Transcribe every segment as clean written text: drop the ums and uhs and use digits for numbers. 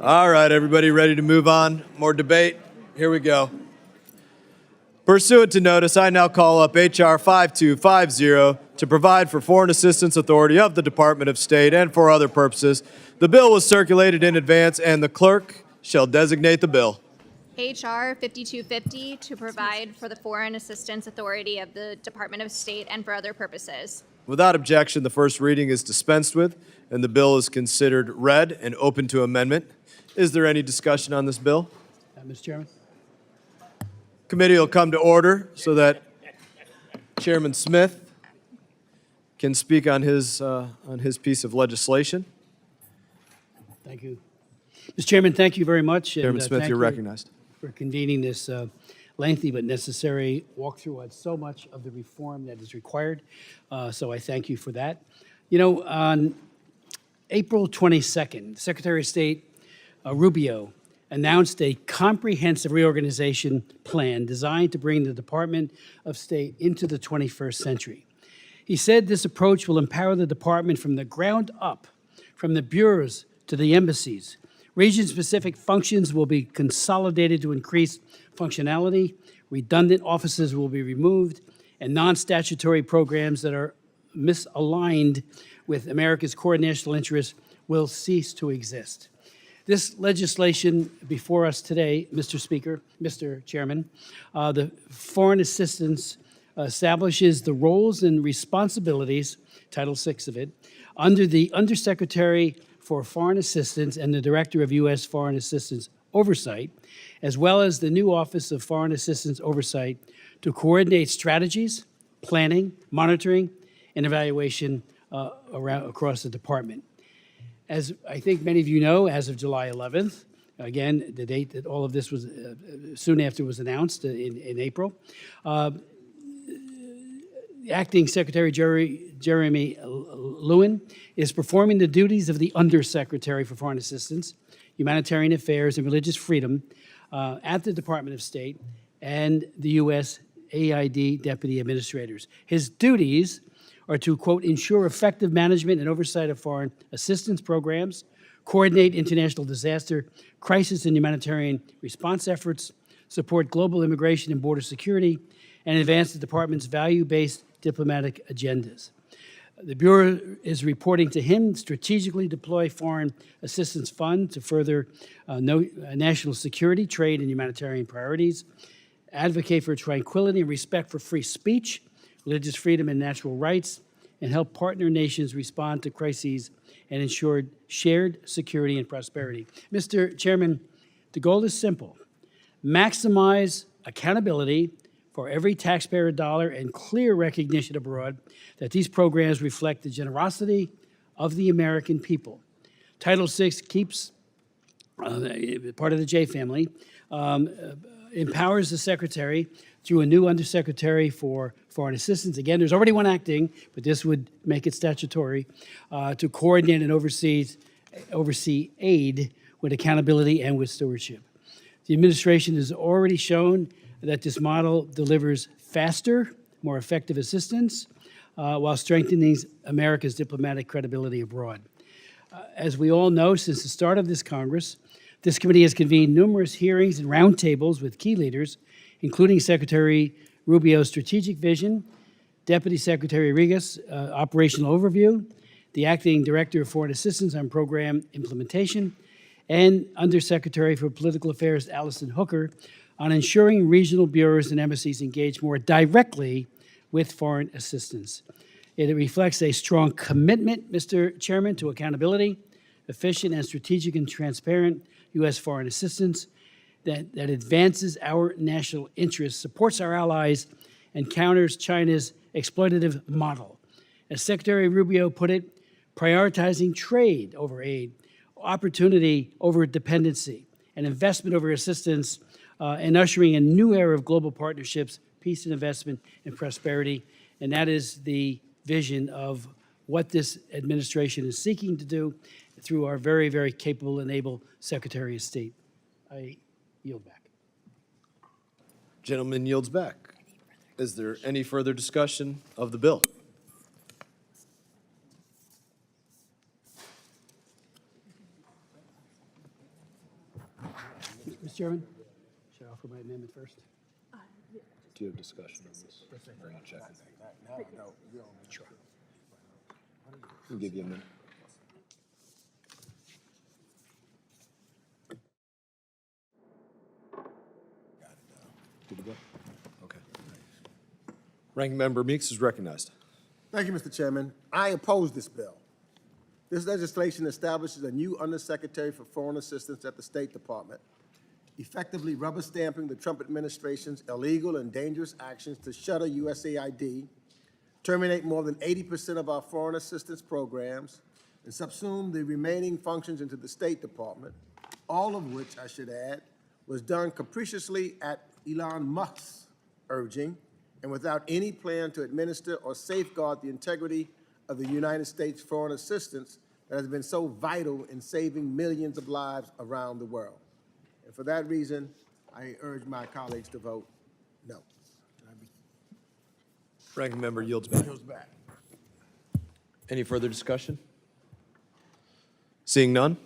All right, everybody ready to move on? More debate? Here we go. Pursuant to notice, I now call up H.R. 5250 to provide for foreign assistance authority of the Department of State and for other purposes. The bill was circulated in advance, and the clerk shall designate the bill. H.R. 5250 to provide for the foreign assistance authority of the Department of State and for other purposes. Without objection, the first reading is dispensed with, and the bill is considered read and open to amendment. Is there any discussion on this bill? Mr. Chairman. Committee will come to order so that Chairman Smith can speak on his piece of legislation. Thank you. Mr. Chairman, thank you very much. Chairman Smith, you're recognized. For convening this lengthy but necessary walkthrough on so much of the reform that is required. So I thank you for that. You know, on April 22nd, Secretary of State Rubio announced a comprehensive reorganization plan designed to bring the Department of State into the 21st century. He said this approach will empower the department from the ground up, from the bureaus to the embassies. Region-specific functions will be consolidated to increase functionality, redundant offices will be removed, and non-statutory programs that are misaligned with America's core national interests will cease to exist. This legislation before us today, Mr. Speaker, Mr. Chairman, the foreign assistance establishes the roles and responsibilities, Title VI of it, under the Undersecretary for Foreign Assistance and the Director of U.S. Foreign Assistance Oversight, as well as the new Office of Foreign Assistance Oversight to coordinate strategies, planning, monitoring, and evaluation across the department. As I think many of you know, as of July 11th, again, the date that all of this was soon after it was announced in April, Acting Secretary Jeremy Lewin is performing the duties of the Undersecretary for Foreign Assistance, Humanitarian Affairs, and Religious Freedom at the Department of State and the U.S. AID Deputy Administrators. His duties are to, quote, ensure effective management and oversight of foreign assistance programs, coordinate international disaster, crisis and humanitarian response efforts, support global immigration and border security, and advance the department's value-based diplomatic agendas. The Bureau is reporting to him, strategically deploy foreign assistance funds to further national security, trade, and humanitarian priorities, advocate for tranquility and respect for free speech, religious freedom and natural rights, and help partner nations respond to crises and ensure shared security and prosperity. Mr. Chairman, the goal is simple. Maximize accountability for every taxpayer dollar and clear recognition abroad that these programs reflect the generosity of the American people. Title VI keeps, part of the J family, empowers the Secretary through a new Undersecretary for Foreign Assistance. Again, there's already one acting, but this would make it statutory, to coordinate and oversee aid with accountability and with stewardship. The administration has already shown that this model delivers faster, more effective assistance while strengthening America's diplomatic credibility abroad. As we all know, since the start of this Congress, this committee has convened numerous hearings and roundtables with key leaders, including Secretary Rubio's strategic vision, Deputy Secretary Regas' operational overview, the Acting Director of Foreign Assistance on program implementation, and Undersecretary for Political Affairs Allison Hooker on ensuring regional bureaus and embassies engage more directly with foreign assistance. It reflects a strong commitment, Mr. Chairman, to accountability, efficient and strategic and transparent U.S. foreign assistance that advances our national interests, supports our allies, and counters China's exploitative model. As Secretary Rubio put it, prioritizing trade over aid, opportunity over dependency, and investment over assistance, and ushering a new era of global partnerships, peace and investment, and prosperity. And that is the vision of what this administration is seeking to do through our very, very capable and able Secretary of State. I yield back. Gentleman yields back. Is there any further discussion of the bill? Chairman, should I offer my amendment first? Do you have discussion on this? Or not checking? Sure. We'll give you a minute. Good to go? Okay. Ranking Member Meeks is recognized. Thank you, Mr. Chairman. I oppose this bill. This legislation establishes a new Undersecretary for Foreign Assistance at the State Department, effectively rubber stamping the Trump administration's illegal and dangerous actions to shutter USAID, terminate more than 80% of our foreign assistance programs, and subsume the remaining functions into the State Department, all of which, I should add, was done capriciously at Elon Musk's urging and without any plan to administer or safeguard the integrity of the United States foreign assistance that has been so vital in saving millions of lives around the world. And for that reason, I urge my colleagues to vote no. Ranking Member yields back. Goes back. Any further discussion? Seeing none?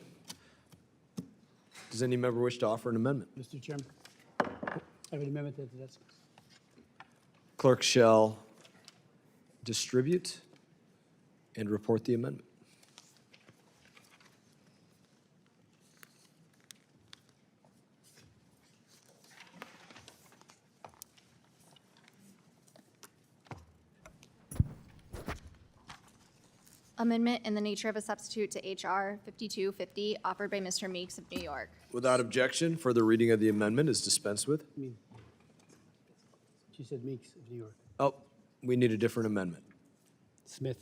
Does any member wish to offer an amendment? Mr. Chairman, I have an amendment that's Clerk shall distribute and report the amendment. Amendment in the nature of a substitute to H.R. 5250, offered by Mr. Meeks of New York. Without objection, further reading of the amendment is dispensed with. She said Meeks of New York. Oh, we need a different amendment. Smith.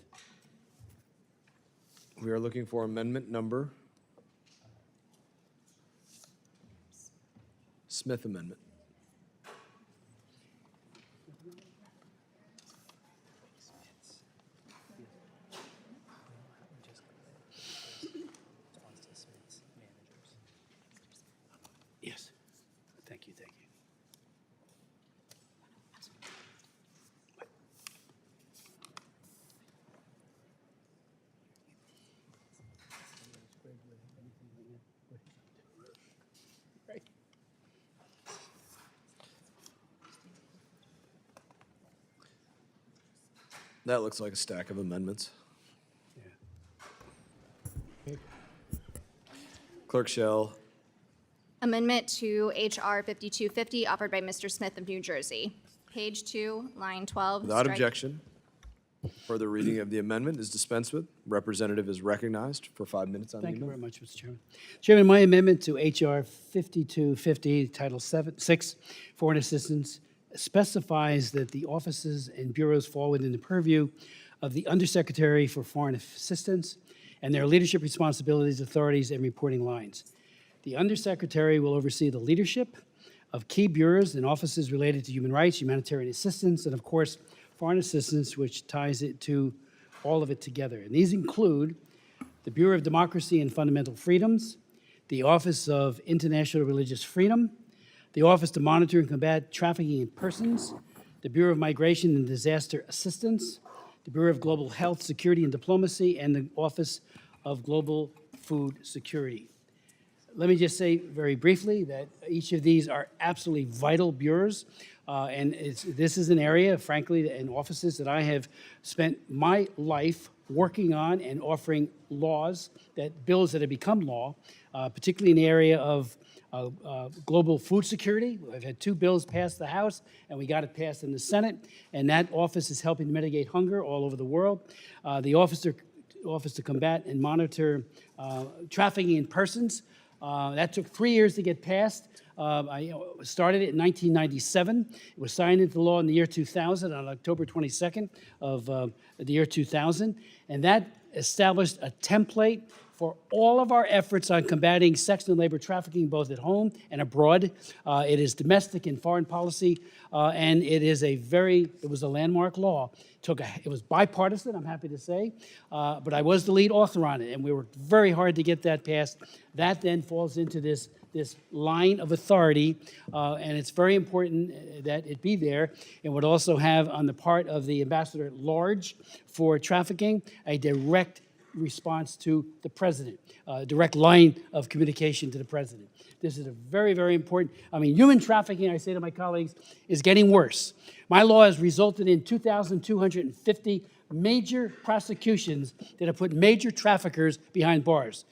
We are looking for amendment number Smith Amendment. Yes. Thank you, thank you. That looks like a stack of amendments. Yeah. Clerk shall Amendment to H.R. 5250, offered by Mr. Smith of New Jersey. Page 2, line 12. Without strike- objection, further reading of the amendment is dispensed with. Representative is recognized for 5 minutes on the Thank you very amendment. much, Mr. Chairman. Chairman, my amendment to H.R. 5250, Title 6, Foreign Assistance, specifies that the offices and bureaus fall within the purview of the Undersecretary for Foreign Assistance and their leadership responsibilities, authorities, and reporting lines. The Undersecretary will oversee the leadership of key bureaus and offices related to human rights, humanitarian assistance, and of course, foreign assistance, which ties it to all of it together. And these include the Bureau of Democracy and Fundamental Freedoms, the Office of International Religious Freedom, the Office to Monitor and Combat Trafficking in Persons, the Bureau of Migration and Disaster Assistance, the Bureau of Global Health, Security, and Diplomacy, and the Office of Global Food Security. Let me just say very briefly that each of these are absolutely vital bureaus, and this is an area, frankly, and offices that I have spent my life working on and offering bills that have become law, particularly in the area of global food security. I've had 2 bills pass the House, and we got it passed in the Senate, and that office is helping to mitigate hunger all over the world. The Office to Combat and Monitor Trafficking in Persons. That took 3 years to get passed. I started it in 1997. It was signed into law in the year 2000, on October 22nd of the year 2000. And that established a template for all of our efforts on combating sex and labor trafficking, both at home and abroad. It is domestic and foreign policy, and it was a landmark law. It was bipartisan, I'm happy to say, but I was the lead author on it, and we worked very hard to get that passed. That then falls into this line of authority, and it's very important that it be there. It would also have, on the part of the ambassador at large for trafficking, a direct response to the president, direct line of communication to the president. This is a very, very important. I mean, human trafficking, I say to my colleagues, is getting worse. My law has resulted in 2,250 major prosecutions that have put major traffickers behind bars.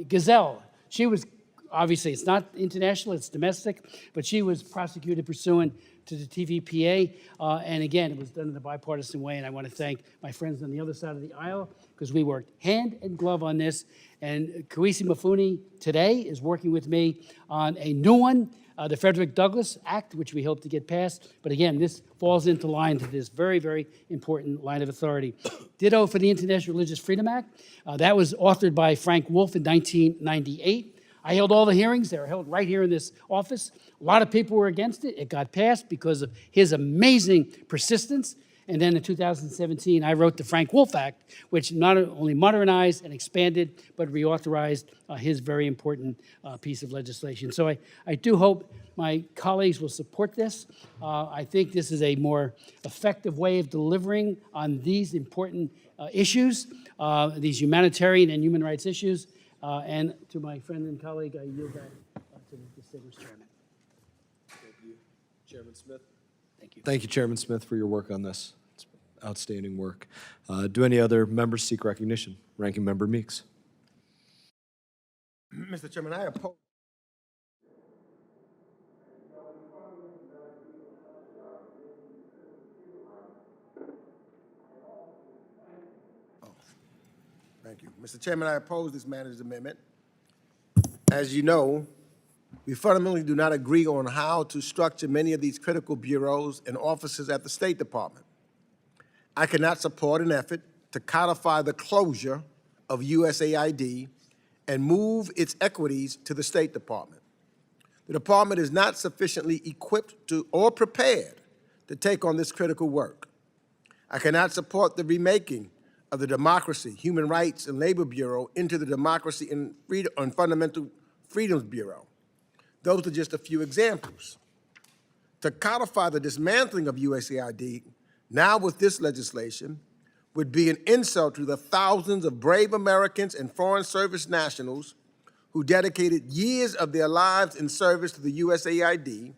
Gazelle, she was, obviously it's not international, it's domestic, but she was prosecuted pursuant to the TVPA. And again, it was done in a bipartisan way, and I want to thank my friends on the other side of the aisle because we worked hand and glove on this. And Kwesi Mafuni today is working with me on a new one, the Frederick Douglass Act, which we hope to get passed. But again, this falls into line to this very, very important line of authority. Ditto for the International Religious Freedom Act. That was authored by Frank Wolf in 1998. I held all the hearings. They were held right here in this office. A lot of people were against it. It got passed because of his amazing persistence. And then in 2017, I wrote the Frank Wolf Act, which not only modernized and expanded, but reauthorized his very important piece of legislation. So I do hope my colleagues will support this. I think this is a more effective way of delivering on these important issues, these humanitarian and human rights issues. And to my friend and colleague, I yield back to the distinguished chairman. Thank you, Chairman Smith. Thank you. Thank you, Chairman Smith, for your work on this. It's outstanding work. Do any other members seek recognition? Ranking Member Meeks. Mr. Chairman, I oppose. Thank you. Mr. Chairman, I oppose this manager's amendment. As you know, we fundamentally do not agree on how to structure many of these critical bureaus and offices at the State Department. I cannot support an effort to codify the closure of USAID and move its equities to the State Department. The department is not sufficiently equipped to or prepared to take on this critical work. I cannot support the remaking of the Democracy, Human Rights, and Labor Bureau into the Democracy and Fundamental Freedoms Bureau. Those are just a few examples. To codify the dismantling of USAID, now with this legislation, would be an insult to the thousands of brave Americans and Foreign Service nationals who dedicated years of their lives in service to the USAID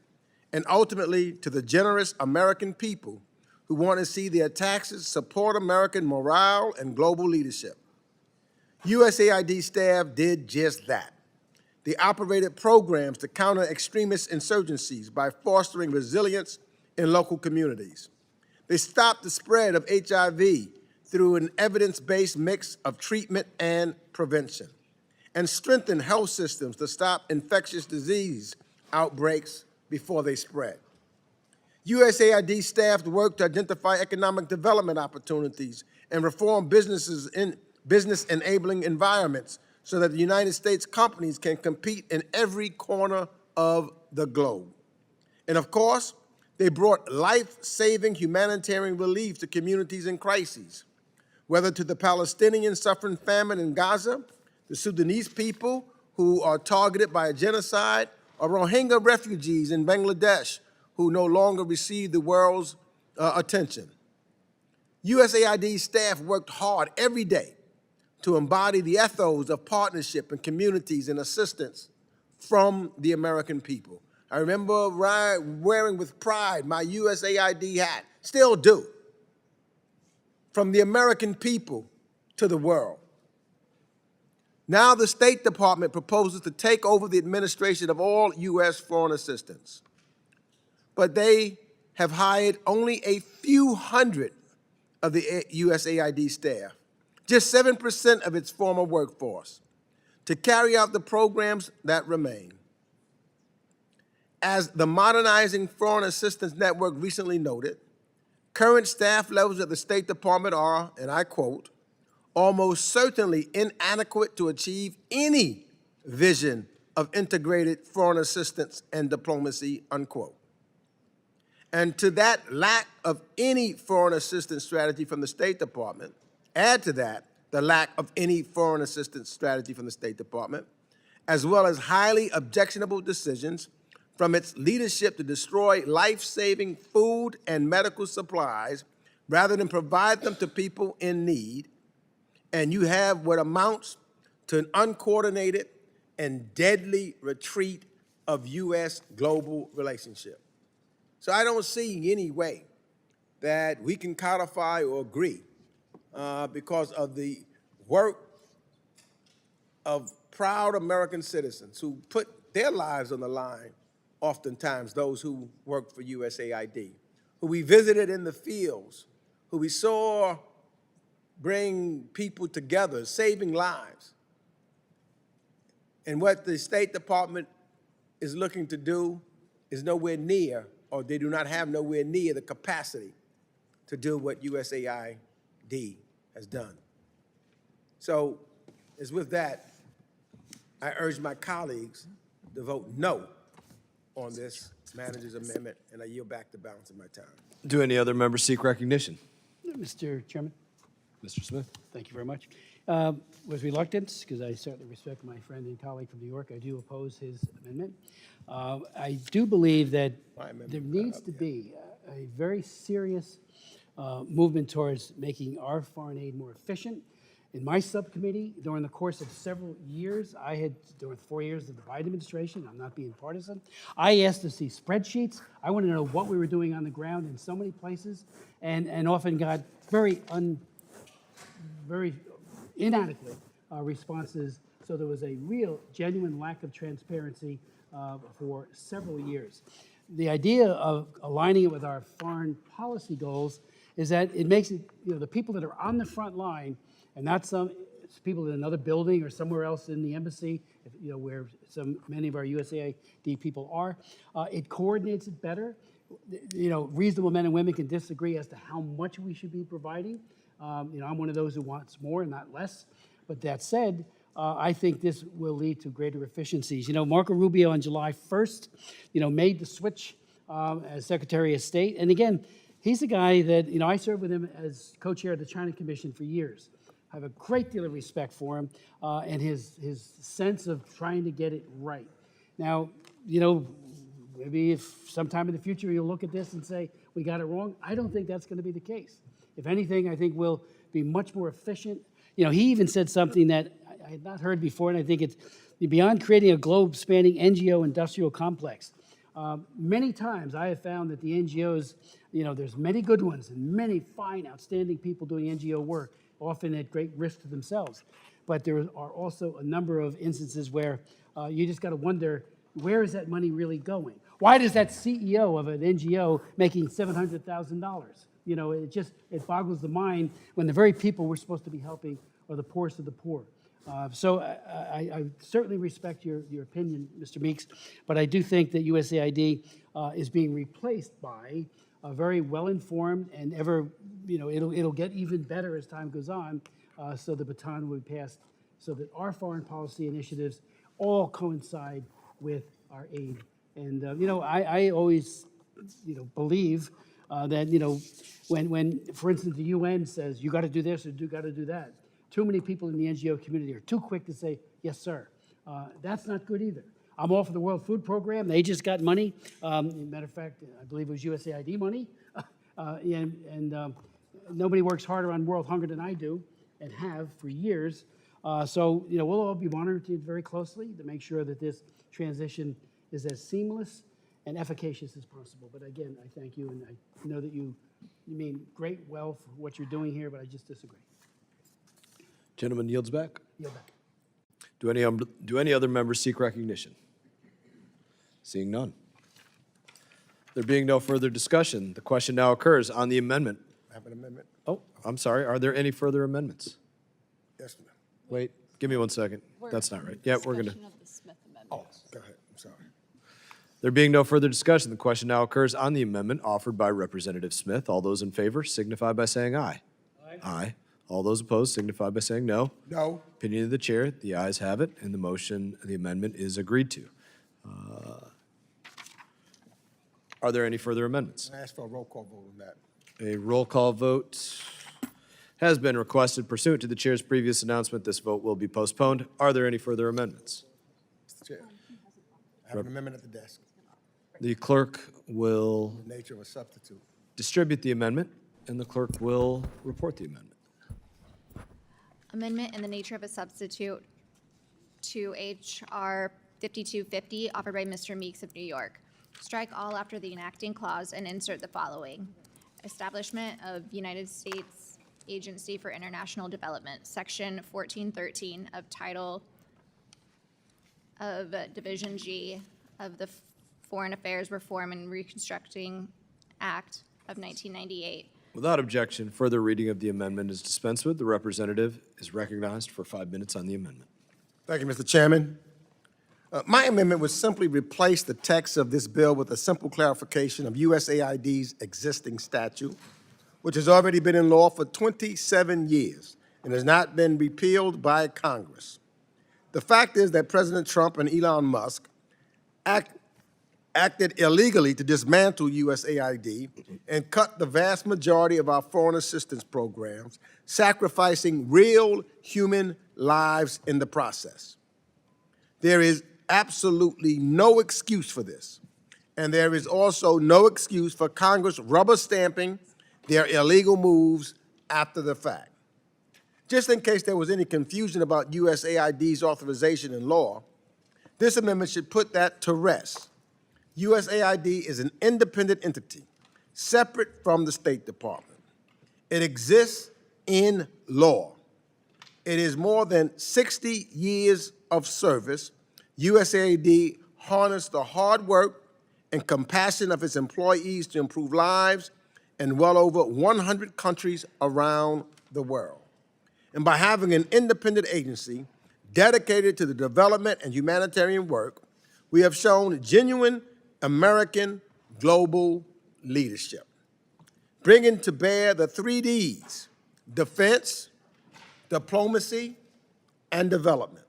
and ultimately to the generous American people who want to see their taxes support American morale and global leadership. USAID staff did just that. They operated programs to counter extremist insurgencies by fostering resilience in local communities. They stopped the spread of HIV through an evidence-based mix of treatment and prevention, and strengthened health systems to stop infectious disease outbreaks before they spread. USAID staff worked to identify economic development opportunities and reform businesses in business-enabling environments so that the United States companies can compete in every corner of the globe. And of course, they brought life-saving humanitarian relief to communities in crises, whether to the Palestinians suffering famine in Gaza, the Sudanese people who are targeted by a genocide, or Rohingya refugees in Bangladesh who no longer receive the world's attention. USAID staff worked hard every day to embody the ethos of partnership and communities and assistance from the American people. I remember wearing with pride my USAID hat, still do, from the American people to the world. Now the State Department proposes to take over the administration of all U.S. foreign assistance, but they have hired only a few hundred of the USAID staff, just 7% of its former workforce, to carry out the programs that remain. As the Modernizing Foreign Assistance Network recently noted, current staff levels at the State Department are, and I quote, almost certainly inadequate to achieve any vision of integrated foreign assistance and diplomacy, unquote. And to that lack of any foreign assistance strategy from the State Department, add to that the lack of any foreign assistance strategy from the State Department, as well as highly objectionable decisions from its leadership to destroy life-saving food and medical supplies rather than provide them to people in need, and you have what amounts to an uncoordinated and deadly retreat of U.S. global relationship. So I don't see any way that we can codify or agree because of the work of proud American citizens who put their lives on the line, oftentimes those who work for USAID, who we visited in the fields, who we saw bring people together, saving lives. And what the State Department is looking to do is nowhere near, or they do not have nowhere near the capacity to do what USAID has done. So, as with that, I urge my colleagues to vote no on this manager's amendment, and I yield back the balance of my time. Do any other members seek recognition? Mr. Chairman, Mr. Smith? thank you very much. With reluctance, because I certainly respect my friend and colleague from New York, I do oppose his amendment. I do believe that there needs to be a very serious movement towards making our foreign aid more efficient. In my subcommittee, during the course of several years, during 4 years of the Biden administration, I'm not being partisan, I asked to see spreadsheets. I wanted to know what we were doing on the ground in so many places, and often got very inadequate responses. So there was a real, genuine lack of transparency for several years. The idea of aligning it with our foreign policy goals is that it makes it, the people that are on the front line, and not some people in another building or somewhere else in the embassy, where many of our USAID people are, it coordinates it better. Reasonable men and women can disagree as to how much we should be providing. I'm one of those who wants more and not less. But that said, I think this will lead to greater efficiencies. Marco Rubio on July 1st, made the switch as Secretary of State. And again, he's a guy that, I served with him as co-chair of the China Commission for years. I have a great deal of respect for him and his sense of trying to get it right. Now, maybe if sometime in the future you'll look at this and say, we got it wrong, I don't think that's going to be the case. If anything, I think we'll be much more efficient. He even said something that I had not heard before, and I think it's beyond creating a globe-spanning NGO industrial complex. Many times I have found that the NGOs, there's many good ones and many fine, outstanding people doing NGO work, often at great risk to themselves. But there are also a number of instances where you just got to wonder, where is that money really going? Why does that CEO of an NGO making $700,000? It boggles the mind when the very people we're supposed to be helping are the poorest of the poor. So I certainly respect your opinion, Mr. Meeks, but I do think that USAID is being replaced by a very well-informed and it'll get even better as time goes on, so the baton will be passed so that our foreign policy initiatives all coincide with our aid. And, I always, believe that, when, for instance, the UN says you got to do this or you got to do that, too many people in the NGO community are too quick to say, yes, sir. That's not good either. I'm all for the World Food Program. They just got money. Matter of fact, I believe it was USAID money. And nobody works harder on world hunger than I do and have for years. So, we'll all be monitoring it very closely to make sure that this transition is as seamless and efficacious as possible. But again, I thank you, and I know that you mean great well for what you're doing here, but I just disagree. Gentleman yields back. Yield back. Do any other members seek recognition? Seeing none. There being no further discussion, the question now occurs on the amendment. I have an amendment. Oh, I'm sorry. Are there any further amendments? Yes, ma'am. Wait, give me 1 second. That's not right. Yeah, we're going to. Discussion of the Smith amendment. Oh, go ahead. I'm sorry. There being no further discussion, the question now occurs on the amendment offered by Representative Smith. All those in favor signify by saying aye. Aye. Aye. All those opposed signify by saying no. No. Opinion of the chair, the ayes have it, and the amendment is agreed to. Are there any further amendments? I ask for a roll call vote on that. A roll call vote has been requested pursuant to the chair's previous announcement. This vote will be postponed. Are there any further amendments? Mr. Chair, I have an amendment at the desk. The clerk will The nature of a substitute. distribute the amendment, and the clerk will report the amendment. Amendment in the nature of a substitute to H.R. 5250 offered by Mr. Meeks of New York. Strike all after the enacting clause and insert the following. Establishment of United States Agency for International Development, Section 1413 of Title of Division G of the Foreign Affairs Reform and Reconstructing Act of 1998. Without objection, further reading of the amendment is dispensed with. The representative is recognized for 5 minutes on the amendment. Thank you, Mr. Chairman. My amendment would simply replace the text of this bill with a simple clarification of USAID's existing statute, which has already been in law for 27 years and has not been repealed by Congress. The fact is that President Trump and Elon Musk acted illegally to dismantle USAID and cut the vast majority of our foreign assistance programs, sacrificing real human lives in the process. There is absolutely no excuse for this, and there is also no excuse for Congress rubber stamping their illegal moves after the fact. Just in case there was any confusion about USAID's authorization in law, this amendment should put that to rest. USAID is an independent entity, separate from the State Department. It exists in law. It is more than 60 years of service. USAID harnessed the hard work and compassion of its employees to improve lives in well over 100 countries around the world. And by having an independent agency dedicated to the development and humanitarian work, we have shown genuine American global leadership, bringing to bear the 3 Ds: defense, diplomacy, and development,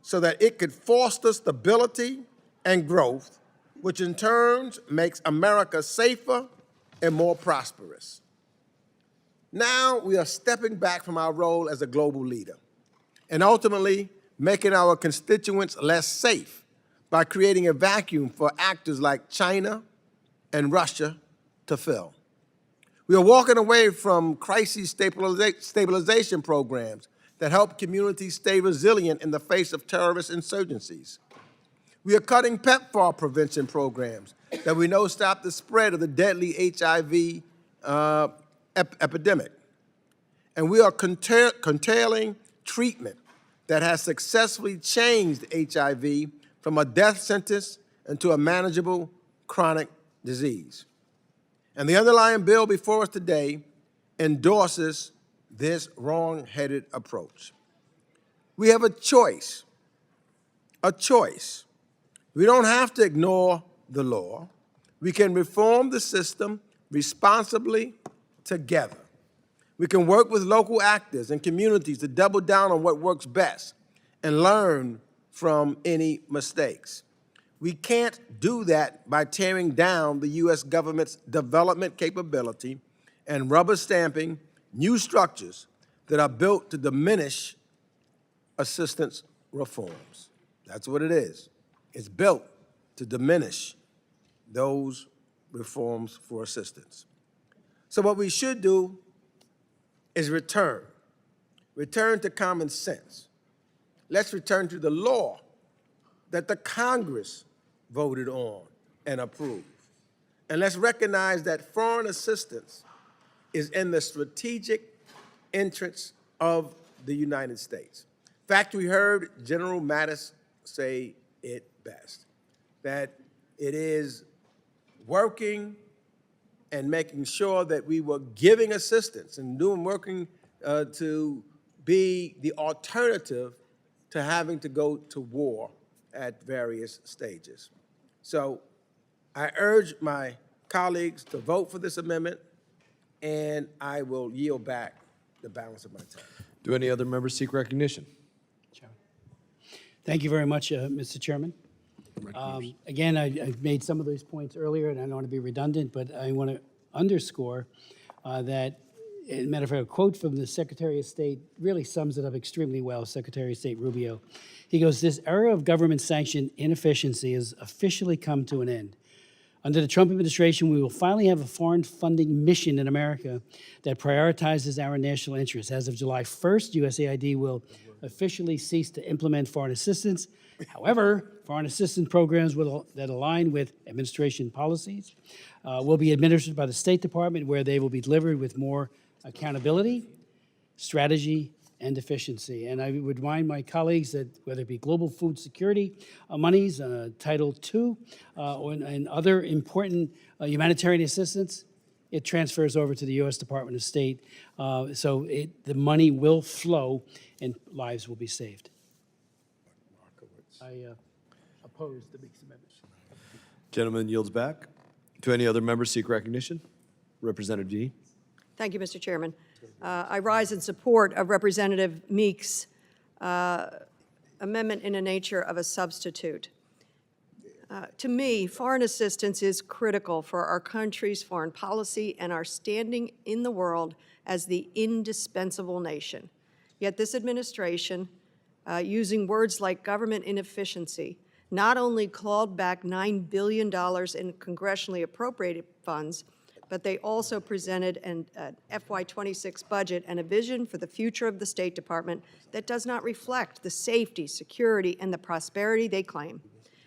so that it could foster stability and growth, which in turn makes America safer and more prosperous. Now we are stepping back from our role as a global leader and ultimately making our constituents less safe by creating a vacuum for actors like China and Russia to fill. We are walking away from crisis stabilization programs that help communities stay resilient in the face of terrorist insurgencies. We are cutting PEPFAR prevention programs that we know stop the spread of the deadly HIV epidemic. And we are curtailing treatment that has successfully changed HIV from a death sentence into a manageable chronic disease. And the underlying bill before us today endorses this wrong-headed approach. We have a choice. We don't have to ignore the law. We can reform the system responsibly together. We can work with local actors and communities to double down on what works best and learn from any mistakes. We can't do that by tearing down the U.S. government's development capability and rubber stamping new structures that are built to diminish assistance reforms. That's what it is. It's built to diminish those reforms for assistance. So what we should do is return to common sense. Let's return to the law that the Congress voted on and approved. And let's recognize that foreign assistance is in the strategic interests of the United States. In fact, we heard General Mattis say it best, that it is working and making sure that we were giving assistance and working to be the alternative to having to go to war at various stages. So I urge my colleagues to vote for this amendment, and I will yield back the balance of my time. Do any other members seek recognition? Thank you very much, Mr. Chairman. Again, I made some of those points earlier, and I don't want to be redundant, but I want to underscore that, as a matter of fact, a quote from the Secretary of State really sums it up extremely well, Secretary of State Rubio. He goes, "This era of government-sanctioned inefficiency has officially come to an end. Under the Trump administration, we will finally have a foreign funding mission in America that prioritizes our national interests. As of July 1st, USAID will officially cease to implement foreign assistance. However, foreign assistance programs that align with administration policies will be administered by the State Department, where they will be delivered with more accountability, strategy, and efficiency. And I would remind my colleagues that whether it be global food security monies, Title II, and other important humanitarian assistance, it transfers over to the U.S. Department of State. So the money will flow and lives will be saved. I oppose the Meeks amendment. Gentleman yields back. Do any other members seek recognition? Representative Dean. Thank you, Mr. Chairman. I rise in support of Representative Meeks' amendment in the nature of a substitute. To me, foreign assistance is critical for our country's foreign policy and our standing in the world as the indispensable nation. Yet this administration, using words like government inefficiency, not only clawed back $9 billion in congressionally appropriated funds, but they also presented an FY26 budget and a vision for the future of the State Department that does not reflect the safety, security, and the prosperity they claim.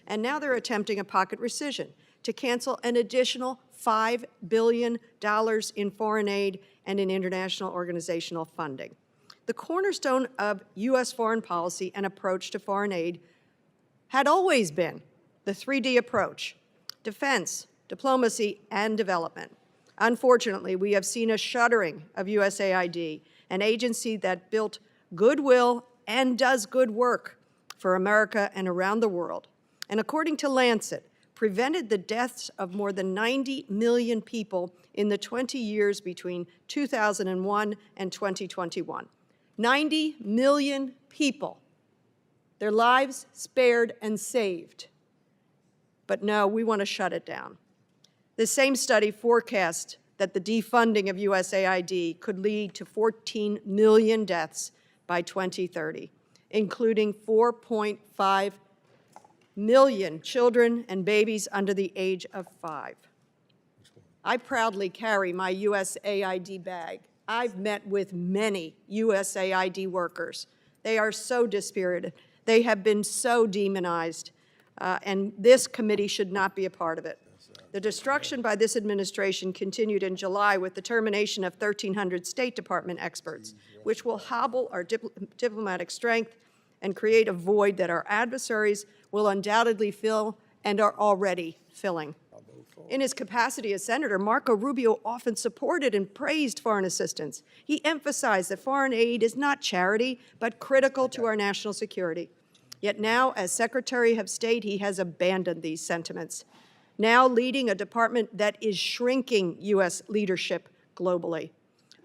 And now they're attempting a pocket rescission to cancel an additional $5 billion in foreign aid and in international organizational funding. The cornerstone of U.S. foreign policy and approach to foreign aid had always been the 3D approach: defense, diplomacy, and development. Unfortunately, we have seen a shuttering of USAID, an agency that built goodwill and does good work for America and around the world. And according to Lancet, prevented the deaths of more than 90 million people in the 20 years between 2001 and 2021. 90 million people, their lives spared and saved. But no, we want to shut it down. This same study forecast that the defunding of USAID could lead to 14 million deaths by 2030, including 4.5 million children and babies under the age of 5. I proudly carry my USAID bag. I've met with many USAID workers. They are so dispirited. They have been so demonized, and this committee should not be a part of it. The destruction by this administration continued in July with the termination of 1,300 State Department experts, which will hobble our diplomatic strength and create a void that our adversaries will undoubtedly fill and are already filling. In his capacity as senator, Marco Rubio often supported and praised foreign assistance. He emphasized that foreign aid is not charity, but critical to our national security. Yet now, as Secretary of State, he has abandoned these sentiments, now leading a department that is shrinking U.S. leadership globally.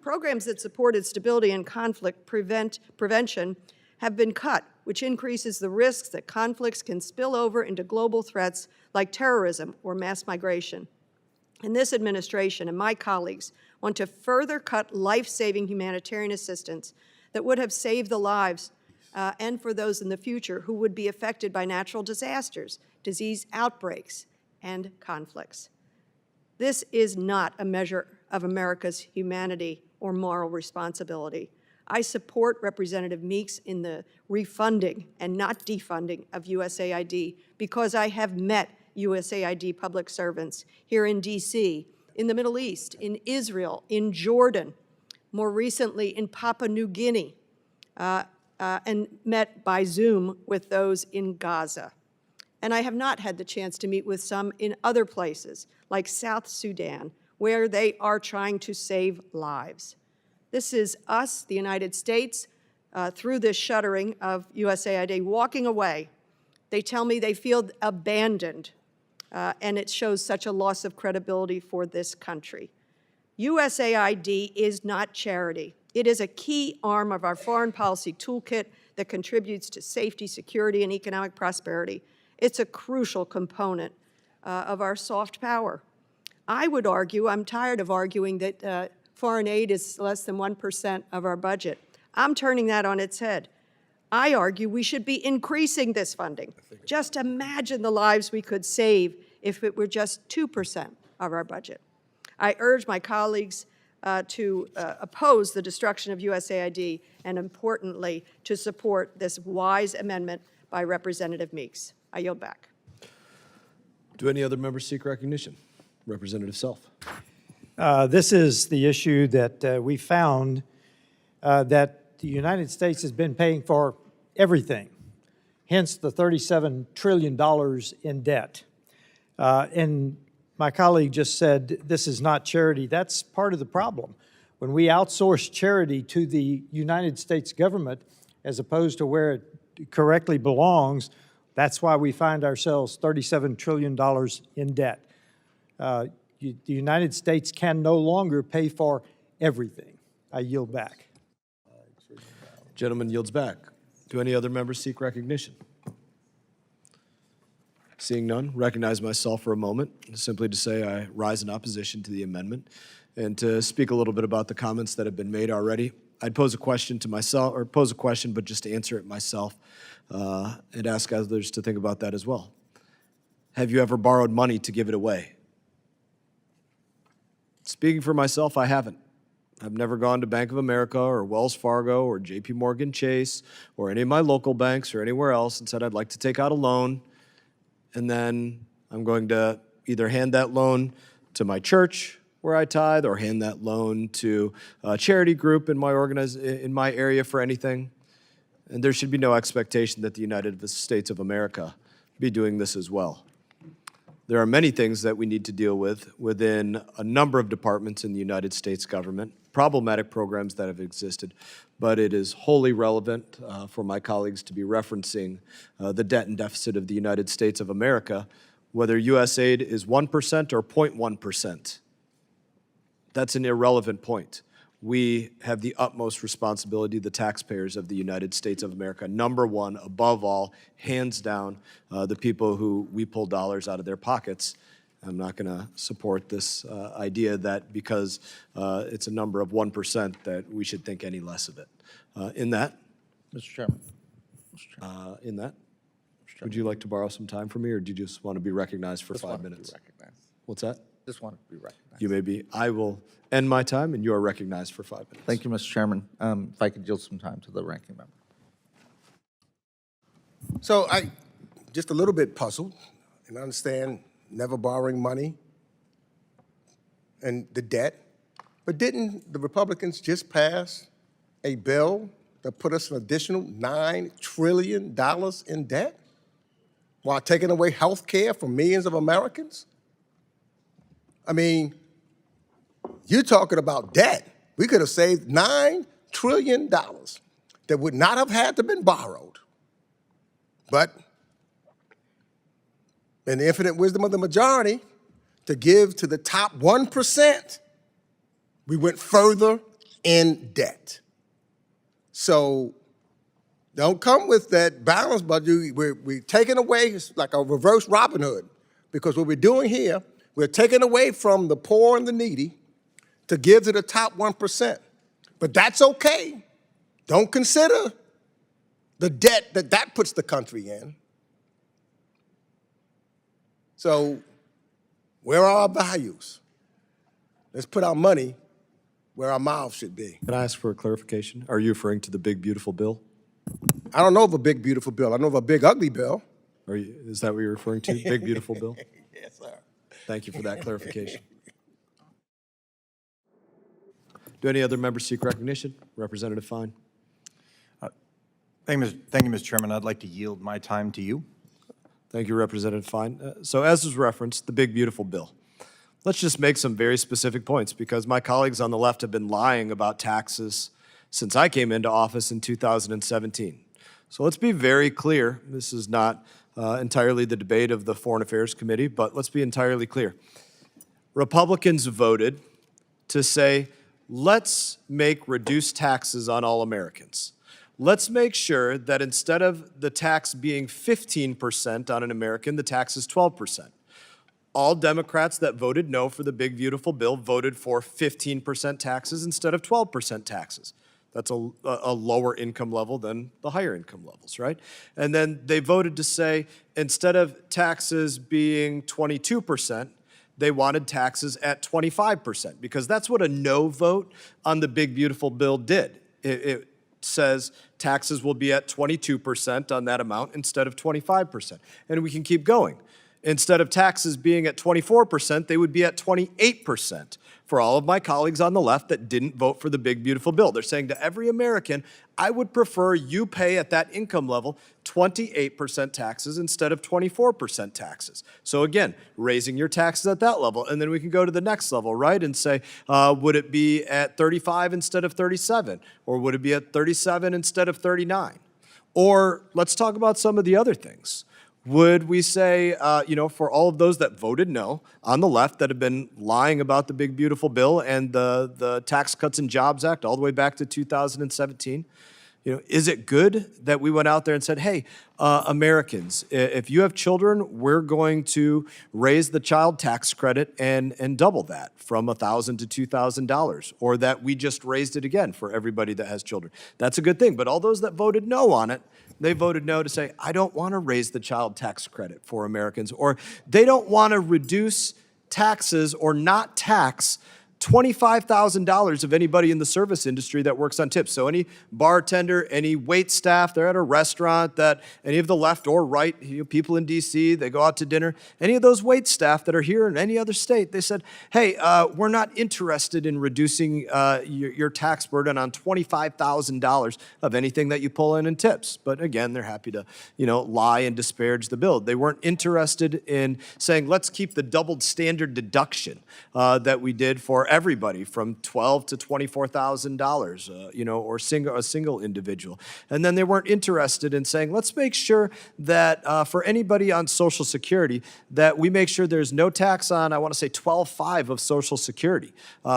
Programs that supported stability and conflict prevention have been cut, which increases the risks that conflicts can spill over into global threats like terrorism or mass migration. And this administration and my colleagues want to further cut life-saving humanitarian assistance that would have saved the lives and for those in the future who would be affected by natural disasters, disease outbreaks, and conflicts. This is not a measure of America's humanity or moral responsibility. I support Representative Meeks in the refunding and not defunding of USAID because I have met USAID public servants here in D.C., in the Middle East, in Israel, in Jordan, more recently in Papua New Guinea, and met by Zoom with those in Gaza. And I have not had the chance to meet with some in other places, like South Sudan, where they are trying to save lives. This is us, the United States, through this shuttering of USAID, walking away. They tell me they feel abandoned, and it shows such a loss of credibility for this country. USAID is not charity. It is a key arm of our foreign policy toolkit that contributes to safety, security, and economic prosperity. It's a crucial component of our soft power. I would argue, I'm tired of arguing that foreign aid is less than 1% of our budget. I'm turning that on its head. I argue we should be increasing this funding. Just imagine the lives we could save if it were just 2% of our budget. I urge my colleagues to oppose the destruction of USAID and, importantly, to support this wise amendment by Representative Meeks. I yield back. Do any other members seek recognition? Representative Self. This is the issue that we found that the United States has been paying for everything, hence the $37 trillion in debt. And my colleague just said this is not charity. That's part of the problem. When we outsource charity to the United States government as opposed to where it correctly belongs, that's why we find ourselves $37 trillion in debt. The United States can no longer pay for everything. I yield back. Gentleman yields back. Do any other members seek recognition? Seeing none, recognize myself for a moment, simply to say I rise in opposition to the amendment and to speak a little bit about the comments that have been made already. I'd pose a question to myself, or pose a question, but just to answer it myself, and ask others to think about that as well. Have you ever borrowed money to give it away? Speaking for myself, I haven't. I've never gone to Bank of America or Wells Fargo or JP Morgan Chase or any of my local banks or anywhere else and said I'd like to take out a loan, and then I'm going to either hand that loan to my church where I tithe or hand that loan to a charity group in my area for anything. And there should be no expectation that the United States of America be doing this as well. There are many things that we need to deal with within a number of departments in the United States government, problematic programs that have existed, but it is wholly relevant for my colleagues to be referencing the debt and deficit of the United States of America, whether USAID is 1% or 0.1%. That's an irrelevant point. We have the utmost responsibility, the taxpayers of the United States of America, number one, above all, hands down, the people who we pull dollars out of their pockets. I'm not going to support this idea that because it's a number of 1% that we should think any less of it. In that, Mr. Chairman. Would you like to borrow some time from me, or do you just want to be recognized for Just 5 wanted to be minutes? recognized. What's that? Just wanted to be recognized. You may be. I will end my time, and you are recognized for 5 minutes. Thank you, Mr. Chairman. If I could yield some time to the ranking member. So I, just a little bit puzzled, and I understand never borrowing money and the debt, but didn't the Republicans just pass a bill that put us an additional $9 trillion in debt while taking away health care from millions of Americans? I mean, you're talking about debt. We could have saved $9 trillion that would not have had to been borrowed. But in the infinite wisdom of the majority, to give to the top 1%, we went further in debt. So don't come with that balanced budget. We're taking away, it's like a reverse Robin Hood, because what we're doing here, we're taking away from the poor and the needy to give to the top 1%. But that's okay. Don't consider the debt that puts the country in. So where are our values? Let's put our money where our mouths should be. Can I ask for a clarification? Are you referring to the big, beautiful bill? I don't know of a big, beautiful bill. I know of a big, ugly bill. Is that what you're referring to? Big, beautiful bill? Yes, sir. Thank you for that clarification. Do any other members seek recognition? Representative Fine. Thank you, Mr. Chairman. I'd like to yield my time to you. Thank you, Representative Fine. So as was referenced, the big, beautiful bill. Let's just make some very specific points, because my colleagues on the left have been lying about taxes since I came into office in 2017. So let's be very clear. This is not entirely the debate of the Foreign Affairs Committee, but let's be entirely clear. Republicans voted to say, let's make reduced taxes on all Americans. Let's make sure that instead of the tax being 15% on an American, the tax is 12%. All Democrats that voted no for the big, beautiful bill voted for 15% taxes instead of 12% taxes. That's a lower income level than the higher income levels, right? And then they voted to say, instead of taxes being 22%, they wanted taxes at 25%, because that's what a no vote on the big, beautiful bill did. It says taxes will be at 22% on that amount instead of 25%. And we can keep going. Instead of taxes being at 24%, they would be at 28% for all of my colleagues on the left that didn't vote for the big, beautiful bill. They're saying to every American, I would prefer you pay at that income level 28% taxes instead of 24% taxes. So again, raising your taxes at that level. And then we can go to the next level, right? And say, would it be at 35 instead of 37? Or would it be at 37 instead of 39? Or let's talk about some of the other things. Would we say, for all of those that voted no on the left that have been lying about the big, beautiful bill and the Tax Cuts and Jobs Act all the way back to 2017, is it good that we went out there and said, hey, Americans, if you have children, we're going to raise the child tax credit and double that from $1,000 to $2,000, or that we just raised it again for everybody that has children. That's a good thing. But all those that voted no on it, they voted no to say, I don't want to raise the child tax credit for Americans, or they don't want to reduce taxes or not tax $25,000 of anybody in the service industry that works on tips. So any bartender, any wait staff, they're at a restaurant, that any of the left or right, people in DC, they go out to dinner, any of those wait staff that are here in any other state, they said, hey, we're not interested in reducing your tax burden on $25,000 of anything that you pull in tips. But again, they're happy to, lie and disparage the bill. They weren't interested in saying, let's keep the doubled standard deduction that we did for everybody from $12,000 to $24,000, or a single individual. And then they weren't interested in saying, let's make sure that for anybody on Social Security, that we make sure there's no tax on, I want to say 12.5 of Social Security.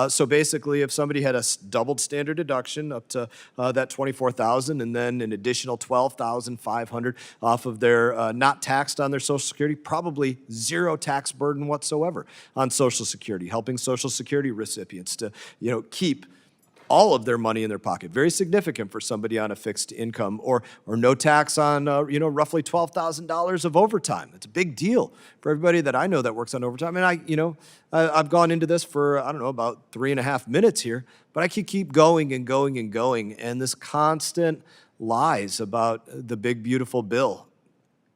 So basically, if somebody had a doubled standard deduction up to that $24,000, and then an additional $12,500 off of their not taxed on their Social Security, probably zero tax burden whatsoever on Social Security, helping Social Security recipients to, keep all of their money in their pocket. Very significant for somebody on a fixed income, or no tax on, roughly $12,000 of overtime. It's a big deal for everybody that I know that works on overtime. And I've gone into this for, about 3.5 minutes here, but I could keep going and going and going. And this constant lies about the big, beautiful bill,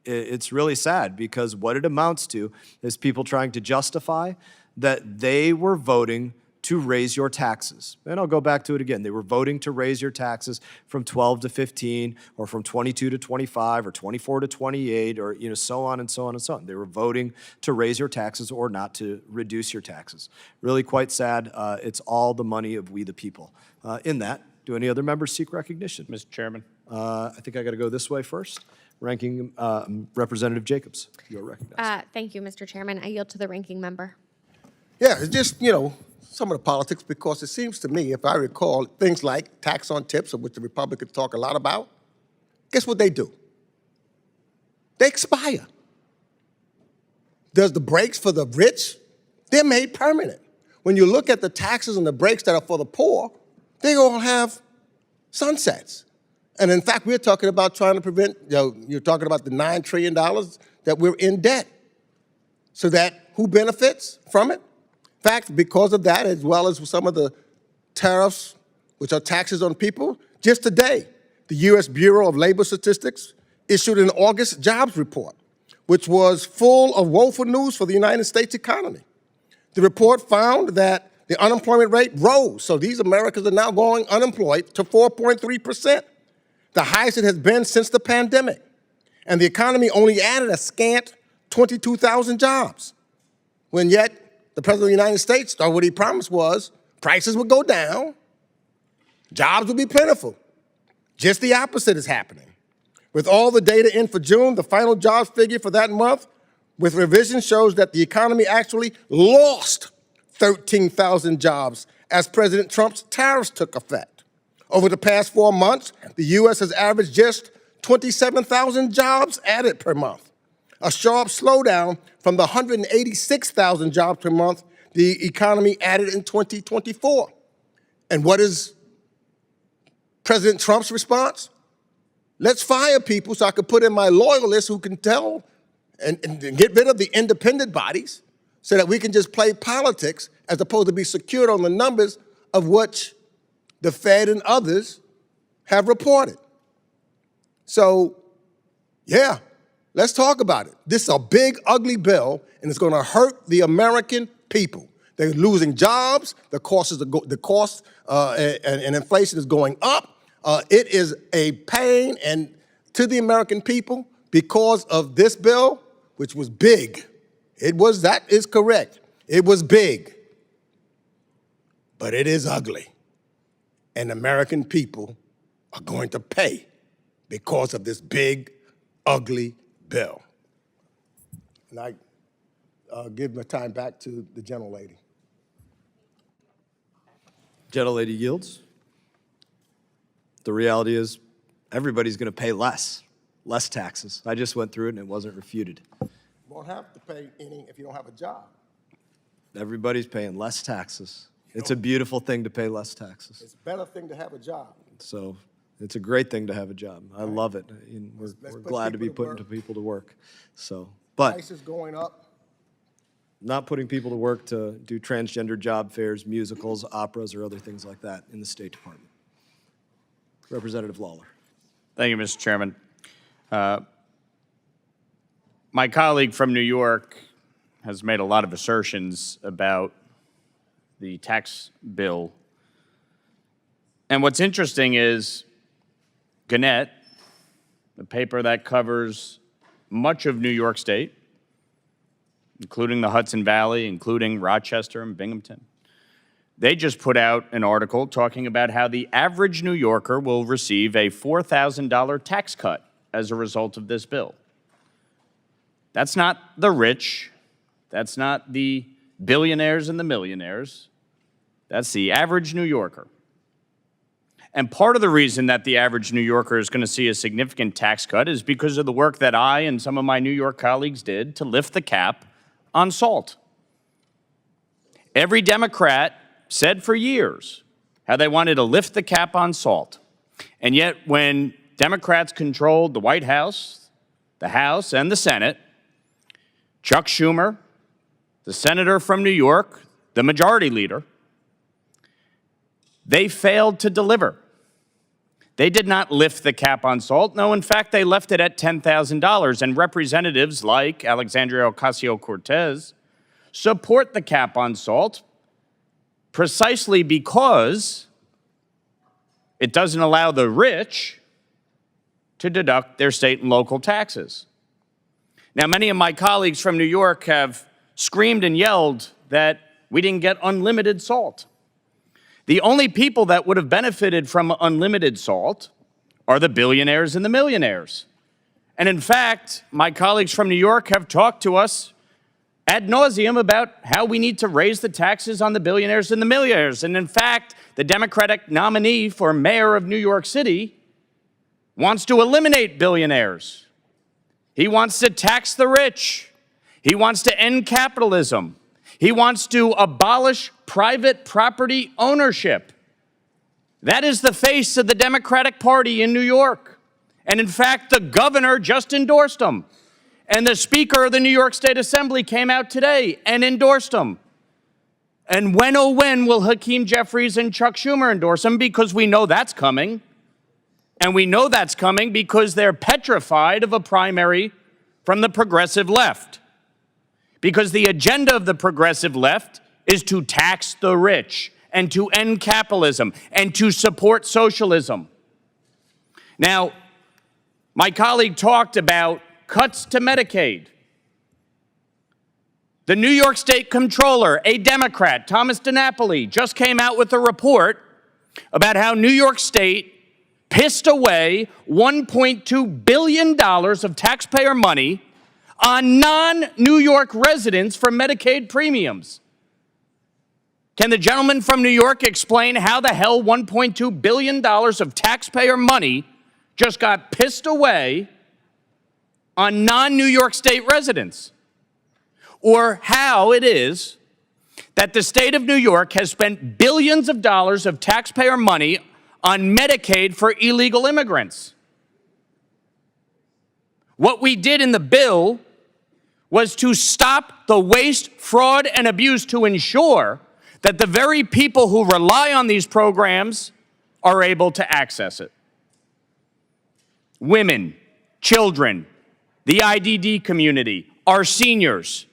it's really sad, because what it amounts to is people trying to justify that they were voting to raise your taxes. And I'll go back to it again. They were voting to raise your taxes from 12 to 15, or from 22 to 25, or 24 to 28, or so on and so on and so on. They were voting to raise your taxes or not to reduce your taxes. Really quite sad. It's all the money of we the people. In that, do any other members seek recognition? Mr. Chairman. I think I got to go this way first. Ranking Representative Jacobs, you're recognized. Thank you, Mr. Chairman. I yield to the ranking member. Yeah, it's just, some of the politics, because it seems to me, if I recall, things like tax on tips, of which the Republicans talk a lot about, guess what they do? They expire. Does the breaks for the rich? They're made permanent. When you look at the taxes and the breaks that are for the poor, they all have sunsets. And in fact, we're talking about trying to prevent, you're talking about the $9 trillion that we're in debt. So that who benefits from it? In fact, because of that, as well as some of the tariffs, which are taxes on people, just today, the U.S. Bureau of Labor Statistics issued an August jobs report, which was full of woeful news for the United States economy. The report found that the unemployment rate rose, so these Americans are now going unemployed, to 4.3%, the highest it has been since the pandemic. And the economy only added a scant 22,000 jobs, when yet the President of the United States thought what he promised was prices would go down, jobs would be plentiful. Just the opposite is happening. With all the data in for June, the final jobs figure for that month with revision shows that the economy actually lost 13,000 jobs as President Trump's tariffs took effect. Over the past 4 months, the U.S. has averaged just 27,000 jobs added per month, a sharp slowdown from the 186,000 jobs per month the economy added in 2024. And what is President Trump's response? Let's fire people so I can put in my loyalists who can tell and get rid of the independent bodies so that we can just play politics as opposed to be secured on the numbers of which the Fed and others have reported. So, yeah, let's talk about it. This is a big, ugly bill, and it's going to hurt the American people. They're losing jobs. The cost and inflation is going up. It is a pain and to the American people because of this bill, which was big. That is correct. It was big, but it is ugly. And American people are going to pay because of this big, ugly bill. And I give my time back to the gentlelady. Gentlelady yields. The reality is everybody's going to pay less taxes. I just went through it and it wasn't refuted. You won't have to pay any if you don't have a job. Everybody's paying less taxes. It's a beautiful thing to pay less taxes. It's a better thing to have a job. So it's a great thing to have a job. I love it. And we're put glad to be people to putting work. people to work. So, but Prices going up. not putting people to work to do transgender job fairs, musicals, operas, or other things like that in the State Department. Representative Lawler. Thank you, Mr. Chairman. My colleague from New York has made a lot of assertions about the tax bill. And what's interesting is Gannett, the paper that covers much of New York State, including the Hudson Valley, including Rochester and Binghamton, they just put out an article talking about how the average New Yorker will receive a $4,000 tax cut as a result of this bill. That's not the rich. That's not the billionaires and the millionaires. That's the average New Yorker. And part of the reason that the average New Yorker is going to see a significant tax cut is because of the work that I and some of my New York colleagues did to lift the cap on salt. Every Democrat said for years how they wanted to lift the cap on salt. And yet when Democrats controlled the White House, the House, and the Senate, Chuck Schumer, the senator from New York, the majority leader, they failed to deliver. They did not lift the cap on salt. No, in fact, they left it at $10,000. And representatives like Alexandria Ocasio-Cortez support the cap on salt precisely because it doesn't allow the rich to deduct their state and local taxes. Now, many of my colleagues from New York have screamed and yelled that we didn't get unlimited salt. The only people that would have benefited from unlimited salt are the billionaires and the millionaires. And in fact, my colleagues from New York have talked to us ad nauseum about how we need to raise the taxes on the billionaires and the millionaires. And in fact, the Democratic nominee for mayor of New York City wants to eliminate billionaires. He wants to tax the rich. He wants to end capitalism. He wants to abolish private property ownership. That is the face of the Democratic Party in New York. And in fact, the governor just endorsed him. And the Speaker of the New York State Assembly came out today and endorsed him. And when, oh when, will Hakeem Jeffries and Chuck Schumer endorse him? Because we know that's coming. And we know that's coming because they're petrified of a primary from the progressive left. Because the agenda of the progressive left is to tax the rich and to end capitalism and to support socialism. Now, my colleague talked about cuts to Medicaid. The New York State Comptroller, a Democrat, Thomas DiNapoli, just came out with a report about how New York State pissed away $1.2 billion of taxpayer money on non-New York residents for Medicaid premiums. Can the gentleman from New York explain how the hell $1.2 billion of taxpayer money just got pissed away on non-New York State residents? Or how it is that the state of New York has spent billions of dollars of taxpayer money on Medicaid for illegal immigrants. What we did in the bill was to stop the waste, fraud, and abuse to ensure that the very people who rely on these programs are able to access it. Women, children, the IDD community, our seniors,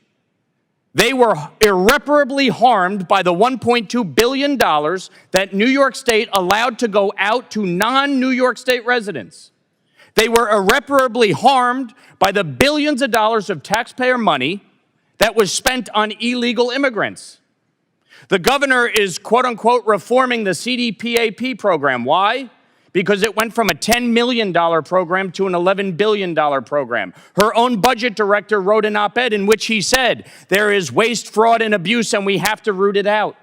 they were irreparably harmed by the $1.2 billion that New York State allowed to go out to non-New York State residents. They were irreparably harmed by the billions of dollars of taxpayer money that was spent on illegal immigrants. The governor is, quote unquote, reforming the CDPAP program. Why? Because it went from a $10 million program to an $11 billion program. Her own budget director wrote an op-ed in which he said, there is waste, fraud, and abuse, and we have to root it out.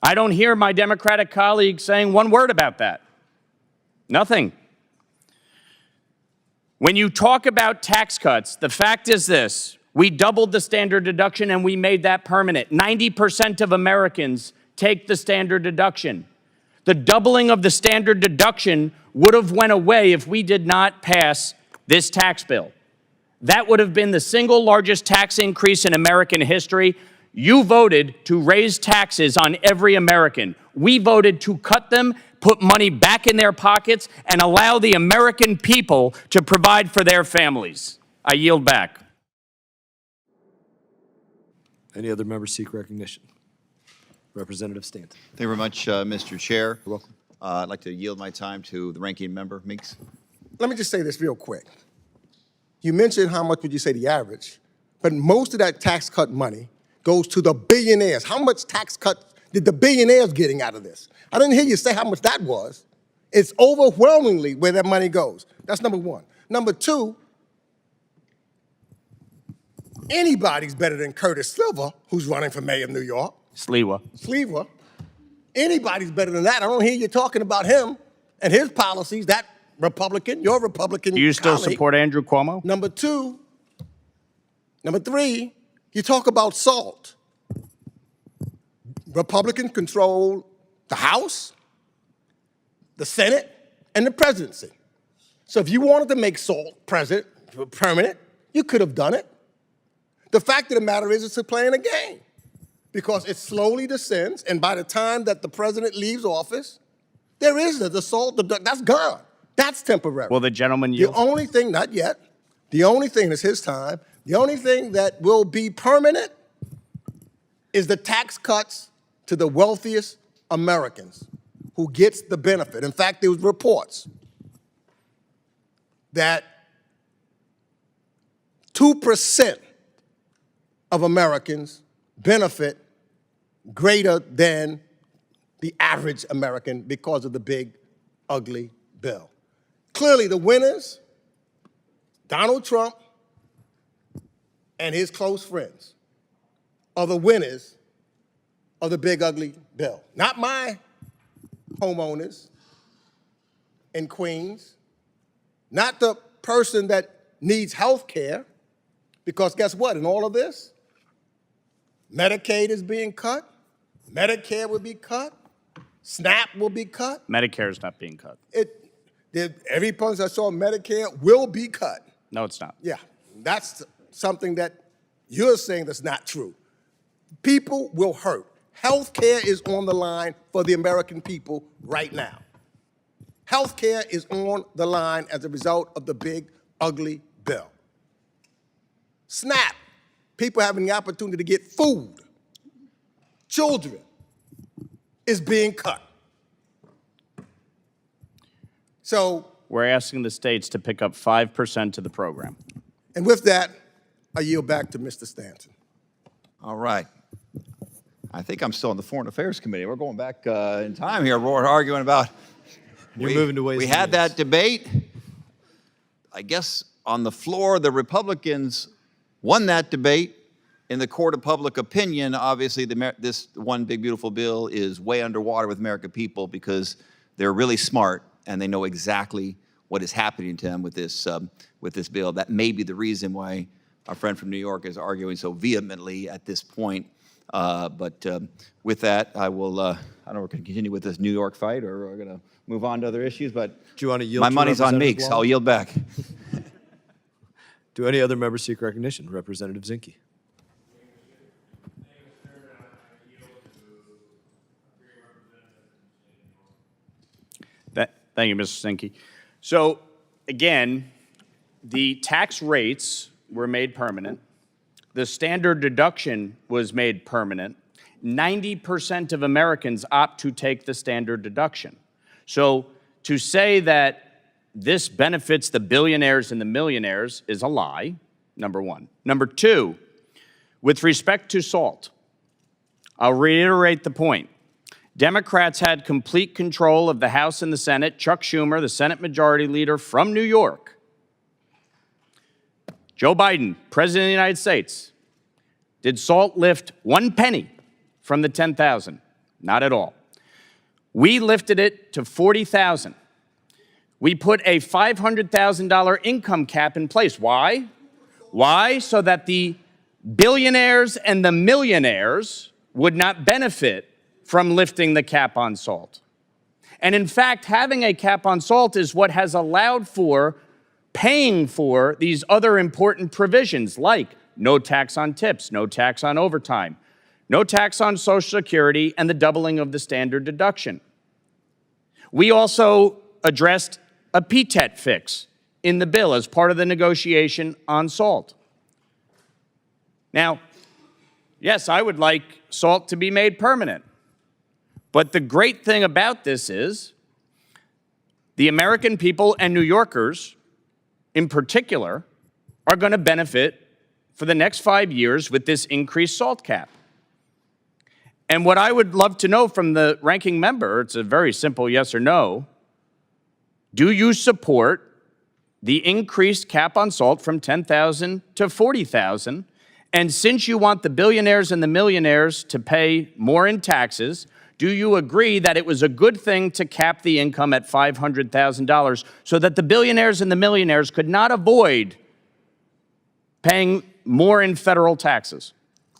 I don't hear my Democratic colleagues saying one word about that. Nothing. When you talk about tax cuts, the fact is this. We doubled the standard deduction and we made that permanent. 90% of Americans take the standard deduction. The doubling of the standard deduction would have went away if we did not pass this tax bill. That would have been the single largest tax increase in American history. You voted to raise taxes on every American. We voted to cut them, put money back in their pockets, and allow the American people to provide for their families. I yield back. Any other members seek recognition? Representative Stanton. Thank you very much, Mr. Chair. You're welcome. I'd like to yield my time to the ranking member, Meeks. Let me just say this real quick. You mentioned how much would you say the average, but most of that tax cut money goes to the billionaires. How much tax cut did the billionaires getting out of this? I didn't hear you say how much that was. It's overwhelmingly where that money goes. That's number one. Number two, anybody's better than Curtis Sliwa, who's running for mayor of New York. Sliwa. Anybody's better than that. I don't hear you talking about him and his policies, that Republican, your Republican Do you still colleague. support Andrew Cuomo? Number three, you talk about SALT. Republicans control the House, the Senate, and the presidency. So if you wanted to make SALT permanent, you could have done it. The fact of the matter is it's playing a game because it slowly descends, and by the time that the president leaves office, there is the SALT, that's gone. That's temporary. Will the gentleman yield? The only thing, not yet, the only thing is his time, the only thing that will be permanent is the tax cuts to the wealthiest Americans who gets the benefit. In fact, there was reports that 2% of Americans benefit greater than the average American because of the big, ugly bill. Clearly, the winners, Donald Trump and his close friends, are the winners of the big, ugly bill. Not my homeowners in Queens, not the person that needs health care, because guess what, in all of this, Medicaid is being cut, Medicare will be cut, SNAP will be cut. Medicare is not being cut. Every person I saw Medicare will be cut. No, it's not. Yeah, that's something that you're saying that's not true. People will hurt. Health care is on the line for the American people right now. Health care is on the line as a result of the big, ugly bill. SNAP, people having the opportunity to get food, children, is being cut. So, We're asking the states to pick up 5% of the program. and with that, I yield back to Mr. Stanton. All right. I think I'm still on the Foreign Affairs Committee. We're going back in time here. We're arguing about. You're moving to Ways We and had Means. that debate. I guess on the floor, the Republicans won that debate. In the court of public opinion, obviously, this one big, beautiful bill is way underwater with American people because they're really smart and they know exactly what is happening to them with this bill. That may be the reason why our friend from New York is arguing so vehemently at this point. But with that, I will, I don't know if we're going to continue with this New York fight or we're going to move on to other issues, but Do you want to yield my to money's on Representative Meeks. Long? I'll yield back. Do any other members seek recognition? Representative Zinke. Thank you, Mr. Sinke. So again, the tax rates were made permanent. The standard deduction was made permanent. 90% of Americans opt to take the standard deduction. So to say that this benefits the billionaires and the millionaires is a lie, number one. Number two, with respect to SALT, I'll reiterate the point. Democrats had complete control of the House and the Senate. Chuck Schumer, the Senate Majority Leader from New York. Joe Biden, President of the United States. Did SALT lift 1 penny from the 10,000? Not at all. We lifted it to 40,000. We put a $500,000 income cap in place. Why? Why? So that the billionaires and the millionaires would not benefit from lifting the cap on SALT. And in fact, having a cap on SALT is what has allowed for paying for these other important provisions like no tax on tips, no tax on overtime, no tax on Social Security, and the doubling of the standard deduction. We also addressed a PTET fix in the bill as part of the negotiation on SALT. Now, yes, I would like SALT to be made permanent. But the great thing about this is the American people and New Yorkers in particular are going to benefit for the next 5 years with this increased SALT cap. And what I would love to know from the ranking member, it's a very simple yes or no, do you support the increased cap on SALT from 10,000 to 40,000? And since you want the billionaires and the millionaires to pay more in taxes, do you agree that it was a good thing to cap the income at $500,000 so that the billionaires and the millionaires could not avoid paying more in federal taxes?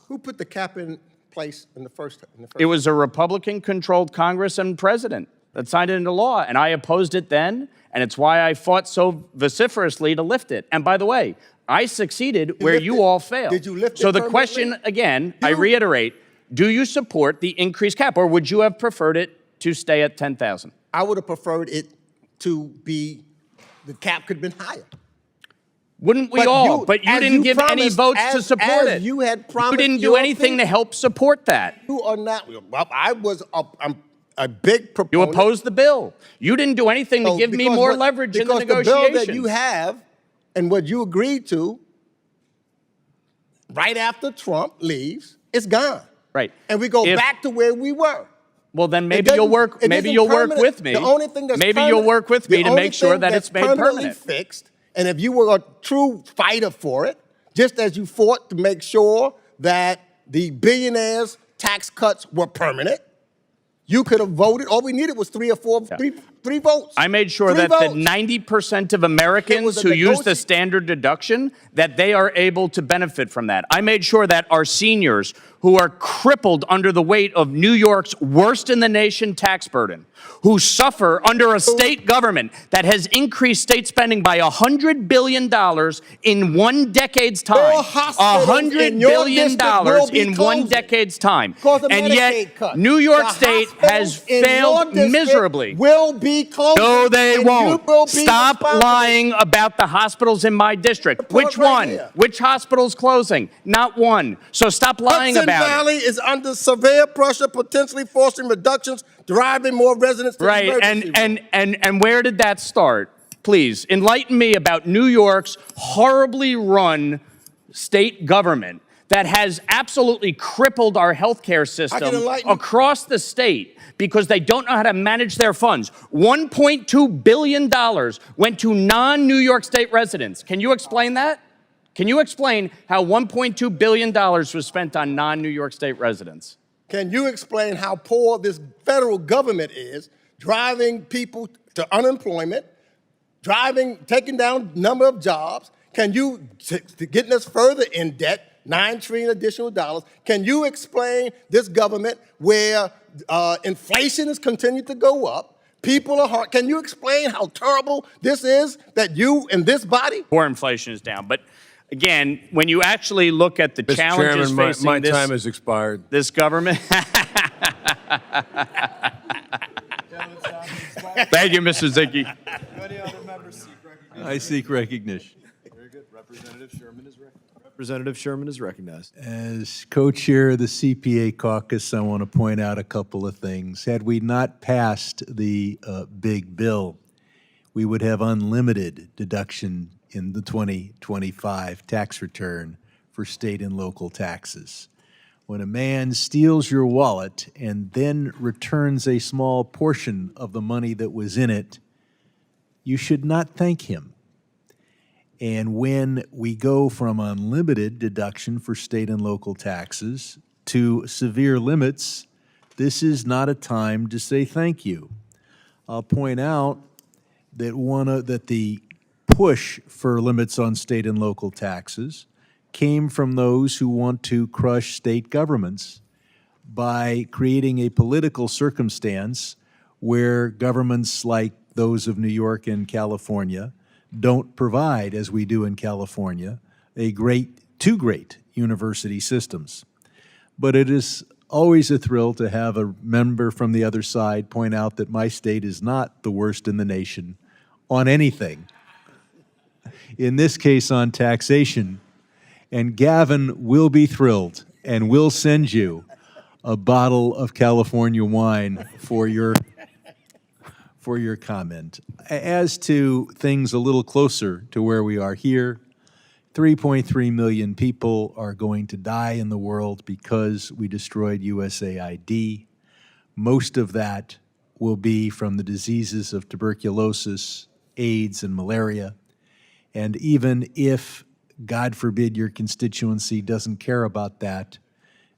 Who put the cap in place in the first? It was a Republican-controlled Congress and president that signed it into law, and I opposed it then, and it's why I fought so vociferously to lift it. And by the way, I succeeded where you all failed. Did you lift it So the permanently? question, again, I reiterate, do you support the increased cap, or would you have preferred it to stay at 10,000? I would have preferred it to be, the cap could have been higher. Wouldn't we But all? you- But you as didn't you give any promised, votes to as- support as it. you had You promised didn't do your anything to people. help support that. You are not, well, I was I'm a big You proponent. opposed the bill. You didn't do anything to So give me because more what- leverage in the because the negotiations. bill that you have and what you agreed to right after Trump leaves, it's gone. Right. And we go If- back to where we were. Well, then maybe doesn't- you'll work. it Maybe isn't you'll work permanent. with me. The only thing that's maybe permanent- you'll work with me the to only make sure thing that that's it's made permanently permanent. fixed, and if you were a true fighter for it, just as you fought to make sure that the billionaires' tax cuts were permanent, you could have voted. All we needed was three votes. I made sure Three that the votes. 90% of It Americans was a who use the negoti- standard deduction, that they are able to benefit from that. I made sure that our seniors who are crippled under the weight of New York's worst in the nation tax burden, who suffer under a state government that has increased state spending by $100 billion in 1 decade's time. More hospitals $100 in your billion district will be in 1 closing decade's time. because of And Medicaid yet, cuts. New York The State has hospitals in your failed district miserably. Will be closing. No, they and you won't. will be Stop responsible. lying about the hospitals in my district. Report Which right one? here. Which hospital's closing? Not one. So stop lying Hudson about Valley it. is under severe pressure, potentially forcing reductions, driving more residents to the Right, emergency room. and where did that start? Please, enlighten me about New York's horribly run state government that has absolutely crippled our healthcare system enlighten you. across the state because they don't know how to manage their funds. $1.2 billion went to non-New York State residents. Can you explain that? Can you explain how $1.2 billion was spent on non-New York State residents? Can you explain how poor this federal government is, driving people to unemployment, taking down number of jobs? Can you, getting us further in debt, $9 trillion additional dollars. Can you explain this government where inflation has continued to go up? People are hard. Can you explain how terrible this is that you in this body? Core inflation is down. But again, when you actually look at the challenges Chairman, facing my this, time has expired. this government. Thank you, Mr. Zicke. Any other members seek recognition? I seek recognition. Very good. Representative Sherman is recognized. As co-chair of the CPA caucus, I want to point out a couple of things. Had we not passed the big bill, we would have unlimited deduction in the 2025 tax return for state and local taxes. When a man steals your wallet and then returns a small portion of the money that was in it, you should not thank him. And when we go from unlimited deduction for state and local taxes to severe limits, this is not a time to say thank you. I'll point out that that the push for limits on state and local taxes came from those who want to crush state governments by creating a political circumstance where governments like those of New York and California don't provide, as we do in California, two great university systems. But it is always a thrill to have a member from the other side point out that my state is not the worst in the nation on anything. In this case, on taxation. And Gavin will be thrilled and will send you a bottle of California wine for your comment. As to things a little closer to where we are here, 3.3 million people are going to die in the world because we destroyed USAID. Most of that will be from the diseases of tuberculosis, AIDS, and malaria. And even if, God forbid, your constituency doesn't care about that,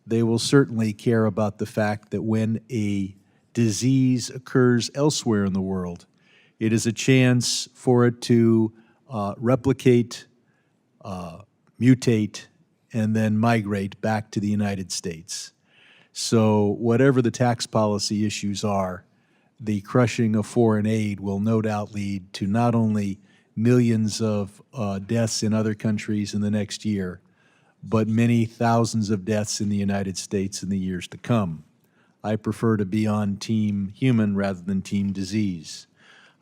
they will certainly care about the fact that when a disease occurs elsewhere in the world, it is a chance for it to replicate, mutate, and then migrate back to the United States. So whatever the tax policy issues are, the crushing of foreign aid will no doubt lead to not only millions of deaths in other countries in the next year, but many thousands of deaths in the United States in the years to come. I prefer to be on team human rather than team disease.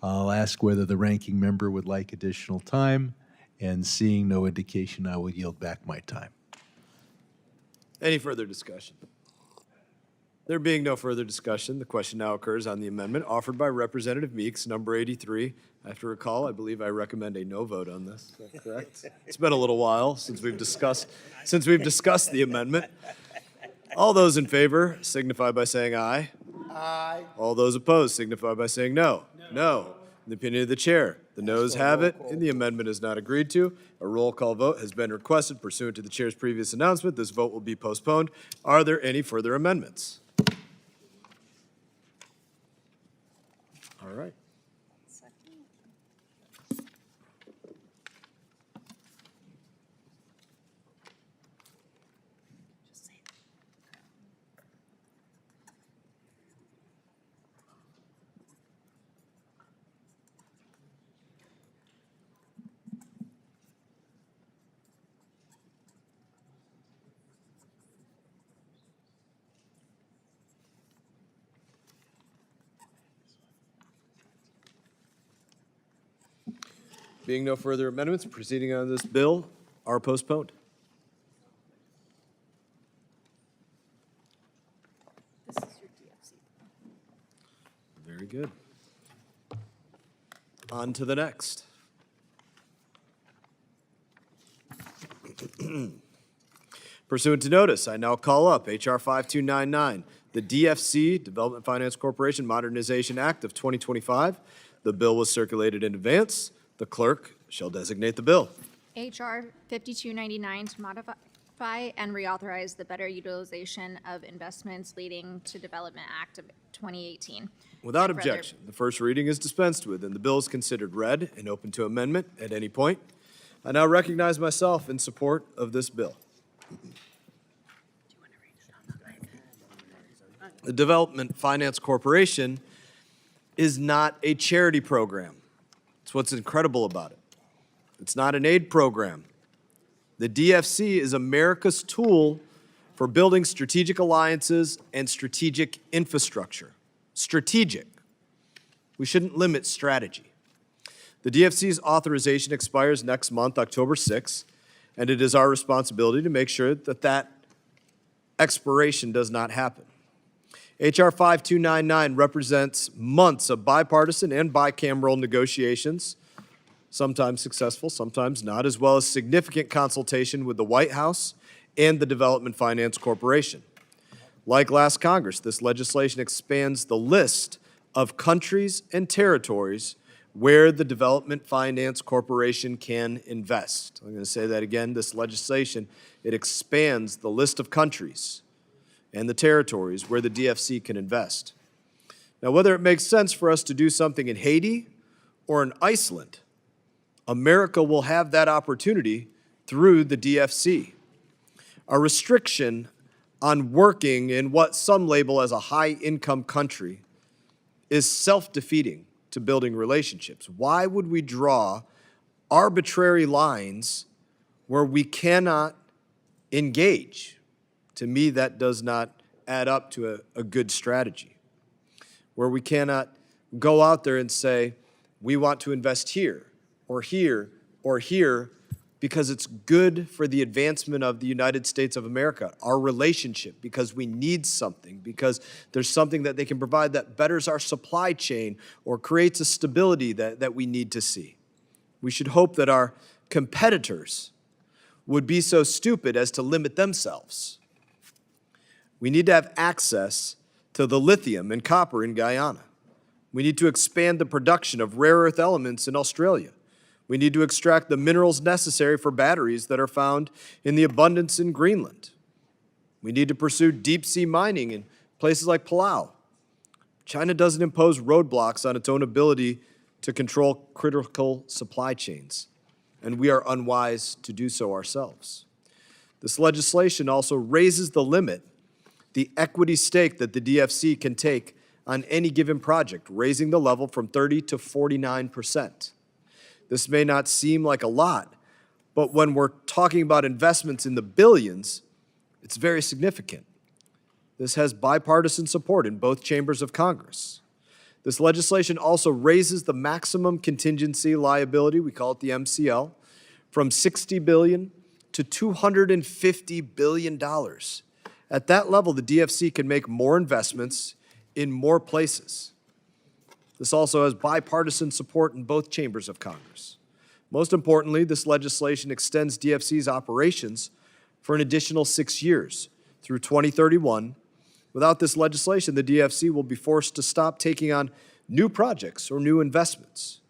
I'll ask whether the ranking member would like additional time, and seeing no indication, I will yield back my time. Any further discussion? There being no further discussion, the question now occurs on the amendment offered by Representative Meeks, number 83. I have to recall, I believe I recommend a no vote on this. Is that correct? It's been a little while since we've discussed the amendment. All those in favor signify by saying aye. Aye. All those opposed signify by saying no. No. In the opinion of the chair, the noes have it, and the amendment is not agreed to. A roll call vote has been requested pursuant to the chair's previous announcement. This vote will be postponed. Are there any further amendments? All right. Being no further amendments, proceeding on this bill are postponed. Very good. On to the next. Pursuant to notice, I now call up H.R. 5299, the DFC, Development Finance Corporation Modernization Act of 2025. The bill was circulated in advance. The clerk shall designate the bill. H.R. 5299 to modify and reauthorize the better utilization of investments leading to Development Act of 2018. Without And further- objection, the first reading is dispensed with, and the bill is considered read and open to amendment at any point. I now recognize myself in support of this bill. The Development Finance Corporation is not a charity program. It's what's incredible about it. It's not an aid program. The DFC is America's tool for building strategic alliances and strategic infrastructure. Strategic. We shouldn't limit strategy. The DFC's authorization expires next month, October 6th, and it is our responsibility to make sure that that expiration does not happen. H.R. 5299 represents months of bipartisan and bicameral negotiations, sometimes successful, sometimes not, as well as significant consultation with the White House and the Development Finance Corporation. Like last Congress, this legislation expands the list of countries and territories where the Development Finance Corporation can invest. I'm going to say that again. This legislation, it expands the list of countries and the territories where the DFC can invest. Now, whether it makes sense for us to do something in Haiti or in Iceland, America will have that opportunity through the DFC. A restriction on working in what some label as a high-income country is self-defeating to building relationships. Why would we draw arbitrary lines where we cannot engage? To me, that does not add up to a good strategy, where we cannot go out there and say, we want to invest here, or here, or here, because it's good for the advancement of the United States of America, our relationship, because we need something, because there's something that they can provide that betters our supply chain or creates a stability that we need to see. We should hope that our competitors would be so stupid as to limit themselves. We need to have access to the lithium and copper in Guyana. We need to expand the production of rare earth elements in Australia. We need to extract the minerals necessary for batteries that are found in the abundance in Greenland. We need to pursue deep-sea mining in places like Palau. China doesn't impose roadblocks on its own ability to control critical supply chains, and we are unwise to do so ourselves. This legislation also raises the limit, the equity stake that the DFC can take on any given project, raising the level from 30 to 49%. This may not seem like a lot, but when we're talking about investments in the billions, it's very significant. This has bipartisan support in both chambers of Congress. This legislation also raises the maximum contingency liability, we call it the MCL, from $60 billion to $250 billion. At that level, the DFC can make more investments in more places. This also has bipartisan support in both chambers of Congress. Most importantly, this legislation extends DFC's operations for an additional 6 years through 2031. Without this legislation, the DFC will be forced to stop taking on new projects or new investments.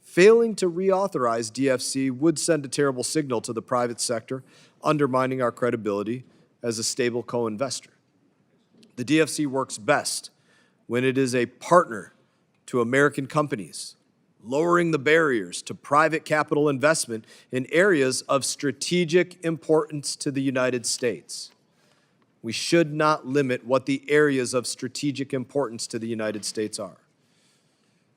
Failing to reauthorize DFC would send a terrible signal to the private sector, undermining our credibility as a stable co-investor. The DFC works best when it is a partner to American companies, lowering the barriers to private capital investment in areas of strategic importance to the United States. We should not limit what the areas of strategic importance to the United States are.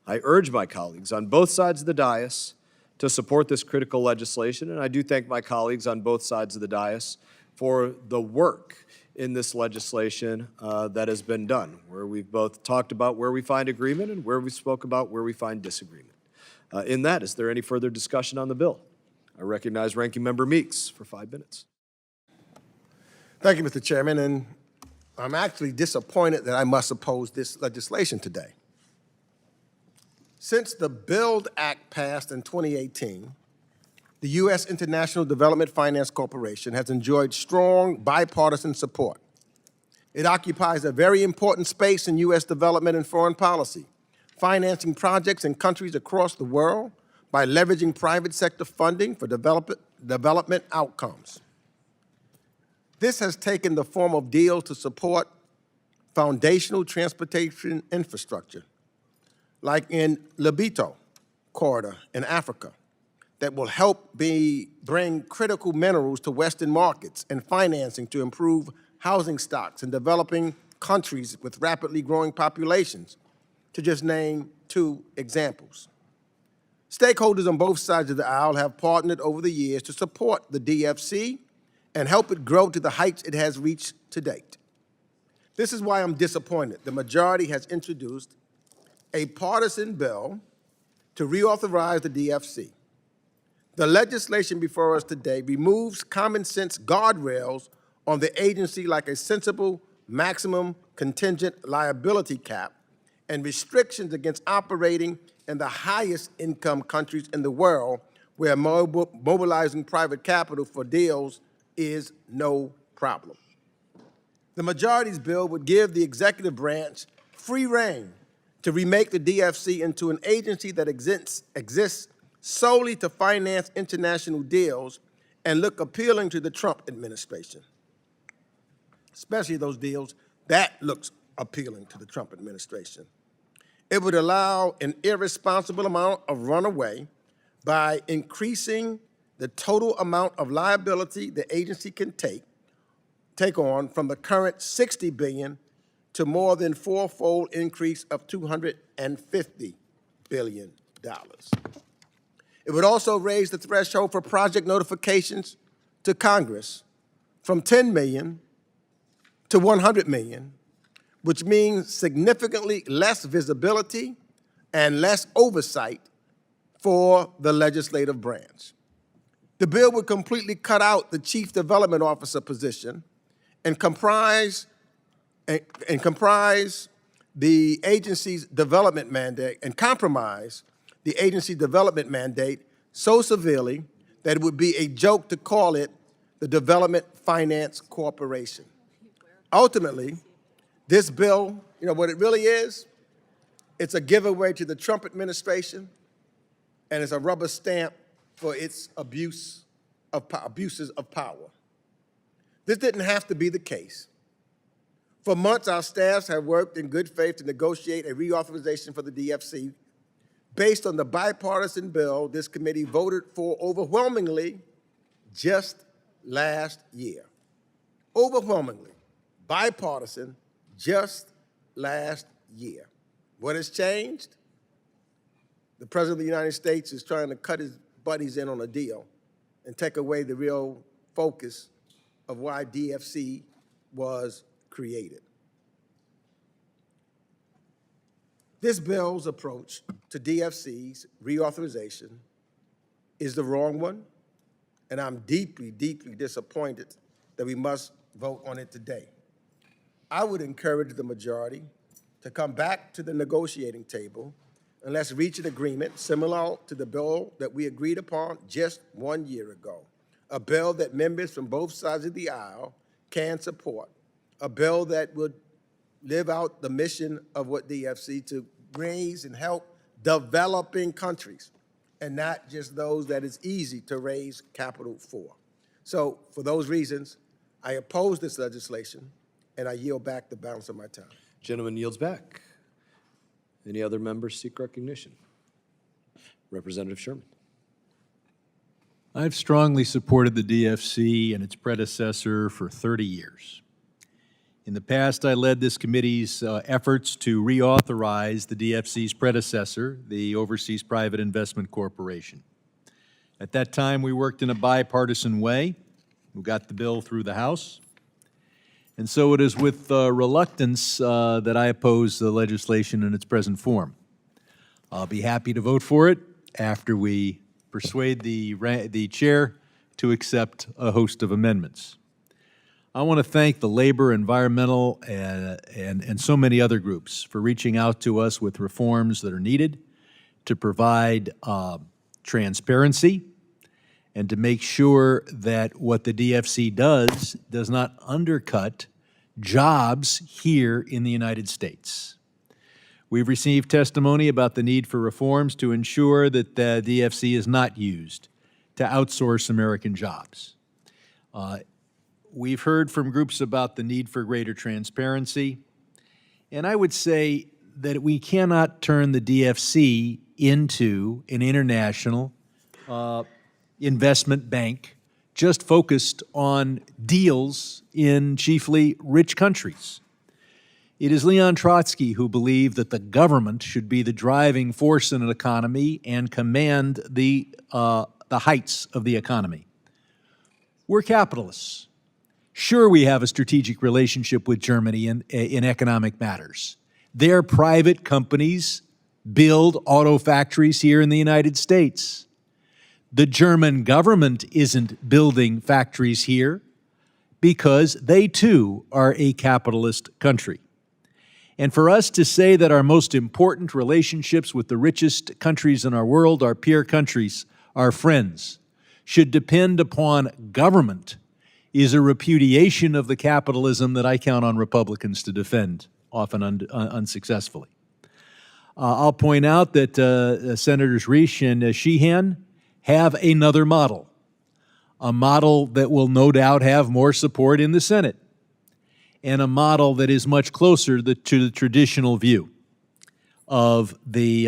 I urge my colleagues on both sides of the dais to support this critical legislation, and I do thank my colleagues on both sides of the dais for the work in this legislation that has been done, where we've both talked about where we find agreement and where we spoke about where we find disagreement. In that, is there any further discussion on the bill? I recognize Ranking Member Meeks for 5 minutes. Thank you, Mr. Chairman, and I'm actually disappointed that I must oppose this legislation today. Since the BUILD Act passed in 2018, the U.S. International Development Finance Corporation has enjoyed strong bipartisan support. It occupies a very important space in U.S. development and foreign policy, financing projects in countries across the world by leveraging private sector funding for development outcomes. This has taken the form of deals to support foundational transportation infrastructure, like in Lobito corridor in Africa, that will help bring critical minerals to Western markets and financing to improve housing stocks in developing countries with rapidly growing populations, to just name 2 examples. Stakeholders on both sides of the aisle have partnered over the years to support the DFC and help it grow to the heights it has reached to date. This is why I'm disappointed the majority has introduced a partisan bill to reauthorize the DFC. The legislation before us today removes common sense guardrails on the agency like a sensible maximum contingent liability cap and restrictions against operating in the highest income countries in the world where mobilizing private capital for deals is no problem. The majority's bill would give the executive branch free rein to remake the DFC into an agency that exists solely to finance international deals and look appealing to the Trump administration, especially those deals that looks appealing to the Trump administration. It would allow an irresponsible amount of runaway by increasing the total amount of liability the agency can take on from the current $60 billion to more than 4-fold increase of $250 billion. It would also raise the threshold for project notifications to Congress from 10 million to 100 million, which means significantly less visibility and less oversight for the legislative branch. The bill would completely cut out the chief development officer position and comprise the agency's development mandate and compromise the agency's development mandate so severely that it would be a joke to call it the Development Finance Corporation. Ultimately, this bill, you know what it really is? It's a giveaway to the Trump administration, and it's a rubber stamp for its abuses of power. This didn't have to be the case. For months, our staffs have worked in good faith to negotiate a reauthorization for the DFC based on the bipartisan bill this committee voted for overwhelmingly just last year. Overwhelmingly bipartisan just last year. What has changed? The President of the United States is trying to cut his buddies in on a deal and take away the real focus of why DFC was created. This bill's approach to DFC's reauthorization is the wrong one, and I'm deeply, deeply disappointed that we must vote on it today. I would encourage the majority to come back to the negotiating table and let's reach an agreement similar to the bill that we agreed upon just 1 year ago, a bill that members from both sides of the aisle can support, a bill that would live out the mission of what DFC to raise and help developing countries and not just those that it's easy to raise capital for. So for those reasons, I oppose this legislation and I yield back the balance of my time. Gentleman yields back. Any other members seek recognition? Representative Sherman. I've strongly supported the DFC and its predecessor for 30 years. In the past, I led this committee's efforts to reauthorize the DFC's predecessor, the Overseas Private Investment Corporation. At that time, we worked in a bipartisan way. We got the bill through the House. And so it is with reluctance that I oppose the legislation in its present form. I'll be happy to vote for it after we persuade the chair to accept a host of amendments. I want to thank the labor, environmental, and so many other groups for reaching out to us with reforms that are needed to provide transparency and to make sure that what the DFC does not undercut jobs here in the United States. We've received testimony about the need for reforms to ensure that the DFC is not used to outsource American jobs. We've heard from groups about the need for greater transparency, and I would say that we cannot turn the DFC into an international investment bank just focused on deals in chiefly rich countries. It is Leon Trotsky who believed that the government should be the driving force in an economy and command the heights of the economy. We're capitalists. Sure, we have a strategic relationship with Germany in economic matters. Their private companies build auto factories here in the United States. The German government isn't building factories here because they too are a capitalist country. And for us to say that our most important relationships with the richest countries in our world, our peer countries, our friends, should depend upon government is a repudiation of the capitalism that I count on Republicans to defend, often unsuccessfully. I'll point out that Senators Risch and Sheehan have another model, a model that will no doubt have more support in the Senate, and a model that is much closer to the traditional view of the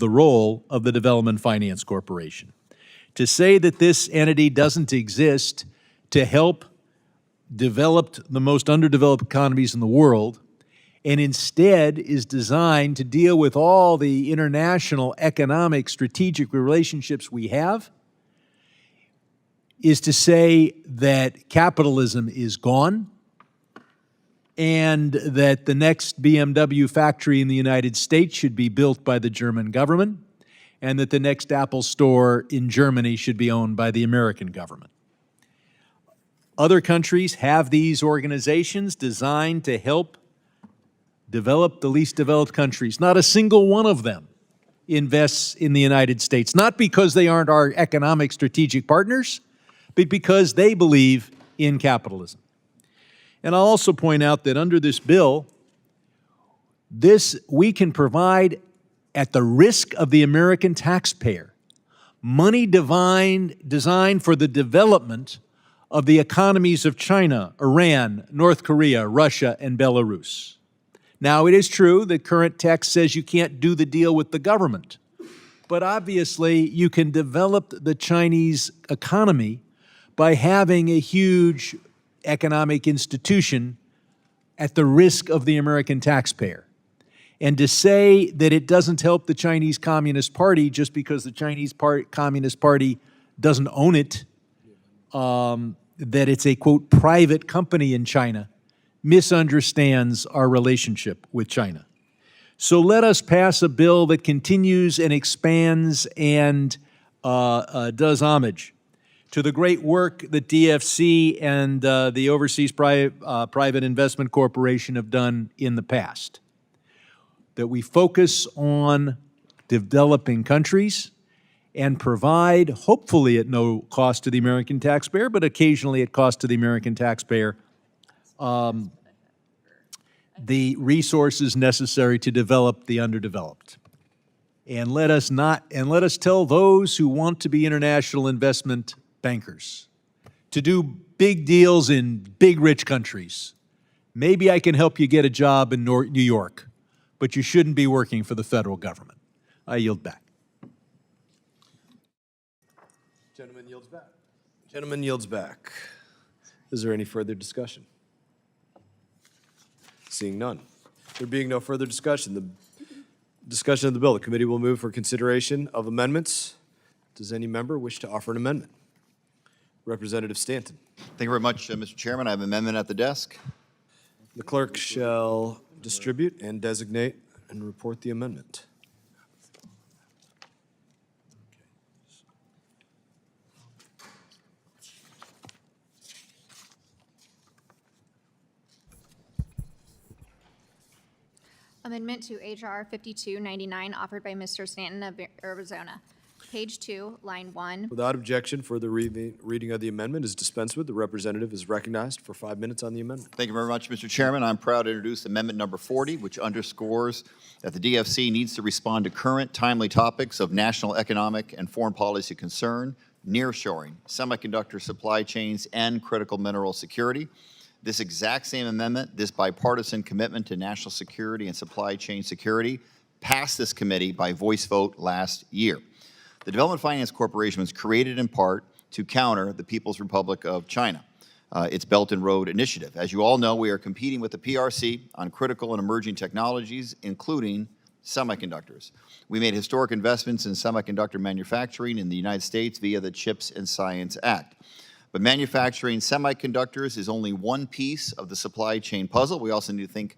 role of the Development Finance Corporation. To say that this entity doesn't exist to help develop the most underdeveloped economies in the world, and instead is designed to deal with all the international economic strategic relationships we have, is to say that capitalism is gone and that the next BMW factory in the United States should be built by the German government and that the next Apple store in Germany should be owned by the American government. Other countries have these organizations designed to help develop the least developed countries. Not a single one of them invests in the United States, not because they aren't our economic strategic partners, but because they believe in capitalism. And I'll also point out that under this bill, we can provide, at the risk of the American taxpayer, money designed for the development of the economies of China, Iran, North Korea, Russia, and Belarus. Now, it is true that current text says you can't do the deal with the government, but obviously you can develop the Chinese economy by having a huge economic institution at the risk of the American taxpayer. And to say that it doesn't help the Chinese Communist Party just because the Chinese Communist Party doesn't own it, that it's a, quote, private company in China, misunderstands our relationship with China. So let us pass a bill that continues and expands and does homage to the great work that DFC and the Overseas Private Investment Corporation have done in the past. That we focus on developing countries and provide, hopefully at no cost to the American taxpayer, but occasionally at cost to the American taxpayer, the resources necessary to develop the underdeveloped. And let us tell those who want to be international investment bankers to do big deals in big rich countries. Maybe I can help you get a job in New York, but you shouldn't be working for the federal government. I yield back. Gentleman yields back. Gentleman yields back. Is there any further discussion? Seeing none. There being no further discussion, the discussion of the bill, the committee will move for consideration of amendments. Does any member wish to offer an amendment? Representative Stanton. Thank you very much, Mr. Chairman. I have an amendment at the desk. The clerk shall distribute and designate and report the amendment. Amendment to H.R. 5299, offered by Mr. Stanton of Arizona. Page 2, line 1. Without objection, further reading of the amendment is dispensed with. The representative is recognized for 5 minutes on the amendment. Thank you very much, Mr. Chairman. I'm proud to introduce Amendment Number 40, which underscores that the DFC needs to respond to current, timely topics of national economic and foreign policy concern, nearshoring, semiconductor supply chains, and critical mineral security. This exact same amendment, this bipartisan commitment to national security and supply chain security, passed this committee by voice vote last year. The Development Finance Corporation was created in part to counter the People's Republic of China, its Belt and Road Initiative. As you all know, we are competing with the PRC on critical and emerging technologies, including semiconductors. We made historic investments in semiconductor manufacturing in the United States via the CHIPS and Science Act. But manufacturing semiconductors is only one piece of the supply chain puzzle. We also need to think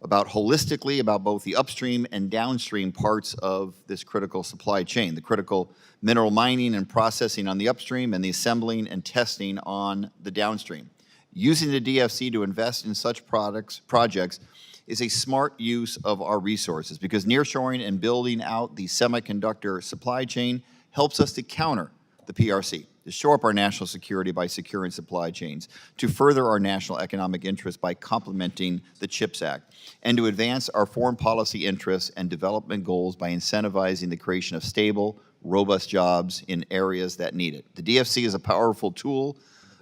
holistically about both the upstream and downstream parts of this critical supply chain, the critical mineral mining and processing on the upstream and the assembling and testing on the downstream. Using the DFC to invest in such projects is a smart use of our resources because nearshoring and building out the semiconductor supply chain helps us to counter the PRC, to shore up our national security by securing supply chains, to further our national economic interests by complementing the CHIPS Act, and to advance our foreign policy interests and development goals by incentivizing the creation of stable, robust jobs in areas that need it. The DFC is a powerful tool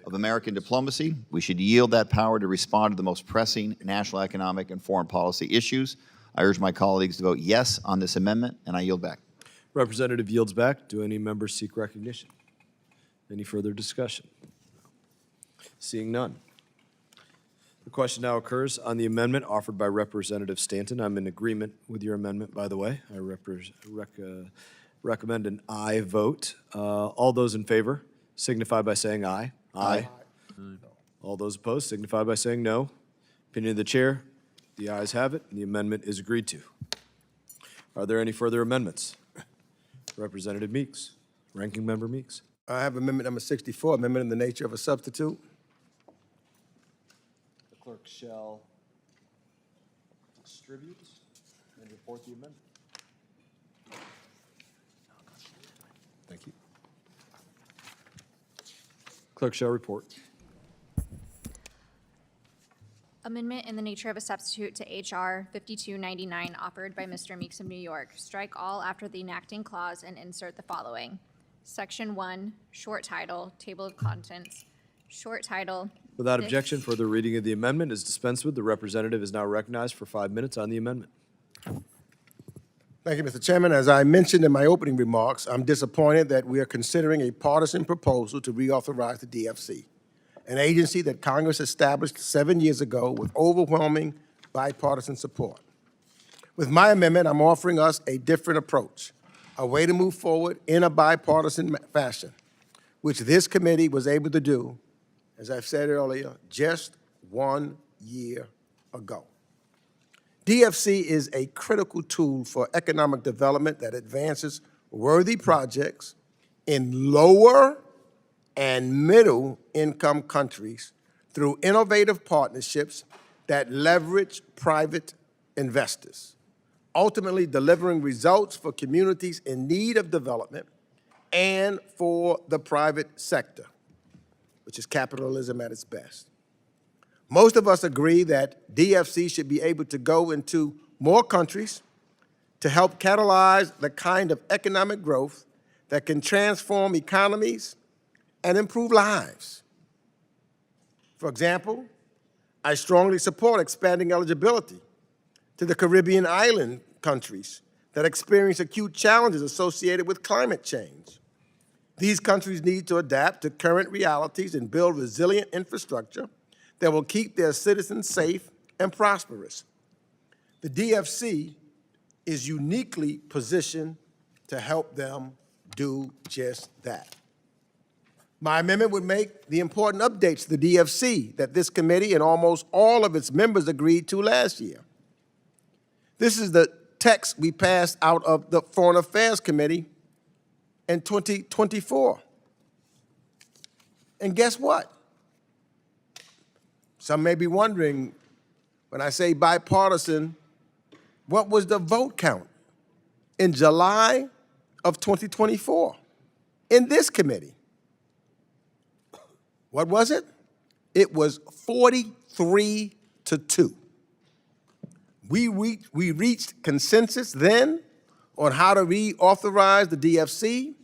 of American diplomacy. We should yield that power to respond to the most pressing national economic and foreign policy issues. I urge my colleagues to vote yes on this amendment, and I yield back. Representative yields back. Do any members seek recognition? Any further discussion? Seeing none. The question now occurs on the amendment offered by Representative Stanton. I'm in agreement with your amendment, by the way. I recommend an aye vote. All those in favor signify by saying aye. Aye. All those opposed signify by saying no. Opinion of the chair, the ayes have it, and the amendment is agreed to. Are there any further amendments? Representative Meeks, Ranking Member Meeks. I have amendment number 64, amendment in the nature of a substitute. The clerk shall distribute and report the amendment. Thank you. Clerk shall report. Amendment in the nature of a substitute to H.R. 5299 offered by Mr. Meeks of New York. Strike all after the enacting clause and insert the following. Section 1, short title, table of contents. Short title. Without objection, further reading of the amendment is dispensed with. The representative is now recognized for 5 minutes on the amendment. Thank you, Mr. Chairman. As I mentioned in my opening remarks, I'm disappointed that we are considering a partisan proposal to reauthorize the DFC, an agency that Congress established 7 years ago with overwhelming bipartisan support. With my amendment, I'm offering us a different approach, a way to move forward in a bipartisan fashion, which this committee was able to do, as I've said earlier, just 1 year ago. DFC is a critical tool for economic development that advances worthy projects in lower and middle income countries through innovative partnerships that leverage private investors, ultimately delivering results for communities in need of development and for the private sector, which is capitalism at its best. Most of us agree that DFC should be able to go into more countries to help catalyze the kind of economic growth that can transform economies and improve lives. For example, I strongly support expanding eligibility to the Caribbean island countries that experience acute challenges associated with climate change. These countries need to adapt to current realities and build resilient infrastructure that will keep their citizens safe and prosperous. The DFC is uniquely positioned to help them do just that. My amendment would make the important updates to the DFC that this committee and almost all of its members agreed to last year. This is the text we passed out of the Foreign Affairs Committee in 2024. And guess what? Some may be wondering, when I say bipartisan, what was the vote count in July of 2024 in this committee? What was it? It was 43-2. We reached consensus then on how to reauthorize the DFC,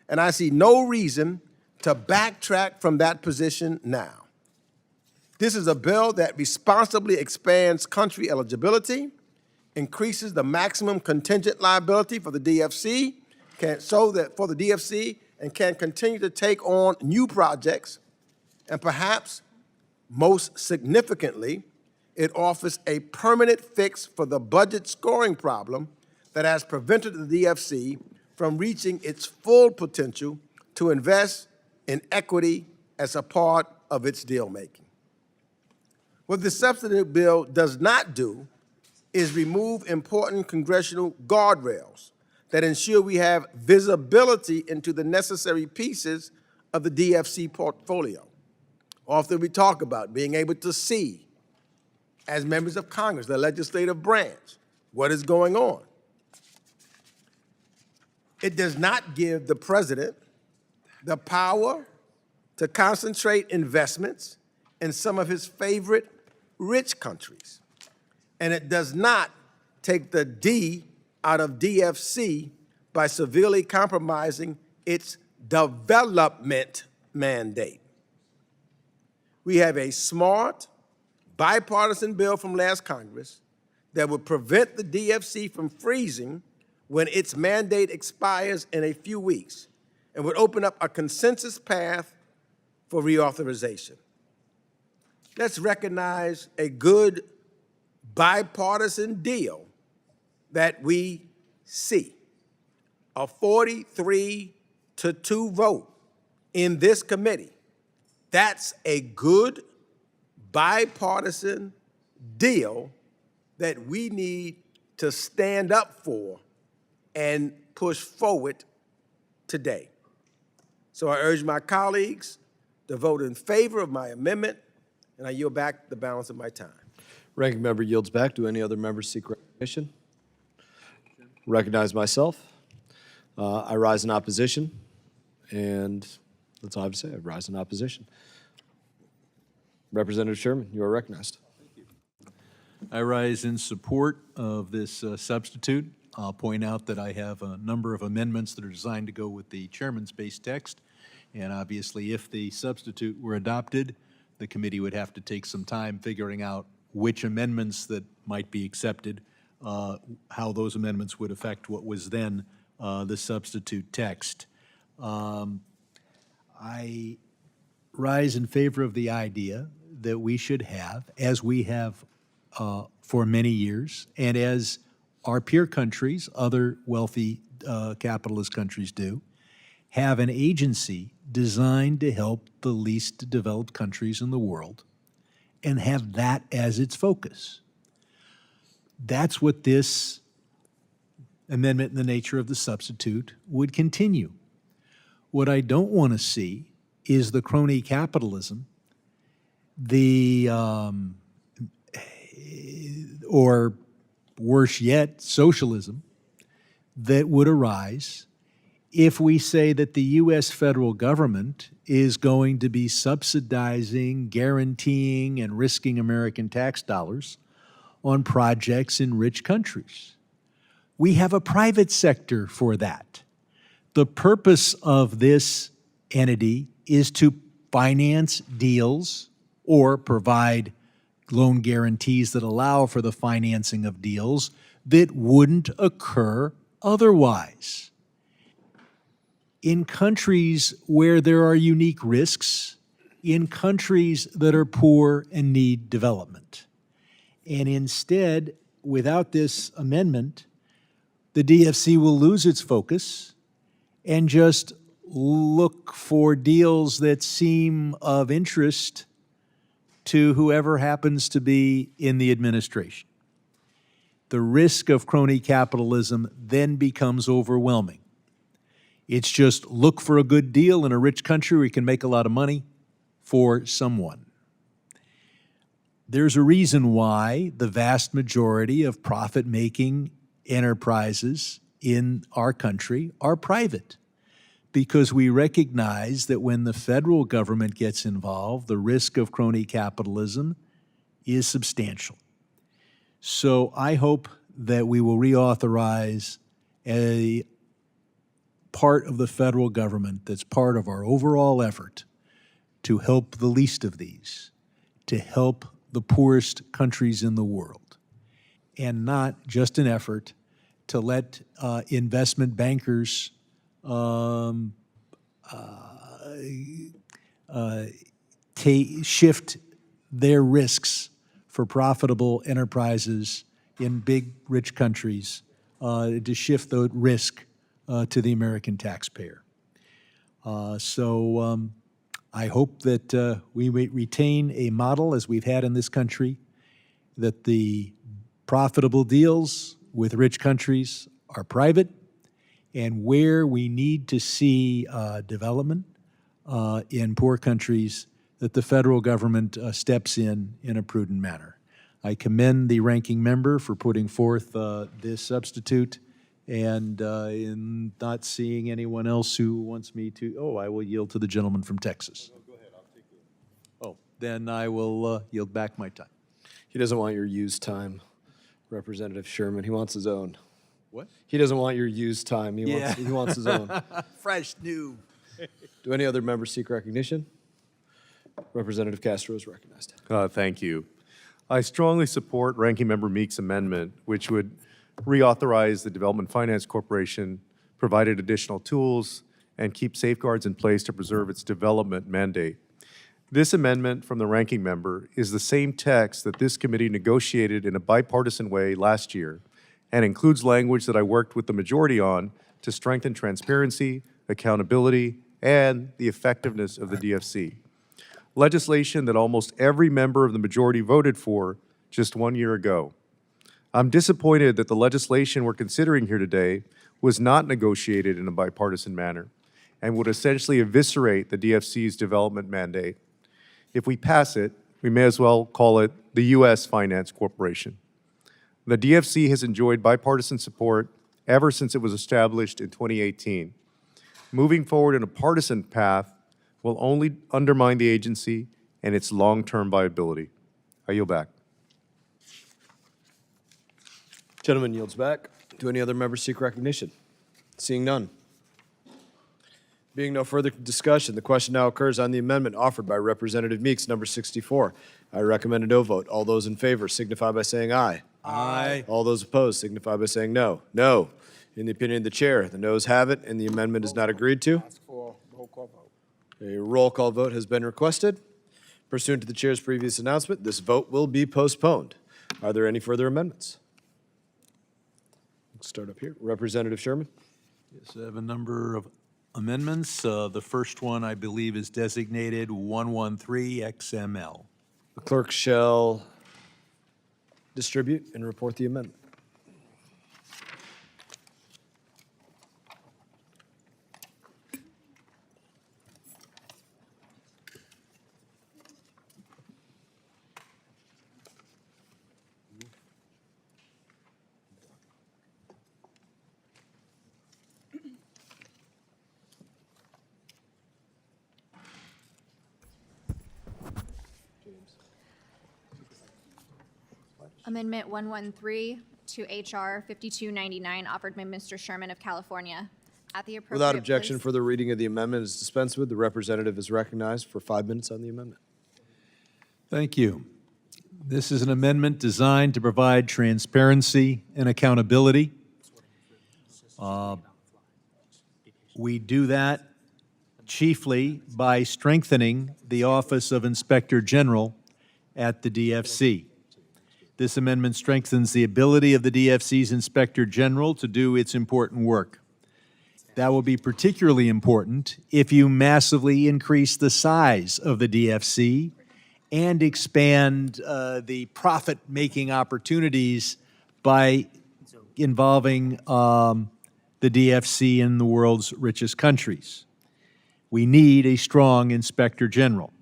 and I see no reason to backtrack from that position now. This is a bill that responsibly expands country eligibility, increases the maximum contingent liability for the DFC, so that for the DFC and can continue to take on new projects, and perhaps most significantly, it offers a permanent fix for the budget scoring problem that has prevented the DFC from reaching its full potential to invest in equity as a part of its deal-making. What the substantive bill does not do is remove important congressional guardrails that ensure we have visibility into the necessary pieces of the DFC portfolio. Often we talk about being able to see, as members of Congress, the legislative branch, what is going on. It does not give the president the power to concentrate investments in some of his favorite rich countries. And it does not take the D out of DFC by severely compromising its development mandate. We have a smart, bipartisan bill from last Congress that would prevent the DFC from freezing when its mandate expires in a few weeks and would open up a consensus path for reauthorization. Let's recognize a good bipartisan deal that we see. A 43-2 vote in this committee. That's a good bipartisan deal that we need to stand up for and push forward today. So I urge my colleagues to vote in favor of my amendment, and I yield back the balance of my time. Ranking member yields back. Do any other members seek recognition? Recognize myself. I rise in opposition, and that's all I have to say. I rise in opposition. Representative Sherman, you are recognized. I rise in support of this substitute. I'll point out that I have a number of amendments that are designed to go with the chairman's base text, and obviously if the substitute were adopted, the committee would have to take some time figuring out which amendments that might be accepted, how those amendments would affect what was then the substitute text. I rise in favor of the idea that we should have, as we have for many years, and as our peer countries, other wealthy capitalist countries do, have an agency designed to help the least developed countries in the world and have that as its focus. That's what this amendment in the nature of the substitute would continue. What I don't want to see is the crony capitalism, or worse yet, socialism, that would arise if we say that the U.S. federal government is going to be subsidizing, guaranteeing, and risking American tax dollars on projects in rich countries. We have a private sector for that. The purpose of this entity is to finance deals or provide loan guarantees that allow for the financing of deals that wouldn't occur otherwise. In countries where there are unique risks, in countries that are poor and need development. And instead, without this amendment, the DFC will lose its focus and just look for deals that seem of interest to whoever happens to be in the administration. The risk of crony capitalism then becomes overwhelming. It's just look for a good deal in a rich country where you can make a lot of money for someone. There's a reason why the vast majority of profit-making enterprises in our country are private, because we recognize that when the federal government gets involved, the risk of crony capitalism is substantial. So I hope that we will reauthorize a part of the federal government that's part of our overall effort to help the least of these, to help the poorest countries in the world, and not just an effort to let investment bankers shift their risks for profitable enterprises in big, rich countries, to shift the risk to the American taxpayer. So I hope that we retain a model, as we've had in this country, that the profitable deals with rich countries are private, and where we need to see development in poor countries, that the federal government steps in a prudent manner. I commend the ranking member for putting forth this substitute, and in not seeing anyone else who wants me to, I will yield to the gentleman from Texas. Go ahead, I'll take it. Oh, then I will yield back my time. He doesn't want your used time, Representative Sherman. He wants his own. What? He doesn't want your used time. He wants his own. Fresh, new. Do any other members seek recognition? Representative Castro is recognized. Thank you. I strongly support Ranking Member Meeks' amendment, which would reauthorize the Development Finance Corporation, provided additional tools, and keep safeguards in place to preserve its development mandate. This amendment from the ranking member is the same text that this committee negotiated in a bipartisan way last year, and includes language that I worked with the majority on to strengthen transparency, accountability, and the effectiveness of the DFC. Legislation that almost every member of the majority voted for just 1 year ago. I'm disappointed that the legislation we're considering here today was not negotiated in a bipartisan manner and would essentially eviscerate the DFC's development mandate. If we pass it, we may as well call it the U.S. Finance Corporation. The DFC has enjoyed bipartisan support ever since it was established in 2018. Moving forward in a partisan path will only undermine the agency and its long-term viability. I yield back. Gentleman yields back. Do any other members seek recognition? Seeing none. Being no further discussion, the question now occurs on the amendment offered by Representative Meeks, number 64. I recommend a no vote. All those in favor signify by saying aye. Aye. All those opposed signify by saying no. No. In the opinion of the chair, the noes have it, and the amendment is not agreed to. A roll call vote has been requested. Pursuant to the chair's previous announcement, this vote will be postponed. Are there any further amendments? Let's start up here. Representative Sherman. Yes, I have a number of amendments. The first one, I believe, is designated 113 XML. The clerk shall distribute and report the amendment. Amendment 113 to HR 5299, offered by Mr. Sherman of California. At the appropriate Without objection, place- further reading of the amendment is dispensed with. The representative is recognized for 5 minutes on the amendment. Thank you. This is an amendment designed to provide transparency and accountability. We do that chiefly by strengthening the Office of Inspector General at the DFC. This amendment strengthens the ability of the DFC's Inspector General to do its important work. That will be particularly important if you massively increase the size of the DFC and expand the profit-making opportunities by involving the DFC in the world's richest countries. We need a strong Inspector General.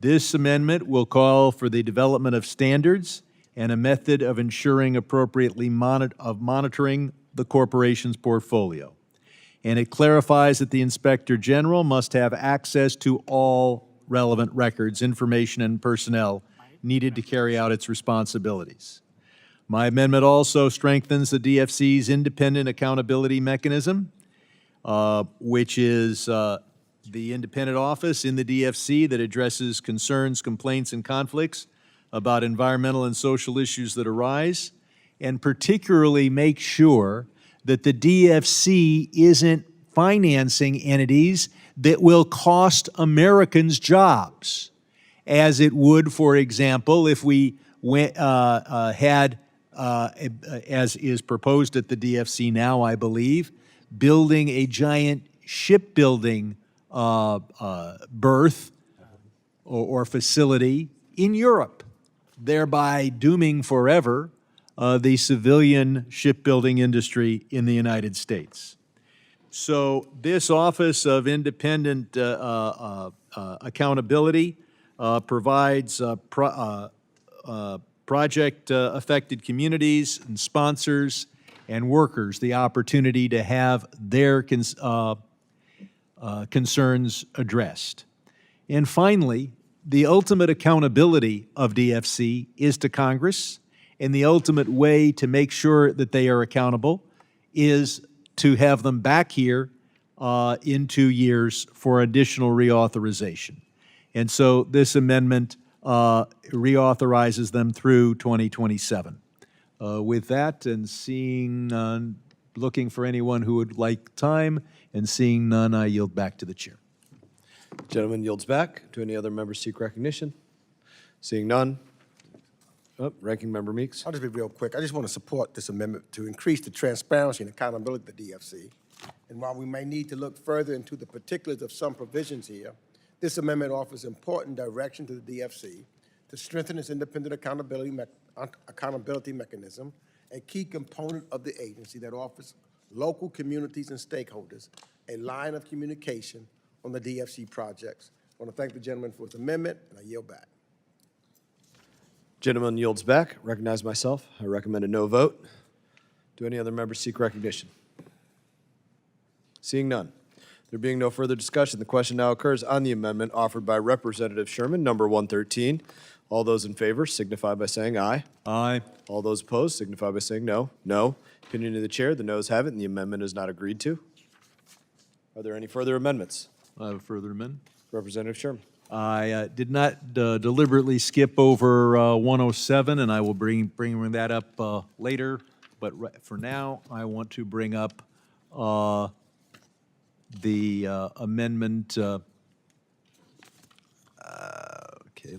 This amendment will call for the development of standards and a method of ensuring appropriately monitoring the corporation's portfolio. And it clarifies that the Inspector General must have access to all relevant records, information, and personnel needed to carry out its responsibilities. My amendment also strengthens the DFC's independent accountability mechanism, which is the independent office in the DFC that addresses concerns, complaints, and conflicts about environmental and social issues that arise, and particularly make sure that the DFC isn't financing entities that will cost Americans jobs, as it would, for example, if we had, as is proposed at the DFC now, I believe, building a giant shipbuilding berth or facility in Europe, thereby dooming forever the civilian shipbuilding industry in the United States. So this Office of Independent Accountability provides project-affected communities and sponsors and workers the opportunity to have their concerns addressed. And finally, the ultimate accountability of DFC is to Congress, and the ultimate way to make sure that they are accountable is to have them back here in 2 years for additional reauthorization. And so this amendment reauthorizes them through 2027. With that, and seeing none, looking for anyone who would like time, and seeing none, I yield back to the chair. Gentleman yields back. Do any other members seek recognition? Seeing none. Oh, Ranking Member Meeks. I'll just be real quick. I just want to support this amendment to increase the transparency and accountability of the DFC. And while we may need to look further into the particulars of some provisions here, this amendment offers important direction to the DFC to strengthen its independent accountability mechanism, a key component of the agency that offers local communities and stakeholders a line of communication on the DFC projects. I want to thank the gentleman for his amendment, and I yield back. Gentleman yields back. Recognize myself. I recommend a no vote. Do any other members seek recognition? Seeing none. There being no further discussion, the question now occurs on the amendment offered by Representative Sherman, number 113. All those in favor signify by saying aye. Aye. All those opposed signify by saying no. No. Opinion of the chair, the noes have it, and the amendment is not agreed to. Are there any further amendments? I have a further amendment. Representative Sherman. I did not deliberately skip over 107, and I will bring that up later. But for now, I want to bring up the amendment, okay,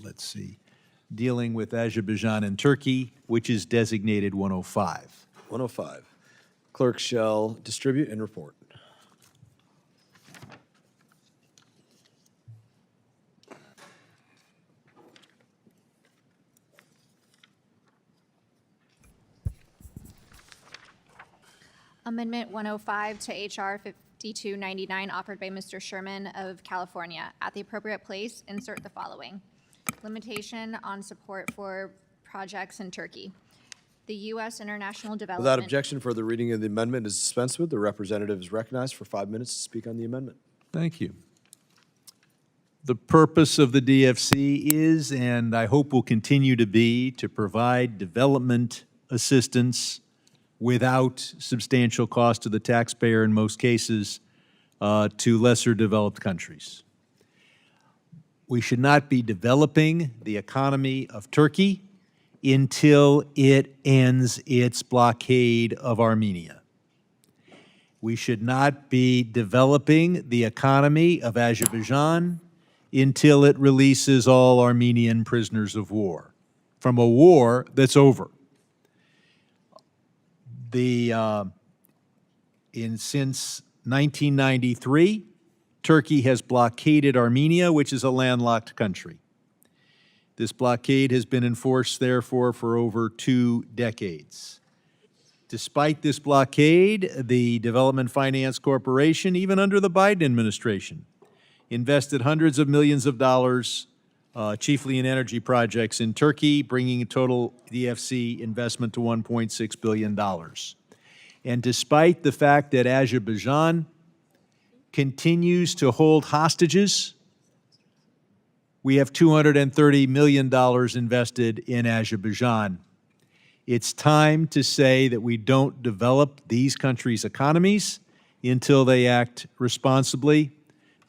let's see, dealing with Azerbaijan and Turkey, which is designated 105. 105. Clerk shall distribute and report. Amendment 105 to H.R. 5299, offered by Mr. Sherman of California. At the appropriate place, insert the following. Limitation on support for projects in Turkey. The U.S. International Development... Without objection, further reading of the amendment is dispensed with. The representative is recognized for 5 minutes to speak on the amendment. Thank you. The purpose of the DFC is, and I hope will continue to be, to provide development assistance without substantial cost to the taxpayer in most cases to lesser developed countries. We should not be developing the economy of Turkey until it ends its blockade of Armenia. We should not be developing the economy of Azerbaijan until it releases all Armenian prisoners of war from a war that's over. Since 1993, Turkey has blockaded Armenia, which is a landlocked country. This blockade has been enforced, therefore, for over 2 decades. Despite this blockade, the Development Finance Corporation, even under the Biden administration, invested hundreds of millions of dollars, chiefly in energy projects in Turkey, bringing total DFC investment to $1.6 billion. And despite the fact that Azerbaijan continues to hold hostages, we have $230 million invested in Azerbaijan. It's time to say that we don't develop these countries' economies until they act responsibly.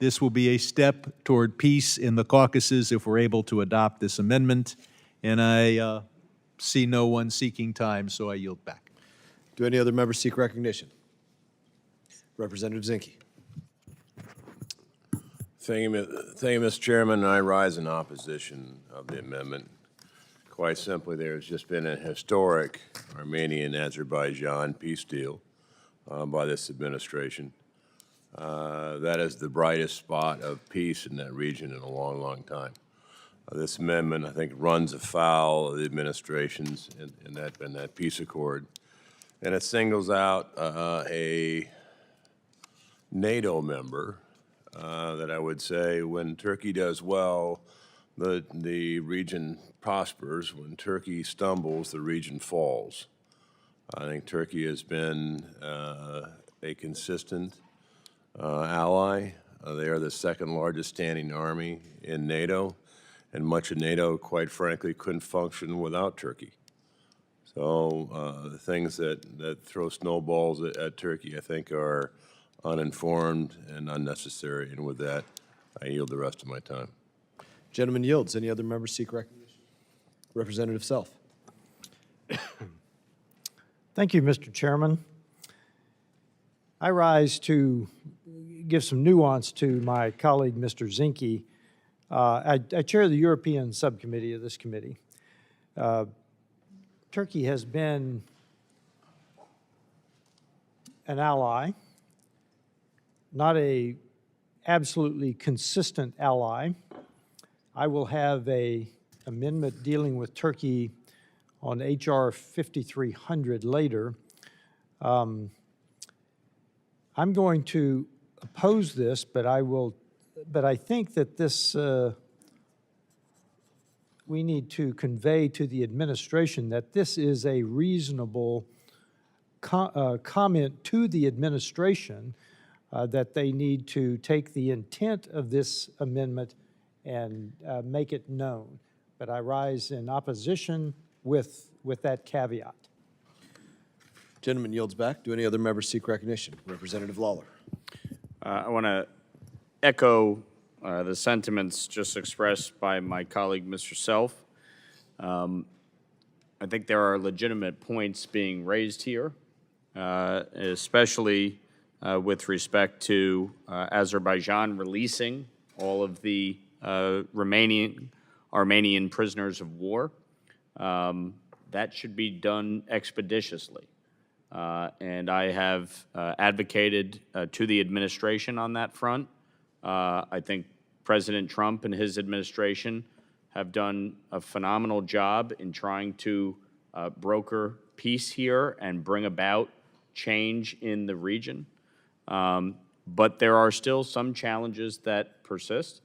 This will be a step toward peace in the Caucasus if we're able to adopt this amendment, and I see no one seeking time, so I yield back. Do any other members seek recognition? Representative Zinke. Mr. Chairman. I rise in opposition of the amendment. Quite simply, there's just been a historic Armenian-Azerbaijan peace deal by this administration. That is the brightest spot of peace in that region in a long, long time. This amendment, I think, runs afoul of the administrations in that peace accord, and it singles out a NATO member that I would say when Turkey does well, the region prospers. When Turkey stumbles, the region falls. I think Turkey has been a consistent ally. They are the second largest standing army in NATO, and much of NATO, quite frankly, couldn't function without Turkey. So the things that throw snowballs at Turkey, I think, are uninformed and unnecessary. And with that, I yield the rest of my time. Gentleman yields. Any other members seek recognition? Representative Self. Thank you, Mr. Chairman. I rise to give some nuance to my colleague, Mr. Zinke. I chair the European subcommittee of this committee. Turkey has been an ally, not a absolutely consistent ally. I will have a amendment dealing with Turkey on HR 5300 later. I'm going to oppose this, but I think that this we need to convey to the administration that this is a reasonable comment to the administration that they need to take the intent of this amendment and make it known. But I rise in opposition with that caveat. Gentleman yields back. Do any other members seek recognition? Representative Lawler. I want to echo the sentiments just expressed by my colleague, Mr. Self. I think there are legitimate points being raised here, especially with respect to Azerbaijan releasing all of the remaining Armenian prisoners of war. That should be done expeditiously. And I have advocated to the administration on that front. I think President Trump and his administration have done a phenomenal job in trying to broker peace here and bring about change in the region. But there are still some challenges that persist,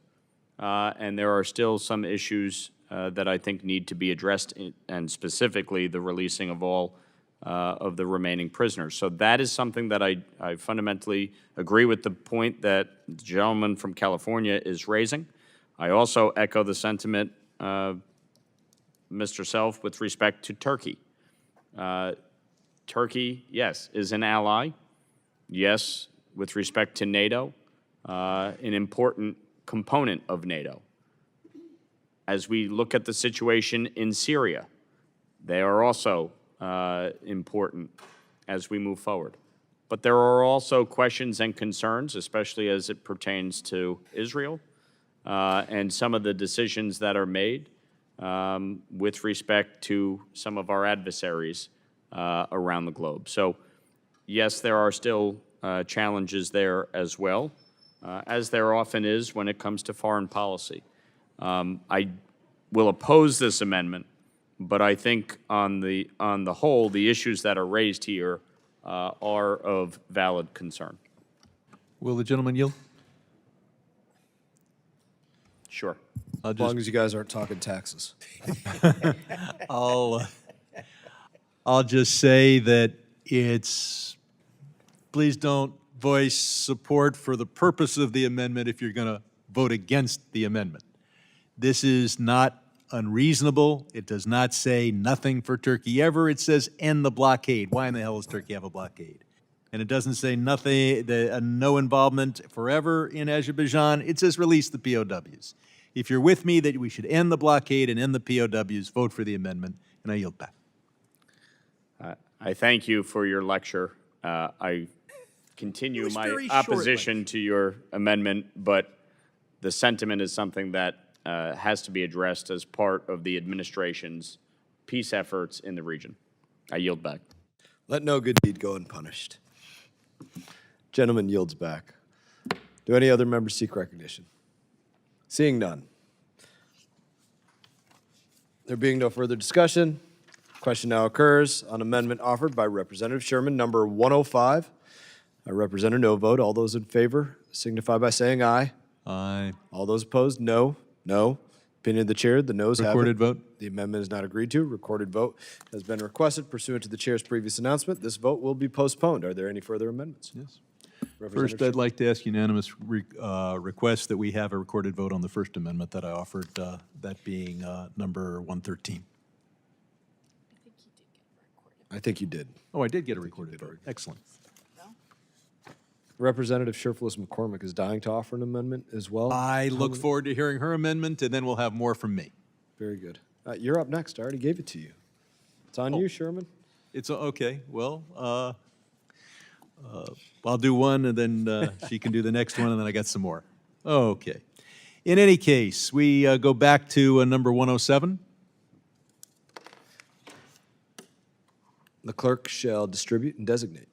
and there are still some issues that I think need to be addressed, and specifically the releasing of all of the remaining prisoners. So that is something that I fundamentally agree with the point that the gentleman from California is raising. I also echo the sentiment, Mr. Self, with respect to Turkey. Turkey, yes, is an ally. Yes, with respect to NATO, an important component of NATO. As we look at the situation in Syria, they are also important as we move forward. But there are also questions and concerns, especially as it pertains to Israel and some of the decisions that are made with respect to some of our adversaries around the globe. So, yes, there are still challenges there as well, as there often is when it comes to foreign policy. I will oppose this amendment, but I think on the whole, the issues that are raised here are of valid concern. Will the gentleman yield? Sure. As long as you guys aren't talking taxes. I'll just say that please don't voice support for the purpose of the amendment if you're going to vote against the amendment. This is not unreasonable. It does not say nothing for Turkey ever. It says end the blockade. Why in the hell does Turkey have a blockade? And it doesn't say nothing, no involvement forever in Azerbaijan. It says release the POWs. If you're with me that we should end the blockade and end the POWs, vote for the amendment, and I yield back. I thank you for your lecture. I continue my opposition to your amendment, but the sentiment is something that has to be addressed as part of the administration's peace efforts in the region. I yield back. Let no good deed go unpunished. Gentleman yields back. Do any other members seek recognition? Seeing none. There being no further discussion, question now occurs on amendment offered by Representative Sherman, number 105. I represent a no vote. All those in favor signify by saying aye. Aye. All those opposed, no. No. Opinion of the chair, the noes have it. Recorded vote. The amendment is not agreed to. Recorded vote has been requested pursuant to the chair's previous announcement. This vote will be postponed. Are there any further amendments? Yes. Representative First, I'd like to ask unanimous request that we have a recorded vote on the First Amendment that I offered, that being number 113. I think you did. Oh, I did get a recorded vote. Excellent. Representative Sherflus McCormick is dying to offer an amendment as well. I look forward to hearing her amendment, and then we'll have more from me. Very good. You're up next. I already gave it to you. It's on you, Sherman. It's okay. Well, I'll do one, and then she can do the next one, and then I got some more. Okay. In any case, we go back to number 107. The clerk shall distribute and designate.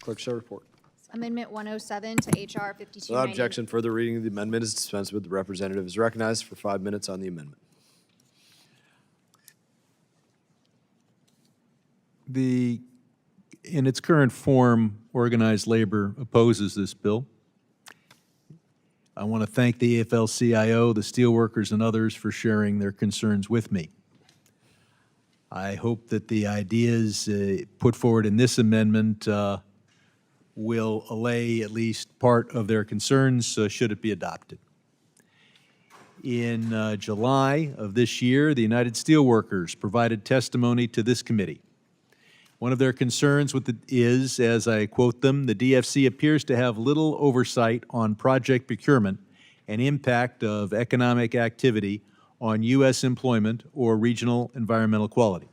Clerk shall report. Amendment 107 to HR 5290. Without objection, further reading of the amendment is dispensed with. The representative is recognized for 5 minutes on the amendment. In its current form, organized labor opposes this bill. I want to thank the AFL-CIO, the steelworkers, and others for sharing their concerns with me. I hope that the ideas put forward in this amendment will allay at least part of their concerns should it be adopted. In July of this year, the United Steelworkers provided testimony to this committee. One of their concerns is, as I quote them, the DFC appears to have little oversight on project procurement and impact of economic activity on U.S. employment or regional environmental quality.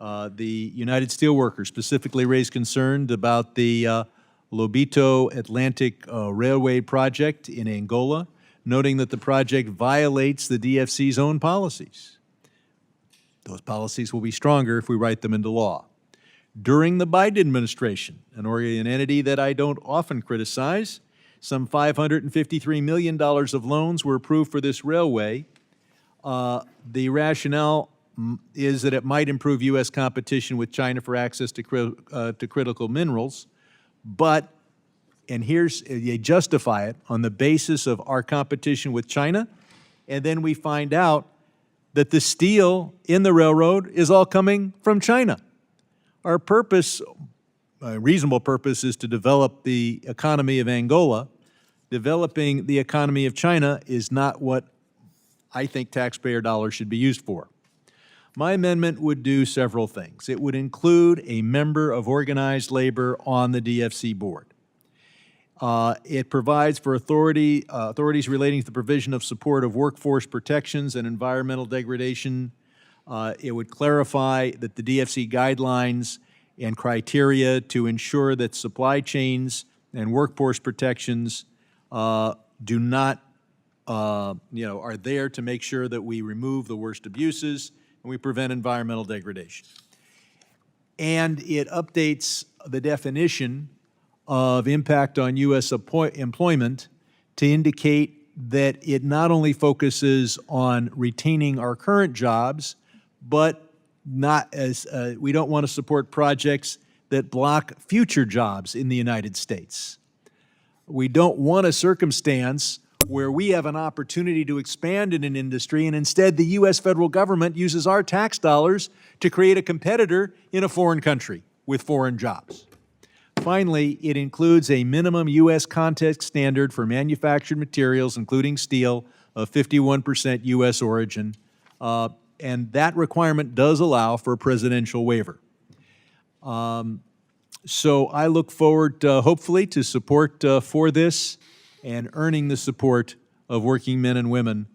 The United Steelworkers specifically raised concern about the Lobito Atlantic Railway project in Angola, noting that the project violates the DFC's own policies. Those policies will be stronger if we write them into law. During the Biden administration, an entity that I don't often criticize, some $553 million of loans were approved for this railway. The rationale is that it might improve U.S. competition with China for access to critical minerals, but, and here's, they justify it on the basis of our competition with China, and then we find out that the steel in the railroad is all coming from China. Our purpose, a reasonable purpose, is to develop the economy of Angola. Developing the economy of China is not what I think taxpayer dollars should be used for. My amendment would do several things. It would include a member of organized labor on the DFC board. It provides for authorities relating to the provision of support of workforce protections and environmental degradation. It would clarify that the DFC guidelines and criteria to ensure that supply chains and workforce protections do not, are there to make sure that we remove the worst abuses and we prevent environmental degradation. And it updates the definition of impact on U.S. employment to indicate that it not only focuses on retaining our current jobs, but not as we don't want to support projects that block future jobs in the United States. We don't want a circumstance where we have an opportunity to expand in an industry and instead the U.S. federal government uses our tax dollars to create a competitor in a foreign country with foreign jobs. Finally, it includes a minimum U.S. content standard for manufactured materials, including steel, of 51% U.S. origin, and that requirement does allow for a presidential waiver. So I look forward, hopefully, to support for this and earning the support of working men and women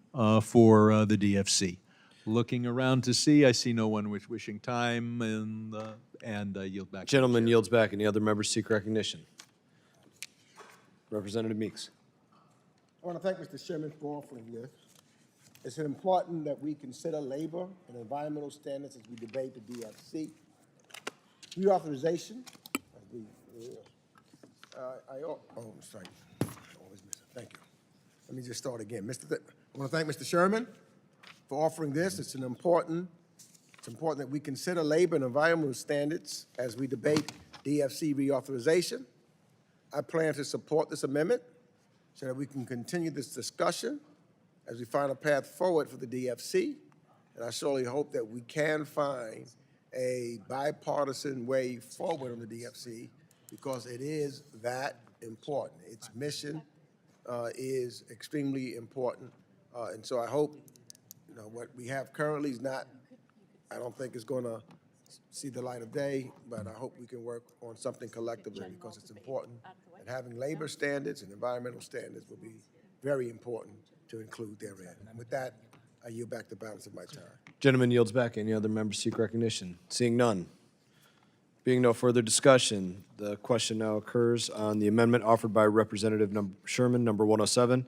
for the DFC. Looking around to see, I see no one wishing time, and yield back. to the Gentleman chair. yields back. Any other members seek recognition? Representative Meeks. I want to thank Mr. Chairman for offering this. It's important that we consider labor and environmental standards as we debate the DFC. Reauthorization, sorry, always miss it. Thank you. Let me just start again. I want to thank Mr. Sherman for offering this. It's important that we consider labor and environmental standards as we debate DFC reauthorization. I plan to support this amendment so that we can continue this discussion as we find a path forward for the DFC. And I surely hope that we can find a bipartisan way forward on the DFC because it is that important. Its mission is extremely important. And so I hope, what we have currently is not, I don't think it's going to see the light of day, but I hope we can work on something collectively because it's important. And having labor standards and environmental standards will be very important to include therein. And with that, I yield back the balance of my time. Gentleman yields back. Any other members seek recognition? Seeing none. Being no further discussion, the question now occurs on the amendment offered by Representative Sherman, number 107.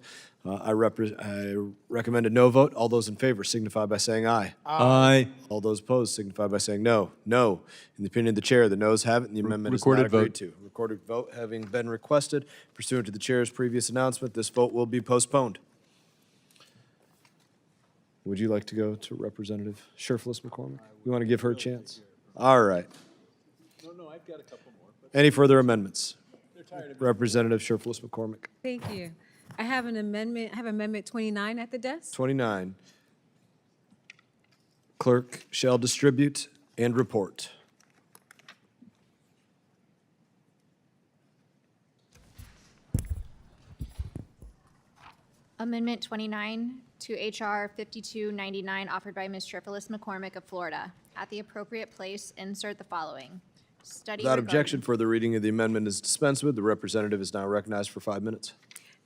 I recommend a no vote. All those in favor signify by saying aye. Aye. All those opposed signify by saying no. No. In the opinion of the chair, the noes have it, and the amendment is not Recorded agreed vote. to. Recorded vote having been requested pursuant to the chair's previous announcement, this vote will be postponed. Would you like to go to Representative Sherfless McCormick? We want to give her a chance. All right. No, I've got a couple more. Any further amendments? Representative Sherfless McCormick. Thank you. I have an amendment, Amendment 29 at the desk. 29. Clerk shall distribute and report. Amendment 29 to H.R. 5299, offered by Ms. Tripolis McCormick of Florida. At the appropriate place, insert the following. Study Without regarding- objection, further reading of the amendment is dispensed with. The representative is now recognized for 5 minutes.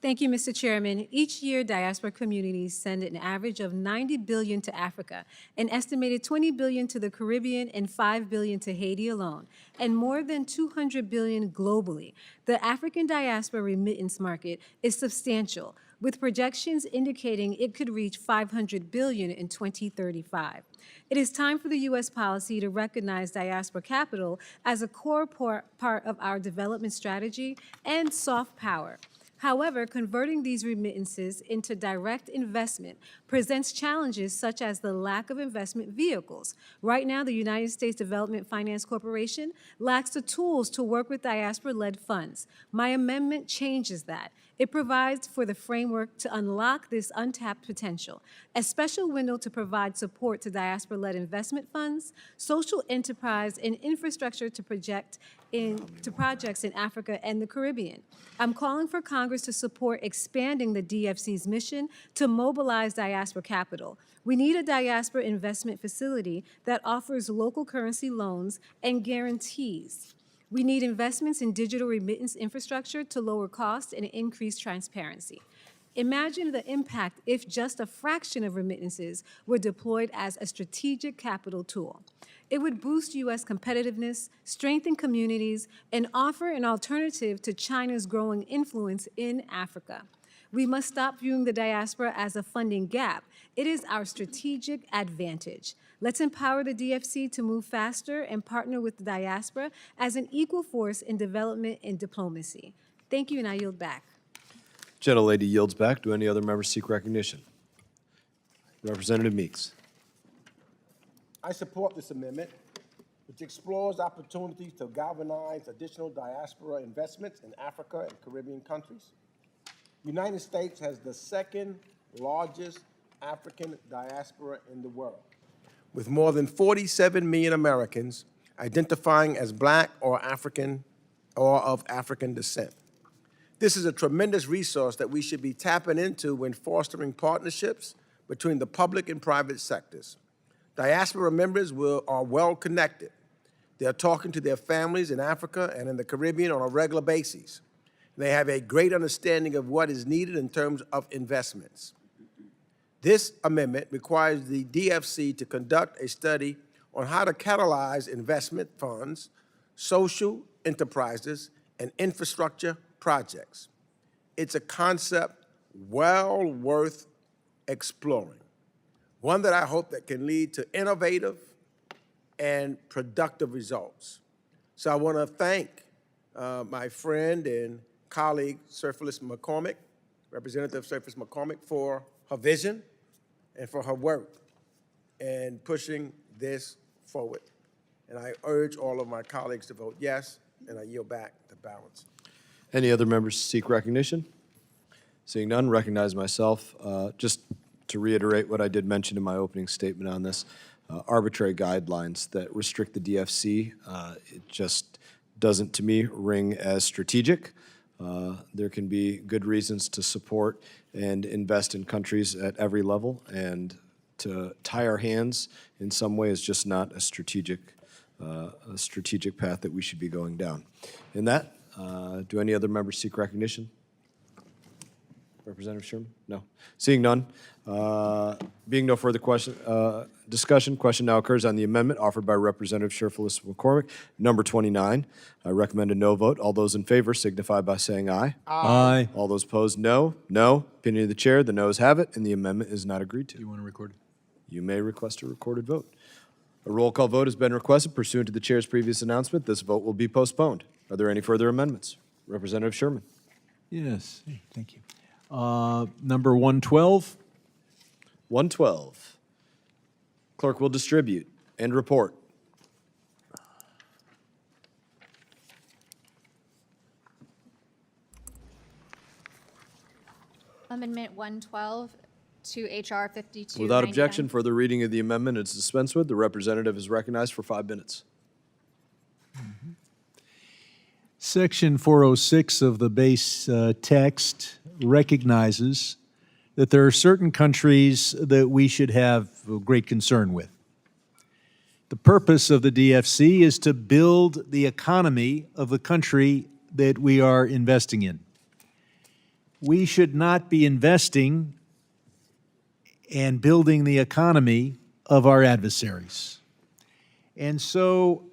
Thank you, Mr. Chairman. Each year, diaspora communities send an average of $90 billion to Africa, an estimated $20 billion to the Caribbean, and $5 billion to Haiti alone, and more than $200 billion globally. The African diaspora remittance market is substantial, with projections indicating it could reach $500 billion in 2035. It is time for the U.S. policy to recognize diaspora capital as a core part of our development strategy and soft power. However, converting these remittances into direct investment presents challenges such as the lack of investment vehicles. Right now, the United States Development Finance Corporation lacks the tools to work with diaspora-led funds. My amendment changes that. It provides for the framework to unlock this untapped potential, a special window to provide support to diaspora-led investment funds, social enterprise, and infrastructure to projects in Africa and the Caribbean. I'm calling for Congress to support expanding the DFC's mission to mobilize diaspora capital. We need a diaspora investment facility that offers local currency loans and guarantees. We need investments in digital remittance infrastructure to lower costs and increase transparency. Imagine the impact if just a fraction of remittances were deployed as a strategic capital tool. It would boost U.S. competitiveness, strengthen communities, and offer an alternative to China's growing influence in Africa. We must stop viewing the diaspora as a funding gap. It is our strategic advantage. Let's empower the DFC to move faster and partner with the diaspora as an equal force in development and diplomacy. Thank you, and I yield back. Gentlelady yields back. Do any other members seek recognition? Representative Meeks. I support this amendment, which explores opportunities to galvanize additional diaspora investments in Africa and Caribbean countries. The United States has the second largest African diaspora in the world, with more than 47 million Americans identifying as Black or African or of African descent. This is a tremendous resource that we should be tapping into when fostering partnerships between the public and private sectors. Diaspora members are well connected. They're talking to their families in Africa and in the Caribbean on a regular basis. They have a great understanding of what is needed in terms of investments. This amendment requires the DFC to conduct a study on how to catalyze investment funds, social enterprises, and infrastructure projects. It's a concept well worth exploring, one that I hope that can lead to innovative and productive results. So I want to thank my friend and colleague, Surface McCormick, Representative Surface McCormick, for her vision and for her work in pushing this forward. And I urge all of my colleagues to vote yes, and I yield back the balance. Any other members seek recognition? Seeing none, recognize myself. Just to reiterate what I did mention in my opening statement on this, arbitrary guidelines that restrict the DFC, it just doesn't, to me, ring as strategic. There can be good reasons to support and invest in countries at every level, and to tie our hands in some way is just not a strategic path that we should be going down. In that, do any other members seek recognition? Representative Sherman? No. Seeing none, being no further discussion, question now occurs on the amendment offered by Representative Sherflis McCormick, number 29. I recommend a no vote. All those in favor signify by saying aye. Aye. All those opposed, no. No. Opinion of the chair, the noes have it, and the amendment is not agreed to. You want to record it? You may request a recorded vote. A roll call vote has been requested pursuant to the chair's previous announcement. This vote will be postponed. Are there any further amendments? Representative Sherman. Yes, hey, thank you. Number 112. 112. Clerk will distribute and report. Amendment 112 to HR 5299. Without objection, further reading of the amendment is dispensed with. The representative is recognized for 5 minutes. Section 406 of the base text recognizes that there are certain countries that we should have great concern with. The purpose of the DFC is to build the economy of the country that we are investing in. We should not be investing and building the economy of our adversaries. And so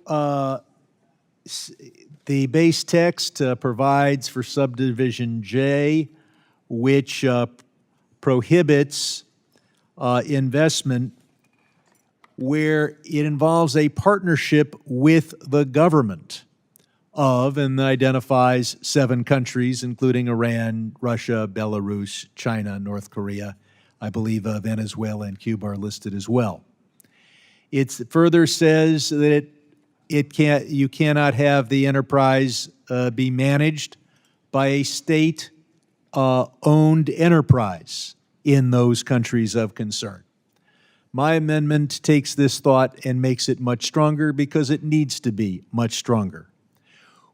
the base text provides for subdivision J, which prohibits investment where it involves a partnership with the government of, and identifies 7 countries, including Iran, Russia, Belarus, China, North Korea. I believe Venezuela and Cuba are listed as well. It further says that you cannot have the enterprise be managed by a state-owned enterprise in those countries of concern. My amendment takes this thought and makes it much stronger because it needs to be much stronger.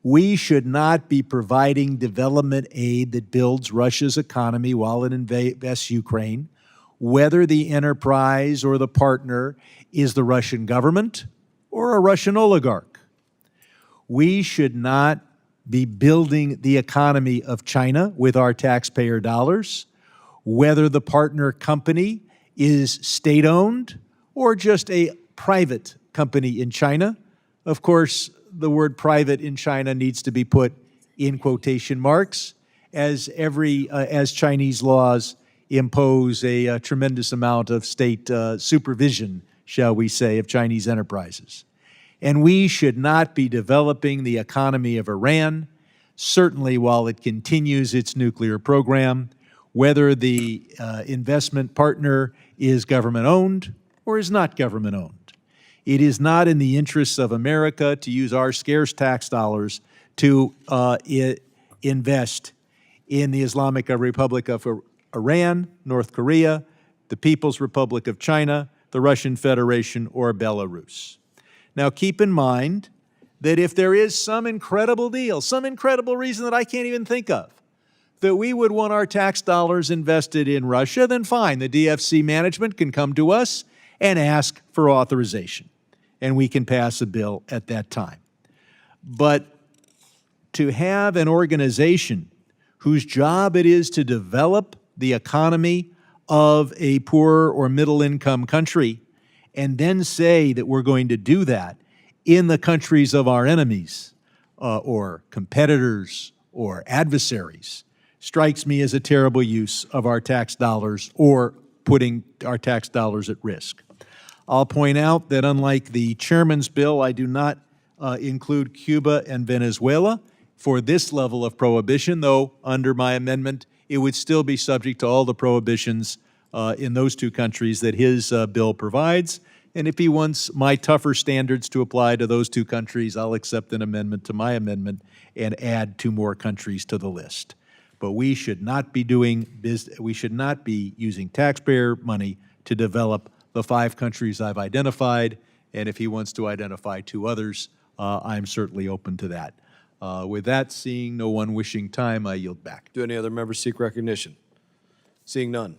We should not be providing development aid that builds Russia's economy while it invests Ukraine, whether the enterprise or the partner is the Russian government or a Russian oligarch. We should not be building the economy of China with our taxpayer dollars, whether the partner company is state-owned or just a private company in China. Of course, the word private in China needs to be put in quotation marks, as Chinese laws impose a tremendous amount of state supervision, shall we say, of Chinese enterprises. And we should not be developing the economy of Iran, certainly while it continues its nuclear program, whether the investment partner is government-owned or is not government-owned. It is not in the interests of America to use our scarce tax dollars to invest in the Islamic Republic of Iran, North Korea, the People's Republic of China, the Russian Federation, or Belarus. Now, keep in mind that if there is some incredible deal, some incredible reason that I can't even think of, that we would want our tax dollars invested in Russia, then fine, the DFC management can come to us and ask for authorization. and we can pass a bill at that time. But to have an organization whose job it is to develop the economy of a poor or middle-income country and then say that we're going to do that in the countries of our enemies or competitors or adversaries strikes me as a terrible use of our tax dollars or putting our tax dollars at risk. I'll point out that unlike the chairman's bill, I do not include Cuba and Venezuela for this level of prohibition, though under my amendment, it would still be subject to all the prohibitions in those two countries that his bill provides. And if he wants my tougher standards to apply to those two countries, I'll accept an amendment to my amendment and add 2 more countries to the list. But we should not be using taxpayer money to develop the 5 countries I've identified. And if he wants to identify 2 others, I'm certainly open to that. With that, seeing no one wishing time, I yield back. Do any other members seek recognition? Seeing none.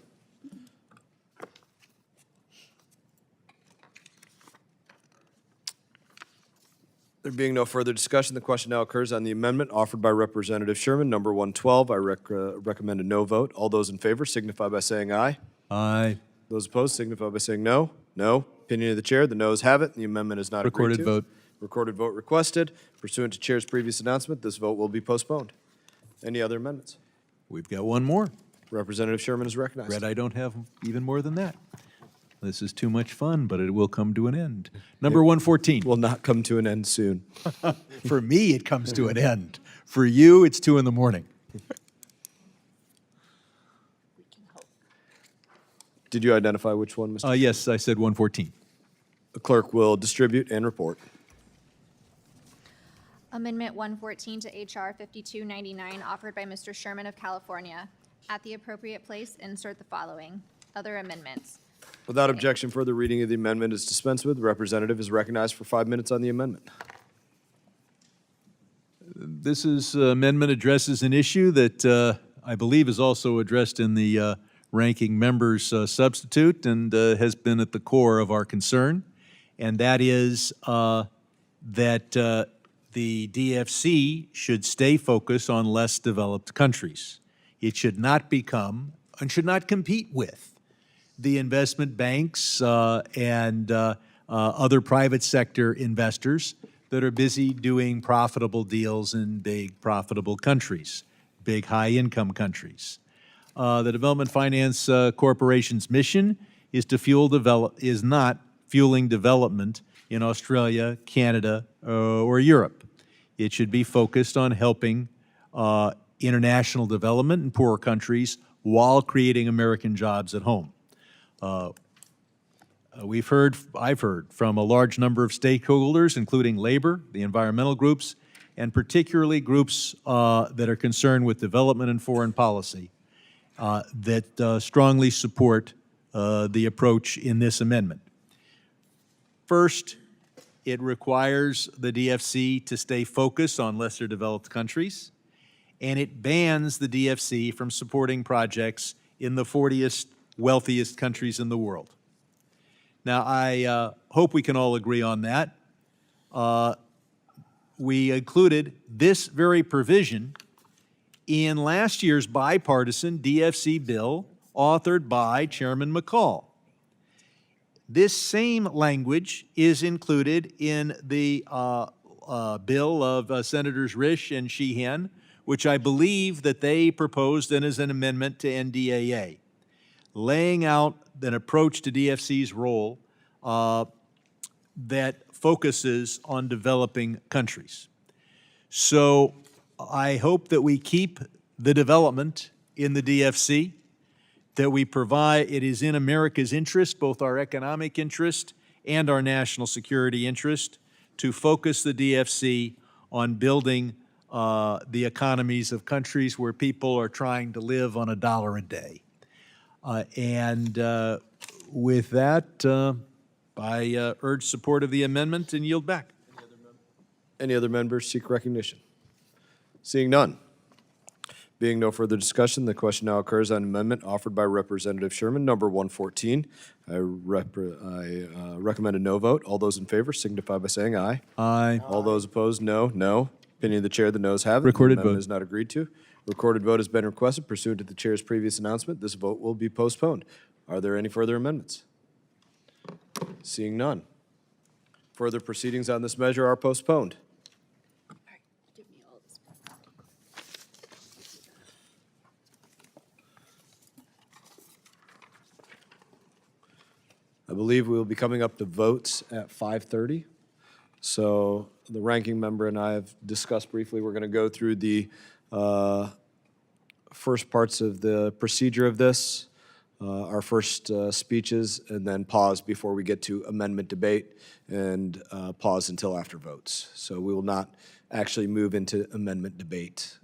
There being no further discussion, the question now occurs on the amendment offered by Representative Sherman, number 112. I recommend a no vote. All those in favor signify by saying aye. Aye. Those opposed signify by saying no. No. Opinion of the chair, the noes have it. The amendment is not agreed to. Recorded vote. Recorded vote requested. Pursuant to chair's previous announcement, this vote will be postponed. Any other amendments? We've got one more. Representative Sherman is recognized. Brett, I don't have even more than that. This is too much fun, but it will come to an end. Number 114. Will not come to an end soon. For me, it comes to an end. For you, it's 2 in the morning. Did you identify which one, Mr. Yes, I said 114. The clerk will distribute and report. Amendment 114 to H.R. 5299, offered by Mr. Sherman of California. At the appropriate place, insert the following. Other amendments. Without objection, further reading of the amendment is dispensed with. The representative is recognized for 5 minutes on the amendment. This amendment addresses an issue that I believe is also addressed in the ranking member's substitute and has been at the core of our concern, and that is that the DFC should stay focused on less developed countries. It should not become and should not compete with the investment banks and other private sector investors that are busy doing profitable deals in big profitable countries, big high-income countries. The Development Finance Corporation's mission is is not fueling development in Australia, Canada, or Europe. It should be focused on helping international development in poorer countries while creating American jobs at home. I've heard from a large number of stakeholders, including labor, the environmental groups, and particularly groups that are concerned with development and foreign policy, that strongly support the approach in this amendment. First, it requires the DFC to stay focused on lesser developed countries, and it bans the DFC from supporting projects in the 40th wealthiest countries in the world. Now, I hope we can all agree on that. We included this very provision in last year's bipartisan DFC bill authored by Chairman McCall. This same language is included in the bill of Senators Risch and Sheehan, which I believe that they proposed then as an amendment to NDAA, laying out an approach to DFC's role that focuses on developing countries. So I hope that we keep the development in the DFC, that we provide, it is in America's interest, both our economic interest and our national security interest, to focus the DFC on building the economies of countries where people are trying to live on $1 a day. With that, I urge support of the amendment and yield back. Any other members seek recognition? Seeing none. Being no further discussion, the question now occurs on amendment offered by Representative Sherman, number 114. I recommend a no vote. All those in favor signify by saying aye. Aye. All those opposed, no. No. Opinion of the chair, the noes have it. Recorded The amendment vote. is not agreed to. Recorded vote has been requested pursuant to the chair's previous announcement. This vote will be postponed. Are there any further amendments? Seeing none. Further proceedings on this measure are postponed. I believe we will be coming up to votes at 5:30. So the ranking member and I have discussed briefly, we're going to go through the first parts of the procedure of this, our first speeches, and then pause before we get to amendment debate, and pause until after votes. So we will not actually move into amendment debate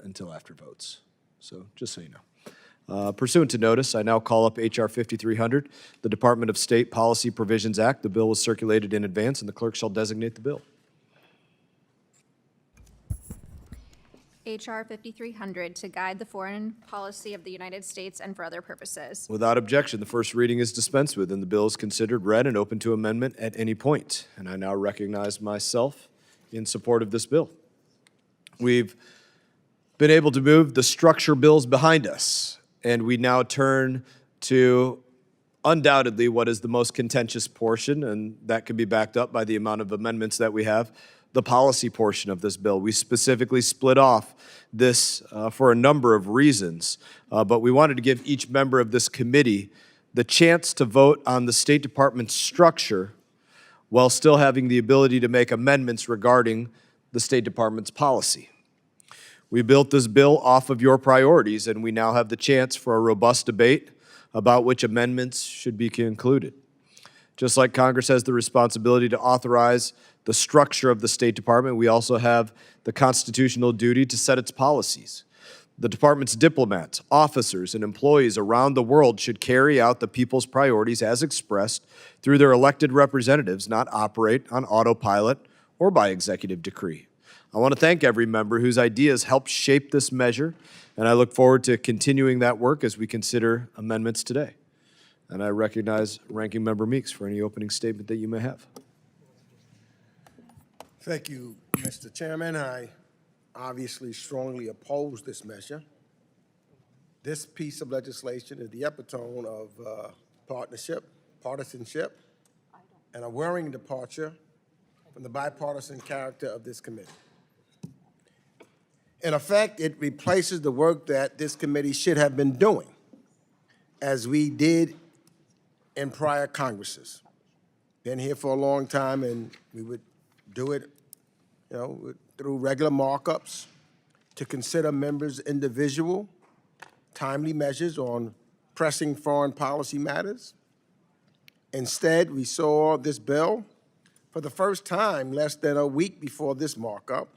until after votes. So just so you know. Pursuant to notice, I now call up H.R. 5300, the Department of State Policy Provisions Act. The bill was circulated in advance, and the clerk shall designate the bill. H.R. 5300 to guide the foreign policy of the United States and for other purposes. Without objection, the first reading is dispensed with, and the bill is considered read and open to amendment at any point. And I now recognize myself in support of this bill. We've been able to move the structure bills behind us, and we now turn to undoubtedly what is the most contentious portion, and that can be backed up by the amount of amendments that we have, the policy portion of this bill. We specifically split off this for a number of reasons, but we wanted to give each member of this committee the chance to vote on the State Department's structure while still having the ability to make amendments regarding the State Department's policy. We built this bill off of your priorities, and we now have the chance for a robust debate about which amendments should be concluded. Just like Congress has the responsibility to authorize the structure of the State Department, we also have the constitutional duty to set its policies. The department's diplomats, officers, and employees around the world should carry out the people's priorities as expressed through their elected representatives, not operate on autopilot or by executive decree. I want to thank every member whose ideas helped shape this measure, and I look forward to continuing that work as we consider amendments today. And I recognize Ranking Member Meeks for any opening statement that you may have. Thank you, Mr. Chairman. I obviously strongly oppose this measure. This piece of legislation is the epitome of partisanship, and a worrying departure from the bipartisan character of this committee. In effect, it replaces the work that this committee should have been doing, as we did in prior Congresses. Been here for a long time, and we would do it, through regular markups to consider members' individual, timely measures on pressing foreign policy matters. Instead, we saw this bill for the first time less than a week before this markup,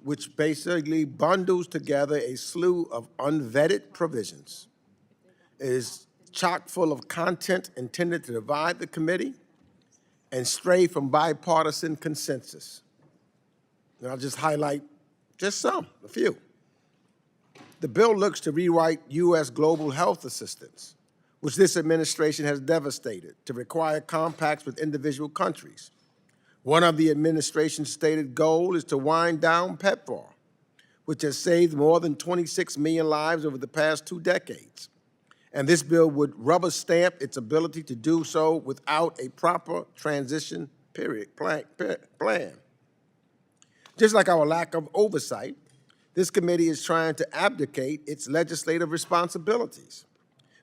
which basically bundles together a slew of unvetted provisions. It is chock full of content intended to divide the committee and stray from bipartisan consensus. And I'll just highlight a few. The bill looks to rewrite U.S. global health assistance, which this administration has devastated, to require compacts with individual countries. One of the administration's stated goals is to wind down PEPFAR, which has saved more than 26 million lives over the past 2 decades. And this bill would rubber stamp its ability to do so without a proper transition plan. Just like our lack of oversight, this committee is trying to abdicate its legislative responsibilities.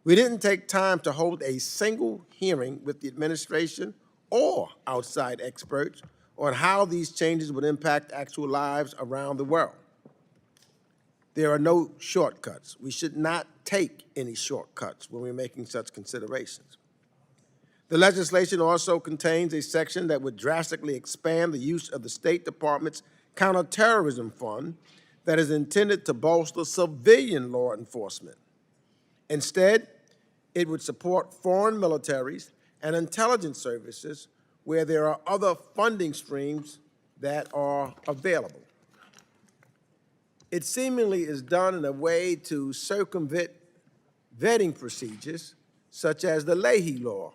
We didn't take time to hold a single hearing with the administration or outside experts on how these changes would impact actual lives around the world. There are no shortcuts. We should not take any shortcuts when we're making such considerations. The legislation also contains a section that would drastically expand the use of the State Department's counterterrorism fund that is intended to bolster civilian law enforcement. Instead, it would support foreign militaries and intelligence services where there are other funding streams that are available. it seemingly is done in a way to circumvent vetting procedures such as the Leahy Law,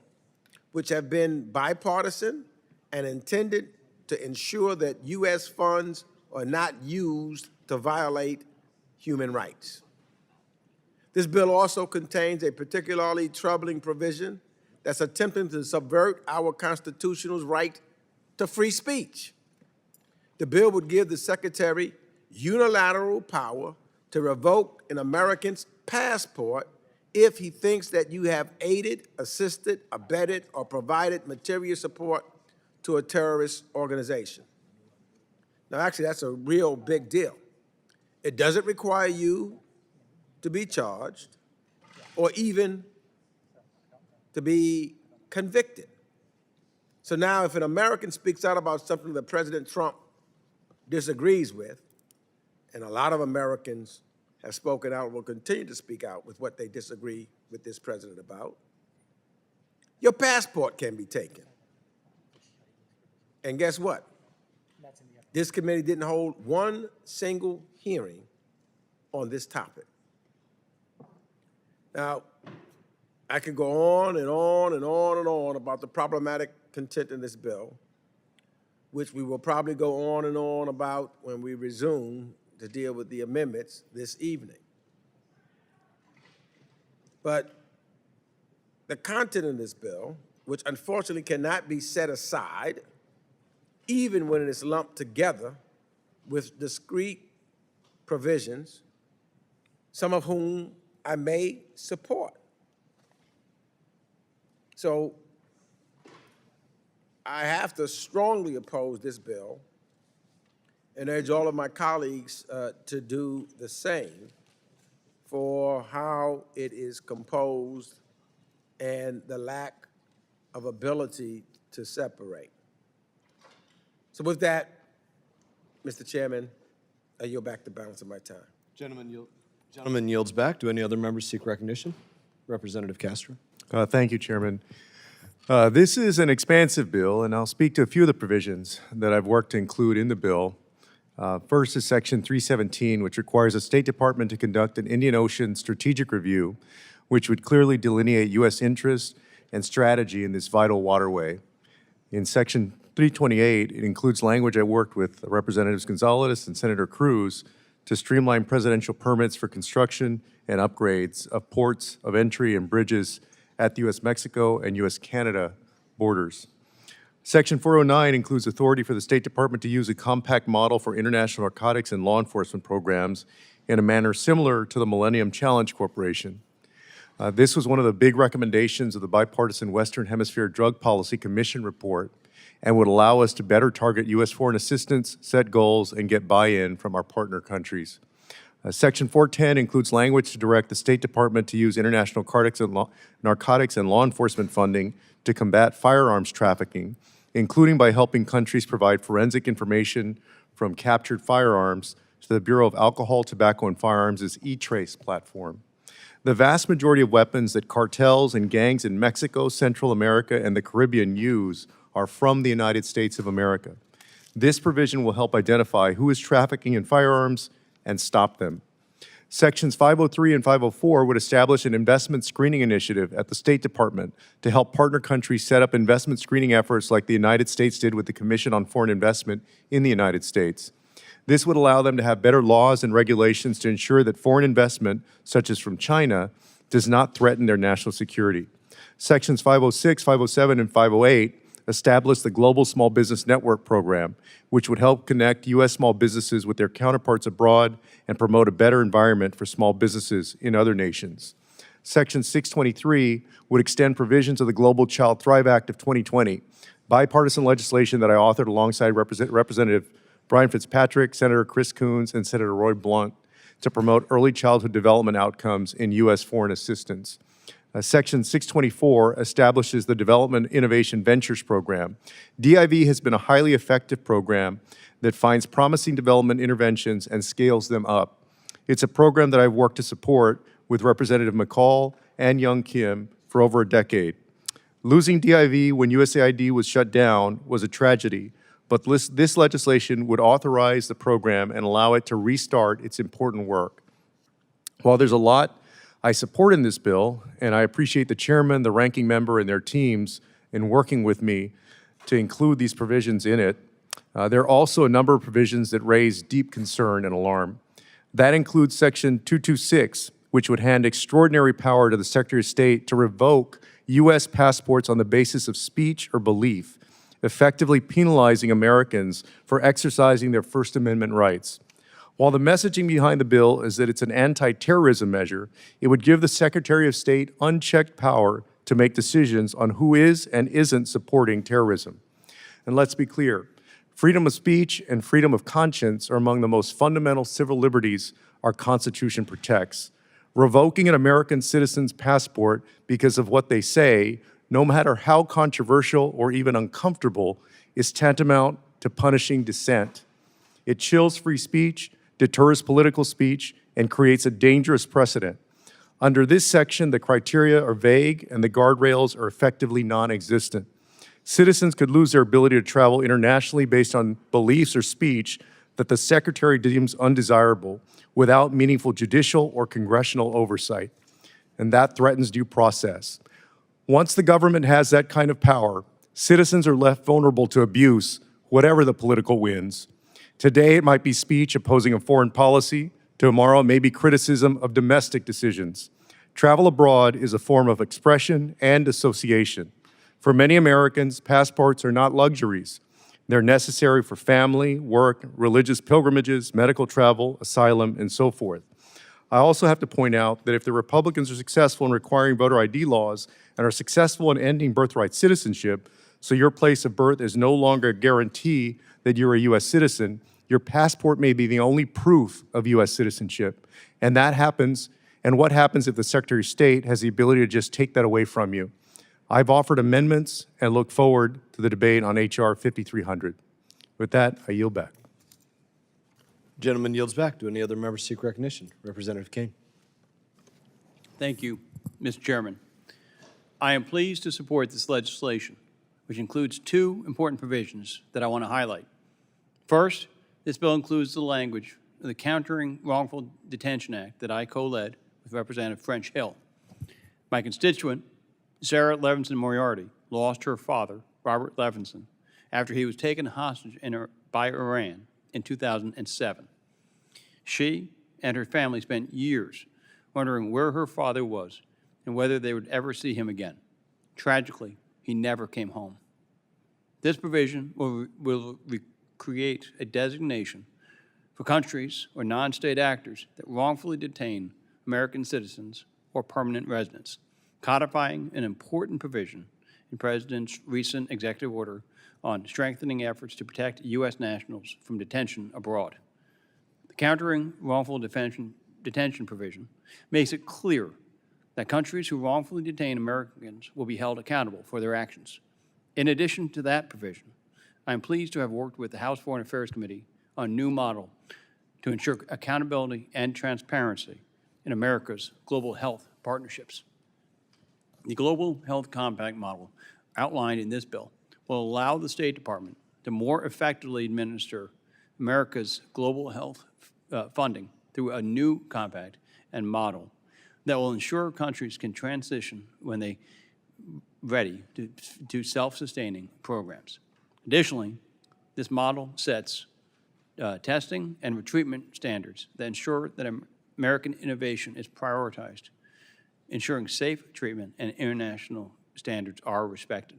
which have been bipartisan and intended to ensure that U.S. funds are not used to violate human rights. This bill also contains a particularly troubling provision that's attempting to subvert our constitutional right to free speech. The bill would give the Secretary unilateral power to revoke an American's passport if he thinks that you have aided, assisted, abetted, or provided material support to a terrorist organization. Now, actually, that's a real big deal. It doesn't require you to be charged or even to be convicted. So now if an American speaks out about something that President Trump disagrees with, and a lot of Americans have spoken out and will continue to speak out with what they disagree with this president about, your passport can be taken. And guess what? This committee didn't hold one single hearing on this topic. Now, I could go on and on and on and on about the problematic content in this bill, which we will probably go on and on about when we resume to deal with the amendments this evening. But the content in this bill, which unfortunately cannot be set aside, even when it is lumped together with discrete provisions, some of whom I may support. So I have to strongly oppose this bill and urge all of my colleagues to do the same for how it is composed and the lack of ability to separate. So with that, Mr. Chairman, I yield back the balance of my time. Gentleman yields back. Do any other members seek recognition? Representative Castro. Thank you, Chairman. This is an expansive bill, and I'll speak to a few of the provisions that I've worked to include in the bill. First is Section 317, which requires the State Department to conduct an Indian Ocean strategic review, which would clearly delineate U.S. interest and strategy in this vital waterway. In Section 328, it includes language I worked with Representatives Gonzalez and Senator Cruz to streamline presidential permits for construction and upgrades of ports of entry and bridges at the U.S.-Mexico and U.S.-Canada borders. Section 409 includes authority for the State Department to use a compact model for international narcotics and law enforcement programs in a manner similar to the Millennium Challenge Corporation. This was one of the big recommendations of the bipartisan Western Hemisphere Drug Policy Commission report and would allow us to better target U.S. foreign assistance, set goals, and get buy-in from our partner countries. Section 410 includes language to direct the State Department to use international narcotics and law enforcement funding to combat firearms trafficking, including by helping countries provide forensic information from captured firearms to the Bureau of Alcohol, Tobacco, and Firearms' E-Trace platform. The vast majority of weapons that cartels and gangs in Mexico, Central America, and the Caribbean use are from the United States of America. This provision will help identify who is trafficking in firearms and stop them. Sections 503 and 504 would establish an investment screening initiative at the State Department to help partner countries set up investment screening efforts like the United States did with the Commission on Foreign Investment in the United States. This would allow them to have better laws and regulations to ensure that foreign investment, such as from China, does not threaten their national security. Sections 506, 507, and 508 establish the Global Small Business Network Program, which would help connect U.S. small businesses with their counterparts abroad and promote a better environment for small businesses in other nations. Section 623 would extend provisions of the Global Child Thrive Act of 2020, bipartisan legislation that I authored alongside Representative Brian Fitzpatrick, Senator Chris Coons, and Senator Roy Blunt to promote early childhood development outcomes in U.S. foreign assistance. Section 624 establishes the Development Innovation Ventures Program. DIV has been a highly effective program that finds promising development interventions and scales them up. It's a program that I've worked to support with Representative McCall and Young Kim for over a decade. Losing DIV when USAID was shut down was a tragedy, but this legislation would authorize the program and allow it to restart its important work. While there's a lot I support in this bill, and I appreciate the chairman, the ranking member, and their teams in working with me to include these provisions in it, there are also a number of provisions that raise deep concern and alarm. That includes Section 226, which would hand extraordinary power to the Secretary of State to revoke U.S. passports on the basis of speech or belief, effectively penalizing Americans for exercising their First Amendment rights. While the messaging behind the bill is that it's an anti-terrorism measure, it would give the Secretary of State unchecked power to make decisions on who is and isn't supporting terrorism. And let's be clear, freedom of speech and freedom of conscience are among the most fundamental civil liberties our Constitution protects. Revoking an American citizen's passport because of what they say, no matter how controversial or even uncomfortable, is tantamount to punishing dissent. It chills free speech, deters political speech, and creates a dangerous precedent. Under this section, the criteria are vague and the guardrails are effectively non-existent. Citizens could lose their ability to travel internationally based on beliefs or speech that the Secretary deems undesirable without meaningful judicial or congressional oversight. And that threatens due process. Once the government has that kind of power, citizens are left vulnerable to abuse, whatever the political winds. Today, it might be speech opposing a foreign policy. Tomorrow, it may be criticism of domestic decisions. Travel abroad is a form of expression and association. For many Americans, passports are not luxuries. They're necessary for family, work, religious pilgrimages, medical travel, asylum, and so forth. I also have to point out that if the Republicans are successful in requiring voter ID laws and are successful in ending birthright citizenship, so your place of birth is no longer a guarantee that you're a U.S. citizen, your passport may be the only proof of U.S. citizenship. And that happens, and what happens if the Secretary of State has the ability to just take that away from you? I've offered amendments and look forward to the debate on H.R. 5300. With that, I yield back. Gentleman yields back. Do any other members seek recognition? Representative King. Thank you, Mr. Chairman. I am pleased to support this legislation, which includes two important provisions that I want to highlight. First, this bill includes the language of the Countering Wrongful Detention Act that I co-led with Representative French Hill. My constituent, Sarah Levinson Moriarty, lost her father, Robert Levinson, after he was taken hostage by Iran in 2007. She and her family spent years wondering where her father was and whether they would ever see him again. Tragically, he never came home. This provision will create a designation for countries or non-state actors that wrongfully detain American citizens or permanent residents, codifying an important provision in the President's recent executive order on strengthening efforts to protect U.S. nationals from detention abroad. The Countering Wrongful Detention provision makes it clear that countries who wrongfully detain Americans will be held accountable for their actions. In addition to that provision, I am pleased to have worked with the House Foreign Affairs Committee on a new model to ensure accountability and transparency in America's global health partnerships. The Global Health Compact model outlined in this bill will allow the State Department to more effectively administer America's global health funding through a new compact and model that will ensure countries can transition when they ready to self-sustaining programs. Additionally, this model sets testing and treatment standards that ensure that American innovation is prioritized, ensuring safe treatment and international standards are respected.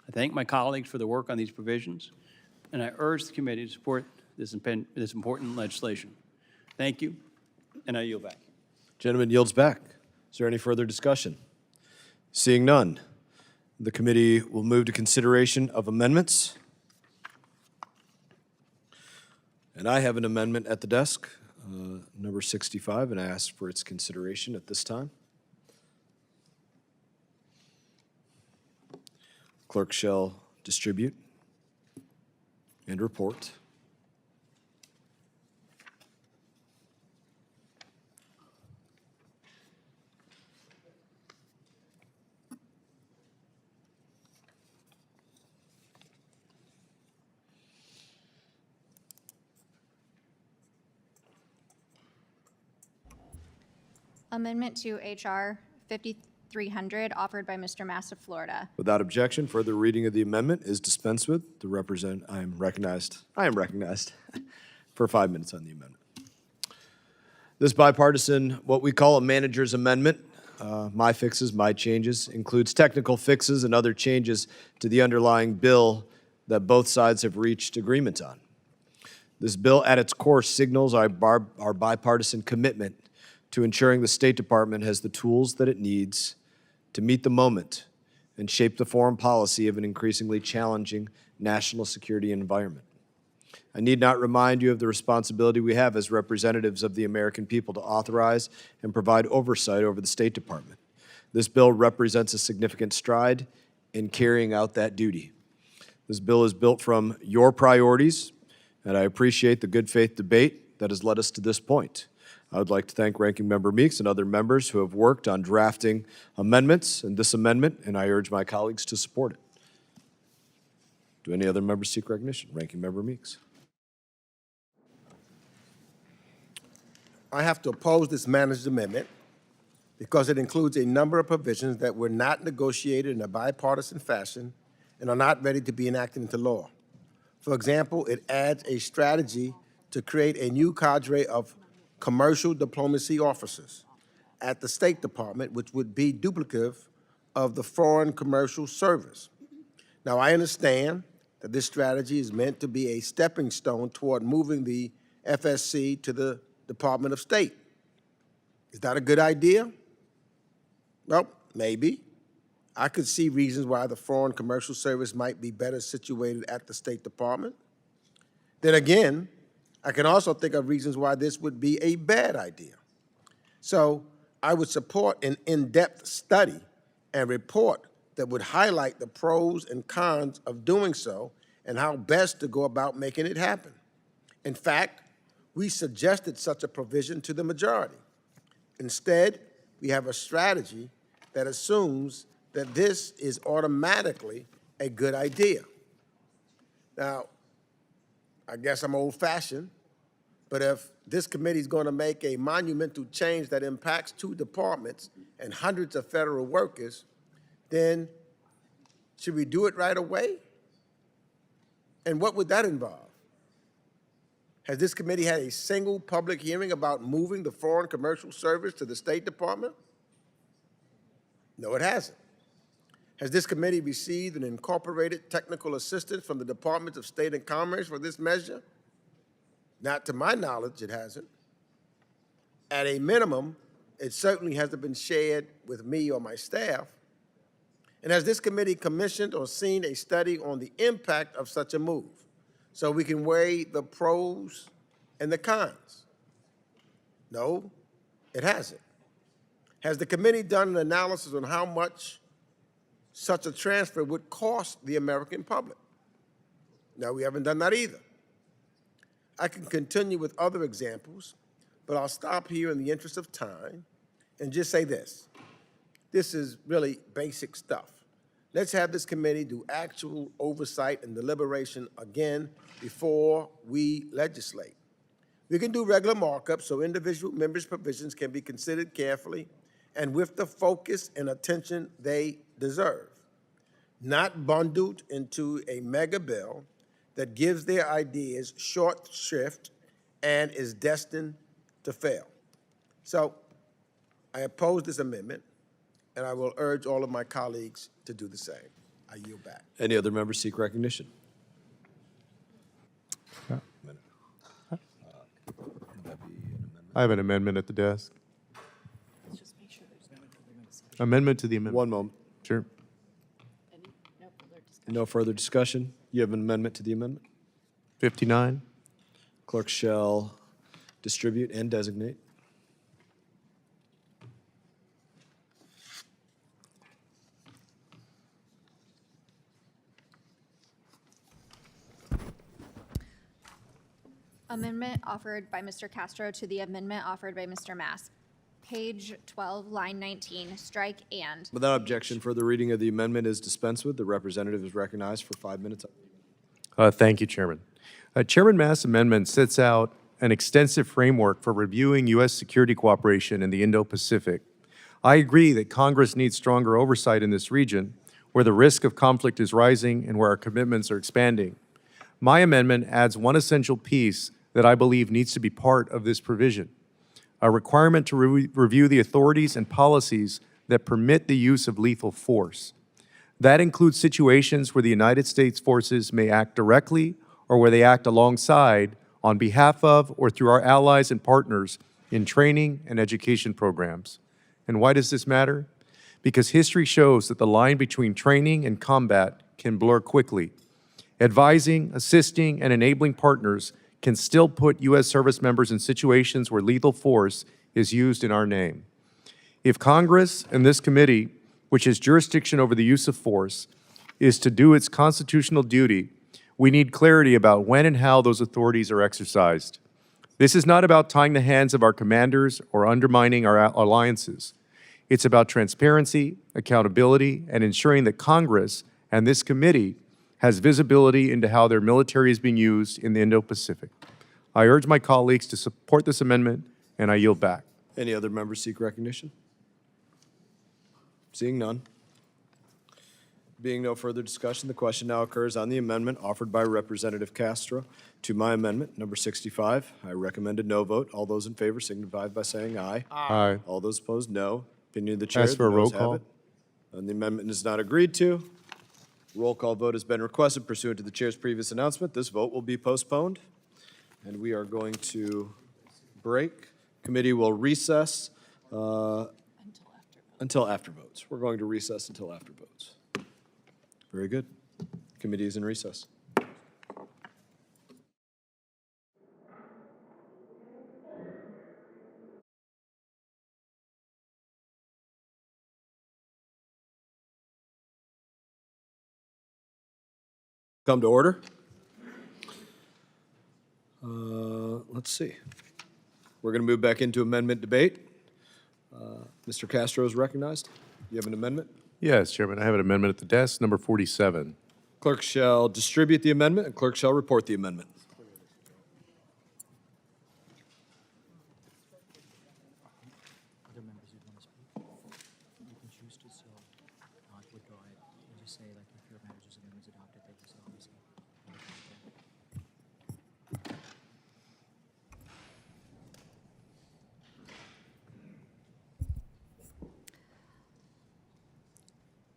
I thank my colleagues for the work on these provisions, and I urge the committee to support this important legislation. Thank you, and I yield back. Gentleman yields back. Is there any further discussion? Seeing none, the committee will move to consideration of amendments. And I have an amendment at the desk, number 65, and I ask for its consideration at this time. Clerk shall distribute and report. Amendment to H.R. 5300, offered by Mr. Mass of Florida. Without objection, further reading of the amendment is dispensed with. I am recognized for 5 minutes on the amendment. This bipartisan, what we call a manager's amendment, my fixes, my changes, includes technical fixes and other changes to the underlying bill that both sides have reached agreement on. This bill at its core signals our bipartisan commitment to ensuring the State Department has the tools that it needs to meet the moment and shape the foreign policy of an increasingly challenging national security environment. I need not remind you of the responsibility we have as representatives of the American people to authorize and provide oversight over the State Department. This bill represents a significant stride in carrying out that duty. This bill is built from your priorities, and I appreciate the good faith debate that has led us to this point. I would like to thank Ranking Member Meeks and other members who have worked on drafting amendments in this amendment, and I urge my colleagues to support it. Do any other members seek recognition? Ranking Member Meeks. I have to oppose this manager's amendment because it includes a number of provisions that were not negotiated in a bipartisan fashion and are not ready to be enacted into law. For example, it adds a strategy to create a new cadre of commercial diplomacy officers at the State Department, which would be duplicative of the Foreign Commercial Service. Now, I understand that this strategy is meant to be a stepping stone toward moving the FSC to the Department of State. Is that a good idea? Well, maybe. I could see reasons why the Foreign Commercial Service might be better situated at the State Department. Then again, I can also think of reasons why this would be a bad idea. So I would support an in-depth study and report that would highlight the pros and cons of doing so and how best to go about making it happen. In fact, we suggested such a provision to the majority. Instead, we have a strategy that assumes that this is automatically a good idea. Now, I guess I'm old-fashioned, but if this committee is going to make a monumental change that impacts 2 departments and hundreds of federal workers, then should we do it right away? And what would that involve? Has this committee had a single public hearing about moving the Foreign Commercial Service to the State Department? No, it hasn't. Has this committee received an incorporated technical assistance from the Department of State and Commerce for this measure? Not to my knowledge, it hasn't. At a minimum, it certainly hasn't been shared with me or my staff. And has this committee commissioned or seen a study on the impact of such a move so we can weigh the pros and the cons? No, it hasn't. Has the committee done an analysis on how much such a transfer would cost the American public? No, we haven't done that either. I can continue with other examples, but I'll stop here in the interest of time and just say this. This is really basic stuff. Let's have this committee do actual oversight and deliberation again before we legislate. We can do regular markups so individual members' provisions can be considered carefully and with the focus and attention they deserve, not bundled into a mega bill that gives their ideas short shrift and is destined to fail. So I oppose this amendment, and I will urge all of my colleagues to do the same. I yield back. Any other members seek recognition? I have an amendment at the desk. Amendment to the amendment. One moment. Sure. No further discussion. You have an amendment to the amendment? 59. Clerk shall distribute and designate. Amendment offered by Mr. Castro to the amendment offered by Mr. Mass. Page 12, line 19, strike and. Without objection, further reading of the amendment is dispensed with. The representative is recognized for 5 minutes. Thank you, Chairman. Chairman Mass' amendment sets out an extensive framework for reviewing U.S. security cooperation in the Indo-Pacific. I agree that Congress needs stronger oversight in this region, where the risk of conflict is rising and where our commitments are expanding. My amendment adds one essential piece that I believe needs to be part of this provision: a requirement to review the authorities and policies that permit the use of lethal force. That includes situations where the United States forces may act directly or where they act alongside, on behalf of, or through our allies and partners in training and education programs. And why does this matter? Because history shows that the line between training and combat can blur quickly. Advising, assisting, and enabling partners can still put U.S. service members in situations where lethal force is used in our name. If Congress and this committee, which has jurisdiction over the use of force, is to do its constitutional duty, we need clarity about when and how those authorities are exercised. This is not about tying the hands of our commanders or undermining our alliances. It's about transparency, accountability, and ensuring that Congress and this committee has visibility into how their military is being used in the Indo-Pacific. I urge my colleagues to support this amendment, and I yield back. Any other members seek recognition? Seeing none. Being no further discussion, the question now occurs on the amendment offered by Representative Castro to my amendment, number 65. I recommend a no vote. All those in favor signify by saying aye. Aye. All those opposed, no. Opinion of the chair. Ask for a the roll noes have call. it. And the amendment is not agreed to. Roll call vote has been requested pursuant to the chair's previous announcement. This vote will be postponed, and we are going to break. Committee will recess until after votes. We're going to recess until after votes. Very good. Committee is in recess. Come to order. Let's see. We're going to move back into amendment debate. Mr. Castro is recognized. You have an amendment? Yes, Chairman, I have an amendment at the desk, number 47. Clerk shall distribute the amendment, and clerk shall report the amendment. Other members who want to speak, you can choose to withdraw it and just say, like, if your manager's amendment is adopted, then you say, obviously.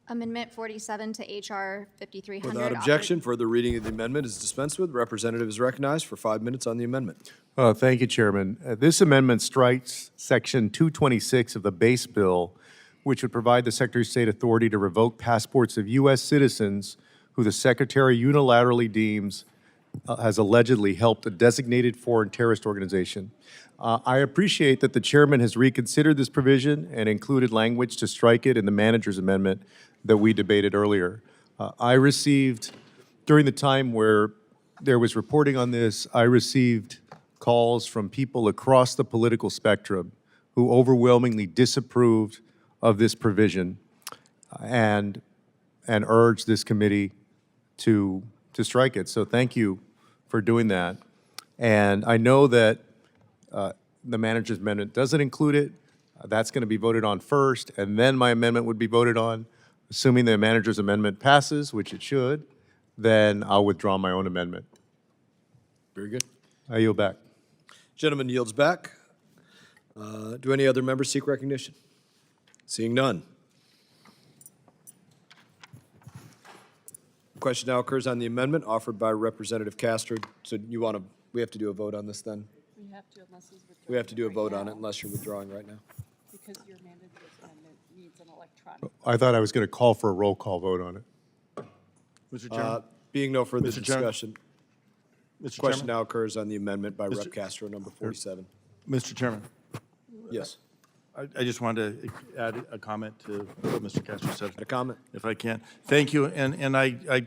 Amendment 47 to HR 5300. Without objection, further reading of the amendment is dispensed with. Representative is recognized for 5 minutes on the amendment. Thank you, Chairman. This amendment strikes Section 226 of the base bill, which would provide the Secretary of State authority to revoke passports of U.S. citizens who the Secretary unilaterally deems has allegedly helped a designated foreign terrorist organization. I appreciate that the Chairman has reconsidered this provision and included language to strike it in the manager's amendment that we debated earlier. I received, during the time where there was reporting on this, I received calls from people across the political spectrum who overwhelmingly disapproved of this provision and urged this committee to strike it. So thank you for doing that. And I know that the manager's amendment doesn't include it. That's going to be voted on first, and then my amendment would be voted on. Assuming the manager's amendment passes, which it should, then I'll withdraw my own amendment. Very good. I yield back. Gentleman yields back. Do any other members seek recognition? Seeing none. Question now occurs on the amendment offered by Representative Castro. So we have to do a vote on this then? We have to, unless he's withdrawing. We have to do a vote on it unless you're withdrawing right now. Because your manager's amendment needs an electronic. I thought I was going to call for a roll call vote on it. Mr. Chairman? Being no further Mr. Chairman? discussion, Mr. question Chairman? now occurs on the amendment by Rep. Castro, number 47. Mr. Chairman, Yes. I just wanted to add a comment to what Mr. Castro said. A comment? If I can. Thank you, and I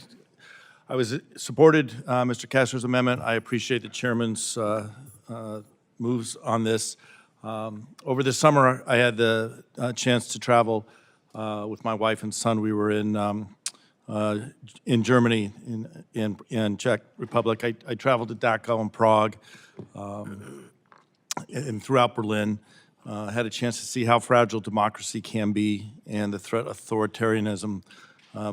supported Mr. Castro's amendment. I appreciate the chairman's moves on this. Over the summer, I had the chance to travel with my wife and son. We were in in Germany, in Czech Republic. I traveled to Dachau and Prague, and throughout Berlin. Had a chance to see how fragile democracy can be and the threat authoritarianism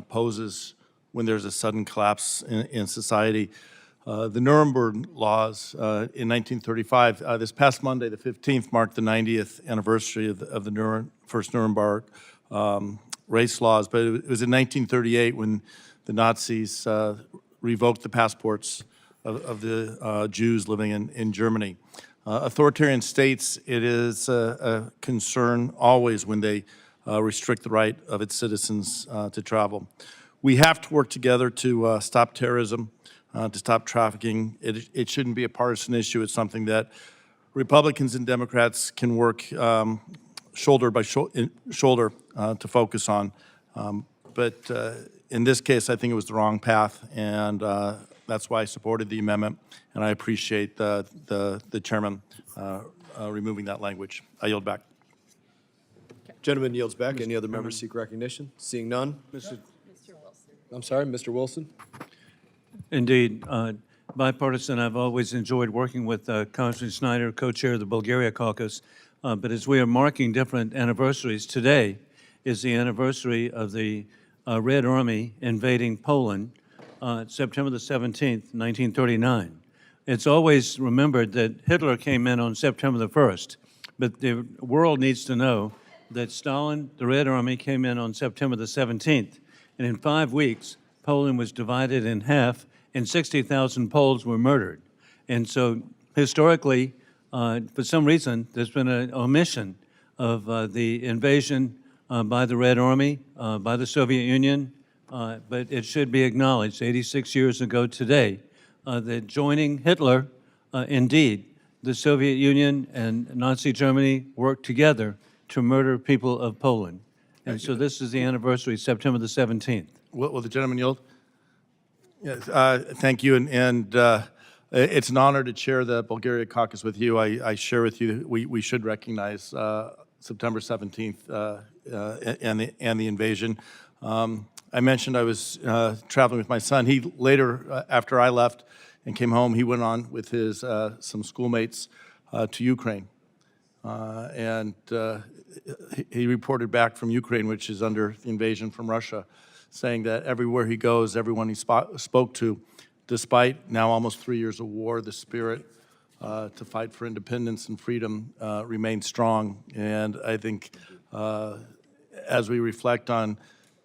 poses when there's a sudden collapse in society. The Nuremberg laws in 1935, this past Monday, the 15th, marked the 90th anniversary of the first Nuremberg race laws, but it was in 1938 when the Nazis revoked the passports of the Jews living in Germany. Authoritarian states, it is a concern always when they restrict the right of its citizens to travel. We have to work together to stop terrorism, to stop trafficking. It shouldn't be a partisan issue. It's something that Republicans and Democrats can work shoulder by shoulder to focus on. But in this case, I think it was the wrong path, and that's why I supported the amendment, and I appreciate the chairman removing that language. I yield back. Gentleman yields back. Any other members seek recognition? Seeing none? I'm sorry, Mr. Wilson. Indeed. Bipartisan, I've always enjoyed working with Congressman Snyder, co-chair of the Bulgaria caucus. But as we are marking different anniversaries, today is the anniversary of the Red Army invading Poland, September the 17th, 1939. It's always remembered that Hitler came in on September the 1st, but the world needs to know that Stalin, the Red Army, came in on September the 17th. And in 5 weeks, Poland was divided in half, and 60,000 Poles were murdered. And so historically, for some reason, there's been an omission of the invasion by the Red Army, by the Soviet Union, but it should be acknowledged 86 years ago today that joining Hitler, indeed, the Soviet Union and Nazi Germany worked together to murder people of Poland. And so this is the anniversary, September the 17th. Will the gentleman yield? Yes, thank you, and it's an honor to chair the Bulgaria caucus with you. I share with you that we should recognize September 17th and the invasion. I mentioned I was traveling with my son. He later, after I left and came home, he went on with his some schoolmates to Ukraine, and he reported back from Ukraine, which is under the invasion from Russia, saying that everywhere he goes, everyone he spoke to, despite now almost 3 years of war, the spirit to fight for independence and freedom remains strong. And I think as we reflect on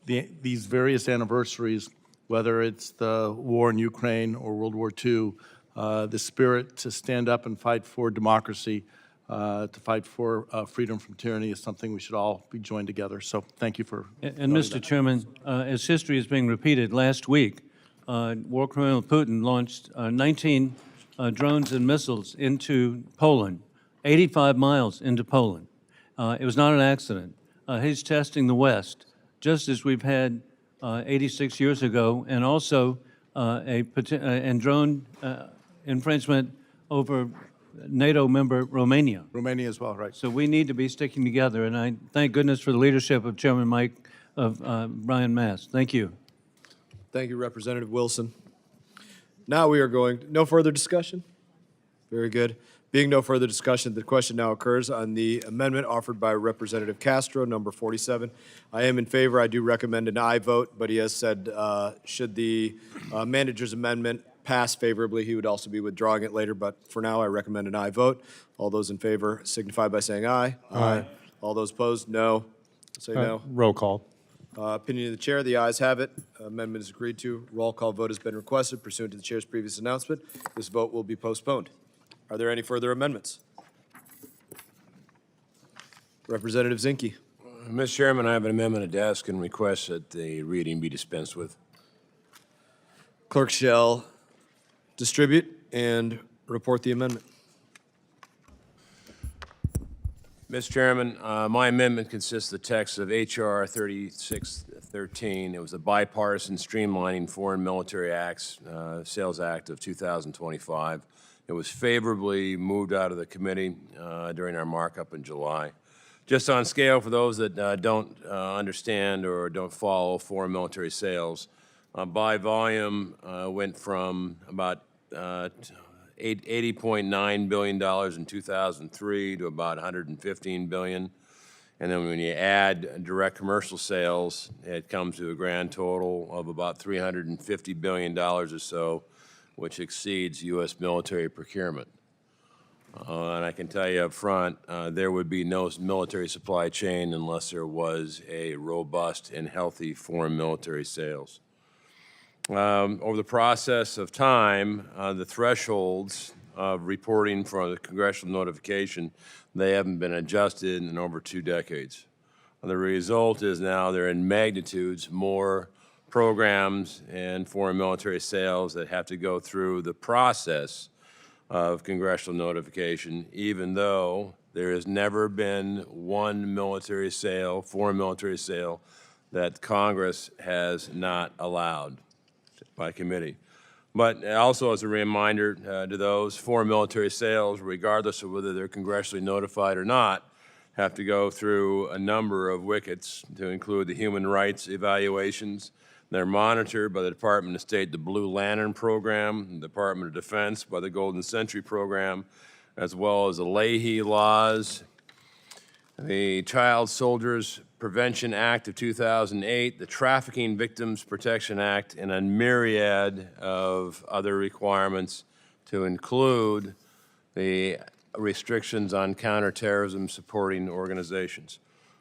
these various anniversaries, whether it's the war in Ukraine or World War II, the spirit to stand up and fight for democracy, to fight for freedom from tyranny is something we should all be joined together. So thank you for And Mr. Chairman, as history is being repeated, last week, war criminal Putin launched 19 drones and missiles into Poland, 85 miles into Poland. It was not an accident. He's testing the West, just as we've had 86 years ago, and also and drone infringement over NATO member Romania. Romania as well, right? So we need to be sticking together, and I thank goodness for the leadership of Chairman Brian Mast. Thank you. Thank you, Representative Wilson. Now we are going, no further discussion? Very good. Being no further discussion, the question now occurs on the amendment offered by Representative Castro, number 47. I am in favor. I do recommend an aye vote, but he has said should the manager's amendment pass favorably, he would also be withdrawing it later, but for now, I recommend an aye vote. All those in favor signify by saying aye. Aye. All those opposed, no. Say no. Roll call. Opinion of the chair, the ayes have it. Amendment is agreed to. Roll call vote has been requested pursuant to the chair's previous announcement. This vote will be postponed. Are there any further amendments? Representative Zinke. Mr. Chairman, I have an amendment at desk and request that the reading be dispensed with. Clerk shall distribute and report the amendment. Mr. Chairman, my amendment consists of the text of H.R. 3613. It was a bipartisan streamlining foreign military acts, Sales Act of 2025. It was favorably moved out of the committee during our markup in July. Just on scale, for those that don't understand or don't follow foreign military sales, by volume went from about $80.9 billion in 2003 to about $115 billion. And then when you add direct commercial sales, it comes to a grand total of about $350 billion or so, which exceeds U.S. military procurement. And I can tell you up front, there would be no military supply chain unless there was a robust and healthy foreign military sales. Over the process of time, the thresholds of reporting for the congressional notification, they haven't been adjusted in over 2 decades. The result is now there are in magnitudes more programs and foreign military sales that have to go through the process of congressional notification, even though there has never been one military sale, foreign military sale, that Congress has not allowed by committee. But also as a reminder to those, foreign military sales, regardless of whether they're congressionally notified or not, have to go through a number of wickets to include the human rights evaluations. They're monitored by the Department of State, the Blue Lantern Program, the Department of Defense by the Golden Century Program, as well as the Leahy laws, the Child Soldiers Prevention Act of 2008, the Trafficking Victims Protection Act, and a myriad of other requirements to include the restrictions on counterterrorism supporting organizations.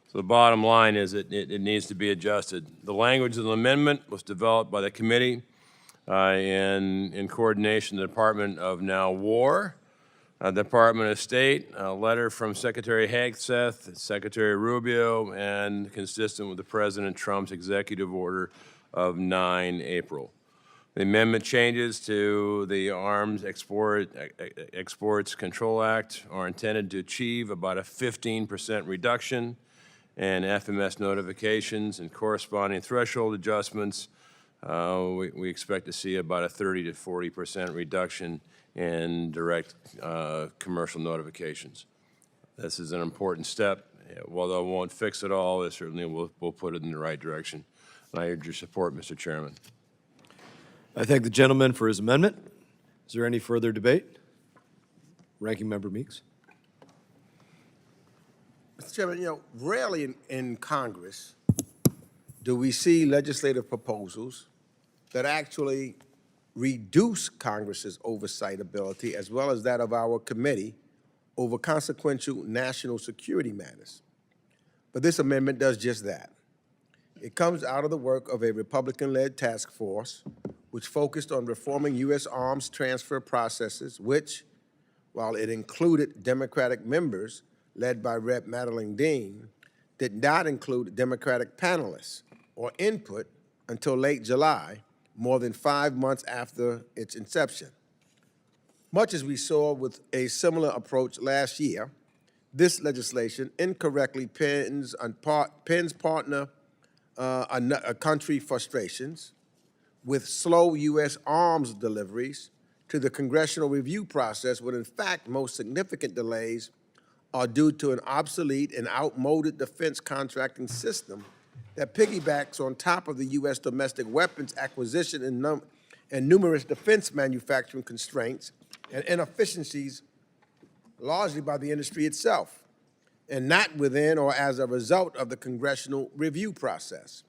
So the bottom line is that it needs to be adjusted. The language of the amendment was developed by the committee in coordination with the Department of War, Department of State, a letter from Secretary Hegseth, Secretary Rubio, and consistent with the President Trump's executive order of 9 April. The amendment changes to the Arms Exports Control Act are intended to achieve about a 15% reduction in FMS notifications and corresponding threshold adjustments. We expect to see about a 30 to 40% reduction in direct commercial notifications. This is an important step. Although it won't fix it all, it certainly will put it in the right direction. And I urge your support, Mr. Chairman. I thank the gentleman for his amendment. Is there any further debate? Ranking Member Meeks. Mr. Chairman, rarely in Congress do we see legislative proposals that actually reduce Congress's oversight ability as well as that of our committee over consequential national security matters. But this amendment does just that. It comes out of the work of a Republican-led task force which focused on reforming U.S. arms transfer processes, which, while it included Democratic members led by Rep. Madeline Dean, did not include Democratic panelists or input until late July, more than 5 months after its inception. Much as we saw with a similar approach last year, this legislation incorrectly pins partner a country frustrations with slow U.S. arms deliveries to the congressional review process, when in fact most significant delays are due to an obsolete and outmoded defense contracting system that piggybacks on top of the U.S. domestic weapons acquisition and numerous defense manufacturing constraints and inefficiencies largely by the industry itself, and not within or as a result of the congressional review process.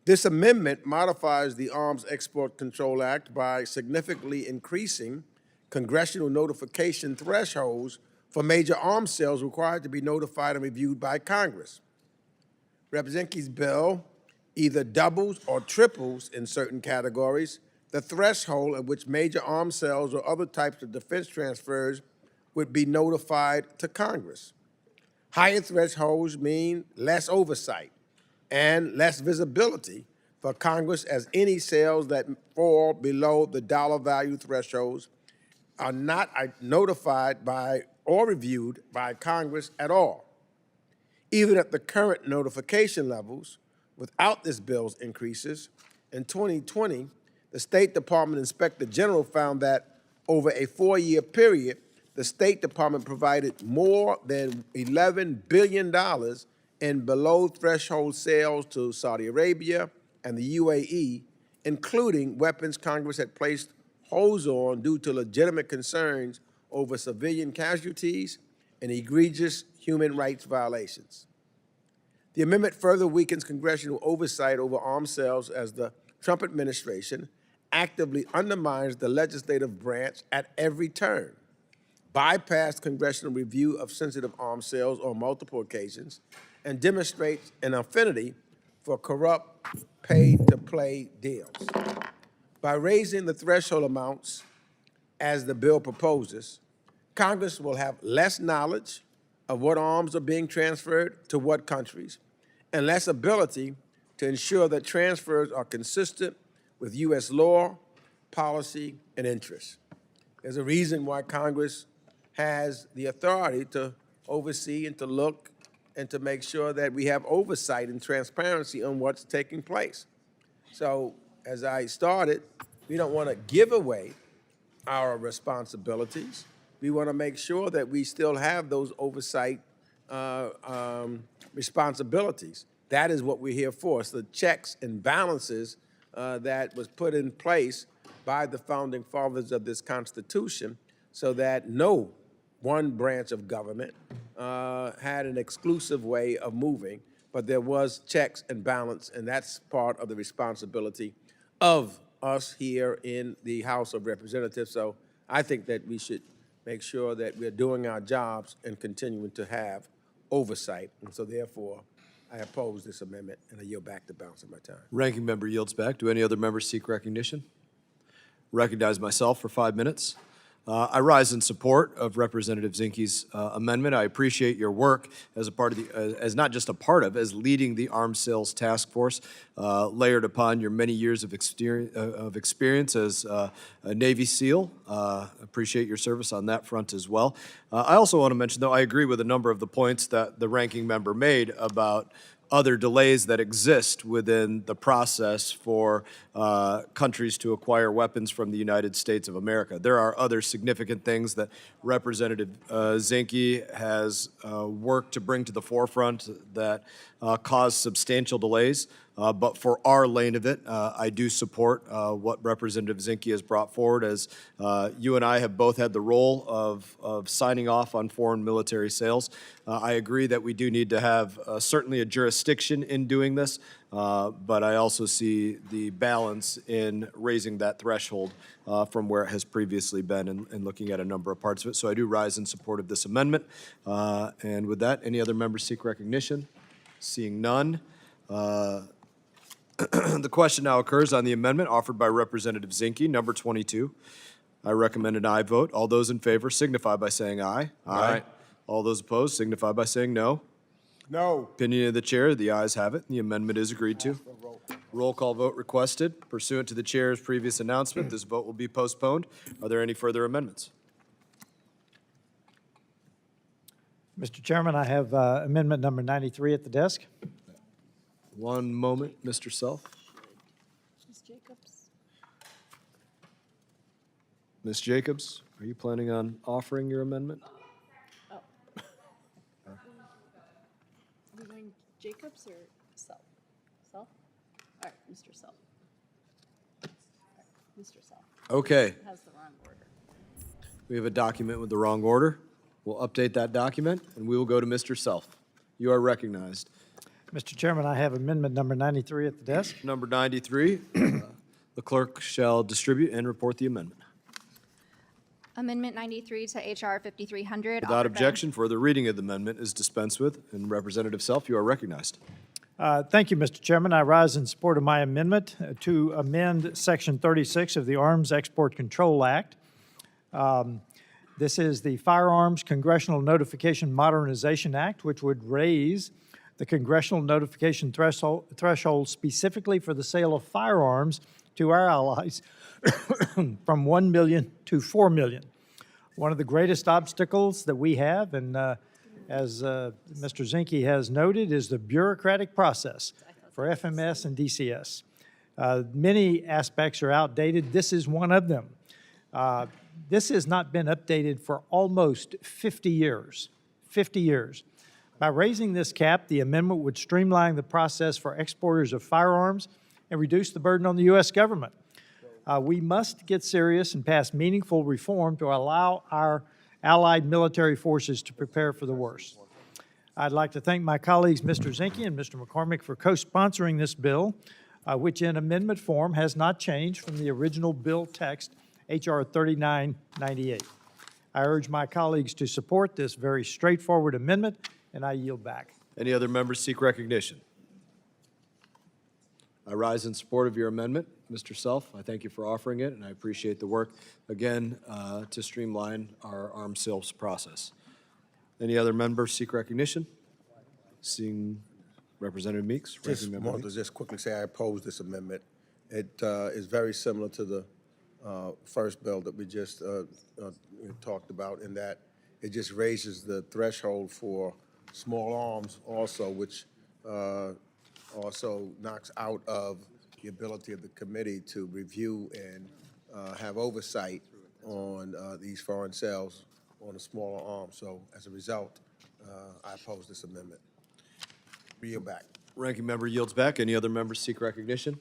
This amendment modifies the Arms Export Control Act by significantly increasing congressional notification thresholds for major arms sales required to be notified and reviewed by Congress. Representative Key's bill either doubles or triples in certain categories the threshold at which major arms sales or other types of defense transfers would be notified to Congress. Higher thresholds mean less oversight and less visibility for Congress, as any sales that fall below the dollar value thresholds are not notified by or reviewed by Congress at all. Even at the current notification levels, without this bill's increases, in 2020, the State Department Inspector General found that over a 4-year period, the State Department provided more than $11 billion in below-threshold sales to Saudi Arabia and the UAE, including weapons Congress had placed holds on due to legitimate concerns over civilian casualties and egregious human rights violations. The amendment further weakens congressional oversight over arms sales as the Trump administration actively undermines the legislative branch at every turn, bypassed congressional review of sensitive arms sales on multiple occasions, and demonstrates an affinity for corrupt pay-to-play deals. By raising the threshold amounts as the bill proposes, Congress will have less knowledge of what arms are being transferred to what countries, and less ability to ensure that transfers are consistent with U.S. law, policy, and interests. There's a reason why Congress has the authority to oversee and to look and to make sure that we have oversight and transparency on what's taking place. So, as I started, we don't want to give away our responsibilities. We want to make sure that we still have those oversight responsibilities. That is what we're here for. It's the checks and balances that was put in place by the founding fathers of this Constitution so that no one branch of government had an exclusive way of moving, but there was checks and balance, and that's part of the responsibility of us here in the House of Representatives. So I think that we should make sure that we're doing our jobs and continuing to have oversight. And so therefore, I oppose this amendment, and I yield back the balance of my time. Ranking member yields back. Do any other members seek recognition? Recognize myself for 5 minutes. I rise in support of Representative Zinke's amendment. I appreciate your work as a part of the, as not just a part of, as leading the Arms Sales Task Force, layered upon your many years of experience as a Navy SEAL. Appreciate your service on that front as well. I also want to mention, though, I agree with a number of the points that the ranking member made about other delays that exist within the process for countries to acquire weapons from the United States of America. There are other significant things that Representative Zinke has worked to bring to the forefront that cause substantial delays. But for our lane of it, I do support what Representative Zinke has brought forward, as you and I have both had the role of signing off on foreign military sales. I agree that we do need to have certainly a jurisdiction in doing this, but I also see the balance in raising that threshold from where it has previously been and looking at a number of parts of it. So I do rise in support of this amendment. And with that, any other members seek recognition? Seeing none. The question now occurs on the amendment offered by Representative Zinke, number 22. I recommend an aye vote. All those in favor signify by saying aye. Aye. All those opposed signify by saying no. No. Opinion of the chair, the ayes have it. The amendment is agreed to. Roll call vote requested. Pursuant to the chair's previous announcement, this vote will be postponed. Are there any further amendments? Mr. Chairman, I have amendment number 93 at the desk. One moment, Mr. Self. Ms. Jacobs? Ms. Jacobs, are you planning on offering your amendment? Are we going Jacobs or Self? Self? All right, Mr. Self. All right, Mr. Self. Okay, It has the wrong order. we have a document with the wrong order. We'll update that document, and we will go to Mr. Self. You are recognized. Mr. Chairman, I have amendment number 93 at the desk. Number 93, the clerk shall distribute and report the amendment. Amendment 93 to HR 5300. Without offered by- objection, further reading of the amendment is dispensed with, and Representative Self, you are recognized. Thank you, Mr. Chairman. I rise in support of my amendment to amend Section 36 of the Arms Export Control Act. This is the Firearms Congressional Notification Modernization Act, which would raise the congressional notification threshold specifically for the sale of firearms to our allies from 1 million to 4 million. One of the greatest obstacles that we have, and as Mr. Zinke has noted, is the bureaucratic process for FMS and DCS. Many aspects are outdated. This is one of them. This has not been updated for almost 50 years. 50 years. By raising this cap, the amendment would streamline the process for exporters of firearms and reduce the burden on the U.S. government. We must get serious and pass meaningful reform to allow our allied military forces to prepare for the worst. I'd like to thank my colleagues, Mr. Zinke and Mr. McCormick, for co-sponsoring this bill, which in amendment form has not changed from the original bill text, H.R. 3998. I urge my colleagues to support this very straightforward amendment, and I yield back. Any other members seek recognition? I rise in support of your amendment, Mr. Self. I thank you for offering it, and I appreciate the work, again, to streamline our arms sales process. Any other members seek recognition? Seeing Representative Meeks. Just Ranking Member want to Meeks. just quickly say I oppose this amendment. It is very similar to the first bill that we just talked about, in that it just raises the threshold for small arms also, which also knocks out of the ability of the committee to review and have oversight on these foreign sales on a smaller arms. So as a result, I oppose this amendment. Yield back. Ranking Member yields back. Any other members seek recognition?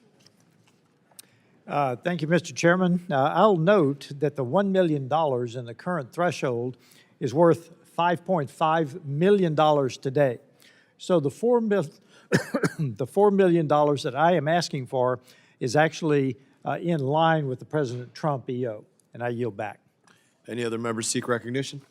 Thank you, Mr. Chairman. I'll note that the $1 million in the current threshold is worth $5.5 million today. So the $4 million that I am asking for is actually in line with the President Trump EO, and I yield back. Any other members seek recognition?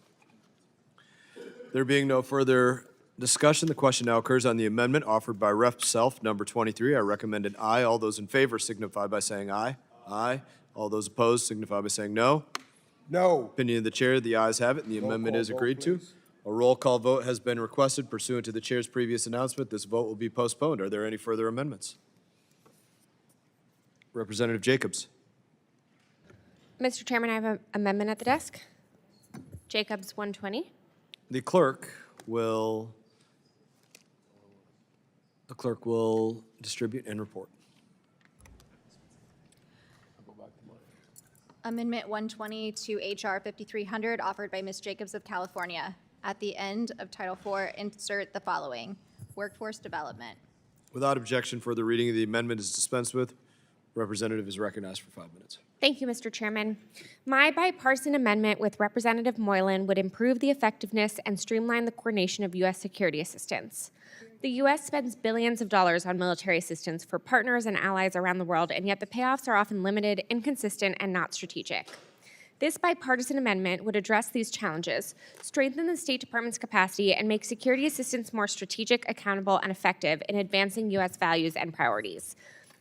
There being no further discussion, the question now occurs on the amendment offered by Rep. Self, number 23. I recommend an aye. All those in favor signify by saying aye. Aye. All those opposed signify by saying no. No. Opinion of the chair, the ayes have it, and the amendment is agreed to. A roll call vote has been requested pursuant to the chair's previous announcement. This vote will be postponed. Are there any further amendments? Representative Jacobs. Mr. Chairman, I have an amendment at the desk. Jacobs 120. The clerk will distribute and report. Amendment 120 to H.R. 5300, offered by Ms. Jacobs of California. At the end of Title IV, insert the following: workforce development. Without objection, further reading of the amendment is dispensed with. Representative is recognized for 5 minutes. Thank you, Mr. Chairman. My bipartisan amendment with Representative Moylan would improve the effectiveness and streamline the coordination of U.S. security assistance. The U.S. spends billions of dollars on military assistance for partners and allies around the world, and yet the payoffs are often limited, inconsistent, and not strategic. This bipartisan amendment would address these challenges, strengthen the State Department's capacity, and make security assistance more strategic, accountable, and effective in advancing U.S. values and priorities.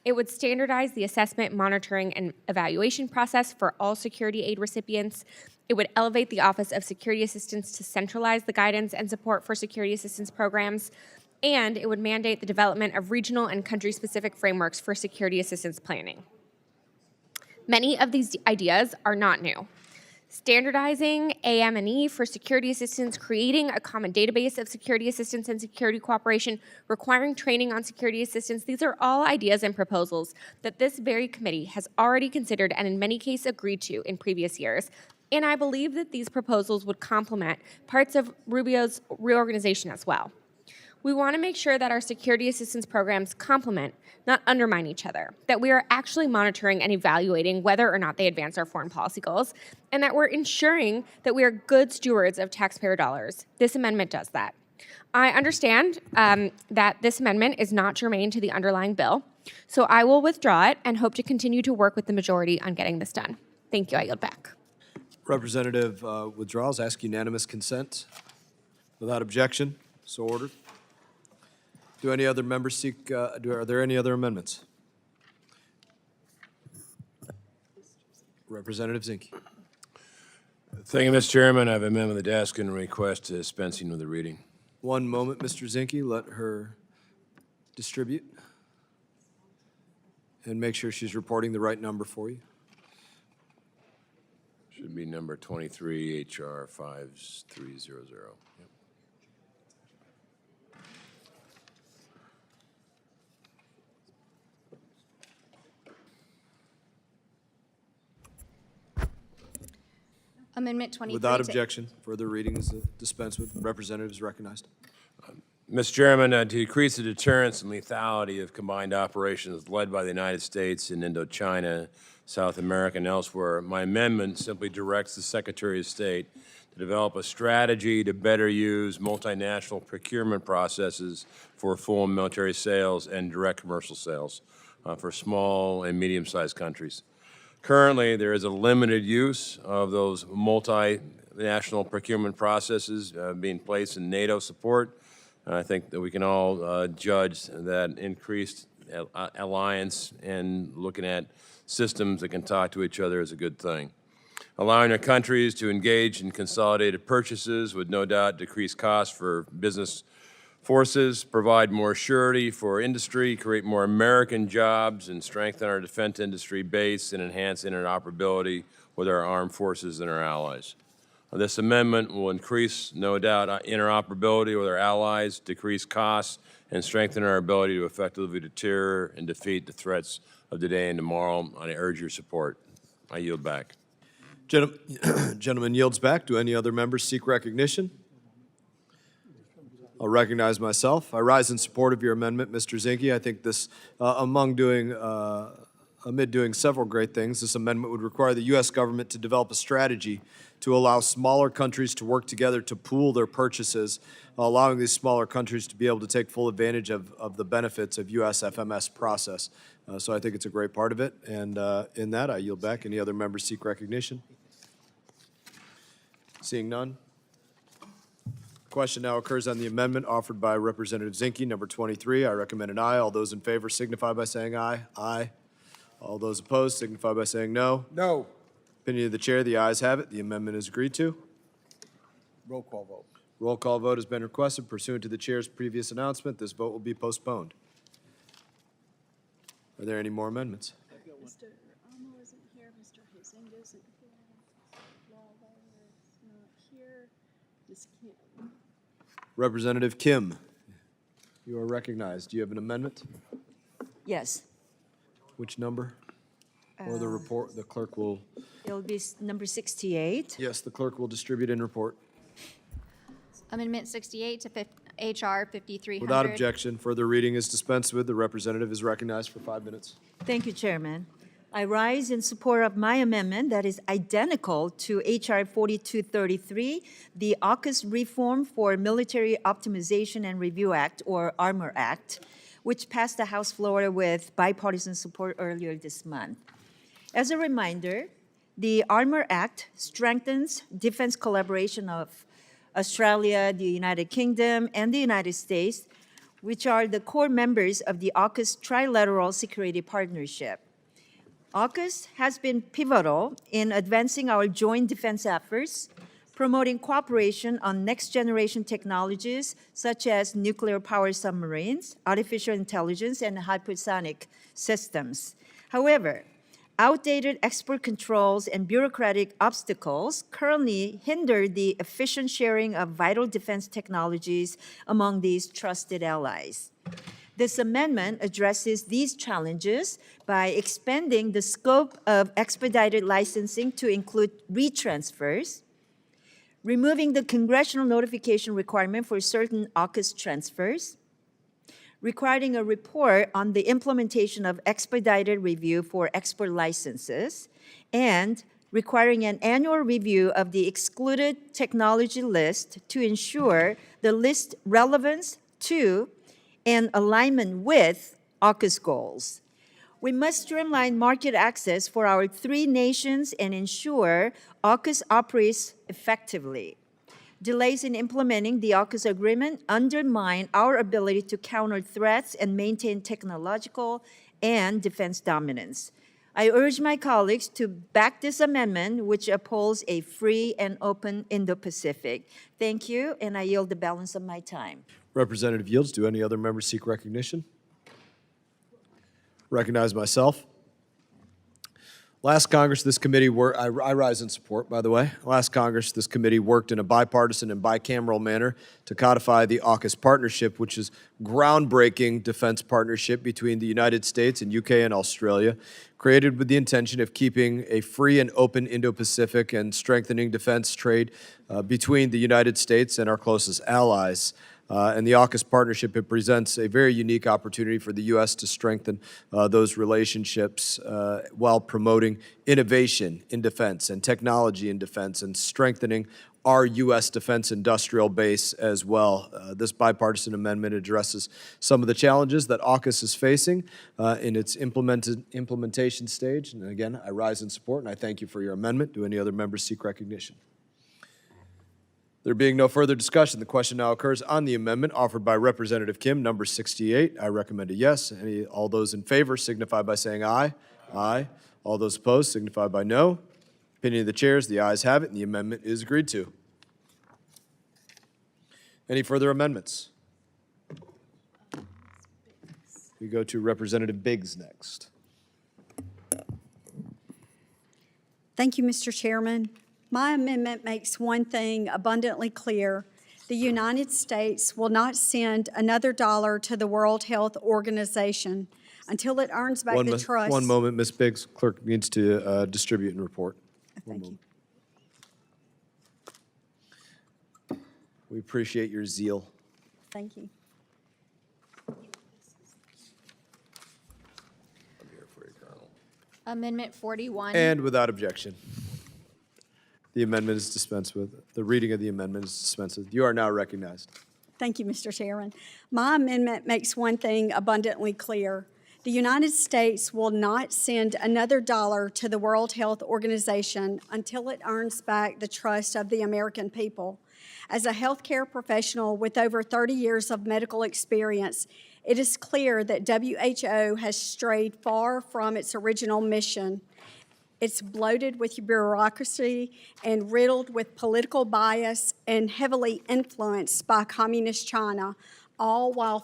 It would standardize the assessment, monitoring, and evaluation process for all security aid recipients. It would elevate the Office of Security Assistance to centralize the guidance and support for security assistance programs. And it would mandate the development of regional and country-specific frameworks for security assistance planning. Many of these ideas are not new. Standardizing AM&E for security assistance, creating a common database of security assistance and security cooperation, requiring training on security assistance, these are all ideas and proposals that this very committee has already considered and in many cases agreed to in previous years. And I believe that these proposals would complement parts of Rubio's reorganization as well. We want to make sure that our security assistance programs complement, not undermine each other, that we are actually monitoring and evaluating whether or not they advance our foreign policy goals, and that we're ensuring that we are good stewards of taxpayer dollars. This amendment does that. I understand that this amendment is not germane to the underlying bill, so I will withdraw it and hope to continue to work with the majority on getting this done. Thank you. I yield back. Representative withdraws. Ask unanimous consent. Without objection, so ordered. Do any other members seek, are there any other amendments? Representative Zinke. Thank you, Mr. Chairman. I have an amendment on the desk and request dispensing with the reading. One moment, Mr. Zinke. Let her distribute and make sure she's reporting the right number for you. Should be number 23, HR 5300. Yep. Amendment 23 Without to- objection, further reading is dispensed with. Representative is recognized. Mr. Chairman, to decrease the deterrence and lethality of combined operations led by the United States in Indochina, South America, and elsewhere, my amendment simply directs the Secretary of State to develop a strategy to better use multinational procurement processes for full military sales and direct commercial sales for small and medium-sized countries. Currently, there is a limited use of those multinational procurement processes being placed in NATO support. I think that we can all judge that increased alliance and looking at systems that can talk to each other is a good thing. Allowing our countries to engage in consolidated purchases would no doubt decrease costs for business forces, provide more surety for industry, create more American jobs, and strengthen our defense industry base and enhance interoperability with our armed forces and our allies. This amendment will increase, no doubt, interoperability with our allies, decrease costs, and strengthen our ability to effectively deter and defeat the threats of today and tomorrow. I urge your support. I yield back. Gentleman yields back. Do any other members seek recognition? I'll recognize myself. I rise in support of your amendment, Mr. Zinke. I think this, amid doing several great things, this amendment would require the U.S. government to develop a strategy to allow smaller countries to work together to pool their purchases, allowing these smaller countries to be able to take full advantage of the benefits of U.S. FMS process. So I think it's a great part of it, and in that, I yield back. Any other members seek recognition? Seeing none. Question now occurs on the amendment offered by Representative Zinke, number 23. I recommend an aye. All those in favor signify by saying aye. Aye. All those opposed signify by saying no. No. Opinion of the chair, the ayes have it. The amendment is agreed to. Roll call vote. Roll call vote has been requested pursuant to the chair's previous announcement. This vote will be postponed. Are there any more amendments? Mr. Almo isn't here, Mr. Huizinga isn't here, Lawler is not here, Ms. Kim. Representative Kim, you are recognized. Do you have an amendment? Yes, Which number? Or the report, the clerk will, it'll be number 68. yes, the clerk will distribute and report. Amendment 68 to HR 5300. Without objection, further reading is dispensed with. The representative is recognized for 5 minutes. Thank you, Chairman. I rise in support of my amendment that is identical to HR 4233, the AUKUS Reform for Military Optimization and Review Act, or ARMOR Act, which passed the House floor with bipartisan support earlier this month. As a reminder, the ARMOR Act strengthens defense collaboration of Australia, the United Kingdom, and the United States, which are the core members of the AUKUS Trilateral Security Partnership. AUKUS has been pivotal in advancing our joint defense efforts, promoting cooperation on next-generation technologies such as nuclear-powered submarines, artificial intelligence, and hypersonic systems. However, outdated export controls and bureaucratic obstacles currently hinder the efficient sharing of vital defense technologies among these trusted allies. This amendment addresses these challenges by expanding the scope of expedited licensing to include retransfers, removing the congressional notification requirement for certain AUKUS transfers, requiring a report on the implementation of expedited review for export licenses, and requiring an annual review of the excluded technology list to ensure the list relevance to and alignment with AUKUS goals. We must streamline market access for our three nations and ensure AUKUS operates effectively. Delays in implementing the AUKUS agreement undermine our ability to counter threats and maintain technological and defense dominance. I urge my colleagues to back this amendment, which upholds a free and open Indo-Pacific. Thank you, and I yield the balance of my time. Representative yields. Do any other members seek recognition? Recognize myself. I'd Last Congress, this committee worked, I rise in support, by the way. Last Congress, this committee worked in a bipartisan and bicameral manner to codify the AUKUS partnership, which is groundbreaking defense partnership between the United States and UK and Australia, created with the intention of keeping a free and open Indo-Pacific and strengthening defense trade between the United States and our closest allies. And the AUKUS partnership, it presents a very unique opportunity for the U.S. to strengthen those relationships while promoting innovation in defense and technology in defense and strengthening our U.S. defense industrial base as well. This bipartisan amendment addresses some of the challenges that AUKUS is facing in its implementation stage. And again, I rise in support, and I thank you for your amendment. Do any other members seek recognition? There being no further discussion, the question now occurs on the amendment offered by Representative Kim, number 68. I recommend a yes. All those in favor signify by saying aye. Aye. All those opposed signify by no. Opinion of the chairs, the ayes have it, and the amendment is agreed to. Any further amendments? We go to Representative Biggs next. Thank you, Mr. Chairman. My amendment makes one thing abundantly clear. The United States will not send another dollar to the World Health Organization until it earns back the trust. One moment, Ms. Biggs. Clerk needs to distribute and report. Thank you. We appreciate your zeal. Thank you. Amendment 41. And without objection. The amendment is dispensed with. The reading of the amendment is dispensed with. You are now recognized. Thank you, Mr. Chairman. My amendment makes one thing abundantly clear. The United States will not send another dollar to the World Health Organization until it earns back the trust of the American people. As a healthcare professional with over 30 years of medical experience, it is clear that WHO has strayed far from its original mission. It's bloated with bureaucracy and riddled with political bias and heavily influenced by Communist China, all while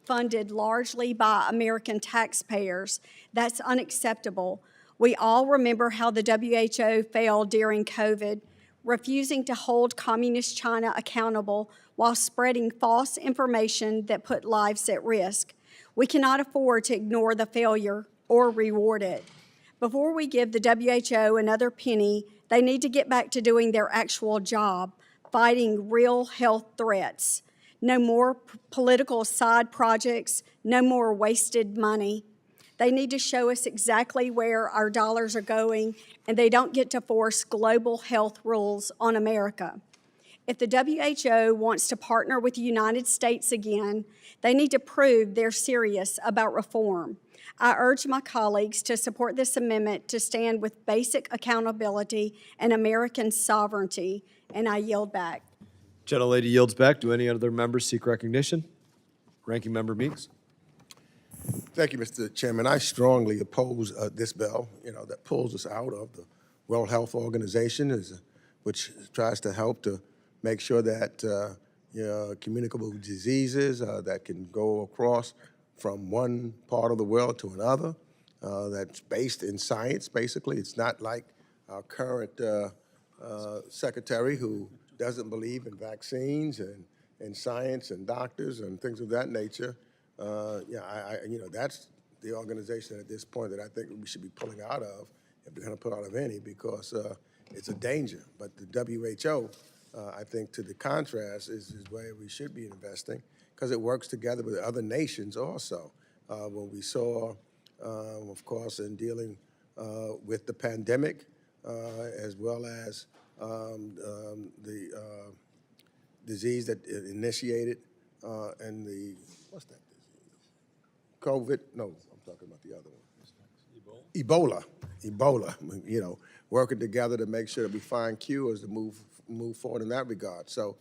funded largely by American taxpayers. That's unacceptable. We all remember how the WHO failed during COVID, refusing to hold Communist China accountable while spreading false information that put lives at risk. We cannot afford to ignore the failure or reward it. Before we give the WHO another penny, they need to get back to doing their actual job, fighting real health threats. No more political side projects, no more wasted money. They need to show us exactly where our dollars are going, and they don't get to force global health rules on America. If the WHO wants to partner with the United States again, they need to prove they're serious about reform. I urge my colleagues to support this amendment to stand with basic accountability and American sovereignty, and I yield back. Gentlelady yields back. Do any other members seek recognition? Ranking Member Meeks. Thank you, Mr. Chairman. I strongly oppose this bill, that pulls us out of the World Health Organization, which tries to help to make sure that communicable diseases that can go across from one part of the world to another, that's based in science, basically. It's not like our current secretary who doesn't believe in vaccines and science and doctors and things of that nature. That's the organization at this point that I think we should be pulling out of, if we're going to pull out of any, because it's a danger. But the WHO, I think, to the contrast, is where we should be investing, because it works together with other nations also. When we saw, of course, in dealing with the pandemic, as well as the disease that it initiated, and the, what's that disease? COVID? No, I'm talking about the other one. Ebola, working together to make sure that we find cures to move forward in that regard. So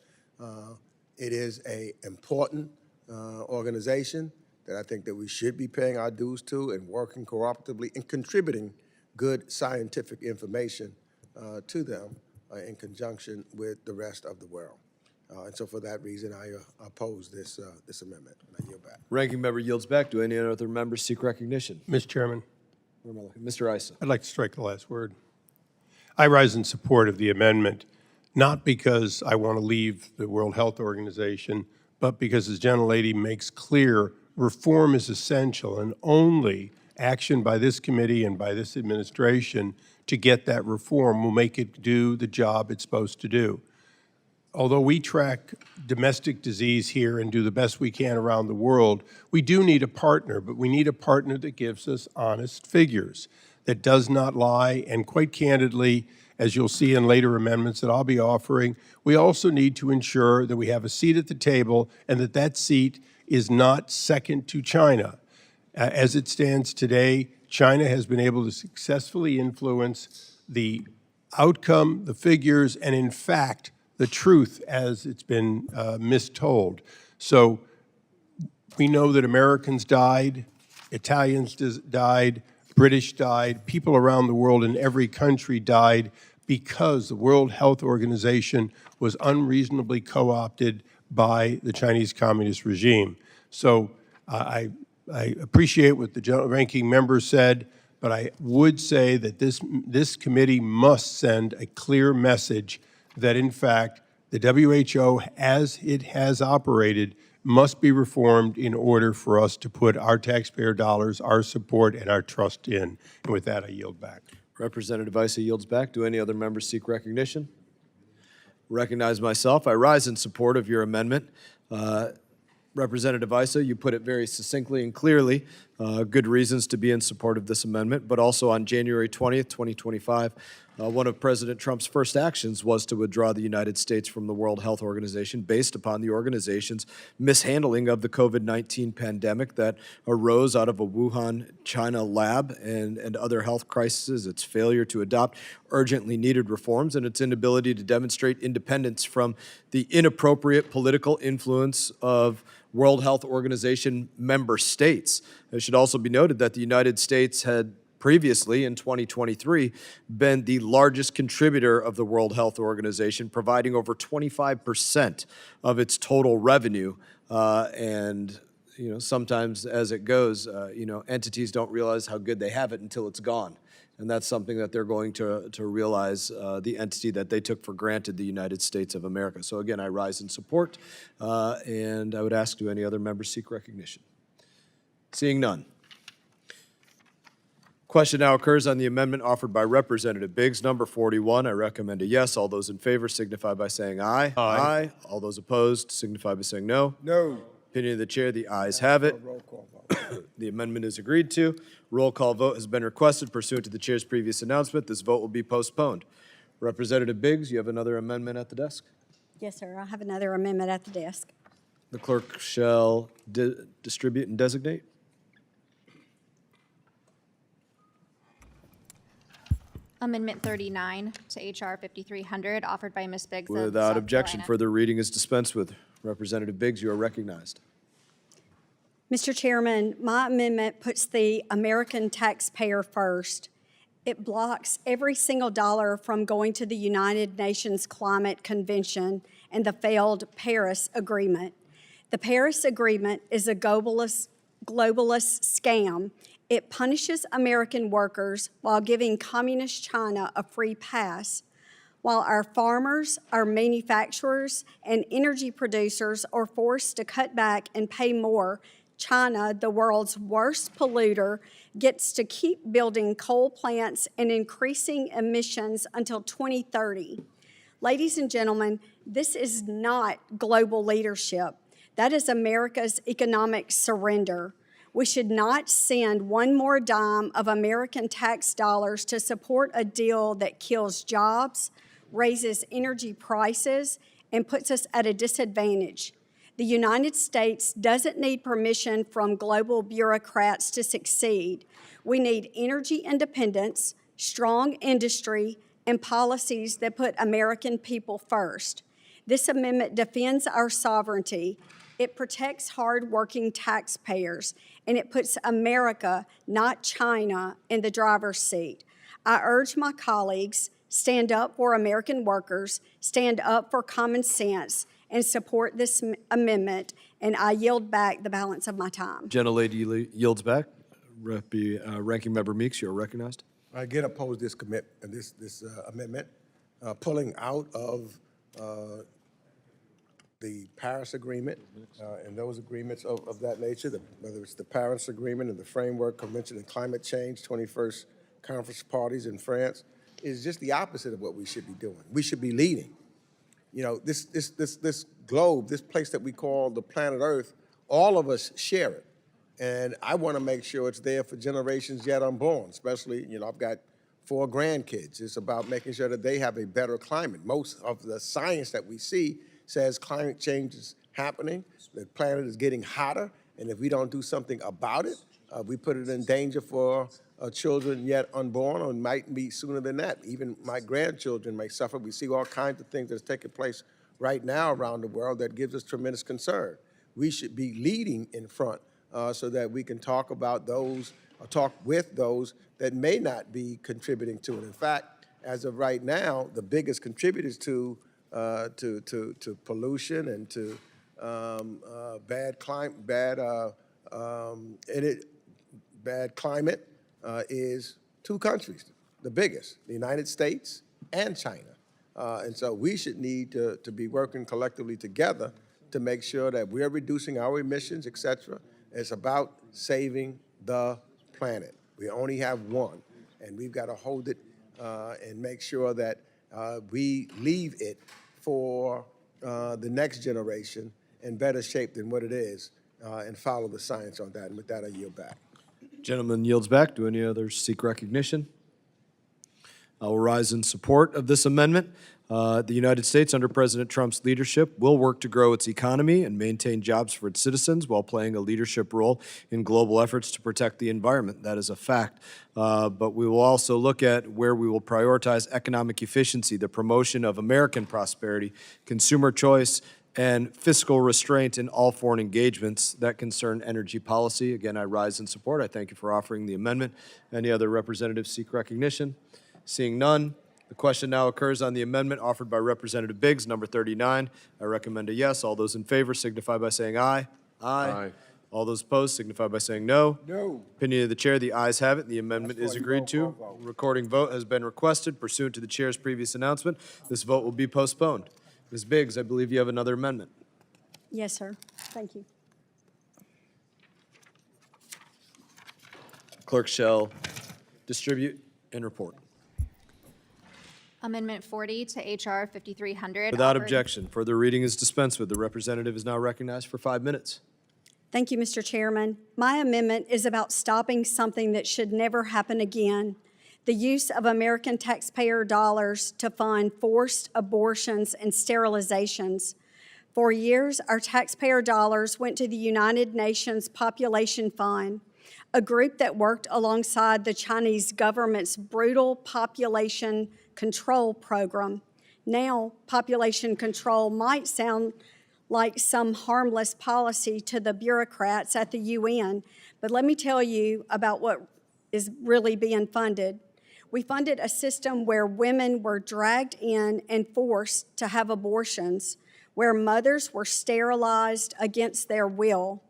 it is an important organization that I think that we should be paying our dues to and working cooperatively and contributing good scientific information to them in conjunction with the rest of the world. And so for that reason, I oppose this amendment, and I yield back. Ranking Member yields back. Do any other members seek recognition? Mr. Chairman, Where am I looking? Mr. Issa. I'd like to strike the last word. I rise in support of the amendment, not because I want to leave the World Health Organization, but because, as gentlelady makes clear, reform is essential, and only action by this committee and by this administration to get that reform will make it do the job it's supposed to do. Although we track domestic disease here and do the best we can around the world, we do need a partner, but we need a partner that gives us honest figures, that does not lie, and quite candidly, as you'll see in later amendments that I'll be offering, we also need to ensure that we have a seat at the table and that that seat is not second to China. As it stands today, China has been able to successfully influence the outcome, the figures, and in fact, the truth as it's been mistold. So we know that Americans died, Italians died, British died, people around the world in every country died because the World Health Organization was unreasonably co-opted by the Chinese Communist regime. So I appreciate what the ranking member said, but I would say that this committee must send a clear message that, in fact, the WHO, as it has operated, must be reformed in order for us to put our taxpayer dollars, our support, and our trust in. And with that, I yield back. Representative Issa yields back. Do any other members seek recognition? Recognize myself. I rise in support of your amendment. Representative Issa, you put it very succinctly and clearly, good reasons to be in support of this amendment, but also on January 20th, 2025, one of President Trump's first actions was to withdraw the United States from the World Health Organization based upon the organization's mishandling of the COVID-19 pandemic that arose out of a Wuhan, China lab and other health crises, its failure to adopt urgently needed reforms, and its inability to demonstrate independence from the inappropriate political influence of World Health Organization member states. It should also be noted that the United States had previously, in 2023, been the largest contributor of the World Health Organization, providing over 25% of its total revenue. And sometimes as it goes, entities don't realize how good they have it until it's gone. And that's something that they're going to realize, the entity that they took for granted, the United States of America. So again, I rise in support, and I would ask, do any other members seek recognition? Seeing none. Question now occurs on the amendment offered by Representative Biggs, number 41. I recommend a yes. All those in favor signify by saying aye. Aye. All those opposed signify by saying no. No. Opinion of the chair, the ayes have it. Roll call vote. The amendment is agreed to. Roll call vote has been requested pursuant to the chair's previous announcement. This vote will be postponed. Representative Biggs, you have another amendment at the desk. Yes, sir. I have another amendment at the desk. The clerk shall distribute and designate. Amendment 39 to H.R. 5300, offered by Ms. Biggs of Without South objection, Carolina. further reading is dispensed with. Representative Biggs, you are recognized. Mr. Chairman, my amendment puts the American taxpayer first. It blocks every single dollar from going to the United Nations Climate Convention and the failed Paris Agreement. The Paris Agreement is a globalist scam. It punishes American workers while giving communist China a free pass, while our farmers, our manufacturers, and energy producers are forced to cut back and pay more. China, the world's worst polluter, gets to keep building coal plants and increasing emissions until 2030. Ladies and gentlemen, this is not global leadership. That is America's economic surrender. We should not send one more dime of American tax dollars to support a deal that kills jobs, raises energy prices, and puts us at a disadvantage. The United States doesn't need permission from global bureaucrats to succeed. We need energy independence, strong industry, and policies that put American people first. This amendment defends our sovereignty. It protects hard-working taxpayers, and it puts America, not China, in the driver's seat. I urge my colleagues, stand up for American workers, stand up for common sense, and support this amendment, and I yield back the balance of my time. Gentlelady yields back. Ranking Member Meeks, you're recognized. I again oppose this amendment, pulling out of the Paris Agreement and those agreements of that nature, whether it's the Paris Agreement and the Framework Convention on Climate Change, 21st Conference Parties in France, is just the opposite of what we should be doing. We should be leading. You know, this globe, this place that we call the planet Earth, all of us share it. And I want to make sure it's there for generations yet unborn, especially, you know, I've got 4 grandkids. It's about making sure that they have a better climate. Most of the science that we see says climate change is happening, the planet is getting hotter, and if we don't do something about it, we put it in danger for children yet unborn, or might be sooner than that. Even my grandchildren may suffer. We see all kinds of things that's taking place right now around the world that gives us tremendous concern. We should be leading in front so that we can talk about those, or talk with those that may not be contributing to it. In fact, as of right now, the biggest contributors to pollution and to bad climate is 2 countries, the biggest, the United States and China. And so we should need to be working collectively together to make sure that we're reducing our emissions, et cetera. It's about saving the planet. We only have one, and we've got to hold it and make sure that we leave it for the next generation in better shape than what it is, and follow the science on that. And with that, I yield back. Gentleman yields back. Do any others seek recognition? I will rise in support of this amendment. The United States, under President Trump's leadership, will work to grow its economy and maintain jobs for its citizens while playing a leadership role in global efforts to protect the environment. That is a fact. But we will also look at where we will prioritize economic efficiency, the promotion of American prosperity, consumer choice, and fiscal restraint in all foreign engagements that concern energy policy. Again, I rise in support. I thank you for offering the amendment. Any other representatives seek recognition? Seeing none, the question now occurs on the amendment offered by Representative Biggs, number 39. I recommend a yes. All those in favor signify by saying aye. Aye. All those opposed signify by saying no. No. Opinion of the chair, the ayes have it. The amendment is agreed to. Recording vote has been requested pursuant to the chair's previous announcement. This vote will be postponed. Ms. Biggs, I believe you have another amendment. Yes, sir. Thank you. Clerk shall distribute and report. Amendment 40 to H.R. 5300. Without offered- objection, further reading is dispensed with. The representative is now recognized for 5 minutes. Thank you, Mr. Chairman. My amendment is about stopping something that should never happen again: the use of American taxpayer dollars to fund forced abortions and sterilizations. For years, our taxpayer dollars went to the United Nations Population Fund, a group that worked alongside the Chinese government's brutal population control program. Now, population control might sound like some harmless policy to the bureaucrats at the UN, but let me tell you about what is really being funded. We funded a system where women were dragged in and forced to have abortions, where mothers were sterilized against their will,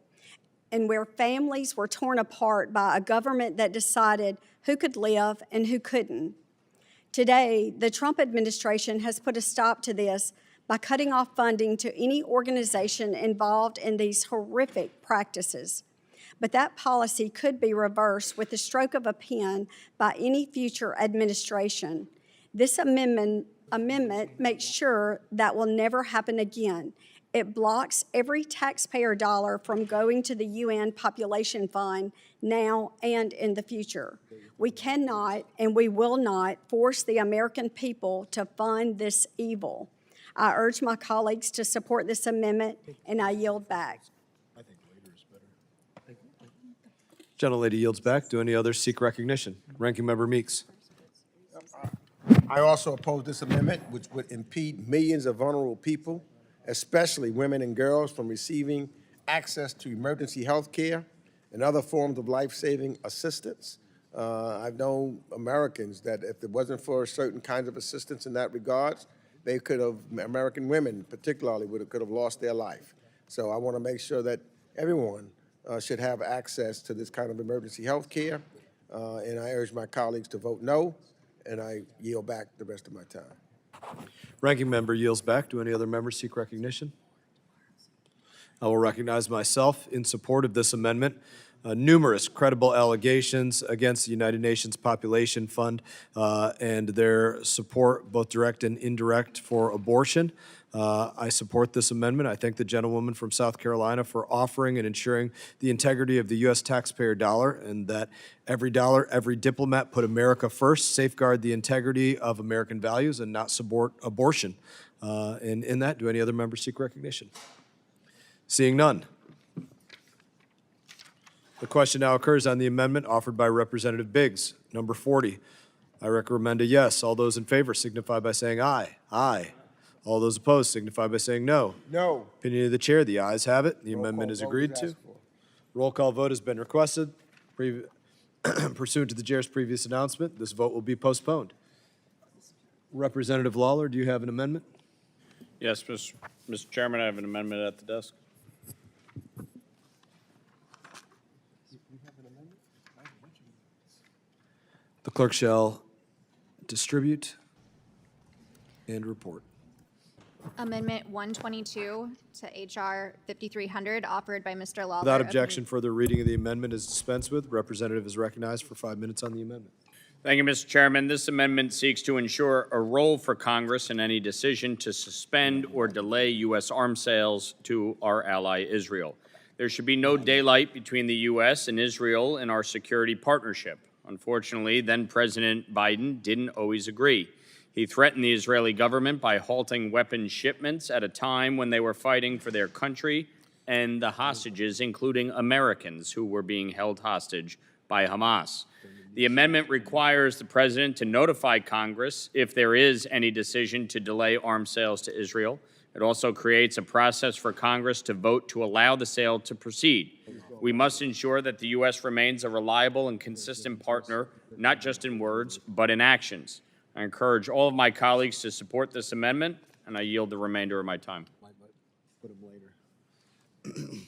and where families were torn apart by a government that decided who could live and who couldn't. Today, the Trump administration has put a stop to this by cutting off funding to any organization involved in these horrific practices. But that policy could be reversed with the stroke of a pen by any future administration. This amendment makes sure that will never happen again. It blocks every taxpayer dollar from going to the UN Population Fund now and in the future. We cannot and we will not force the American people to fund this evil. I urge my colleagues to support this amendment, and I yield back. Gentlelady yields back. Do any others seek recognition? Ranking Member Meeks. I also oppose this amendment, which would impede millions of vulnerable people, especially women and girls, from receiving access to emergency health care and other forms of life-saving assistance. I've known Americans that if it wasn't for certain kinds of assistance in that regards, they could have, American women particularly, could have lost their life. So I want to make sure that everyone should have access to this kind of emergency health care. And I urge my colleagues to vote no, and I yield back the rest of my time. Ranking member yields back. Do any other members seek recognition? I will recognize myself in support of this amendment. Numerous credible allegations against the United Nations Population Fund and their support, both direct and indirect, for abortion. I support this amendment. I thank the gentlewoman from South Carolina for offering and ensuring the integrity of the U.S. taxpayer dollar, and that every dollar, every diplomat put America first, safeguard the integrity of American values, and not support abortion. And in that, do any other members seek recognition? Seeing none. The question now occurs on the amendment offered by Representative Biggs, number 40. I recommend a yes. All those in favor signify by saying aye. Aye. All those opposed signify by saying no. No. Opinion of the chair, the ayes have it. The amendment is agreed to. Roll call vote has been requested. Pursuant to the chair's previous announcement, this vote will be postponed. Representative Lawler, do you have an amendment? Yes, Mr. Chairman, I have an amendment at the desk. The clerk shall distribute and report. Amendment 122 to HR 5300, offered by Mr. Lawler. Without of objection, further reading of the amendment is dispensed with. Representative is recognized for 5 minutes on the amendment. Thank you, Mr. Chairman. This amendment seeks to ensure a role for Congress in any decision to suspend or delay U.S. arms sales to our ally Israel. There should be no daylight between the U.S. and Israel in our security partnership. Unfortunately, then President Biden didn't always agree. He threatened the Israeli government by halting weapons shipments at a time when they were fighting for their country and the hostages, including Americans who were being held hostage by Hamas. The amendment requires the president to notify Congress if there is any decision to delay arms sales to Israel. It also creates a process for Congress to vote to allow the sale to proceed. We must ensure that the U.S. remains a reliable and consistent partner, not just in words, but in actions. I encourage all of my colleagues to support this amendment, and I yield the remainder of my time. Put them later.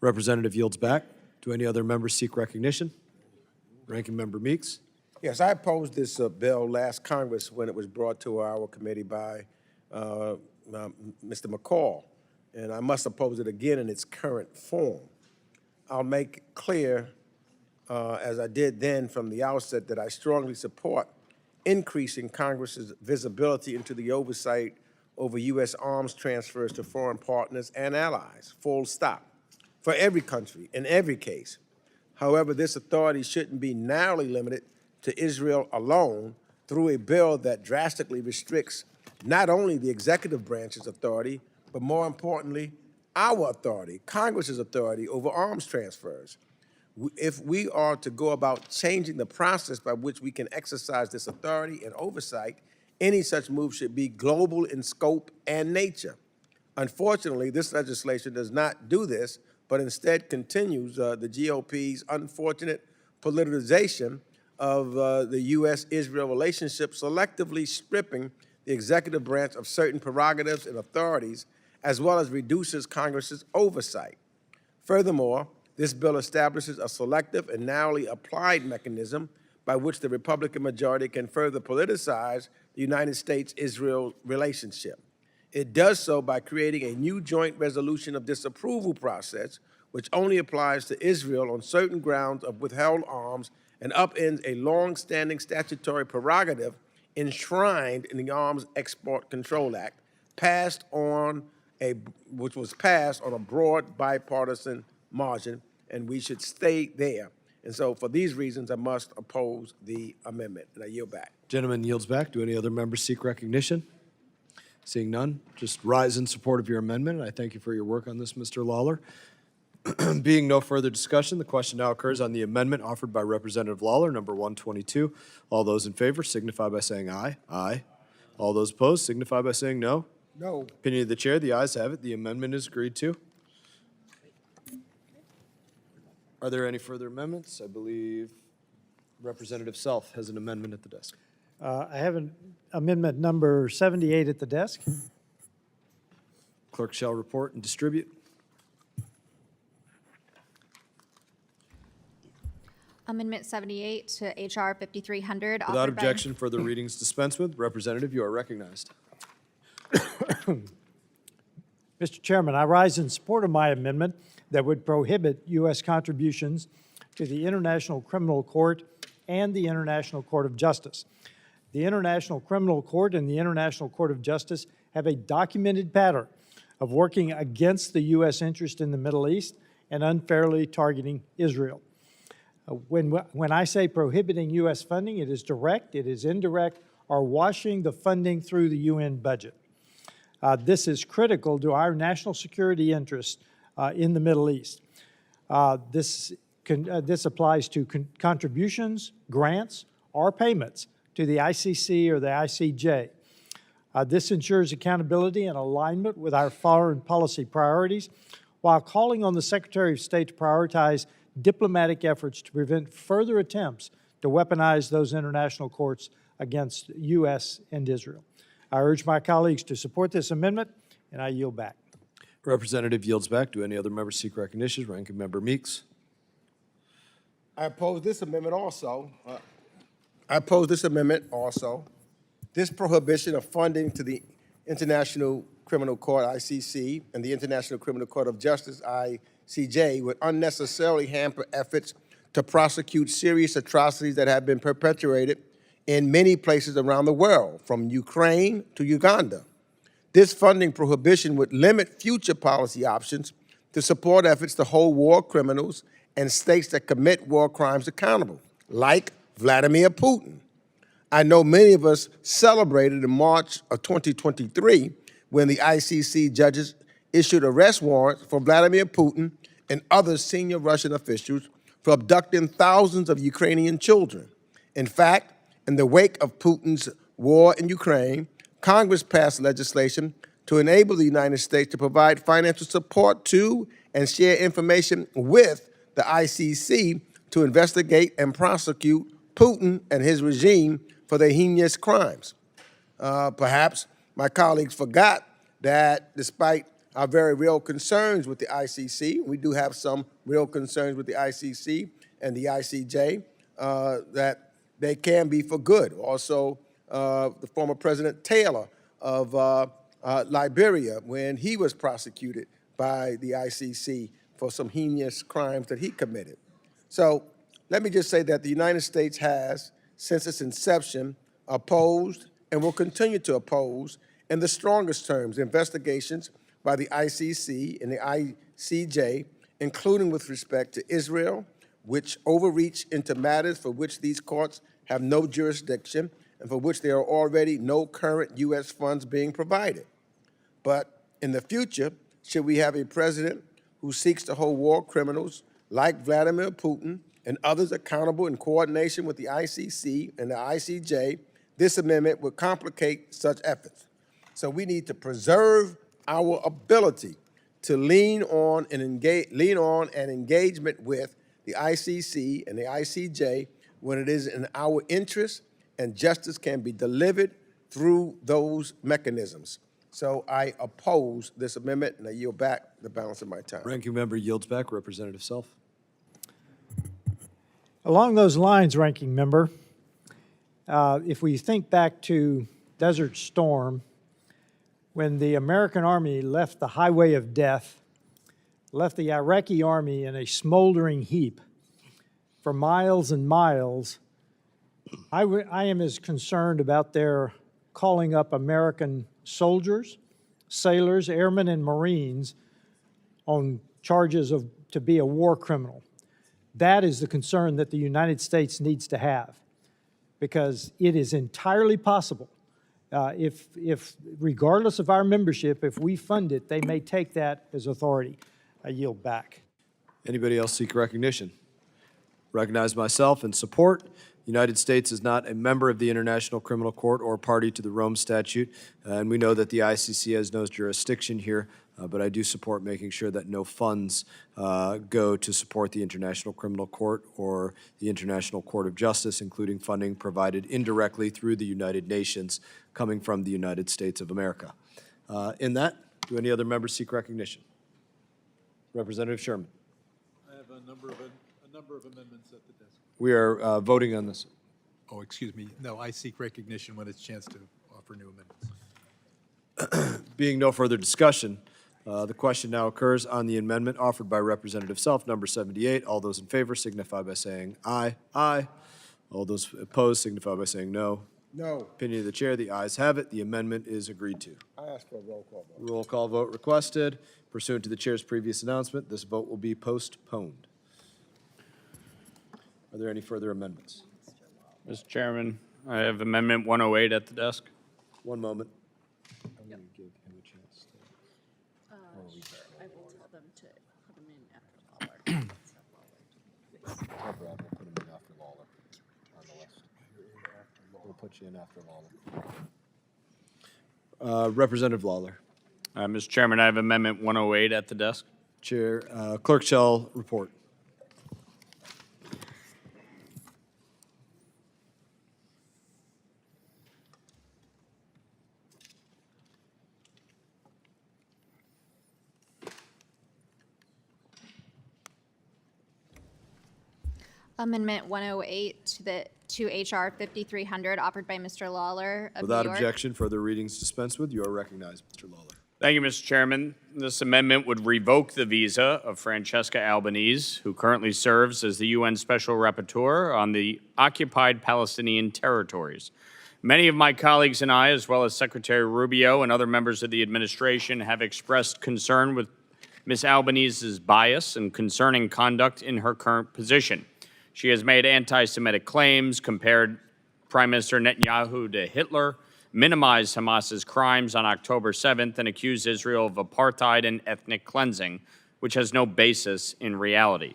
Representative yields back. Do any other members seek recognition? Ranking member Meeks. Yes, I opposed this bill last Congress when it was brought to our committee by Mr. McCall, and I must oppose it again in its current form. I'll make clear, as I did then from the outset, that I strongly support increasing Congress's visibility into the oversight over U.S. arms transfers to foreign partners and allies, full stop, for every country, in every case. However, this authority shouldn't be narrowly limited to Israel alone through a bill that drastically restricts not only the executive branch's authority, but more importantly, our authority, Congress's authority over arms transfers. If we are to go about changing the process by which we can exercise this authority and oversight, any such move should be global in scope and nature. Unfortunately, this legislation does not do this, but instead continues the GOP's unfortunate politicization of the U.S.-Israel relationship, selectively stripping the executive branch of certain prerogatives and authorities, as well as reduces Congress's oversight. Furthermore, this bill establishes a selective and narrowly applied mechanism by which the Republican majority can further politicize the United States-Israel relationship. It does so by creating a new joint resolution of disapproval process, which only applies to Israel on certain grounds of withheld arms and upends a long-standing statutory prerogative enshrined in the Arms Export Control Act, which was passed on a broad bipartisan margin, and we should stay there. And so for these reasons, I must oppose the amendment, and I yield back. Gentleman yields back. Do any other members seek recognition? Seeing none, just rise in support of your amendment. I thank you for your work on this, Mr. Lawler. Being no further discussion, the question now occurs on the amendment offered by Representative Lawler, number 122. All those in favor signify by saying aye. Aye. All those opposed signify by saying no. No. Opinion of the chair, the ayes have it. The amendment is agreed to. Are there any further amendments? I believe Representative Self has an amendment at the desk. I have an amendment number 78 at the desk. Clerk shall report and distribute. Amendment 78 to H.R. 5300. Without offered by- objection, further readings dispensed with. Representative, you are recognized. Mr. Chairman, I rise in support of my amendment that would prohibit U.S. contributions to the International Criminal Court and the International Court of Justice. The International Criminal Court and the International Court of Justice have a documented pattern of working against the U.S. interest in the Middle East and unfairly targeting Israel. When I say prohibiting U.S. funding, it is direct, it is indirect, or washing the funding through the UN budget. This is critical to our national security interests in the Middle East. This applies to contributions, grants, or payments to the ICC or the ICJ. This ensures accountability and alignment with our foreign policy priorities, while calling on the Secretary of State to prioritize diplomatic efforts to prevent further attempts to weaponize those international courts against U.S. and Israel. I urge my colleagues to support this amendment, and I yield back. Representative yields back. Do any other members seek recognition? Ranking Member Meeks. I oppose this amendment also. This prohibition of funding to the International Criminal Court, ICC, and the International Criminal Court of Justice, ICJ, would unnecessarily hamper efforts to prosecute serious atrocities that have been perpetrated in many places around the world, from Ukraine to Uganda. This funding prohibition would limit future policy options to support efforts to hold war criminals and states that commit war crimes accountable, like Vladimir Putin. I know many of us celebrated in March of 2023 when the ICC judges issued arrest warrants for Vladimir Putin and other senior Russian officials for abducting thousands of Ukrainian children. In fact, in the wake of Putin's war in Ukraine, Congress passed legislation to enable the United States to provide financial support to and share information with the ICC to investigate and prosecute Putin and his regime for their heinous crimes. Perhaps my colleagues forgot that despite our very real concerns with the ICC, we do have some real concerns with the ICC and the ICJ, that they can be for good. Also, the former President Taylor of Liberia, when he was prosecuted by the ICC for some heinous crimes that he committed. So let me just say that the United States has, since its inception, opposed and will continue to oppose, in the strongest terms, investigations by the ICC and the ICJ, including with respect to Israel, which overreach into matters for which these courts have no jurisdiction and for which there are already no current U.S. funds being provided. But in the future, should we have a president who seeks to hold war criminals like Vladimir Putin and others accountable in coordination with the ICC and the ICJ, this amendment would complicate such efforts. So we need to preserve our ability to lean on an engagement with the ICC and the ICJ when it is in our interest and justice can be delivered through those mechanisms. So I oppose this amendment, and I yield back the balance of my time. Ranking Member yields back. Representative Self. Along those lines, Ranking Member, if we think back to Desert Storm, when the American Army left the highway of death, left the Iraqi Army in a smoldering heap for miles and miles, I am as concerned about their calling up American soldiers, sailors, airmen, and Marines on charges of to be a war criminal. That is the concern that the United States needs to have, because it is entirely possible, if regardless of our membership, if we fund it, they may take that as authority. I yield back. Anybody else seek recognition? Recognize myself and support. The United States is not a member of the International Criminal Court or party to the Rome Statute, and we know that the ICC has no jurisdiction here, but I do support making sure that no funds go to support the International Criminal Court or the International Court of Justice, including funding provided indirectly through the United Nations coming from the United States of America. In that, do any other members seek recognition? Representative Sherman. I have a number of We are voting on this. Oh, excuse me. No, I seek recognition when it's a chance to offer new amendments. Being no further discussion, the question now occurs on the amendment offered by Representative Self, number 78. All those in favor signify by saying aye. Aye. All those opposed signify by saying no. No. Opinion of the chair, the ayes have it. The amendment is agreed to. I ask for a roll call vote. Roll call vote requested. Pursuant to the chair's previous announcement, this vote will be postponed. Are there any further amendments? Mr. Chairman, I have Amendment 108 at the desk. One moment. I will tell them to put them in after Lawler. We'll put you in after Lawler. Representative Lawler. Mr. Chairman, I have Amendment 108 at the desk. Chair, clerk shall report. Amendment 108 to HR 5300 offered by Mr. Lawler of New Without York. objection, further readings dispensed with. You are recognized, Mr. Lawler. Thank you, Mr. Chairman. This amendment would revoke the visa of Francesca Albanese, who currently serves as the UN Special Rapporteur on the occupied Palestinian territories. Many of my colleagues and I, as well as Secretary Rubio and other members of the administration, have expressed concern with Ms. Albanese's bias and concerning conduct in her current position. She has made anti-Semitic claims, compared Prime Minister Netanyahu to Hitler, minimized Hamas's crimes on October 7th, and accused Israel of apartheid and ethnic cleansing, which has no basis in reality.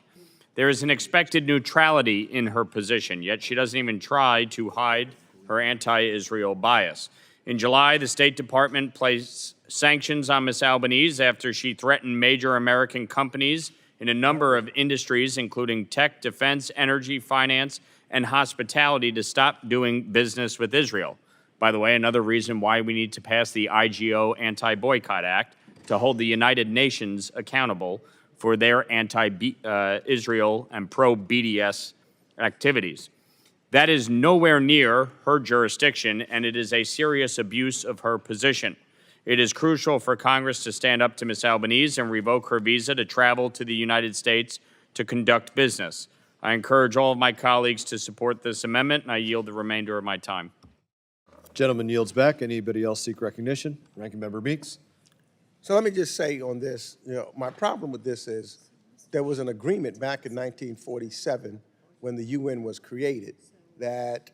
There is an expected neutrality in her position, yet she doesn't even try to hide her anti-Israel bias. In July, the State Department placed sanctions on Ms. Albanese after she threatened major American companies in a number of industries, including tech, defense, energy, finance, and hospitality, to stop doing business with Israel. By the way, another reason why we need to pass the IGO Anti-Boycott Act to hold the United Nations accountable for their anti-Israel and pro-BDS activities. That is nowhere near her jurisdiction, and it is a serious abuse of her position. It is crucial for Congress to stand up to Ms. Albanese and revoke her visa to travel to the United States to conduct business. I encourage all of my colleagues to support this amendment, and I yield the remainder of my time. Gentleman yields back. Anybody else seek recognition? Ranking Member Meeks. So let me just say on this, my problem with this is there was an agreement back in 1947 when the UN was created that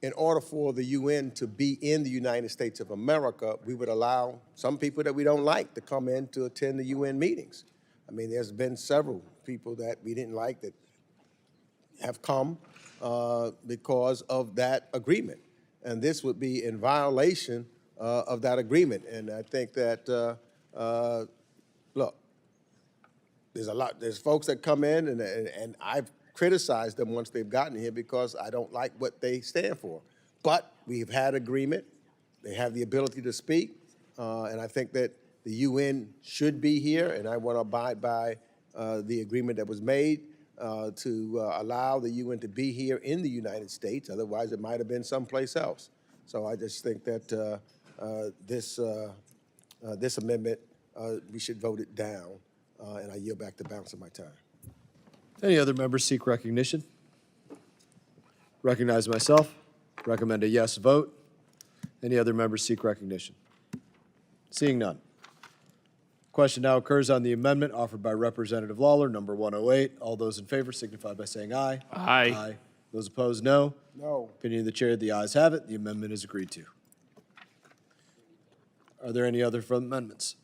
in order for the UN to be in the United States of America, we would allow some people that we don't like to come in to attend the UN meetings. I mean, there's been several people that we didn't like that have come because of that agreement. And this would be in violation of that agreement. And I think that, look, there's folks that come in and I've criticized them once they've gotten here because I don't like what they stand for. But we've had agreement. They have the ability to speak. And I think that the UN should be here, and I want to abide by the agreement that was made to allow the UN to be here in the United States. Otherwise, it might have been someplace else. So I just think that this amendment, we should vote it down, and I yield back the balance of my time. Any other members seek recognition? Recognize myself. Recommend a yes vote. Any other members seek recognition? Seeing none. Question now occurs on the amendment offered by Representative Lawler, number 108. All those in favor signify by saying aye. Aye. Aye. Those opposed, no. No. Opinion of the chair, the ayes have it. The amendment is agreed to. Are there any other amendments?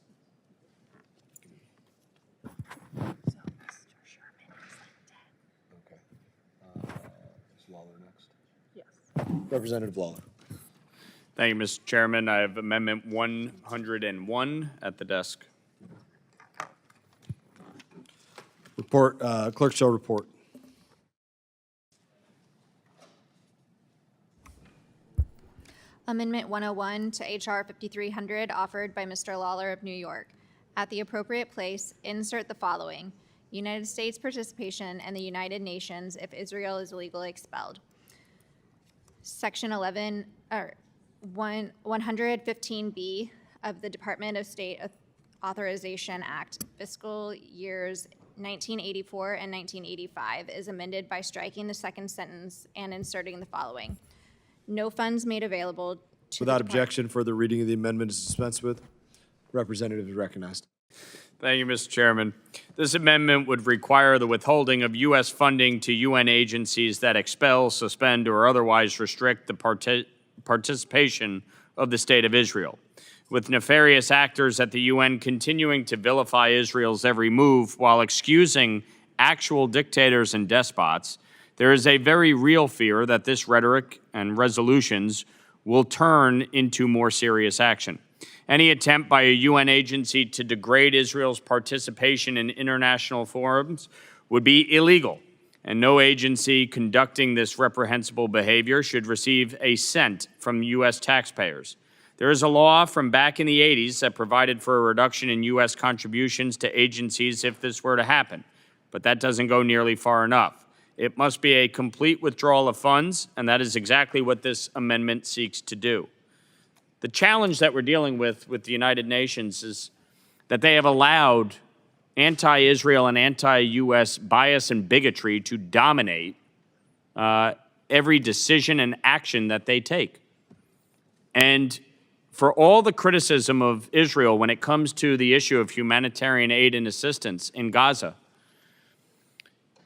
Representative Lawler. Thank you, Mr. Chairman. I have Amendment 101 at the desk. Report, clerk shall report. Amendment 101 to HR 5300 offered by Mr. Lawler of New York. At the appropriate place, insert the following. United States participation in the United Nations if Israel is illegally expelled. Section 115B of the Department of State Authorization Act, fiscal years 1984 and 1985, is amended by striking the second sentence and inserting the following. No funds made available to Without the objection, further reading of the amendment is dispensed with. Representative is recognized. Thank you, Mr. Chairman. This amendment would require the withholding of U.S. funding to UN agencies that expel, suspend, or otherwise restrict the participation of the State of Israel, with nefarious actors at the UN continuing to vilify Israel's every move while excusing actual dictators and despots. There is a very real fear that this rhetoric and resolutions will turn into more serious action. Any attempt by a UN agency to degrade Israel's participation in international forums would be illegal, and no agency conducting this reprehensible behavior should receive a cent from U.S. taxpayers. There is a law from back in the 80s that provided for a reduction in U.S. contributions to agencies if this were to happen, but that doesn't go nearly far enough. It must be a complete withdrawal of funds, and that is exactly what this amendment seeks to do. The challenge that we're dealing with the United Nations is that they have allowed anti-Israel and anti-U.S. bias and bigotry to dominate every decision and action that they take. And for all the criticism of Israel when it comes to the issue of humanitarian aid and assistance in Gaza,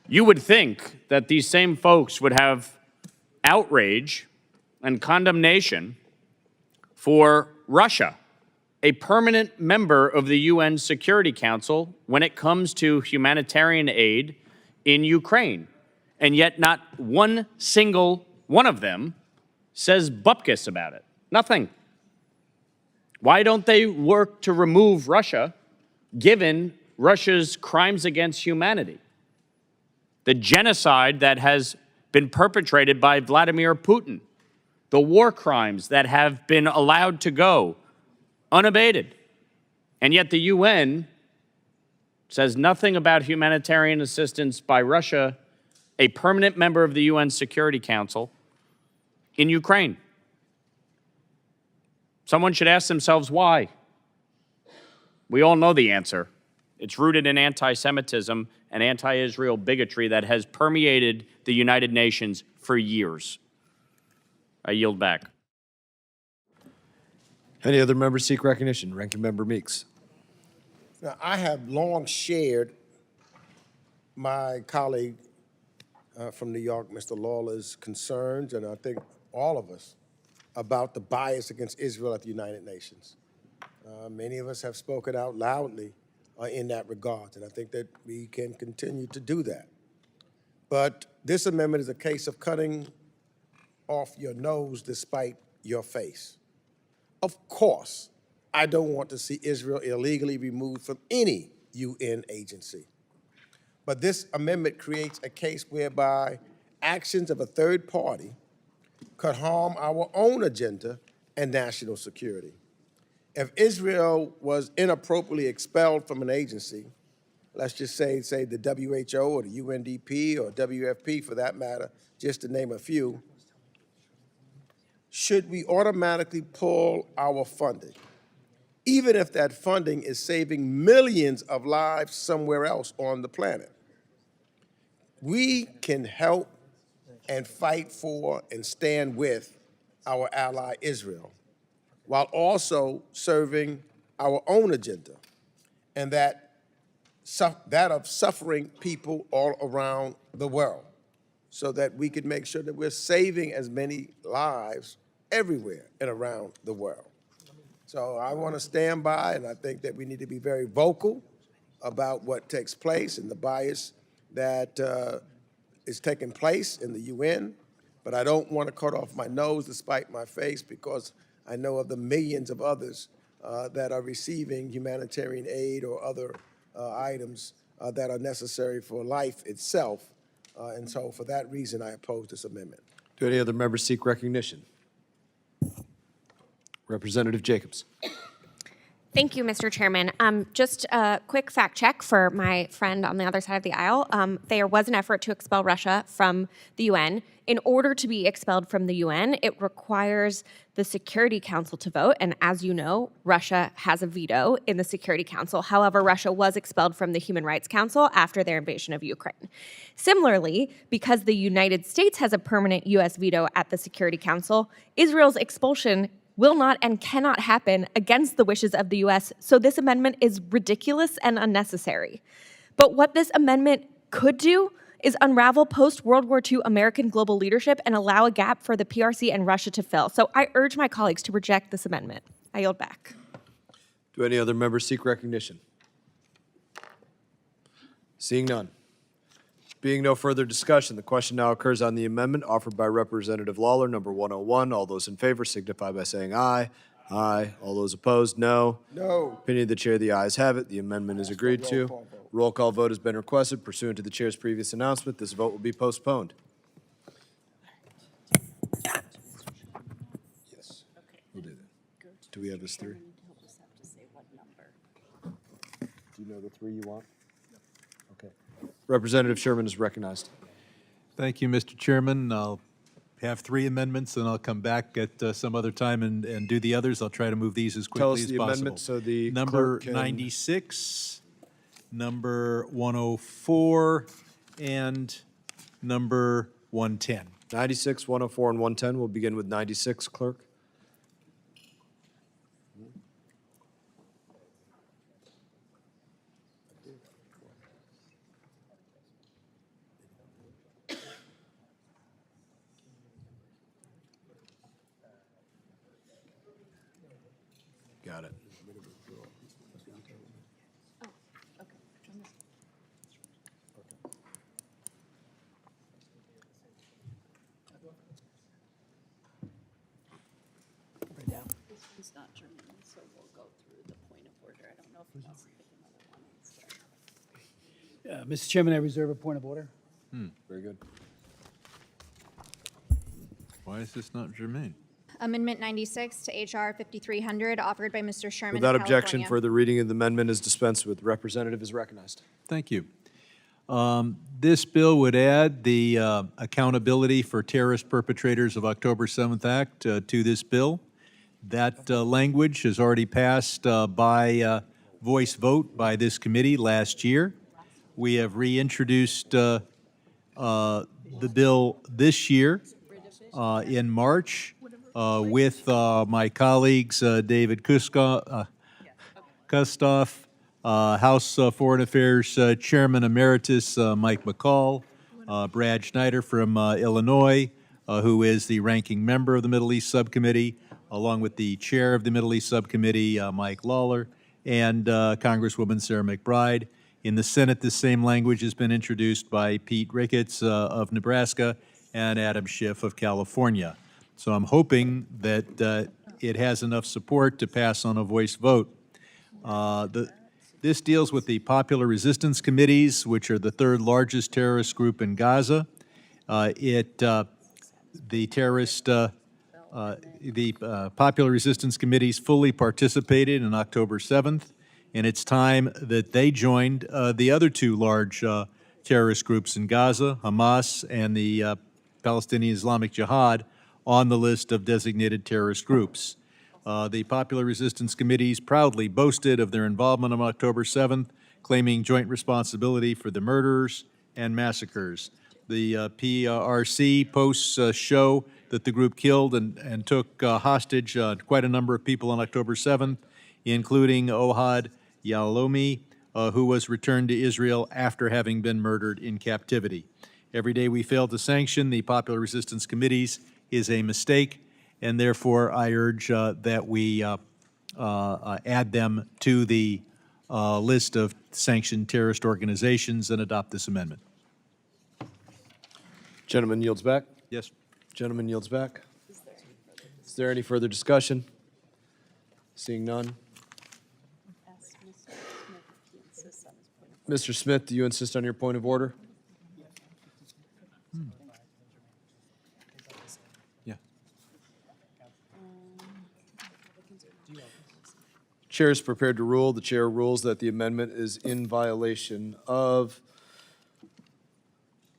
you would think that these same folks would have outrage and condemnation for Russia, a permanent member of the UN Security Council, when it comes to humanitarian aid in Ukraine. And yet not one single one of them says bupkis about it. Nothing. Why don't they work to remove Russia, given Russia's crimes against humanity? The genocide that has been perpetrated by Vladimir Putin, the war crimes that have been allowed to go unabated. And yet the UN says nothing about humanitarian assistance by Russia, a permanent member of the UN Security Council, in Ukraine. Someone should ask themselves why. We all know the answer. It's rooted in anti-Semitism and anti-Israel bigotry that has permeated the United Nations for years. I yield back. Any other members seek recognition? Ranking Member Meeks. Now, I have long shared my colleague from New York, Mr. Lawler's concerns, and I think all of us, about the bias against Israel at the United Nations. Many of us have spoken out loudly in that regard, and I think that we can continue to do that. But this amendment is a case of cutting off your nose despite your face. Of course, I don't want to see Israel illegally removed from any UN agency. But this amendment creates a case whereby actions of a third party could harm our own agenda and national security. If Israel was inappropriately expelled from an agency, let's just say the WHO or the UNDP or WFP for that matter, just to name a few, should we automatically pull our funding, even if that funding is saving millions of lives somewhere else on the planet? We can help and fight for and stand with our ally Israel, while also serving our own agenda, and that of suffering people all around the world, so that we can make sure that we're saving as many lives everywhere and around the world. So I want to stand by, and I think that we need to be very vocal about what takes place and the bias that is taking place in the UN, but I don't want to cut off my nose despite my face, because I know of the millions of others that are receiving humanitarian aid or other items that are necessary for life itself. And so for that reason, I oppose this amendment. Do any other members seek recognition? Representative Jacobs. Thank you, Mr. Chairman. Just a quick fact check for my friend on the other side of the aisle. There was an effort to expel Russia from the UN. In order to be expelled from the UN, it requires the Security Council to vote. And as you know, Russia has a veto in the Security Council. However, Russia was expelled from the Human Rights Council after their invasion of Ukraine. Similarly, because the United States has a permanent U.S. veto at the Security Council, Israel's expulsion will not and cannot happen against the wishes of the U.S., so this amendment is ridiculous and unnecessary. But what this amendment could do is unravel post-World War II American global leadership and allow a gap for the PRC and Russia to fill. So I urge my colleagues to reject this amendment. I yield back. Do any other members seek recognition? Seeing none. Being no further discussion, the question now occurs on the amendment offered by Representative Lawler, number 101. All those in favor signify by saying aye. Aye. All those opposed, no. No. Opinion of the chair, the ayes have it. The amendment is agreed to. Roll call vote has been requested pursuant to the chair's previous announcement. This vote will be postponed. Yes, we'll do that. Do we have this three? Do you know the three you want? Okay. Representative Sherman is recognized. Thank you, Mr. Chairman. I'll have three amendments, and I'll come back at some other time and do the others. I'll try to move these as Tell quickly us as the possible. amendment so the Number clerk can- 96, number 104, and number 110. 96, 104, and 110. We'll begin with 96, clerk. Got it. It's not germane, so we'll go through the point of order. I don't know if he wants to pick another one instead. Mr. Chairman, I reserve a point of order. Very good. Why is this not germane? Amendment 96 to HR 5300, offered by Mr. Sherman of Without objection, California. further reading of the amendment is dispensed with. Representative is recognized. Thank you. This bill would add the accountability for terrorist perpetrators of October 7th Act to this bill. That language has already passed by voice vote by this committee last year. We have reintroduced the bill this year in March with my colleagues David Kustoff, House Foreign Affairs Chairman Emeritus Mike McCall, Brad Schneider from Illinois, who is the ranking member of the Middle East Subcommittee, along with the chair of the Middle East Subcommittee, Mike Lawler, and Congresswoman Sarah McBride. In the Senate, this same language has been introduced by Pete Ricketts of Nebraska and Adam Schiff of California. So I'm hoping that it has enough support to pass on a voice vote. This deals with the Popular Resistance Committees, which are the third largest terrorist group in Gaza. The Popular Resistance Committees fully participated in October 7th, and it's time that they joined the other two large terrorist groups in Gaza, Hamas and the Palestinian Islamic Jihad, on the list of designated terrorist groups. The Popular Resistance Committees proudly boasted of their involvement on October 7th, claiming joint responsibility for the murders and massacres. The PRC posts show that the group killed and took hostage quite a number of people on October 7th, including Ohad Yalomi, who was returned to Israel after having been murdered in captivity. Every day we fail to sanction the Popular Resistance Committees is a mistake, and therefore I urge that we add them to the list of sanctioned terrorist organizations and adopt this amendment. Gentleman yields back. Yes. Gentleman yields back. Is there any further discussion? Seeing none. Ask Mr. Smith if he insists on his point of order. Mr. Smith, do you insist on your point of order? Yeah. Chair is prepared to rule. The chair rules that the amendment is in violation of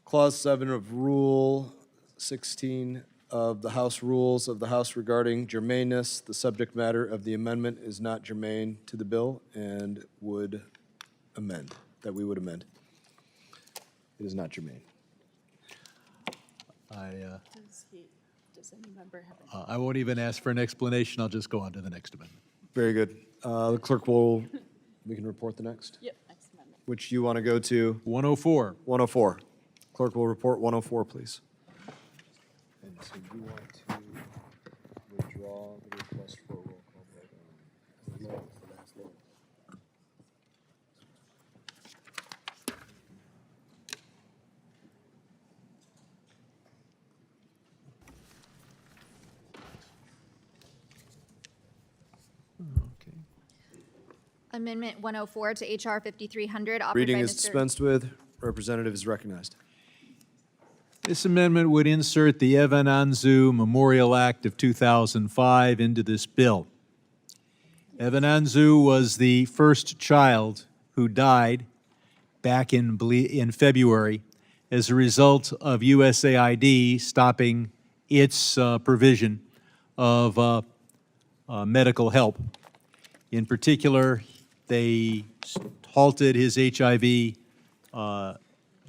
Clause 7 of Rule 16 of the House Rules of the House regarding germaneness. The subject matter of the amendment is not germane to the bill and would amend, that we would amend. It is not germane. I won't even ask for an explanation. I'll just go on to the next amendment. Very good. The clerk will, we can report the next? Yep, next amendment. Which you want to go to? 104. 104. Clerk will report 104, please. And so you want to withdraw the request for a roll call vote on Okay. Amendment 104 to HR 5300, offered Reading by is Mr. dispensed with. Representative is recognized. This amendment would insert the Evan Anzu Memorial Act of 2005 into this bill. Evan Anzu was the first child who died back in February as a result of USAID stopping its provision of medical help. In particular, they halted his HIV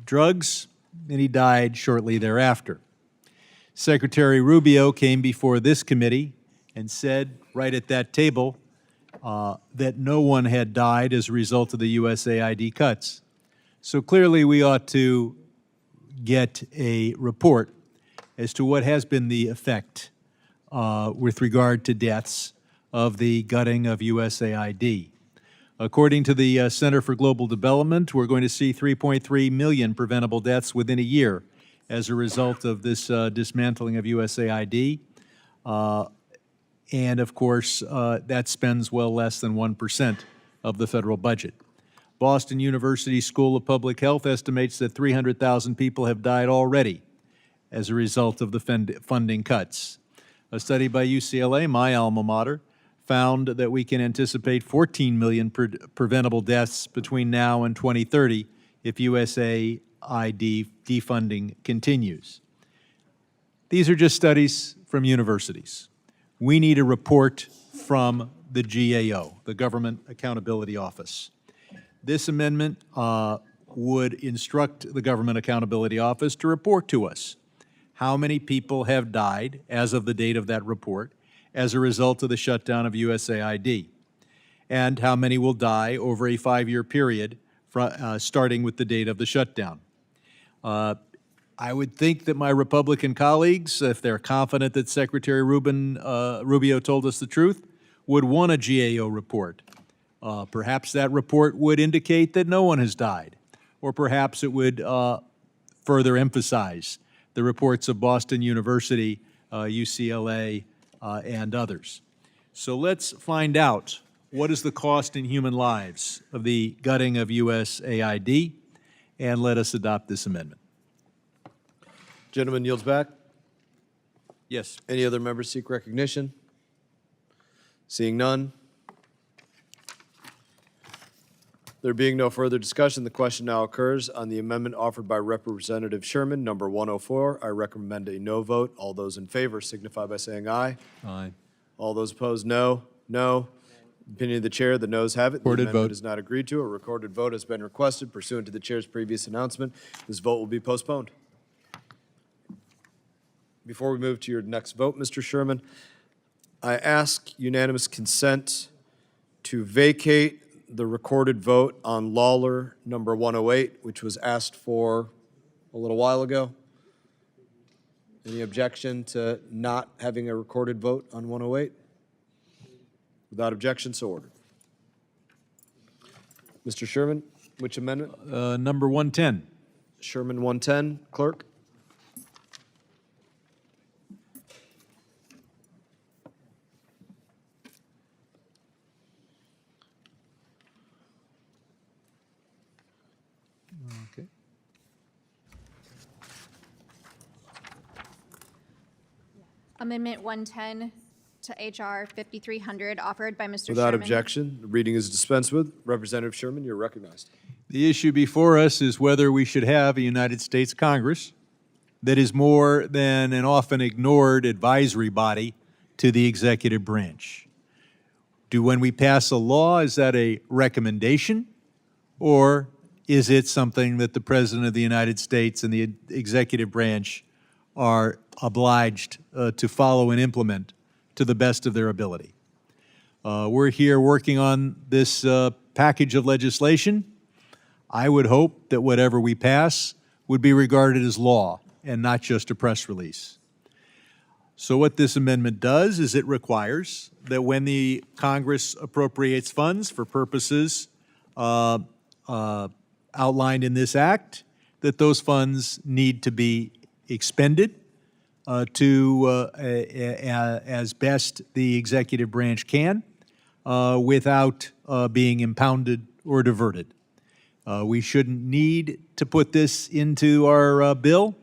drugs, and he died shortly thereafter. Secretary Rubio came before this committee and said right at that table that no one had died as a result of the USAID cuts. So clearly we ought to get a report as to what has been the effect with regard to deaths of the gutting of USAID. According to the Center for Global Development, we're going to see 3.3 million preventable deaths within a year as a result of this dismantling of USAID. And of course, that spends well less than 1% of the federal budget. Boston University School of Public Health estimates that 300,000 people have died already as a result of the funding cuts. A study by UCLA, my alma mater, found that we can anticipate 14 million preventable deaths between now and 2030 if USAID defunding continues. These are just studies from universities. We need a report from the GAO, the Government Accountability Office. This amendment would instruct the Government Accountability Office to report to us how many people have died as of the date of that report as a result of the shutdown of USAID, and how many will die over a 5-year period starting with the date of the shutdown. I would think that my Republican colleagues, if they're confident that Secretary Rubio told us the truth, would want a GAO report. Perhaps that report would indicate that no one has died, or perhaps it would further emphasize the reports of Boston University, UCLA, and others. So let's find out what is the cost in human lives of the gutting of USAID, and let us adopt this amendment. Gentleman yields back. Yes. Any other members seek recognition? Seeing none. There being no further discussion, the question now occurs on the amendment offered by Representative Sherman, number 104. I recommend a no vote. All those in favor signify by saying aye. Aye. All those opposed, no. No. Opinion of the chair, the noes have it. Recorded The amendment vote. is not agreed to. A recorded vote has been requested pursuant to the chair's previous announcement. This vote will be postponed. Before we move to your next vote, Mr. Sherman, I ask unanimous consent to vacate the recorded vote on Lawler number 108, which was asked for a little while ago. Any objection to not having a recorded vote on 108? Without objection, so ordered. Mr. Sherman, which amendment? Number 110. Sherman 110, clerk. Okay. Amendment 110 to H.R. 5300, offered by Mr. Without Sherman. objection, the reading is dispensed with. Representative Sherman, you're recognized. The issue before us is whether we should have a United States Congress that is more than an often ignored advisory body to the executive branch. When we pass a law, is that a recommendation, or is it something that the President of the United States and the executive branch are obliged to follow and implement to the best of their ability? We're here working on this package of legislation. I would hope that whatever we pass would be regarded as law and not just a press release. So what this amendment does is it requires that when the Congress appropriates funds for purposes outlined in this act, that those funds need to be expended as best the executive branch can without being impounded or diverted. We shouldn't need to put this into our bill,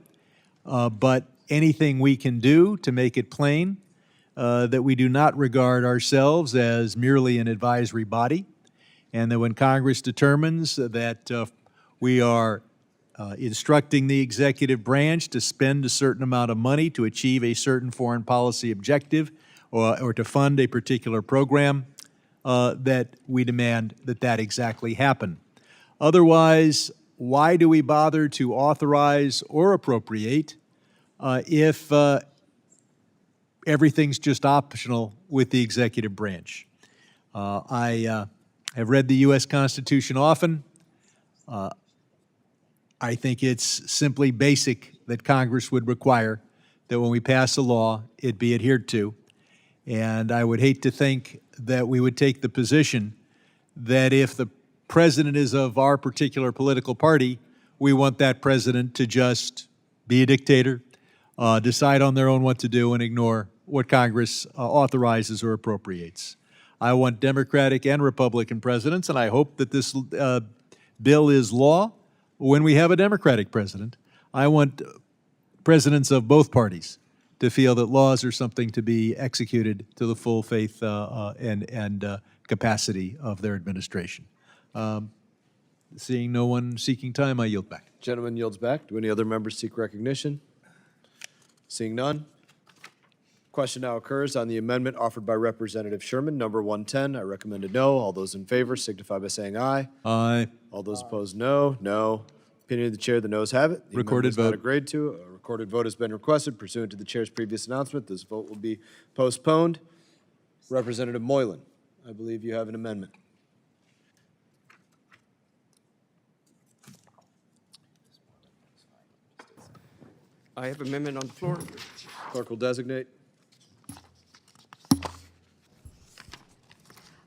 but anything we can do to make it plain that we do not regard ourselves as merely an advisory body, and that when Congress determines that we are instructing the executive branch to spend a certain amount of money to achieve a certain foreign policy objective or to fund a particular program, that we demand that that exactly happen. Otherwise, why do we bother to authorize or appropriate if everything's just optional with the executive branch? I have read the U.S. Constitution often. I think it's simply basic that Congress would require that when we pass a law, it be adhered to. And I would hate to think that we would take the position that if the president is of our particular political party, we want that president to just be a dictator, decide on their own what to do, and ignore what Congress authorizes or appropriates. I want Democratic and Republican presidents, and I hope that this bill is law when we have a Democratic president. I want presidents of both parties to feel that laws are something to be executed to the full faith and capacity of their administration. Seeing no one seeking time, I yield back. Gentleman yields back. Do any other members seek recognition? Seeing none. Question now occurs on the amendment offered by Representative Sherman, number 110. I recommend a no. All those in favor signify by saying aye. Aye. All those opposed, no. No. Opinion of the chair, the noes have it. The Recorded amendment is not vote. agreed to. A recorded vote has been requested pursuant to the chair's previous announcement. This vote will be postponed. Representative Moylan, I believe you have an amendment. I have amendment on the floor. Clerk will designate.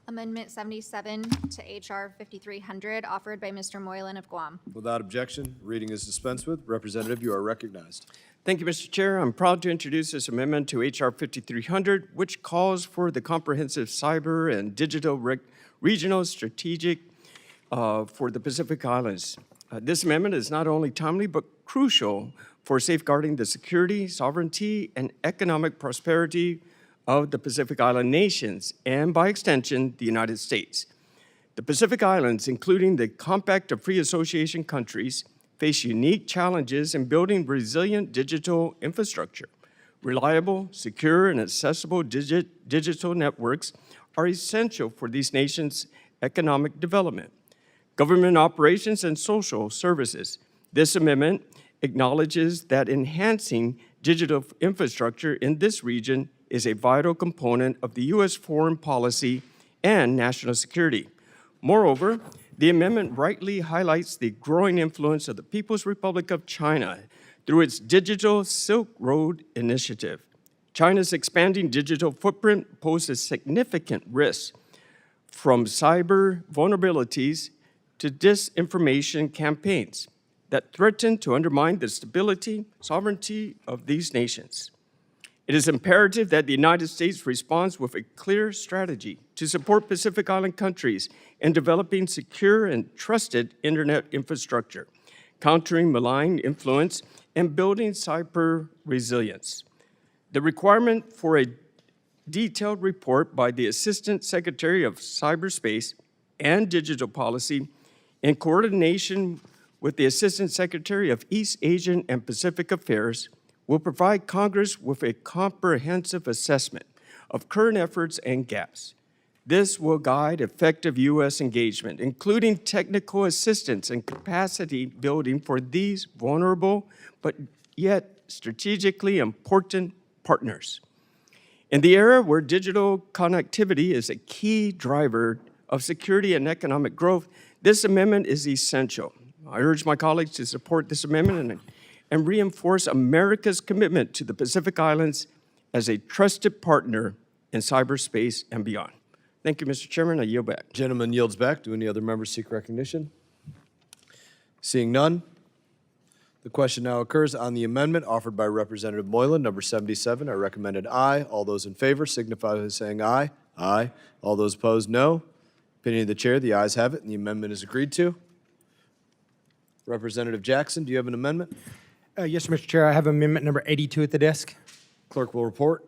Amendment 77 to H.R. 5300, offered by Mr. Moylan of Guam. Without objection, reading is dispensed with. Representative, you are recognized. Thank you, Mr. Chair. I'm proud to introduce this amendment to H.R. 5300, which calls for the comprehensive cyber and digital regional strategic for the Pacific Islands. This amendment is not only timely but crucial for safeguarding the security, sovereignty, and economic prosperity of the Pacific Island nations, and by extension, the United States. The Pacific Islands, including the Compact of Free Association countries, face unique challenges in building resilient digital infrastructure. Reliable, secure, and accessible digital networks are essential for these nations' economic development, government operations, and social services. This amendment acknowledges that enhancing digital infrastructure in this region is a vital component of the U.S. foreign policy and national security. Moreover, the amendment rightly highlights the growing influence of the People's Republic of China through its Digital Silk Road initiative. China's expanding digital footprint poses significant risks, from cyber vulnerabilities to disinformation campaigns that threaten to undermine the stability, sovereignty of these nations. It is imperative that the United States responds with a clear strategy to support Pacific Island countries in developing secure and trusted internet infrastructure, countering malign influence, and building cyber resilience. The requirement for a detailed report by the Assistant Secretary of Cyberspace and Digital Policy in coordination with the Assistant Secretary of East Asian and Pacific Affairs will provide Congress with a comprehensive assessment of current efforts and gaps. This will guide effective U.S. engagement, including technical assistance and capacity building for these vulnerable but yet strategically important partners. In the era where digital connectivity is a key driver of security and economic growth, this amendment is essential. I urge my colleagues to support this amendment and reinforce America's commitment to the Pacific Islands as a trusted partner in cyberspace and beyond. Thank you, Mr. Chairman. I yield back. Gentleman yields back. Do any other members seek recognition? Seeing none, the question now occurs on the amendment offered by Representative Moylan, number 77. I recommended aye. All those in favor signify by saying aye. Aye. All those opposed, no. Opinion of the chair, the ayes have it, and the amendment is agreed to. Representative Jackson, do you have an amendment? Yes, Mr. Chair. I have amendment number 82 at the desk. Clerk will report.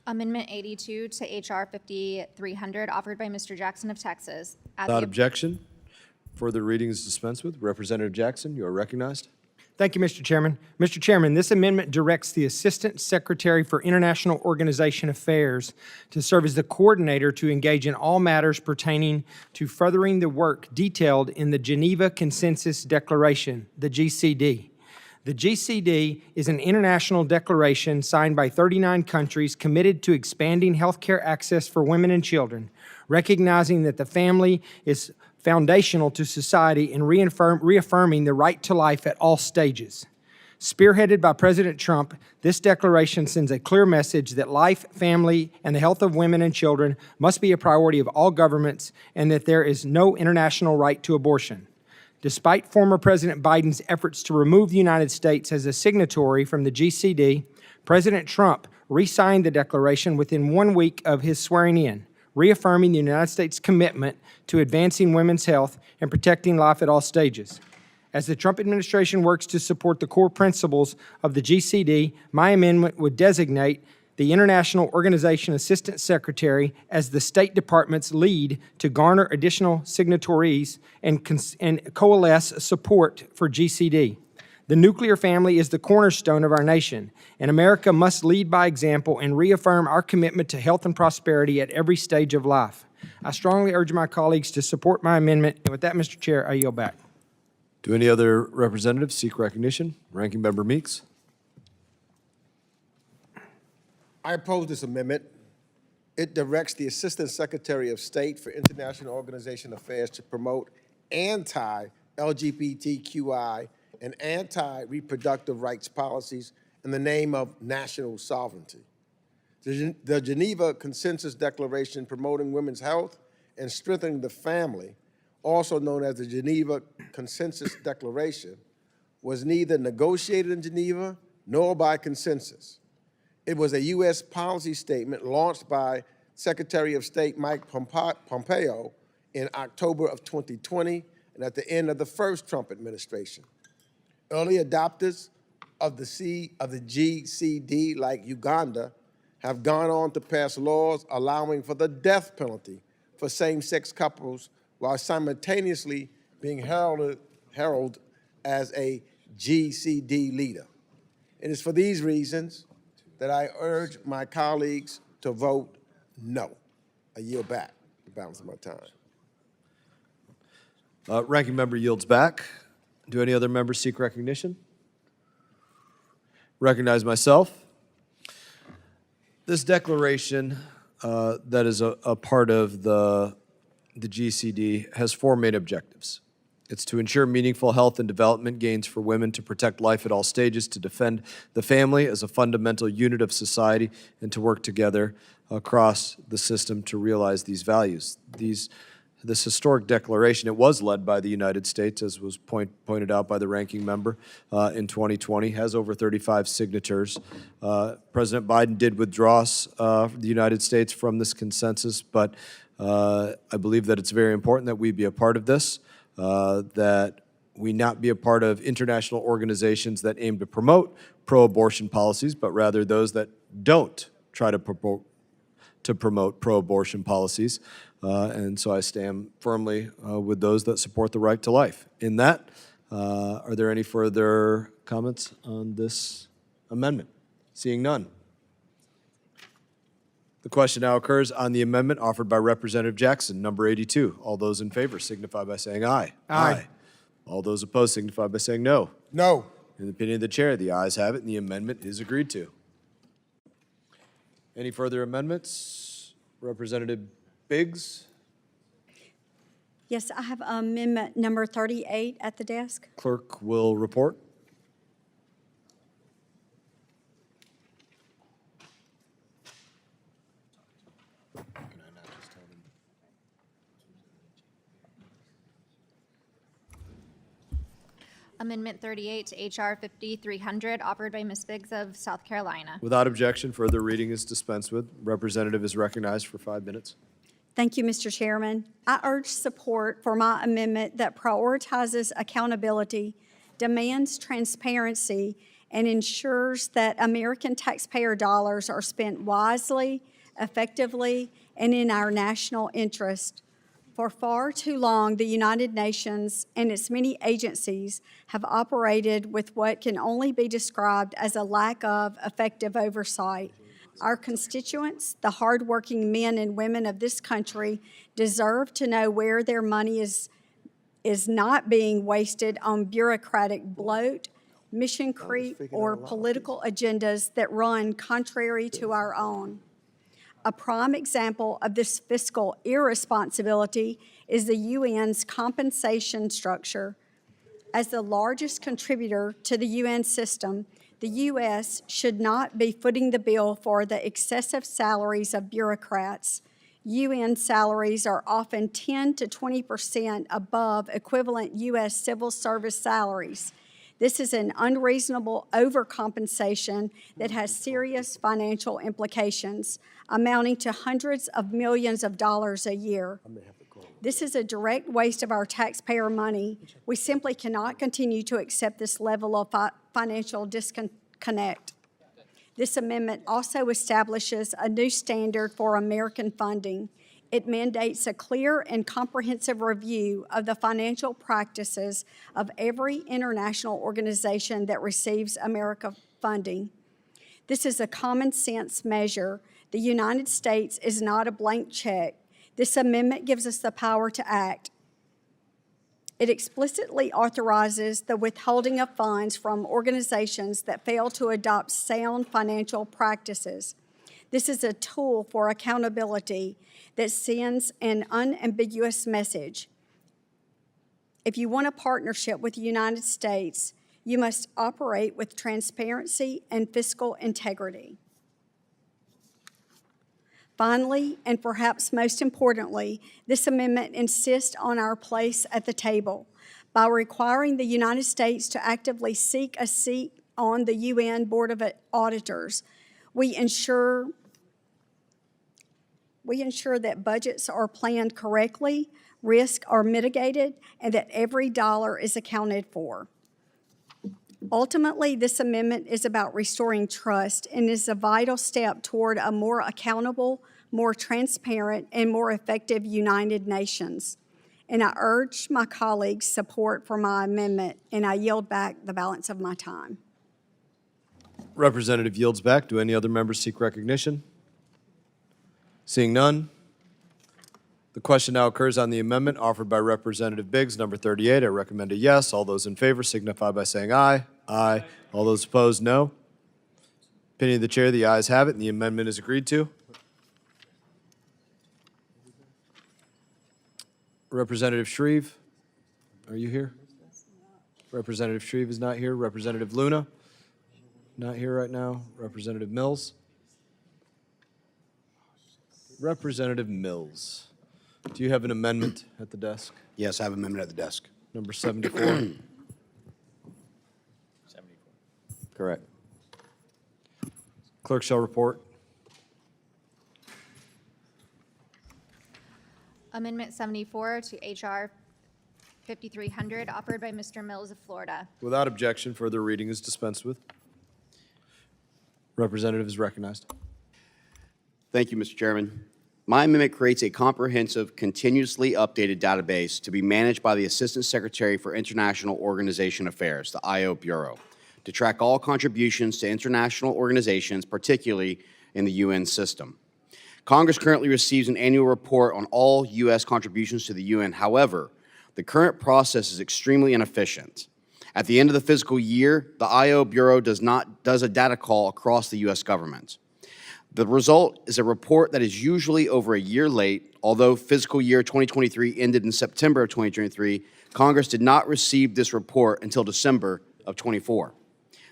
Amendment 82 to H.R. 5300, offered by Mr. Jackson of Texas. Without objection, further reading is dispensed with. Representative Jackson, you are recognized. Thank you, Mr. Chairman. Mr. Chairman, this amendment directs the Assistant Secretary for International Organization Affairs to serve as the coordinator to engage in all matters pertaining to furthering the work detailed in the Geneva Consensus Declaration, the GCD. The GCD is an international declaration signed by 39 countries committed to expanding healthcare access for women and children, recognizing that the family is foundational to society and reaffirming the right to life at all stages. Spearheaded by President Trump, this declaration sends a clear message that life, family, and the health of women and children must be a priority of all governments and that there is no international right to abortion. Despite former President Biden's efforts to remove the United States as a signatory from the GCD, President Trump re-signed the declaration within 1 week of his swearing in, reaffirming the United States' commitment to advancing women's health and protecting life at all stages. As the Trump administration works to support the core principles of the GCD, my amendment would designate the International Organization Assistant Secretary as the State Department's lead to garner additional signatories and coalesce support for GCD. The nuclear family is the cornerstone of our nation, and America must lead by example and reaffirm our commitment to health and prosperity at every stage of life. I strongly urge my colleagues to support my amendment, and with that, Mr. Chair, I yield back. Do any other representatives seek recognition? Ranking Member Meeks. I oppose this amendment. It directs the Assistant Secretary of State for International Organization Affairs to promote anti-LGBTQI and anti-reproductive rights policies in the name of national sovereignty. The Geneva Consensus Declaration promoting women's health and strengthening the family, also known as the Geneva Consensus Declaration, was neither negotiated in Geneva nor by consensus. It was a U.S. policy statement launched by Secretary of State Mike Pompeo in October of 2020 and at the end of the first Trump administration. Early adopters of the GCD, like Uganda, have gone on to pass laws allowing for the death penalty for same-sex couples while simultaneously being heralded as a GCD leader. It is for these reasons that I urge my colleagues to vote no. I yield back the balance of my time. Ranking Member yields back. Do any other members seek recognition? Recognize myself. This declaration that is a part of the GCD has four main objectives. It's to ensure meaningful health and development gains for women, to protect life at all stages, to defend the family as a fundamental unit of society, and to work together across the system to realize these values. These this historic declaration. It was led by the United States, as was pointed out by the ranking member in 2020, has over 35 signatures. President Biden did withdraw the United States from this consensus, but I believe that it's very important that we be a part of this, that we not be a part of international organizations that aim to promote pro-abortion policies, but rather those that don't try to promote pro-abortion policies. And so I stand firmly with those that support the right to life. In that, are there any further comments on this amendment? Seeing none. The question now occurs on the amendment offered by Representative Jackson, number 82. All those in favor signify by saying aye. Aye. All those opposed signify by saying no. No. In the opinion of the chair, the ayes have it, and the amendment is agreed to. Any further amendments? Representative Biggs? Yes, I have amendment number 38 at the desk. Clerk will report. Amendment 38 to H.R. 5300, offered by Ms. Biggs of South Carolina. Without objection, further reading is dispensed with. Representative is recognized for 5 minutes. Thank you, Mr. Chairman. I urge support for my amendment that prioritizes accountability, demands transparency, and ensures that American taxpayer dollars are spent wisely, effectively, and in our national interest. For far too long, the United Nations and its many agencies have operated with what can only be described as a lack of effective oversight. Our constituents, the hardworking men and women of this country, deserve to know where their money is not being wasted on bureaucratic bloat, mission creep, or political agendas that run contrary to our own. A prime example of this fiscal irresponsibility is the UN's compensation structure. As the largest contributor to the UN system, the U.S. should not be footing the bill for the excessive salaries of bureaucrats. UN salaries are often 10 to 20% above equivalent U.S. civil service salaries. This is an unreasonable overcompensation that has serious financial implications, amounting to hundreds of millions of dollars a year. This is a direct waste of our taxpayer money. We simply cannot continue to accept this level of financial disconnect. This amendment also establishes a new standard for American funding. It mandates a clear and comprehensive review of the financial practices of every international organization that receives American funding. This is a common sense measure. The United States is not a blank check. This amendment gives us the power to act. It explicitly authorizes the withholding of funds from organizations that fail to adopt sound financial practices. This is a tool for accountability that sends an unambiguous message. If you want a partnership with the United States, you must operate with transparency and fiscal integrity. Finally, and perhaps most importantly, this amendment insists on our place at the table by requiring the United States to actively seek a seat on the UN Board of Auditors. We ensure that budgets are planned correctly, risks are mitigated, and that every dollar is accounted for. Ultimately, this amendment is about restoring trust and is a vital step toward a more accountable, more transparent, and more effective United Nations. And I urge my colleagues' support for my amendment, and I yield back the balance of my time. Representative yields back. Do any other members seek recognition? Seeing none, the question now occurs on the amendment offered by Representative Biggs, number 38. I recommend a yes. All those in favor signify by saying aye. Aye. All those opposed, no. Opinion of the chair, the ayes have it, and the amendment is agreed to. Representative Shreve, are you here? Representative Shreve is not here. Representative Luna, not here right now. Representative Mills. Representative Mills. Do you have an amendment at the desk? Yes, I have an amendment at the desk. Number 74. Correct. Clerk shall report. Amendment 74 to H.R. 5300, offered by Mr. Mills of Florida. Without objection, further reading is dispensed with. Representative is recognized. Thank you, Mr. Chairman. My amendment creates a comprehensive, continuously updated database to be managed by the Assistant Secretary for International Organization Affairs, the IO Bureau, to track all contributions to international organizations, particularly in the UN system. Congress currently receives an annual report on all U.S. contributions to the UN. However, the current process is extremely inefficient. At the end of the fiscal year, the IO Bureau does a data call across the U.S. government. The result is a report that is usually over a year late. Although fiscal year 2023 ended in September of 2023, Congress did not receive this report until December of 24.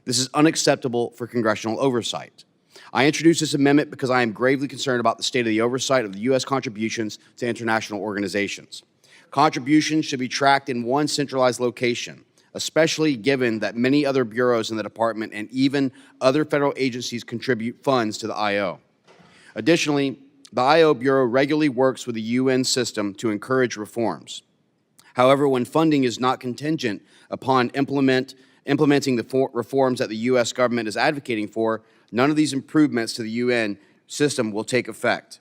This is unacceptable for congressional oversight. I introduced this amendment because I am gravely concerned about the state of the oversight of the U.S. contributions to international organizations. Contributions should be tracked in one centralized location, especially given that many other bureaus in the department and even other federal agencies contribute funds to the IO. Additionally, the IO Bureau regularly works with the UN system to encourage reforms. However, when funding is not contingent upon implementing the reforms that the U.S. government is advocating for, none of these improvements to the UN system will take effect.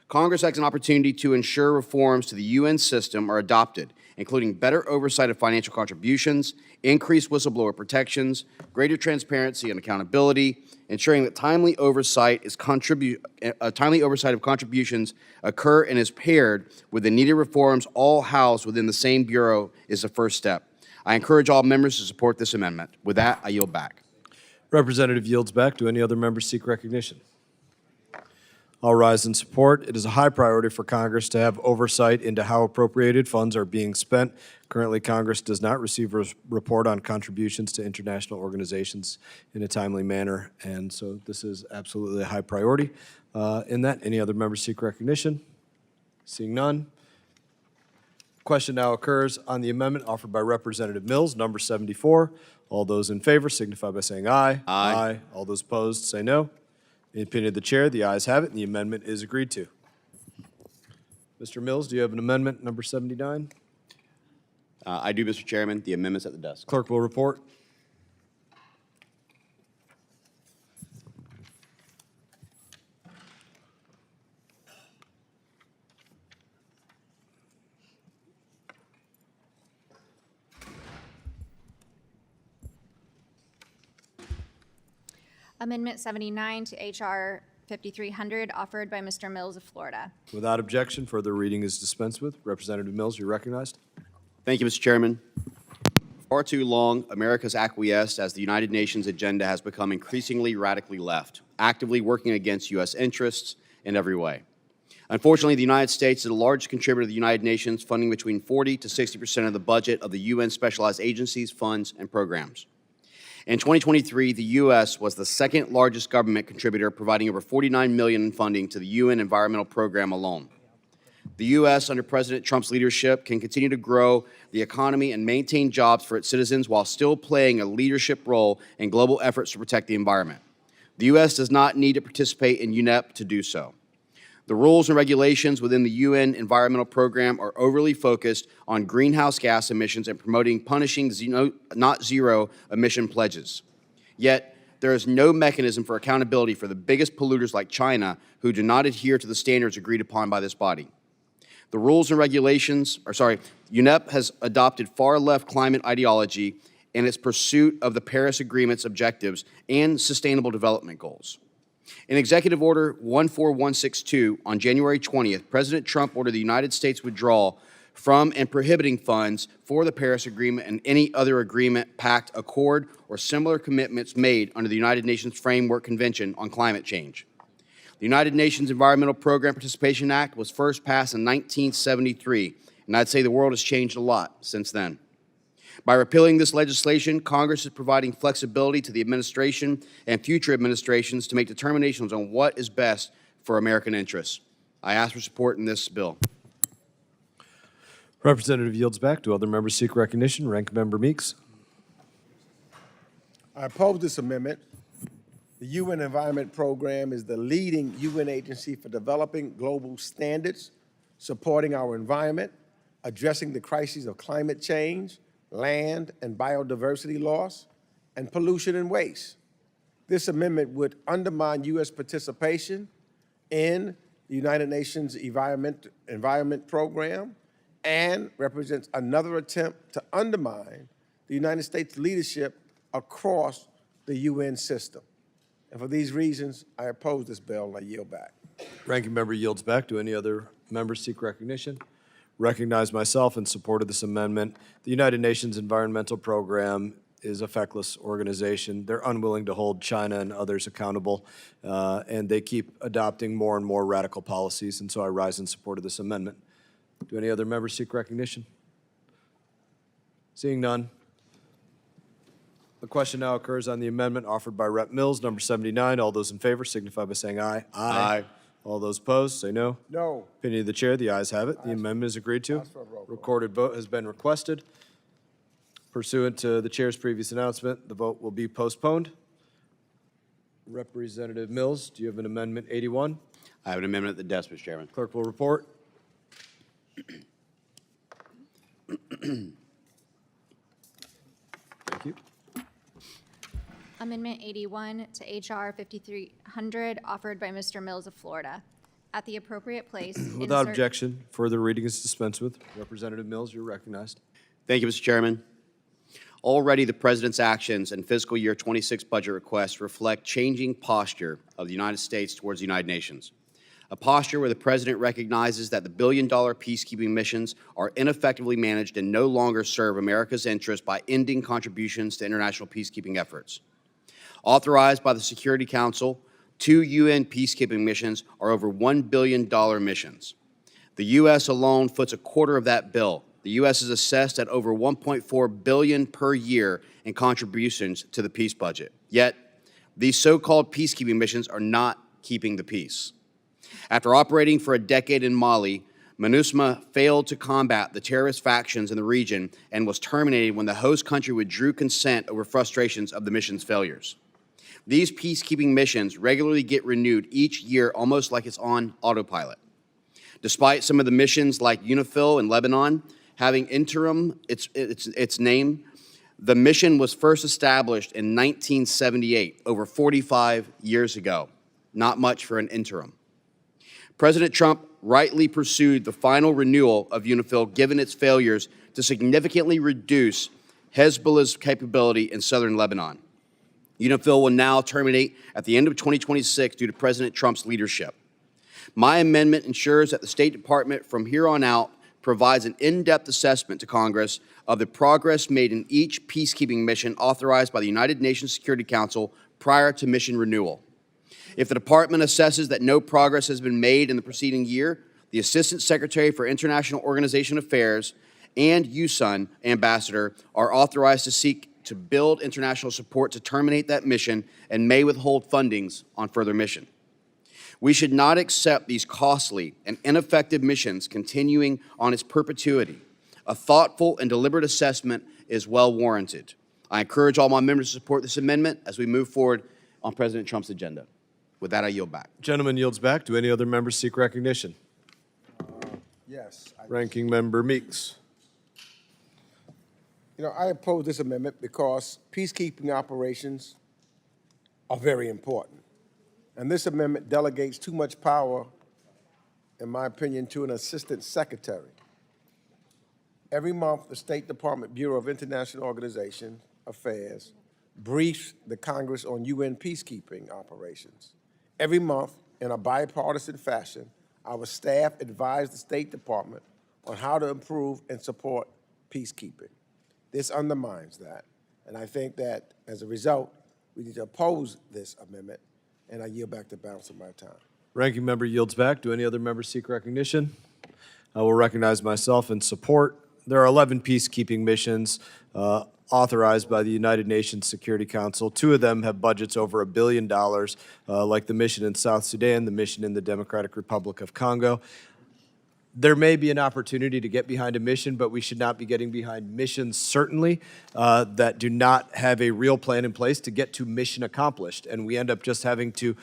Congress has an opportunity to ensure reforms to the UN system are adopted, including better oversight of financial contributions, increased whistleblower protections, greater transparency and accountability, ensuring that timely oversight of contributions occur and is paired with the needed reforms all housed within the same bureau is the first step. I encourage all members to support this amendment. With that, I yield back. Representative yields back. Do any other members seek recognition? All rise in support. It is a high priority for Congress to have oversight into how appropriated funds are being spent. Currently, Congress does not receive a report on contributions to international organizations in a timely manner, and so this is absolutely a high priority. In that, any other members seek recognition? Seeing none. Question now occurs on the amendment offered by Representative Mills, number 74. All those in favor signify by saying aye. Aye. All those opposed say no. In the opinion of the chair, the ayes have it, and the amendment is agreed to. Mr. Mills, do you have an amendment, number 79? I do, Mr. Chairman. The amendment's at the desk. Clerk will report. Amendment 79 to H.R. 5300, offered by Mr. Mills of Florida. Without objection, further reading is dispensed with. Representative Mills, you're recognized. Thank you, Mr. Chairman. Far too long, America's acquiesced as the United Nations agenda has become increasingly radically left, actively working against U.S. interests in every way. Unfortunately, the United States is the largest contributor to the United Nations, funding between 40 to 60% of the budget of the UN specialized agencies, funds, and programs. In 2023, the U.S. was the second largest government contributor, providing over $49 million in funding to the UN environmental program alone. The U.S., under President Trump's leadership, can continue to grow the economy and maintain jobs for its citizens while still playing a leadership role in global efforts to protect the environment. The U.S. does not need to participate in UNEP to do so. The rules and regulations within the UN environmental program are overly focused on greenhouse gas emissions and promoting punishing not zero emission pledges. Yet, there is no mechanism for accountability for the biggest polluters like China who do not adhere to the standards agreed upon by this body. The rules and regulations, UNEP has adopted far-left climate ideology in its pursuit of the Paris Agreement's objectives and sustainable development goals. In Executive Order 14162, on January 20th, President Trump ordered the United States withdrawal from and prohibiting funds for the Paris Agreement and any other agreement, pact, accord, or similar commitments made under the United Nations Framework Convention on Climate Change. The United Nations Environmental Program Participation Act was first passed in 1973, and I'd say the world has changed a lot since then. By repealing this legislation, Congress is providing flexibility to the administration and future administrations to make determinations on what is best for American interests. I ask for support in this bill. Representative yields back. Do other members seek recognition? Ranking Member Meeks. I oppose this amendment. The UN Environment Program is the leading UN agency for developing global standards, supporting our environment, addressing the crises of climate change, land and biodiversity loss, and pollution and waste. This amendment would undermine U.S. participation in the United Nations Environment Program and represents another attempt to undermine the United States leadership across the UN system. And for these reasons, I oppose this bill and I yield back. Ranking Member yields back. Do any other members seek recognition? Recognize myself in support of this amendment. The United Nations Environmental Program is a feckless organization. They're unwilling to hold China and others accountable, and they keep adopting more and more radical policies, and so I rise in support of this amendment. Do any other members seek recognition? Seeing none. The question now occurs on the amendment offered by Rep. Mills, number 79. All those in favor signify by saying aye. Aye. All those opposed, say no. No. Opinion of the chair, the ayes have it. The amendment is agreed to. Recorded vote has been requested. Pursuant to the chair's previous announcement, the vote will be postponed. Representative Mills, do you have an amendment 81? I have an amendment at the desk, Mr. Chairman. Clerk will report. Thank you. Amendment 81 to H.R. 5300, offered by Mr. Mills of Florida. At the appropriate place. Without insert- objection, further reading is dispensed with. Representative Mills, you're recognized. Thank you, Mr. Chairman. Already, the President's actions and fiscal year 26 budget requests reflect changing posture of the United States towards the United Nations. A posture where the President recognizes that the billion-dollar peacekeeping missions are ineffectively managed and no longer serve America's interests by ending contributions to international peacekeeping efforts. Authorized by the Security Council, 2 UN peacekeeping missions are over $1 billion missions. The U.S. alone foots a quarter of that bill. The U.S. is assessed at over $1.4 billion per year in contributions to the peace budget. Yet, these so-called peacekeeping missions are not keeping the peace. After operating for a decade in Mali, MINUSMA failed to combat the terrorist factions in the region and was terminated when the host country withdrew consent over frustrations of the mission's failures. These peacekeeping missions regularly get renewed each year, almost like it's on autopilot. Despite some of the missions like UNIFIL in Lebanon having interim its name, the mission was first established in 1978, over 45 years ago. Not much for an interim. President Trump rightly pursued the final renewal of UNIFIL given its failures to significantly reduce Hezbollah's capability in southern Lebanon. UNIFIL will now terminate at the end of 2026 due to President Trump's leadership. My amendment ensures that the State Department from here on out provides an in-depth assessment to Congress of the progress made in each peacekeeping mission authorized by the United Nations Security Council prior to mission renewal. If the department assesses that no progress has been made in the preceding year, the Assistant Secretary for International Organization Affairs and USUN ambassador are authorized to seek to build international support to terminate that mission and may withhold fundings on further mission. We should not accept these costly and ineffective missions continuing on its perpetuity. A thoughtful and deliberate assessment is well warranted. I encourage all my members to support this amendment as we move forward on President Trump's agenda. With that, I yield back. Gentleman yields back. Do any other members seek recognition? Yes. Ranking Member Meeks. I oppose this amendment because peacekeeping operations are very important. And this amendment delegates too much power, in my opinion, to an assistant secretary. Every month, the State Department Bureau of International Organization Affairs briefs the Congress on UN peacekeeping operations. Every month, in a bipartisan fashion, our staff advise the State Department on how to improve and support peacekeeping. This undermines that, and I think that, as a result, we need to oppose this amendment, and I yield back the balance of my time. Ranking Member yields back. Do any other members seek recognition? I will recognize myself in support. There are 11 peacekeeping missions authorized by the United Nations Security Council. 2 of them have budgets over $1 billion, like the mission in South Sudan, the mission in the Democratic Republic of Congo. there may be an opportunity to get behind a mission, but we should not be getting behind missions, certainly, that do not have a real plan in place to get to mission accomplished. And we end up just having to,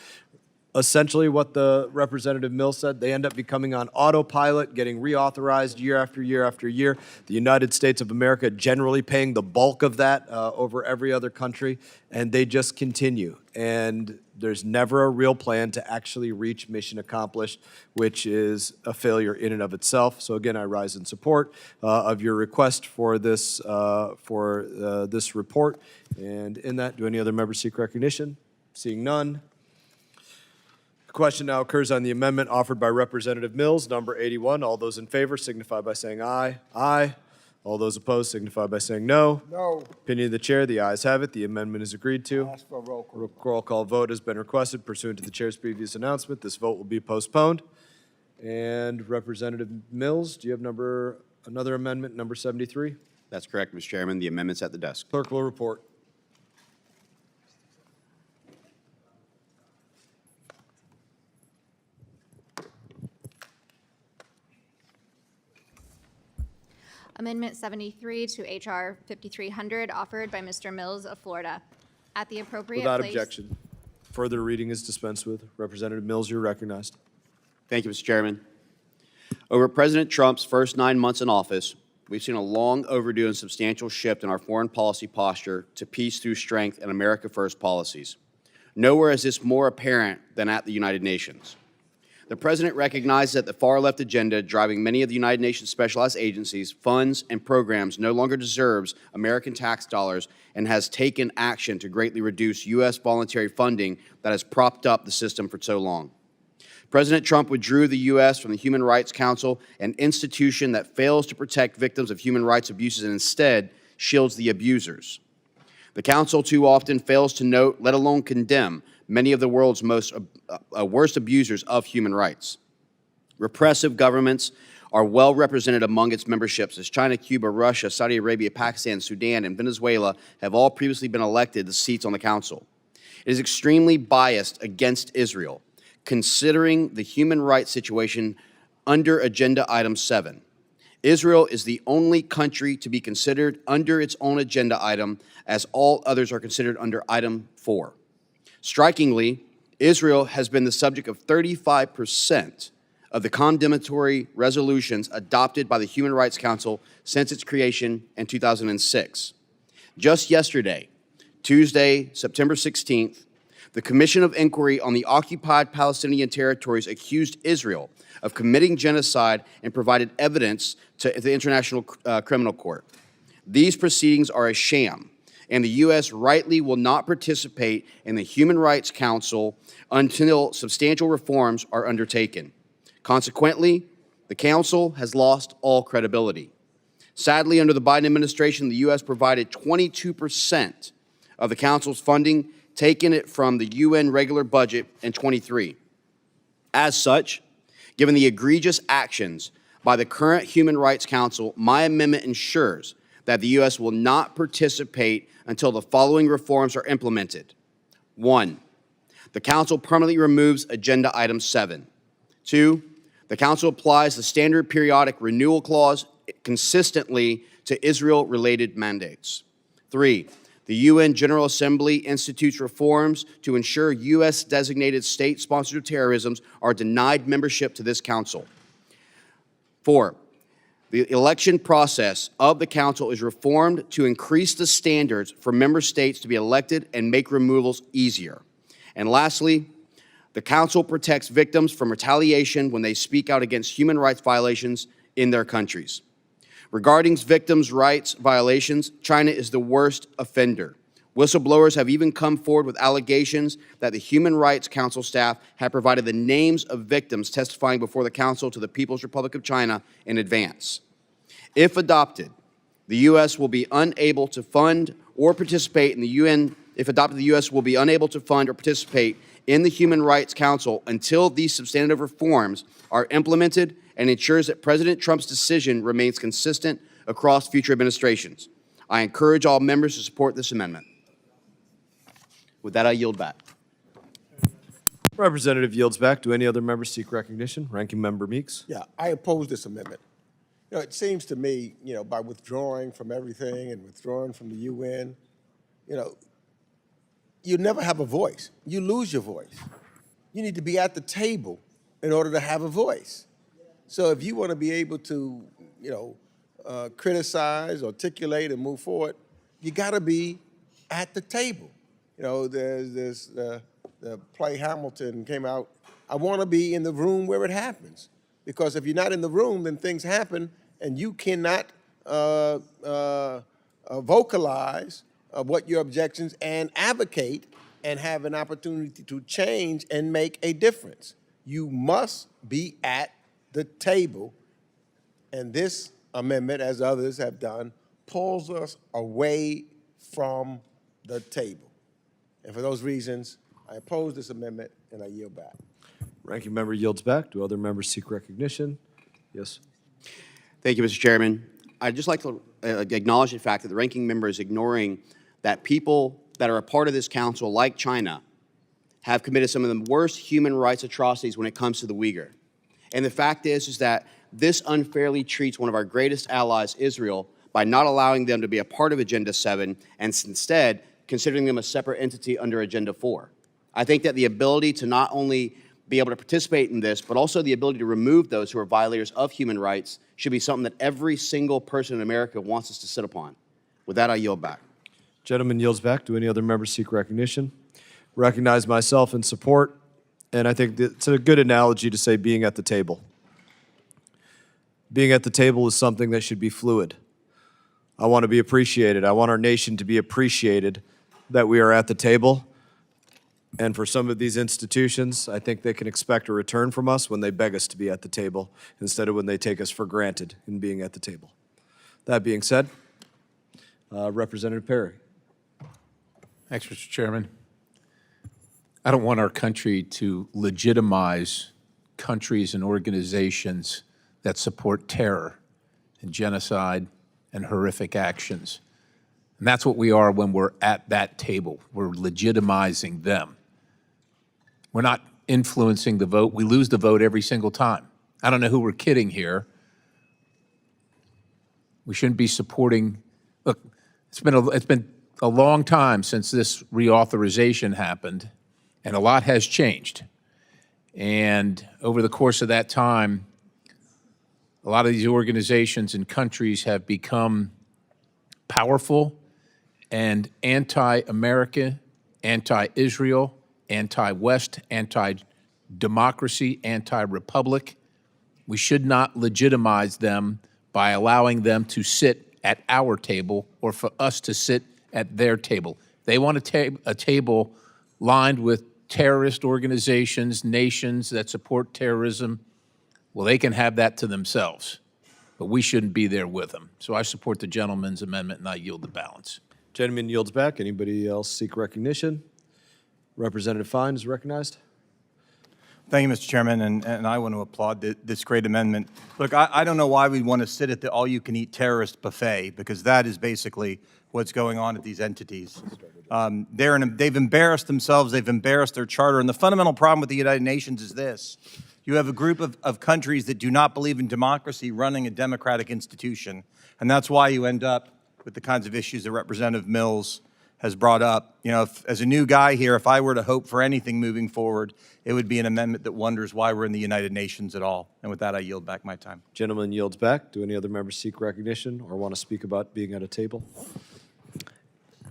essentially what the Representative Mills said, they end up becoming on autopilot, getting reauthorized year after year after year. The United States of America generally paying the bulk of that over every other country, and they just continue. And there's never a real plan to actually reach mission accomplished, which is a failure in and of itself. So again, I rise in support of your request for this report. And in that, do any other members seek recognition? Seeing none. The question now occurs on the amendment offered by Representative Mills, number 81. All those in favor signify by saying aye. Aye. All those opposed signify by saying no. No. Opinion of the chair, the ayes have it. The amendment is agreed to. Ask for a roll call. Roll call vote has been requested pursuant to the chair's previous announcement. This vote will be postponed. And Representative Mills, do you have another amendment, number 73? That's correct, Mr. Chairman. The amendment's at the desk. Clerk will report. Amendment 73 to H.R. 5300, offered by Mr. Mills of Florida. At the appropriate Without place. objection. Further reading is dispensed with. Representative Mills, you're recognized. Thank you, Mr. Chairman. Over President Trump's first 9 months in office, we've seen a long overdue and substantial shift in our foreign policy posture to peace through strength and America First policies. Nowhere is this more apparent than at the United Nations. The President recognizes that the far-left agenda driving many of the United Nations specialized agencies, funds, and programs no longer deserves American tax dollars and has taken action to greatly reduce U.S. voluntary funding that has propped up the system for so long. President Trump withdrew the U.S. from the Human Rights Council, an institution that fails to protect victims of human rights abuses and instead shields the abusers. The Council too often fails to note, let alone condemn, many of the world's worst abusers of human rights. Repressive governments are well represented among its memberships, as China, Cuba, Russia, Saudi Arabia, Pakistan, Sudan, and Venezuela have all previously been elected to seats on the Council. It is extremely biased against Israel, considering the human rights situation under Agenda Item 7. Israel is the only country to be considered under its own agenda item, as all others are considered under Item 4. Strikingly, Israel has been the subject of 35% of the condemnatory resolutions adopted by the Human Rights Council since its creation in 2006. Just yesterday, Tuesday, September 16th, the Commission of Inquiry on the Occupied Palestinian Territories accused Israel of committing genocide and provided evidence to the International Criminal Court. These proceedings are a sham, and the U.S. rightly will not participate in the Human Rights Council until substantial reforms are undertaken. Consequently, the Council has lost all credibility. Sadly, under the Biden administration, the U.S. provided 22% of the Council's funding, taking it from the UN regular budget in 23. As such, given the egregious actions by the current Human Rights Council, my amendment ensures that the U.S. will not participate until the following reforms are implemented. 1, the Council permanently removes Agenda Item 7. 2, the Council applies the standard periodic renewal clause consistently to Israel-related mandates. 3, the UN General Assembly institutes reforms to ensure U.S.-designated state sponsors of terrorism are denied membership to this Council. 4, the election process of the Council is reformed to increase the standards for member states to be elected and make removals easier. And lastly, the Council protects victims from retaliation when they speak out against human rights violations in their countries. Regarding victims' rights violations, China is the worst offender. Whistleblowers have even come forward with allegations that the Human Rights Council staff had provided the names of victims testifying before the Council to the People's Republic of China in advance. If adopted, the U.S. will be unable to fund or participate in the UN. If adopted, the U.S. will be unable to fund or participate in the Human Rights Council until these substantive reforms are implemented and ensures that President Trump's decision remains consistent across future administrations. I encourage all members to support this amendment. With that, I yield back. Representative yields back. Do any other members seek recognition? Ranking Member Meeks. Yeah, I oppose this amendment. It seems to me, by withdrawing from everything and withdrawing from the UN, you never have a voice. You lose your voice. You need to be at the table in order to have a voice. So if you want to be able to, criticize, articulate, and move forward, you got to be at the table. There's this, the play Hamilton came out, I want to be in the room where it happens. Because if you're not in the room, then things happen, and you cannot vocalize what your objections and advocate and have an opportunity to change and make a difference. You must be at the table, and this amendment, as others have done, pulls us away from the table. And for those reasons, I oppose this amendment, and I yield back. Ranking Member yields back. Do other members seek recognition? Yes. Thank you, Mr. Chairman. I'd just like to acknowledge the fact that the ranking member is ignoring that people that are a part of this council, like China, have committed some of the worst human rights atrocities when it comes to the Uyghur. And the fact is that this unfairly treats one of our greatest allies, Israel, by not allowing them to be a part of Agenda 7 and instead considering them a separate entity under Agenda 4. I think that the ability to not only be able to participate in this, but also the ability to remove those who are violators of human rights should be something that every single person in America wants us to sit upon. With that, I yield back. Gentleman yields back. Do any other members seek recognition? Recognize myself in support, and I think it's a good analogy to say being at the table. Being at the table is something that should be fluid. I want to be appreciated. I want our nation to be appreciated that we are at the table. And for some of these institutions, I think they can expect a return from us when they beg us to be at the table instead of when they take us for granted in being at the table. That being said, Representative Perry. Thanks, Mr. Chairman. I don't want our country to legitimize countries and organizations that support terror and genocide and horrific actions. And that's what we are when we're at that table. We're legitimizing them. We're not influencing the vote. We lose the vote every single time. I don't know who we're kidding here. We shouldn't be supporting. Look, it's been a long time since this reauthorization happened, and a lot has changed. And over the course of that time, a lot of these organizations and countries have become powerful and anti-America, anti-Israel, anti-West, anti-democracy, anti-republic. We should not legitimize them by allowing them to sit at our table or for us to sit at their table. They want a table lined with terrorist organizations, nations that support terrorism. Well, they can have that to themselves, but we shouldn't be there with them. So I support the gentleman's amendment, and I yield the balance. Gentleman yields back. Anybody else seek recognition? Representative Fine is recognized. Thank you, Mr. Chairman, and I want to applaud this great amendment. Look, I don't know why we want to sit at the all-you-can-eat terrorist buffet, because that is basically what's going on at these entities. They've embarrassed themselves, they've embarrassed their charter, and the fundamental problem with the United Nations is this. You have a group of countries that do not believe in democracy running a democratic institution, and that's why you end up with the kinds of issues that Representative Mills has brought up. As a new guy here, if I were to hope for anything moving forward, it would be an amendment that wonders why we're in the United Nations at all. And with that, I yield back my time. Gentleman yields back. Do any other members seek recognition or want to speak about being at a table?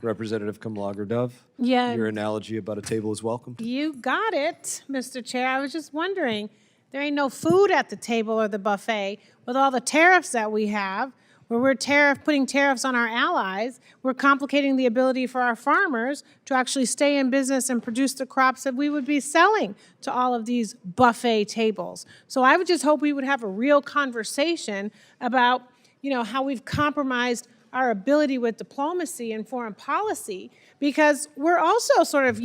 Representative Kamlager-Dove, Yeah. your analogy about a table is welcome. You got it, Mr. Chair. I was just wondering, there ain't no food at the table or the buffet with all the tariffs that we have, where we're putting tariffs on our allies. We're complicating the ability for our farmers to actually stay in business and produce the crops that we would be selling to all of these buffet tables. So I would just hope we would have a real conversation about, how we've compromised our ability with diplomacy and foreign policy, because we're also sort of,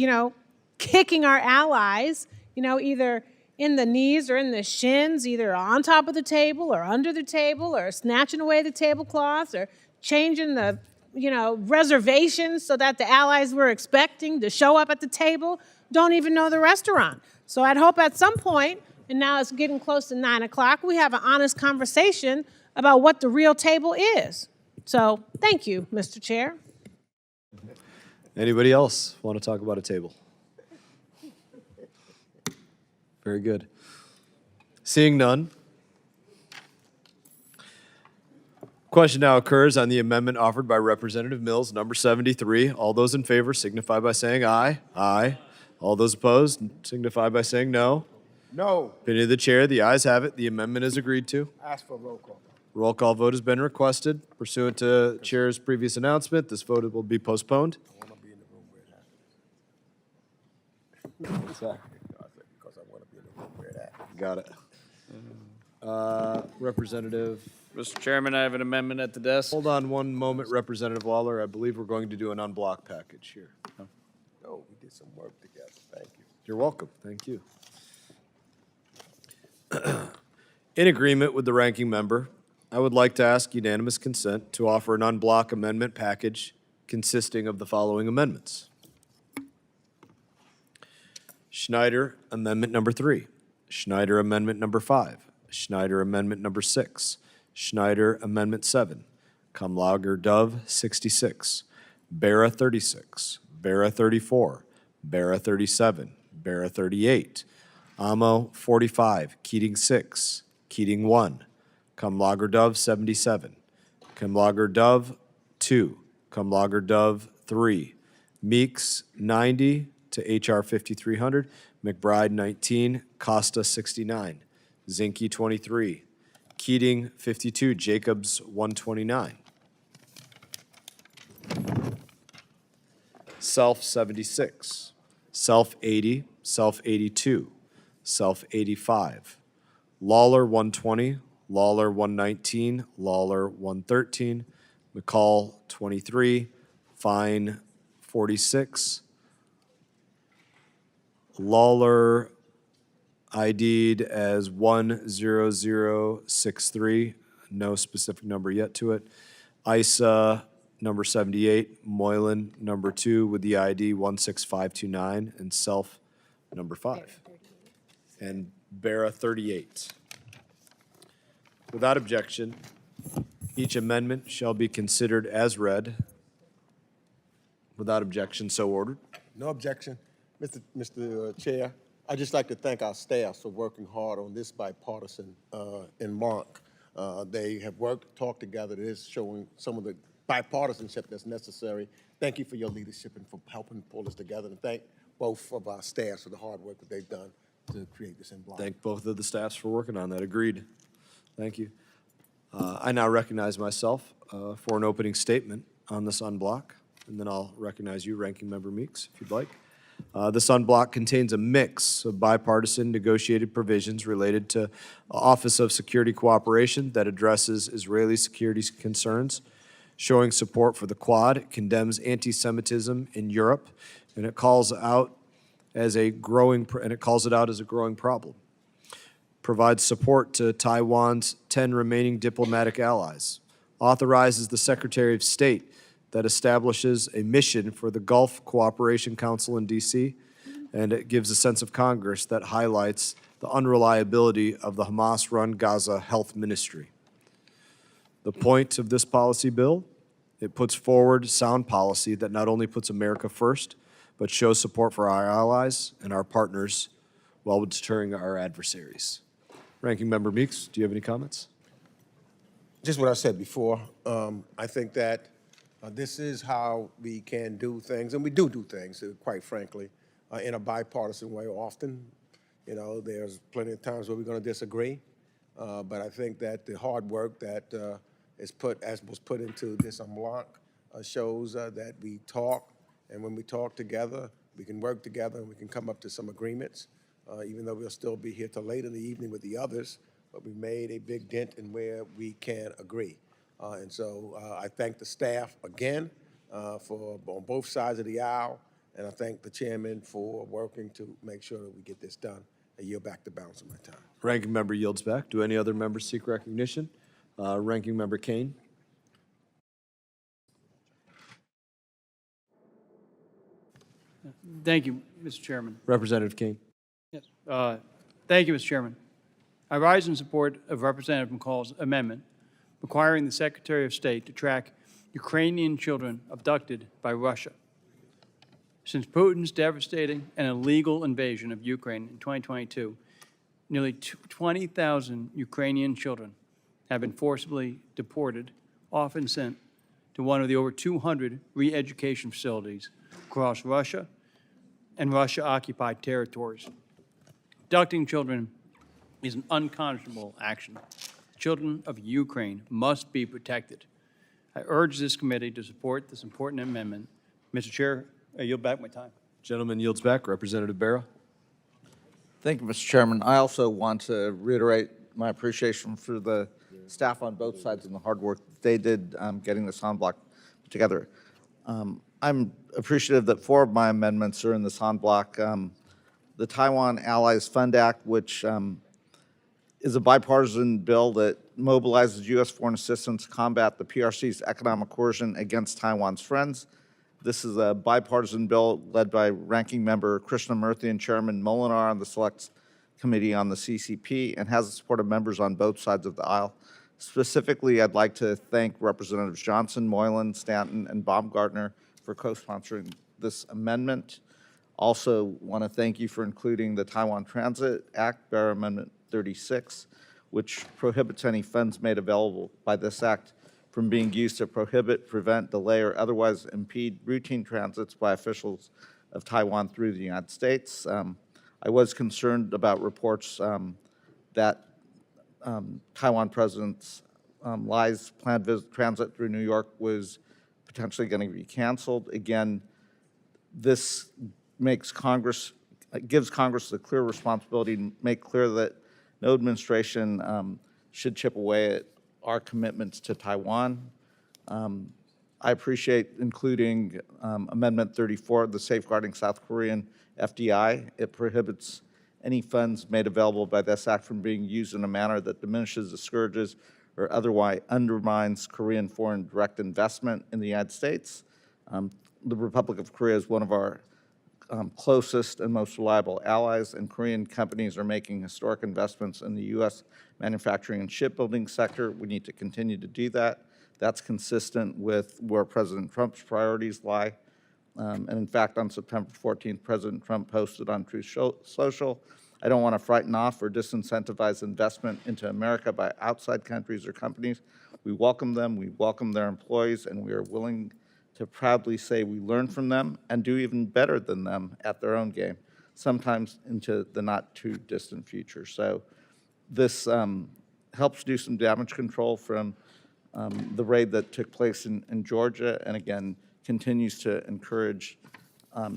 kicking our allies, either in the knees or in the shins, either on top of the table or under the table, or snatching away the tablecloths, or changing the, reservations so that the allies we're expecting to show up at the table don't even know the restaurant. So I'd hope at some point, and now it's getting close to 9 o'clock, we have an honest conversation about what the real table is. So thank you, Mr. Chair. Anybody else want to talk about a table? Very good. Seeing none. Question now occurs on the amendment offered by Representative Mills, number 73. All those in favor signify by saying aye. Aye. All those opposed signify by saying no. No. Opinion of the chair, the ayes have it. The amendment is agreed to. Ask for a roll call. Roll call vote has been requested. Pursuant to chair's previous announcement, this vote will be postponed. I want to be in the room where it happens. Exactly. Because I want to be in the room where it happens. Got it. Representative, Mr. Chairman, I have an amendment at the desk. hold on one moment, Representative Lawler. I believe we're going to do an unblock package here. No, we did some work together. Thank you. You're welcome. Thank you. In agreement with the ranking member, I would like to ask unanimous consent to offer an unblock amendment package consisting of the following amendments. Schneider Amendment Number 3, Schneider Amendment Number 5, Schneider Amendment Number 6, Schneider Amendment 7, Kumlager Dove 66, Barra 36, Barra 34, Barra 37, Barra 38, Amo 45, Keating 6, Keating 1, Kumlager Dove 77, Kumlager Dove 2, Kumlager Dove 3, Meeks 90 to HR 5300, McBride 19, Costa 69, Zinke 23, Keating 52, Jacobs 129, Self 76, Self 80, Self 82, Self 85, Lawler 120, Lawler 119, Lawler 113, McCall 23, Fine 46, Lawler ID'd as 10063, no specific number yet to it. ISA number 78, Moylan number 2 with the ID 16529, and Self number 5. And Barra 38. Without objection, each amendment shall be considered as read. Without objection, so ordered. No objection. Mr. Chair, I'd just like to thank our staff for working hard on this bipartisan in Mark. They have talked together. It is showing some of the bipartisanship that's necessary. Thank you for your leadership and for helping pull this together. And thank both of our staffs for the hard work that they've done to create this in block. Thank both of the staffs for working on that. Agreed. Thank you. I now recognize myself for an opening statement on this unblock, and then I'll recognize you, Ranking Member Meeks, if you'd like. This unblock contains a mix of bipartisan negotiated provisions related to Office of Security Cooperation that addresses Israeli security concerns, showing support for the Quad. It condemns anti-Semitism in Europe, and it calls it out as a growing problem. Provides support to Taiwan's 10 remaining diplomatic allies. Authorizes the Secretary of State that establishes a mission for the Gulf Cooperation Council in D.C., and it gives a sense of Congress that highlights the unreliability of the Hamas-run Gaza Health Ministry. The point of this policy bill, it puts forward sound policy that not only puts America first, but shows support for our allies and our partners while deterring our adversaries. Ranking Member Meeks, do you have any comments? Just what I said before. I think that this is how we can do things, and we do things, quite frankly, in a bipartisan way often. You know, there's plenty of times where we're going to disagree, but I think that the hard work that was put into this unblock shows that we talk, and when we talk together, we can work together and we can come up to some agreements, even though we'll still be here till late in the evening with the others, but we made a big dent in where we can agree. And so I thank the staff again for on both sides of the aisle, and I thank the chairman for working to make sure that we get this done. I yield back the balance of my time. Ranking Member yields back. Do any other members seek recognition? Ranking Member Kane. Thank you, Mr. Chairman. Representative King. Yes. Thank you, Mr. Chairman. I rise in support of Representative McCall's amendment requiring the Secretary of State to track Ukrainian children abducted by Russia. Since Putin's devastating and illegal invasion of Ukraine in 2022, nearly 20,000 Ukrainian children have been forcibly deported, often sent to one of the over 200 re-education facilities across Russia and Russia-occupied territories. Abducting children is an unconscionable action. The children of Ukraine must be protected. I urge this committee to support this important amendment. Mr. Chair, I yield back my time. Gentleman yields back. Representative Barra. Thank you, Mr. Chairman. I also want to reiterate my appreciation for the staff on both sides and the hard work they did getting this en bloc together. I'm appreciative that 4 of my amendments are in this en bloc. The Taiwan Allies Fund Act, which is a bipartisan bill that mobilizes U.S. foreign assistance to combat the PRC's economic coercion against Taiwan's friends. This is a bipartisan bill led by Ranking Member Krishnamurthy and Chairman Molinar on the Select Committee on the CCP and has the support of members on both sides of the aisle. Specifically, I'd like to thank Representatives Johnson, Moylan, Stanton, and Baumgartner for co-sponsoring this amendment. Also want to thank you for including the Taiwan Transit Act, Bear Amendment 36, which prohibits any funds made available by this act from being used to prohibit, prevent, delay, or otherwise impede routine transits by officials of Taiwan through the United States. I was concerned about reports that Taiwan President Lai's planned transit through New York was potentially going to be canceled. Again, this makes Congress, gives Congress the clear responsibility to make clear that no administration should chip away at our commitments to Taiwan. I appreciate including Amendment 34, the Safeguarding South Korean FDI. It prohibits any funds made available by this act from being used in a manner that diminishes, discourages, or otherwise undermines Korean foreign direct investment in the United States. The Republic of Korea is one of our closest and most reliable allies, and Korean companies are making historic investments in the U.S. manufacturing and shipbuilding sector. We need to continue to do that. That's consistent with where President Trump's priorities lie. And in fact, on September 14th, President Trump posted on Truth Social, "I don't want to frighten off or disincentivize investment into America by outside countries or companies. We welcome them, we welcome their employees, and we are willing to proudly say we learn from them and do even better than them at their own game, sometimes into the not too distant future." So this helps do some damage control from the raid that took place in Georgia, and again, continues to encourage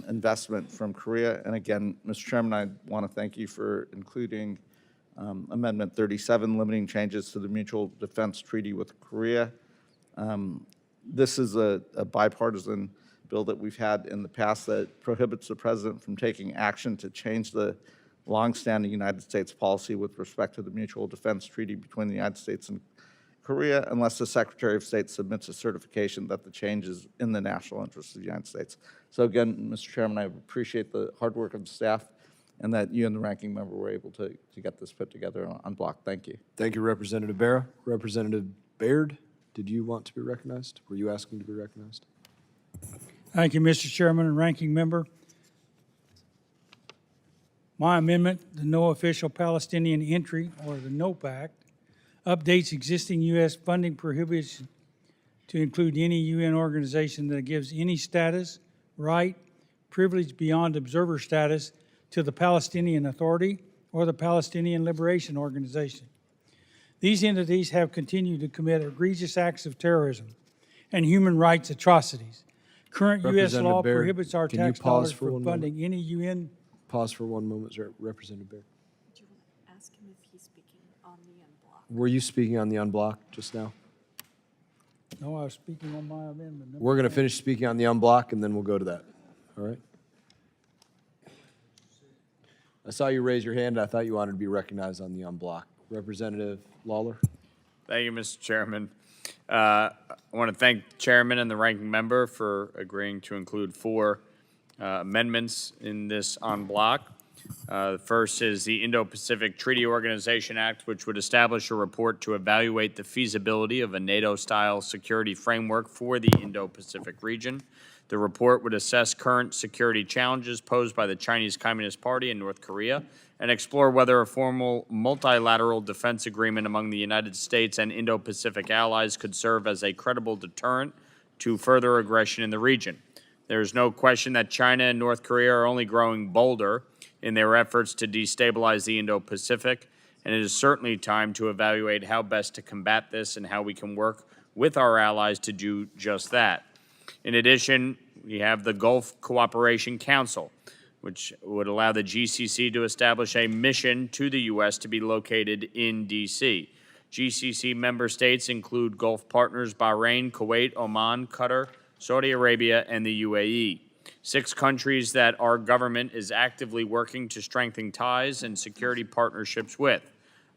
investment from Korea. And again, Mr. Chairman, I want to thank you for including Amendment 37, limiting changes to the Mutual Defense Treaty with Korea. This is a bipartisan bill that we've had in the past that prohibits the president from taking action to change the longstanding United States policy with respect to the Mutual Defense Treaty between the United States and Korea unless the Secretary of State submits a certification that the change is in the national interest of the United States. So again, Mr. Chairman, I appreciate the hard work of the staff and that you and the ranking member were able to get this put together on block. Thank you. Thank you, Representative Barra. Representative Baird, did you want to be recognized? Were you asking to be recognized? Thank you, Mr. Chairman and Ranking Member. My amendment, the No Official Palestinian Entry, or the NOPE Act, updates existing U.S. funding prohibition to include any UN organization that gives any status, right, privilege beyond observer status to the Palestinian Authority or the Palestinian Liberation Organization. These entities have continued to commit egregious acts of terrorism and human rights atrocities. Current U.S. law Baird, prohibits our can you tax pause dollars for one from moment? funding any UN. Pause for one moment, sir. Representative Baird. Do you want to ask him if he's speaking on the unblock? Were you speaking on the unblock just now? No, I was speaking on my amendment. We're going to finish speaking on the unblock, and then we'll go to that. All right? I saw you raise your hand. I thought you wanted to be recognized on the unblock. Representative Lawler. Thank you, Mr. Chairman. I want to thank the chairman and the ranking member for agreeing to include 4 amendments in this en bloc. The first is the Indo-Pacific Treaty Organization Act, which would establish a report to evaluate the feasibility of a NATO-style security framework for the Indo-Pacific region. The report would assess current security challenges posed by the Chinese Communist Party and North Korea and explore whether a formal multilateral defense agreement among the United States and Indo-Pacific allies could serve as a credible deterrent to further aggression in the region. There is no question that China and North Korea are only growing bolder in their efforts to destabilize the Indo-Pacific, and it is certainly time to evaluate how best to combat this and how we can work with our allies to do just that. In addition, we have the Gulf Cooperation Council, which would allow the GCC to establish a mission to the U.S. to be located in D.C. GCC member states include Gulf partners Bahrain, Kuwait, Oman, Qatar, Saudi Arabia, and the UAE. 6 countries that our government is actively working to strengthen ties and security partnerships with.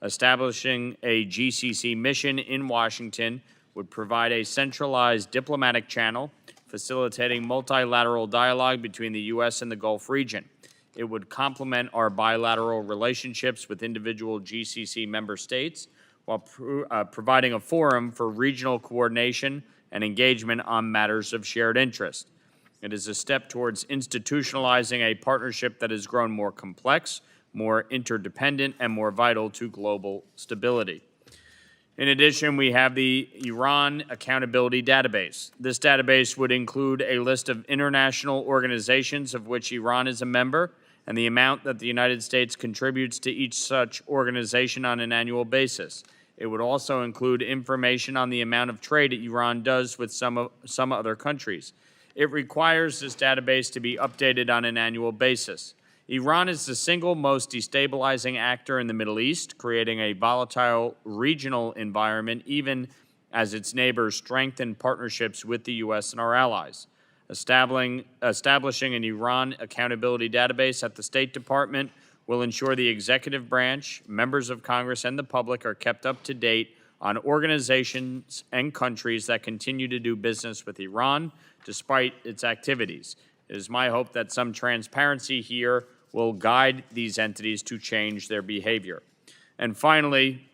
Establishing a GCC mission in Washington would provide a centralized diplomatic channel, facilitating multilateral dialogue between the U.S. and the Gulf region. It would complement our bilateral relationships with individual GCC member states while providing a forum for regional coordination and engagement on matters of shared interest. It is a step towards institutionalizing a partnership that has grown more complex, more interdependent, and more vital to global stability. In addition, we have the Iran Accountability Database. This database would include a list of international organizations of which Iran is a member and the amount that the United States contributes to each such organization on an annual basis. It would also include information on the amount of trade Iran does with some other countries. It requires this database to be updated on an annual basis. Iran is the single most destabilizing actor in the Middle East, creating a volatile regional environment even as its neighbors strengthen partnerships with the U.S. and our allies. Establishing an Iran accountability database at the State Department will ensure the executive branch, members of Congress, and the public are kept up to date on organizations and countries that continue to do business with Iran despite its activities. It is my hope that some transparency here will guide these entities to change their behavior. And finally,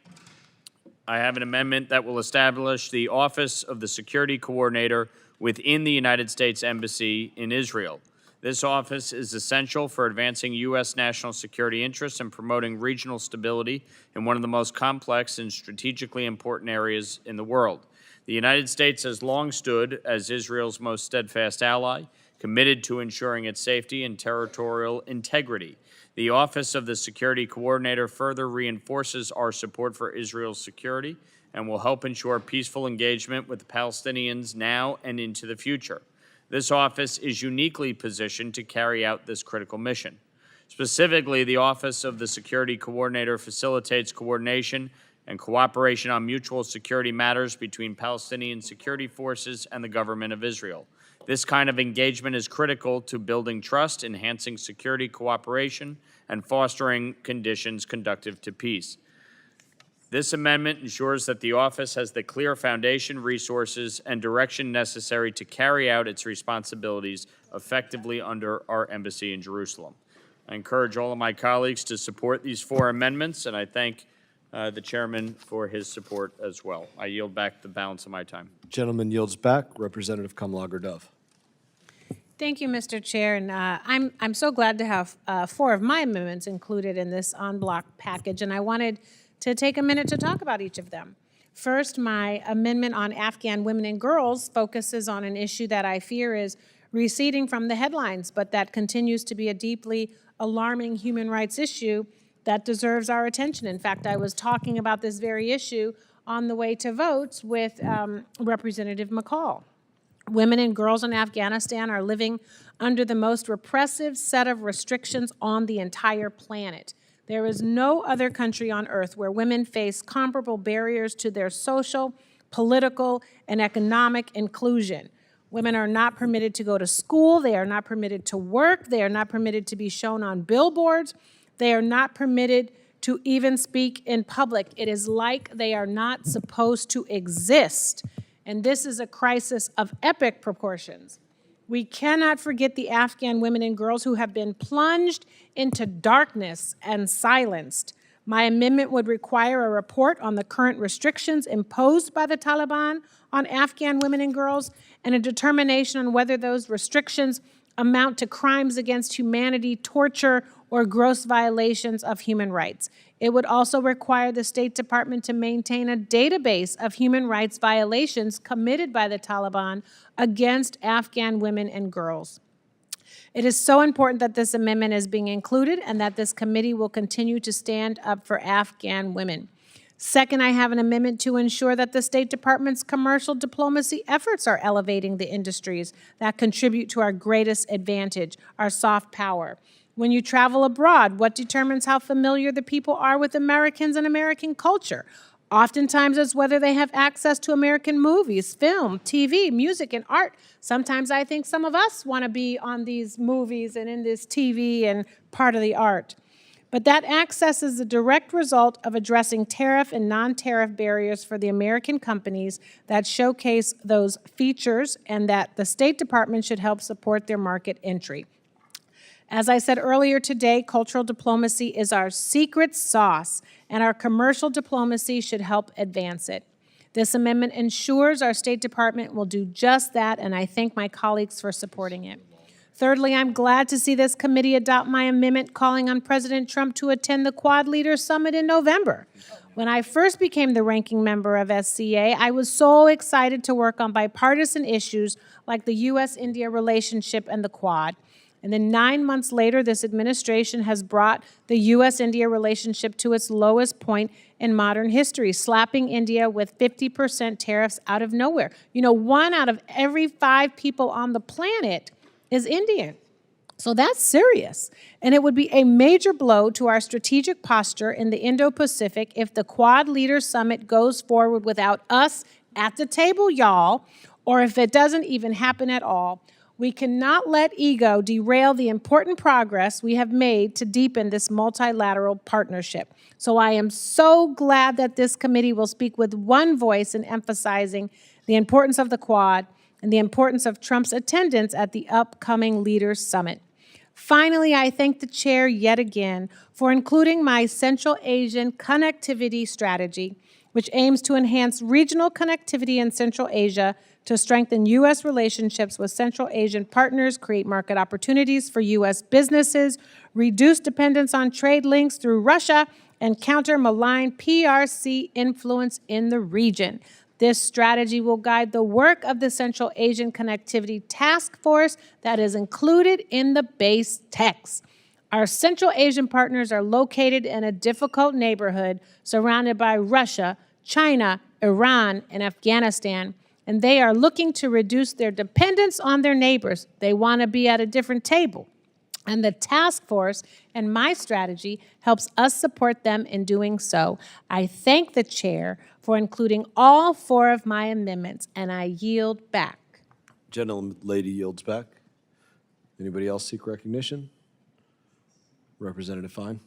I have an amendment that will establish the Office of the Security Coordinator within the United States Embassy in Israel. This office is essential for advancing U.S. national security interests and promoting regional stability in one of the most complex and strategically important areas in the world. The United States has long stood as Israel's most steadfast ally, committed to ensuring its safety and territorial integrity. The Office of the Security Coordinator further reinforces our support for Israel's security and will help ensure peaceful engagement with the Palestinians now and into the future. This office is uniquely positioned to carry out this critical mission. Specifically, the Office of the Security Coordinator facilitates coordination and cooperation on mutual security matters between Palestinian security forces and the government of Israel. This kind of engagement is critical to building trust, enhancing security cooperation, and fostering conditions conducive to peace. This amendment ensures that the office has the clear foundation, resources, and direction necessary to carry out its responsibilities effectively under our embassy in Jerusalem. I encourage all of my colleagues to support these 4 amendments, and I thank the chairman for his support as well. I yield back the balance of my time. Gentleman yields back. Representative Kamlager-Dove. Thank you, Mr. Chair, and I'm so glad to have 4 of my amendments included in this en bloc package, and I wanted to take a minute to talk about each of them. First, my amendment on Afghan women and girls focuses on an issue that I fear is receding from the headlines, but that continues to be a deeply alarming human rights issue that deserves our attention. In fact, I was talking about this very issue on the way to votes with Representative McCall. Women and girls in Afghanistan are living under the most repressive set of restrictions on the entire planet. There is no other country on earth where women face comparable barriers to their social, political, and economic inclusion. Women are not permitted to go to school. They are not permitted to work. They are not permitted to be shown on billboards. They are not permitted to even speak in public. It is like they are not supposed to exist. And this is a crisis of epic proportions. We cannot forget the Afghan women and girls who have been plunged into darkness and silenced. My amendment would require a report on the current restrictions imposed by the Taliban on Afghan women and girls and a determination on whether those restrictions amount to crimes against humanity, torture, or gross violations of human rights. It would also require the State Department to maintain a database of human rights violations committed by the Taliban against Afghan women and girls. It is so important that this amendment is being included and that this committee will continue to stand up for Afghan women. Second, I have an amendment to ensure that the State Department's commercial diplomacy efforts are elevating the industries that contribute to our greatest advantage, our soft power. When you travel abroad, what determines how familiar the people are with Americans and American culture? Oftentimes it's whether they have access to American movies, film, TV, music, and art. Sometimes I think some of us want to be on these movies and in this TV and part of the art. But that access is a direct result of addressing tariff and non-tariff barriers for the American companies that showcase those features, and that the State Department should help support their market entry. As I said earlier today, cultural diplomacy is our secret sauce, and our commercial diplomacy should help advance it. This amendment ensures our State Department will do just that, and I thank my colleagues for supporting it. Thirdly, I'm glad to see this committee adopt my amendment calling on President Trump to attend the Quad Leaders Summit in November. When I first became the ranking member of SCA, I was so excited to work on bipartisan issues like the U.S.-India relationship and the Quad. And then 9 months later, this administration has brought the U.S.-India relationship to its lowest point in modern history, slapping India with 50% tariffs out of nowhere. You know, 1 out of every 5 people on the planet is Indian. So that's serious. And it would be a major blow to our strategic posture in the Indo-Pacific if the Quad Leaders Summit goes forward without us at the table, y'all, or if it doesn't even happen at all. We cannot let ego derail the important progress we have made to deepen this multilateral partnership. So I am so glad that this committee will speak with one voice in emphasizing the importance of the Quad and the importance of Trump's attendance at the upcoming Leaders Summit. Finally, I thank the chair yet again for including my Central Asian connectivity strategy, which aims to enhance regional connectivity in Central Asia to strengthen U.S. relationships with Central Asian partners, create market opportunities for U.S. businesses, reduce dependence on trade links through Russia, and counter malign PRC influence in the region. This strategy will guide the work of the Central Asian Connectivity Task Force that is included in the base text. Our Central Asian partners are located in a difficult neighborhood surrounded by Russia, China, Iran, and Afghanistan, and they are looking to reduce their dependence on their neighbors. They want to be at a different table. And the task force and my strategy helps us support them in doing so. I thank the chair for including all 4 of my amendments, and I yield back. Gentlelady yields back. Anybody else seek recognition? Representative Fine.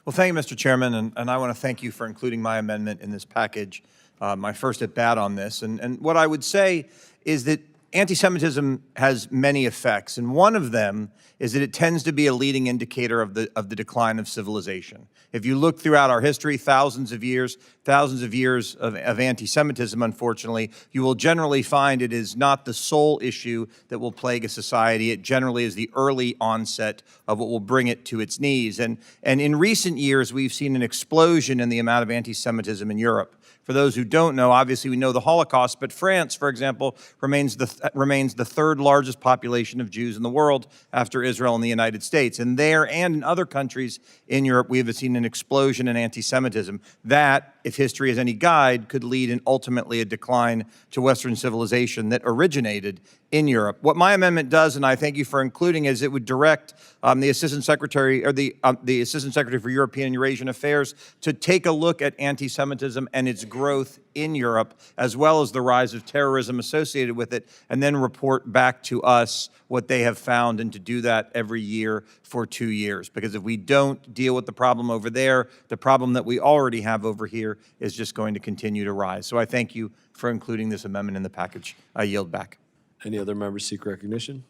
Well, thank you, Mr. Chairman, and I want to thank you for including my amendment in this package, my first at bat on this. And what I would say is that anti-Semitism has many effects, and one of them is that it tends to be a leading indicator of the decline of civilization. If you look throughout our history, thousands of years of anti-Semitism, unfortunately, you will generally find it is not the sole issue that will plague a society. It generally is the early onset of what will bring it to its knees. And in recent years, we've seen an explosion in the amount of anti-Semitism in Europe. For those who don't know, obviously we know the Holocaust, but France, for example, remains the 3rd largest population of Jews in the world after Israel and the United States. And there and in other countries in Europe, we have seen an explosion in anti-Semitism. That, if history is any guide, could lead in ultimately a decline to Western civilization that originated in Europe. What my amendment does, and I thank you for including, is it would direct the Assistant Secretary, or the Assistant Secretary for European and Eurasian Affairs, to take a look at anti-Semitism and its growth in Europe, as well as the rise of terrorism associated with it, and then report back to us what they have found, and to do that every year for 2 years. Because if we don't deal with the problem over there, the problem that we already have over here is just going to continue to rise. So I thank you for including this amendment in the package. I yield back. Any other members seek recognition?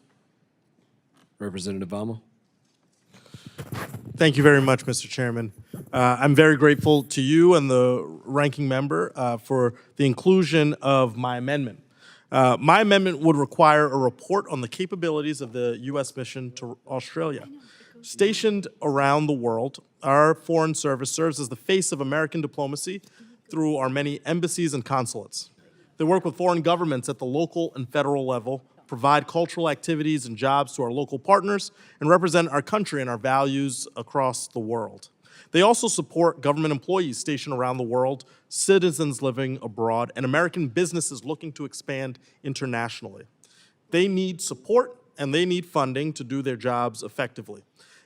Representative Vamo. Thank you very much, Mr. Chairman. I'm very grateful to you and the ranking member for the inclusion of my amendment. My amendment would require a report on the capabilities of the U.S. mission to Australia. Stationed around the world, our Foreign Service serves as the face of American diplomacy through our many embassies and consulates. They work with foreign governments at the local and federal level, provide cultural activities and jobs to our local partners, and represent our country and our values across the world. They also support government employees stationed around the world, citizens living abroad, and American businesses looking to expand internationally. They need support and they need funding to do their jobs effectively.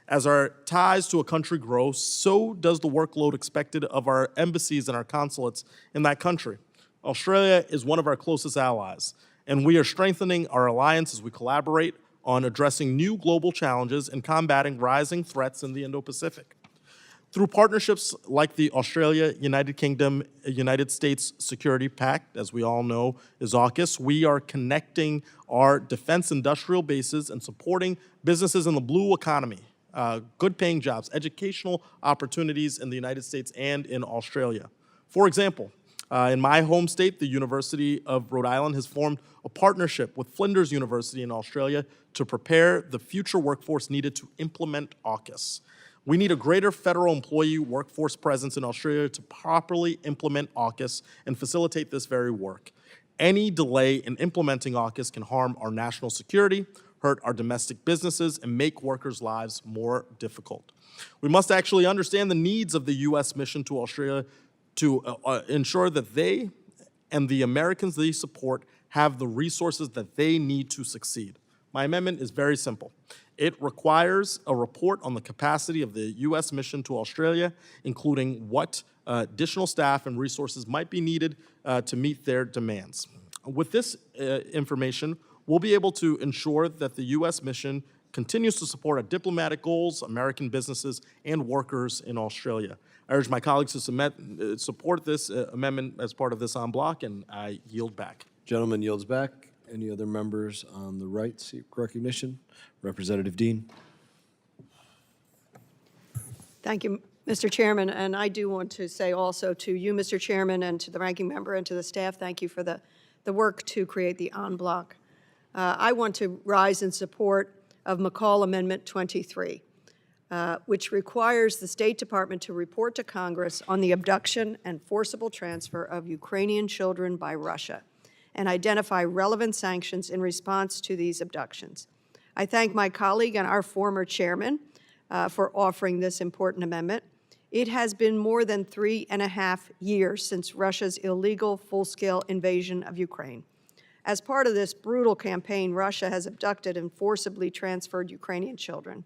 As our ties to a country grow, so does the workload expected of our embassies and our consulates in that country. Australia is one of our closest allies, and we are strengthening our alliance as we collaborate on addressing new global challenges and combating rising threats in the Indo-Pacific. Through partnerships like the Australia-United Kingdom-United States Security Pact, as we all know is AUKUS, we are connecting our defense industrial bases and supporting businesses in the blue economy, good paying jobs, educational opportunities in the United States and in Australia. For example, in my home state, the University of Rhode Island has formed a partnership with Flinders University in Australia to prepare the future workforce needed to implement AUKUS. We need a greater federal employee workforce presence in Australia to properly implement AUKUS and facilitate this very work. Any delay in implementing AUKUS can harm our national security, hurt our domestic businesses, and make workers' lives more difficult. We must actually understand the needs of the U.S. mission to Australia to ensure that they and the Americans they support have the resources that they need to succeed. My amendment is very simple. It requires a report on the capacity of the U.S. mission to Australia, including what additional staff and resources might be needed to meet their demands. With this information, we'll be able to ensure that the U.S. mission continues to support our diplomatic goals, American businesses, and workers in Australia. I urge my colleagues to support this amendment as part of this en bloc, and I yield back. Gentleman yields back. Any other members on the right seek recognition? Representative Dean. Thank you, Mr. Chairman, and I do want to say also to you, Mr. Chairman, and to the ranking member and to the staff, thank you for the work to create the en bloc. I want to rise in support of McCall Amendment 23, which requires the State Department to report to Congress on the abduction and forcible transfer of Ukrainian children by Russia and identify relevant sanctions in response to these abductions. I thank my colleague and our former chairman for offering this important amendment. It has been more than 3.5 years since Russia's illegal full-scale invasion of Ukraine. As part of this brutal campaign, Russia has abducted and forcibly transferred Ukrainian children.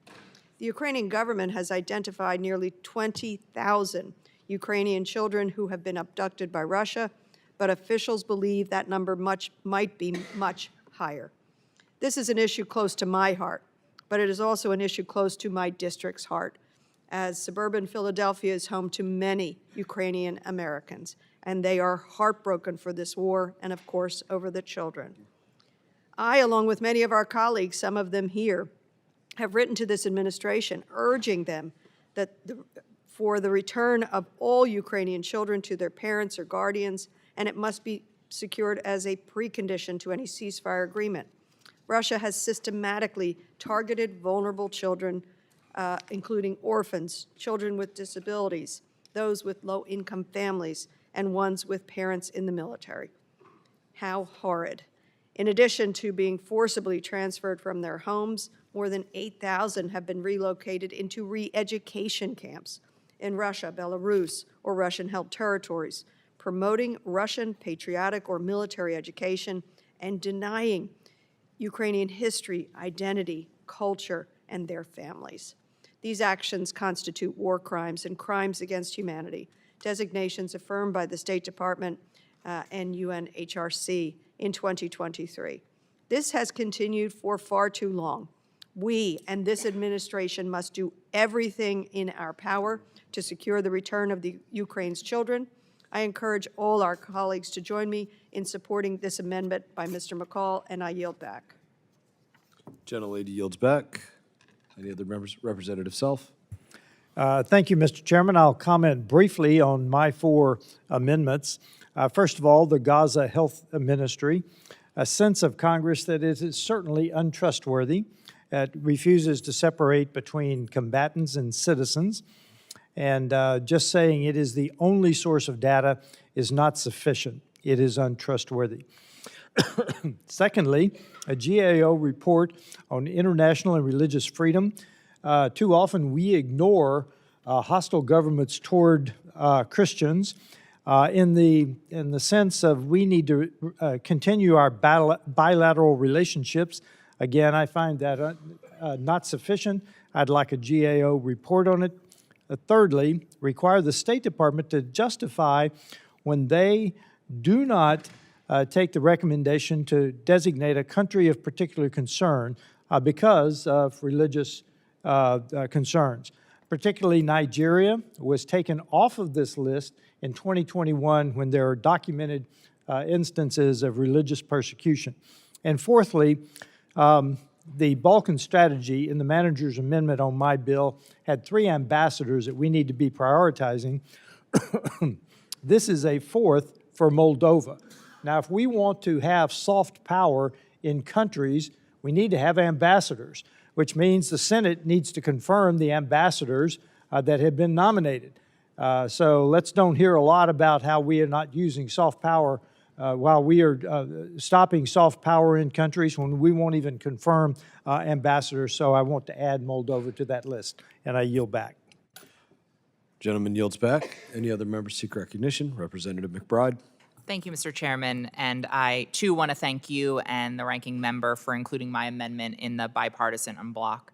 The Ukrainian government has identified nearly 20,000 Ukrainian children who have been abducted by Russia, but officials believe that number might be much higher. This is an issue close to my heart, but it is also an issue close to my district's heart, as suburban Philadelphia is home to many Ukrainian Americans, and they are heartbroken for this war and, of course, over the children. I, along with many of our colleagues, some of them here, have written to this administration urging them that for the return of all Ukrainian children to their parents or guardians, and it must be secured as a precondition to any ceasefire agreement. Russia has systematically targeted vulnerable children, including orphans, children with disabilities, those with low-income families, and ones with parents in the military. How horrid. In addition to being forcibly transferred from their homes, more than 8,000 have been relocated into re-education camps in Russia, Belarus, or Russian-held territories, promoting Russian patriotic or military education and denying Ukrainian history, identity, culture, and their families. These actions constitute war crimes and crimes against humanity, designations affirmed by the State Department and UNHRC in 2023. This has continued for far too long. We and this administration must do everything in our power to secure the return of the Ukraine's children. I encourage all our colleagues to join me in supporting this amendment by Mr. McCall, and I yield back. Gentlelady yields back. Any other members? Representative Self. Thank you, Mr. Chairman. I'll comment briefly on my 4 amendments. First of all, the Gaza Health Ministry, a sense of Congress that it is certainly untrustworthy. It refuses to separate between combatants and citizens. And just saying it is the only source of data is not sufficient. It is untrustworthy. Secondly, a GAO report on international and religious freedom. Too often we ignore hostile governments toward Christians in the sense of we need to continue our bilateral relationships. Again, I find that not sufficient. I'd like a GAO report on it. Thirdly, require the State Department to justify when they do not take the recommendation to designate a country of particular concern because of religious concerns. Particularly Nigeria was taken off of this list in 2021 when there are documented instances of religious persecution. And fourthly, the Balkan strategy in the manager's amendment on my bill had 3 ambassadors that we need to be prioritizing. This is a 4th for Moldova. Now, if we want to have soft power in countries, we need to have ambassadors, which means the Senate needs to confirm the ambassadors that have been nominated. So let's don't hear a lot about how we are not using soft power while we are stopping soft power in countries when we won't even confirm ambassadors. So I want to add Moldova to that list, and I yield back. Gentleman yields back. Any other members seek recognition? Representative McBride. Thank you, Mr. Chairman, and I, too, want to thank you and the ranking member for including my amendment in the bipartisan en bloc.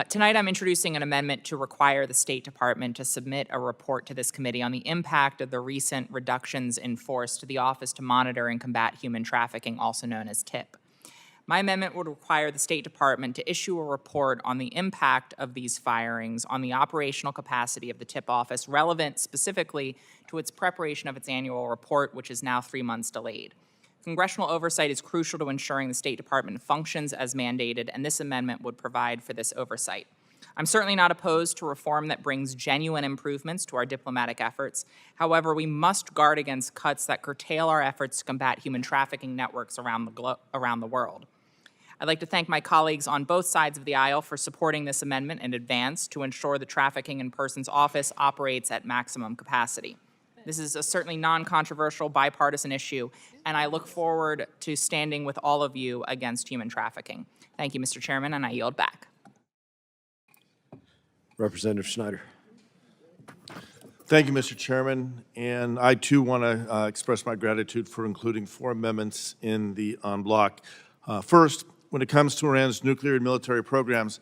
Tonight, I'm introducing an amendment to require the State Department to submit a report to this committee on the impact of the recent reductions in force to the Office to Monitor and Combat Human Trafficking, also known as TIP. My amendment would require the State Department to issue a report on the impact of these firings on the operational capacity of the TIP office, relevant specifically to its preparation of its annual report, which is now 3 months delayed. Congressional oversight is crucial to ensuring the State Department functions as mandated, and this amendment would provide for this oversight. I'm certainly not opposed to reform that brings genuine improvements to our diplomatic efforts. However, we must guard against cuts that curtail our efforts to combat human trafficking networks around the world. I'd like to thank my colleagues on both sides of the aisle for supporting this amendment in advance to ensure the Trafficking in Persons Office operates at maximum capacity. This is a certainly non-controversial bipartisan issue, and I look forward to standing with all of you against human trafficking. Thank you, Mr. Chairman, and I yield back. Representative Schneider. Thank you, Mr. Chairman, and I too want to express my gratitude for including 4 amendments in the en bloc. First, when it comes to Iran's nuclear and military programs,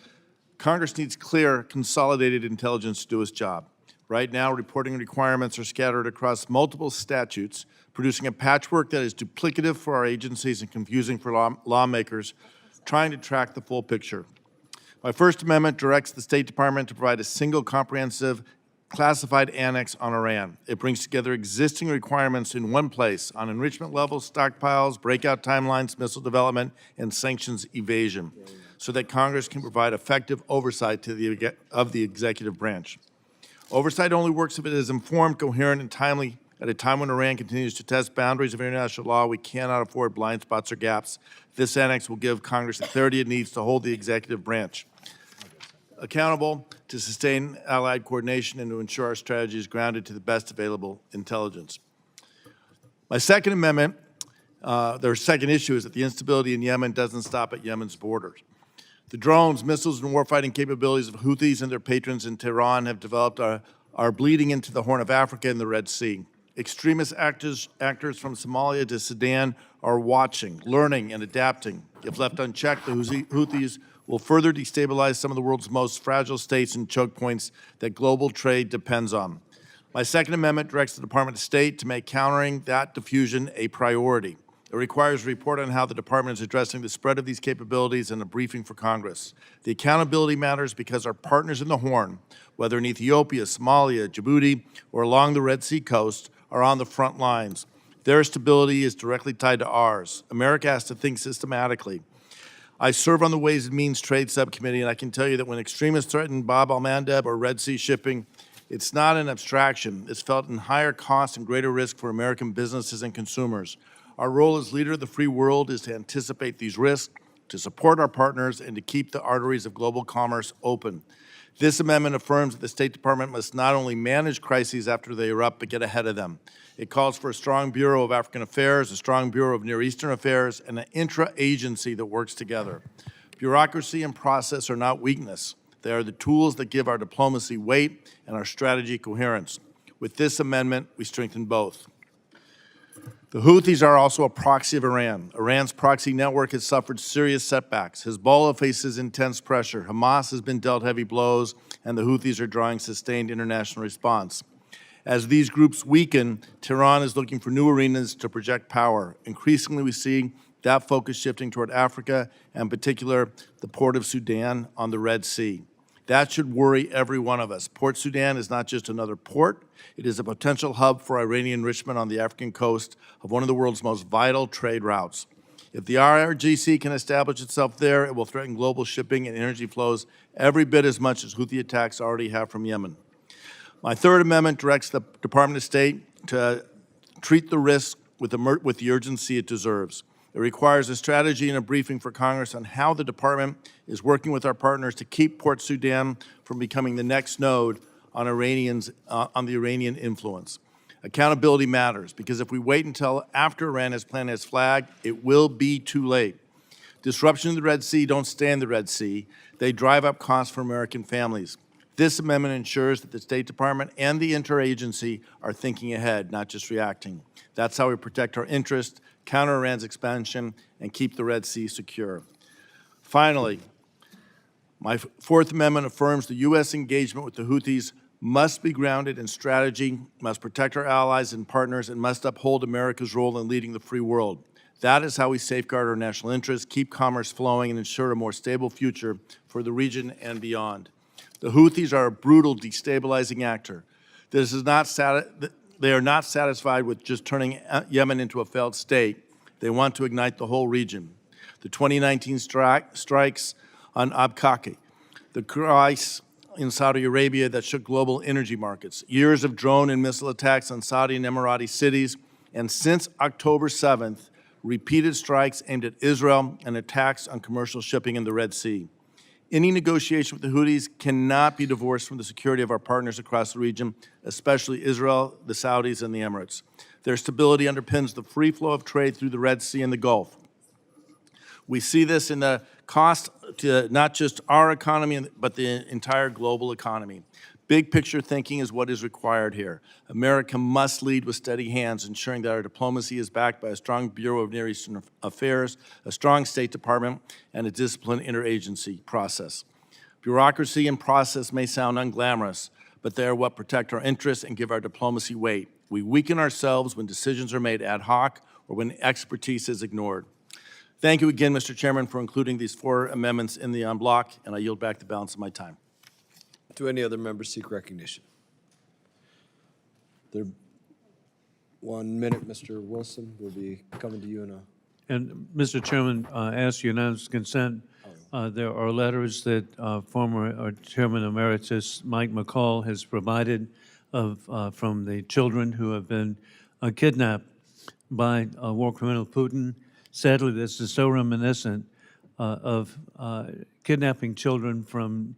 Congress needs clear, consolidated intelligence to do its job. Right now, reporting requirements are scattered across multiple statutes, producing a patchwork that is duplicative for our agencies and confusing for lawmakers trying to track the full picture. My first amendment directs the State Department to provide a single comprehensive classified annex on Iran. It brings together existing requirements in one place on enrichment levels, stockpiles, breakout timelines, missile development, and sanctions evasion, so that Congress can provide effective oversight of the executive branch. Oversight only works if it is informed, coherent, and timely. At a time when Iran continues to test boundaries of international law, we cannot afford blind spots or gaps. This annex will give Congress the clarity it needs to hold the executive branch accountable, to sustain allied coordination, and to ensure our strategy is grounded to the best available intelligence. My second amendment, their second issue, is that the instability in Yemen doesn't stop at Yemen's borders. The drones, missiles, and warfighting capabilities of Houthis and their patrons in Tehran have developed are bleeding into the Horn of Africa and the Red Sea. Extremist actors from Somalia to Sudan are watching, learning, and adapting. If left unchecked, the Houthis will further destabilize some of the world's most fragile states and choke points that global trade depends on. My second amendment directs the Department of State to make countering that diffusion a priority. It requires a report on how the Department is addressing the spread of these capabilities and a briefing for Congress. The accountability matters because our partners in the Horn, whether in Ethiopia, Somalia, Djibouti, or along the Red Sea coast, are on the front lines. Their stability is directly tied to ours. America has to think systematically. I serve on the Ways and Means Trade Subcommittee, and I can tell you that when extremists threaten Bab al-Mandeb or Red Sea shipping, it's not an abstraction. It's felt in higher cost and greater risk for American businesses and consumers. Our role as leader of the free world is to anticipate these risks, to support our partners, and to keep the arteries of global commerce open. This amendment affirms that the State Department must not only manage crises after they erupt, but get ahead of them. It calls for a strong Bureau of African Affairs, a strong Bureau of Near Eastern Affairs, and an intra-agency that works together. Bureaucracy and process are not weakness. They are the tools that give our diplomacy weight and our strategy coherence. With this amendment, we strengthen both. The Houthis are also a proxy of Iran. Iran's proxy network has suffered serious setbacks. Hezbollah faces intense pressure. Hamas has been dealt heavy blows, and the Houthis are drawing sustained international response. As these groups weaken, Tehran is looking for new arenas to project power. Increasingly, we see that focus shifting toward Africa, and in particular, the port of Sudan on the Red Sea. That should worry every one of us. Port Sudan is not just another port. It is a potential hub for Iranian enrichment on the African coast of one of the world's most vital trade routes. If the IRGC can establish itself there, it will threaten global shipping and energy flows every bit as much as Houthi attacks already have from Yemen. My third amendment directs the Department of State to treat the risk with the urgency it deserves. It requires a strategy and a briefing for Congress on how the department is working with our partners to keep Port Sudan from becoming the next node on the Iranian influence. Accountability matters, because if we wait until after Iran has planted its flag, it will be too late. Disruption in the Red Sea don't stay in the Red Sea. They drive up costs for American families. This amendment ensures that the State Department and the interagency are thinking ahead, not just reacting. That's how we protect our interests, counter Iran's expansion, and keep the Red Sea secure. Finally, my fourth amendment affirms the U.S. engagement with the Houthis must be grounded in strategy, must protect our allies and partners, and must uphold America's role in leading the free world. That is how we safeguard our national interests, keep commerce flowing, and ensure a more stable future for the region and beyond. The Houthis are a brutal, destabilizing actor. They are not satisfied with just turning Yemen into a failed state. They want to ignite the whole region. The 2019 strikes on Abqaiq, the crisis in Saudi Arabia that shook global energy markets, years of drone and missile attacks on Saudi and Emirati cities, and since October 7th, repeated strikes aimed at Israel and attacks on commercial shipping in the Red Sea. Any negotiation with the Houthis cannot be divorced from the security of our partners across the region, especially Israel, the Saudis, and the Emirates. Their stability underpins the free flow of trade through the Red Sea and the Gulf. We see this in the cost to not just our economy, but the entire global economy. Big picture thinking is what is required here. America must lead with steady hands, ensuring that our diplomacy is backed by a strong Bureau of Near Eastern Affairs, a strong State Department, and a disciplined interagency process. Bureaucracy and process may sound unglamorous, but they are what protect our interests and give our diplomacy weight. We weaken ourselves when decisions are made ad hoc or when expertise is ignored. Thank you again, Mr. Chairman, for including these 4 amendments in the en bloc, and I yield back the balance of my time. Do any other members seek recognition? 1 minute, Mr. Wilson. We'll be coming to you in a... And, Mr. Chairman, ask unanimous consent. There are letters that former Chairman Emeritus Mike McCall has provided from the children who have been kidnapped by war criminal Putin. Sadly, this is so reminiscent of kidnapping children from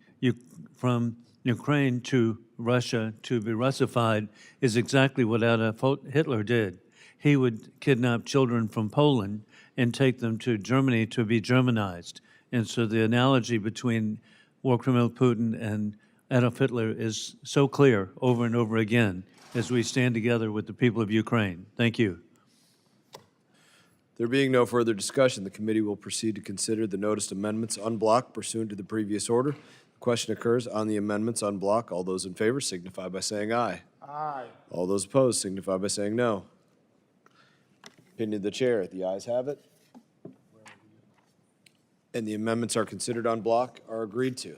Ukraine to Russia to be Russified is exactly what Adolf Hitler did. He would kidnap children from Poland and take them to Germany to be Germanized. And so the analogy between war criminal Putin and Adolf Hitler is so clear over and over again as we stand together with the people of Ukraine. Thank you. There being no further discussion, the committee will proceed to consider the noticed amendments en bloc pursuant to the previous order. The question occurs on the amendments en bloc. All those in favor signify by saying aye. Aye. All those opposed signify by saying no. Opinion of the chair, the ayes have it. And the amendments are considered en bloc, are agreed to.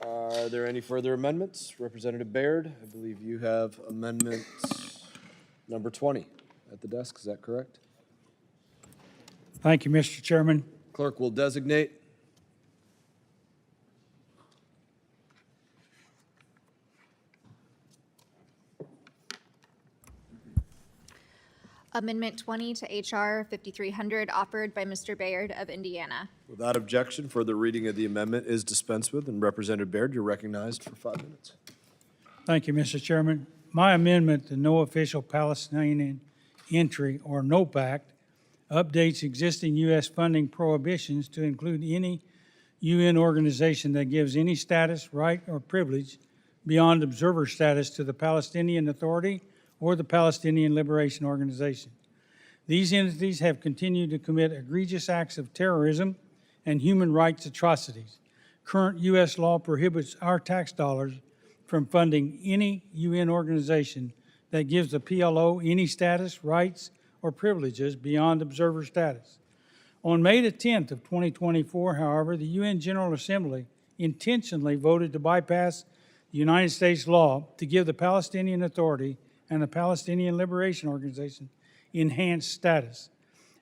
Are there any further amendments? Representative Baird, I believe you have amendment number 20 at the desk. Is that correct? Thank you, Mr. Chairman. Clerk will designate. Amendment 20 to H.R. 5300, offered by Mr. Bayard of Indiana. Without objection, further reading of the amendment is dispensed with. And Representative Baird, you're recognized for 5 minutes. Thank you, Mr. Chairman. My amendment to no official Palestinian entry or no pact updates existing U.S. funding prohibitions to include any UN organization that gives any status, right, or privilege beyond observer status to the Palestinian Authority or the Palestinian Liberation Organization. These entities have continued to commit egregious acts of terrorism and human rights atrocities. Current U.S. law prohibits our tax dollars from funding any UN organization that gives the PLO any status, rights, or privileges beyond observer status. On May the 10th of 2024, however, the UN General Assembly intentionally voted to bypass the United States law to give the Palestinian Authority and the Palestinian Liberation Organization enhanced status.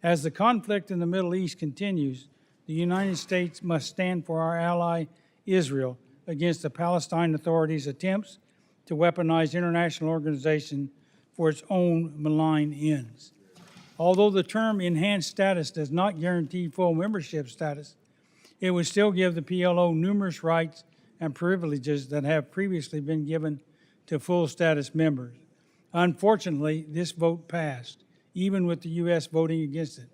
As the conflict in the Middle East continues, the United States must stand for our ally Israel against the Palestine Authority's attempts to weaponize international organization for its own malign ends. Although the term enhanced status does not guarantee full membership status, it would still give the PLO numerous rights and privileges that have previously been given to full status members. Unfortunately, this vote passed, even with the U.S. voting against it.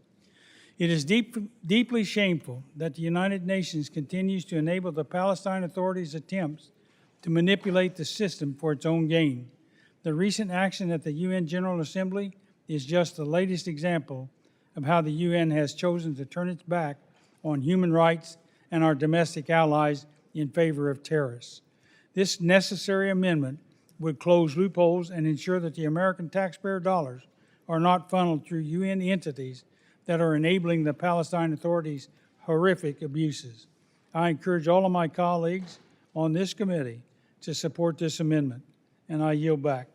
It is deeply shameful that the United Nations continues to enable the Palestine Authority's attempts to manipulate the system for its own gain. The recent action at the UN General Assembly is just the latest example of how the UN has chosen to turn its back on human rights and our domestic allies in favor of terrorists. This necessary amendment would close loopholes and ensure that the American taxpayer dollars are not funneled through UN entities that are enabling the Palestine Authority's horrific abuses. I encourage all of my colleagues on this committee to support this amendment, and I yield back.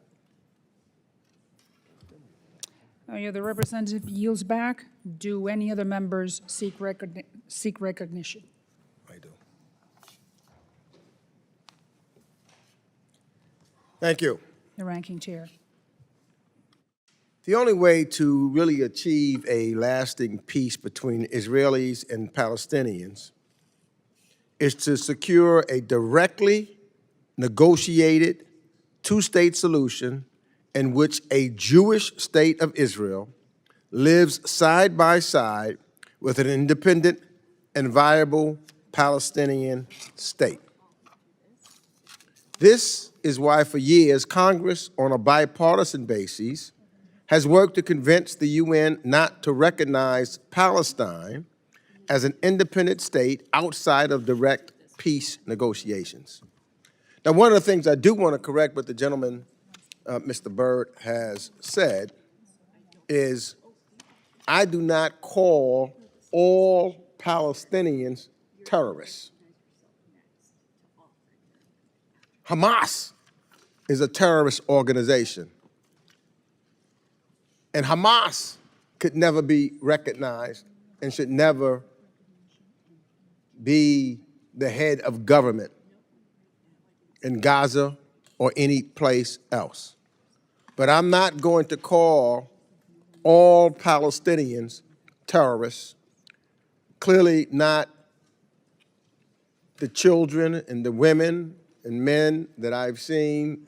The representative yields back. Do any other members seek recognition? I do. Thank you. The ranking chair. The only way to really achieve a lasting peace between Israelis and Palestinians is to secure a directly negotiated two-state solution in which a Jewish state of Israel lives side by side with an independent and viable Palestinian state. This is why for years Congress, on a bipartisan basis, has worked to convince the UN not to recognize Palestine as an independent state outside of direct peace negotiations. Now, one of the things I do want to correct what the gentleman, Mr. Byrd, has said is I do not call all Palestinians terrorists. Hamas is a terrorist organization. And Hamas could never be recognized and should never be the head of government in Gaza or any place else. But I'm not going to call all Palestinians terrorists, clearly not the children and the women and men that I've seen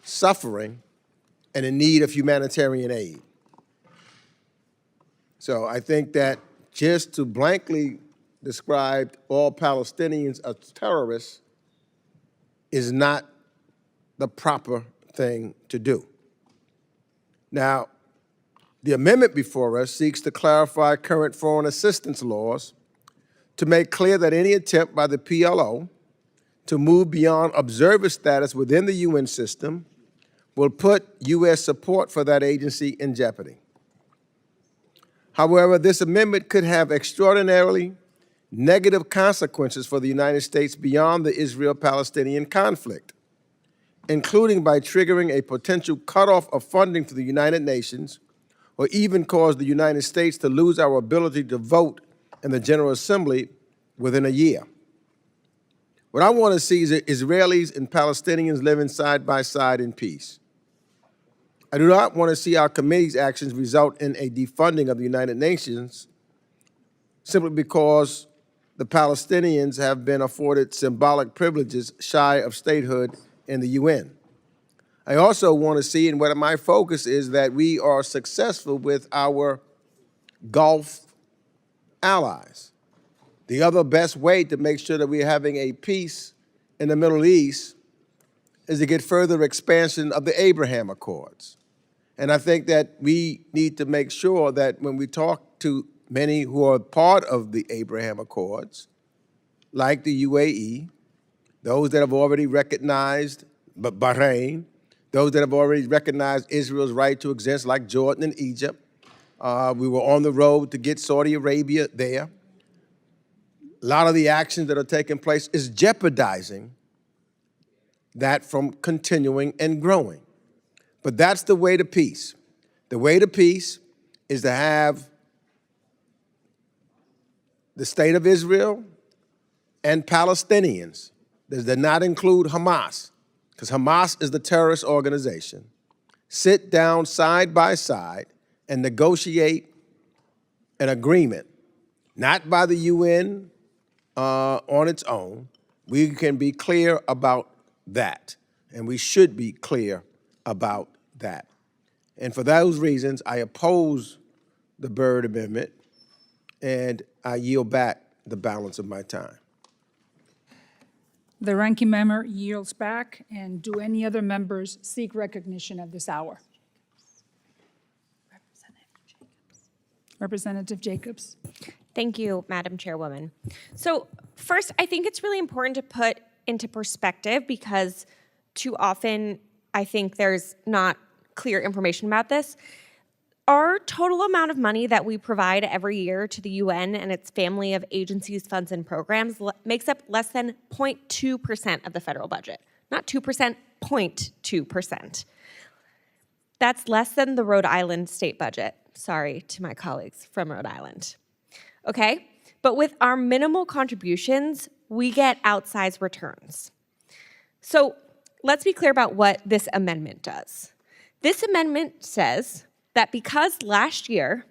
suffering and in need of humanitarian aid. So I think that just to blankly describe all Palestinians as terrorists is not the proper thing to do. Now, the amendment before us seeks to clarify current foreign assistance laws to make clear that any attempt by the PLO to move beyond observer status within the UN system will put U.S. support for that agency in jeopardy. However, this amendment could have extraordinarily negative consequences for the United States beyond the Israel-Palestinian conflict, including by triggering a potential cutoff of funding to the United Nations, or even cause the United States to lose our ability to vote in the General Assembly within a year. What I want to see is Israelis and Palestinians living side by side in peace. I do not want to see our committee's actions result in a defunding of the United Nations simply because the Palestinians have been afforded symbolic privileges shy of statehood in the UN. I also want to see, and what my focus is, that we are successful with our Gulf allies. The other best way to make sure that we're having a peace in the Middle East is to get further expansion of the Abraham Accords. And I think that we need to make sure that when we talk to many who are part of the Abraham Accords, like the UAE, those that have already recognized Bahrain, those that have already recognized Israel's right to exist, like Jordan and Egypt. We were on the road to get Saudi Arabia there. A lot of the actions that are taking place is jeopardizing that from continuing and growing. But that's the way to peace. The way to peace is to have the state of Israel and Palestinians. Does not include Hamas, because Hamas is the terrorist organization. Sit down side by side and negotiate an agreement, not by the UN on its own. We can be clear about that, and we should be clear about that. And for those reasons, I oppose the Byrd Amendment, and I yield back the balance of my time. The ranking member yields back, and do any other members seek recognition at this hour? Representative Jacobs. Thank you, Madam Chairwoman. So first, I think it's really important to put into perspective, because too often I think there's not clear information about this. Our total amount of money that we provide every year to the UN and its family of agencies, funds, and programs makes up less than 0.2% of the federal budget. Not 2%, 0.2%. That's less than the Rhode Island state budget. Sorry to my colleagues from Rhode Island. Okay? But with our minimal contributions, we get outsized returns. So let's be clear about what this amendment does. This amendment says that because last year,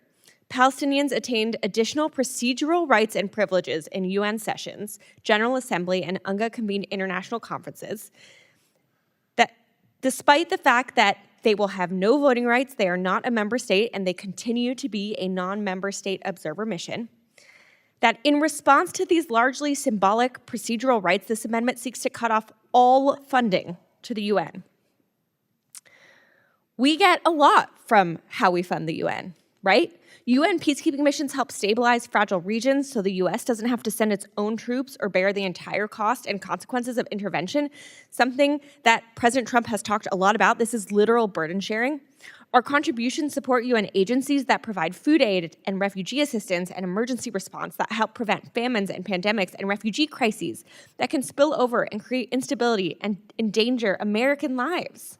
Palestinians attained additional procedural rights and privileges in UN sessions, General Assembly, and UNGA-convened international conferences, that despite the fact that they will have no voting rights, they are not a member state, and they continue to be a non-member state observer mission, that in response to these largely symbolic procedural rights, this amendment seeks to cut off all funding to the UN. We get a lot from how we fund the UN, right? UN peacekeeping missions help stabilize fragile regions so the US doesn't have to send its own troops or bear the entire cost and consequences of intervention, something that President Trump has talked a lot about. This is literal burden sharing. Our contributions support UN agencies that provide food aid and refugee assistance and emergency response that help prevent famines and pandemics and refugee crises that can spill over and create instability and endanger American lives.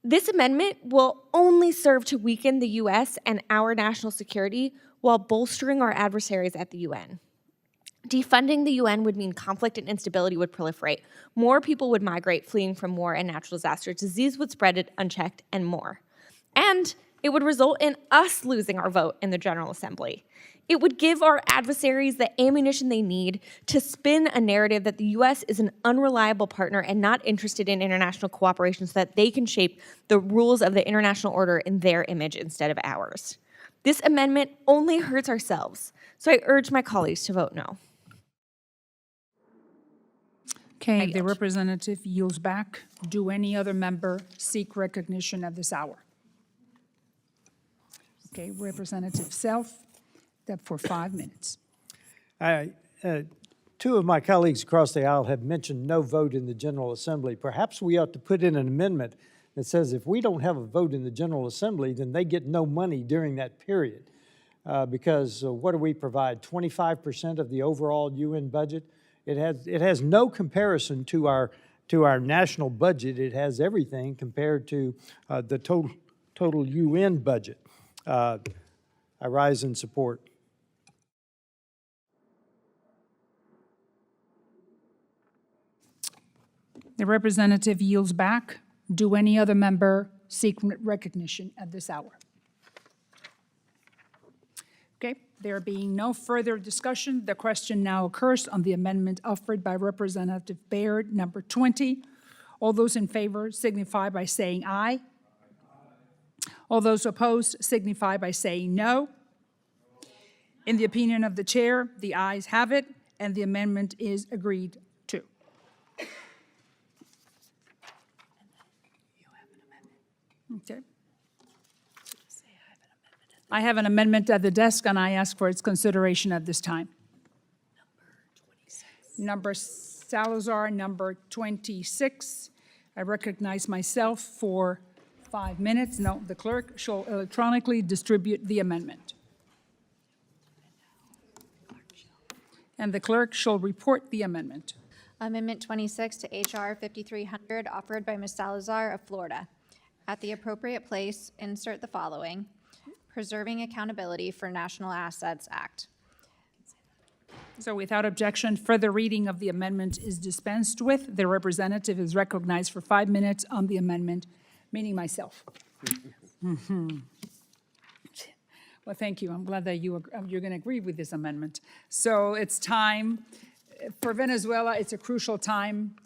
This amendment will only serve to weaken the US and our national security while bolstering our adversaries at the UN. Defunding the UN would mean conflict and instability would proliferate. More people would migrate, fleeing from war and natural disasters. Disease would spread unchecked, and more. And it would result in us losing our vote in the General Assembly. It would give our adversaries the ammunition they need to spin a narrative that the US is an unreliable partner and not interested in international cooperation so that they can shape the rules of the international order in their image instead of ours. This amendment only hurts ourselves, so I urge my colleagues to vote no. Okay, the representative yields back. Do any other member seek recognition at this hour? Okay, Representative Self, that for 5 minutes. Two of my colleagues across the aisle have mentioned no vote in the General Assembly. Perhaps we ought to put in an amendment that says if we don't have a vote in the General Assembly, then they get no money during that period. because what do we provide? 25% of the overall UN budget. It has no comparison to our national budget. It has everything compared to the total UN budget. I rise in support. The representative yields back. Do any other member seek recognition at this hour? Okay, there being no further discussion, the question now occurs on the amendment offered by Representative Baird, number 20. All those in favor signify by saying aye. All those opposed signify by saying no. In the opinion of the chair, the ayes have it, and the amendment is agreed to. Okay. I have an amendment at the desk, and I ask for its consideration at this time. Number Salazar, number 26. I recognize myself for 5 minutes. No, the clerk shall electronically distribute the amendment. And the clerk shall report the amendment. Amendment 26 to H.R. 5300, offered by Ms. Salazar of Florida. At the appropriate place, insert the following: Preserving Accountability for National Assets Act. So without objection, further reading of the amendment is dispensed with. The representative is recognized for 5 minutes on the amendment, meaning myself. Well, thank you. I'm glad that you're going to agree with this amendment. So it's time. For Venezuela, it's a crucial time.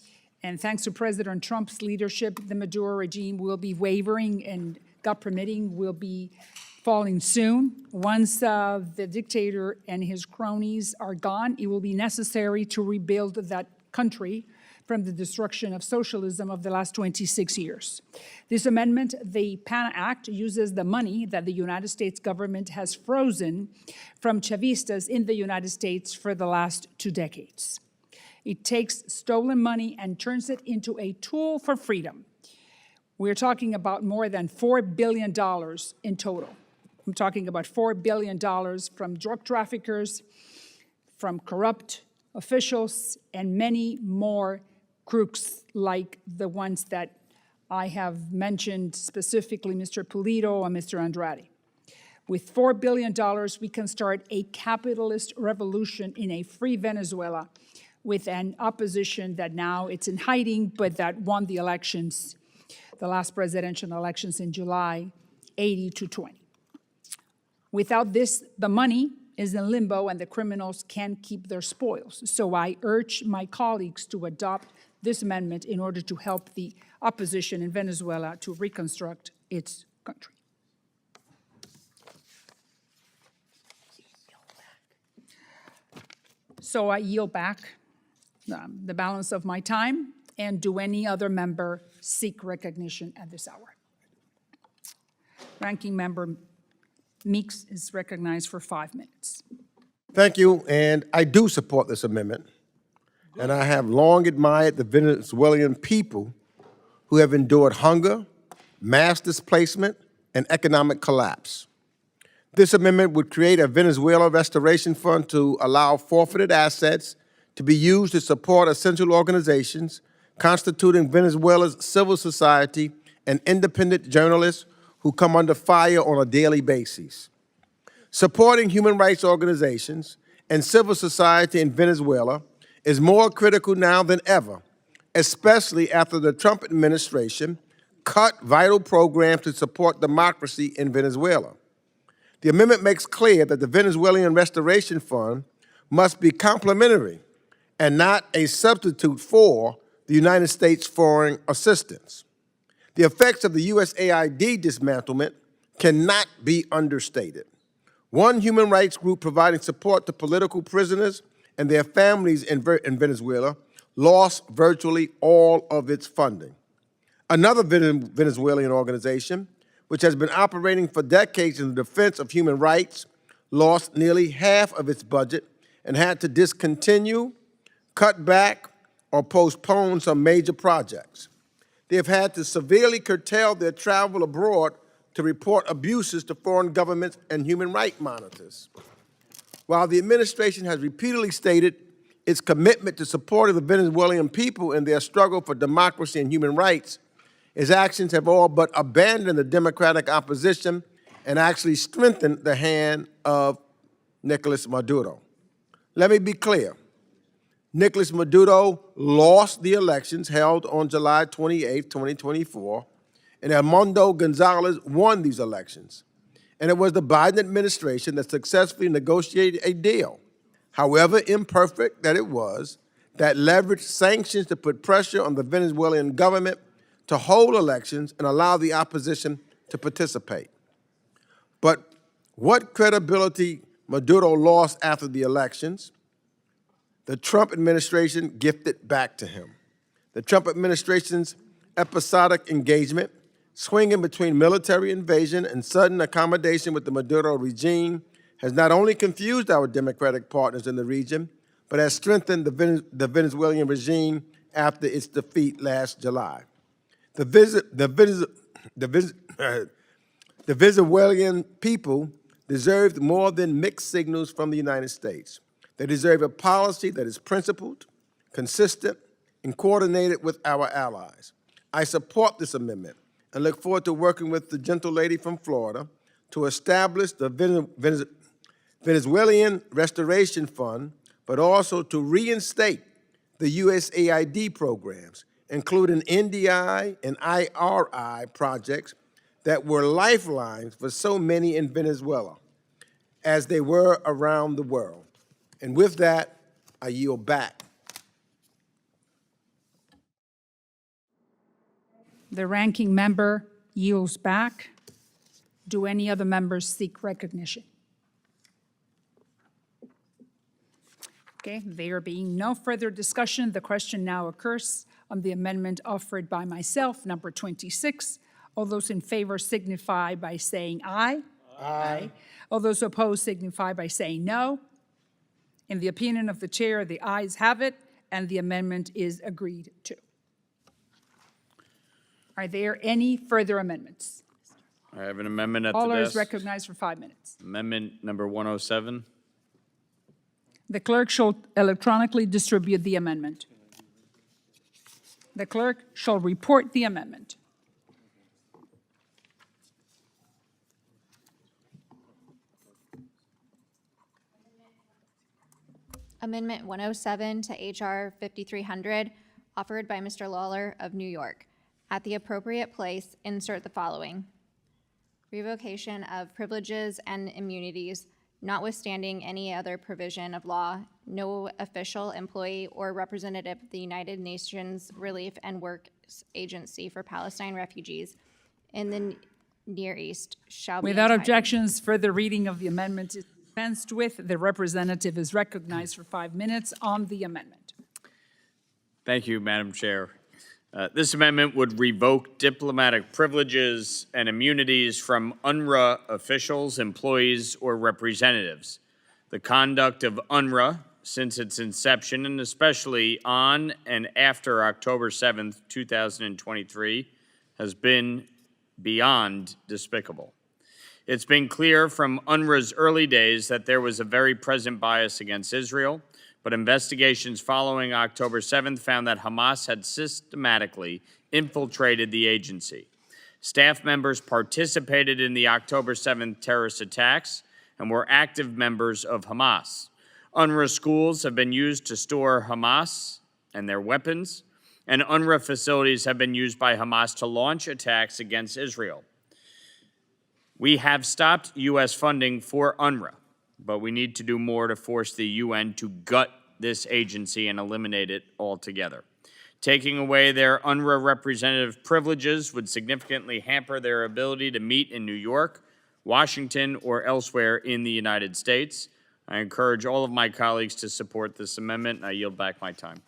And thanks to President Trump's leadership, the Maduro regime will be wavering and, God permitting, will be falling soon. Once the dictator and his cronies are gone, it will be necessary to rebuild that country from the destruction of socialism of the last 26 years. This amendment, the PANA Act, uses the money that the United States government has frozen from Chavistas in the United States for the last 2 decades. It takes stolen money and turns it into a tool for freedom. We're talking about more than $4 billion in total. I'm talking about $4 billion from drug traffickers, from corrupt officials, and many more crooks like the ones that I have mentioned, specifically Mr. Pulido and Mr. Andrade. With $4 billion, we can start a capitalist revolution in a free Venezuela with an opposition that now it's in hiding, but that won the elections, the last presidential elections in July, 80-20. Without this, the money is in limbo and the criminals can't keep their spoils. So I urge my colleagues to adopt this amendment in order to help the opposition in Venezuela to reconstruct its country. So I yield back the balance of my time, and do any other member seek recognition at this hour? Ranking Member Meeks is recognized for 5 minutes. Thank you, and I do support this amendment. And I have long admired the Venezuelan people who have endured hunger, mass displacement, and economic collapse. This amendment would create a Venezuela Restoration Fund to allow forfeited assets to be used to support essential organizations constituting Venezuela's civil society and independent journalists who come under fire on a daily basis. Supporting human rights organizations and civil society in Venezuela is more critical now than ever, especially after the Trump administration cut vital programs to support democracy in Venezuela. The amendment makes clear that the Venezuelan Restoration Fund must be complementary and not a substitute for the United States foreign assistance. The effects of the USAID dismantlement cannot be understated. One human rights group providing support to political prisoners and their families in Venezuela lost virtually all of its funding. Another Venezuelan organization, which has been operating for decades in the defense of human rights, lost nearly half of its budget and had to discontinue, cut back, or postpone some major projects. They have had to severely curtail their travel abroad to report abuses to foreign governments and human rights monitors. While the administration has repeatedly stated its commitment to supporting the Venezuelan people in their struggle for democracy and human rights, its actions have all but abandoned the democratic opposition and actually strengthened the hand of Nicolas Maduro. Let me be clear. Nicolas Maduro lost the elections held on July 28, 2024, and Edmundo Gonzalez won these elections. And it was the Biden administration that successfully negotiated a deal, however imperfect that it was, that leveraged sanctions to put pressure on the Venezuelan government to hold elections and allow the opposition to participate. But what credibility Maduro lost after the elections, the Trump administration gifted back to him. The Trump administration's episodic engagement, swinging between military invasion and sudden accommodation with the Maduro regime, has not only confused our democratic partners in the region, but has strengthened the Venezuelan regime after its defeat last July. The Venezuelan people deserved more than mixed signals from the United States. They deserve a policy that is principled, consistent, and coordinated with our allies. I support this amendment and look forward to working with the gentle lady from Florida to establish the Venezuelan Restoration Fund, but also to reinstate the USAID programs, including NDI and IRI projects that were lifelines for so many in Venezuela, as they were around the world. And with that, I yield back. The ranking member yields back. Do any other members seek recognition? Okay, there being no further discussion, the question now occurs on the amendment offered by myself, number 26. All those in favor signify by saying aye. Aye. All those opposed signify by saying no. In the opinion of the chair, the ayes have it, and the amendment is agreed to. Are there any further amendments? I have an amendment at the Caller is desk. recognized for 5 minutes. Amendment number 107. The clerk shall electronically distribute the amendment. The clerk shall report the amendment. Amendment 107 to H.R. 5300, offered by Mr. Lawler of New York. At the appropriate place, insert the following. Revocation of privileges and immunities, notwithstanding any other provision of law, no official, employee, or representative of the United Nations Relief and Works Agency for Palestine refugees in the Near East shall be Without entitled. objections, further reading of the amendment is dispensed with. The representative is recognized for 5 minutes on the amendment. Thank you, Madam Chair. This amendment would revoke diplomatic privileges and immunities from UNRWA officials, employees, or representatives. The conduct of UNRWA since its inception, and especially on and after October 7th, 2023, has been beyond despicable. It's been clear from UNRWA's early days that there was a very present bias against Israel, but investigations following October 7th found that Hamas had systematically infiltrated the agency. Staff members participated in the October 7th terrorist attacks and were active members of Hamas. UNRWA schools have been used to store Hamas and their weapons, and UNRWA facilities have been used by Hamas to launch attacks against Israel. We have stopped U.S. funding for UNRWA, but we need to do more to force the UN to gut this agency and eliminate it altogether. Taking away their UNRWA representative privileges would significantly hamper their ability to meet in New York, Washington, or elsewhere in the United States. I encourage all of my colleagues to support this amendment, and I yield back my time.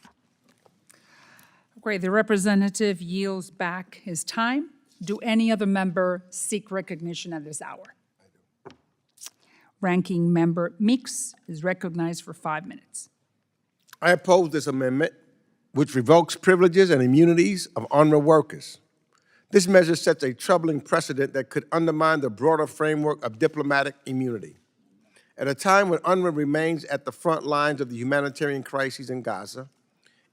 Great, the representative yields back his time. Do any other member seek recognition at this hour? Ranking Member Meeks is recognized for 5 minutes. I oppose this amendment, which revokes privileges and immunities of UNRWA workers. This measure sets a troubling precedent that could undermine the broader framework of diplomatic immunity. At a time when UNRWA remains at the front lines of the humanitarian crises in Gaza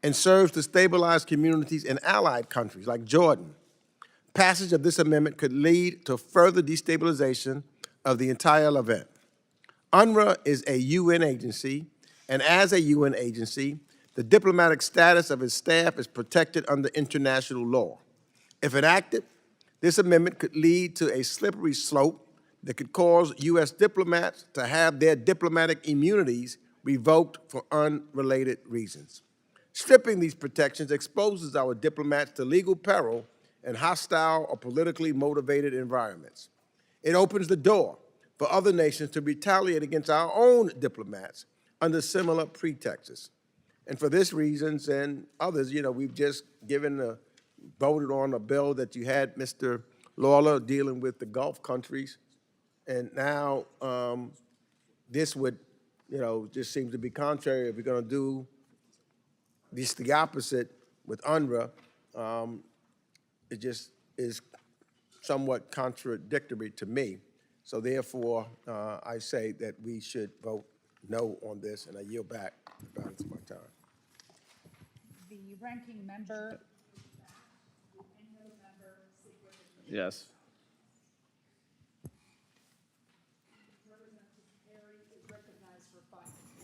and serves to stabilize communities in allied countries like Jordan, passage of this amendment could lead to further destabilization of the entire event. UNRWA is a UN agency, and as a UN agency, the diplomatic status of its staff is protected under international law. If enacted, this amendment could lead to a slippery slope that could cause U.S. diplomats to have their diplomatic immunities revoked for unrelated reasons. Stripping these protections exposes our diplomats to legal peril in hostile or politically motivated environments. It opens the door for other nations to retaliate against our own diplomats under similar pretexts. And for this reasons and others, we've just voted on a bill that you had, Mr. Lawler, dealing with the Gulf countries. And now this would, just seems to be contrary. If we're going to do the opposite with UNRWA, it just is somewhat contradictory to me. So therefore, I say that we should vote no on this, and I yield back the balance of my time. The ranking member. Yes.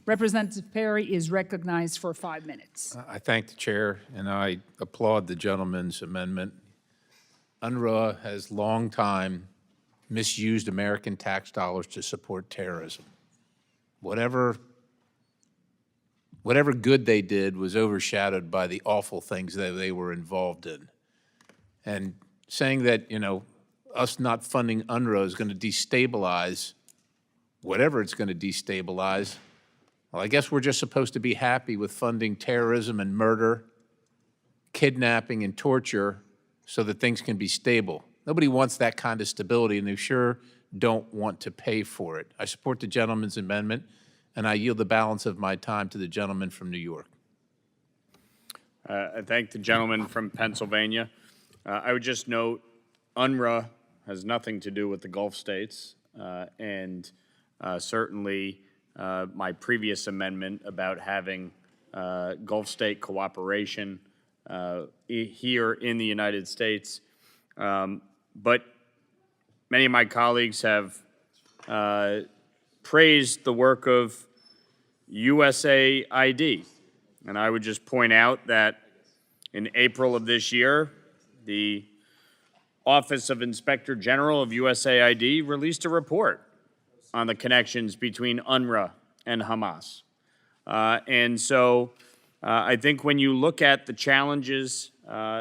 Representative Perry is recognized for 5 minutes. I thank the chair, and I applaud the gentleman's amendment. UNRWA has long time misused American tax dollars to support terrorism. Whatever good they did was overshadowed by the awful things that they were involved in. And saying that, us not funding UNRWA is going to destabilize whatever it's going to destabilize, well, I guess we're just supposed to be happy with funding terrorism and murder, kidnapping and torture so that things can be stable. Nobody wants that kind of stability, and they sure don't want to pay for it. I support the gentleman's amendment, and I yield the balance of my time to the gentleman from New York. I thank the gentleman from Pennsylvania. I would just note UNRWA has nothing to do with the Gulf states, and certainly my previous amendment about having Gulf state cooperation here in the United States. But many of my colleagues have praised the work of USAID. And I would just point out that in April of this year, the Office of Inspector General of USAID released a report on the connections between UNRWA and Hamas. And so I think when you look at the challenges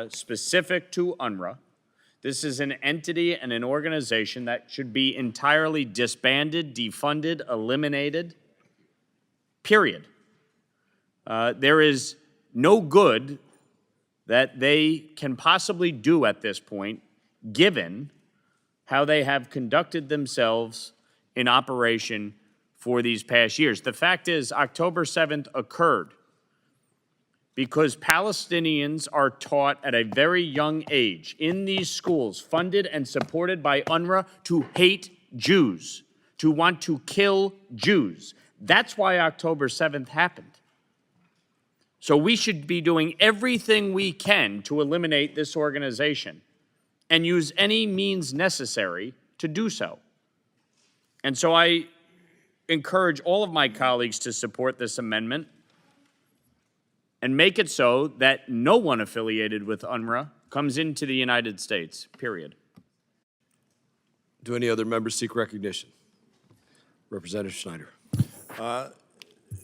specific to UNRWA, this is an entity and an organization that should be entirely disbanded, defunded, eliminated, period. There is no good that they can possibly do at this point, given how they have conducted themselves in operation for these past years. The fact is, October 7th occurred because Palestinians are taught at a very young age in these schools, funded and supported by UNRWA, to hate Jews, to want to kill Jews. That's why October 7th happened. So we should be doing everything we can to eliminate this organization and use any means necessary to do so. And so I encourage all of my colleagues to support this amendment and make it so that no one affiliated with UNRWA comes into the United States, period. Do any other members seek recognition? Representative Schneider.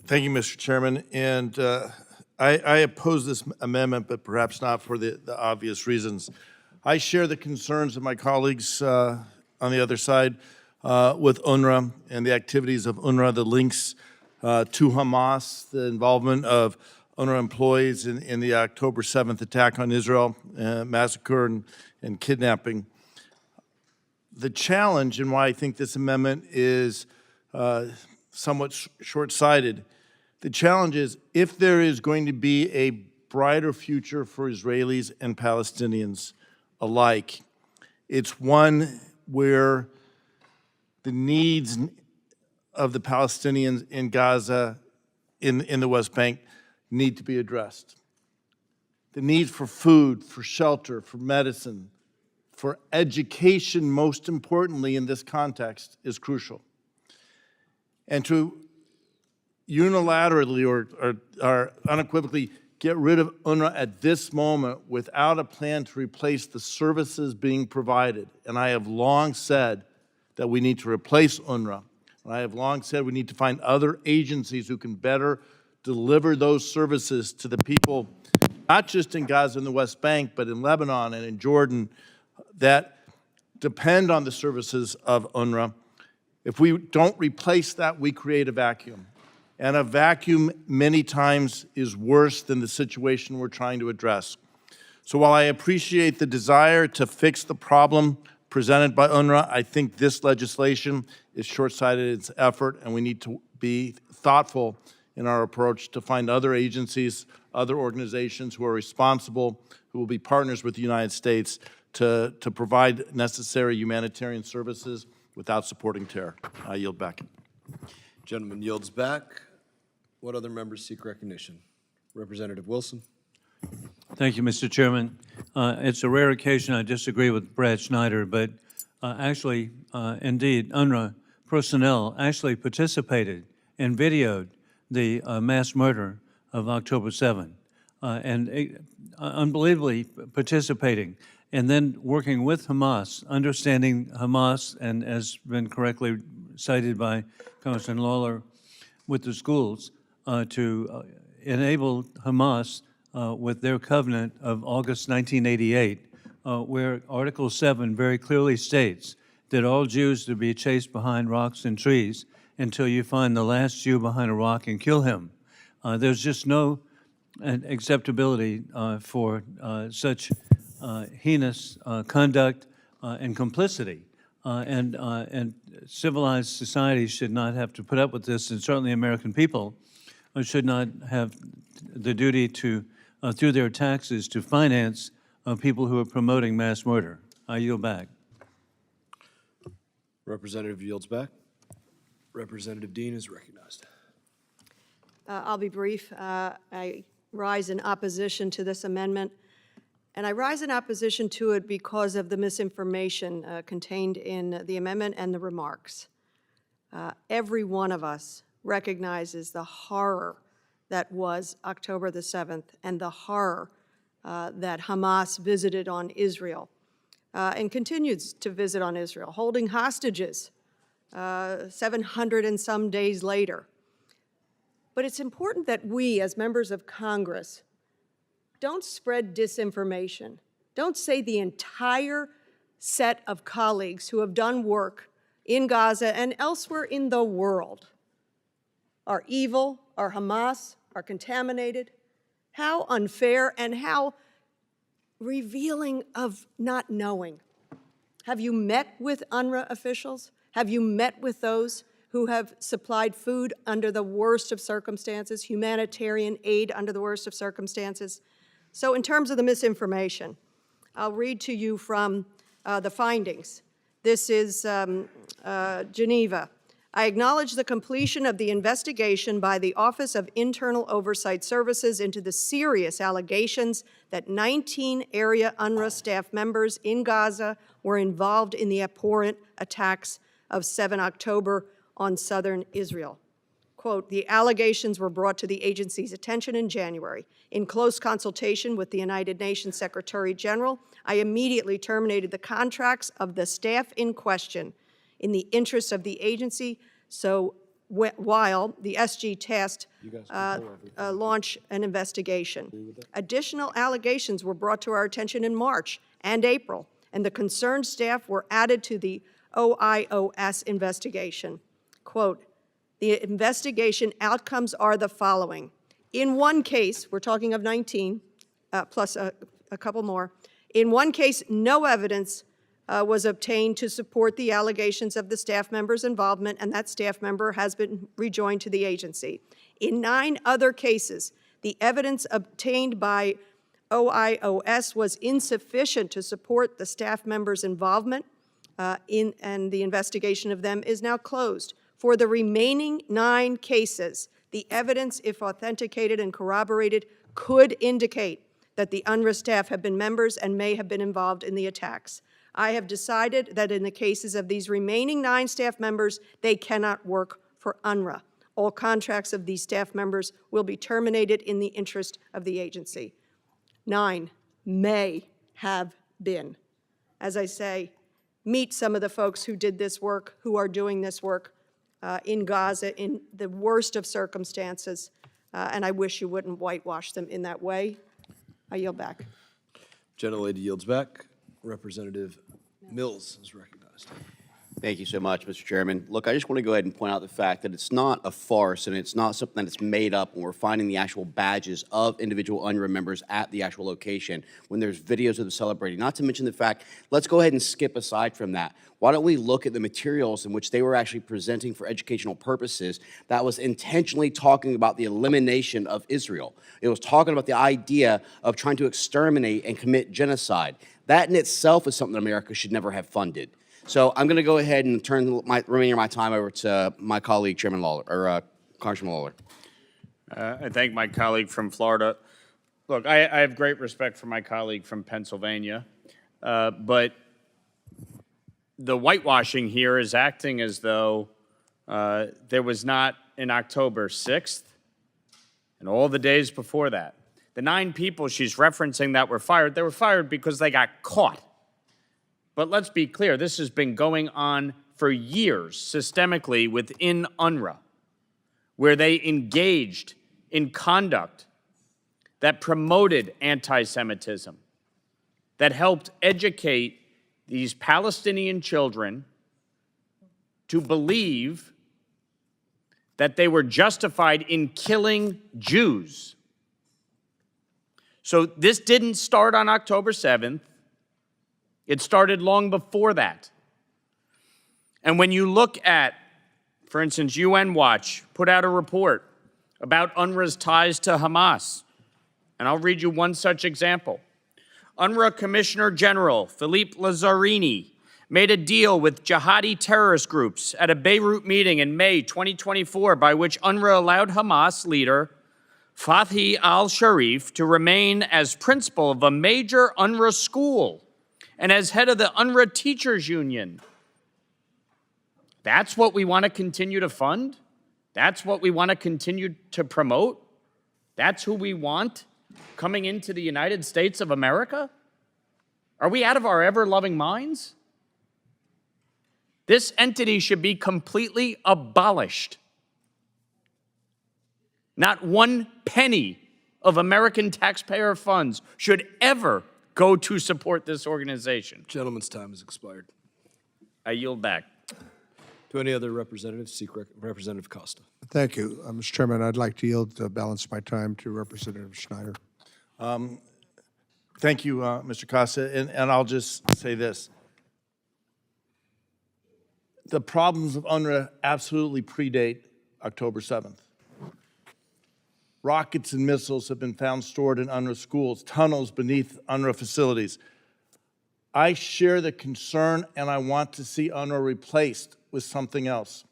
Thank you, Mr. Chairman. And I oppose this amendment, but perhaps not for the obvious reasons. I share the concerns of my colleagues on the other side with UNRWA and the activities of UNRWA, the links to Hamas, the involvement of UNRWA employees in the October 7th attack on Israel, massacre and kidnapping. The challenge, and why I think this amendment is somewhat short-sighted, the challenge is if there is going to be a brighter future for Israelis and Palestinians, alike. It's one where the needs of the Palestinians in Gaza, in the West Bank, need to be addressed. The need for food, for shelter, for medicine, for education, most importantly in this context, is crucial. And to unilaterally or unequivocally get rid of UNRWA at this moment without a plan to replace the services being provided, and I have long said that we need to replace UNRWA, and I have long said we need to find other agencies who can better deliver those services to the people, not just in Gaza and the West Bank, but in Lebanon and in Jordan, that depend on the services of UNRWA. If we don't replace that, we create a vacuum. And a vacuum many times is worse than the situation we're trying to address. So while I appreciate the desire to fix the problem presented by UNRWA, I think this legislation is short-sighted in its effort, and we need to be thoughtful in our approach to find other agencies, other organizations who are responsible, who will be partners with the United States to provide necessary humanitarian services without supporting terror. I yield back. Gentleman yields back. What other members seek recognition? Representative Wilson. Thank you, Mr. Chairman. It's a rare occasion I disagree with Brad Schneider, but indeed, UNRWA personnel actually participated and videoed the mass murder of October 7, unbelievably participating, and then working with Hamas, understanding Hamas, and as been correctly cited by Congressman Lawler, with the schools to enable Hamas with their covenant of August 1988, where Article 7 very clearly states that all Jews are to be chased behind rocks and trees until you find the last Jew behind a rock and kill him. There's just no acceptability for such heinous conduct and complicity. And civilized societies should not have to put up with this, and certainly American people should not have the duty to, through their taxes, to finance people who are promoting mass murder. I yield back. Representative yields back. Representative Dean is recognized. I'll be brief. I rise in opposition to this amendment, and I rise in opposition to it because of the misinformation contained in the amendment and the remarks. Every one of us recognizes the horror that was October the 7th and the horror that Hamas visited on Israel and continues to visit on Israel, holding hostages 700 and some days later. But it's important that we, as members of Congress, don't spread disinformation. Don't say the entire set of colleagues who have done work in Gaza and elsewhere in the world are evil, are Hamas, are contaminated. How unfair and how revealing of not knowing. Have you met with UNRWA officials? Have you met with those who have supplied food under the worst of circumstances, humanitarian aid under the worst of circumstances? So in terms of the misinformation, I'll read to you from the findings. This is Geneva. I acknowledge the completion of the investigation by the Office of Internal Oversight Services into the serious allegations that 19 area UNRWA staff members in Gaza were involved in the abhorrent attacks of 7 October on southern Israel. Quote, the allegations were brought to the agency's attention in January. In close consultation with the United Nations Secretary General, I immediately terminated the contracts of the staff in question in the interest of the agency, so while the SG tasked launch an investigation. Additional allegations were brought to our attention in March and April, and the concerned staff were added to the OIOS investigation. Quote, the investigation outcomes are the following. In one case, we're talking of 19, plus a couple more. In one case, no evidence was obtained to support the allegations of the staff member's involvement, and that staff member has been rejoined to the agency. In 9 other cases, the evidence obtained by OIOS was insufficient to support the staff members' involvement and the investigation of them is now closed. For the remaining 9 cases, the evidence, if authenticated and corroborated, could indicate that the UNRWA staff have been members and may have been involved in the attacks. I have decided that in the cases of these remaining 9 staff members, they cannot work for UNRWA. All contracts of these staff members will be terminated in the interest of the agency. 9 may have been. As I say, meet some of the folks who did this work, who are doing this work in Gaza in the worst of circumstances, and I wish you wouldn't whitewash them in that way. I yield back. Gentlelady yields back. Representative Mills is recognized. Thank you so much, Mr. Chairman. Look, I just want to go ahead and point out the fact that it's not a farce and it's not something that's made up when we're finding the actual badges of individual UNRWA members at the actual location, when there's videos of them celebrating. Not to mention the fact, let's go ahead and skip aside from that. Why don't we look at the materials in which they were actually presenting for educational purposes that was intentionally talking about the elimination of Israel. It was talking about the idea of trying to exterminate and commit genocide. That in itself is something America should never have funded. So I'm going to go ahead and turn the remainder of my time over to my colleague, Chairman Lawler, or Congressman Lawler. I thank my colleague from Florida. Look, I have great respect for my colleague from Pennsylvania, but the whitewashing here is acting as though there was not an October 6th and all the days before that. The 9 people she's referencing that were fired, they were fired because they got caught. But let's be clear, this has been going on for years systemically within UNRWA, where they engaged in conduct that promoted anti-Semitism, that helped educate these Palestinian children to believe that they were justified in killing Jews. So this didn't start on October 7th. It started long before that. And when you look at, for instance, UN Watch put out a report about UNRWA's ties to Hamas, and I'll read you one such example. UNRWA Commissioner General Philippe Lazzarini made a deal with jihadi terrorist groups at a Beirut meeting in May 2024 by which UNRWA allowed Hamas leader Fathi al-Sharif to remain as principal of a major UNRWA school and as head of the UNRWA Teachers Union. That's what we want to continue to fund? That's what we want to continue to promote? That's who we want coming into the United States of America? Are we out of our ever-loving minds? This entity should be completely abolished. Not one penny of American taxpayer funds should ever go to support this organization. Gentleman's time has expired. I yield back. Do any other representatives seek Representative Costa? Thank you, Mr. Chairman. I'd like to yield the balance of my time to Representative Schneider. Thank you, Mr. Costa, and I'll just say this. The problems of UNRWA absolutely predate October 7th. Rockets and missiles have been found stored in UNRWA schools, tunnels beneath UNRWA facilities. I share the concern, and I want to see UNRWA replaced with something else.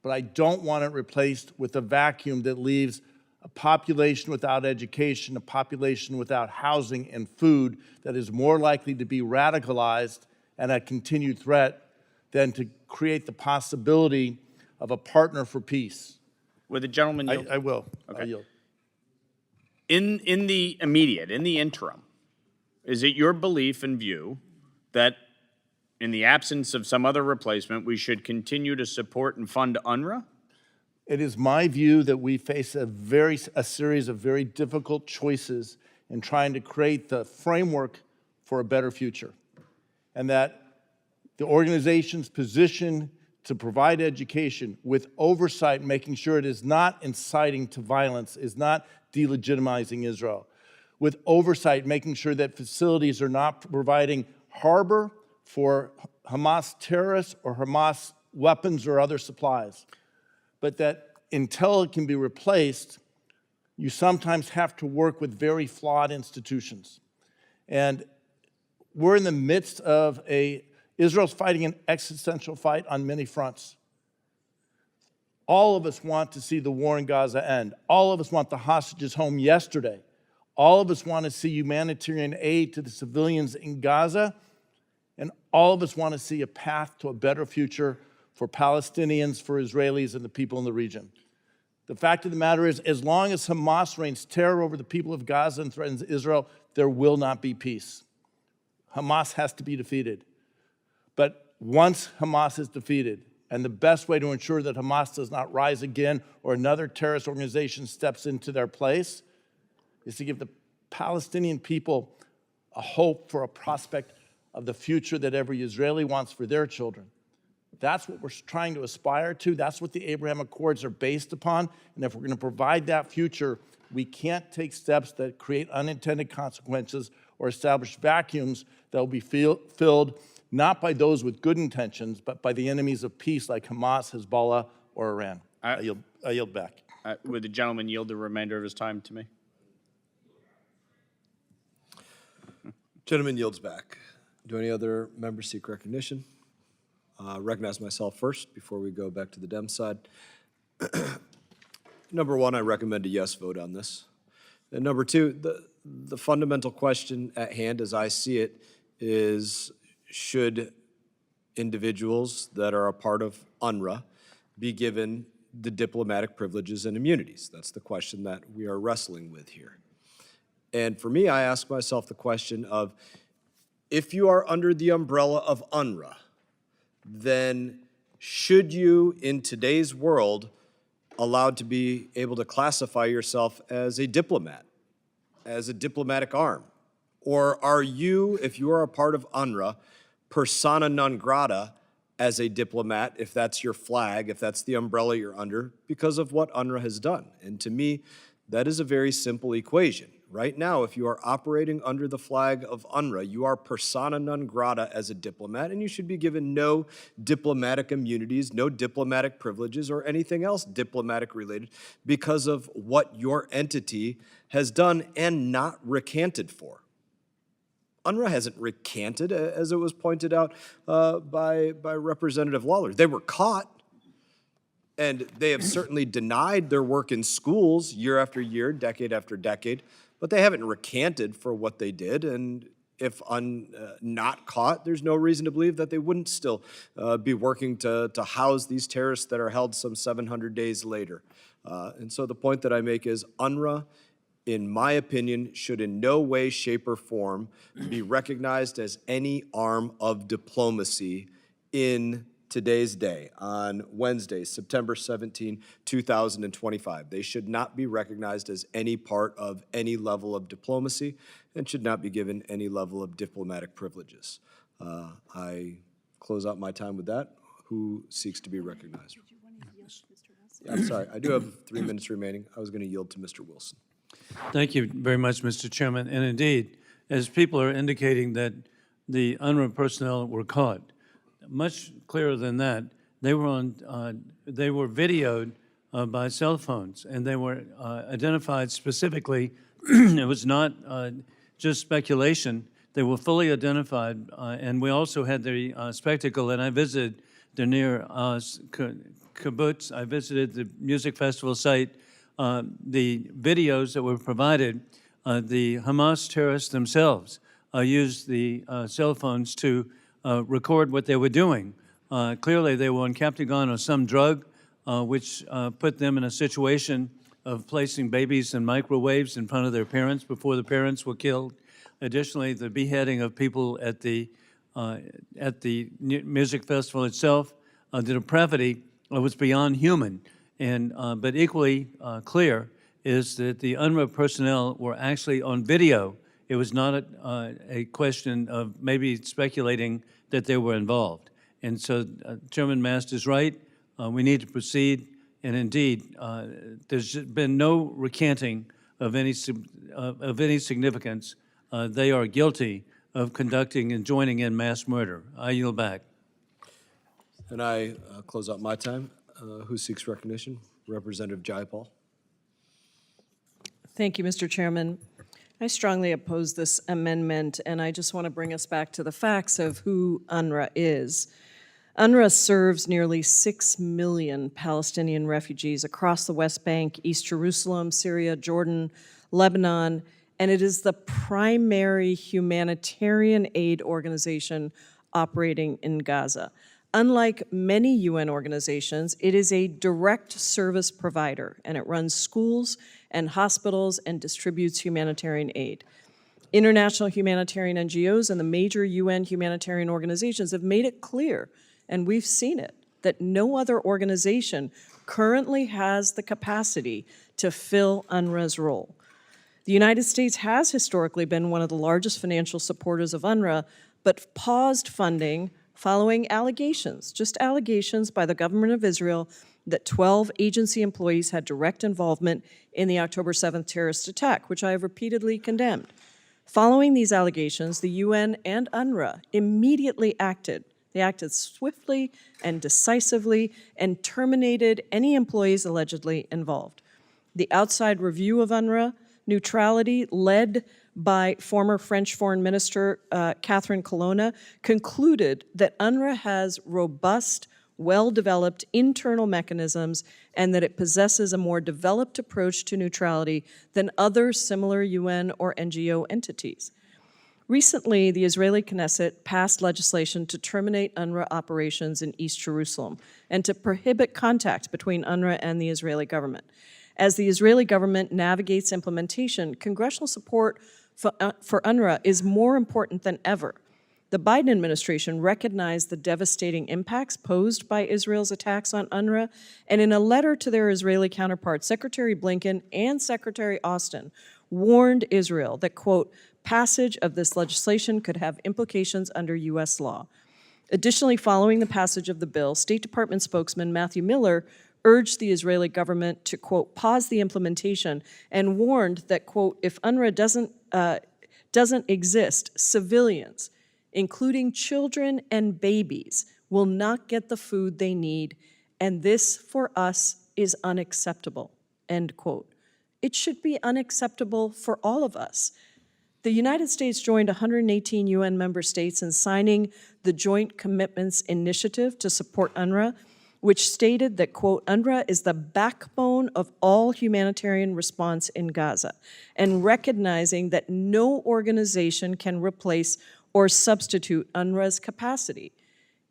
But I don't want it replaced with a vacuum that leaves a population without education, a population without housing and food that is more likely to be radicalized and a continued threat than to create the possibility of a partner for peace. Would the gentleman yield? I will. Okay. I'll yield. In the immediate, in the interim, is it your belief and view that in the absence of some other replacement, we should continue to support and fund UNRWA? It is my view that we face a series of very difficult choices in trying to create the framework for a better future, and that the organization's position to provide education with oversight, making sure it is not inciting to violence, is not delegitimizing Israel, with oversight, making sure that facilities are not providing harbor for Hamas terrorists or Hamas weapons or other supplies, but that until it can be replaced, you sometimes have to work with very flawed institutions. And we're in the midst of Israel's fighting an existential fight on many fronts. All of us want to see the war in Gaza end. All of us want the hostages home yesterday. All of us want to see humanitarian aid to the civilians in Gaza. And all of us want to see a path to a better future for Palestinians, for Israelis, and the people in the region. The fact of the matter is, as long as Hamas reigns terror over the people of Gaza and threatens Israel, there will not be peace. Hamas has to be defeated. But once Hamas is defeated, and the best way to ensure that Hamas does not rise again or another terrorist organization steps into their place, is to give the Palestinian people a hope for a prospect of the future that every Israeli wants for their children. That's what we're trying to aspire to. That's what the Abraham Accords are based upon. And if we're going to provide that future, we can't take steps that create unintended consequences or establish vacuums that will be filled not by those with good intentions, but by the enemies of peace like Hamas, Hezbollah, or Iran. I yield back. Would the gentleman yield the remainder of his time to me? Gentleman yields back. Do any other members seek recognition? Recognize myself first before we go back to the Dem side. Number one, I recommend a yes vote on this. And number two, the fundamental question at hand as I see it is, should individuals that are a part of UNRWA be given the diplomatic privileges and immunities? That's the question that we are wrestling with here. And for me, I ask myself the question of, if you are under the umbrella of UNRWA, then should you, in today's world, allowed to be able to classify yourself as a diplomat, as a diplomatic arm? Or are you, if you are a part of UNRWA, persona non grata as a diplomat, if that's your flag, if that's the umbrella you're under, because of what UNRWA has done? And to me, that is a very simple equation. Right now, if you are operating under the flag of UNRWA, you are persona non grata as a diplomat, and you should be given no diplomatic immunities, no diplomatic privileges, or anything else diplomatic related because of what your entity has done and not recanted for. UNRWA hasn't recanted, as it was pointed out by Representative Lawler. They were caught, and they have certainly denied their work in schools year after year, decade after decade, but they haven't recanted for what they did. And if not caught, there's no reason to believe that they wouldn't still be working to house these terrorists that are held some 700 days later. And so the point that I make is, UNRWA, in my opinion, should in no way, shape, or form be recognized as any arm of diplomacy in today's day, on Wednesday, September 17, 2025. They should not be recognized as any part of any level of diplomacy and should not be given any level of diplomatic privileges. I close out my time with that. Who seeks to be recognized? I'm sorry, I do have 3 minutes remaining. I was going to yield to Mr. Wilson. Thank you very much, Mr. Chairman. And indeed, as people are indicating that the UNRWA personnel were caught, much clearer than that, they were videoed by cell phones, and they were identified specifically. It was not just speculation. They were fully identified, and we also had the spectacle, and I visited the near kibbutz. I visited the music festival site. The videos that were provided, the Hamas terrorists themselves used the cell phones to record what they were doing. Clearly, they were on Captagon or some drug, which put them in a situation of placing babies in microwaves in front of their parents before the parents were killed. Additionally, the beheading of people at the music festival itself, the depravity was beyond human. And but equally clear is that the UNRWA personnel were actually on video. It was not a question of maybe speculating that they were involved. And so Chairman Mast is right. We need to proceed. And indeed, there's been no recanting of any significance. They are guilty of conducting and joining in mass murder. I yield back. And I close out my time. Who seeks recognition? Representative Jayapal. Thank you, Mr. Chairman. I strongly oppose this amendment, and I just want to bring us back to the facts of who UNRWA is. UNRWA serves nearly 6 million Palestinian refugees across the West Bank, East Jerusalem, Syria, Jordan, Lebanon, and it is the primary humanitarian aid organization operating in Gaza. Unlike many UN organizations, it is a direct service provider, and it runs schools and hospitals and distributes humanitarian aid. International humanitarian NGOs and the major UN humanitarian organizations have made it clear, and we've seen it, that no other organization currently has the capacity to fill UNRWA's role. The United States has historically been one of the largest financial supporters of UNRWA, but paused funding following allegations, just allegations by the government of Israel that 12 agency employees had direct involvement in the October 7th terrorist attack, which I have repeatedly condemned. Following these allegations, the UN and UNRWA immediately acted. They acted swiftly and decisively and terminated any employees allegedly involved. The outside review of UNRWA neutrality, led by former French Foreign Minister Catherine Colonna, concluded that UNRWA has robust, well-developed internal mechanisms and that it possesses a more developed approach to neutrality than other similar UN or NGO entities. Recently, the Israeli Knesset passed legislation to terminate UNRWA operations in East Jerusalem and to prohibit contact between UNRWA and the Israeli government. As the Israeli government navigates implementation, congressional support for UNRWA is more important than ever. The Biden administration recognized the devastating impacts posed by Israel's attacks on UNRWA, and in a letter to their Israeli counterparts, Secretary Blinken and Secretary Austin warned Israel that, quote, passage of this legislation could have implications under U.S. law. Additionally, following the passage of the bill, State Department spokesman Matthew Miller urged the Israeli government to, quote, pause the implementation and warned that, quote, if UNRWA doesn't exist, civilians, including children and babies, will not get the food they need, and this, for us, is unacceptable, end quote. It should be unacceptable for all of us. The United States joined 118 UN member states in signing the Joint Commitments Initiative to support UNRWA, which stated that, quote, UNRWA is the backbone of all humanitarian response in Gaza, and recognizing that no organization can replace or substitute UNRWA's capacity.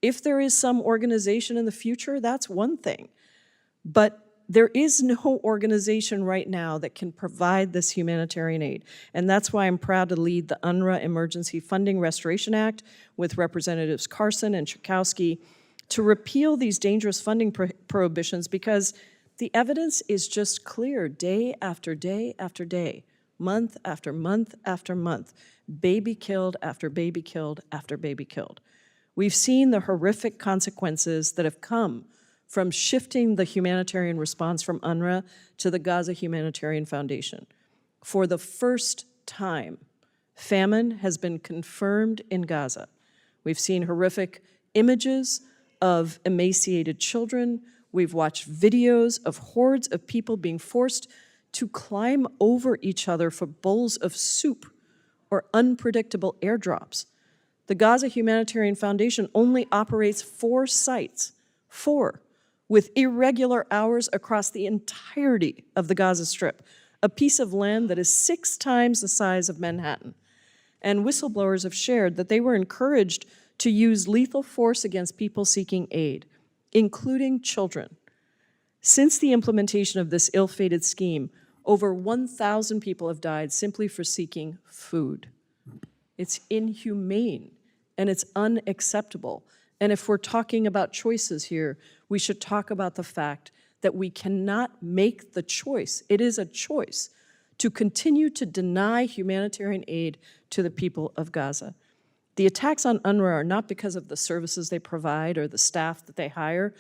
If there is some organization in the future, that's one thing. But there is no organization right now that can provide this humanitarian aid. And that's why I'm proud to lead the UNRWA Emergency Funding Restoration Act with Representatives Carson and Chakowski to repeal these dangerous funding prohibitions, because the evidence is just clear day after day after day, month after month after month, baby killed after baby killed after baby killed. We've seen the horrific consequences that have come from shifting the humanitarian response from UNRWA to the Gaza Humanitarian Foundation. For the first time, famine has been confirmed in Gaza. We've seen horrific images of emaciated children. We've watched videos of hordes of people being forced to climb over each other for bowls of soup or unpredictable airdrops. The Gaza Humanitarian Foundation only operates 4 sites, 4, with irregular hours across the entirety of the Gaza Strip, a piece of land that is 6 times the size of Manhattan. And whistleblowers have shared that they were encouraged to use lethal force against people seeking aid, including children. Since the implementation of this ill-fated scheme, over 1,000 people have died simply for seeking food. It's inhumane, and it's unacceptable. And if we're talking about choices here, we should talk about the fact that we cannot make the choice, it is a choice, to continue to deny humanitarian aid to the people of Gaza. The attacks on UNRWA are not because of the services they provide or the staff that they hire.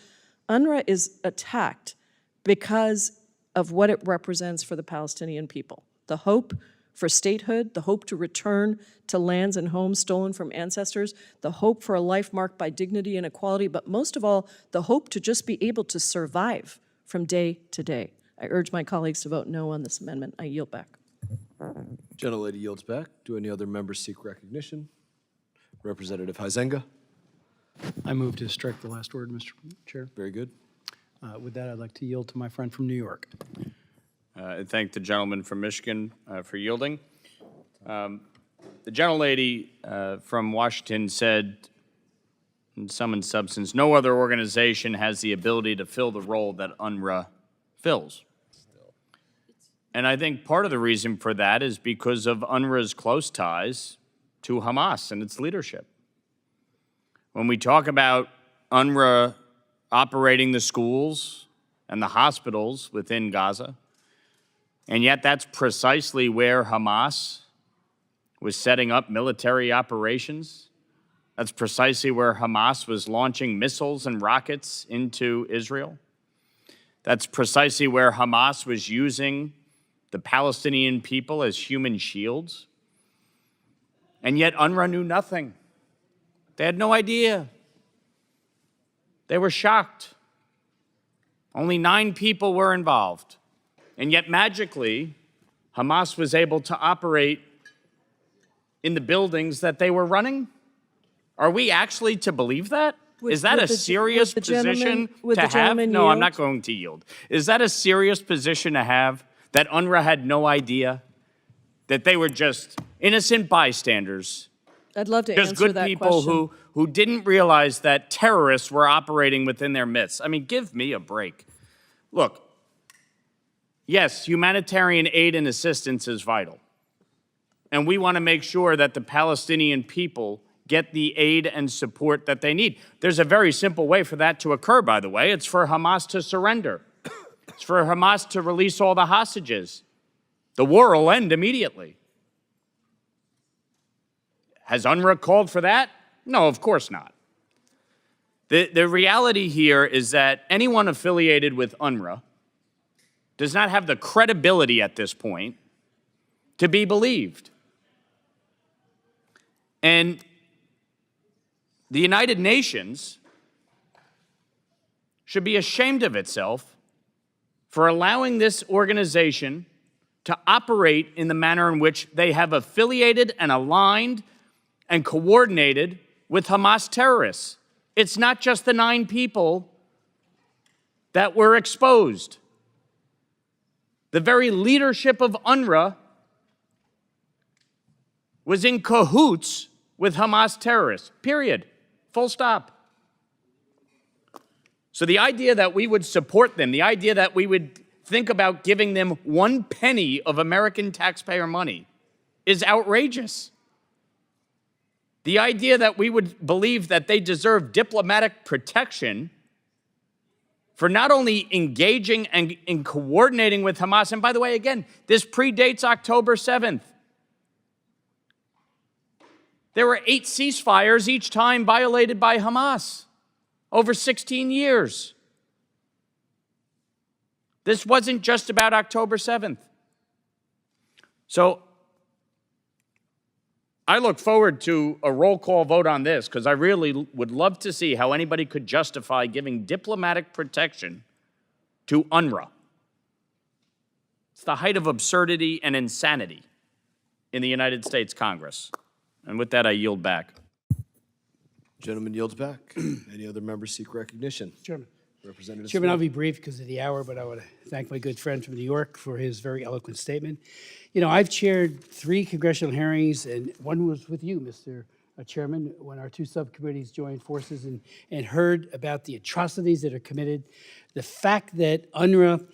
UNRWA is attacked because of what it represents for the Palestinian people. The hope for statehood, the hope to return to lands and homes stolen from ancestors, the hope for a life marked by dignity and equality, but most of all, the hope to just be able to survive from day to day. I urge my colleagues to vote no on this amendment. I yield back. Gentlelady yields back. Do any other members seek recognition? Representative Huizenga. I move to strike the last word, Mr. Chair. Very good. With that, I'd like to yield to my friend from New York. I thank the gentleman from Michigan for yielding. The gentlelady from Washington said, in sum and substance, no other organization has the ability to fill the role that UNRWA fills. And I think part of the reason for that is because of UNRWA's close ties to Hamas and its leadership. When we talk about UNRWA operating the schools and the hospitals within Gaza, and yet that's precisely where Hamas was setting up military operations. That's precisely where Hamas was launching missiles and rockets into Israel. That's precisely where Hamas was using the Palestinian people as human shields. And yet UNRWA knew nothing. They had no idea. They were shocked. Only 9 people were involved. And yet magically, Hamas was able to operate in the buildings that they were running? Are we actually to believe that? Is that a serious position to have? No, I'm not going to yield. Is that a serious position to have, that UNRWA had no idea, that they were just innocent bystanders, I'd love to just answer good that people question. who didn't realize that terrorists were operating within their midst? I mean, give me a break. Look, yes, humanitarian aid and assistance is vital. And we want to make sure that the Palestinian people get the aid and support that they need. There's a very simple way for that to occur, by the way. It's for Hamas to surrender. It's for Hamas to release all the hostages. The war will end immediately. Has UNRWA called for that? No, of course not. The reality here is that anyone affiliated with UNRWA does not have the credibility at this point to be believed. And the United Nations should be ashamed of itself for allowing this organization to operate in the manner in which they have affiliated and aligned and coordinated with Hamas terrorists. It's not just the 9 people that were exposed. The very leadership of UNRWA was in cahoots with Hamas terrorists, period. Full stop. So the idea that we would support them, the idea that we would think about giving them 1 penny of American taxpayer money is outrageous. The idea that we would believe that they deserve diplomatic protection for not only engaging and in coordinating with Hamas, and by the way, again, this predates October 7th. There were 8 ceasefires, each time violated by Hamas, over 16 years. This wasn't just about October 7th. So I look forward to a roll call vote on this, because I really would love to see how anybody could justify giving diplomatic protection to UNRWA. It's the height of absurdity and insanity in the United States Congress. And with that, I yield back. Gentleman yields back. Any other members seek recognition? Chairman. Representative Chairman, I'll Smith. be brief because of the hour, but I want to thank my good friend from New York for his very eloquent statement. You know, I've chaired 3 congressional hearings, and one was with you, Mr. Chairman, when our 2 subcommittees joined forces and heard about the atrocities that are committed. The fact that UNRWA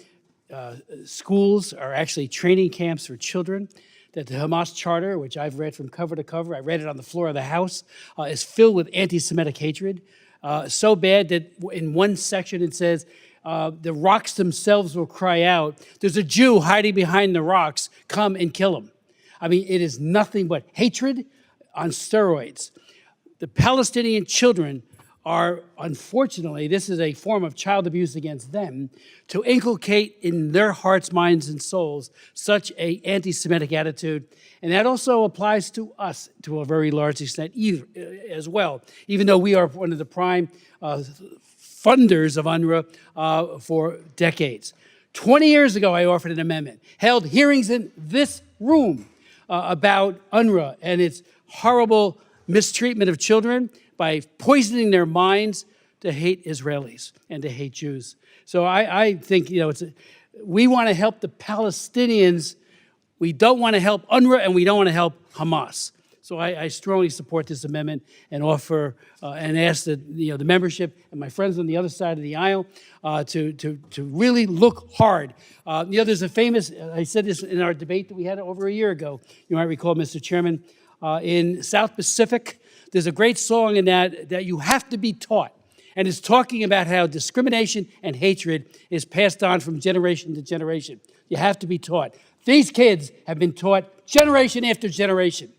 schools are actually training camps for children, that the Hamas charter, which I've read from cover to cover, I read it on the floor of the House, is filled with anti-Semitic hatred. So bad that in one section it says, the rocks themselves will cry out, there's a Jew hiding behind the rocks, come and kill him. I mean, it is nothing but hatred on steroids. The Palestinian children are, unfortunately, this is a form of child abuse against them, to inculcate in their hearts, minds, and souls such an anti-Semitic attitude. And that also applies to us to a very large extent as well, even though we are one of the prime funders of UNRWA for decades. 20 years ago, I offered an amendment, held hearings in this room about UNRWA and its horrible mistreatment of children by poisoning their minds to hate Israelis and to hate Jews. So I think, we want to help the Palestinians. We don't want to help UNRWA, and we don't want to help Hamas. So I strongly support this amendment and offer and ask the membership and my friends on the other side of the aisle to really look hard. There's a famous, I said this in our debate that we had over a year ago. You might recall, Mr. Chairman, in South Pacific, there's a great song in that you have to be taught. And it's talking about how discrimination and hatred is passed on from generation to generation. You have to be taught. These kids have been taught generation after generation.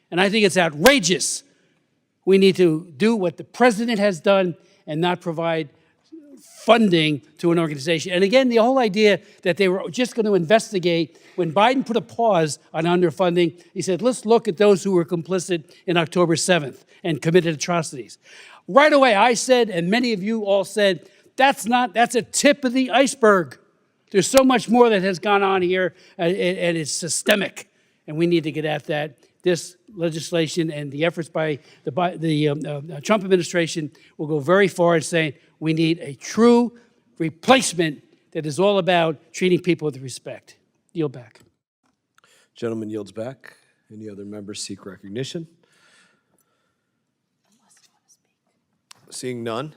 And I think it's outrageous. We need to do what the president has done and not provide funding to an organization. And again, the whole idea that they were just going to investigate, when Biden put a pause on underfunding, he said, let's look at those who were complicit in October 7th and committed atrocities. Right away, I said, and many of you all said, that's a tip of the iceberg. There's so much more that has gone on here, and it's systemic, and we need to get at that. This legislation and the efforts by the Trump administration will go very far in saying we need a true replacement that is all about treating people with respect. Yield back. Gentleman yields back. Any other members seek recognition? Seeing none,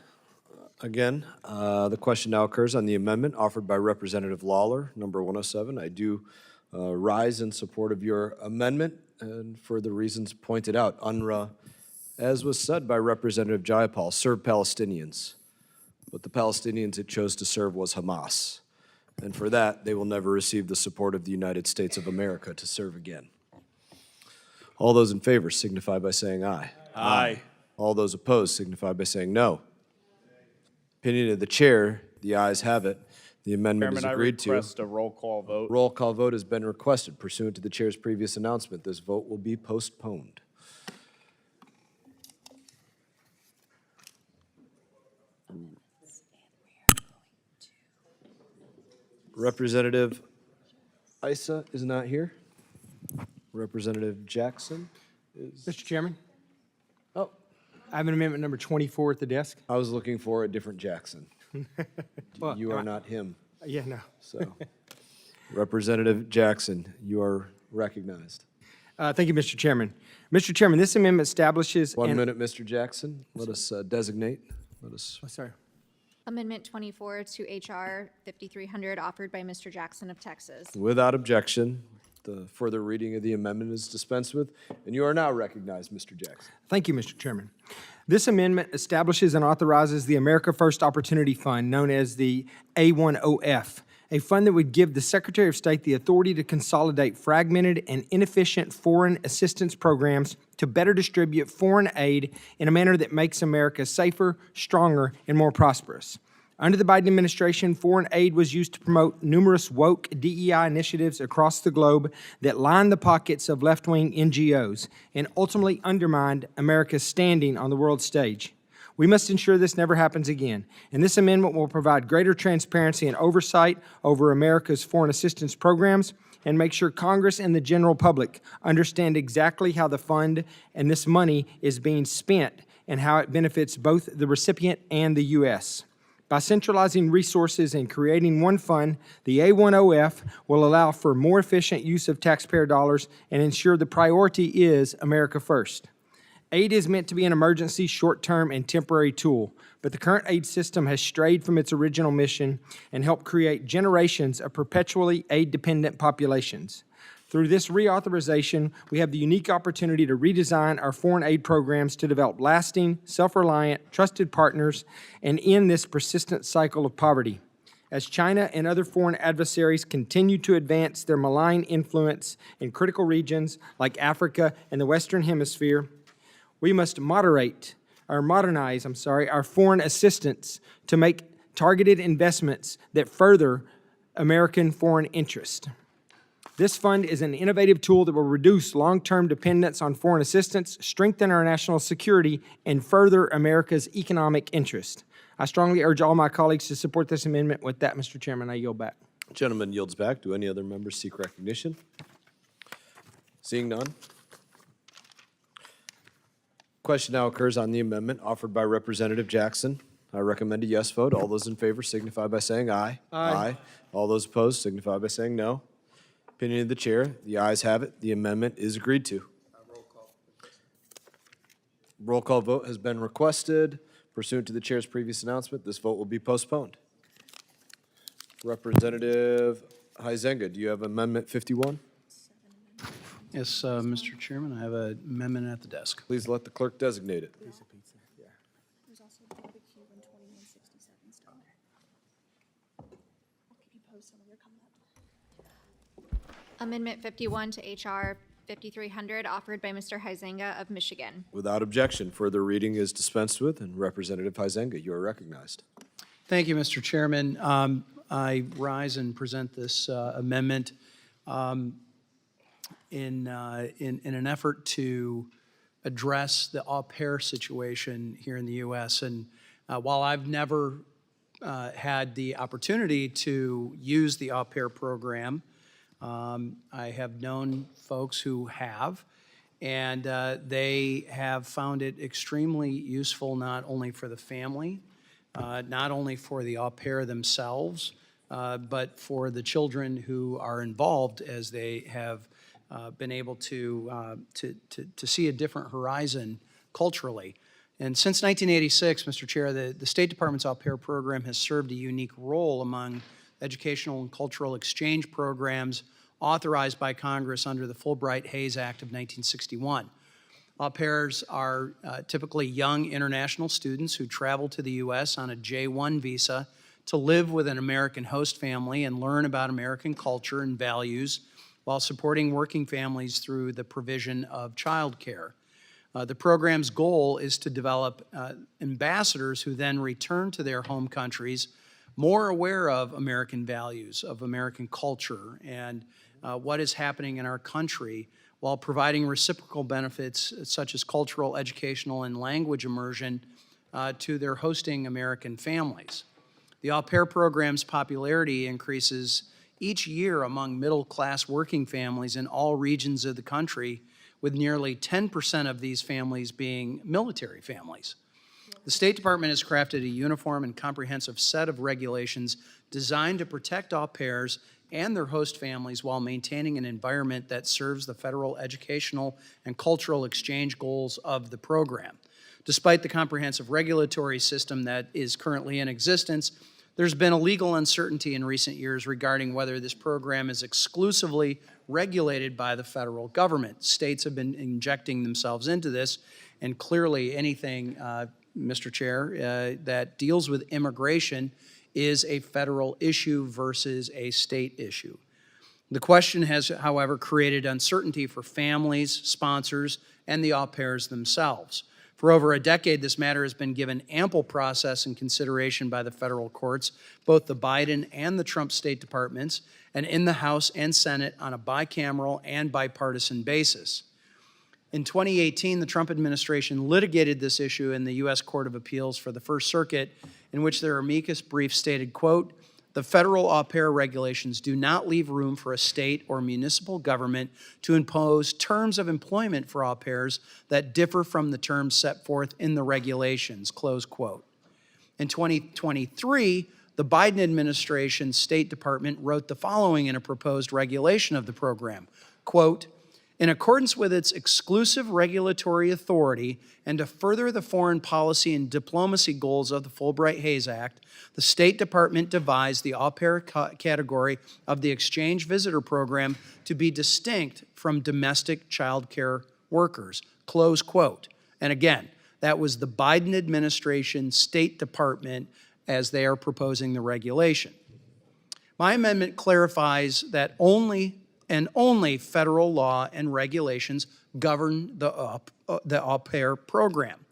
again, the question now occurs on the amendment offered by Representative Lawler, number 107. I do rise in support of your amendment, and for the reasons pointed out. UNRWA, as was said by Representative Jayapal, served Palestinians. But the Palestinians it chose to serve was Hamas. And for that, they will never receive the support of the United States of America to serve again. All those in favor signify by saying aye. Aye. All those opposed signify by saying no. Opinion of the chair, the ayes have it. The amendment is agreed to. I request a roll call vote. Roll call vote has been requested. Pursuant to the chair's previous announcement, this vote will be postponed. Representative Issa is not here. Representative Jackson is. Mr. Chairman, Oh, I have an amendment number 24 at the desk. I was looking for a different Jackson. Well, You are not him, Yeah, no. so. Representative Jackson, you are recognized. Thank you, Mr. Chairman. Mr. Chairman, this amendment establishes. 1 minute, Mr. Jackson. Let us designate. Let us. Oh, sorry. Amendment 24 to H.R. 5300, offered by Mr. Jackson of Texas. Without objection, the further reading of the amendment is dispensed with, and you are now recognized, Mr. Jackson. Thank you, Mr. Chairman. This amendment establishes and authorizes the America First Opportunity Fund, known as the A10F, a fund that would give the Secretary of State the authority to consolidate fragmented and inefficient foreign assistance programs to better distribute foreign aid in a manner that makes America safer, stronger, and more prosperous. Under the Biden administration, foreign aid was used to promote numerous woke DEI initiatives across the globe that lined the pockets of left-wing NGOs and ultimately undermined America's standing on the world stage. We must ensure this never happens again, and this amendment will provide greater transparency and oversight over America's foreign assistance programs and make sure Congress and the general public understand exactly how the fund and this money is being spent and how it benefits both the recipient and the U.S. By centralizing resources and creating one fund, the A10F will allow for more efficient use of taxpayer dollars and ensure the priority is America first. Aid is meant to be an emergency, short-term, and temporary tool, but the current aid system has strayed from its original mission and helped create generations of perpetually aid-dependent populations. Through this reauthorization, we have the unique opportunity to redesign our foreign aid programs to develop lasting, self-reliant, trusted partners and end this persistent cycle of poverty. As China and other foreign adversaries continue to advance their malign influence in critical regions like Africa and the Western Hemisphere, we must modernize our foreign assistance to make targeted investments that further American foreign interest. This fund is an innovative tool that will reduce long-term dependence on foreign assistance, strengthen our national security, and further America's economic interest. I strongly urge all my colleagues to support this amendment. With that, Mr. Chairman, I yield back. Gentleman yields back. Do any other members seek recognition? Seeing none. Question now occurs on the amendment offered by Representative Jackson. I recommend a yes vote. All those in favor signify by saying aye. Aye. All those opposed signify by saying no. Opinion of the chair, the ayes have it. The amendment is agreed to. Roll call vote has been requested. Pursuant to the chair's previous announcement, this vote will be postponed. Representative Huizenga, do you have Amendment 51? Yes, Mr. Chairman, I have an amendment at the desk. Please let the clerk designate it. There's also barbecue and 2167 still there. I'll keep you posted when they're coming up. Amendment 51 to HR 5300, offered by Mr. Huizenga of Michigan. Without objection, further reading is dispensed with, and Representative Huizenga, you are recognized. Thank you, Mr. Chairman. I rise and present this amendment in an effort to address the au pair situation here in the U.S. And while I've never had the opportunity to use the au pair program, I have known folks who have, and they have found it extremely useful not only for the family, not only for the au pair themselves, but for the children who are involved, as they have been able to see a different horizon culturally. And since 1986, Mr. Chair, the State Department's au pair program has served a unique role among educational and cultural exchange programs authorized by Congress under the Fulbright-Hays Act of 1961. Au pairs are typically young international students who travel to the U.S. on a J-1 visa to live with an American host family and learn about American culture and values while supporting working families through the provision of child care. The program's goal is to develop ambassadors who then return to their home countries more aware of American values, of American culture, and what is happening in our country, while providing reciprocal benefits such as cultural, educational, and language immersion to their hosting American families. The au pair program's popularity increases each year among middle-class working families in all regions of the country, with nearly 10% of these families being military families. The State Department has crafted a uniform and comprehensive set of regulations designed to protect au pairs and their host families while maintaining an environment that serves the federal educational and cultural exchange goals of the program. Despite the comprehensive regulatory system that is currently in existence, there's been a legal uncertainty in recent years regarding whether this program is exclusively regulated by the federal government. States have been injecting themselves into this, and clearly anything, Mr. Chair, that deals with immigration is a federal issue versus a state issue. The question has, however, created uncertainty for families, sponsors, and the au pairs themselves. For over a decade, this matter has been given ample process and consideration by the federal courts, both the Biden and the Trump State Departments, and in the House and Senate on a bicameral and bipartisan basis. In 2018, the Trump administration litigated this issue in the U.S. Court of Appeals for the First Circuit, in which their amicus brief stated, quote, "The federal au pair regulations do not leave room for a state or municipal government to impose terms of employment for au pairs that differ from the terms set forth in the regulations," close quote. In 2023, the Biden administration's State Department wrote the following in a proposed regulation of the program, quote, "In accordance with its exclusive regulatory authority and to further the foreign policy and diplomacy goals of the Fulbright-Hays Act, the State Department devised the au pair category of the exchange visitor program to be distinct from domestic child care workers," close quote. And again, that was the Biden administration State Department as they are proposing the regulation. My amendment clarifies that only federal law and regulations govern the au pair program.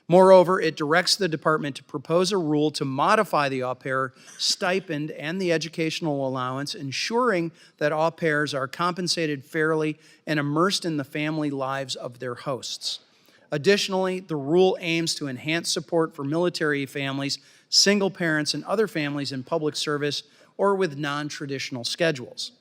Moreover, it directs the department to propose a rule to modify the au pair stipend and the educational allowance, ensuring that au pairs are compensated fairly and immersed in the family lives of their hosts. Additionally, the rule aims to enhance support for military families, single parents, and other families in public service or with non-traditional schedules.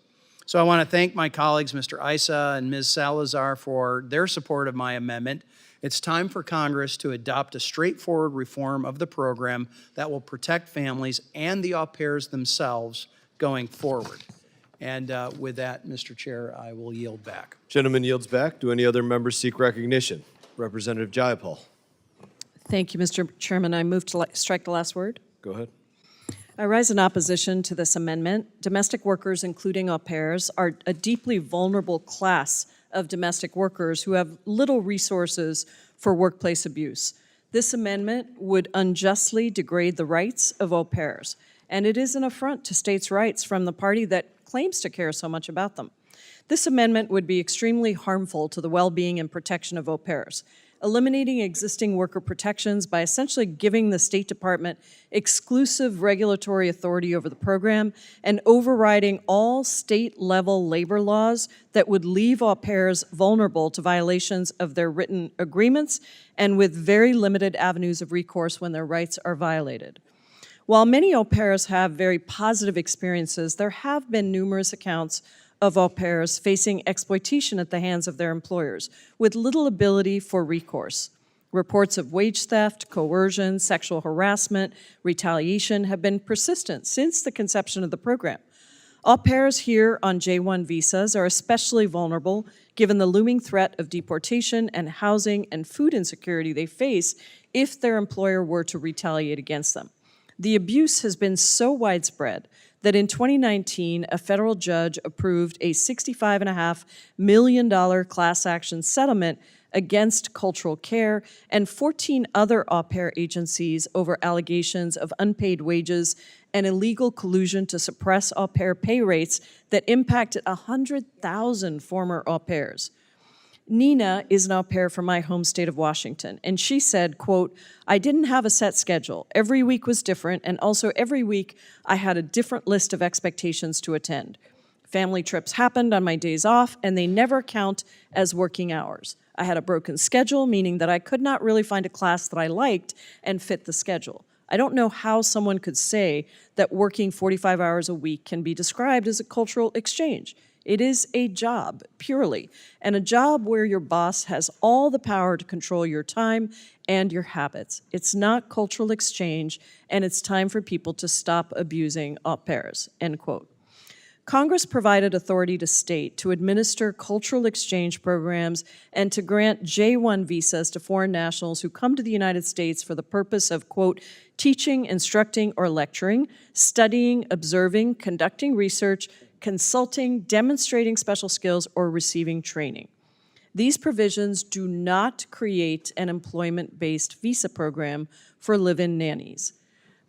So I want to thank my colleagues, Mr. Issa and Ms. Salazar, for their support of my amendment. It's time for Congress to adopt a straightforward reform of the program that will protect families and the au pairs themselves going forward. And with that, Mr. Chair, I will yield back. Gentleman yields back. Do any other members seek recognition? Representative Jayapal. Thank you, Mr. Chairman. I move to strike the last word. Go ahead. I rise in opposition to this amendment. Domestic workers, including au pairs, are a deeply vulnerable class of domestic workers who have little resources for workplace abuse. This amendment would unjustly degrade the rights of au pairs, and it is an affront to states' rights from the party that claims to care so much about them. This amendment would be extremely harmful to the well-being and protection of au pairs, eliminating existing worker protections by essentially giving the State Department exclusive regulatory authority over the program and overriding all state-level labor laws that would leave au pairs vulnerable to violations of their written agreements and with very limited avenues of recourse when their rights are violated. While many au pairs have very positive experiences, there have been numerous accounts of au pairs facing exploitation at the hands of their employers, with little ability for recourse. Reports of wage theft, coercion, sexual harassment, retaliation have been persistent since the conception of the program. Au pairs here on J-1 visas are especially vulnerable given the looming threat of deportation and housing and food insecurity they face if their employer were to retaliate against them. The abuse has been so widespread that in 2019, a federal judge approved a $65.5 million class action settlement against Cultural Care and 14 other au pair agencies over allegations of unpaid wages and illegal collusion to suppress au pair pay rates that impacted 100,000 former au pairs. Nina is an au pair from my home state of Washington, and she said, quote, "I didn't have a set schedule. Every week was different, and also every week I had a different list of expectations to attend. Family trips happened on my days off, and they never count as working hours. I had a broken schedule, meaning that I could not really find a class that I liked and fit the schedule. I don't know how someone could say that working 45 hours a week can be described as a cultural exchange. It is a job, purely, and a job where your boss has all the power to control your time and your habits. It's not cultural exchange, and it's time for people to stop abusing au pairs," end quote. Congress provided authority to state to administer cultural exchange programs and to grant J-1 visas to foreign nationals who come to the United States for the purpose of, quote, teaching, instructing, or lecturing, studying, observing, conducting research, consulting, demonstrating special skills, or receiving training. These provisions do not create an employment-based visa program for live-in nannies.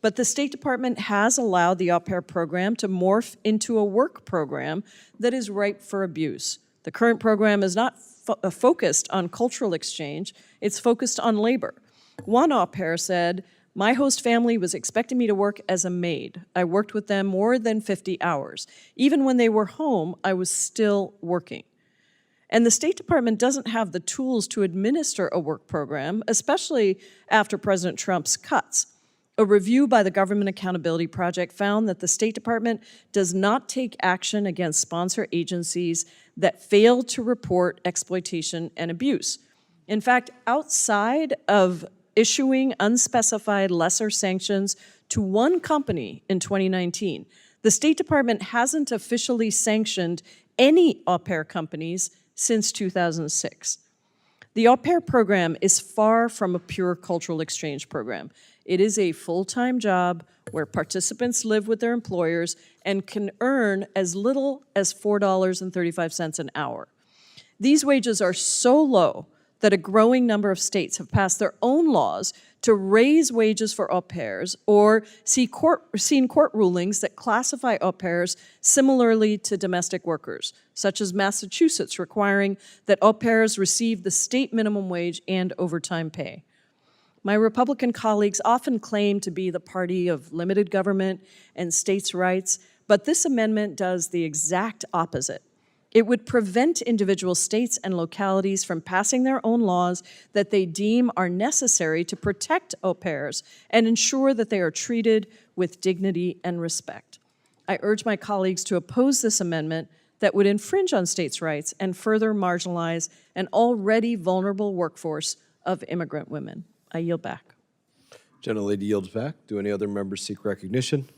But the State Department has allowed the au pair program to morph into a work program that is ripe for abuse. The current program is not focused on cultural exchange, it's focused on labor. One au pair said, "My host family was expecting me to work as a maid. I worked with them more than 50 hours. Even when they were home, I was still working." And the State Department doesn't have the tools to administer a work program, especially after President Trump's cuts. A review by the Government Accountability Project found that the State Department does not take action against sponsor agencies that fail to report exploitation and abuse. In fact, outside of issuing unspecified lesser sanctions to one company in 2019, the State Department hasn't officially sanctioned any au pair companies since 2006. The au pair program is far from a pure cultural exchange program. It is a full-time job where participants live with their employers and can earn as little as $4.35 an hour. These wages are so low that a growing number of states have passed their own laws to raise wages for au pairs or seen court rulings that classify au pairs similarly to domestic workers, such as Massachusetts requiring that au pairs receive the state minimum wage and overtime pay. My Republican colleagues often claim to be the party of limited government and states' rights, but this amendment does the exact opposite. It would prevent individual states and localities from passing their own laws that they deem are necessary to protect au pairs and ensure that they are treated with dignity and respect. I urge my colleagues to oppose this amendment that would infringe on states' rights and further marginalize an already vulnerable workforce of immigrant women. I yield back. Gentlelady yields back. Do any other members seek recognition?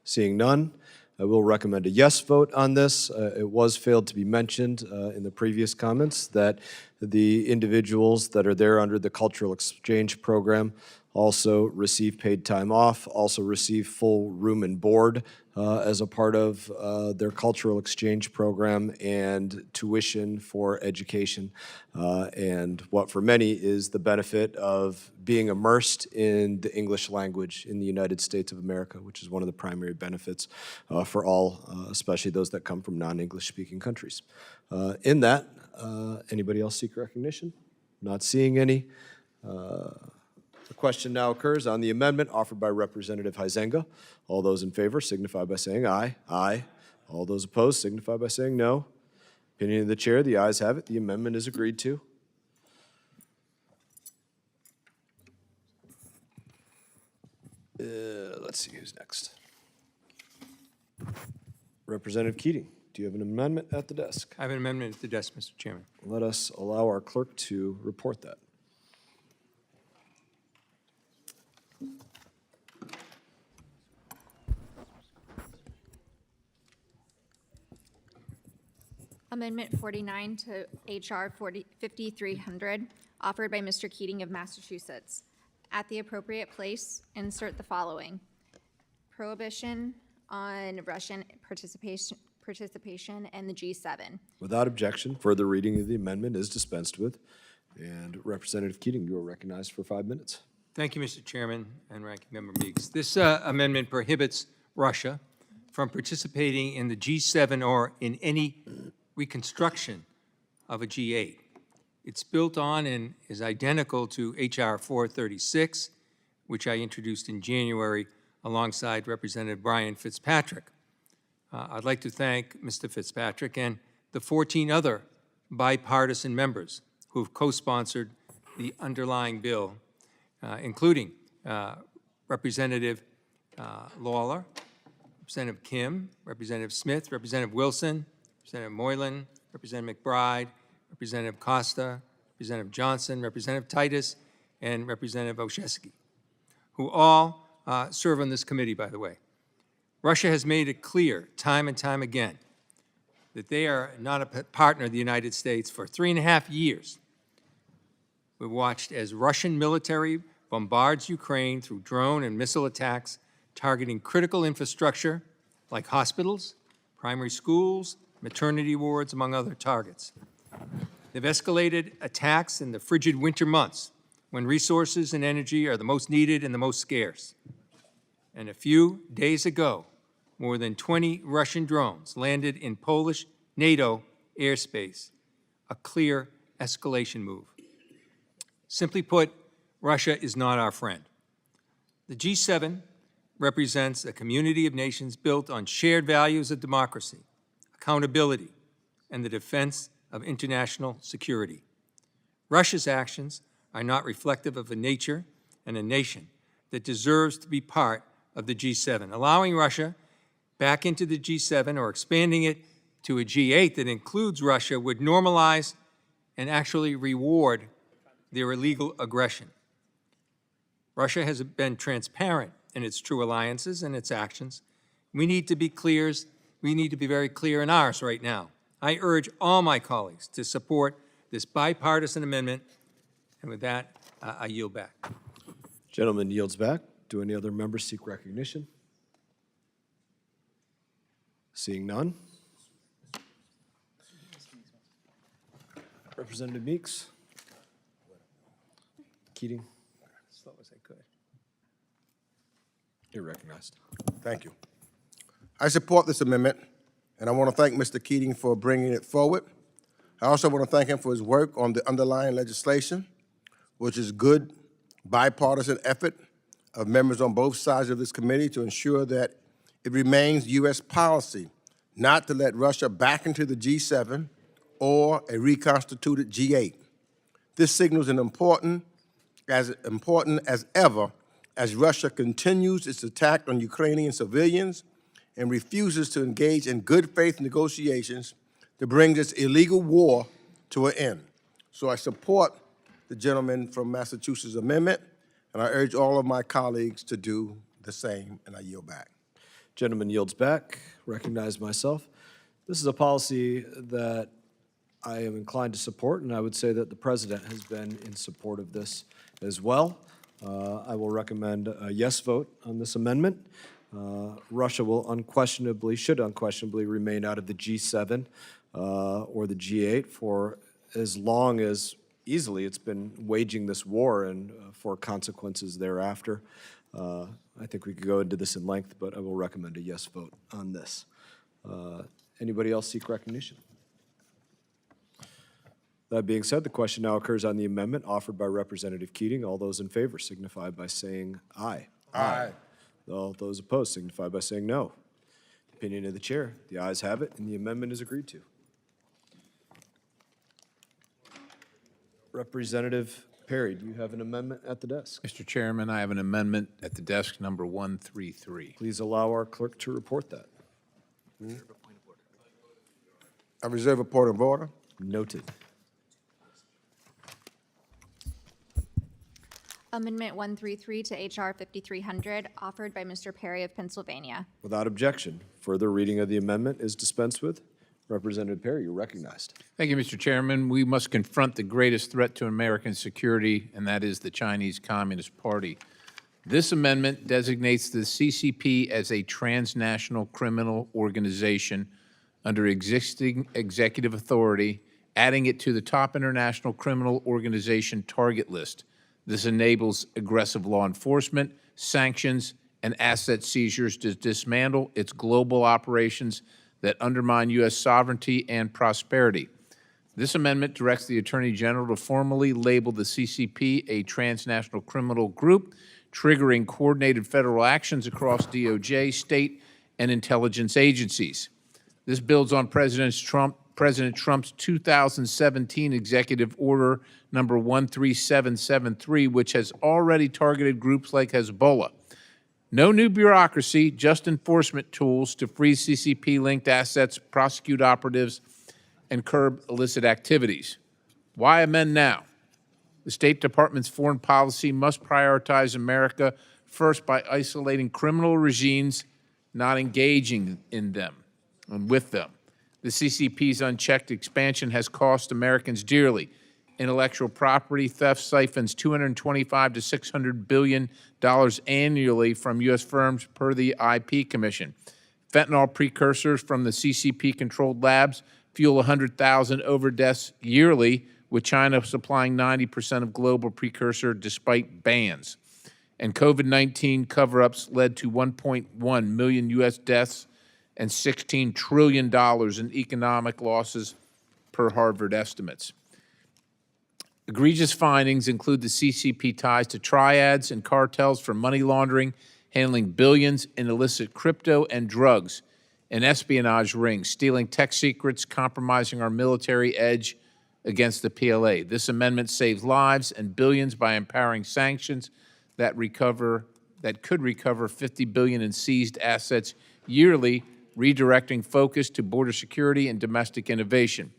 Seeing none, I will recommend a yes vote on this. It was failed to be mentioned in the previous comments that the individuals that are there under the cultural exchange program also receive paid time off, also receive full room and board as a part of their cultural exchange program and tuition for education. And what for many is the benefit of being immersed in the English language in the United States of America, which is one of the primary benefits for all, especially those that come from non-English speaking countries. In that, anybody else seek recognition? Not seeing any. The question now occurs on the amendment offered by Representative Huizenga. All those in favor signify by saying aye. Aye. All those opposed signify by saying no. Opinion of the chair, the ayes have it. The amendment is agreed to. Let's see who's next. Representative Keating, do you have an amendment at the desk? I have an amendment at the desk, Mr. Chairman. Let us allow our clerk to report that. Amendment 49 to H.R. 5300, offered by Mr. Keating of Massachusetts. At the appropriate place, insert the following. Prohibition on Russian participation in the G7. Without objection, further reading of the amendment is dispensed with. And Representative Keating, you are recognized for 5 minutes. Thank you, Mr. Chairman and Ranking Member Meeks. This amendment prohibits Russia from participating in the G7 or in any reconstruction of a G8. It's built on and is identical to H.R. 436, which I introduced in January alongside Representative Brian Fitzpatrick. I'd like to thank Mr. Fitzpatrick and the 14 other bipartisan members who have co-sponsored the underlying bill, including Representative Lawler, Representative Kim, Representative Smith, Representative Wilson, Representative Moylan, Representative McBride, Representative Costa, Representative Johnson, Representative Titus, and Representative Olszewski, who all serve on this committee, by the way. Russia has made it clear time and time again that they are not a partner of the United States. For 3.5 years, we've watched as Russian military bombards Ukraine through drone and missile attacks targeting critical infrastructure like hospitals, primary schools, maternity wards, among other targets. They've escalated attacks in the frigid winter months when resources and energy are the most needed and the most scarce. And a few days ago, more than 20 Russian drones landed in Polish NATO airspace, a clear escalation move. Simply put, Russia is not our friend. The G7 represents a community of nations built on shared values of democracy, accountability, and the defense of international security. Russia's actions are not reflective of a nature and a nation that deserves to be part of the G7. Allowing Russia back into the G7 or expanding it to a G8 that includes Russia would normalize and actually reward their illegal aggression. Russia has been transparent in its true alliances and its actions. We need to be very clear in ours right now. I urge all my colleagues to support this bipartisan amendment, and with that, I yield back. Gentleman yields back. Do any other members seek recognition? Seeing none. Representative Meeks. Keating. As slow as I could. You're recognized. Thank you. I support this amendment, and I want to thank Mr. Keating for bringing it forward. I also want to thank him for his work on the underlying legislation, which is good bipartisan effort of members on both sides of this committee to ensure that it remains U.S. policy not to let Russia back into the G7 or a reconstituted G8. This signals an important as ever as Russia continues its attack on Ukrainian civilians and refuses to engage in good faith negotiations to bring this illegal war to an end. So I support the gentleman from Massachusetts amendment, and I urge all of my colleagues to do the same, and I yield back. Gentleman yields back. Recognize myself. This is a policy that I am inclined to support, and I would say that the president has been in support of this as well. I will recommend a yes vote on this amendment. Russia will should unquestionably remain out of the G7 or the G8 for as long as easily it's been waging this war and for consequences thereafter. I think we could go into this in length, but I will recommend a yes vote on this. Anybody else seek recognition? That being said, the question now occurs on the amendment offered by Representative Keating. All those in favor signify by saying aye. Aye. All those opposed signify by saying no. Opinion of the chair. The ayes have it, and the amendment is agreed to. Representative Perry, do you have an amendment at the desk? Mr. Chairman, I have an amendment at the desk number 133. Please allow our clerk to report that. I reserve a point of order. Noted. Amendment 133 to H.R. 5300, offered by Mr. Perry of Pennsylvania. Without objection, further reading of the amendment is dispensed with. Representative Perry, you're recognized. Thank you, Mr. Chairman. We must confront the greatest threat to American security, and that is the Chinese Communist Party. This amendment designates the CCP as a transnational criminal organization under existing executive authority, adding it to the top international criminal organization target list. This enables aggressive law enforcement, sanctions, and asset seizures to dismantle its global operations that undermine U.S. sovereignty and prosperity. This amendment directs the Attorney General to formally label the CCP a transnational criminal group, triggering coordinated federal actions across DOJ, state, and intelligence agencies. This builds on President Trump's 2017 Executive Order number 13773, which has already targeted groups like Hezbollah. No new bureaucracy, just enforcement tools to freeze CCP-linked assets, prosecute operatives, and curb illicit activities. Why amend now? The State Department's foreign policy must prioritize America first by isolating criminal regimes, not engaging in them and with them. The CCP's unchecked expansion has cost Americans dearly. Intellectual property theft siphons $225 to $600 billion annually from U.S. firms per the IP Commission. Fentanyl precursors from the CCP-controlled labs fuel 100,000 overdeaths yearly, with China supplying 90% of global precursor despite bans. And COVID-19 cover-ups led to 1.1 million U.S. deaths and $16 trillion in economic losses per Harvard estimates. Egregious findings include the CCP ties to triads and cartels for money laundering, handling billions in illicit crypto and drugs, and espionage rings, stealing tech secrets, compromising our military edge against the PLA. This amendment saves lives and billions by empowering sanctions that could recover $50 billion in seized assets yearly, redirecting focus to border security and domestic innovation.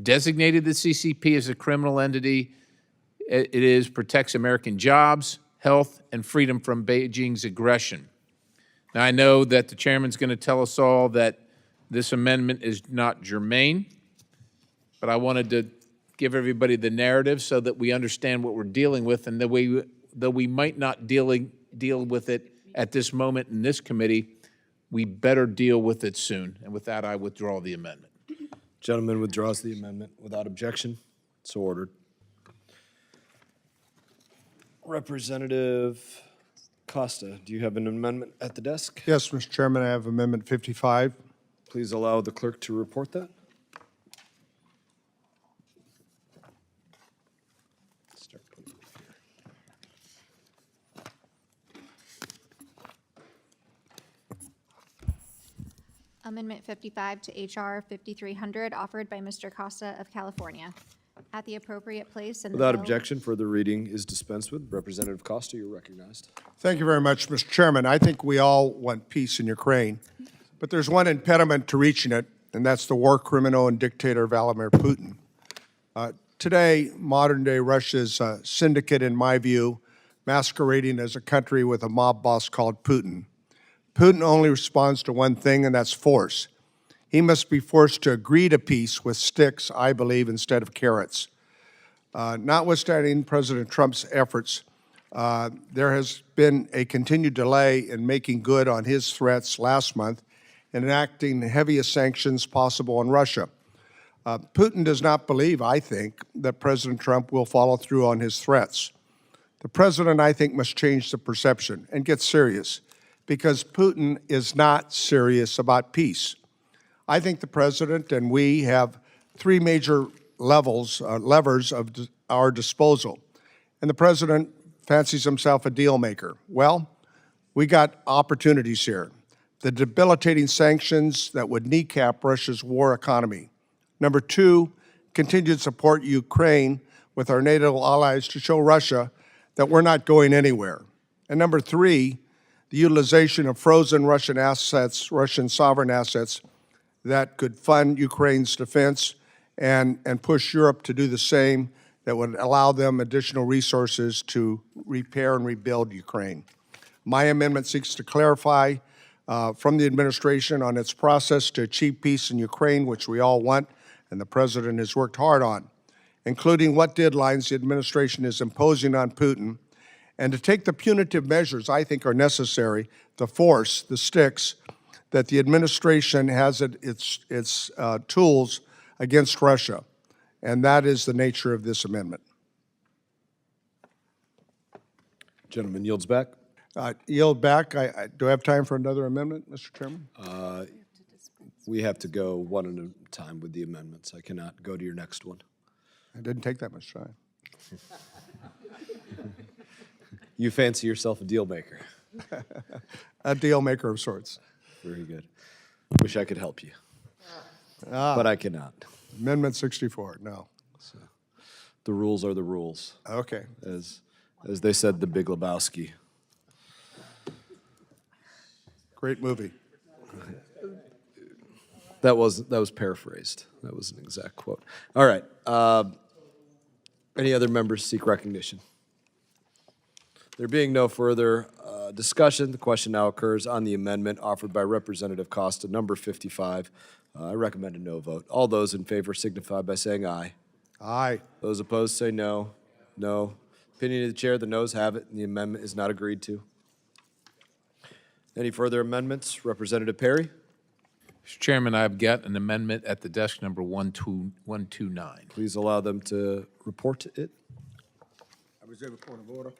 Designated the CCP as a criminal entity, protects American jobs, health, and freedom from Beijing's aggression. Now, I know that the chairman's going to tell us all that this amendment is not germane, but I wanted to give everybody the narrative so that we understand what we're dealing with, and though we might not deal with it at this moment in this committee, we better deal with it soon. And with that, I withdraw the amendment. Gentleman withdraws the amendment without objection. So ordered. Representative Costa, do you have an amendment at the desk? Yes, Mr. Chairman, I have Amendment 55. Please allow the clerk to report that. Amendment 55 to H.R. 5300, offered by Mr. Costa of California. At the appropriate place in the Without bill. objection, further reading is dispensed with. Representative Costa, you're recognized. Thank you very much, Mr. Chairman. I think we all want peace in Ukraine. But there's one impediment to reaching it, and that's the war criminal and dictator Vladimir Putin. Today, modern-day Russia's a syndicate, in my view, masquerading as a country with a mob boss called Putin. Putin only responds to one thing, and that's force. He must be forced to agree to peace with sticks, I believe, instead of carrots. Notwithstanding President Trump's efforts, there has been a continued delay in making good on his threats last month and enacting the heaviest sanctions possible on Russia. Putin does not believe, I think, that President Trump will follow through on his threats. The president, I think, must change the perception and get serious, because Putin is not serious about peace. I think the president and we have three major levers of our disposal, and the president fancies himself a deal maker. Well, we got opportunities here. The debilitating sanctions that would kneecap Russia's war economy. Number two, continued support Ukraine with our NATO allies to show Russia that we're not going anywhere. And number three, the utilization of frozen Russian assets, Russian sovereign assets, that could fund Ukraine's defense and push Europe to do the same, that would allow them additional resources to repair and rebuild Ukraine. My amendment seeks to clarify from the administration on its process to achieve peace in Ukraine, which we all want, and the president has worked hard on, including what deadlines the administration is imposing on Putin, and to take the punitive measures I think are necessary to force the sticks that the administration has at its tools against Russia. And that is the nature of this amendment. Gentleman yields back. Yield back. Do I have time for another amendment, Mr. Chairman? We have to go one at a time with the amendments. I cannot go to your next one. It didn't take that much time. You fancy yourself a deal maker. A deal maker of sorts. Very good. Wish I could help you, but I cannot. Amendment 64, no. So, the rules are the rules. Okay. As they said, The Big Lebowski. Great movie. That was paraphrased. That was an exact quote. All right. Any other members seek recognition? There being no further discussion, the question now occurs on the amendment offered by Representative Costa, number 55. I recommend a no vote. All those in favor signify by saying aye. Aye. Those opposed say no. No. Opinion of the chair, the noes have it, and the amendment is not agreed to. Any further amendments? Representative Perry? Mr. Chairman, I've got an amendment at the desk number 129. Please allow them to report it. I reserve a point of order.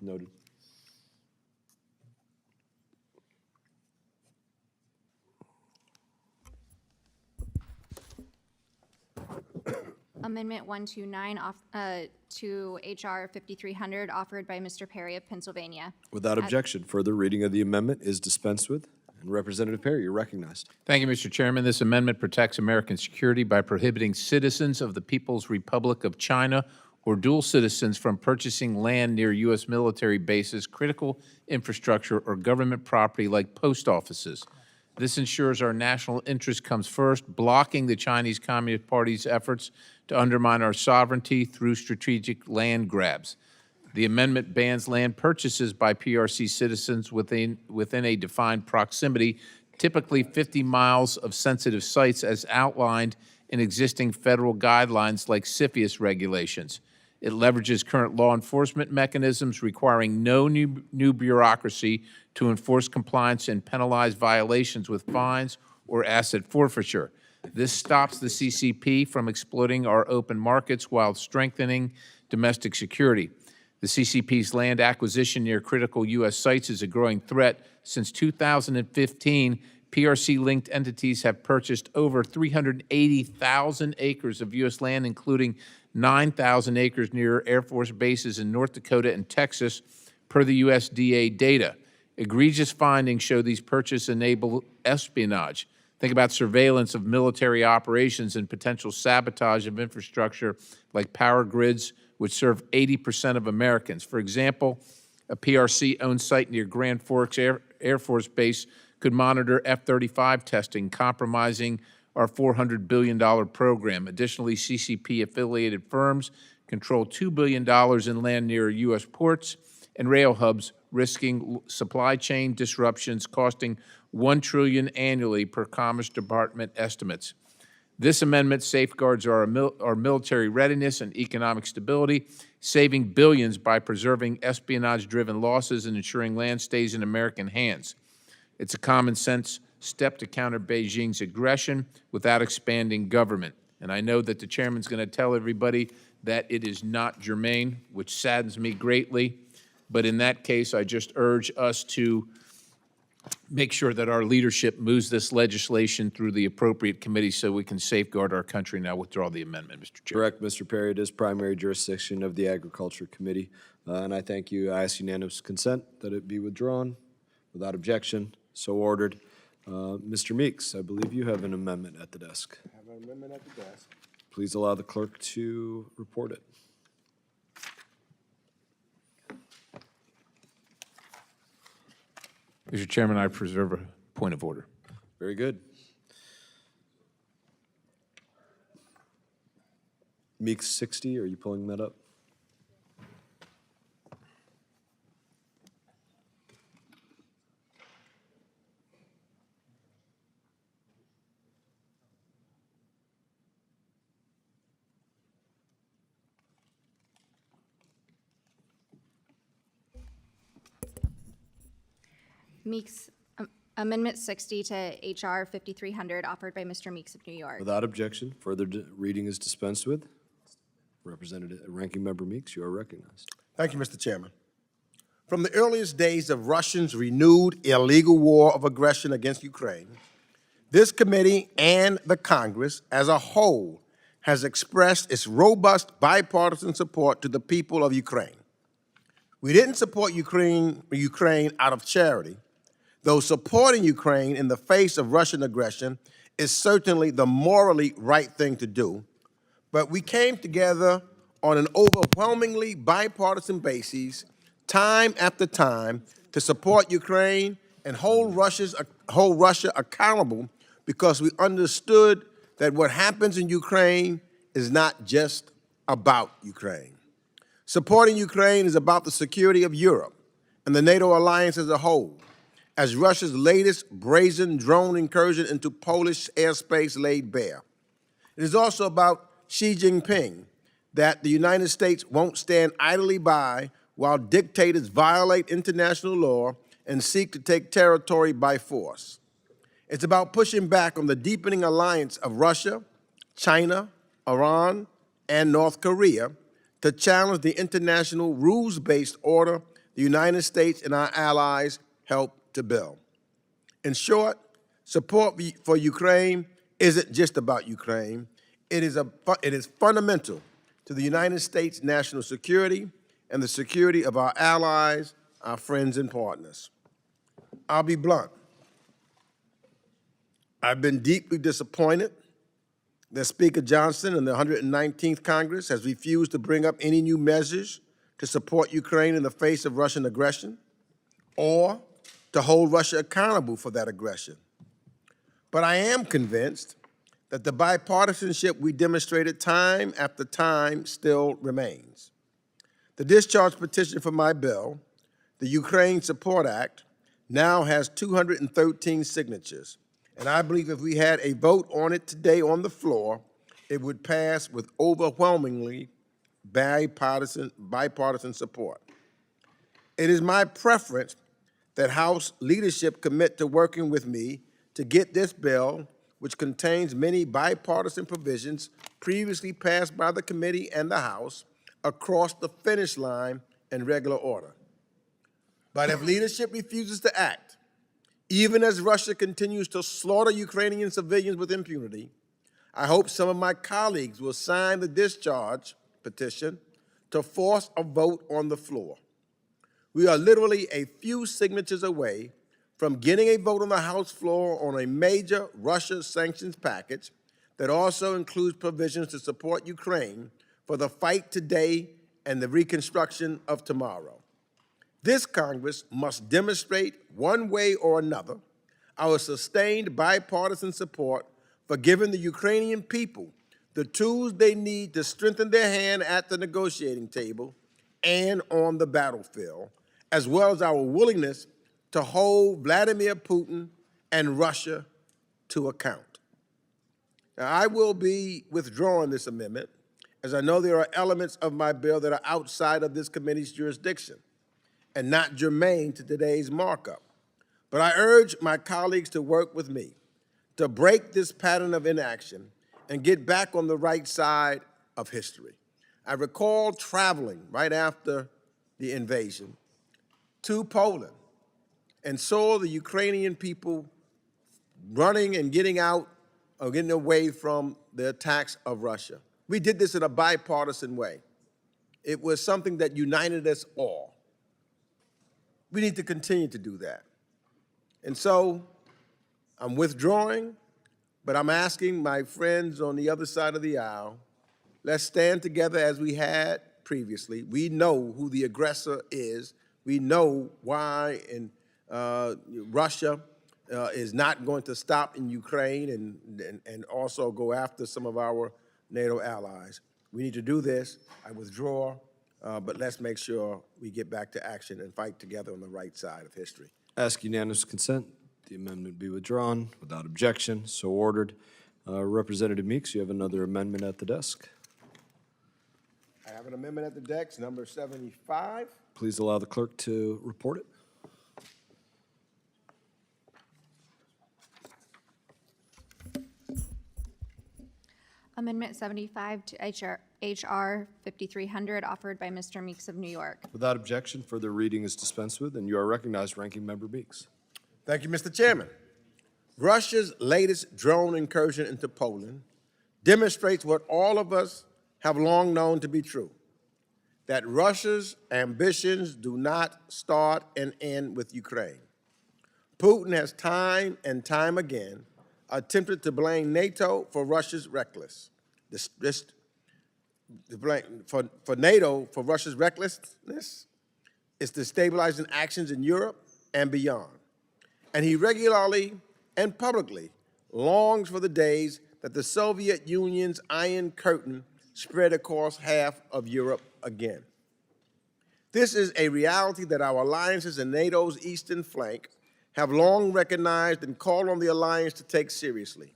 Noted. Amendment 129 to H.R. 5300, offered by Mr. Perry of Pennsylvania. Without objection, further reading of the amendment is dispensed with. And Representative Perry, you're recognized. Thank you, Mr. Chairman. This amendment protects American security by prohibiting citizens of the People's Republic of China or dual citizens from purchasing land near U.S. military bases, critical infrastructure, or government property like post offices. This ensures our national interest comes first, blocking the Chinese Communist Party's efforts to undermine our sovereignty through strategic land grabs. The amendment bans land purchases by PRC citizens within a defined proximity, typically 50 miles of sensitive sites as outlined in existing federal guidelines like CFIUS regulations. It leverages current law enforcement mechanisms requiring no new bureaucracy to enforce compliance and penalize violations with fines or asset forfeiture. This stops the CCP from exploiting our open markets while strengthening domestic security. The CCP's land acquisition near critical U.S. sites is a growing threat. Since 2015, PRC-linked entities have purchased over 380,000 acres of U.S. land, including 9,000 acres near Air Force bases in North Dakota and Texas, per the USDA data. Egregious findings show these purchases enable espionage. Think about surveillance of military operations and potential sabotage of infrastructure like power grids, which serve 80% of Americans. For example, A PRC-owned site near Grand Forks Air Force Base could monitor F-35 testing, compromising our $400 billion program. Additionally, CCP-affiliated firms control $2 billion in land near U.S. ports and rail hubs, risking supply chain disruptions costing $1 trillion annually per Commerce Department estimates. This amendment safeguards our military readiness and economic stability, saving billions by preserving espionage-driven losses and ensuring land stays in American hands. It's a common-sense step to counter Beijing's aggression without expanding government. And I know that the chairman's going to tell everybody that it is not germane, which saddens me greatly. But in that case, I just urge us to make sure that our leadership moves this legislation through the appropriate committee so we can safeguard our country. Now withdraw the amendment, Mr. Chair. Correct, Mr. Perry. It is primary jurisdiction of the Agriculture Committee. And I thank you. I ask unanimous consent that it be withdrawn without objection. So ordered. Mr. Meeks, I believe you have an amendment at the desk. I have an amendment at the desk. Please allow the clerk to report it. Mr. Chairman, I preserve a point of order. Very good. Meeks 60, are you pulling that up? Meeks, Amendment 60 to H.R. 5300, offered by Mr. Meeks of New York. Without objection, further reading is dispensed with. Representative, Ranking Member Meeks, you are recognized. Thank you, Mr. Chairman. From the earliest days of Russia's renewed illegal war of aggression against Ukraine, this committee and the Congress as a whole has expressed its robust bipartisan support to the people of Ukraine. We didn't support Ukraine out of charity, though supporting Ukraine in the face of Russian aggression is certainly the morally right thing to do, but we came together on an overwhelmingly bipartisan basis, time after time, to support Ukraine and hold Russia accountable because we understood that what happens in Ukraine is not just about Ukraine. Supporting Ukraine is about the security of Europe and the NATO alliance as a whole, as Russia's latest brazen drone incursion into Polish airspace laid bare. It is also about Xi Jinping, that the United States won't stand idly by while dictators violate international law and seek to take territory by force. It's about pushing back on the deepening alliance of Russia, China, Iran, and North Korea to challenge the international rules-based order the United States and our allies helped to build. In short, support for Ukraine isn't just about Ukraine. It is fundamental to the United States' national security and the security of our allies, our friends, and partners. I'll be blunt. I've been deeply disappointed that Speaker Johnson and the 119th Congress has refused to bring up any new measures to support Ukraine in the face of Russian aggression or to hold Russia accountable for that aggression. But I am convinced that the bipartisanship we demonstrated time after time still remains. The discharge petition for my bill, the Ukraine Support Act, now has 213 signatures, and I believe if we had a vote on it today on the floor, it would pass with overwhelmingly bipartisan support. It is my preference that House leadership commit to working with me to get this bill, which contains many bipartisan provisions previously passed by the committee and the House, across the finish line in regular order. But if leadership refuses to act, even as Russia continues to slaughter Ukrainian civilians with impunity, I hope some of my colleagues will sign the discharge petition to force a vote on the floor. We are literally a few signatures away from getting a vote on the House floor on a major Russia sanctions package that also includes provisions to support Ukraine for the fight today and the reconstruction of tomorrow. This Congress must demonstrate one way or another our sustained bipartisan support for giving the Ukrainian people the tools they need to strengthen their hand at the negotiating table and on the battlefield, as well as our willingness to hold Vladimir Putin and Russia to account. Now, I will be withdrawing this amendment, as I know there are elements of my bill that are outside of this committee's jurisdiction and not germane to today's markup. But I urge my colleagues to work with me to break this pattern of inaction and get back on the right side of history. I recall traveling right after the invasion to Poland and saw the Ukrainian people running and getting out or getting away from the attacks of Russia. We did this in a bipartisan way. It was something that united us all. We need to continue to do that. And so I'm withdrawing, but I'm asking my friends on the other side of the aisle, let's stand together as we had previously. We know who the aggressor is. We know why Russia is not going to stop in Ukraine and also go after some of our NATO allies. We need to do this. I withdraw, but let's make sure we get back to action and fight together on the right side of history. Ask unanimous consent. The amendment be withdrawn without objection. So ordered. Representative Meeks, you have another amendment at the desk. I have an amendment at the desk, number 75. Please allow the clerk to report it. Amendment 75 to HR 5300, offered by Mr. Meeks of New York. Without objection, further reading is dispensed with, and you are recognized, Ranking Member Meeks. Thank you, Mr. Chairman. Russia's latest drone incursion into Poland demonstrates what all of us have long known to be true, that Russia's ambitions do not start and end with Ukraine. Putin has time and time again attempted to blame NATO for Russia's recklessness, for NATO for Russia's recklessness, its destabilizing actions in Europe and beyond. And he regularly and publicly longs for the days that the Soviet Union's Iron Curtain spread across half of Europe again. This is a reality that our alliances in NATO's eastern flank have long recognized and called on the alliance to take seriously.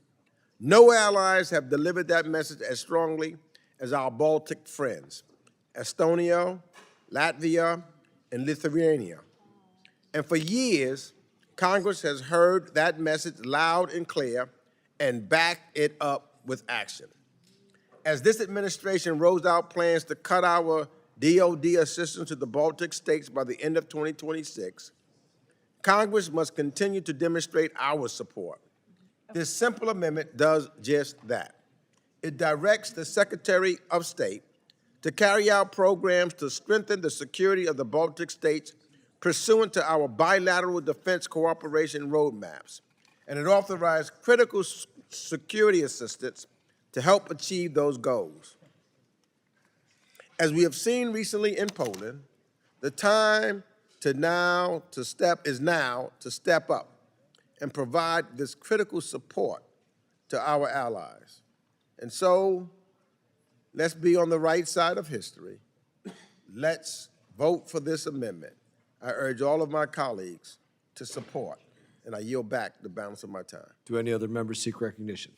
No allies have delivered that message as strongly as our Baltic friends, Estonia, Latvia, and Lithuania. And for years, Congress has heard that message loud and clear and backed it up with action. As this administration rolls out plans to cut our DoD assistance to the Baltic states by the end of 2026, Congress must continue to demonstrate our support. This simple amendment does just that. It directs the Secretary of State to carry out programs to strengthen the security of the Baltic states pursuant to our bilateral defense cooperation roadmaps, and it authorized critical security assistance to help achieve those goals. As we have seen recently in Poland, the time is now to step up and provide this critical support to our allies. And so, let's be on the right side of history. Let's vote for this amendment. I urge all of my colleagues to support, and I yield back the balance of my time. Do any other members seek recognition?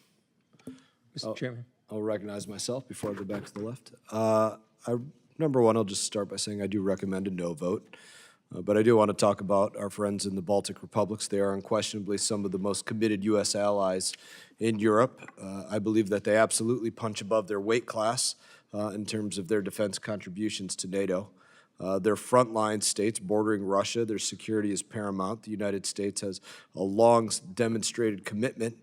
Mr. Chairman. I'll recognize myself before I go back to the left. Number one, I'll just start by saying I do recommend a no vote. But I do want to talk about our friends in the Baltic republics. They are unquestionably some of the most committed U.S. allies in Europe. I believe that they absolutely punch above their weight class in terms of their defense contributions to NATO. They're frontline states bordering Russia. Their security is paramount. The United States has a long demonstrated commitment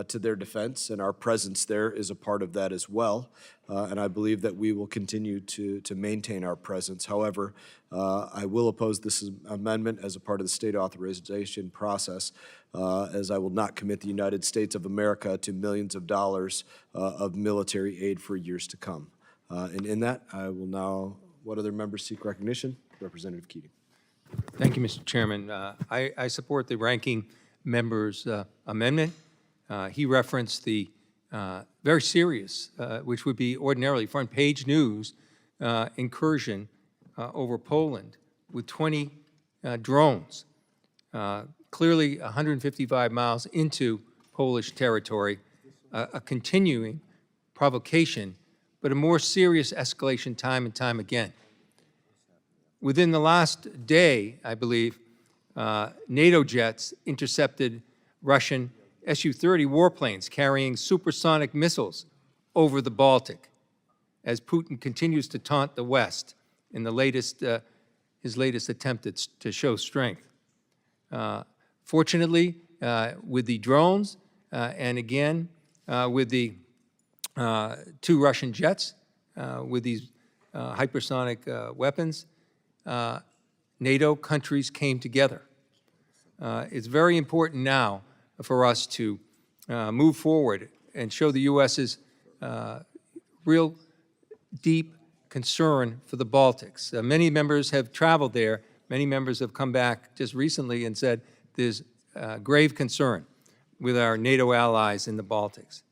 to their defense, and our presence there is a part of that as well. And I believe that we will continue to maintain our presence. However, I will oppose this amendment as a part of the state authorization process, as I will not commit the United States of America to millions of dollars of military aid for years to come. And in that, I will now, what other members seek recognition? Representative Keating. Thank you, Mr. Chairman. I support the ranking member's amendment. He referenced the very serious, which would be ordinarily front page news, incursion over Poland with 20 drones, clearly 155 miles into Polish territory, a continuing provocation, but a more serious escalation time and time again. Within the last day, I believe, NATO jets intercepted Russian Su-30 warplanes carrying supersonic missiles over the Baltic, as Putin continues to taunt the West in the latest, his latest attempt to show strength. Fortunately, with the drones, and again, with the 2 Russian jets, with these hypersonic weapons, NATO countries came together. It's very important now for us to move forward and show the U.S.'s real deep concern for the Baltics. Many members have traveled there. Many members have come back just recently and said there's grave concern with our NATO allies in the Baltics.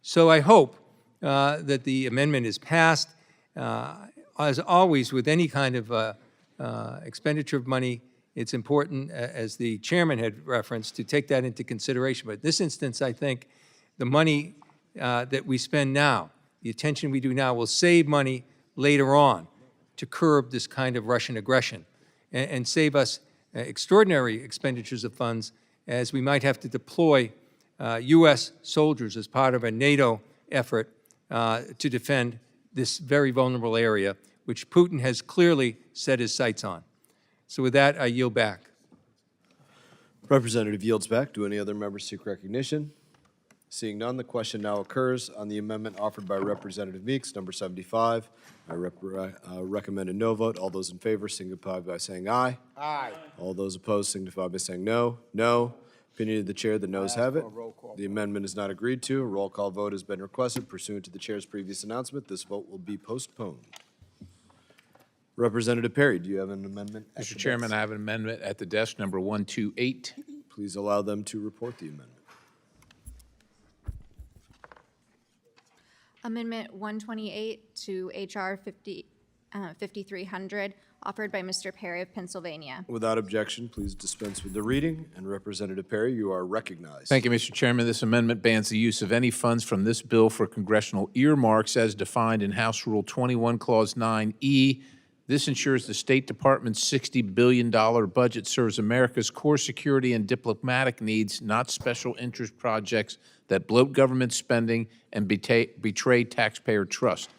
So I hope that the amendment is passed. As always, with any kind of expenditure of money, it's important, as the chairman had referenced, to take that into consideration. But in this instance, I think the money that we spend now, the attention we do now, will save money later on to curb this kind of Russian aggression and save us extraordinary expenditures of funds, as we might have to deploy U.S. soldiers as part of a NATO effort to defend this very vulnerable area, which Putin has clearly set his sights on. So with that, I yield back. Representative yields back. Do any other members seek recognition? Seeing none, the question now occurs on the amendment offered by Representative Meeks, number 75. I recommend a no vote. All those in favor signify by saying aye. Aye. All those opposed signify by saying no. No. Opinion of the chair, the noes have it. The amendment is not agreed to. A roll call vote has been requested pursuant to the chair's previous announcement. This vote will be postponed. Representative Perry, do you have an amendment? Mr. Chairman, I have an amendment at the desk, number 128. Please allow them to report the amendment. Amendment 128 to H.R. 5300, offered by Mr. Perry of Pennsylvania. Without objection, please dispense with the reading. And Representative Perry, you are recognized. Thank you, Mr. Chairman. This amendment bans the use of any funds from this bill for congressional earmarks as defined in House Rule 21, Clause 9E. This ensures the State Department's $60 billion budget serves America's core security and diplomatic needs, not special interest projects that bloat government spending and betray taxpayer trust.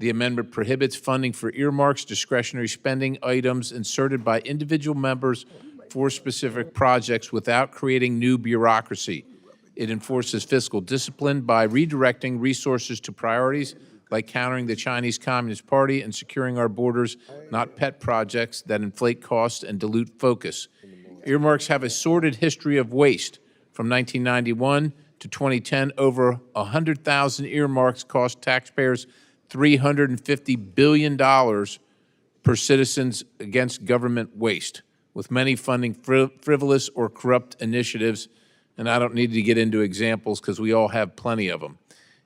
The amendment prohibits funding for earmarks, discretionary spending items inserted by individual members for specific projects without creating new bureaucracy. It enforces fiscal discipline by redirecting resources to priorities like countering the Chinese Communist Party and securing our borders, not pet projects that inflate costs and dilute focus. Earmarks have a sordid history of waste. From 1991 to 2010, over 100,000 earmarks cost taxpayers $350 billion per citizens against government waste, with many funding frivolous or corrupt initiatives. And I don't need to get into examples because we all have plenty of them.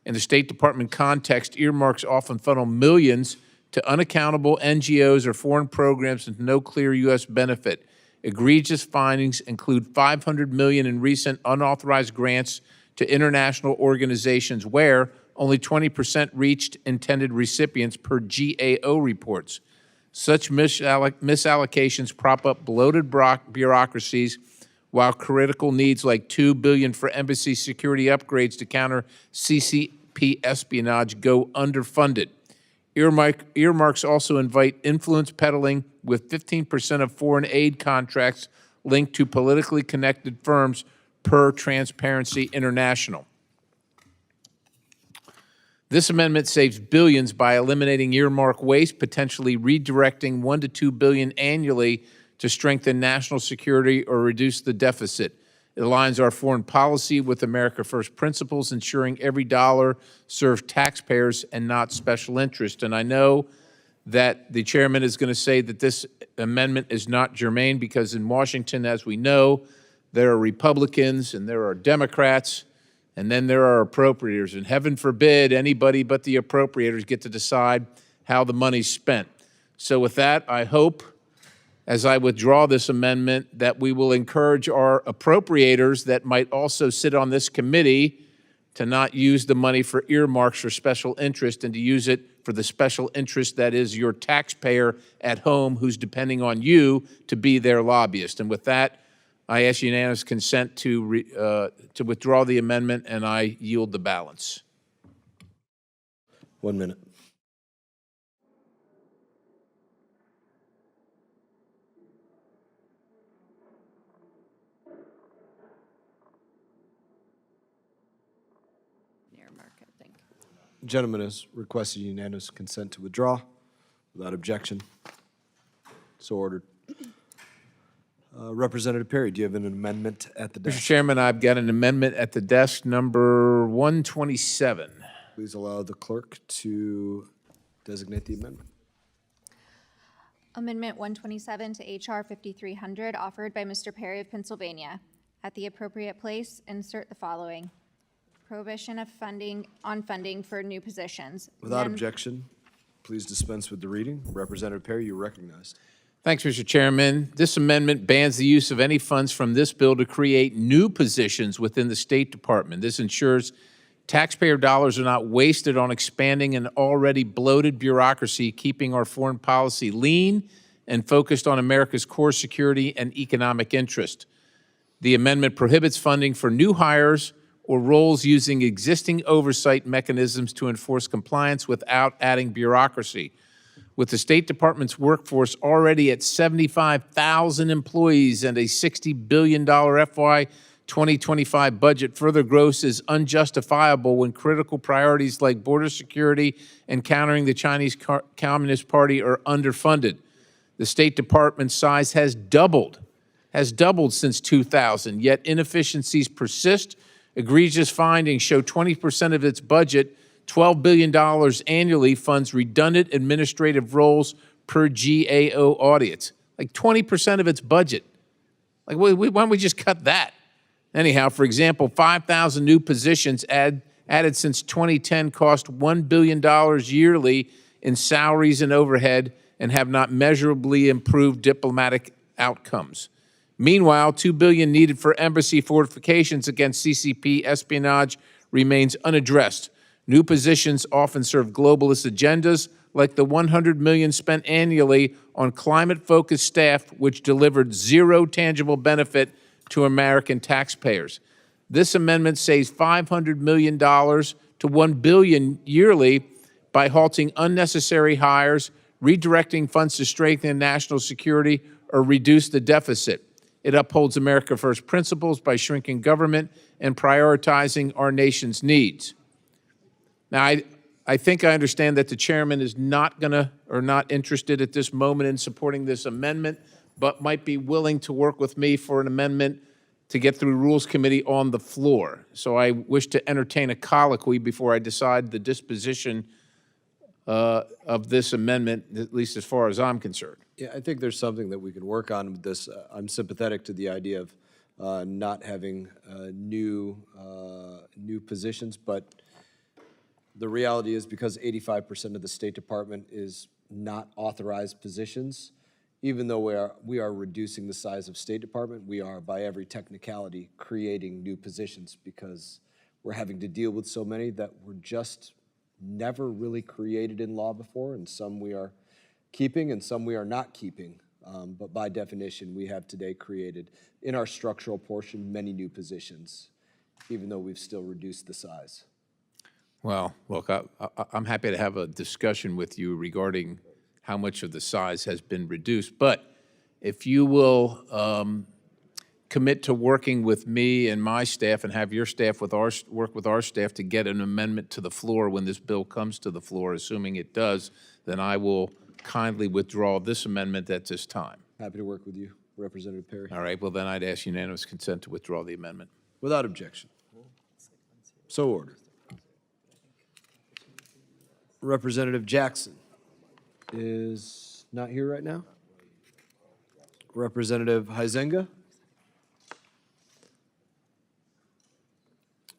In the State Department context, earmarks often funnel millions to unaccountable NGOs or foreign programs with no clear U.S. benefit. Egregious findings include $500 million in recent unauthorized grants to international organizations where only 20% reached intended recipients per GAO reports. Such misallocations prop up bloated bureaucracies, while critical needs like $2 billion for embassy security upgrades to counter CCP espionage go underfunded. Earmarks also invite influence peddling, with 15% of foreign aid contracts linked to politically connected firms per Transparency International. This amendment saves billions by eliminating earmark waste, potentially redirecting $1 to $2 billion annually to strengthen national security or reduce the deficit. It aligns our foreign policy with America First principles, ensuring every dollar serves taxpayers and not special interest. And I know that the chairman is going to say that this amendment is not germane because in Washington, as we know, there are Republicans and there are Democrats, and then there are appropriators. And heaven forbid anybody but the appropriators get to decide how the money's spent. So with that, I hope, as I withdraw this amendment, that we will encourage our appropriators that might also sit on this committee to not use the money for earmarks for special interest and to use it for the special interest that is your taxpayer at home who's depending on you to be their lobbyist. And with that, I ask unanimous consent to withdraw the amendment, and I yield the balance. 1 minute. Markup, I think. Gentleman has requested unanimous consent to withdraw. Without objection. So ordered. Representative Perry, do you have an amendment at the Mr. desk? Chairman, I've got an amendment at the desk, number 127. Please allow the clerk to designate the amendment. Amendment 127 to H.R. 5300, offered by Mr. Perry of Pennsylvania. At the appropriate place, insert the following. Prohibition of funding for new positions. Without objection, please dispense with the reading. Representative Perry, you're recognized. Thanks, Mr. Chairman. This amendment bans the use of any funds from this bill to create new positions within the State Department. This ensures taxpayer dollars are not wasted on expanding an already bloated bureaucracy, keeping our foreign policy lean and focused on America's core security and economic interest. The amendment prohibits funding for new hires or roles using existing oversight mechanisms to enforce compliance without adding bureaucracy. With the State Department's workforce already at 75,000 employees and a $60 billion FY 2025 budget, further growth is unjustifiable when critical priorities like border security and countering the Chinese Communist Party are underfunded. The State Department's size has doubled since 2000, yet inefficiencies persist. Egregious findings show 20% of its budget, $12 billion annually, funds redundant administrative roles per GAO audits. Like 20% of its budget. Like, why don't we just cut that? Anyhow, for example, 5,000 new positions added since 2010 cost $1 billion yearly in salaries and overhead and have not measurably improved diplomatic outcomes. Meanwhile, $2 billion needed for embassy fortifications against CCP espionage remains unaddressed. New positions often serve globalist agendas, like the $100 million spent annually on climate-focused staff, which delivered zero tangible benefit to American taxpayers. This amendment saves $500 million to $1 billion yearly by halting unnecessary hires, redirecting funds to strengthen national security, or reduce the deficit. It upholds America First principles by shrinking government and prioritizing our nation's needs. Now, I think I understand that the chairman is not interested at this moment in supporting this amendment, but might be willing to work with me for an amendment to get through Rules Committee on the floor. So I wish to entertain a colloquy before I decide the disposition of this amendment, at least as far as I'm concerned. Yeah, I think there's something that we can work on with this. I'm sympathetic to the idea of not having new positions, but the reality is because 85% of the State Department is not authorized positions, even though we are reducing the size of State Department, we are, by every technicality, creating new positions because we're having to deal with so many that were just never really created in law before, and some we are keeping and some we are not keeping. But by definition, we have today created, in our structural portion, many new positions, even though we've still reduced the size. Well, look, I'm happy to have a discussion with you regarding how much of the size has been reduced. But if you will commit to working with me and my staff and have your staff work with our staff to get an amendment to the floor when this bill comes to the floor, assuming it does, then I will kindly withdraw this amendment at this time. Happy to work with you, Representative Perry. All right, well, then I'd ask unanimous consent to withdraw the amendment. Without objection. So ordered. Representative Jackson. is not here right now. Representative Huizenga.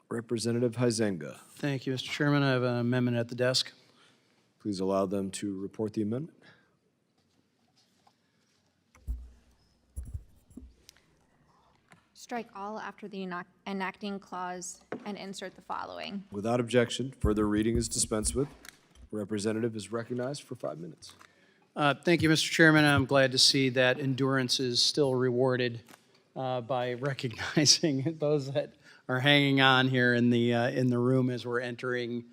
Representative Huizenga. Thank you, Mr. Chairman. I have an amendment at the desk. Please allow them to report the amendment. Strike all after the enacting clause and insert the following. Without objection, further reading is dispensed with. Representative is recognized for 5 minutes. Thank you, Mr. Chairman. I'm glad to see that endurance is still rewarded by recognizing those that are hanging on here in the room as we're entering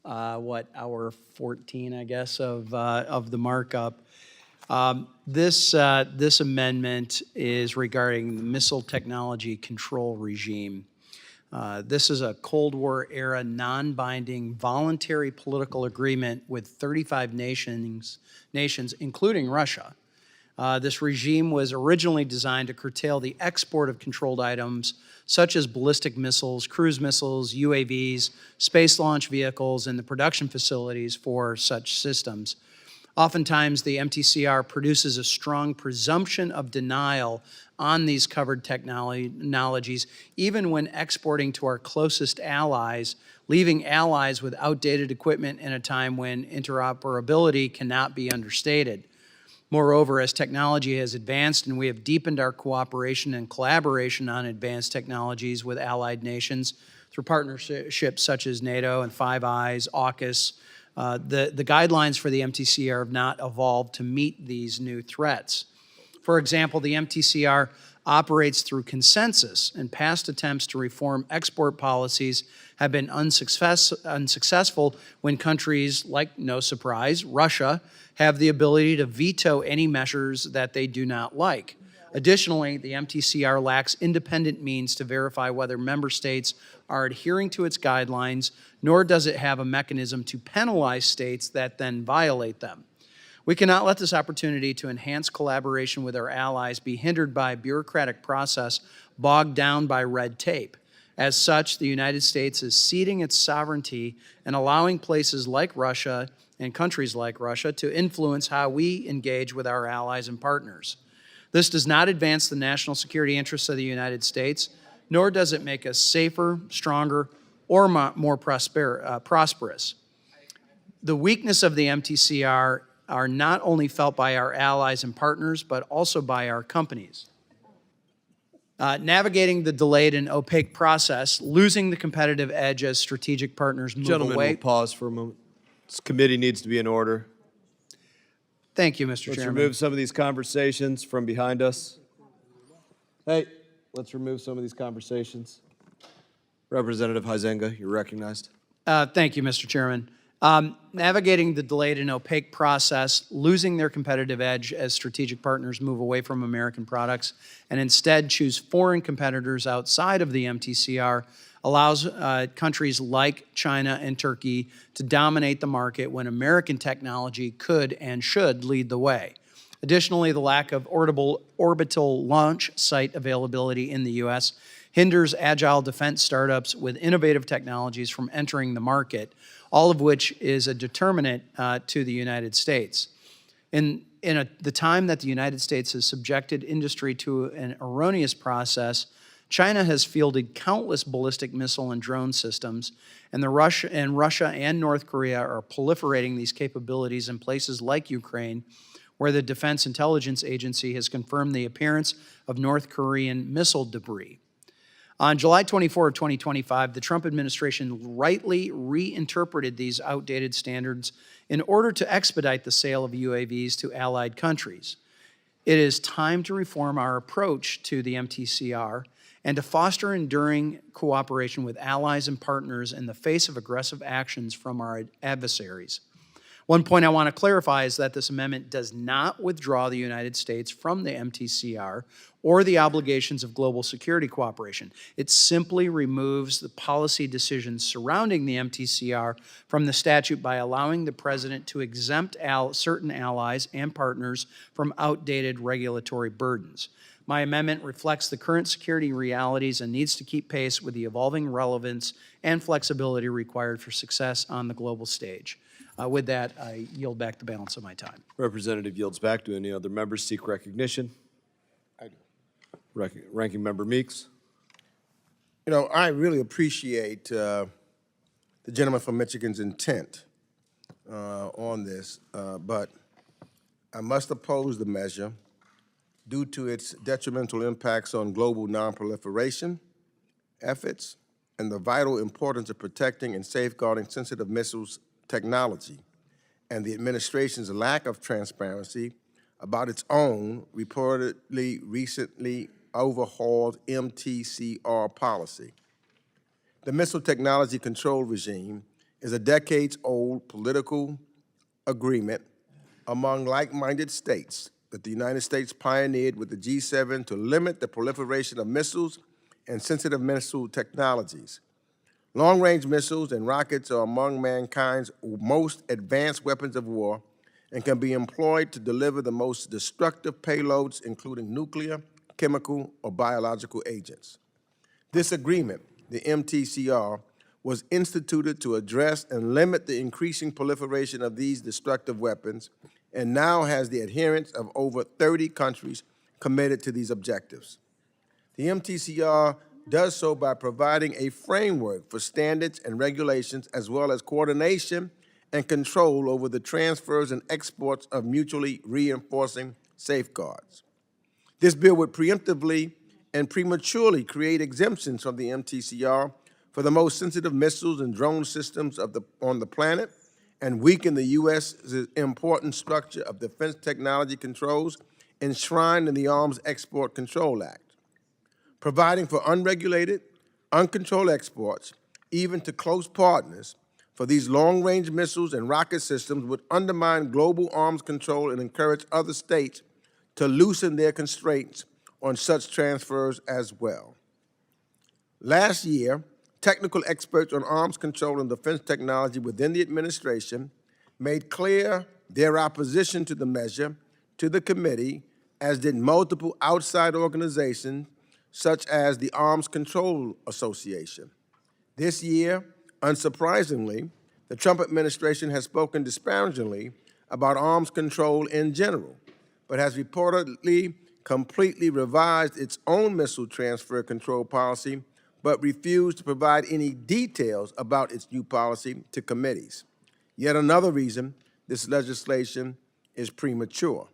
hour 14, I guess, of the markup. This amendment is regarding the missile technology control regime. This is a Cold War era non-binding voluntary political agreement with 35 nations, including Russia. This regime was originally designed to curtail the export of controlled items such as ballistic missiles, cruise missiles, UAVs, space launch vehicles, and the production facilities for such systems. Oftentimes, the MTCR produces a strong presumption of denial on these covered technologies, even when exporting to our closest allies, leaving allies with outdated equipment in a time when interoperability cannot be understated. Moreover, as technology has advanced and we have deepened our cooperation and collaboration on advanced technologies with allied nations through partnerships such as NATO and Five Eyes, AUKUS, the guidelines for the MTCR have not evolved to meet these new threats. For example, the MTCR operates through consensus, and past attempts to reform export policies have been unsuccessful when countries like, no surprise, Russia, have the ability to veto any measures that they do not like. Additionally, the MTCR lacks independent means to verify whether member states are adhering to its guidelines, nor does it have a mechanism to penalize states that then violate them. We cannot let this opportunity to enhance collaboration with our allies be hindered by a bureaucratic process bogged down by red tape. As such, the United States is ceding its sovereignty and allowing places like Russia and countries like Russia to influence how we engage with our allies and partners. This does not advance the national security interests of the United States, nor does it make us safer, stronger, or more prosperous. The weakness of the MTCR are not only felt by our allies and partners, but also by our companies. Navigating the delayed and opaque process, losing the competitive edge as strategic partners move Gentlemen, away. we'll pause for a moment. This committee needs to be in order. Thank you, Mr. Let's Chairman. remove some of these conversations from behind us. Hey, let's remove some of these conversations. Representative Huizenga, you're recognized. Thank you, Mr. Chairman. Navigating the delayed and opaque process, losing their competitive edge as strategic partners move away from American products and instead choose foreign competitors outside of the MTCR allows countries like China and Turkey to dominate the market when American technology could and should lead the way. Additionally, the lack of orbital launch site availability in the U.S. hinders agile defense startups with innovative technologies from entering the market, all of which is a determinant to the United States. In the time that the United States has subjected industry to an erroneous process, China has fielded countless ballistic missile and drone systems, and Russia and North Korea are proliferating these capabilities in places like Ukraine, where the Defense Intelligence Agency has confirmed the appearance of North Korean missile debris. On July 24, 2025, the Trump administration rightly reinterpreted these outdated standards in order to expedite the sale of UAVs to allied countries. It is time to reform our approach to the MTCR and to foster enduring cooperation with allies and partners in the face of aggressive actions from our adversaries. One point I want to clarify is that this amendment does not withdraw the United States from the MTCR or the obligations of global security cooperation. It simply removes the policy decisions surrounding the MTCR from the statute by allowing the President to exempt certain allies and partners from outdated regulatory burdens. My amendment reflects the current security realities and needs to keep pace with the evolving relevance and flexibility required for success on the global stage. With that, I yield back the balance of my time. Representative yields back. Do any other members seek recognition? I do. Ranking Member Meeks. You know, I really appreciate the gentleman from Michigan's intent on this, but I must oppose the measure due to its detrimental impacts on global nonproliferation efforts and the vital importance of protecting and safeguarding sensitive missiles technology, and the administration's lack of transparency about its own reportedly recently overhauled MTCR policy. The Missile Technology Control Regime is a decades-old political agreement among like-minded states that the United States pioneered with the G7 to limit the proliferation of missiles and sensitive missile technologies. Long-range missiles and rockets are among mankind's most advanced weapons of war and can be employed to deliver the most destructive payloads, including nuclear, chemical, or biological agents. This agreement, the MTCR, was instituted to address and limit the increasing proliferation of these destructive weapons and now has the adherence of over 30 countries committed to these objectives. The MTCR does so by providing a framework for standards and regulations as well as coordination and control over the transfers and exports of mutually reinforcing safeguards. This bill would preemptively and prematurely create exemptions from the MTCR for the most sensitive missiles and drone systems on the planet and weaken the U.S.'s important structure of defense technology controls enshrined in the Arms Export Control Act. Providing for unregulated, uncontrolled exports, even to close partners, for these long-range missiles and rocket systems would undermine global arms control and encourage other states to loosen their constraints on such transfers as well. Last year, technical experts on arms control and defense technology within the administration made clear their opposition to the measure to the committee, as did multiple outside organizations such as the Arms Control Association. This year, unsurprisingly, the Trump administration has spoken disparagingly about arms control in general, but has reportedly completely revised its own missile transfer control policy, but refused to provide any details about its new policy to committees. Yet another reason this legislation is premature.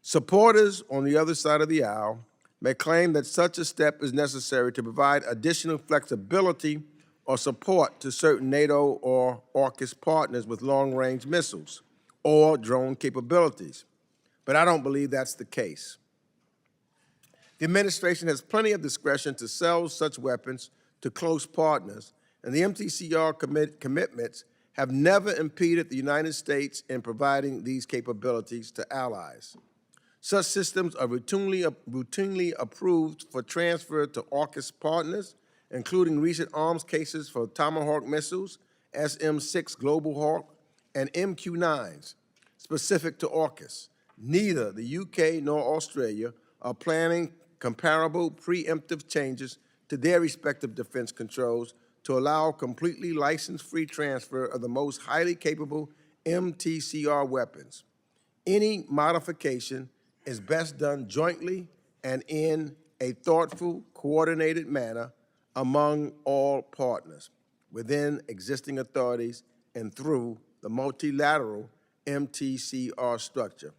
Supporters on the other side of the aisle may claim that such a step is necessary to provide additional flexibility or support to certain NATO or AUKUS partners with long-range missiles or drone capabilities. But I don't believe that's the case. The administration has plenty of discretion to sell such weapons to close partners, and the MTCR commitments have never impeded the United States in providing these capabilities to allies. Such systems are routinely approved for transfer to AUKUS partners, including recent arms cases for Tomahawk missiles, SM-6 Global Hawk, and MQ-9s, specific to AUKUS. Neither the UK nor Australia are planning comparable preemptive changes to their respective defense controls to allow completely license-free transfer of the most highly capable MTCR weapons. Any modification is best done jointly and in a thoughtful, coordinated manner among all partners, within existing authorities and through the multilateral MTCR structure.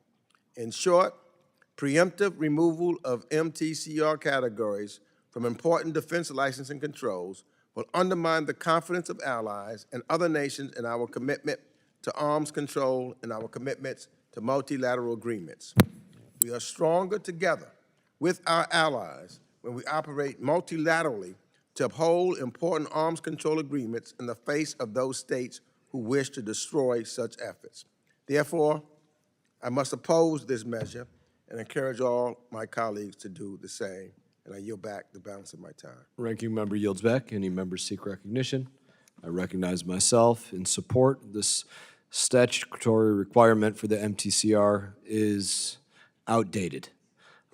In short, preemptive removal of MTCR categories from important defense licensing controls will undermine the confidence of allies and other nations in our commitment to arms control and our commitments to multilateral agreements. We are stronger together with our allies when we operate multilaterally to uphold important arms control agreements in the face of those states who wish to destroy such efforts. Therefore, I must oppose this measure and encourage all my colleagues to do the same. And I yield back the balance of my time. Ranking member yields back. Any members seek recognition? I recognize myself in support. This statutory requirement for the MTCR is outdated.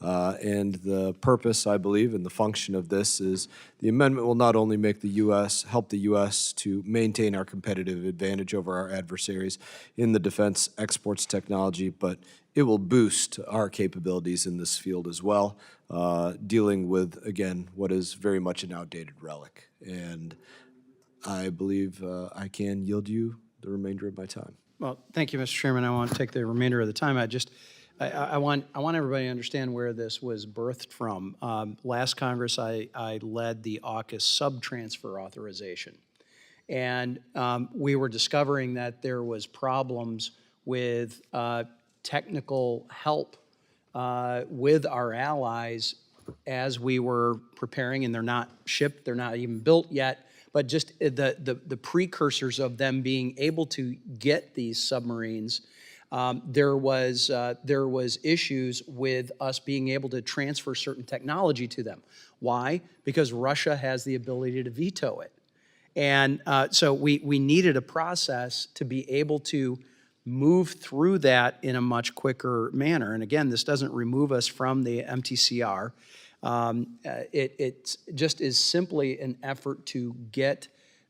And the purpose, I believe, and the function of this is the amendment will not only make the U.S., help the U.S. to maintain our competitive advantage over our adversaries in the defense exports technology, but it will boost our capabilities in this field as well, dealing with, again, what is very much an outdated relic. And I believe I can yield you the remainder of my time. Well, thank you, Mr. Chairman. I want to take the remainder of the time. I want everybody to understand where this was birthed from. Last Congress, I led the AUKUS sub-transfer authorization. And we were discovering that there was problems with technical help with our allies as we were preparing, and they're not shipped, they're not even built yet, but just the precursors of them being able to get these submarines. There was issues with us being able to transfer certain technology to them. Why? Because Russia has the ability to veto it. And so we needed a process to be able to move through that in a much quicker manner. And again, this doesn't remove us from the MTCR. It just is simply an effort to get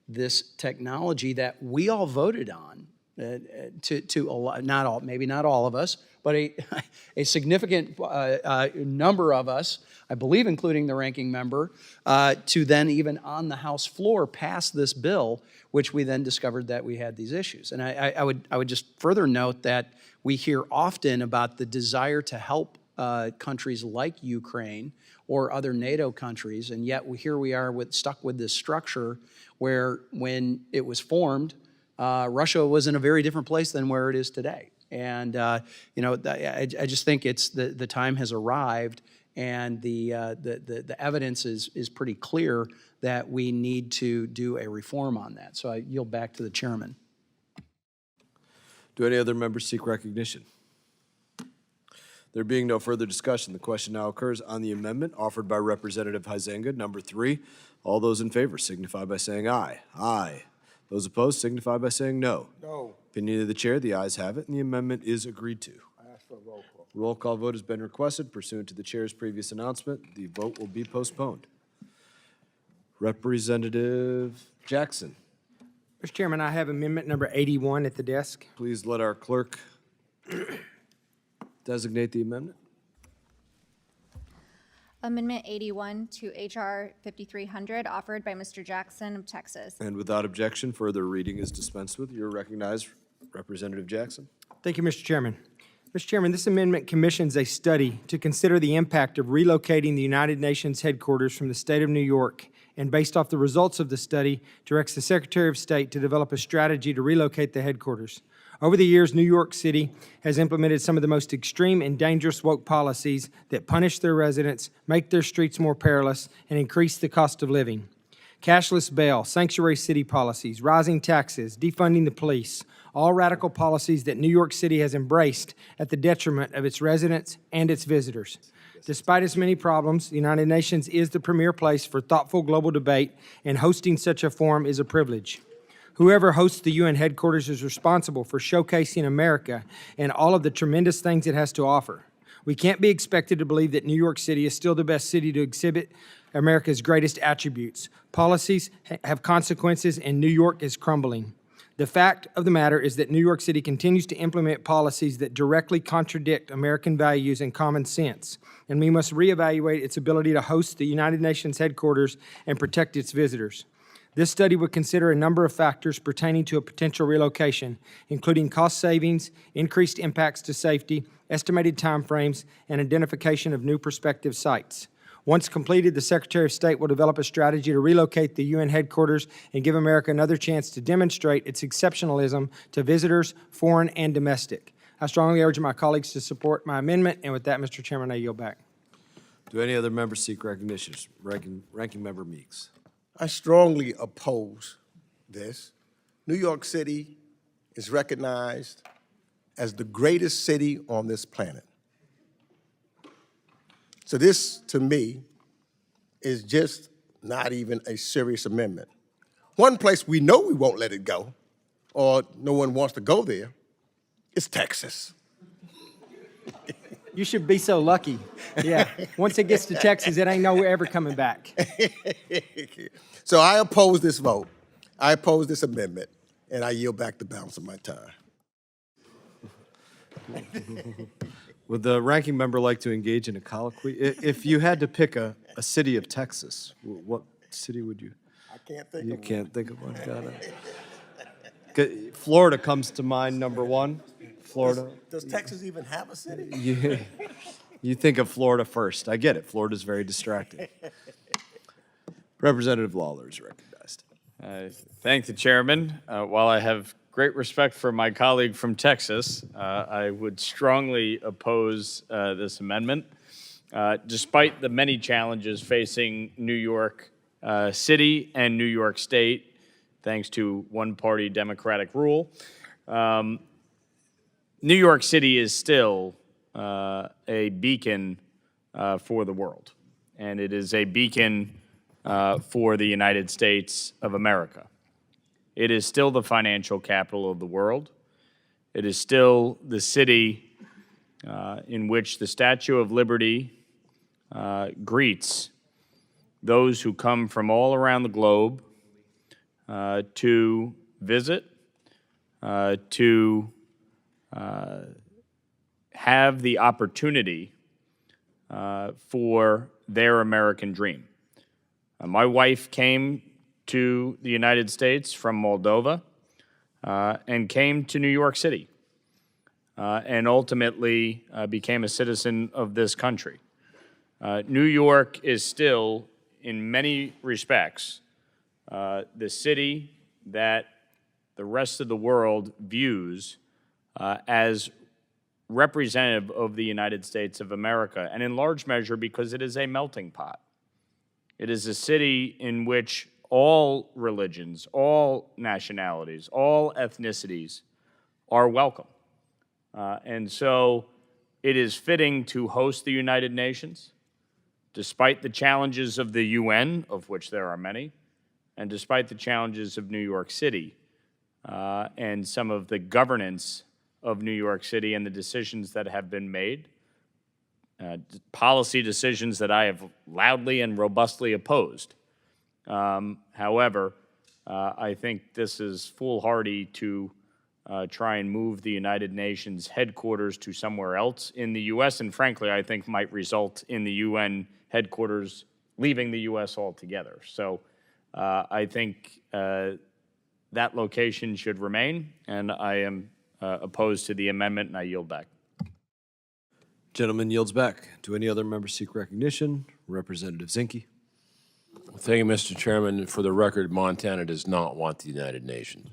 this technology that we all voted on not all, maybe not all of us, but a significant number of us, I believe including the ranking member, to then even on the House floor pass this bill, which we then discovered that we had these issues. And I would just further note that we hear often about the desire to help countries like Ukraine or other NATO countries, and yet here we are stuck with this structure where when it was formed, Russia was in a very different place than where it is today. And, you know, I just think it's the time has arrived, and the evidence is pretty clear that we need to do a reform on that. So I yield back to the chairman. Do any other members seek recognition? There being no further discussion, the question now occurs on the amendment offered by Representative Huizenga, number 3. All those in favor signify by saying aye. Aye. Those opposed signify by saying no. No. Opinion of the chair, the ayes have it, and the amendment is agreed to. I ask for a roll call. Roll call vote has been requested pursuant to the chair's previous announcement. The vote will be postponed. Representative Jackson, Mr. Chairman, I have amendment number 81 at the desk. please let our clerk designate the amendment. Amendment 81 to H.R. 5300, offered by Mr. Jackson of Texas. And without objection, further reading is dispensed with. You're recognized, Representative Jackson. Thank you, Mr. Chairman. Mr. Chairman, this amendment commissions a study to consider the impact of relocating the United Nations headquarters from the state of New York, and based off the results of the study, directs the Secretary of State to develop a strategy to relocate the headquarters. Over the years, New York City has implemented some of the most extreme and dangerous woke policies that punish their residents, make their streets more perilous, and increase the cost of living. Cashless bail, sanctuary city policies, rising taxes, defunding the police, all radical policies that New York City has embraced at the detriment of its residents and its visitors. Despite its many problems, the United Nations is the premier place for thoughtful global debate, and hosting such a forum is a privilege. Whoever hosts the UN headquarters is responsible for showcasing America and all of the tremendous things it has to offer. We can't be expected to believe that New York City is still the best city to exhibit America's greatest attributes. Policies have consequences, and New York is crumbling. The fact of the matter is that New York City continues to implement policies that directly contradict American values and common sense, and we must reevaluate its ability to host the United Nations headquarters and protect its visitors. This study would consider a number of factors pertaining to a potential relocation, including cost savings, increased impacts to safety, estimated timeframes, and identification of new prospective sites. Once completed, the Secretary of State will develop a strategy to relocate the UN headquarters and give America another chance to demonstrate its exceptionalism to visitors, foreign and domestic. I strongly urge my colleagues to support my amendment, and with that, Mr. Chairman, I yield back. Do any other members seek recognition? Ranking Member Meeks. I strongly oppose this. New York City is recognized as the greatest city on this planet. So this, to me, is just not even a serious amendment. One place we know we won't let it go, or no one wants to go there, is Texas. You should be so lucky. Yeah. Once it gets to Texas, it ain't nowhere ever coming back. So I oppose this vote. I oppose this amendment, and I yield back the balance of my time. Would the ranking member like to engage in a colloquy? If you had to pick a city of Texas, what city would you? I can't think You of one. can't think of one. Got it. Florida comes to mind, number one. Florida. Does Texas even have a city? You think of Florida first. I get it. Florida's very distracting. Representative Lawler is recognized. I thank the chairman. While I have great respect for my colleague from Texas, I would strongly oppose this amendment. Despite the many challenges facing New York City and New York State, thanks to one-party Democratic rule, New York City is still a beacon for the world, and it is a beacon for the United States of America. It is still the financial capital of the world. It is still the city in which the Statue of Liberty greets those who come from all around the globe to visit, to have the opportunity for their American dream. My wife came to the United States from Moldova and came to New York City and ultimately became a citizen of this country. New York is still, in many respects, the city that the rest of the world views as representative of the United States of America, and in large measure because it is a melting pot. It is a city in which all religions, all nationalities, all ethnicities are welcome. And so it is fitting to host the United Nations, despite the challenges of the UN, of which there are many, and despite the challenges of New York City and some of the governance of New York City and the decisions that have been made, policy decisions that I have loudly and robustly opposed. However, I think this is foolhardy to try and move the United Nations headquarters to somewhere else in the U.S., and frankly, I think might result in the UN headquarters leaving the U.S. altogether. So I think that location should remain, and I am opposed to the amendment, and I yield back. Gentleman yields back. Do any other members seek recognition? Representative Zinke. Thank you, Mr. Chairman. For the record, Montana does not want the United Nations.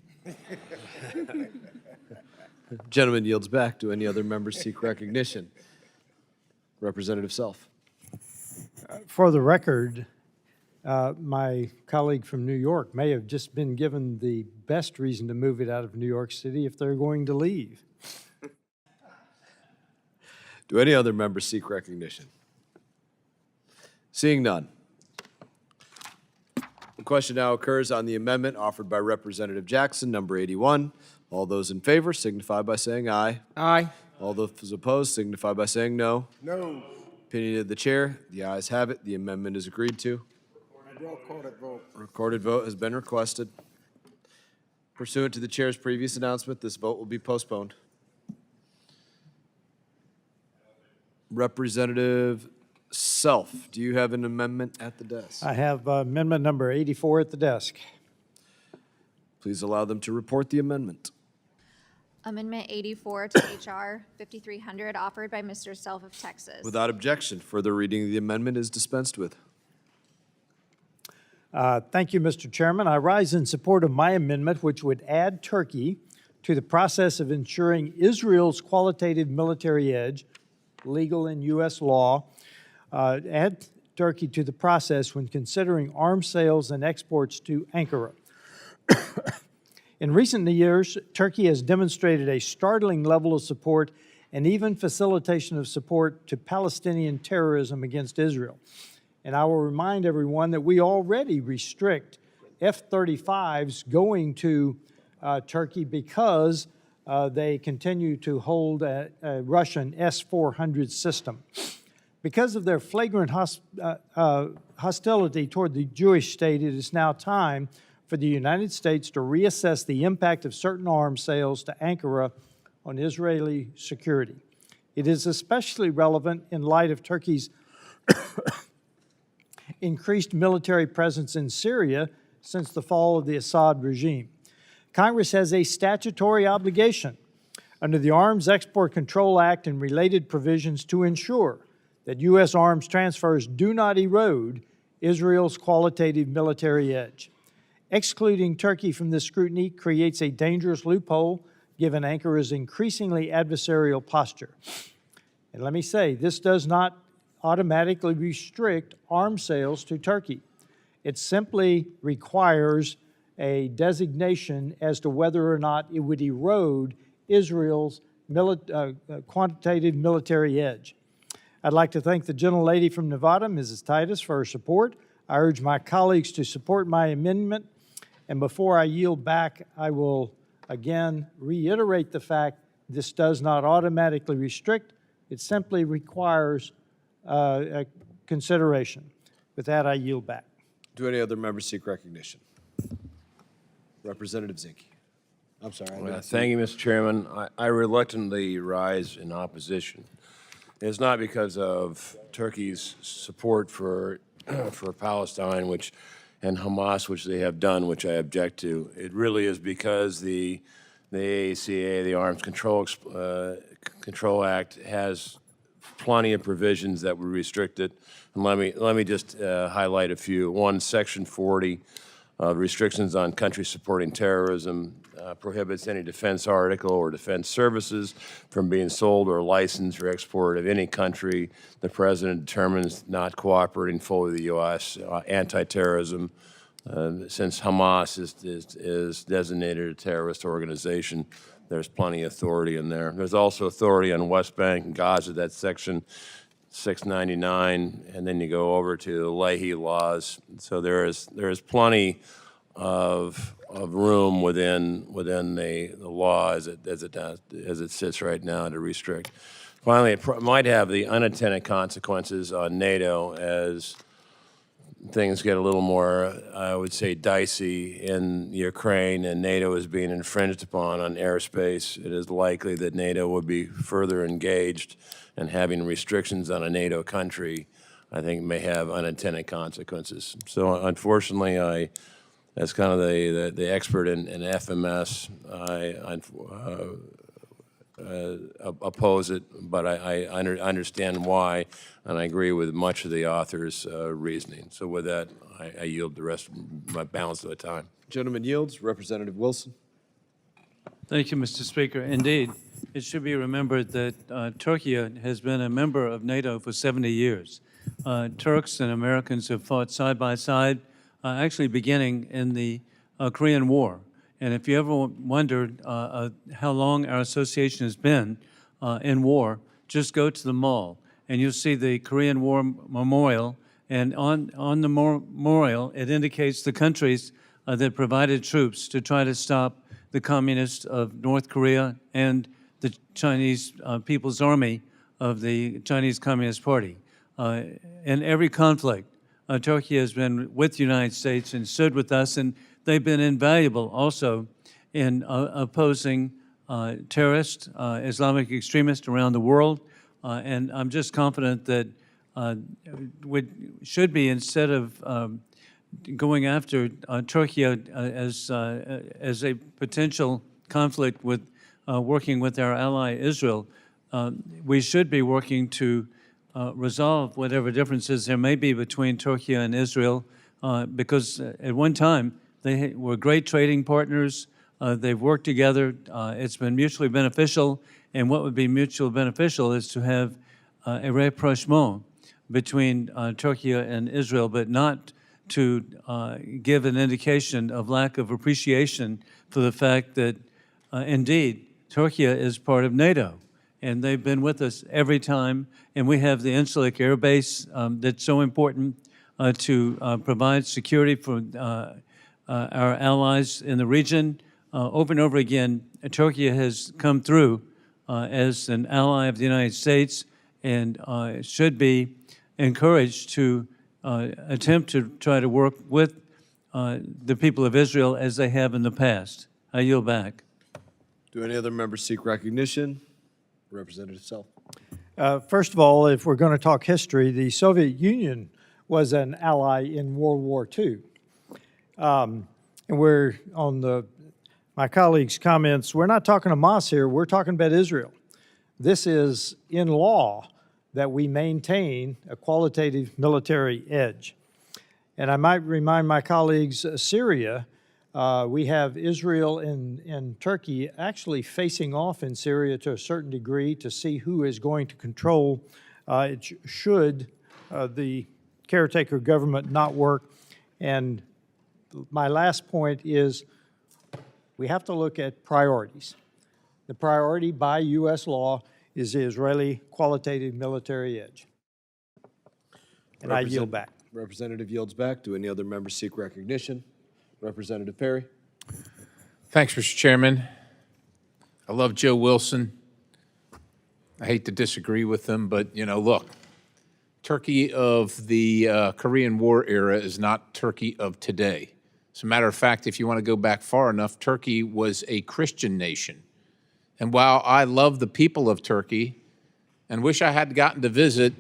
Gentleman yields back. Do any other members seek recognition? Representative Self. For the record, my colleague from New York may have just been given the best reason to move it out of New York City if they're going to leave. Do any other members seek recognition? Seeing none. The question now occurs on the amendment offered by Representative Jackson, number 81. All those in favor signify by saying aye. Aye. All those opposed signify by saying no. No. Opinion of the chair, the ayes have it. The amendment is agreed to. Recorded vote. Recorded vote has been requested. Pursuant to the chair's previous announcement, this vote will be postponed. Representative Self, do you have an amendment at the desk? I have amendment number 84 at the desk. Please allow them to report the amendment. Amendment 84 to H.R. 5300, offered by Mr. Self of Texas. Without objection, further reading of the amendment is dispensed with. Thank you, Mr. Chairman. I rise in support of my amendment, which would add Turkey to the process of ensuring Israel's qualitative military edge, legal in U.S. law, add Turkey to the process when considering arms sales and exports to Ankara. In recent years, Turkey has demonstrated a startling level of support and even facilitation of support to Palestinian terrorism against Israel. And I will remind everyone that we already restrict F-35s going to Turkey because they continue to hold a Russian S-400 system. Because of their flagrant hostility toward the Jewish state, it is now time for the United States to reassess the impact of certain arms sales to Ankara on Israeli security. It is especially relevant in light of Turkey's increased military presence in Syria since the fall of the Assad regime. Congress has a statutory obligation under the Arms Export Control Act and related provisions to ensure that U.S. arms transfers do not erode Israel's qualitative military edge. Excluding Turkey from this scrutiny creates a dangerous loophole given Ankara's increasingly adversarial posture. And let me say, this does not automatically restrict arms sales to Turkey. It simply requires a designation as to whether or not it would erode Israel's quantitative military edge. I'd like to thank the gentlelady from Nevada, Mrs. Titus, for her support. I urge my colleagues to support my amendment. And before I yield back, I will again reiterate the fact this does not automatically restrict. It simply requires consideration. With that, I yield back. Do any other members seek recognition? Representative Zinke. I'm sorry. Thank you, Mr. Chairman. I reluctantly rise in opposition. It's not because of Turkey's support for Palestine, and Hamas, which they have done, which I object to. It really is because the AACA, the Arms Control Act, has plenty of provisions that would restrict it. And let me just highlight a few. One, Section 40, restrictions on countries supporting terrorism, prohibits any defense article or defense services from being sold or licensed or exported of any country the president determines not cooperating fully with the U.S. Anti-terrorism, since Hamas is designated a terrorist organization, there's plenty of authority in there. There's also authority on West Bank and Gaza, that's Section 699, and then you go over to the Leahy laws. So there is plenty of room within the law as it sits right now to restrict. Finally, it might have the unintended consequences on NATO as things get a little more, I would say, dicey in Ukraine, and NATO is being infringed upon on airspace. It is likely that NATO would be further engaged, and having restrictions on a NATO country, I think, may have unintended consequences. So unfortunately, as kind of the expert in FMS, I oppose it, but I understand why, and I agree with much of the author's reasoning. So with that, I yield the rest of my balance of the time. Gentleman yields. Representative Wilson. Thank you, Mr. Speaker. Indeed, it should be remembered that Turkey has been a member of NATO for 70 years. Turks and Americans have fought side by side, actually beginning in the Korean War. And if you ever wondered how long our association has been in war, just go to the mall and you'll see the Korean War Memorial. And on the memorial, it indicates the countries that provided troops to try to stop the communists of North Korea and the Chinese People's Army of the Chinese Communist Party. In every conflict, Turkey has been with the United States and stood with us, and they've been invaluable also in opposing terrorists, Islamic extremists around the world. And I'm just confident that we should be, instead of going after Turkey as a potential conflict with working with our ally Israel, we should be working to resolve whatever differences there may be between Turkey and Israel, because at one time they were great trading partners. They've worked together. It's been mutually beneficial, and what would be mutually beneficial is to have a rapprochement between Turkey and Israel, but not to give an indication of lack of appreciation for the fact that, indeed, Turkey is part of NATO, and they've been with us every time, and we have the Incirlik Air Base that's so important to provide security for our allies in the region. over and over again, Turkey has come through as an ally of the United States and should be encouraged to attempt to try to work with the people of Israel as they have in the past. I yield back. Do any other members seek recognition? Representative Self. First of all, if we're going to talk history, the Soviet Union was an ally in World War II. And we're on my colleague's comments, we're not talking Hamas here, we're talking about Israel. This is in law that we maintain a qualitative military edge. And I might remind my colleagues, Syria, we have Israel and Turkey actually facing off in Syria to a certain degree to see who is going to control should the caretaker government not work. And my last point is we have to look at priorities. The priority by U.S. law is the Israeli qualitative military edge. And I yield back. Representative yields back. Do any other members seek recognition? Representative Perry. Thanks, Mr. Chairman. I love Joe Wilson. I hate to disagree with him, but, you know, look, Turkey of the Korean War era is not Turkey of today. As a matter of fact, if you want to go back far enough, Turkey was a Christian nation. And while I love the people of Turkey and wish I had gotten to visit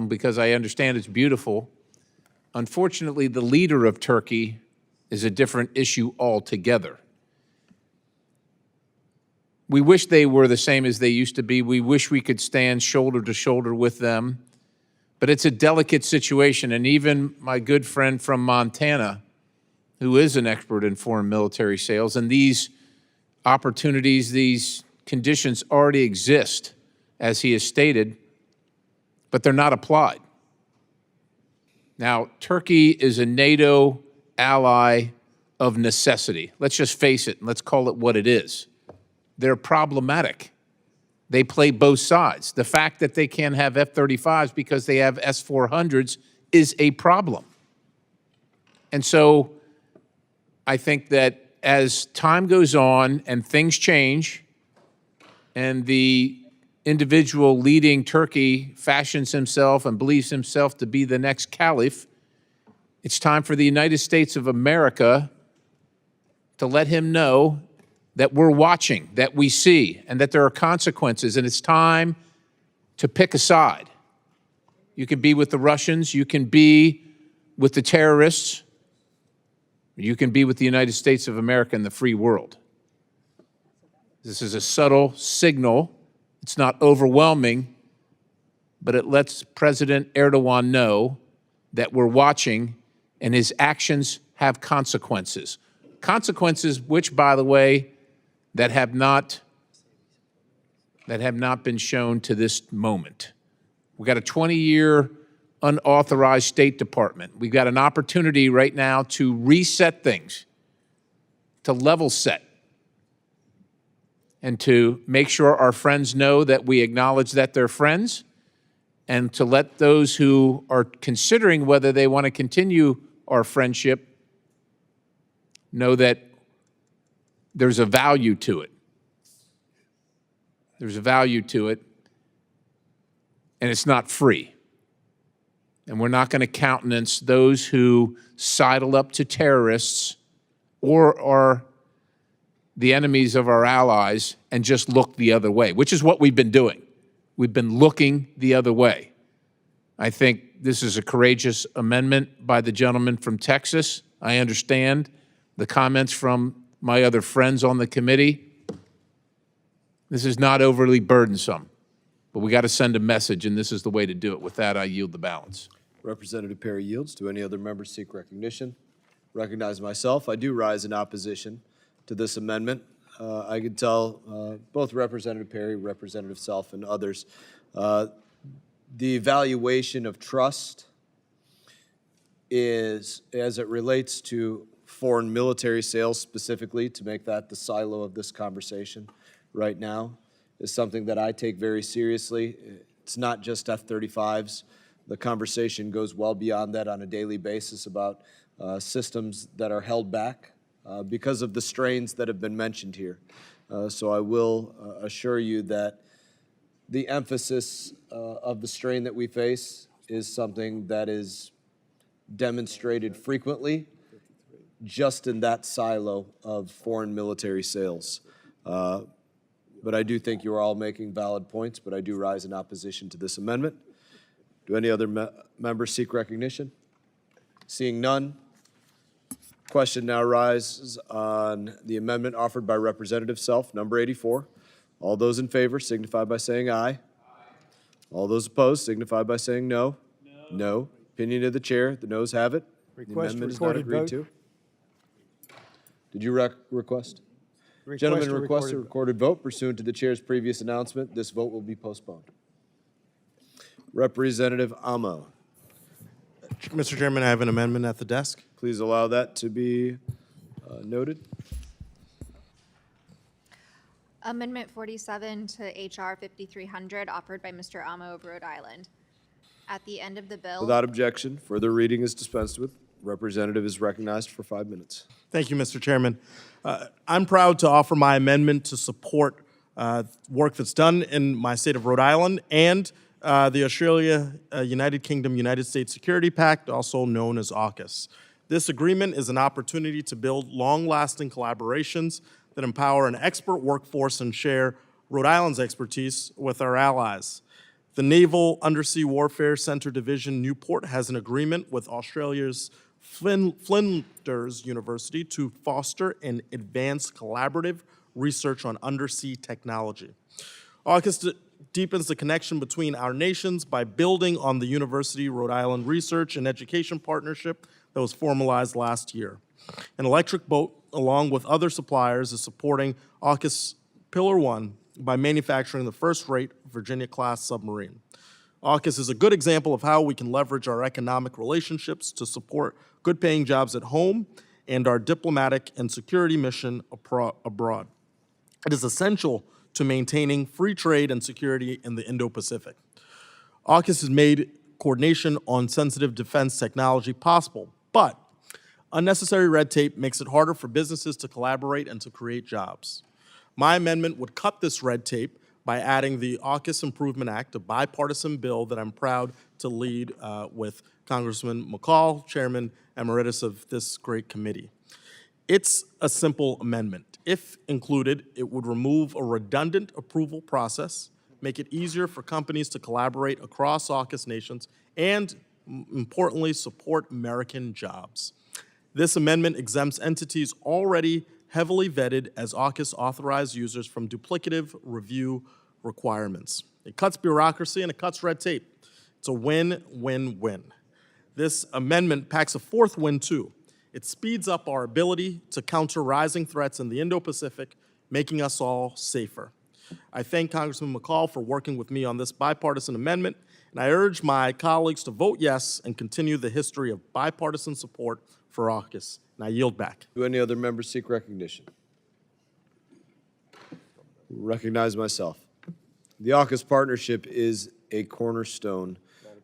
because I understand it's beautiful, unfortunately, the leader of Turkey is a different issue altogether. We wish they were the same as they used to be. We wish we could stand shoulder to shoulder with them. But it's a delicate situation. And even my good friend from Montana, who is an expert in foreign military sales, and these opportunities, these conditions already exist, as he has stated, but they're not applied. Now, Turkey is a NATO ally of necessity. Let's just face it, and let's call it what it is. They're problematic. They play both sides. The fact that they can't have F-35s because they have S-400s is a problem. And so I think that as time goes on and things change and the individual leading Turkey fashions himself and believes himself to be the next caliph, it's time for the United States of America to let him know that we're watching, that we see, and that there are consequences, and it's time to pick a side. You can be with the Russians, you can be with the terrorists, you can be with the United States of America and the free world. This is a subtle signal. It's not overwhelming, but it lets President Erdogan know that we're watching and his actions have consequences. Consequences which, by the way, that have not been shown to this moment. We've got a 20-year unauthorized State Department. We've got an opportunity right now to reset things, to level set, and to make sure our friends know that we acknowledge that they're friends, and to let those who are considering whether they want to continue our friendship know that there's a value to it. There's a value to it, and it's not free. And we're not going to countenance those who sidle up to terrorists or are the enemies of our allies and just look the other way, which is what we've been doing. We've been looking the other way. I think this is a courageous amendment by the gentleman from Texas. I understand the comments from my other friends on the committee. This is not overly burdensome, but we got to send a message, and this is the way to do it. With that, I yield the balance. Representative Perry yields. Do any other members seek recognition? Recognize myself. I do rise in opposition to this amendment. I could tell both Representative Perry, Representative Self, and others, the evaluation of trust is, as it relates to foreign military sales specifically, to make that the silo of this conversation right now, is something that I take very seriously. It's not just F-35s. The conversation goes well beyond that on a daily basis about systems that are held back because of the strains that have been mentioned here. So I will assure you that the emphasis of the strain that we face is something that is demonstrated frequently just in that silo of foreign military sales. But I do think you are all making valid points, but I do rise in opposition to this amendment. Do any other members seek recognition? Seeing none, question now arises on the amendment offered by Representative Self, number 84. All those in favor signify by saying aye. All those opposed signify by saying no. No. Opinion of the chair, the noes have it. The Request amendment is not recorded agreed vote. to. Did you request? Request Gentlemen a request a recorded- recorded vote pursuant to the chair's previous announcement. This vote will be postponed. Representative Amo, Mr. Chairman, I have an amendment at the desk. please allow that to be noted. Amendment 47 to HR 5300, offered by Mr. Amo of Rhode Island. At the end of the bill. Without objection, further reading is dispensed with. Representative is recognized for 5 minutes. Thank you, Mr. Chairman. I'm proud to offer my amendment to support work that's done in my state of Rhode Island and the Australia, United Kingdom, United States Security Pact, also known as AUKUS. This agreement is an opportunity to build long-lasting collaborations that empower an expert workforce and share Rhode Island's expertise with our allies. The Naval Undersea Warfare Center Division Newport has an agreement with Australia's Flinders University to foster and advance collaborative research on undersea technology. AUKUS deepens the connection between our nations by building on the University Rhode Island Research and Education Partnership that was formalized last year. An electric boat, along with other suppliers, is supporting AUKUS Pillar 1 by manufacturing the first-rate Virginia-class submarine. AUKUS is a good example of how we can leverage our economic relationships to support good-paying jobs at home and our diplomatic and security mission abroad. It is essential to maintaining free trade and security in the Indo-Pacific. AUKUS has made coordination on sensitive defense technology possible, but unnecessary red tape makes it harder for businesses to collaborate and to create jobs. My amendment would cut this red tape by adding the AUKUS Improvement Act, a bipartisan bill that I'm proud to lead with Congressman McCall, Chairman Emeritus of this great committee. It's a simple amendment. If included, it would remove a redundant approval process, make it easier for companies to collaborate across AUKUS nations, and importantly, support American jobs. This amendment exempts entities already heavily vetted as AUKUS authorized users from duplicative review requirements. It cuts bureaucracy and it cuts red tape. It's a win-win-win. This amendment packs a fourth win too. It speeds up our ability to counter rising threats in the Indo-Pacific, making us all safer. I thank Congressman McCall for working with me on this bipartisan amendment, and I urge my colleagues to vote yes and continue the history of bipartisan support for AUKUS. And I yield back. Do any other members seek recognition? Recognize myself. The AUKUS partnership is a cornerstone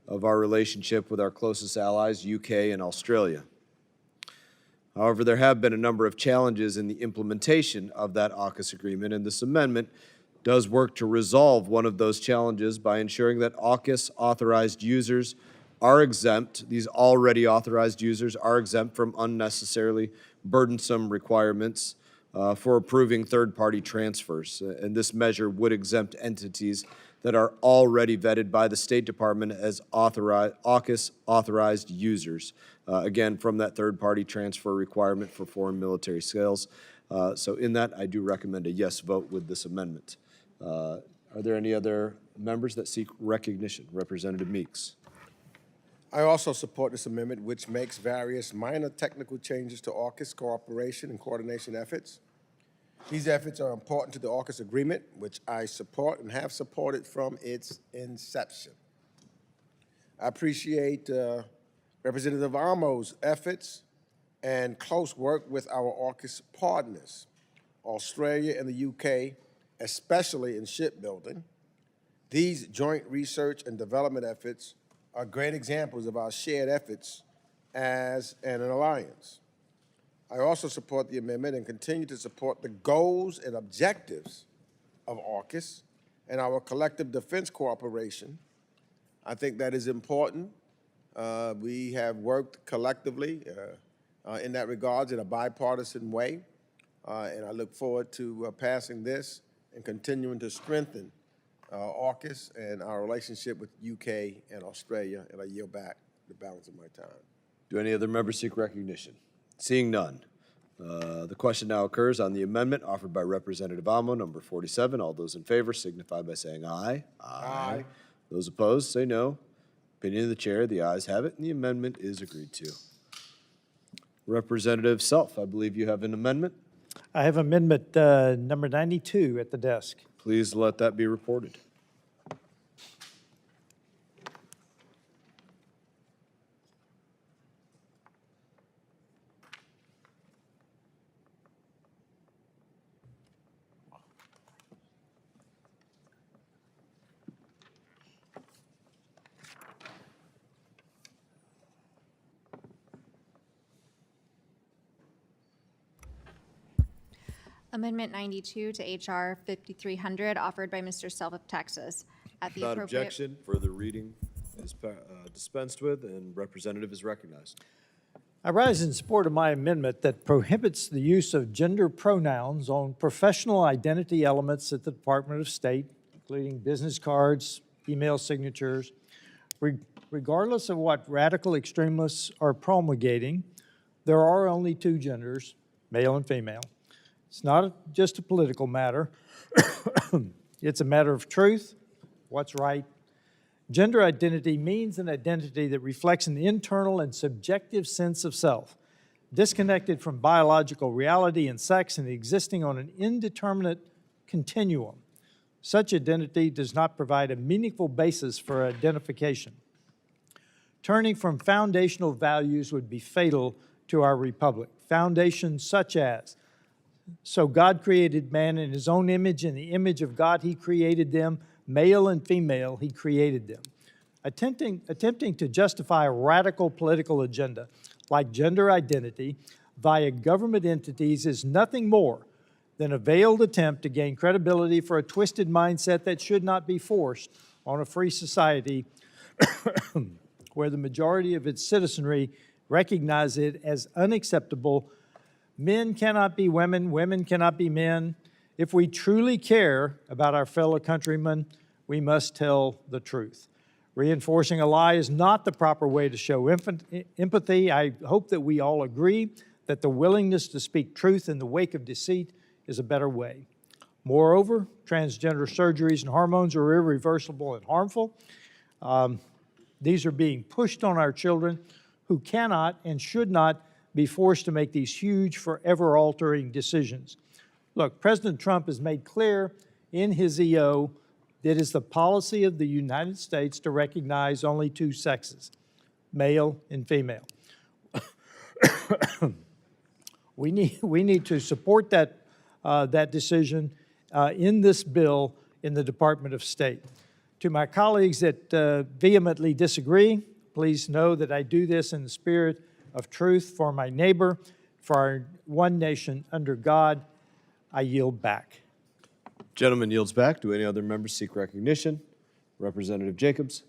of our relationship with our closest allies, UK and Australia. However, there have been a number of challenges in the implementation of that AUKUS agreement, and this amendment does work to resolve one of those challenges by ensuring that AUKUS authorized users are exempt, these already authorized users are exempt from unnecessarily burdensome requirements for approving third-party transfers. And this measure would exempt entities that are already vetted by the State Department as AUKUS authorized users, again, from that third-party transfer requirement for foreign military sales. So in that, I do recommend a yes vote with this amendment. Are there any other members that seek recognition? Representative Meeks. I also support this amendment, which makes various minor technical changes to AUKUS cooperation and coordination efforts. These efforts are important to the AUKUS agreement, which I support and have supported from its inception. I appreciate Representative Amo's efforts and close work with our AUKUS partners, Australia and the UK, especially in shipbuilding. These joint research and development efforts are great examples of our shared efforts as an alliance. I also support the amendment and continue to support the goals and objectives of AUKUS and our collective defense cooperation. I think that is important. We have worked collectively in that regards in a bipartisan way, and I look forward to passing this and continuing to strengthen AUKUS and our relationship with UK and Australia, and I yield back the balance of my time. Do any other members seek recognition? Seeing none. The question now occurs on the amendment offered by Representative Amo, number 47. All those in favor signify by saying aye. Aye. Those opposed, say no. Opinion of the chair, the ayes have it, and the amendment is agreed to. Representative Self, I believe you have an amendment. I have amendment number 92 at the desk. Please let that be reported. Amendment 92 to H.R. 5300, offered by Mr. Self of Texas. At the Without appropriate objection, further reading is dispensed with, and representative is recognized. I rise in support of my amendment that prohibits the use of gender pronouns on professional identity elements at the Department of State, including business cards, email signatures. Regardless of what radical extremists are promulgating, there are only two genders, male and female. It's not just a political matter. It's a matter of truth, what's right. Gender identity means an identity that reflects an internal and subjective sense of self, disconnected from biological reality and sex and existing on an indeterminate continuum. Such identity does not provide a meaningful basis for identification. Turning from foundational values would be fatal to our republic. Foundations such as, so God created man in his own image, in the image of God he created them, male and female he created them. Attempting to justify a radical political agenda like gender identity via government entities is nothing more than a veiled attempt to gain credibility for a twisted mindset that should not be forced on a free society where the majority of its citizenry recognize it as unacceptable. Men cannot be women, women cannot be men. If we truly care about our fellow countrymen, we must tell the truth. Reinforcing a lie is not the proper way to show empathy. I hope that we all agree that the willingness to speak truth in the wake of deceit is a better way. Moreover, transgender surgeries and hormones are irreversible and harmful. These are being pushed on our children who cannot and should not be forced to make these huge, forever-altering decisions. Look, President Trump has made clear in his EO that it is the policy of the United States to recognize only two sexes, male and female. We need to support that, that decision in this bill in the Department of State. To my colleagues that vehemently disagree, please know that I do this in the spirit of truth for my neighbor, for our one nation under God. I yield back. Gentleman yields back. Do any other members seek recognition? Representative Jacobs.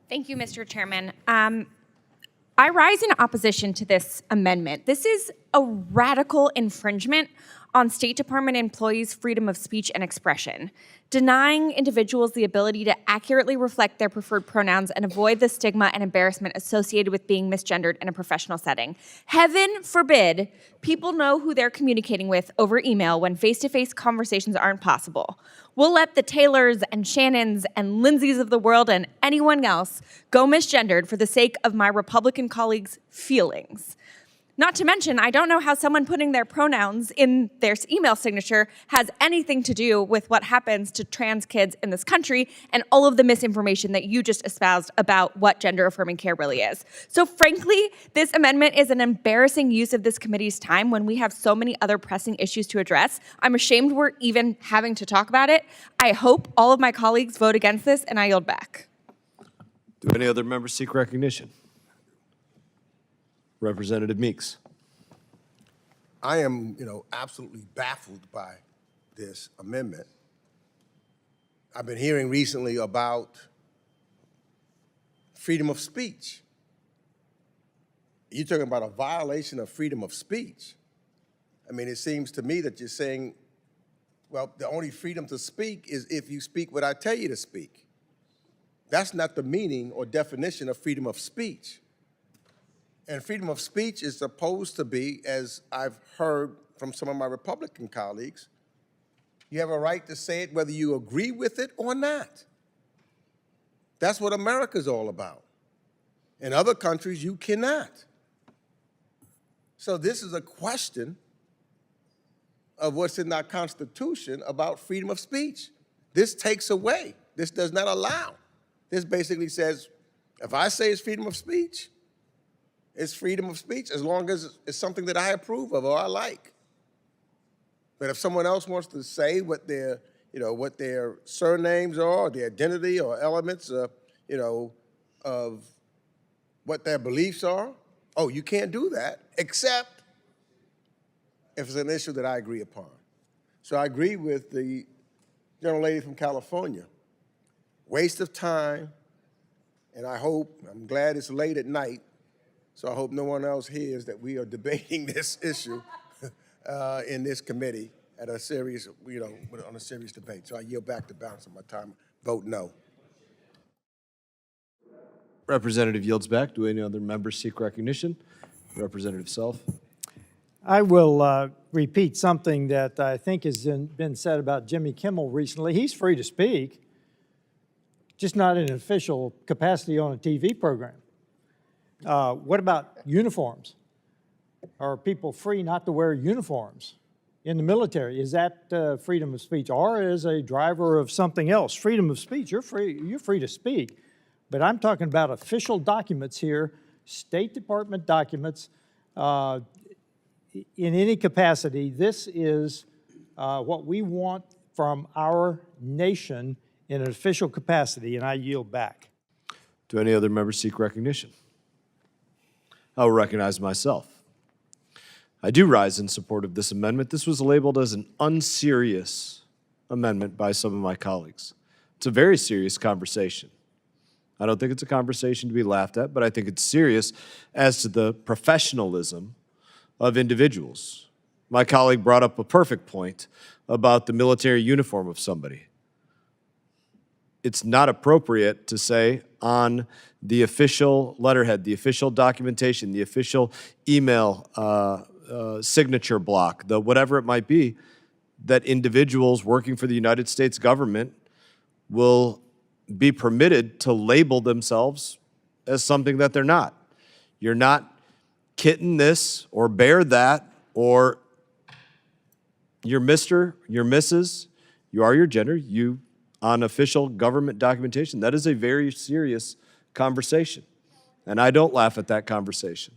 Thank you, Mr. Chairman. I rise in opposition to this amendment. This is a radical infringement on State Department employees' freedom of speech and expression, denying individuals the ability to accurately reflect their preferred pronouns and avoid the stigma and embarrassment associated with being misgendered in a professional setting. Heaven forbid people know who they're communicating with over email when face-to-face conversations aren't possible. We'll let the Taylors and Shannons and Lindsays of the world and anyone else go misgendered for the sake of my Republican colleagues' feelings. Not to mention, I don't know how someone putting their pronouns in their email signature has anything to do with what happens to trans kids in this country and all of the misinformation that you just espoused about what gender-affirming care really is. So frankly, this amendment is an embarrassing use of this committee's time when we have so many other pressing issues to address. I'm ashamed we're even having to talk about it. I hope all of my colleagues vote against this, and I yield back. Do any other members seek recognition? Representative Meeks. I am, absolutely baffled by this amendment. I've been hearing recently about freedom of speech. You're talking about a violation of freedom of speech. I mean, it seems to me that you're saying, well, the only freedom to speak is if you speak what I tell you to speak. That's not the meaning or definition of freedom of speech. And freedom of speech is supposed to be, as I've heard from some of my Republican colleagues, you have a right to say it whether you agree with it or not. That's what America's all about. In other countries, you cannot. So this is a question of what's in our Constitution about freedom of speech. This takes away. This does not allow. This basically says, if I say it's freedom of speech, it's freedom of speech as long as it's something that I approve of or I like. But if someone else wants to say what their, what their surnames are, or their identity, or elements, of what their beliefs are, oh, you can't do that, except if it's an issue that I agree upon. So I agree with the gentle lady from California. Waste of time, and I'm glad it's late at night, so I hope no one else hears that we are debating this issue in this committee at a serious, on a serious debate. So I yield back the balance of my time. Vote no. Representative yields back. Do any other members seek recognition? Representative Self. I will repeat something that I think has been said about Jimmy Kimmel recently. He's free to speak, just not in an official capacity on a TV program. What about uniforms? Are people free not to wear uniforms in the military? Is that freedom of speech? Or as a driver of something else, freedom of speech, you're free to speak. But I'm talking about official documents here, State Department documents, in any capacity. This is what we want from our nation in an official capacity, and I yield back. Do any other members seek recognition? I will recognize myself. I do rise in support of this amendment. This was labeled as an unserious amendment by some of my colleagues. It's a very serious conversation. I don't think it's a conversation to be laughed at, but I think it's serious as to the professionalism of individuals. My colleague brought up a perfect point about the military uniform of somebody. It's not appropriate to say on the official letterhead, the official documentation, the official email signature block, the whatever it might be, that individuals working for the United States government will be permitted to label themselves as something that they're not. You're not kitten this or bear that, or you're Mr., you're Mrs., you are your gender, you on official government documentation. That is a very serious conversation. And I don't laugh at that conversation.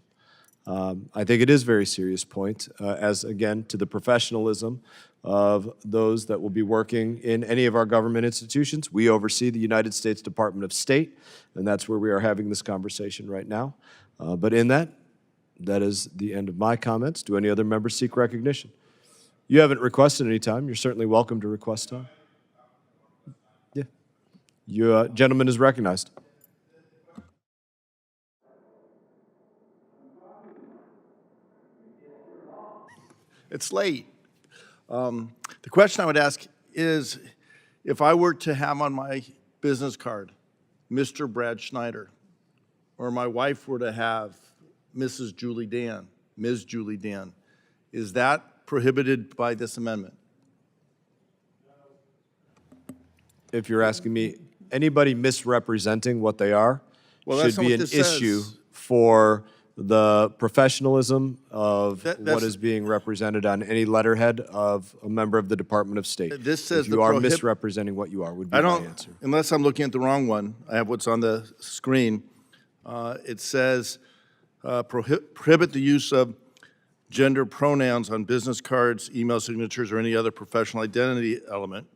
I think it is a very serious point, as again, to the professionalism of those that will be working in any of our government institutions. We oversee the United States Department of State, and that's where we are having this conversation right now. But in that is the end of my comments. Do any other members seek recognition? You haven't requested any time. You're certainly welcome to request time. Yeah. You, gentleman is recognized. It's late. The question I would ask is, if I were to have on my business card, Mr. Brad Schneider, or my wife were to have Mrs. Julie Dan, Ms. Julie Dan, is that prohibited by this amendment? If you're asking me, anybody misrepresenting what they are Well, should be an issue for the professionalism of what is being represented on any letterhead of a member of the Department of State. This says if you are misrepresenting what you are, would be my answer. Unless I'm looking at the wrong one, I have what's on the screen. It says prohibit the use of gender pronouns on business cards, email signatures, or any other professional identity element.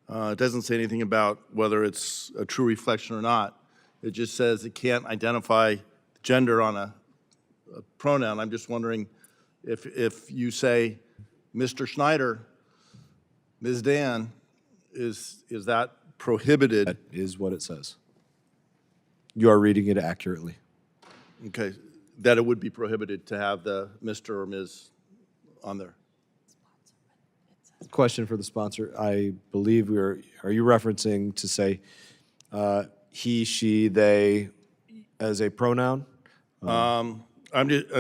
It doesn't say anything about whether it's a true reflection or not. It just says it can't identify gender on a pronoun. I'm just wondering If you say, Mr. Schneider, Ms. Dan, is that prohibited? That is what it says. You are reading it accurately. Okay, that it would be prohibited to have the Mr. or Ms. on there? Question for the sponsor. I believe are you referencing to say he, she, they as a pronoun? I'm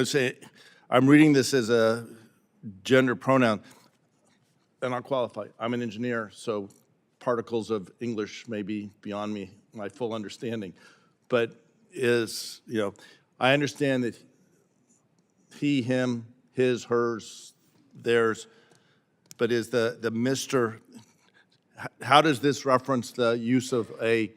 saying, I'm reading this as a gender pronoun, and I'll qualify. I'm an engineer, so particles of English may be beyond me, my full understanding. But I understand that he, him, his, hers, theirs, but is the Mr., how does this reference the use of I'm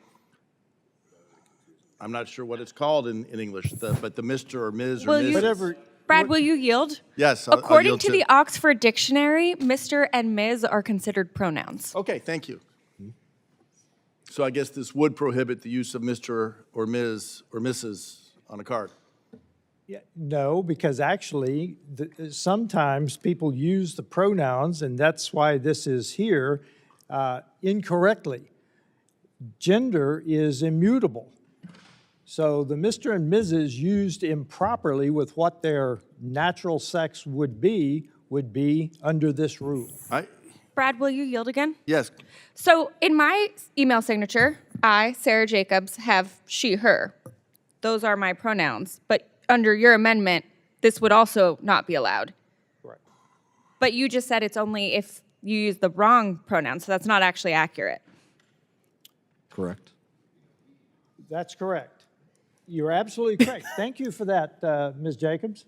not sure what it's called in English, but the Mr. or Ms. or Mrs. Whatever. Brad, will you yield? Yes, I'll According yield to the Oxford Dictionary, Mr. and Ms. are considered pronouns. Okay, thank you. So I guess this would prohibit the use of Mr. or Ms. or Mrs. on a card. Yeah, no, because actually, sometimes people use the pronouns, and that's why this is here, incorrectly. Gender is immutable. So the Mr. and Mrs. used improperly with what their natural sex would be under this rule. Brad, will you yield again? Yes. So in my email signature, I, Sarah Jacobs, have she, her. Those are my pronouns. But under your amendment, this would also not be allowed. Right. But you just said it's only if you use the wrong pronoun, so that's not actually accurate. Correct. That's correct. You're absolutely correct. Thank you for that, Ms. Jacobs.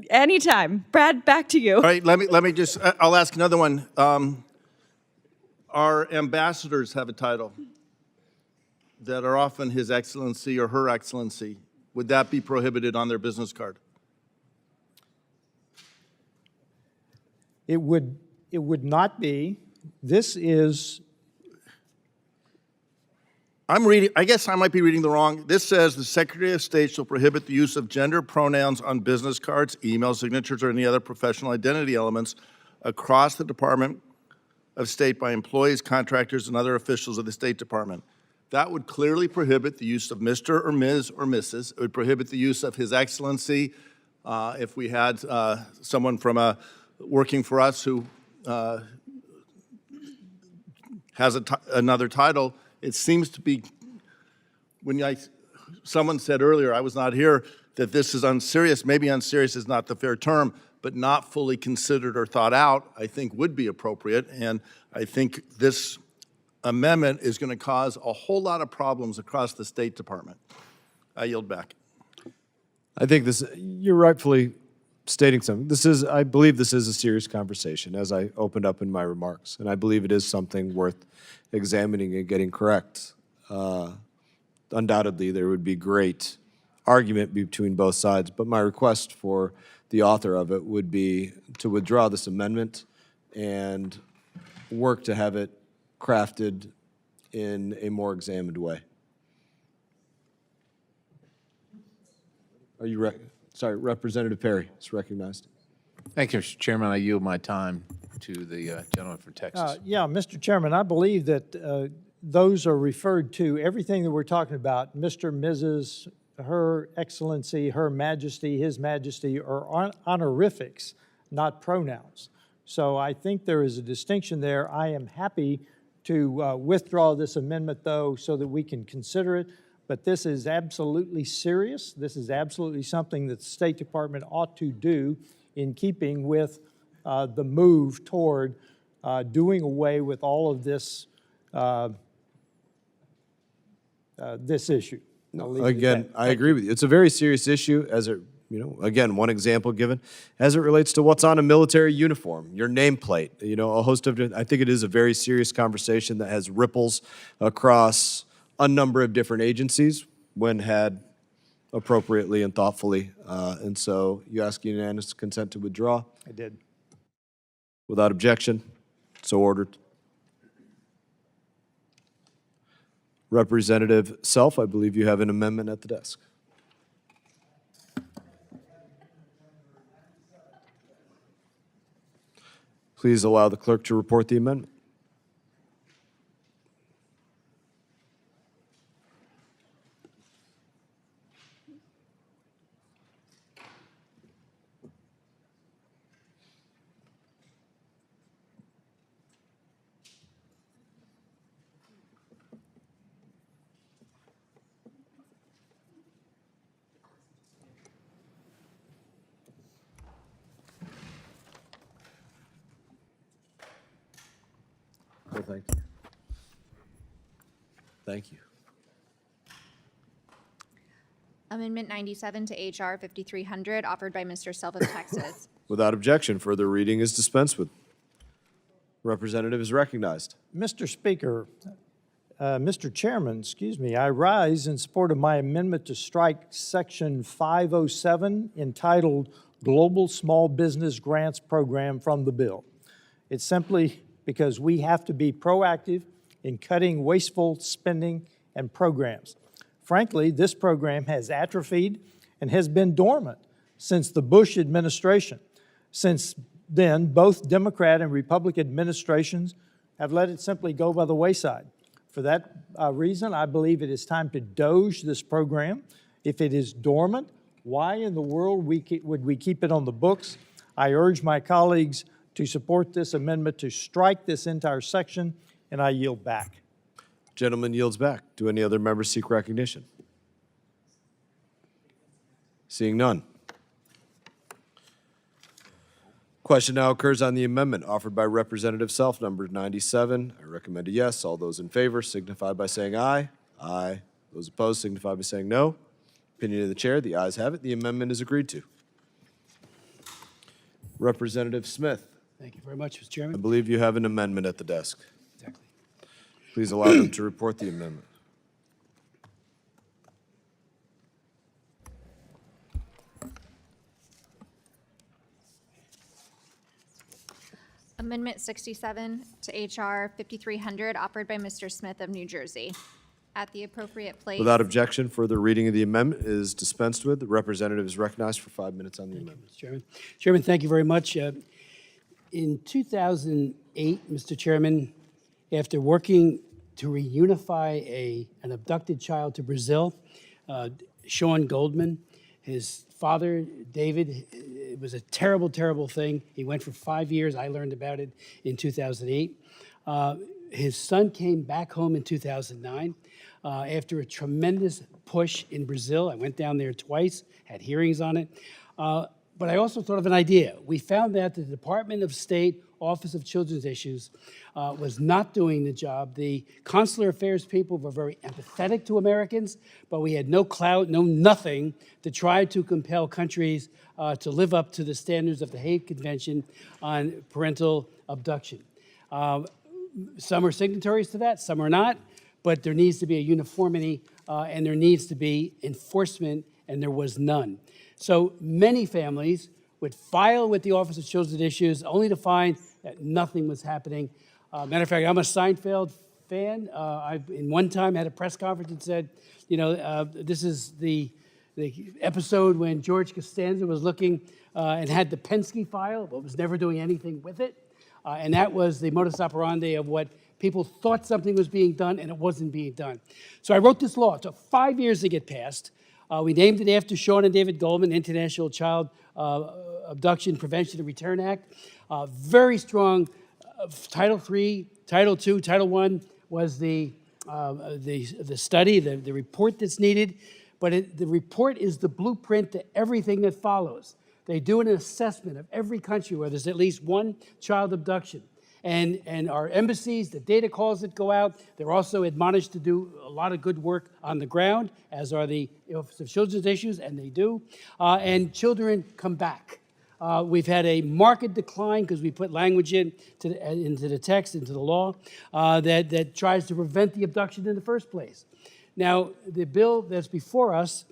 Anytime. Brad, back to you. All right, let me just, I'll ask another one. Our ambassadors have a title that are often His Excellency or Her Excellency. Would that be prohibited on their business card? It would not be. This is. I guess I might be reading the wrong. This says the Secretary of State shall prohibit the use of gender pronouns on business cards, email signatures, or any other professional identity elements across the Department of State by employees, contractors, and other officials of the State Department. That would clearly prohibit the use of Mr. or Ms. or Mrs. It would prohibit the use of His Excellency if we had someone from working for us who has another title. It seems to be, someone said earlier, I was not here, that this is unserious. Maybe unserious is not the fair term, but not fully considered or thought out, I think would be appropriate. And I think this amendment is going to cause a whole lot of problems across the State Department. I yield back. I think you're rightfully stating something. I believe this is a serious conversation, as I opened up in my remarks, and I believe it is something worth examining and getting correct. Undoubtedly, there would be great argument between both sides, but my request for the author of it would be to withdraw this amendment and work to have it crafted in a more examined way. Are you sorry, Representative Perry is recognized. Thank you, Mr. Chairman. I yield my time to the gentleman from Texas. Yeah, Mr. Chairman, I believe that those are referred to, everything that we're talking about, Mr., Mrs., Her Excellency, Her Majesty, His Majesty, are honorifics, not pronouns. So I think there is a distinction there. I am happy to withdraw this amendment, though, so that we can consider it. But this is absolutely serious. This is absolutely something that the State Department ought to do in keeping with the move toward doing away with all of this this issue. Again, I agree with you. It's a very serious issue as it, again, one example given, as it relates to what's on a military uniform, your nameplate, a host of, I think it is a very serious conversation that has ripples across a number of different agencies when had appropriately and thoughtfully. And so you ask unanimous consent to withdraw? I did. Without objection, so ordered. Representative Self, I believe you have an amendment at the desk. Please allow the clerk to report the amendment. Well, thank you. Thank you. Amendment 97 to H.R. 5300, offered by Mr. Self of Texas. Without objection, further reading is dispensed with. Representative is recognized. Mr. Speaker, Mr. Chairman, excuse me, I rise in support of my amendment to strike Section 507 entitled Global Small Business Grants Program from the bill. It's simply because we have to be proactive in cutting wasteful spending and programs. Frankly, this program has atrophied and has been dormant since the Bush administration. Since then, both Democrat and Republican administrations have let it simply go by the wayside. For that reason, I believe it is time to doge this program. If it is dormant, why in the world would we keep it on the books? I urge my colleagues to support this amendment to strike this entire section, and I yield back. Gentleman yields back. Do any other members seek recognition? Seeing none. Question now occurs on the amendment offered by Representative Self, number 97. I recommend a yes. All those in favor signify by saying aye. Aye. Those opposed signify by saying no. Opinion of the chair, the ayes have it. The amendment is agreed to. Representative Smith, Thank you very much, Mr. I Chairman. believe you have an amendment at the desk. Exactly. Please allow them to report the amendment. Amendment 67 to H.R. 5300, offered by Mr. Smith of New Jersey. At the appropriate place. Without objection, further reading of the amendment is dispensed with. The representative is recognized for 5 minutes on the amendment. Mr. Chairman. Chairman, thank you very much. In 2008, Mr. Chairman, after working to reunify an abducted child to Brazil, Sean Goldman, his father, David, it was a terrible, terrible thing. He went for 5 years. I learned about it in 2008. His son came back home in 2009 after a tremendous push in Brazil. I went down there twice, had hearings on it. But I also thought of an idea. We found that the Department of State Office of Children's Issues was not doing the job. The consular affairs people were very empathetic to Americans, but we had no clout, no nothing to try to compel countries to live up to the standards of the Hague Convention on Parental Abduction. Some are signatories to that, some are not, but there needs to be a uniformity and there needs to be enforcement, and there was none. So many families would file with the Office of Children's Issues only to find that nothing was happening. Matter of fact, I'm a Seinfeld fan. I, in one time, had a press conference and said, you know, this is the episode when George Costanza was looking and had the Penske file, but was never doing anything with it. And that was the modus operandi of what people thought something was being done and it wasn't being done. So I wrote this law. It took 5 years to get passed. We named it after Sean and David Goldman, International Child Abduction Prevention and Return Act. Very strong Title III, Title II, Title I was the study, the report that's needed. But the report is the blueprint to everything that follows. They do an assessment of every country where there's at least one child abduction. And our embassies, the data calls that go out, they're also admonished to do a lot of good work on the ground, as are the Office of Children's Issues, and they do. And children come back. We've had a marked decline because we put language into the text, into the law, that tries to prevent the abduction in the first place. Now, the bill that's before us,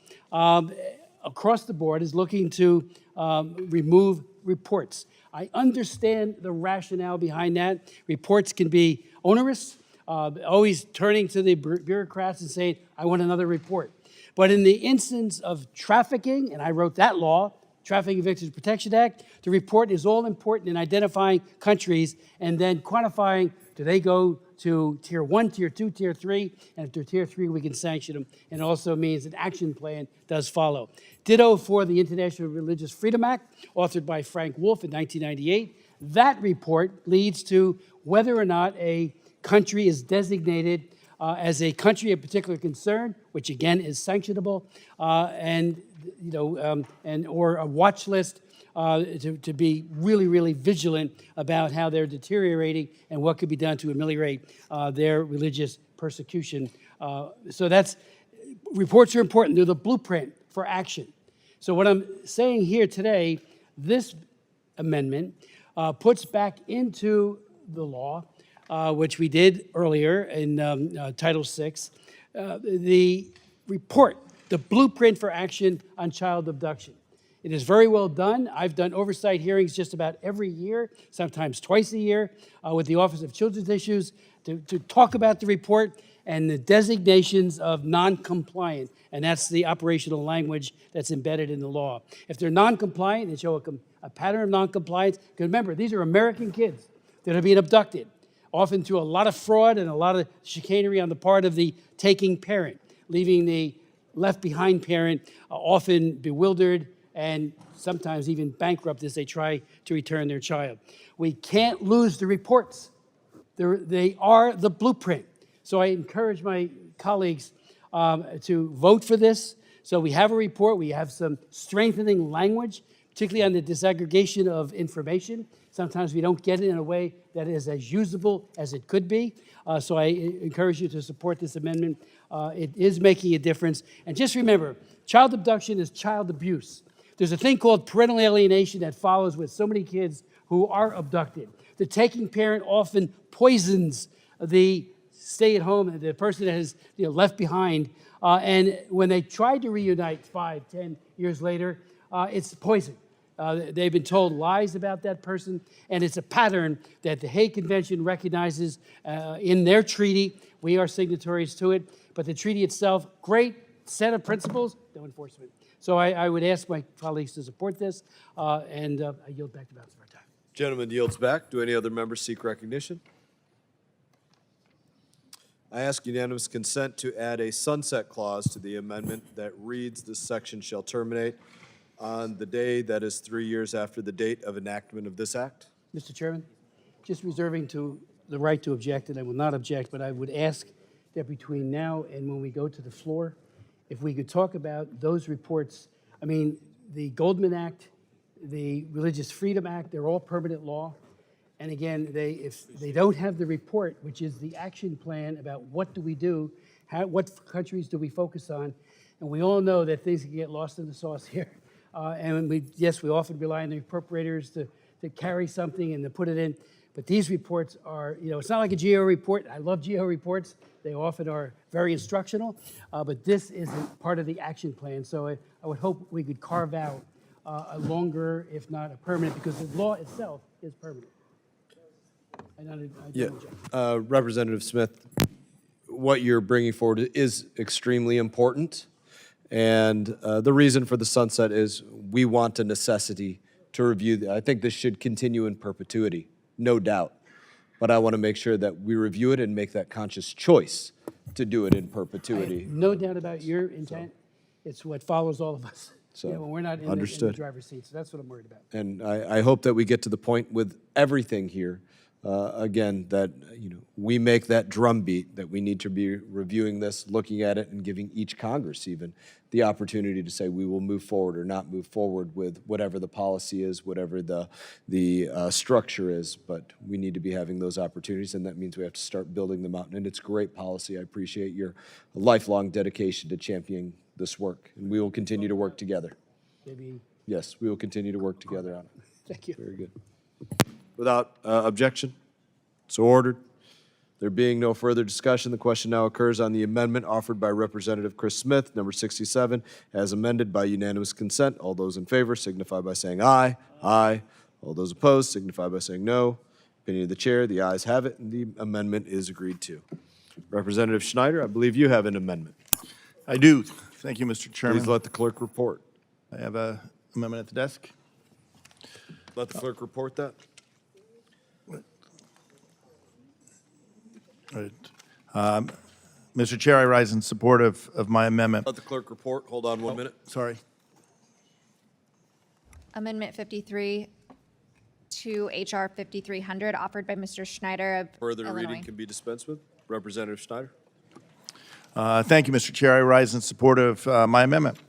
across the board, is looking to remove reports. I understand the rationale behind that. Reports can be onerous, always turning to the bureaucrats and saying, I want another report. But in the instance of trafficking, and I wrote that law Trafficking Victims Protection Act. The report is all important in identifying countries and then quantifying, do they go to tier 1, tier 2, tier 3, and if they're tier 3, we can sanction them. And it also means an action plan does follow. Ditto for the International Religious Freedom Act, authored by Frank Wolf in 1998. That report leads to whether or not a country is designated as a country of particular concern, which again is sanctionable, or a watch list to be really, really vigilant about how they're deteriorating and what could be done to ameliorate their religious persecution. So reports are important. They're the blueprint for action. So what I'm saying here today, this amendment puts back into the law, which we did earlier in Title VI, the report, the blueprint for action on child abduction. It is very well done. I've done oversight hearings just about every year, sometimes twice a year, with the Office of Children's Issues to talk about the report and the designations of non-compliant, and that's the operational language that's embedded in the law. If they're non-compliant and show a pattern of non-compliance, because remember, these are American kids that are being abducted, often through a lot of fraud and a lot of chicanery on the part of the taking parent, leaving the left-behind parent often bewildered and sometimes even bankrupt as they try to return their child. We can't lose the reports. They are the blueprint. So I encourage my colleagues to vote for this. So we have a report. We have some strengthening language, particularly on the disaggregation of information. Sometimes we don't get it in a way that is as usable as it could be. So I encourage you to support this amendment. It is making a difference. And just remember, child abduction is child abuse. There's a thing called parental alienation that follows with so many kids who are abducted. The taking parent often poisons the stay-at-home, the person that is left behind. And when they try to reunite 5, 10 years later, it's poison. They've been told lies about that person, and it's a pattern that the Hague Convention recognizes in their treaty. We are signatories to it, but the treaty itself, great set of principles, no enforcement. So I would ask my colleagues to support this, and I yield back the balance of our time. Gentleman yields back. Do any other members seek recognition? I ask unanimous consent to add a sunset clause to the amendment that reads, "This section shall terminate on the day that is 3 years after the date of enactment of this act." Mr. Chairman, just reserving the right to object, and I will not object, but I would ask that between now and when we go to the floor, if we could talk about those reports. I mean, the Goldman Act, the Religious Freedom Act, they're all permanent law. And again, if they don't have the report, which is the action plan about what do we do, what countries do we focus on, and we all know that things can get lost in the sauce here. And we often rely on the appropriators to carry something and to put it in. But these reports are, it's not like a GEO report. I love GEO reports. They often are very instructional, but this isn't part of the action plan. So I would hope we could carve out a longer, if not a permanent, because the law itself is permanent. Representative Smith, what you're bringing forward is extremely important. And the reason for the sunset is we want a necessity to review. I think this should continue in perpetuity, no doubt. But I want to make sure that we review it and make that conscious choice to do it in perpetuity. No doubt about your intent. It's what follows all of us. So, when we're not in the driver's seat. So that's what I'm worried about. And I hope that we get to the point with everything here, again, that we make that drumbeat that we need to be reviewing this, looking at it, and giving each Congress even the opportunity to say we will move forward or not move forward with whatever the policy is, whatever the structure is. But we need to be having those opportunities, and that means we have to start building them out. And it's great policy. I appreciate your lifelong dedication to championing this work, and we will continue to work together. Yes, we will continue to work together on it. Thank you. Very good. Without objection, so ordered. There being no further discussion, the question now occurs on the amendment offered by Representative Chris Smith, number 67, as amended by unanimous consent. All those in favor signify by saying aye. Aye. All those opposed signify by saying no. Opinion of the chair, the ayes have it, and the amendment is agreed to. Representative Schneider, I believe you have an amendment. I do. Thank you, Mr. Chairman. Please let the clerk report. I have a amendment at the desk. Let the clerk report that. All right. Mr. Chair, I rise in support of my amendment. Let the clerk report. Hold on 1 minute. Sorry. Amendment 53 to HR 5300, offered by Mr. Schneider of Further Illinois. reading can be dispensed with. Representative Schneider. Thank you, Mr. Chair. I rise in support of my amendment.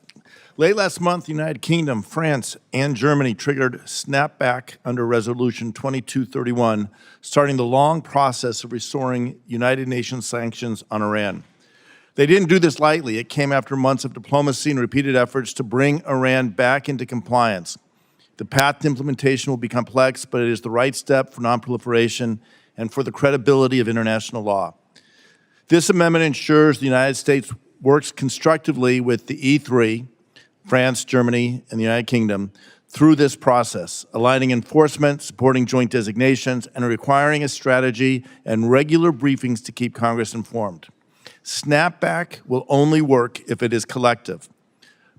Late last month, the United Kingdom, France, and Germany triggered snapback under Resolution 2231, starting the long process of restoring United Nations sanctions on Iran. They didn't do this lightly. It came after months of diplomacy and repeated efforts to bring Iran back into compliance. The path to implementation will be complex, but it is the right step for nonproliferation and for the credibility of international law. This amendment ensures the United States works constructively with the E3, France, Germany, and the United Kingdom, through this process, aligning enforcement, supporting joint designations, and requiring a strategy and regular briefings to keep Congress informed. Snapback will only work if it is collective.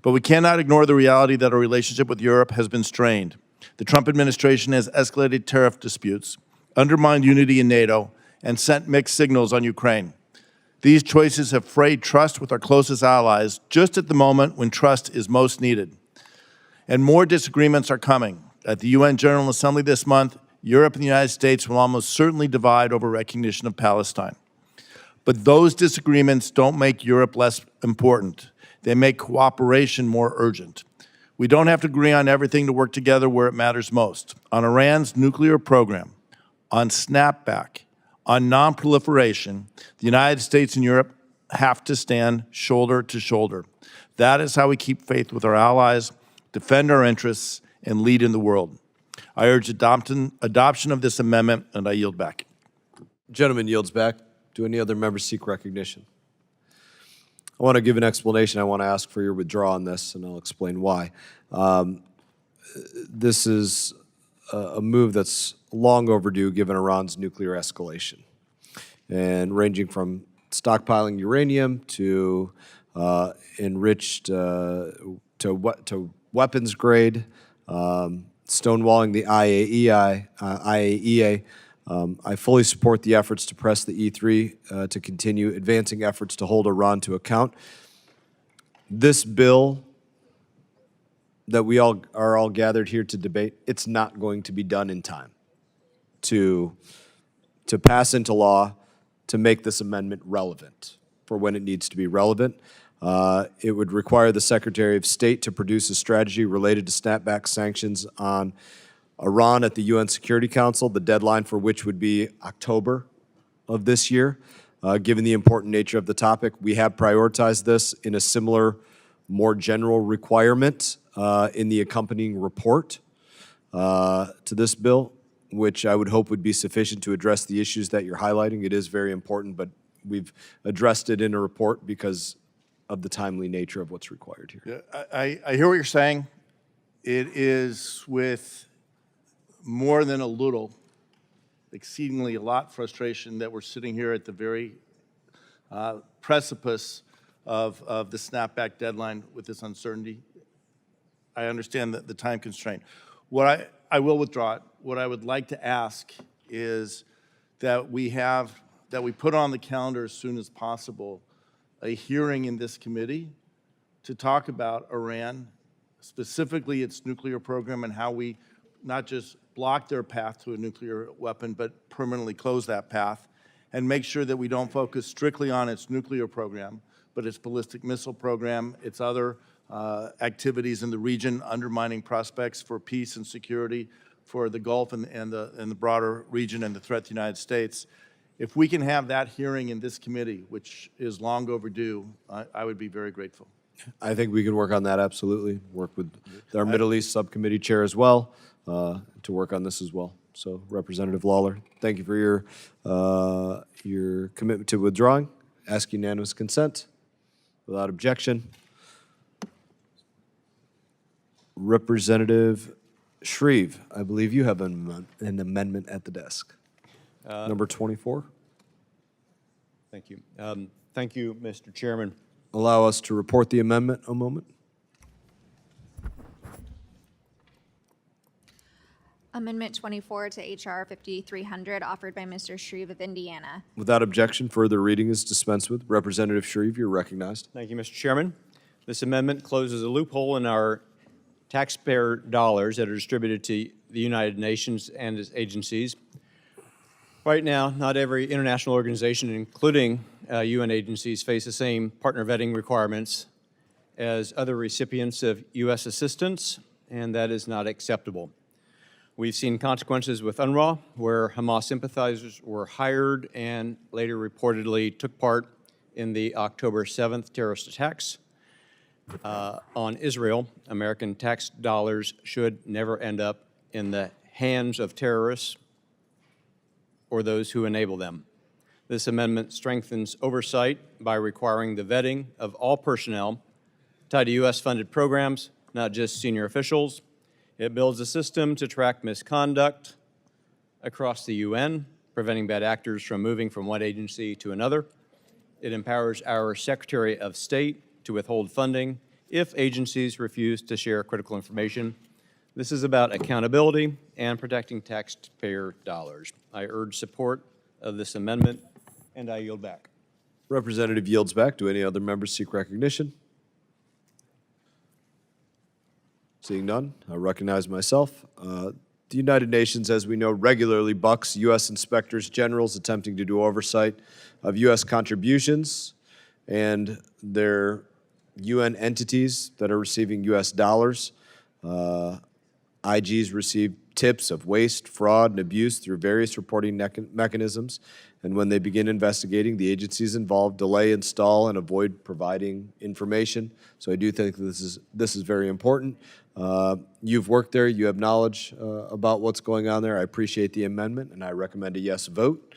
But we cannot ignore the reality that our relationship with Europe has been strained. The Trump administration has escalated tariff disputes, undermined unity in NATO, and sent mixed signals on Ukraine. These choices have frayed trust with our closest allies just at the moment when trust is most needed. And more disagreements are coming. At the UN General Assembly this month, Europe and the United States will almost certainly divide over recognition of Palestine. But those disagreements don't make Europe less important. They make cooperation more urgent. We don't have to agree on everything to work together where it matters most. On Iran's nuclear program, on snapback, on nonproliferation, the United States and Europe have to stand shoulder to shoulder. That is how we keep faith with our allies, defend our interests, and lead in the world. I urge adoption of this amendment, and I yield back. Gentleman yields back. Do any other members seek recognition? I want to give an explanation. I want to ask for your withdrawal on this, and I'll explain why. This is a move that's long overdue given Iran's nuclear escalation, and ranging from stockpiling uranium to enriched to weapons grade, stonewalling the IAEA. I fully support the efforts to press the E3 to continue advancing efforts to hold Iran to account. This bill that we all are all gathered here to debate, it's not going to be done in time to pass into law to make this amendment relevant for when it needs to be relevant. It would require the Secretary of State to produce a strategy related to snapback sanctions on Iran at the UN Security Council, the deadline for which would be October of this year. Given the important nature of the topic, we have prioritized this in a similar, more general requirement in the accompanying report to this bill, which I would hope would be sufficient to address the issues that you're highlighting. It is very important, but we've addressed it in a report because of the timely nature of what's required here. I hear what you're saying. It is with more than a little, exceedingly a lot frustration that we're sitting here at the very precipice of the snapback deadline with this uncertainty. I understand the time constraint. What I will withdraw it. What I would like to ask is that we put on the calendar as soon as possible a hearing in this committee to talk about Iran, specifically its nuclear program, and how we not just block their path to a nuclear weapon, but permanently close that path, and make sure that we don't focus strictly on its nuclear program, but its ballistic missile program, its other activities in the region, undermining prospects for peace and security for the Gulf and the broader region and the threat to the United States. If we can have that hearing in this committee, which is long overdue, I would be very grateful. I think we can work on that, absolutely. Work with our Middle East Subcommittee Chair as well to work on this as well. So, Representative Lawler, thank you for your commitment to withdrawing. Ask unanimous consent. Without objection. Representative Shreve, I believe you have an amendment at the desk. Number 24. Thank you. Thank you, Mr. Chairman. Allow us to report the amendment a moment. Amendment 24 to H.R. 5300, offered by Mr. Shreve of Indiana. Without objection, further reading is dispensed with. Representative Shreve, you're recognized. Thank you, Mr. Chairman. This amendment closes a loophole in our taxpayer dollars that are distributed to the United Nations and its agencies. Right now, not every international organization, including UN agencies, face the same partner vetting requirements as other recipients of U.S. assistance, and that is not acceptable. We've seen consequences with UNRWA, where Hamas sympathizers were hired and later reportedly took part in the October 7th terrorist attacks on Israel. American tax dollars should never end up in the hands of terrorists or those who enable them. This amendment strengthens oversight by requiring the vetting of all personnel tied to U.S.-funded programs, not just senior officials. It builds a system to track misconduct across the UN, preventing bad actors from moving from one agency to another. It empowers our Secretary of State to withhold funding if agencies refuse to share critical information. This is about accountability and protecting taxpayer dollars. I urge support of this amendment, and I yield back. Representative yields back. Do any other members seek recognition? Seeing none, I recognize myself. The United Nations, as we know, regularly bucks U.S. inspectors generals attempting to do oversight of U.S. contributions and their UN entities that are receiving U.S. dollars. IGs receive tips of waste, fraud, and abuse through various reporting mechanisms. And when they begin investigating, the agencies involved delay, install, and avoid providing information. So I do think this is very important. You've worked there. You have knowledge about what's going on there. I appreciate the amendment, and I recommend a yes vote.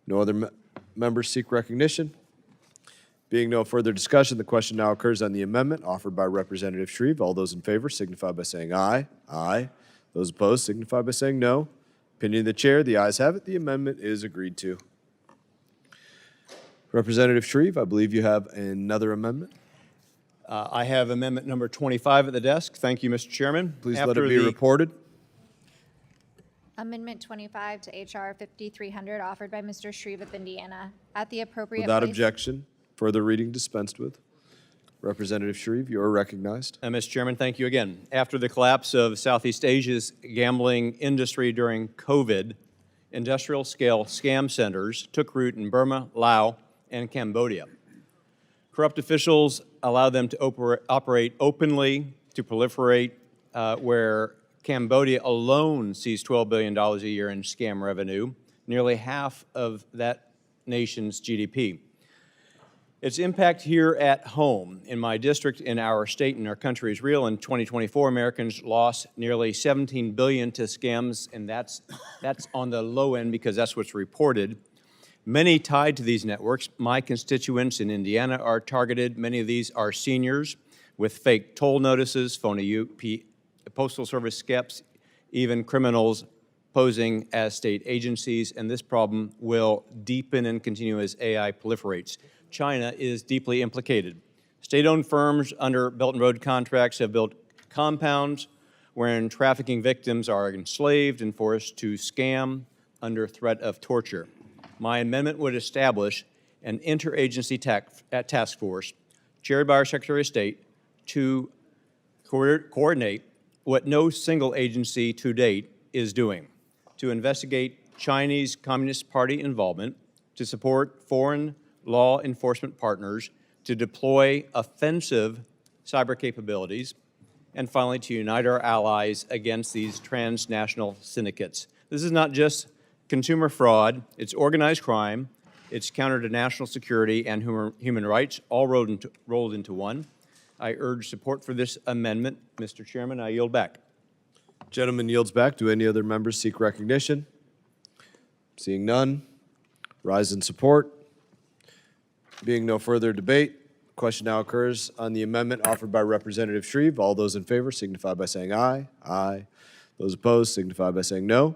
No other members seek recognition? Being no further discussion, the question now occurs on the amendment offered by Representative Shreve. All those in favor signify by saying aye. Aye. Those opposed signify by saying no. Opinion of the chair, the ayes have it. The amendment is agreed to. Representative Shreve, I believe you have another amendment. I have amendment number 25 at the desk. Thank you, Mr. Chairman. Please let it be reported. Amendment 25 to H.R. 5300, offered by Mr. Shreve of Indiana. At the appropriate Without place. objection, further reading dispensed with. Representative Shreve, you are recognized. Mr. Chairman, thank you again. After the collapse of Southeast Asia's gambling industry during COVID, industrial-scale scam centers took root in Burma, Laos, and Cambodia. Corrupt officials allowed them to operate openly, to proliferate, where Cambodia alone sees $12 billion a year in scam revenue, nearly half of that nation's GDP. Its impact here at home, in my district, in our state, and our country is real. In 2024, Americans lost nearly $17 billion to scams, and that's on the low end because that's what's reported. Many tied to these networks, my constituents in Indiana, are targeted. Many of these are seniors with fake toll notices, phony Postal Service skeps, even criminals posing as state agencies, and this problem will deepen and continue as AI proliferates. China is deeply implicated. State-owned firms under Belt and Road contracts have built compounds wherein trafficking victims are enslaved and forced to scam under threat of torture. My amendment would establish an interagency task force chaired by our Secretary of State to coordinate what no single agency to date is doing, to investigate Chinese Communist Party involvement, to support foreign law enforcement partners, to deploy offensive cyber capabilities, and finally, to unite our allies against these transnational syndicates. This is not just consumer fraud, it's organized crime, it's counter to national security and human rights, all rolled into one. I urge support for this amendment. Mr. Chairman, I yield back. Gentleman yields back. Do any other members seek recognition? Seeing none, rise in support. Being no further debate, question now occurs on the amendment offered by Representative Shreve. All those in favor signify by saying aye. Aye. Those opposed signify by saying no.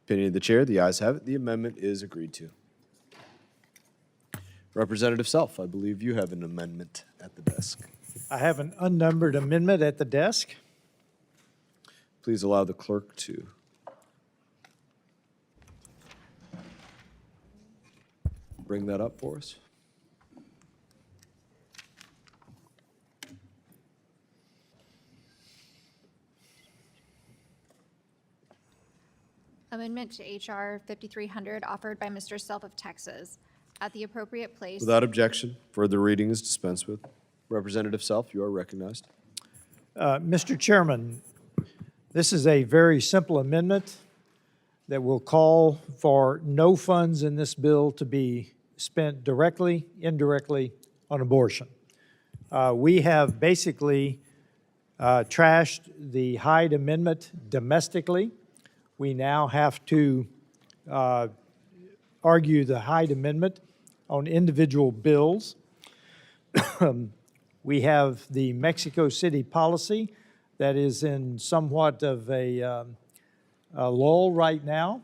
Opinion of the chair, the ayes have it. The amendment is agreed to. Representative Self, I believe you have an amendment at the desk. I have an unnumbered amendment at the desk. Please allow the clerk to bring that up for us. Amendment to H.R. 5300 offered by Mr. Self of Texas. At the appropriate place. Without objection, further reading is dispensed with. Representative Self, you are recognized. Mr. Chairman, this is a very simple amendment that will call for no funds in this bill to be spent directly, indirectly on abortion. We have basically trashed the Hyde Amendment domestically. We now have to argue the Hyde Amendment on individual bills. We have the Mexico City policy that is in somewhat of a lull right now.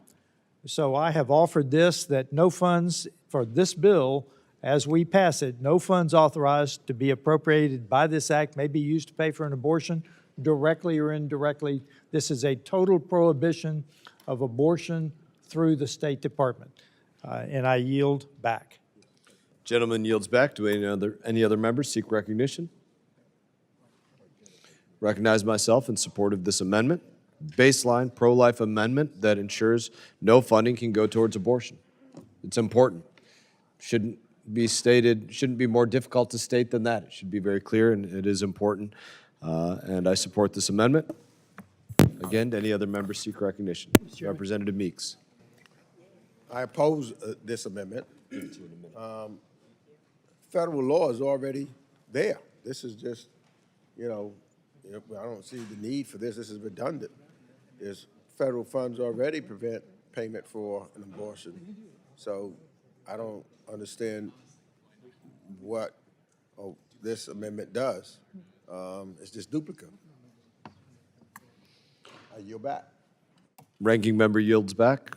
So I have offered this, that no funds for this bill, as we pass it, no funds authorized to be appropriated by this act may be used to pay for an abortion directly or indirectly. This is a total prohibition of abortion through the State Department. And I yield back. Gentleman yields back. Do any other members seek recognition? Recognize myself in support of this amendment, baseline pro-life amendment that ensures no funding can go towards abortion. It's important. Shouldn't be more difficult to state than that. It should be very clear, and it is important. And I support this amendment. Again, do any other members seek recognition? Representative Meeks. I oppose this amendment. Federal law is already there. This is just, I don't see the need for this. This is redundant. There's federal funds already prevent payment for an abortion. So I don't understand what this amendment does. It's just duplicate. I yield back. Ranking member yields back.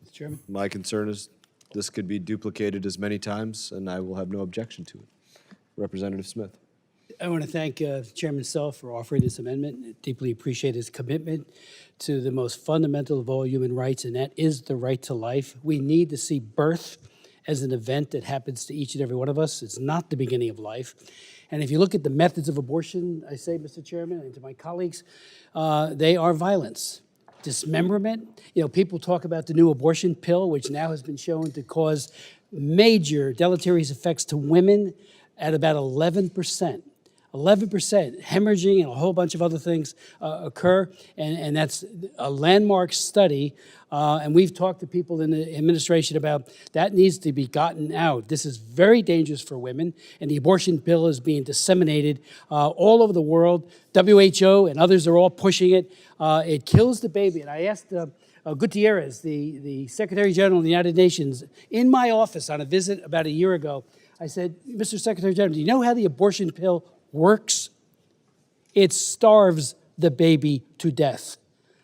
Mr. Chairman. My concern is this could be duplicated as many times, and I will have no objection to it. Representative Smith. I want to thank Chairman Self for offering this amendment. I deeply appreciate his commitment to the most fundamental of all human rights, and that is the right to life. We need to see birth as an event that happens to each and every one of us. It's not the beginning of life. And if you look at the methods of abortion, I say, Mr. Chairman, and to my colleagues, they are violence. Dismemberment. People talk about the new abortion pill, which now has been shown to cause major deleterious effects to women at about 11%. 11% hemorrhaging and a whole bunch of other things occur, and that's a landmark study. And we've talked to people in the administration about that needs to be gotten out. This is very dangerous for women, and the abortion pill is being disseminated all over the world. WHO and others are all pushing it. It kills the baby. And I asked Gutierrez, the Secretary General of the United Nations, in my office on a visit about a year ago. I said, Mr. Secretary General, do you know how the abortion pill works? It starves the baby to death.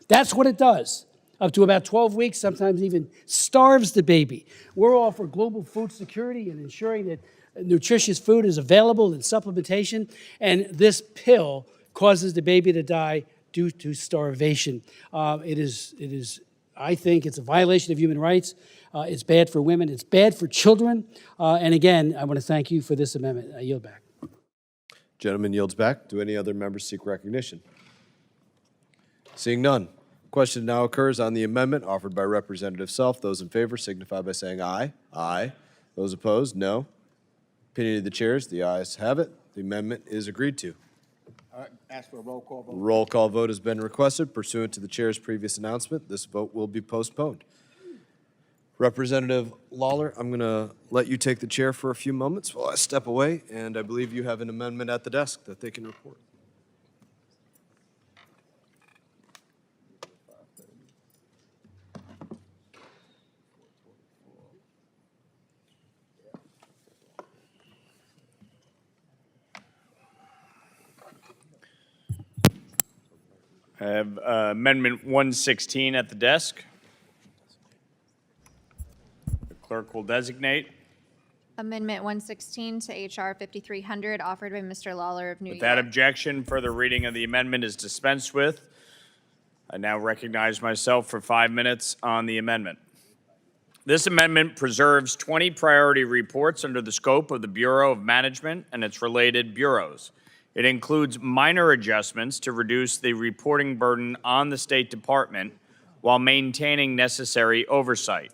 That's what it does. Up to about 12 weeks, sometimes even starves the baby. We're all for global food security and ensuring that nutritious food is available and supplementation, and this pill causes the baby to die due to starvation. It is. I think it's a violation of human rights. It's bad for women. It's bad for children. And again, I want to thank you for this amendment. I yield back. Gentleman yields back. Do any other members seek recognition? Seeing none. Question now occurs on the amendment offered by Representative Self. Those in favor signify by saying aye. Aye. Those opposed, no. Opinion of the chairs, the ayes have it. The amendment is agreed to. Ask for a roll call vote. Roll call vote has been requested pursuant to the chair's previous announcement. This vote will be postponed. Representative Lawler, I'm going to let you take the chair for a few moments while I step away, and I believe you have an amendment at the desk that they can report. I have Amendment 116 at the desk. The clerk will designate. Amendment 116 to H.R. 5300 offered by Mr. Lawler of New York. Without objection, further reading of the amendment is dispensed with. I now recognize myself for 5 minutes on the amendment. This amendment preserves 20 priority reports under the scope of the Bureau of Management and its related bureaus. It includes minor adjustments to reduce the reporting burden on the State Department while maintaining necessary oversight.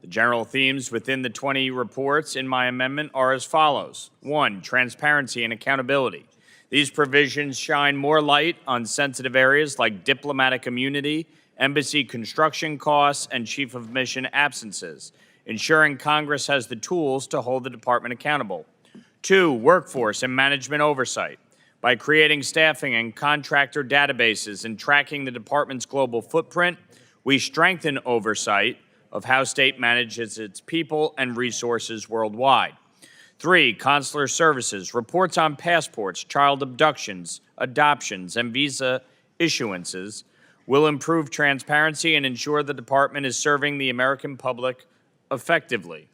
The general themes within the 20 reports in my amendment are as follows. 1, transparency and accountability. These provisions shine more light on sensitive areas like diplomatic immunity, embassy construction costs, and chief of mission absences, ensuring Congress has the tools to hold the department accountable. 2, workforce and management oversight. By creating staffing and contractor databases and tracking the department's global footprint, we strengthen oversight of how state manages its people and resources worldwide. 3, consular services, reports on passports, child abductions, adoptions, and visa issuances will improve transparency and ensure the department is serving the American public effectively.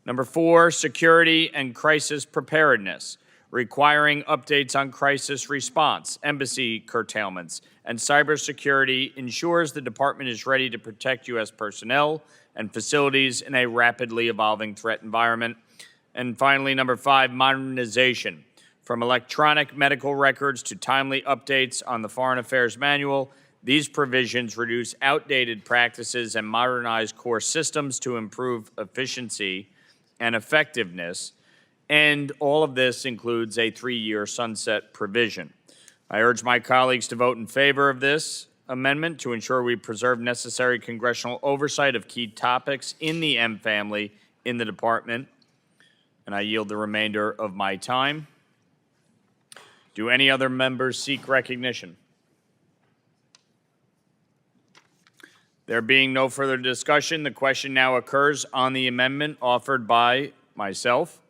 Number 4, security and crisis preparedness, requiring updates on crisis response, embassy curtailments, and cybersecurity ensures the department is ready to protect U.S. personnel and facilities in a rapidly evolving threat environment. And finally, number 5, modernization. From electronic medical records to timely updates on the Foreign Affairs Manual, these provisions reduce outdated practices and modernize core systems to improve efficiency and effectiveness. And all of this includes a 3-year sunset provision. I urge my colleagues to vote in favor of this amendment to ensure we preserve necessary congressional oversight of key topics in the M family in the department. And I yield the remainder of my time. Do any other members seek recognition? There being no further discussion, the question now occurs on the amendment offered by myself.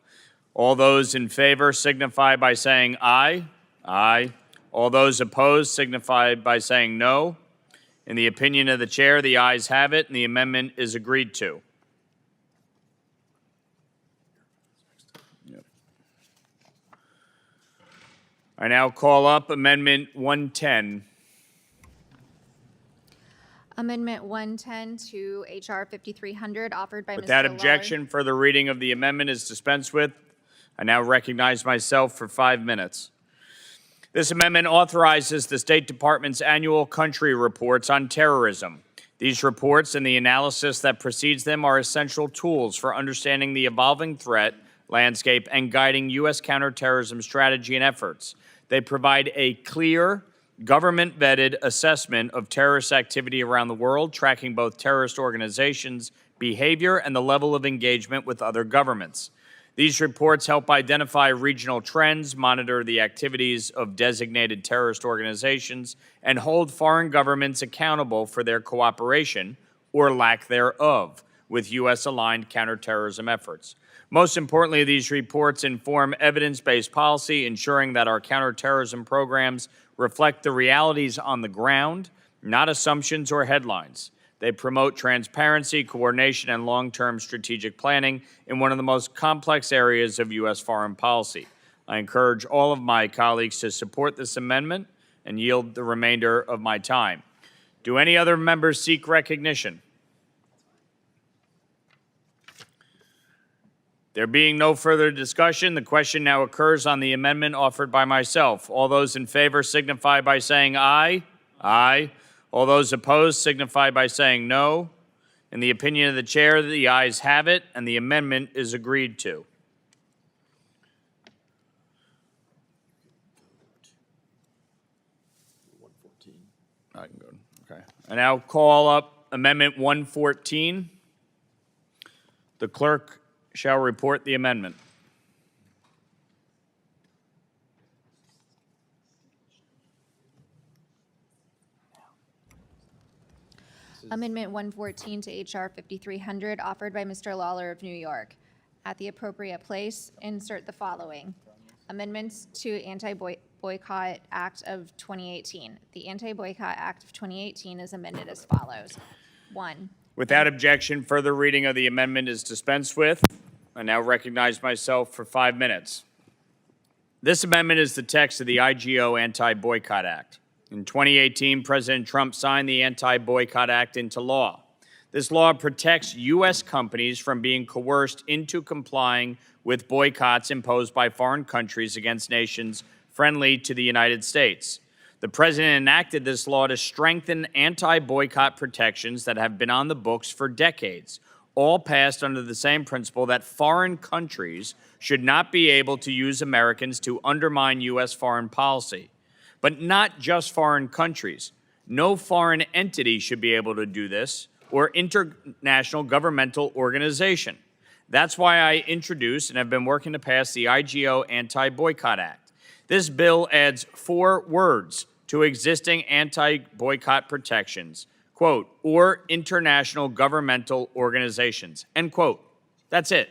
All those in favor signify by saying aye. Aye. All those opposed signify by saying no. In the opinion of the chair, the ayes have it, and the amendment is agreed to. I now call up Amendment 110. Amendment 110 to H.R. 5300, offered by Mr. Without Lawler. objection, further reading of the amendment is dispensed with. I now recognize myself for 5 minutes. This amendment authorizes the State Department's annual country reports on terrorism. These reports and the analysis that precedes them are essential tools for understanding the evolving threat landscape and guiding U.S. counterterrorism strategy and efforts. They provide a clear, government-vetted assessment of terrorist activity around the world, tracking both terrorist organizations' behavior and the level of engagement with other governments. These reports help identify regional trends, monitor the activities of designated terrorist organizations, and hold foreign governments accountable for their cooperation, or lack thereof, with U.S.-aligned counterterrorism efforts. Most importantly, these reports inform evidence-based policy, ensuring that our counterterrorism programs reflect the realities on the ground, not assumptions or headlines. They promote transparency, coordination, and long-term strategic planning in one of the most complex areas of U.S. foreign policy. I encourage all of my colleagues to support this amendment and yield the remainder of my time. Do any other members seek recognition? There being no further discussion, the question now occurs on the amendment offered by myself. All those in favor signify by saying aye. Aye. All those opposed signify by saying no. In the opinion of the chair, the ayes have it, and the amendment is agreed to. I can go. Okay. I now call up Amendment 114. The clerk shall report the amendment. Amendment 114 to H.R. 5300, offered by Mr. Lawler of New York. At the appropriate place, insert the following. Amendments to Anti-Boycott Act of 2018. The Anti-Boycott Act of 2018 is amended as follows. 1. Without objection, further reading of the amendment is dispensed with. I now recognize myself for 5 minutes. This amendment is the text of the IGO Anti-Boycott Act. In 2018, President Trump signed the Anti-Boycott Act into law. This law protects U.S. companies from being coerced into complying with boycotts imposed by foreign countries against nations friendly to the United States. The president enacted this law to strengthen anti-boycott protections that have been on the books for decades, all passed under the same principle that foreign countries should not be able to use Americans to undermine U.S. foreign policy. But not just foreign countries. No foreign entity should be able to do this, or international governmental organization. That's why I introduced and have been working to pass the IGO Anti-Boycott Act. This bill adds 4 words to existing anti-boycott protections, quote, or international governmental organizations, end quote. That's it.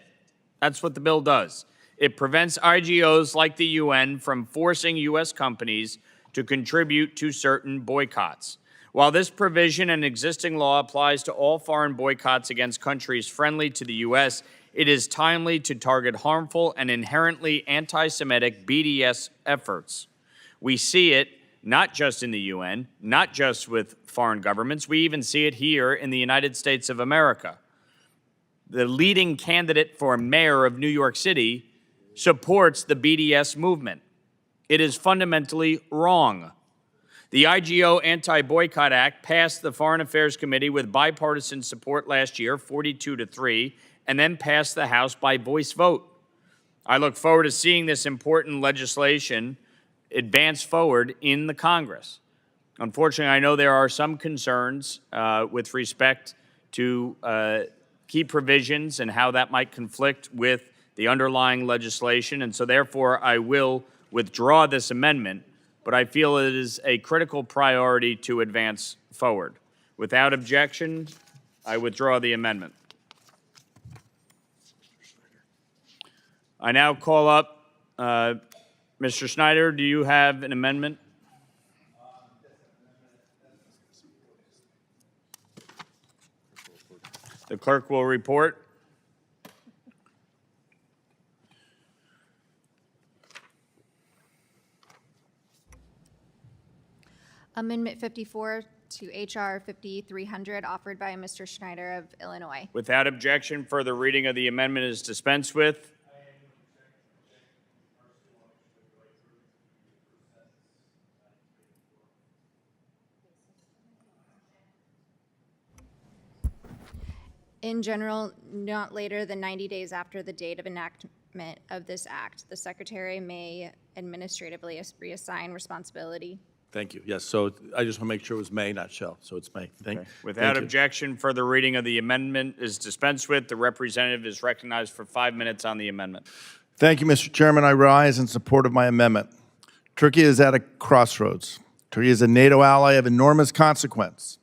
That's what the bill does. It prevents IGOs like the UN from forcing U.S. companies to contribute to certain boycotts. While this provision and existing law applies to all foreign boycotts against countries friendly to the U.S., it is timely to target harmful and inherently anti-Semitic BDS efforts. We see it not just in the UN, not just with foreign governments, we even see it here in the United States of America. The leading candidate for mayor of New York City supports the BDS movement. It is fundamentally wrong. The IGO Anti-Boycott Act passed the Foreign Affairs Committee with bipartisan support last year, 42-3, and then passed the House by voice vote. I look forward to seeing this important legislation advance forward in the Congress. Unfortunately, I know there are some concerns with respect to key provisions and how that might conflict with the underlying legislation, and so therefore I will withdraw this amendment, but I feel it is a critical priority to advance forward. Without objection, I withdraw the amendment. I now call up Mr. Snyder. Do you have an amendment? The clerk will report. Amendment 54 to H.R. 5300, offered by Mr. Schneider of Illinois. Without objection, further reading of the amendment is dispensed with. In general, not later than 90 days after the date of enactment of this act, the Secretary may administratively reassign responsibility. Thank you. Yes, so I just want to make sure it was may, not shall. So it's may. Without thank you. objection, further reading of the amendment is dispensed with. The representative is recognized for 5 minutes on the amendment. Thank you, Mr. Chairman. I rise in support of my amendment. Turkey is at a crossroads. Turkey is a NATO ally of enormous consequence.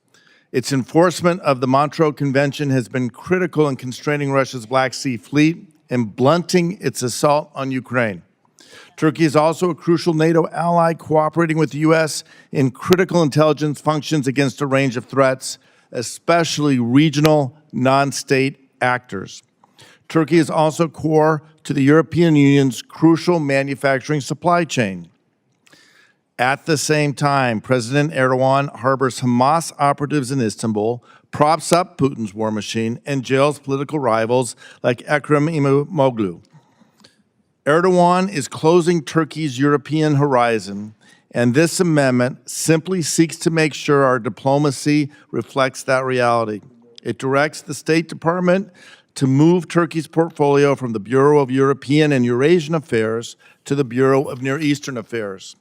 Its enforcement of the Montreux Convention has been critical in constraining Russia's Black Sea fleet and blunting its assault on Ukraine. Turkey is also a crucial NATO ally cooperating with the U.S. in critical intelligence functions against a range of threats, especially regional, non-state actors. Turkey is also core to the European Union's crucial manufacturing supply chain. At the same time, President Erdogan harbors Hamas operatives in Istanbul, props up Putin's war machine, and jails political rivals like Ekrem İmamoğlu. Erdogan is closing Turkey's European horizon, and this amendment simply seeks to make sure our diplomacy reflects that reality. It directs the State Department to move Turkey's portfolio from the Bureau of European and Eurasian Affairs to the Bureau of Near Eastern Affairs.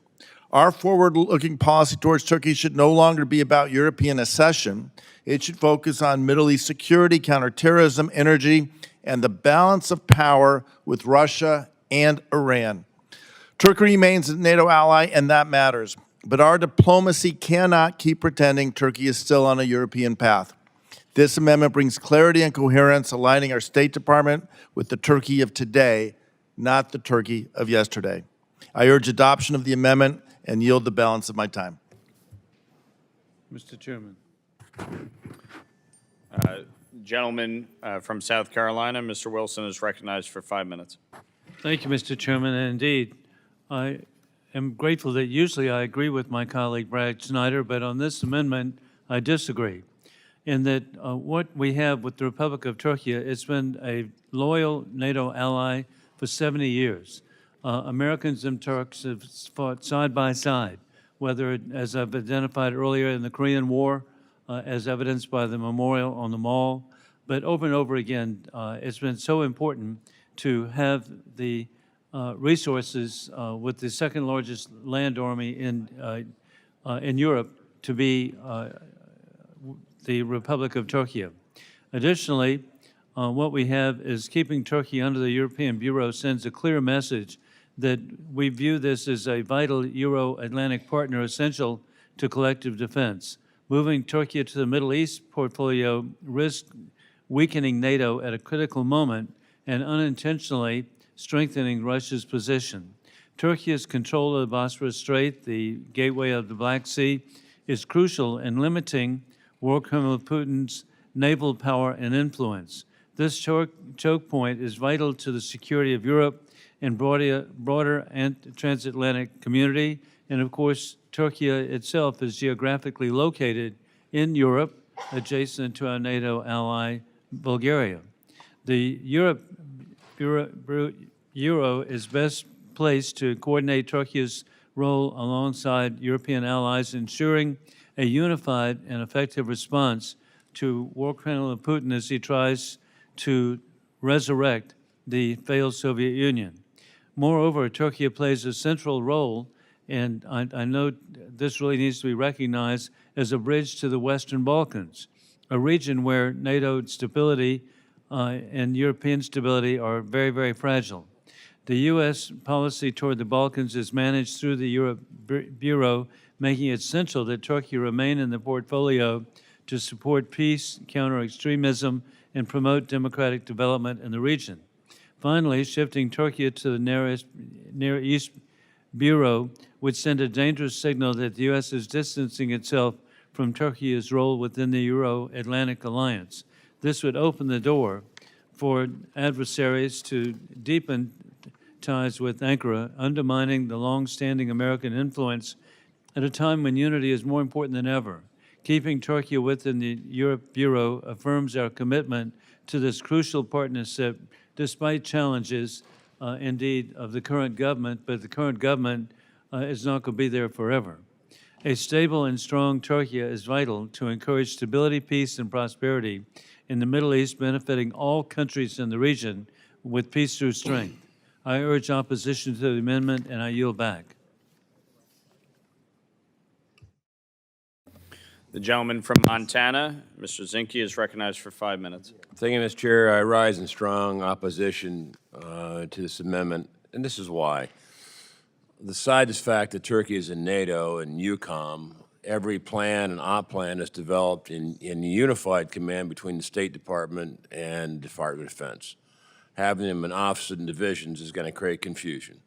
Our forward-looking policy towards Turkey should no longer be about European accession. It should focus on Middle East security, counterterrorism, energy, and the balance of power with Russia and Iran. Turkey remains a NATO ally, and that matters. But our diplomacy cannot keep pretending Turkey is still on a European path. This amendment brings clarity and coherence, aligning our State Department with the Turkey of today, not the Turkey of yesterday. I urge adoption of the amendment and yield the balance of my time. Mr. Chairman. Gentleman from South Carolina, Mr. Wilson, is recognized for 5 minutes. Thank you, Mr. Chairman. And indeed, I am grateful that usually I agree with my colleague Brad Snyder, but on this amendment, I disagree. In that what we have with the Republic of Turkey, it's been a loyal NATO ally for 70 years. Americans and Turks have fought side by side, whether, as I've identified earlier, in the Korean War, as evidenced by the memorial on the Mall, but over and over again, it's been so important to have the resources with the second largest land army in Europe to be the Republic of Turkey. Additionally, what we have is keeping Turkey under the European Bureau sends a clear message that we view this as a vital Euro-Atlantic partner essential to collective defense. Moving Turkey to the Middle East portfolio risks weakening NATO at a critical moment and unintentionally strengthening Russia's position. Turkey's control of the Bosphorus Strait, the gateway of the Black Sea, is crucial in limiting war criminal Putin's naval power and influence. This choke point is vital to the security of Europe and broader transatlantic community. And of course, Turkey itself is geographically located in Europe, adjacent to our NATO ally, Bulgaria. The Euro is best placed to coordinate Turkey's role alongside European allies, ensuring a unified and effective response to war criminal Putin as he tries to resurrect the failed Soviet Union. Moreover, Turkey plays a central role, and I know this really needs to be recognized as a bridge to the Western Balkans, a region where NATO stability and European stability are very, very fragile. The U.S. policy toward the Balkans is managed through the Europe Bureau, making it essential that Turkey remain in the portfolio to support peace, counter extremism, and promote democratic development in the region. Finally, shifting Turkey to the Near East Bureau would send a dangerous signal that the U.S. is distancing itself from Turkey's role within the Euro-Atlantic alliance. This would open the door for adversaries to deepen ties with Ankara, undermining the long-standing American influence at a time when unity is more important than ever. Keeping Turkey within the Europe Bureau affirms our commitment to this crucial partnership despite challenges, indeed, of the current government, but the current government is not going to be there forever. A stable and strong Turkey is vital to encourage stability, peace, and prosperity in the Middle East, benefiting all countries in the region with peace through strength. I urge opposition to the amendment, and I yield back. The gentleman from Montana, Mr. Zinke, is recognized for 5 minutes. Thank you, Mr. Chair. I rise in strong opposition to this amendment, and this is why. Besides the fact that Turkey is in NATO and EUCOM, every plan and op plan is developed in unified command between the State Department and the Department of Defense. Having them in offices and divisions is going to create confusion.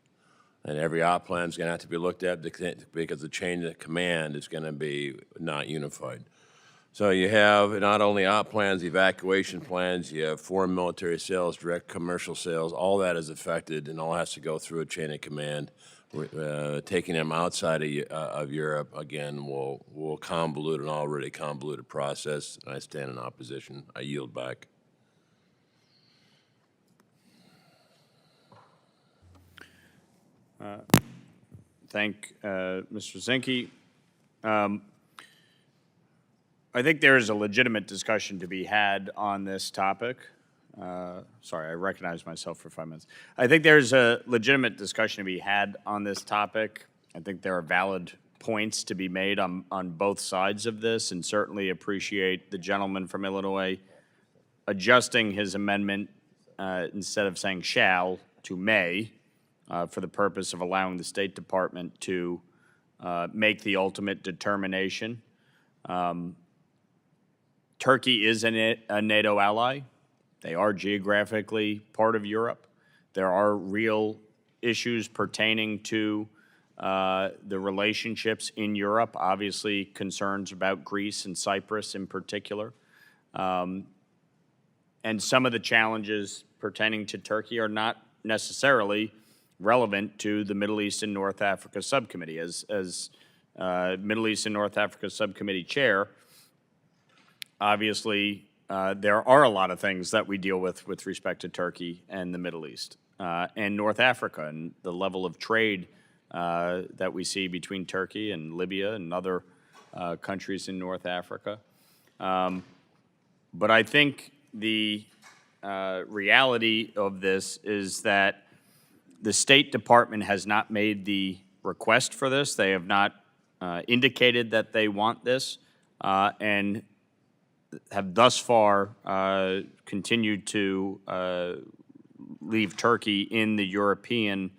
And every op plan is going to have to be looked at because the chain of command is going to be not unified. So you have not only op plans, evacuation plans, you have foreign military sales, direct commercial sales, all that is affected and all has to go through a chain of command. Taking them outside of Europe, again, will convolute an already convoluted process. I stand in opposition. I yield back. Thank Mr. Zinke. I think there is a legitimate discussion to be had on this topic. Sorry, I recognize myself for 5 minutes. I think there's a legitimate discussion to be had on this topic. I think there are valid points to be made on both sides of this, and certainly appreciate the gentleman from Illinois adjusting his amendment instead of saying shall to may for the purpose of allowing the State Department to make the ultimate determination. Turkey is a NATO ally. They are geographically part of Europe. There are real issues pertaining to the relationships in Europe, obviously concerns about Greece and Cyprus in particular. And some of the challenges pertaining to Turkey are not necessarily relevant to the Middle East and North Africa Subcommittee. As Middle East and North Africa Subcommittee Chair, obviously, there are a lot of things that we deal with respect to Turkey and the Middle East and North Africa, and the level of trade that we see between Turkey and Libya and other countries in North Africa. But I think the reality of this is that the State Department has not made the request for this. They have not indicated that they want this, and have thus far continued to leave Turkey in the European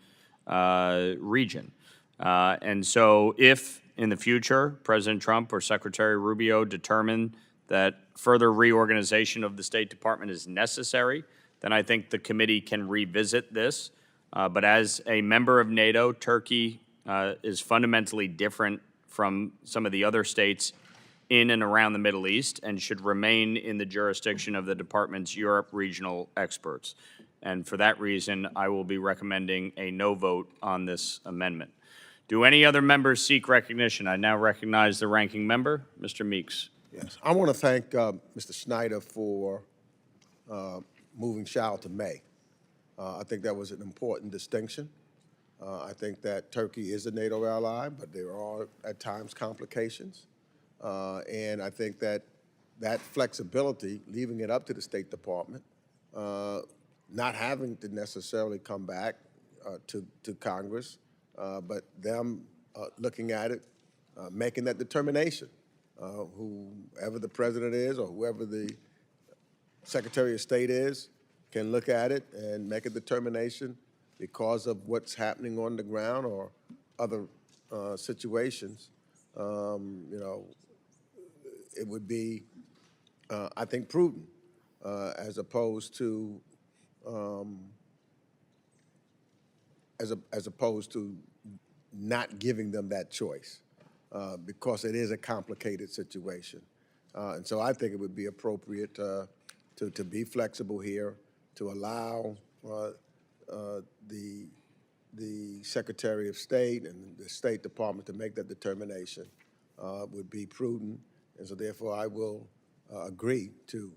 region. And so if in the future President Trump or Secretary Rubio determine that further reorganization of the State Department is necessary, then I think the committee can revisit this. But as a member of NATO, Turkey is fundamentally different from some of the other states in and around the Middle East and should remain in the jurisdiction of the department's Europe regional experts. And for that reason, I will be recommending a no vote on this amendment. Do any other members seek recognition? I now recognize the ranking member, Mr. Meeks. Yes, I want to thank Mr. Schneider for moving shall to may. I think that was an important distinction. I think that Turkey is a NATO ally, but there are at times complications. And I think that that flexibility, leaving it up to the State Department, not having to necessarily come back to Congress, but them looking at it, making that determination. Whoever the president is or whoever the Secretary of State is can look at it and make a determination because of what's happening on the ground or other situations. You know, it would be, I think, prudent as opposed to not giving them that choice because it is a complicated situation. And so I think it would be appropriate to be flexible here, to allow the Secretary of State and the State Department to make that determination would be prudent. And so therefore I will agree to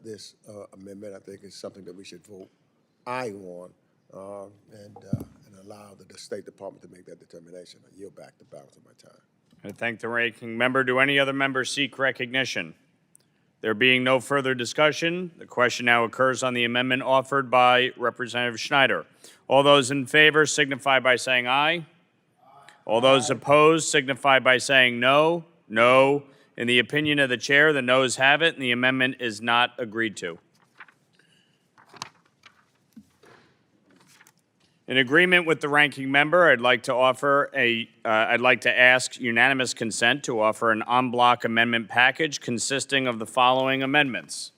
this amendment. I think it's something that we should vote aye on and allow the State Department to make that determination. I yield back the balance of my time. I thank the ranking member. Do any other members seek recognition? There being no further discussion, the question now occurs on the amendment offered by Representative Schneider. All those in favor signify by saying aye. All those opposed signify by saying no. No. In the opinion of the chair, the noes have it, and the amendment is not agreed to. In agreement with the ranking member, I'd like to ask unanimous consent to offer an en bloc amendment package consisting of the following amendments: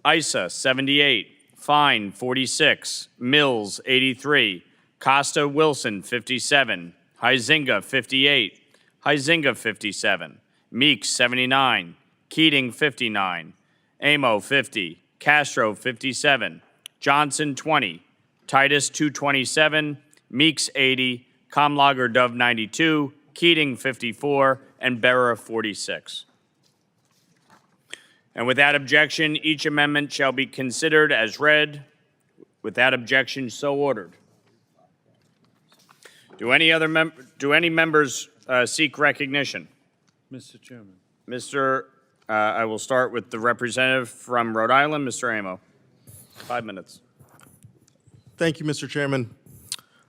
ISA 78, Fine 46, Mills 83, Costa Wilson 57, Huizinga 58, Huizinga 57, Meeks 79, Keating 59, Amo 50, Castro 57, Johnson 20, Titus 227, Meeks 80, Kamlager Dove 92, Keating 54, and Berra 46. And without objection, each amendment shall be considered as read. Without objection, so ordered. Do any members seek recognition? Mr. Chairman. I will start with the representative from Rhode Island, Mr. Amo. 5 minutes. Thank you, Mr. Chairman.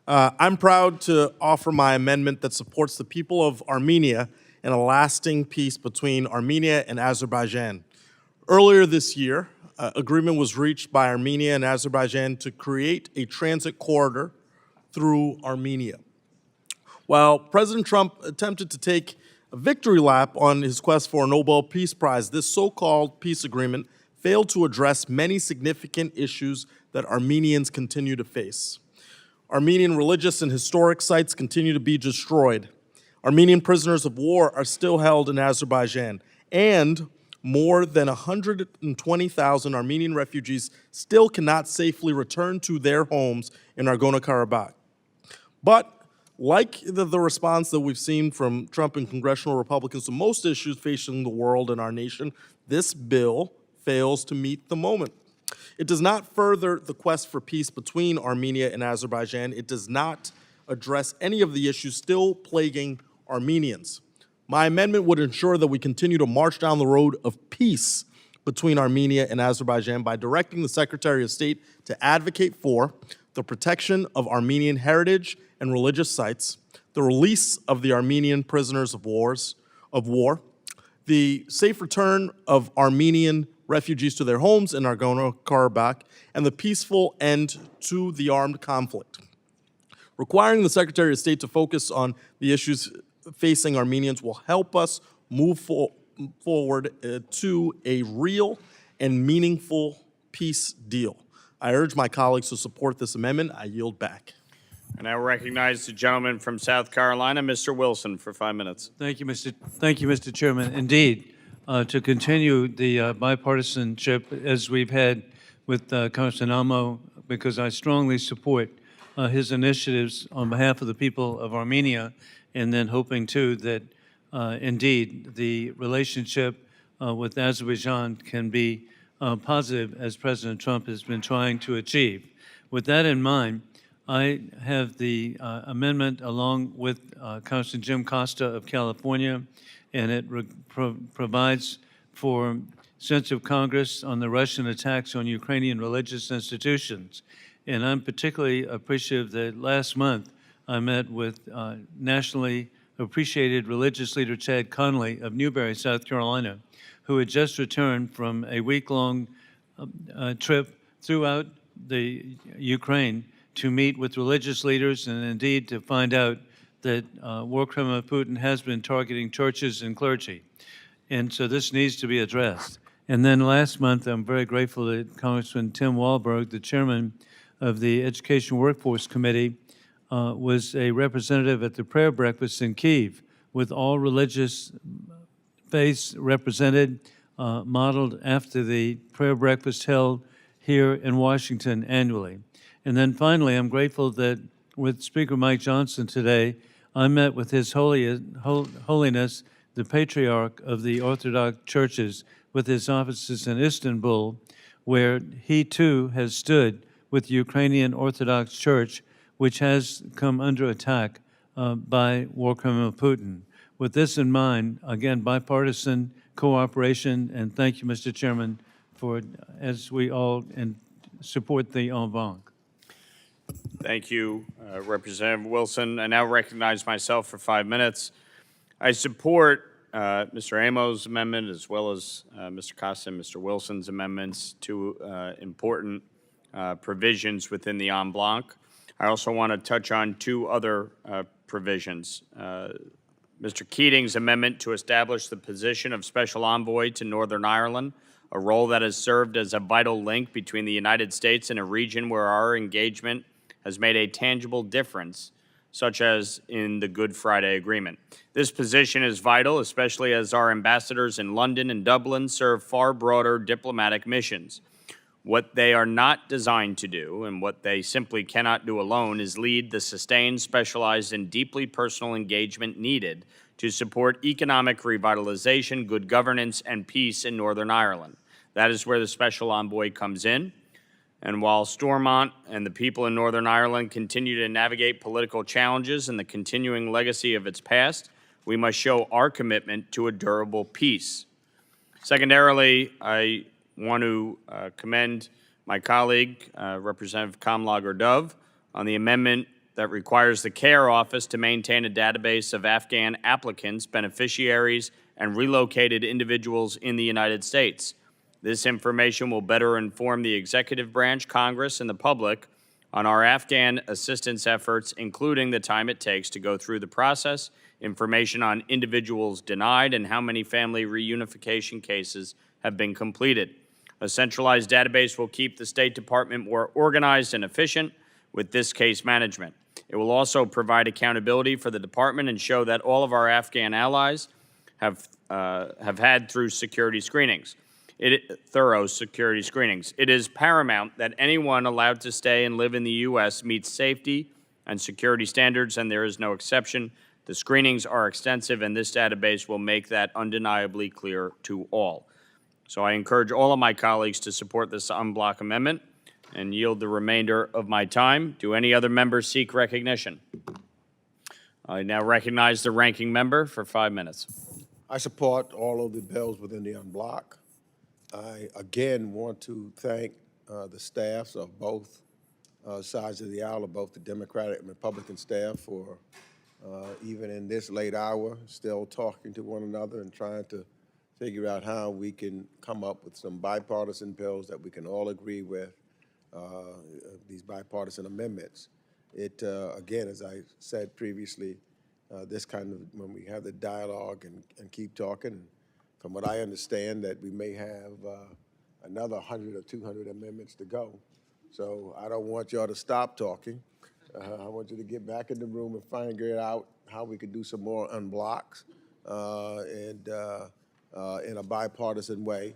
I'm proud to offer my amendment that supports the people of Armenia and a lasting peace between Armenia and Azerbaijan. Earlier this year, agreement was reached by Armenia and Azerbaijan to create a transit corridor through Armenia. While President Trump attempted to take a victory lap on his quest for a Nobel Peace Prize, this so-called peace agreement failed to address many significant issues that Armenians continue to face. Armenian religious and historic sites continue to be destroyed. Armenian prisoners of war are still held in Azerbaijan, and more than 120,000 Armenian refugees still cannot safely return to their homes in Nagorno-Karabakh. But like the response that we've seen from Trump and congressional Republicans to most issues facing the world and our nation, this bill fails to meet the moment. It does not further the quest for peace between Armenia and Azerbaijan. It does not address any of the issues still plaguing Armenians. My amendment would ensure that we continue to march down the road of peace between Armenia and Azerbaijan by directing the Secretary of State to advocate for the protection of Armenian heritage and religious sites, the release of the Armenian prisoners of war, the safe return of Armenian refugees to their homes in Nagorno-Karabakh, and the peaceful end to the armed conflict. Requiring the Secretary of State to focus on the issues facing Armenians will help us move forward to a real and meaningful peace deal. I urge my colleagues to support this amendment. I yield back. And I recognize the gentleman from South Carolina, Mr. Wilson, for 5 minutes. Thank you, Mr. Chairman. Indeed, to continue the bipartisanship as we've had with Congressman Almo, because I strongly support his initiatives on behalf of the people of Armenia, and then hoping too that indeed the relationship with Azerbaijan can be positive, as President Trump has been trying to achieve. With that in mind, I have the amendment along with Congressman Jim Costa of California, and it provides for sense of Congress on the Russian attacks on Ukrainian religious institutions. And I'm particularly appreciative that last month I met with nationally appreciated religious leader Chad Conley of Newberry, South Carolina, who had just returned from a week-long trip throughout the Ukraine to meet with religious leaders and indeed to find out that war criminal Putin has been targeting churches and clergy. And so this needs to be addressed. And then last month, I'm very grateful that Congressman Tim Walberg, the chairman of the Education Workforce Committee, was a representative at the prayer breakfast in Kyiv with all religious faiths represented, modeled after the prayer breakfast held here in Washington annually. And then finally, I'm grateful that with Speaker Mike Johnson today, I met with His Holiness, the Patriarch of the Orthodox Churches, with his offices in Istanbul, where he too has stood with the Ukrainian Orthodox Church, which has come under attack by war criminal Putin. With this in mind, again, bipartisan cooperation, and thank you, Mr. Chairman, for as we all support the en banc. Thank you, Representative Wilson. I now recognize myself for 5 minutes. I support Mr. Amo's amendment as well as Mr. Costa and Mr. Wilson's amendments to important provisions within the en banc. I also want to touch on two other provisions. Mr. Keating's amendment to establish the position of Special Envoy to Northern Ireland, a role that has served as a vital link between the United States and a region where our engagement has made a tangible difference, such as in the Good Friday Agreement. This position is vital, especially as our ambassadors in London and Dublin serve far broader diplomatic missions. What they are not designed to do, and what they simply cannot do alone, is lead the sustained, specialized, and deeply personal engagement needed to support economic revitalization, good governance, and peace in Northern Ireland. That is where the Special Envoy comes in. And while Stormont and the people in Northern Ireland continue to navigate political challenges and the continuing legacy of its past, we must show our commitment to a durable peace. Secondarily, I want to commend my colleague, Representative Kamla Gurdov, on the amendment that requires the CARE Office to maintain a database of Afghan applicants, beneficiaries, and relocated individuals in the United States. This information will better inform the executive branch, Congress, and the public on our Afghan assistance efforts, including the time it takes to go through the process, information on individuals denied, and how many family reunification cases have been completed. A centralized database will keep the State Department more organized and efficient with this case management. It will also provide accountability for the department and show that all of our Afghan allies have had through security screenings. Thorough security screenings. It is paramount that anyone allowed to stay and live in the U.S. meets safety and security standards, and there is no exception. The screenings are extensive, and this database will make that undeniably clear to all. So I encourage all of my colleagues to support this en bloc amendment and yield the remainder of my time. Do any other members seek recognition? I now recognize the ranking member for 5 minutes. I support all of the bills within the unblock. I again want to thank the staffs of both sides of the aisle, of both the Democratic and Republican staff, for even in this late hour, still talking to one another and trying to figure out how we can come up with some bipartisan bills that we can all agree with, these bipartisan amendments. It, again, as I said previously, this kind of, when we have the dialogue and keep talking, from what I understand, that we may have another 100 or 200 amendments to go. So I don't want y'all to stop talking. I want you to get back in the room and figure out how we could do some more unblocks in a bipartisan way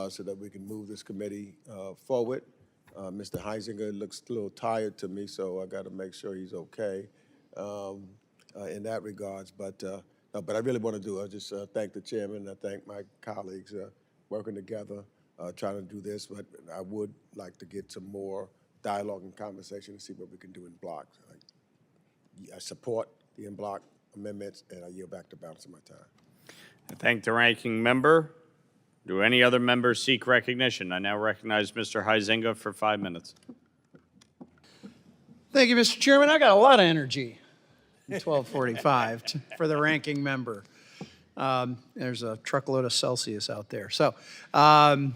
so that we can move this committee forward. Mr. Heisinger looks a little tired to me, so I got to make sure he's okay in that regards. But I really want to do it. I just thank the chairman. I thank my colleagues working together, trying to do this. But I would like to get some more dialogue and conversation to see what we can do in blocks. I support the in-block amendments, and I yield back the balance of my time. I thank the ranking member. Do any other members seek recognition? I now recognize Mr. Huizenga for 5 minutes. Thank you, Mr. Chairman. I got a lot of energy in 1245 for the ranking member. There's a truckload of Celsius out there. So, and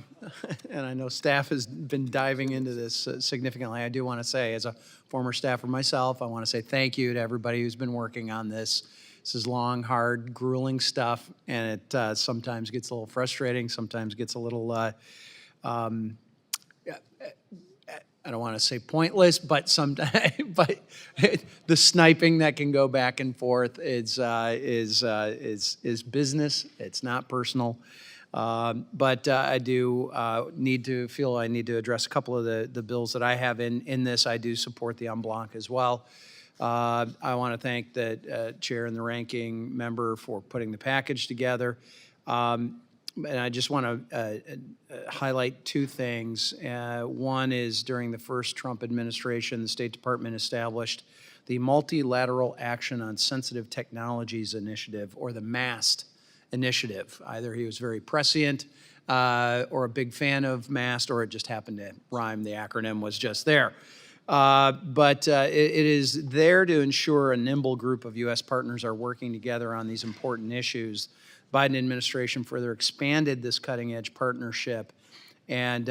I know staff has been diving into this significantly. I do want to say, as a former staffer myself, I want to say thank you to everybody who's been working on this. This is long, hard, grueling stuff, and it sometimes gets a little frustrating, sometimes gets a little, I don't want to say pointless, but sometimes, but the sniping that can go back and forth is business. It's not personal. But I do need to address a couple of the bills that I have in this. I do support the en bloc as well. I want to thank the chair and the ranking member for putting the package together. And I just want to highlight two things. One is during the first Trump administration, the State Department established the Multilateral Action on Sensitive Technologies Initiative, or the MAST initiative. Either he was very prescient or a big fan of MAST, or it just happened to rhyme. The acronym was just there. But it is there to ensure a nimble group of U.S. partners are working together on these important issues. Biden administration further expanded this cutting-edge partnership. And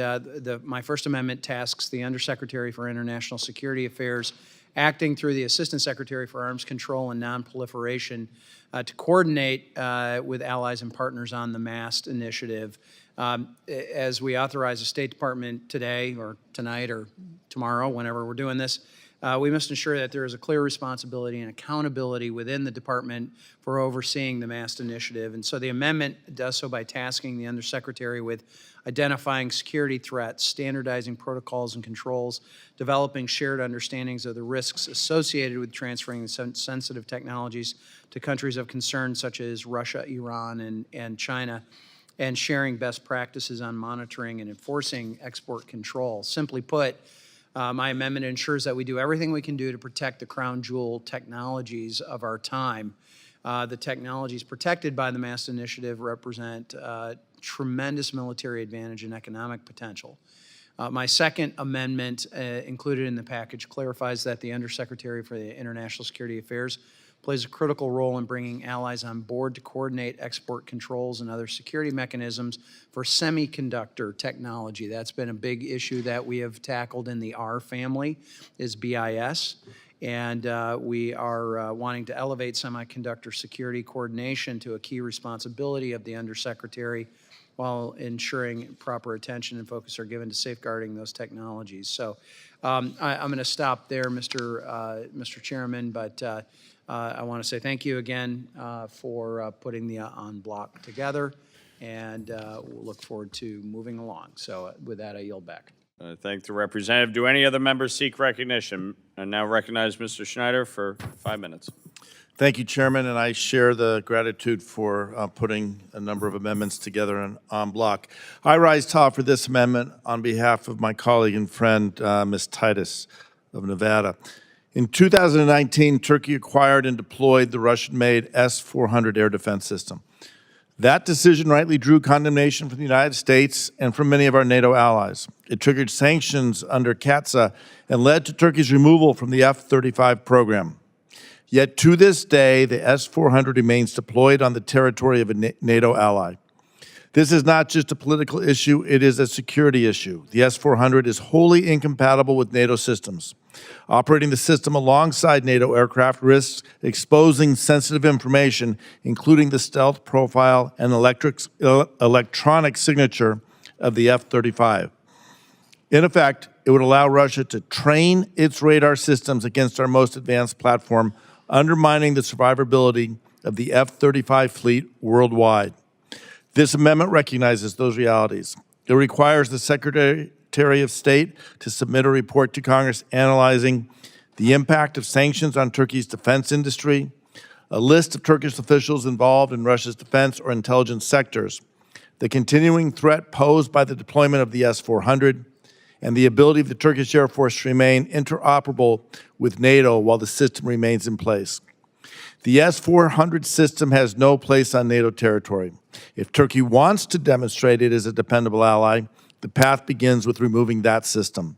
my First Amendment tasks the Undersecretary for International Security Affairs, acting through the Assistant Secretary for Arms Control and Nonproliferation, to coordinate with allies and partners on the MAST initiative. As we authorize the State Department today or tonight or tomorrow, whenever we're doing this, we must ensure that there is a clear responsibility and accountability within the department for overseeing the MAST initiative. And so the amendment does so by tasking the Undersecretary with identifying security threats, standardizing protocols and controls, developing shared understandings of the risks associated with transferring sensitive technologies to countries of concern such as Russia, Iran, and China, and sharing best practices on monitoring and enforcing export control. Simply put, my amendment ensures that we do everything we can do to protect the crown jewel technologies of our time. The technologies protected by the MAST initiative represent tremendous military advantage and economic potential. My second amendment included in the package clarifies that the Undersecretary for the International Security Affairs plays a critical role in bringing allies on board to coordinate export controls and other security mechanisms for semiconductor technology. That's been a big issue that we have tackled in the R family, is BIS. And we are wanting to elevate semiconductor security coordination to a key responsibility of the Undersecretary, while ensuring proper attention and focus are given to safeguarding those technologies. So I'm going to stop there, Mr. Chairman, but I want to say thank you again for putting the en bloc together, and we'll look forward to moving along. So with that, I yield back. I thank the representative. Do any other members seek recognition? I now recognize Mr. Schneider for 5 minutes. Thank you, Chairman, and I share the gratitude for putting a number of amendments together en bloc. I rise to offer this amendment on behalf of my colleague and friend, Ms. Titus of Nevada. In 2019, Turkey acquired and deployed the Russian-made S-400 air defense system. That decision rightly drew condemnation from the United States and from many of our NATO allies. It triggered sanctions under CATSA and led to Turkey's removal from the F-35 program. Yet to this day, the S-400 remains deployed on the territory of a NATO ally. This is not just a political issue, it is a security issue. The S-400 is wholly incompatible with NATO systems. Operating the system alongside NATO aircraft risks exposing sensitive information, including the stealth profile and electronic signature of the F-35. In effect, it would allow Russia to train its radar systems against our most advanced platform, undermining the survivability of the F-35 fleet worldwide. This amendment recognizes those realities. It requires the Secretary of State to submit a report to Congress analyzing the impact of sanctions on Turkey's defense industry, a list of Turkish officials involved in Russia's defense or intelligence sectors, the continuing threat posed by the deployment of the S-400, and the ability of the Turkish Air Force to remain interoperable with NATO while the system remains in place. The S-400 system has no place on NATO territory. If Turkey wants to demonstrate it as a dependable ally, the path begins with removing that system.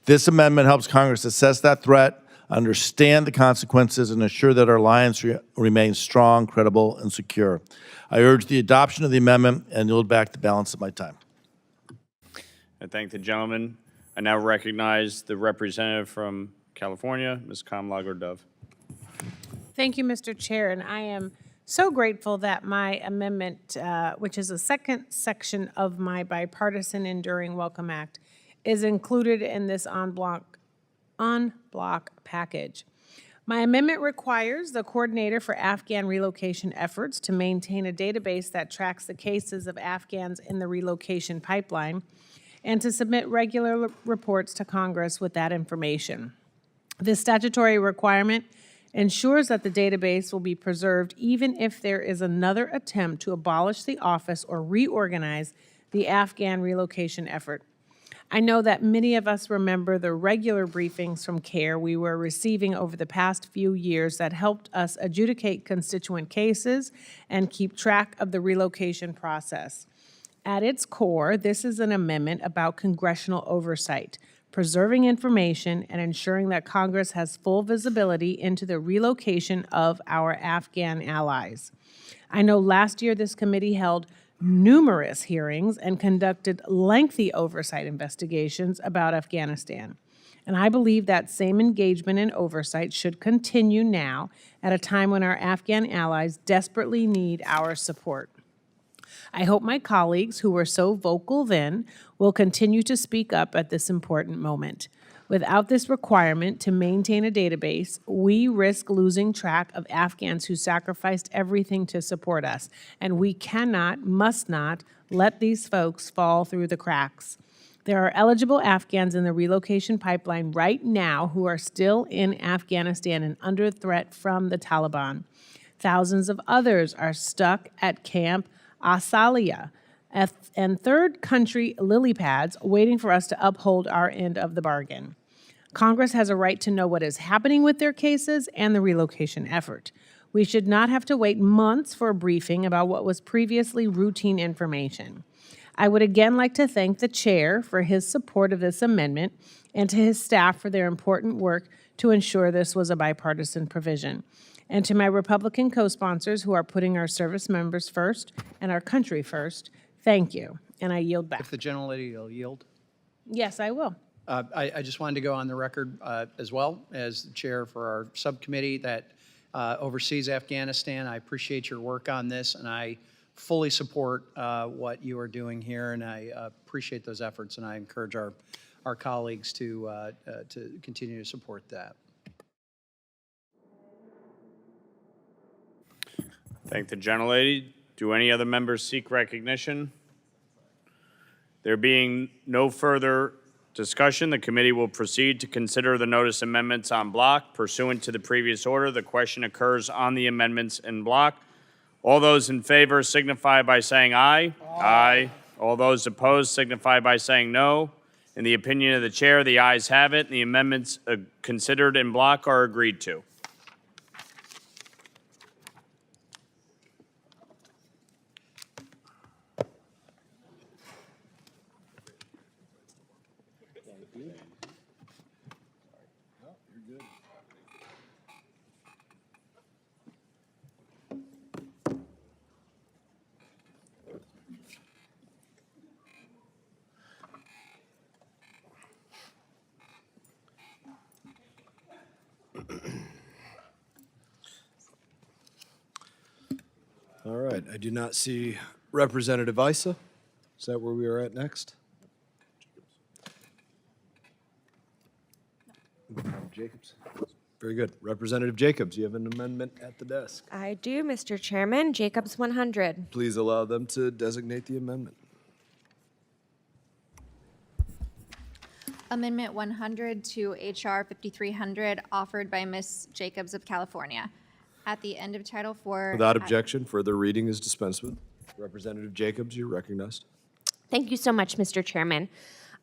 This amendment helps Congress assess that threat, understand the consequences, and ensure that our alliance remains strong, credible, and secure. I urge the adoption of the amendment and yield back the balance of my time. I thank the gentleman. I now recognize the representative from California, Ms. Kamlager-Dove. Thank you, Mr. Chair, and I am so grateful that my amendment, which is the second section of my bipartisan Enduring Welcome Act, is included in this en bloc package. My amendment requires the coordinator for Afghan relocation efforts to maintain a database that tracks the cases of Afghans in the relocation pipeline and to submit regular reports to Congress with that information. This statutory requirement ensures that the database will be preserved even if there is another attempt to abolish the office or reorganize the Afghan relocation effort. I know that many of us remember the regular briefings from CARE we were receiving over the past few years that helped us adjudicate constituent cases and keep track of the relocation process. At its core, this is an amendment about congressional oversight, preserving information and ensuring that Congress has full visibility into the relocation of our Afghan allies. I know last year this committee held numerous hearings and conducted lengthy oversight investigations about Afghanistan. And I believe that same engagement and oversight should continue now at a time when our Afghan allies desperately need our support. I hope my colleagues who were so vocal then will continue to speak up at this important moment. Without this requirement to maintain a database, we risk losing track of Afghans who sacrificed everything to support us, and we cannot, must not, let these folks fall through the cracks. There are eligible Afghans in the relocation pipeline right now who are still in Afghanistan and under threat from the Taliban. Thousands of others are stuck at Camp Asalia and third country lily pads waiting for us to uphold our end of the bargain. Congress has a right to know what is happening with their cases and the relocation effort. We should not have to wait months for a briefing about what was previously routine information. I would again like to thank the chair for his support of this amendment and to his staff for their important work to ensure this was a bipartisan provision. And to my Republican co-sponsors who are putting our service members first and our country first, thank you. And I yield back. If the gentlelady will yield. Yes, I will. I just wanted to go on the record as well as the chair for our subcommittee that oversees Afghanistan. I appreciate your work on this, and I fully support what you are doing here, and I appreciate those efforts, and I encourage our colleagues to continue to support that. Thank the gentlelady. Do any other members seek recognition? There being no further Discussion, the committee will proceed to consider the notice amendments en bloc. Pursuant to the previous order, the question occurs on the amendments in bloc. All those in favor signify by saying aye. Aye. All those opposed signify by saying no. In the opinion of the chair, the ayes have it, and the amendments considered in bloc are agreed to. All right, I do not see Representative Issa. Is that where we are at next? Jacobs. Very good. Representative Jacobs, you have an amendment at the desk. I do, Mr. Chairman. Jacobs 100. Please allow them to designate the amendment. Amendment 100 to HR 5300, offered by Ms. Jacobs of California. At the end of Title IV. Without objection, further reading is dispensed with. Representative Jacobs, you're recognized. Thank you so much, Mr. Chairman.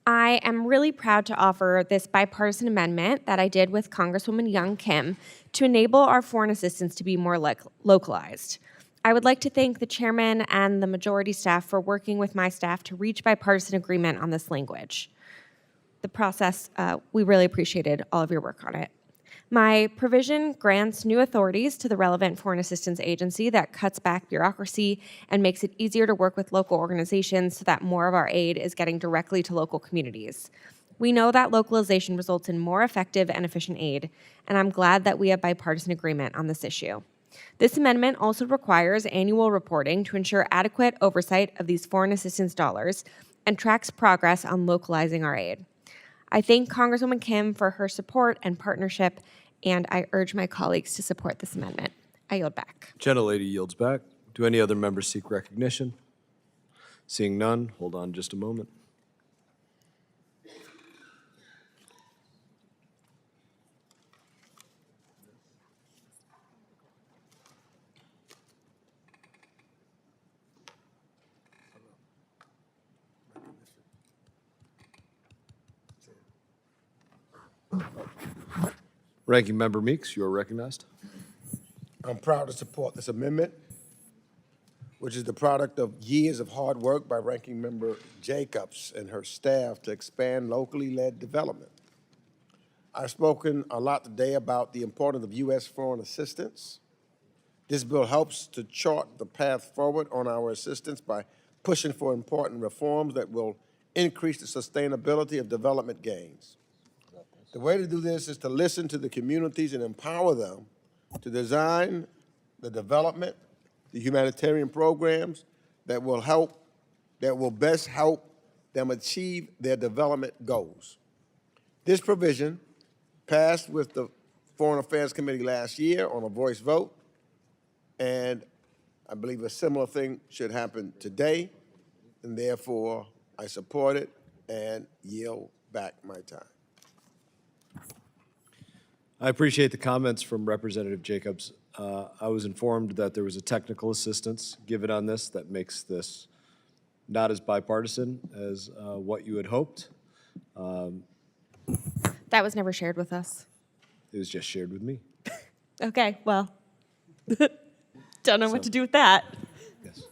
I am really proud to offer this bipartisan amendment that I did with Congresswoman Young Kim to enable our foreign assistance to be more localized. I would like to thank the chairman and the majority staff for working with my staff to reach bipartisan agreement on this language. The process, we really appreciated all of your work on it. My provision grants new authorities to the relevant foreign assistance agency that cuts back bureaucracy and makes it easier to work with local organizations so that more of our aid is getting directly to local communities. We know that localization results in more effective and efficient aid, and I'm glad that we have bipartisan agreement on this issue. This amendment also requires annual reporting to ensure adequate oversight of these foreign assistance dollars and tracks progress on localizing our aid. I thank Congresswoman Kim for her support and partnership, and I urge my colleagues to support this amendment. I yield back. Gentlelady yields back. Do any other members seek recognition? Seeing none, hold on just a moment. Ranking Member Meeks, you are recognized. I'm proud to support this amendment, which is the product of years of hard work by Ranking Member Jacobs and her staff to expand locally led development. I've spoken a lot today about the importance of U.S. foreign assistance. This bill helps to chart the path forward on our assistance by pushing for important reforms that will increase the sustainability of development gains. The way to do this is to listen to the communities and empower them to design the development, the humanitarian programs that will best help them achieve their development goals. This provision passed with the Foreign Affairs Committee last year on a voice vote, and I believe a similar thing should happen today, and therefore I support it and yield back my time. I appreciate the comments from Representative Jacobs. I was informed that there was a technical assistance given on this that makes this not as bipartisan as what you had hoped. That was never shared with us. It was just shared with me. Okay, well, don't know what to do with that. Yes.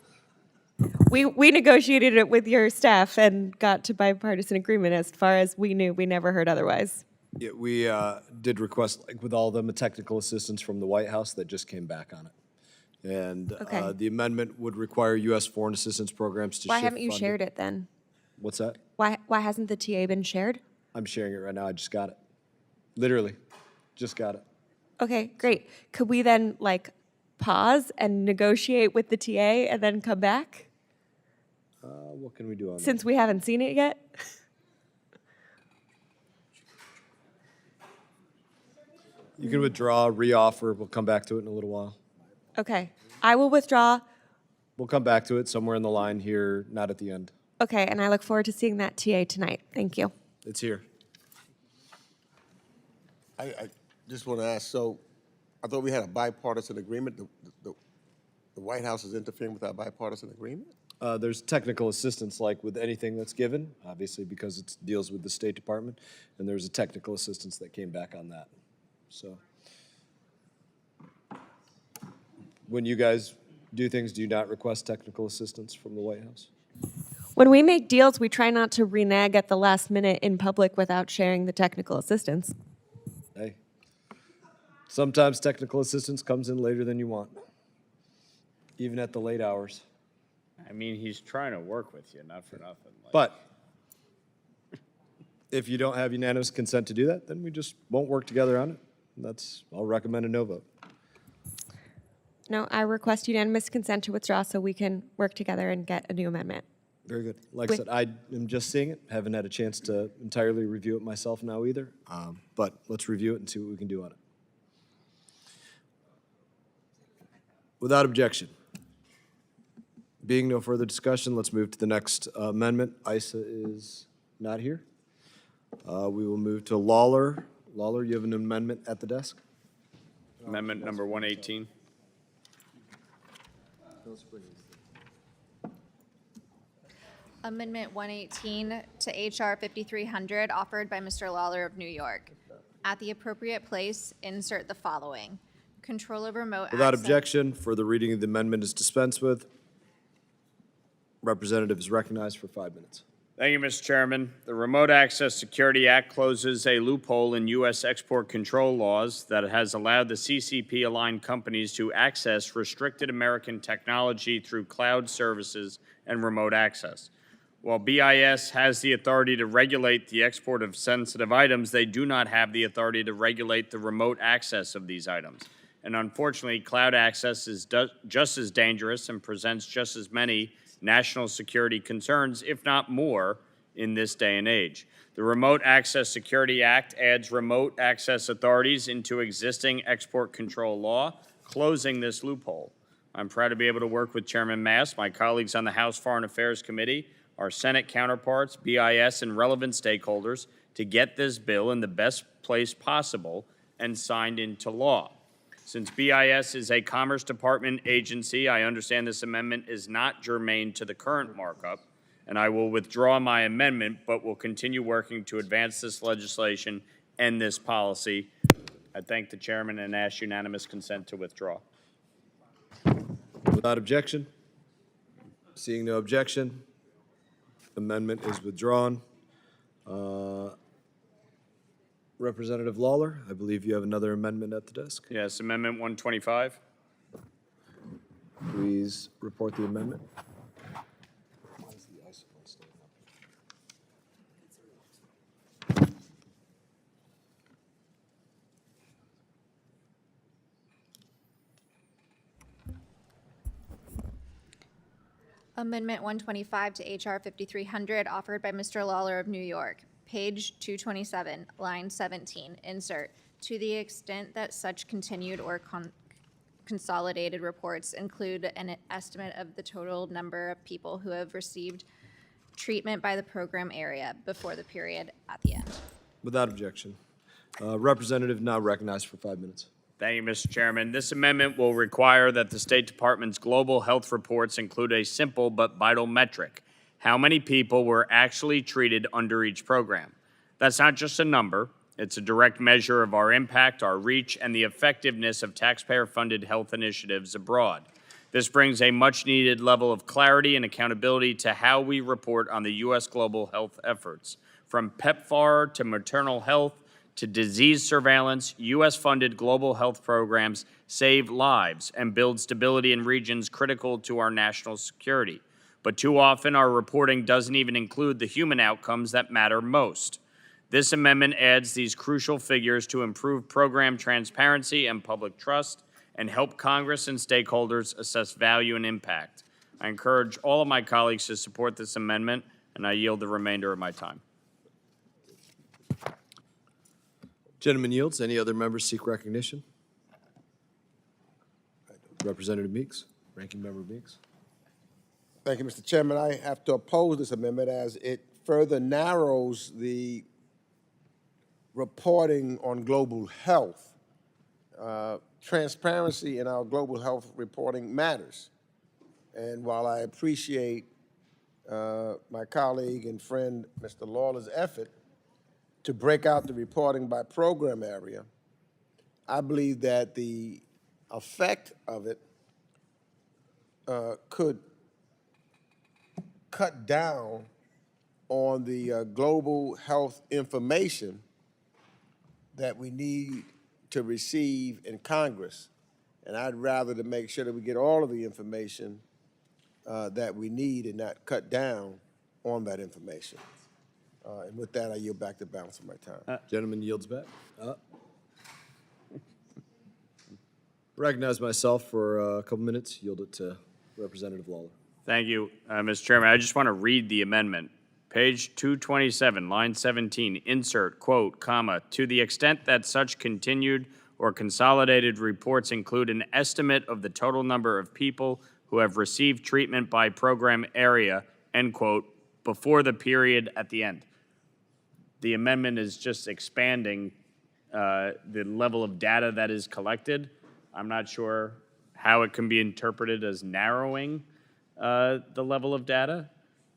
We negotiated it with your staff and got to bipartisan agreement. As far as we knew, we never heard otherwise. Yeah, we did request, like with all of them, a technical assistance from the White House that just came back on it. And Okay. the amendment would require U.S. foreign assistance programs to Why shift haven't you funding. shared it then? What's that? Why hasn't the TA been shared? I'm sharing it right now. I just got it. Literally, just got it. Okay, great. Could we then pause and negotiate with the TA and then come back What can we do on that? since we haven't seen it yet? You can withdraw, reoffer. We'll come back to it in a little while. Okay, I will withdraw. We'll come back to it somewhere in the line here, not at the end. Okay, and I look forward to seeing that TA tonight. Thank you. It's here. I just want to ask, so I thought we had a bipartisan agreement. The White House is interfering with our bipartisan agreement? There's technical assistance like with anything that's given, obviously because it deals with the State Department, and there's a technical assistance that came back on that. So when you guys do things, do you not request technical assistance from the White House? When we make deals, we try not to renege at the last minute in public without sharing the technical assistance. Hey, sometimes technical assistance comes in later than you want, even at the late hours. I mean, he's trying to work with you, not for nothing. But if you don't have unanimous consent to do that, then we just won't work together on it. I'll recommend a no vote. No, I request unanimous consent to withdraw so we can work together and get a new amendment. Very good. Like I said, I am just seeing it. Haven't had a chance to entirely review it myself now either. But let's review it and see what we can do on it. Without objection. Being no further discussion, let's move to the next amendment. Isa is not here. We will move to Lawler. Lawler, you have an amendment at the desk? Amendment number 118. Amendment 118 to H.R. 5300, offered by Mr. Lawler of New York. At the appropriate place, insert the following. Control of remote Without access. objection, further reading of the amendment is dispensed with. Representative is recognized for 5 minutes. Thank you, Mr. Chairman. The Remote Access Security Act closes a loophole in U.S. export control laws that has allowed the CCP-aligned companies to access restricted American technology through cloud services and remote access. While BIS has the authority to regulate the export of sensitive items, they do not have the authority to regulate the remote access of these items. And unfortunately, cloud access is just as dangerous and presents just as many national security concerns, if not more, in this day and age. The Remote Access Security Act adds remote access authorities into existing export control law, closing this loophole. I'm proud to be able to work with Chairman Mast, my colleagues on the House Foreign Affairs Committee, our Senate counterparts, BIS, and relevant stakeholders to get this bill in the best place possible and signed into law. Since BIS is a Commerce Department agency, I understand this amendment is not germane to the current markup, and I will withdraw my amendment, but will continue working to advance this legislation and this policy. I thank the chairman and ask unanimous consent to withdraw. Without objection? Seeing no objection, amendment is withdrawn. Representative Lawler, I believe you have another amendment at the desk. Yes, Amendment 125. Please report the amendment. Amendment 125 to H.R. 5300, offered by Mr. Lawler of New York. Page 227, line 17, insert. To the extent that such continued or consolidated reports include an estimate of the total number of people who have received treatment by the program area before the period at the end. Without objection. Representative now recognized for 5 minutes. Thank you, Mr. Chairman. This amendment will require that the State Department's global health reports include a simple but vital metric: how many people were actually treated under each program. That's not just a number. It's a direct measure of our impact, our reach, and the effectiveness of taxpayer-funded health initiatives abroad. This brings a much-needed level of clarity and accountability to how we report on the U.S. global health efforts. From PEPFAR to maternal health to disease surveillance, U.S.-funded global health programs save lives and build stability in regions critical to our national security. But too often, our reporting doesn't even include the human outcomes that matter most. This amendment adds these crucial figures to improve program transparency and public trust and help Congress and stakeholders assess value and impact. I encourage all of my colleagues to support this amendment, and I yield the remainder of my time. Gentleman yields. Any other members seek recognition? Representative Meeks, Ranking Member Meeks. Thank you, Mr. Chairman. I have to oppose this amendment as it further narrows the reporting on global health. Transparency in our global health reporting matters. And while I appreciate my colleague and friend, Mr. Lawler's effort to break out the reporting by program area, I believe that the effect of it could cut down on the global health information that we need to receive in Congress. And I'd rather to make sure that we get all of the information that we need and not cut down on that information. And with that, I yield back the balance of my time. Gentleman yields back. Recognize myself for a couple minutes. Yield it to Representative Lawler. Thank you, Mr. Chairman. I just want to read the amendment. Page 227, line 17, insert, quote, comma, to the extent that such continued or consolidated reports include an estimate of the total number of people who have received treatment by program area, end quote, before the period at the end. The amendment is just expanding the level of data that is collected. I'm not sure how it can be interpreted as narrowing the level of data,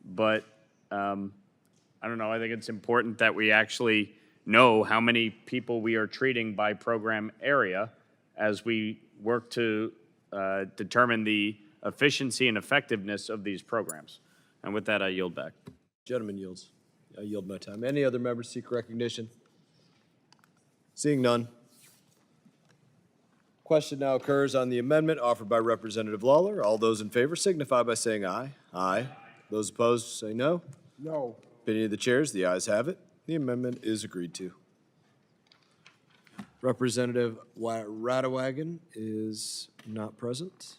but I don't know. I think it's important that we actually know how many people we are treating by program area as we work to determine the efficiency and effectiveness of these programs. And with that, I yield back. Gentleman yields. I yield my time. Any other members seek recognition? Seeing none. Question now occurs on the amendment offered by Representative Lawler. All those in favor signify by saying aye. Aye. Those opposed say no. No. Opinion of the chairs, the ayes have it. The amendment is agreed to. Representative Radewagen is not present.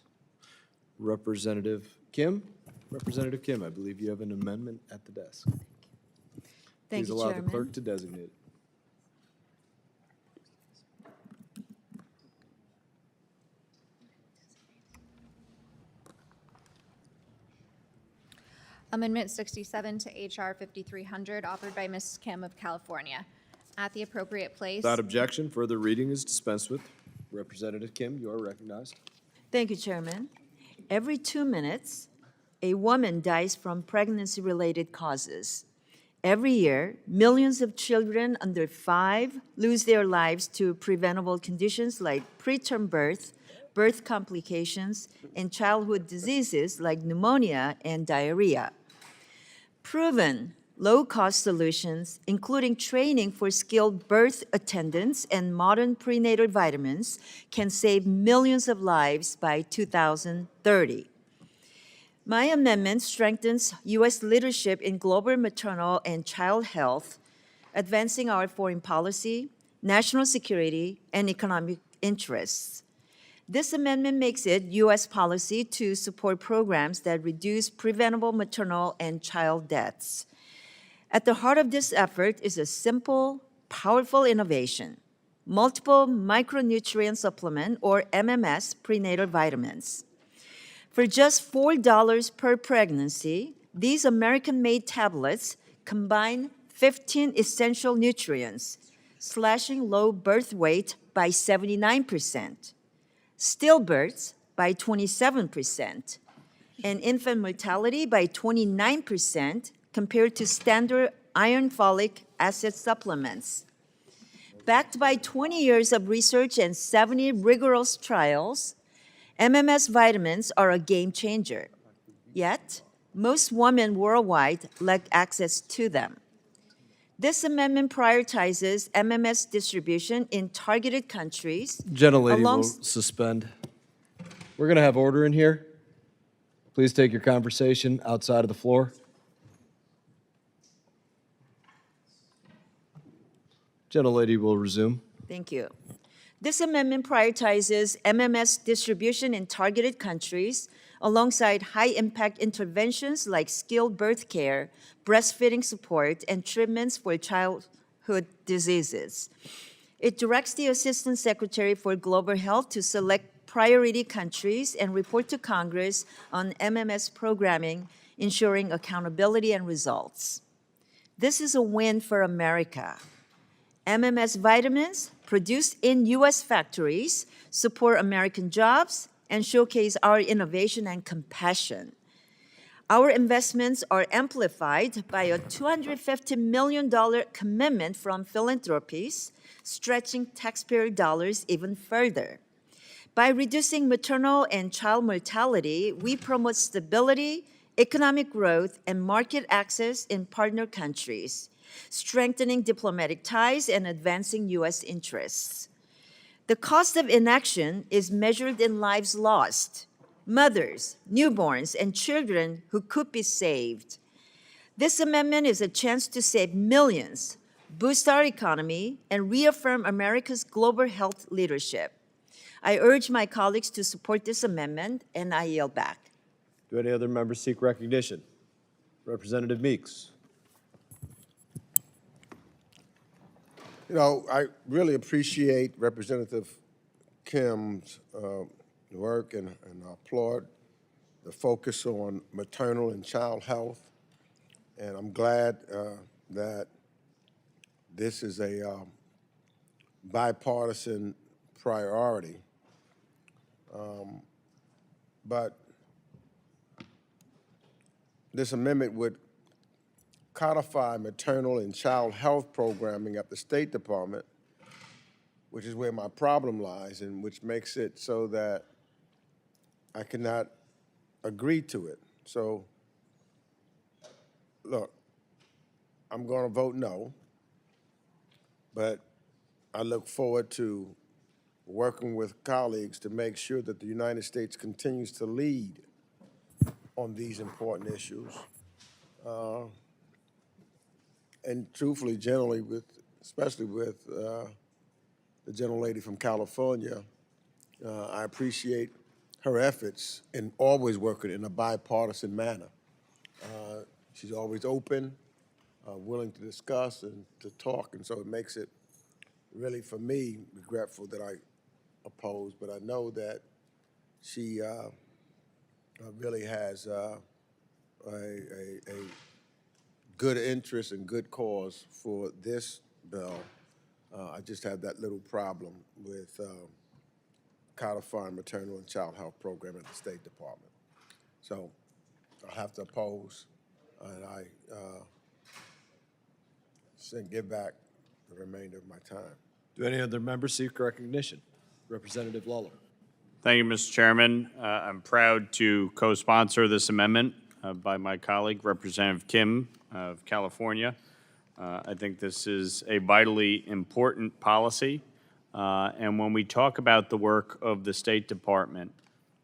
Representative Kim? Representative Kim, I believe you have an amendment at the desk. Thank Please you, allow Chairman. the clerk to designate it. Amendment 67 to H.R. 5300, offered by Ms. Kim of California. At the appropriate place. Without objection, further reading is dispensed with. Representative Kim, you are recognized. Thank you, Chairman. Every 2 minutes, a woman dies from pregnancy-related causes. Every year, millions of children under 5 lose their lives to preventable conditions like preterm birth, birth complications, and childhood diseases like pneumonia and diarrhea. Proven low-cost solutions, including training for skilled birth attendants and modern prenatal vitamins, can save millions of lives by 2030. My amendment strengthens U.S. leadership in global maternal and child health, advancing our foreign policy, national security, and economic interests. This amendment makes it U.S. policy to support programs that reduce preventable maternal and child deaths. At the heart of this effort is a simple, powerful innovation: multiple micronutrient supplement, or MMS, prenatal vitamins. For just $4 per pregnancy, these American-made tablets combine 15 essential nutrients, slashing low birth weight by 79%, stillbirths by 27%, and infant mortality by 29% compared to standard iron folic acid supplements. Backed by 20 years of research and 70 rigorous trials, MMS vitamins are a game changer. Yet, most women worldwide lack access to them. This amendment prioritizes MMS distribution in targeted countries. Gentlelady will suspend. We're going to have order in here. Please take your conversation outside of the floor. Gentlelady will resume. Thank you. This amendment prioritizes MMS distribution in targeted countries alongside high-impact interventions like skilled birth care, breastfeeding support, and treatments for childhood diseases. It directs the Assistant Secretary for Global Health to select priority countries and report to Congress on MMS programming, ensuring accountability and results. This is a win for America. MMS vitamins produced in U.S. factories support American jobs and showcase our innovation and compassion. Our investments are amplified by a $250 million commitment from philanthropies, stretching taxpayer dollars even further. By reducing maternal and child mortality, we promote stability, economic growth, and market access in partner countries, strengthening diplomatic ties and advancing U.S. interests. The cost of inaction is measured in lives lost, mothers, newborns, and children who could be saved. This amendment is a chance to save millions, boost our economy, and reaffirm America's global health leadership. I urge my colleagues to support this amendment, and I yield back. Do any other members seek recognition? Representative Meeks. You know, I really appreciate Representative Kim's work and I applaud the focus on maternal and child health. And I'm glad that this is a bipartisan priority. But this amendment would codify maternal and child health programming at the State Department, which is where my problem lies, and which makes it so that I cannot agree to it. So, look, I'm going to vote no, but I look forward to working with colleagues to make sure that the United States continues to lead on these important issues. And truthfully, generally, especially with the gentlelady from California, I appreciate her efforts in always working in a bipartisan manner. She's always open, willing to discuss and to talk, and so it makes it really, for me, regretful that I oppose, but I know that she really has a good interest and good cause for this bill. I just have that little problem with codifying maternal and child health program at the State Department. So I'll have to oppose, and I give back the remainder of my time. Do any other members seek recognition? Representative Lawler. Thank you, Mr. Chairman. I'm proud to co-sponsor this amendment by my colleague, Representative Kim of California. I think this is a vitally important policy. And when we talk about the work of the State Department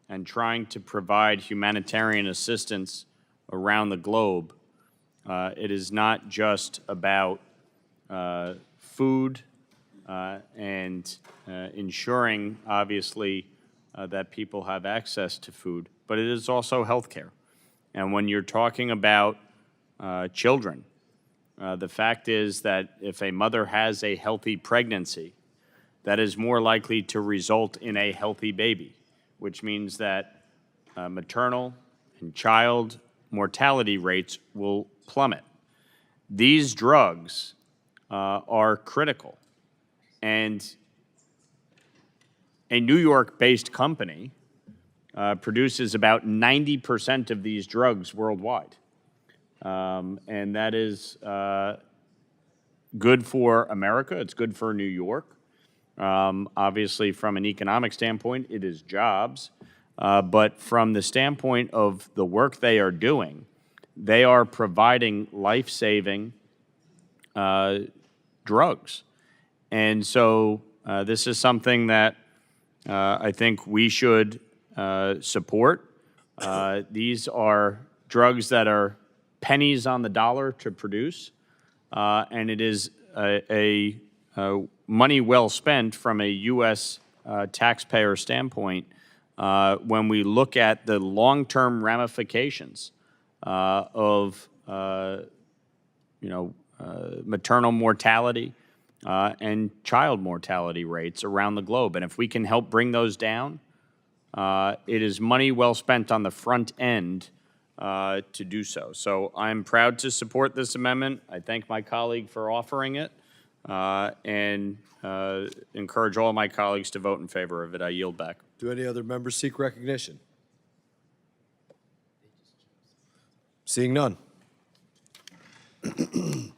and trying to provide humanitarian assistance around the globe, it is not just about food and ensuring, obviously, that people have access to food, but it is also healthcare. And when you're talking about children, the fact is that if a mother has a healthy pregnancy, that is more likely to result in a healthy baby, which means that maternal and child mortality rates will plummet. These drugs are critical. And a New York-based company produces about 90% of these drugs worldwide. And that is good for America. It's good for New York. Obviously, from an economic standpoint, it is jobs. But from the standpoint of the work they are doing, they are providing life-saving drugs. And so this is something that I think we should support. These are drugs that are pennies on the dollar to produce, and it is a money well spent from a U.S. Taxpayer standpoint when we look at the long-term ramifications of maternal mortality and child mortality rates around the globe. And if we can help bring those down, it is money well spent on the front end to do so. So I'm proud to support this amendment. I thank my colleague for offering it. and encourage all my colleagues to vote in favor of it. I yield back. Do any other members seek recognition? Seeing none. The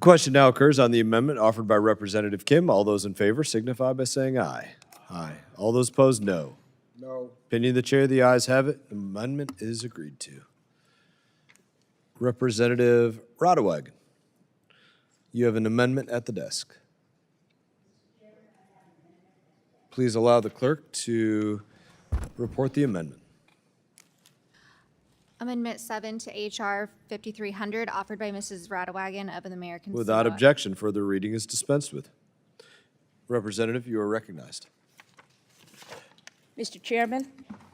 question now occurs on the amendment offered by Representative Kim. All those in favor signify by saying aye. Aye. All those opposed, no. No. Opinion of the chair, the ayes have it. Amendment is agreed to. Representative Reauthorization, you have an amendment at the desk. Please allow the clerk to report the amendment. Amendment 7 to H.R. 5300, offered by Mrs. Radewagen of the American Samoa. Without objection, further reading is dispensed with. Representative, you are recognized. Mr. Chairman,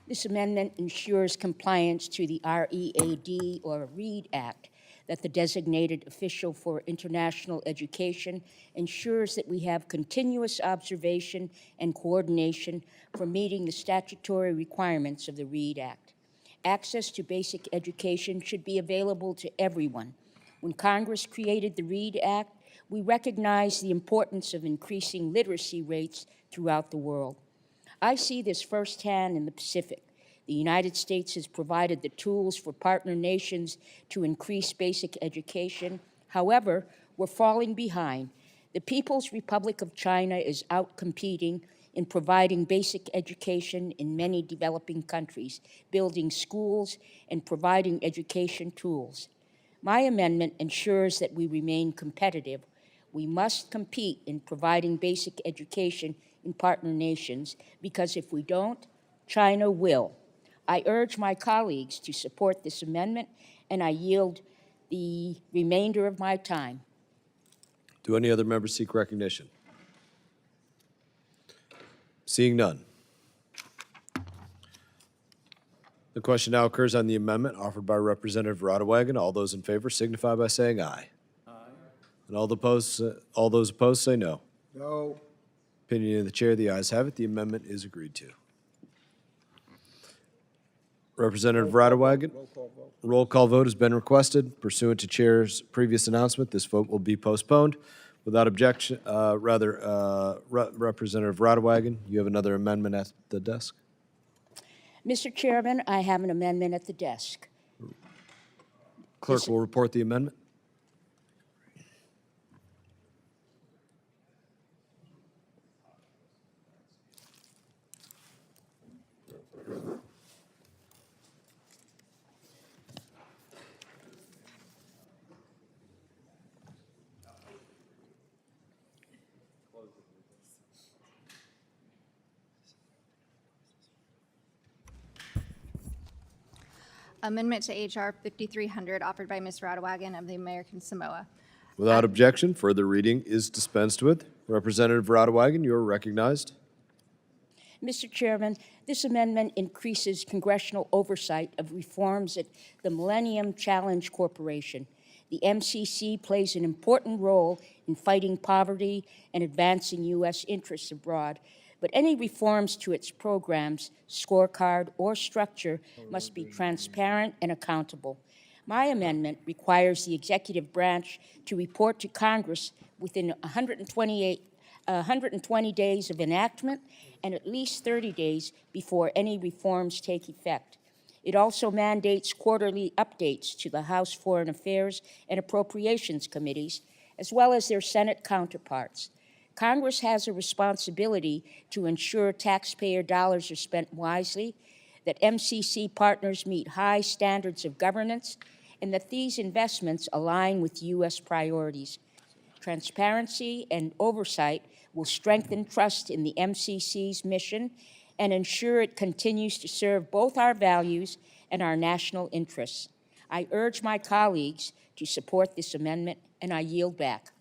this amendment ensures compliance to the READ or READ Act, that the designated official for international education ensures that we have continuous observation and coordination for meeting the statutory requirements of the READ Act. Access to basic education should be available to everyone. When Congress created the READ Act, we recognized the importance of increasing literacy rates throughout the world. I see this firsthand in the Pacific. The United States has provided the tools for partner nations to increase basic education. However, we're falling behind. The People's Republic of China is outcompeting in providing basic education in many developing countries, building schools and providing education tools. My amendment ensures that we remain competitive. We must compete in providing basic education in partner nations, because if we don't, China will. I urge my colleagues to support this amendment, and I yield the remainder of my time. Do any other members seek recognition? Seeing none. The question now occurs on the amendment offered by Representative Reauthorization. All those in favor signify by saying aye. Aye. And all those opposed say no. No. Opinion of the chair, the ayes have it. The amendment is agreed to. Representative Reauthorization, roll call vote has been requested. Pursuant to chair's previous announcement, this vote will be postponed. Without objection, Representative Reauthorization, you have another amendment at the desk. Mr. Chairman, I have an amendment at the desk. Clerk will report the amendment. Amendment to H.R. 5300, offered by Ms. Radewagen of the American Samoa. Without objection, further reading is dispensed with. Representative Reauthorization, you are recognized. Mr. Chairman, this amendment increases congressional oversight of reforms at the Millennium Challenge Corporation. The MCC plays an important role in fighting poverty and advancing U.S. interests abroad, but any reforms to its programs, scorecard, or structure must be transparent and accountable. My amendment requires the executive branch to report to Congress within 120 days of enactment and at least 30 days before any reforms take effect. It also mandates quarterly updates to the House Foreign Affairs and Appropriations Committees, as well as their Senate counterparts. Congress has a responsibility to ensure taxpayer dollars are spent wisely, that MCC partners meet high standards of governance, and that these investments align with U.S. priorities. Transparency and oversight will strengthen trust in the MCC's mission and ensure it continues to serve both our values and our national interests. I urge my colleagues to support this amendment, and I yield back.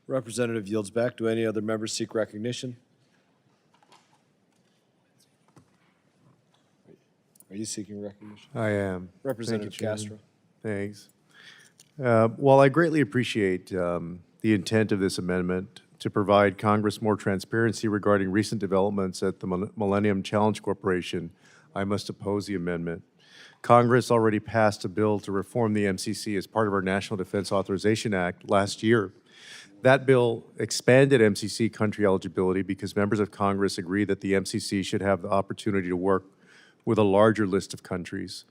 Representative yields back. Do any other members seek recognition? Are you seeking recognition? I am. Representative Thank you, Chairman. Castro. Thanks. While I greatly appreciate the intent of this amendment to provide Congress more transparency regarding recent developments at the Millennium Challenge Corporation, I must oppose the amendment. Congress already passed a bill to reform the MCC as part of our National Defense Authorization Act last year. That bill expanded MCC country eligibility because members of Congress agree that the MCC should have the opportunity to work with a larger list of countries.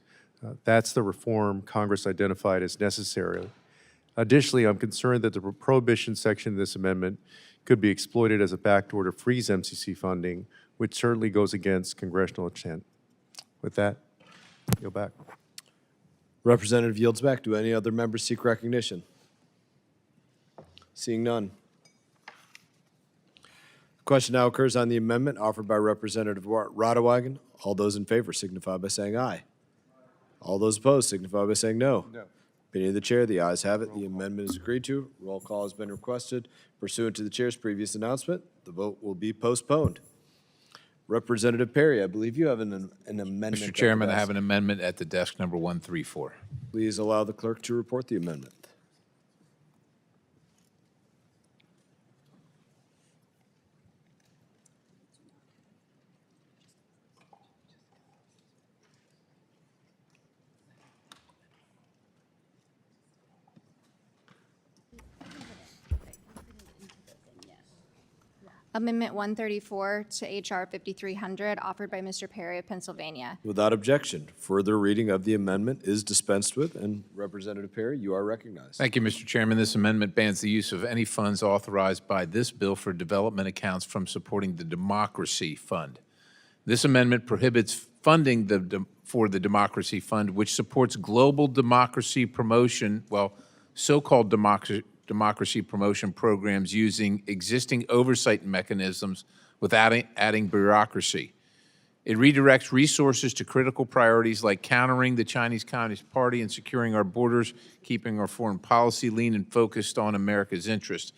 That's the reform Congress identified as necessary. Additionally, I'm concerned that the prohibition section of this amendment could be exploited as a backdoor to freeze MCC funding, which certainly goes against congressional intent. With that, yield back. Representative yields back. Do any other members seek recognition? Seeing none. Question now occurs on the amendment offered by Representative Reauthorization. All those in favor signify by saying aye. All those opposed signify by saying no. No. Opinion of the chair, the ayes have it. The amendment is agreed to. Roll call has been requested. Pursuant to the chair's previous announcement, the vote will be postponed. Representative Perry, I believe you have an amendment. Mr. Chairman, I have an amendment at the desk number 134. Please allow the clerk to report the amendment. Amendment 134 to H.R. 5300, offered by Mr. Perry of Pennsylvania. Without objection, further reading of the amendment is dispensed with, and Representative Perry, you are recognized. Thank you, Mr. Chairman. This amendment bans the use of any funds authorized by this bill for development accounts from supporting the Democracy Fund. This amendment prohibits funding for the Democracy Fund, which supports global democracy promotion, so-called democracy promotion programs using existing oversight mechanisms without adding bureaucracy. It redirects resources to critical priorities like countering the Chinese Communist Party and securing our borders, keeping our foreign policy lean and focused on America's interests.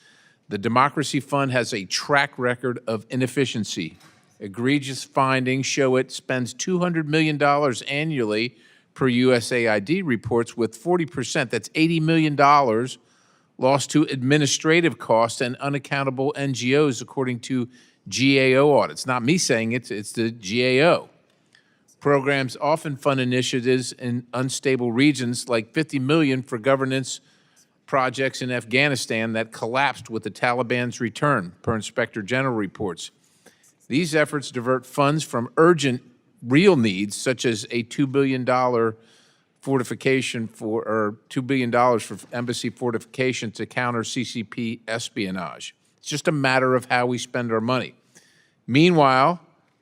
The Democracy Fund has a track record of inefficiency. Egregious findings show it spends $200 million annually per USAID reports, with 40%, that's $80 million, lost to administrative costs and unaccountable NGOs, according to GAO audits. Not me saying it, it's the GAO. Programs often fund initiatives in unstable regions, like $50 million for governance projects in Afghanistan that collapsed with the Taliban's return, per Inspector General reports. These efforts divert funds from urgent, real needs, such as a $2 billion fortification or $2 billion for embassy fortification to counter CCP espionage. It's just a matter of how we spend our money. Meanwhile,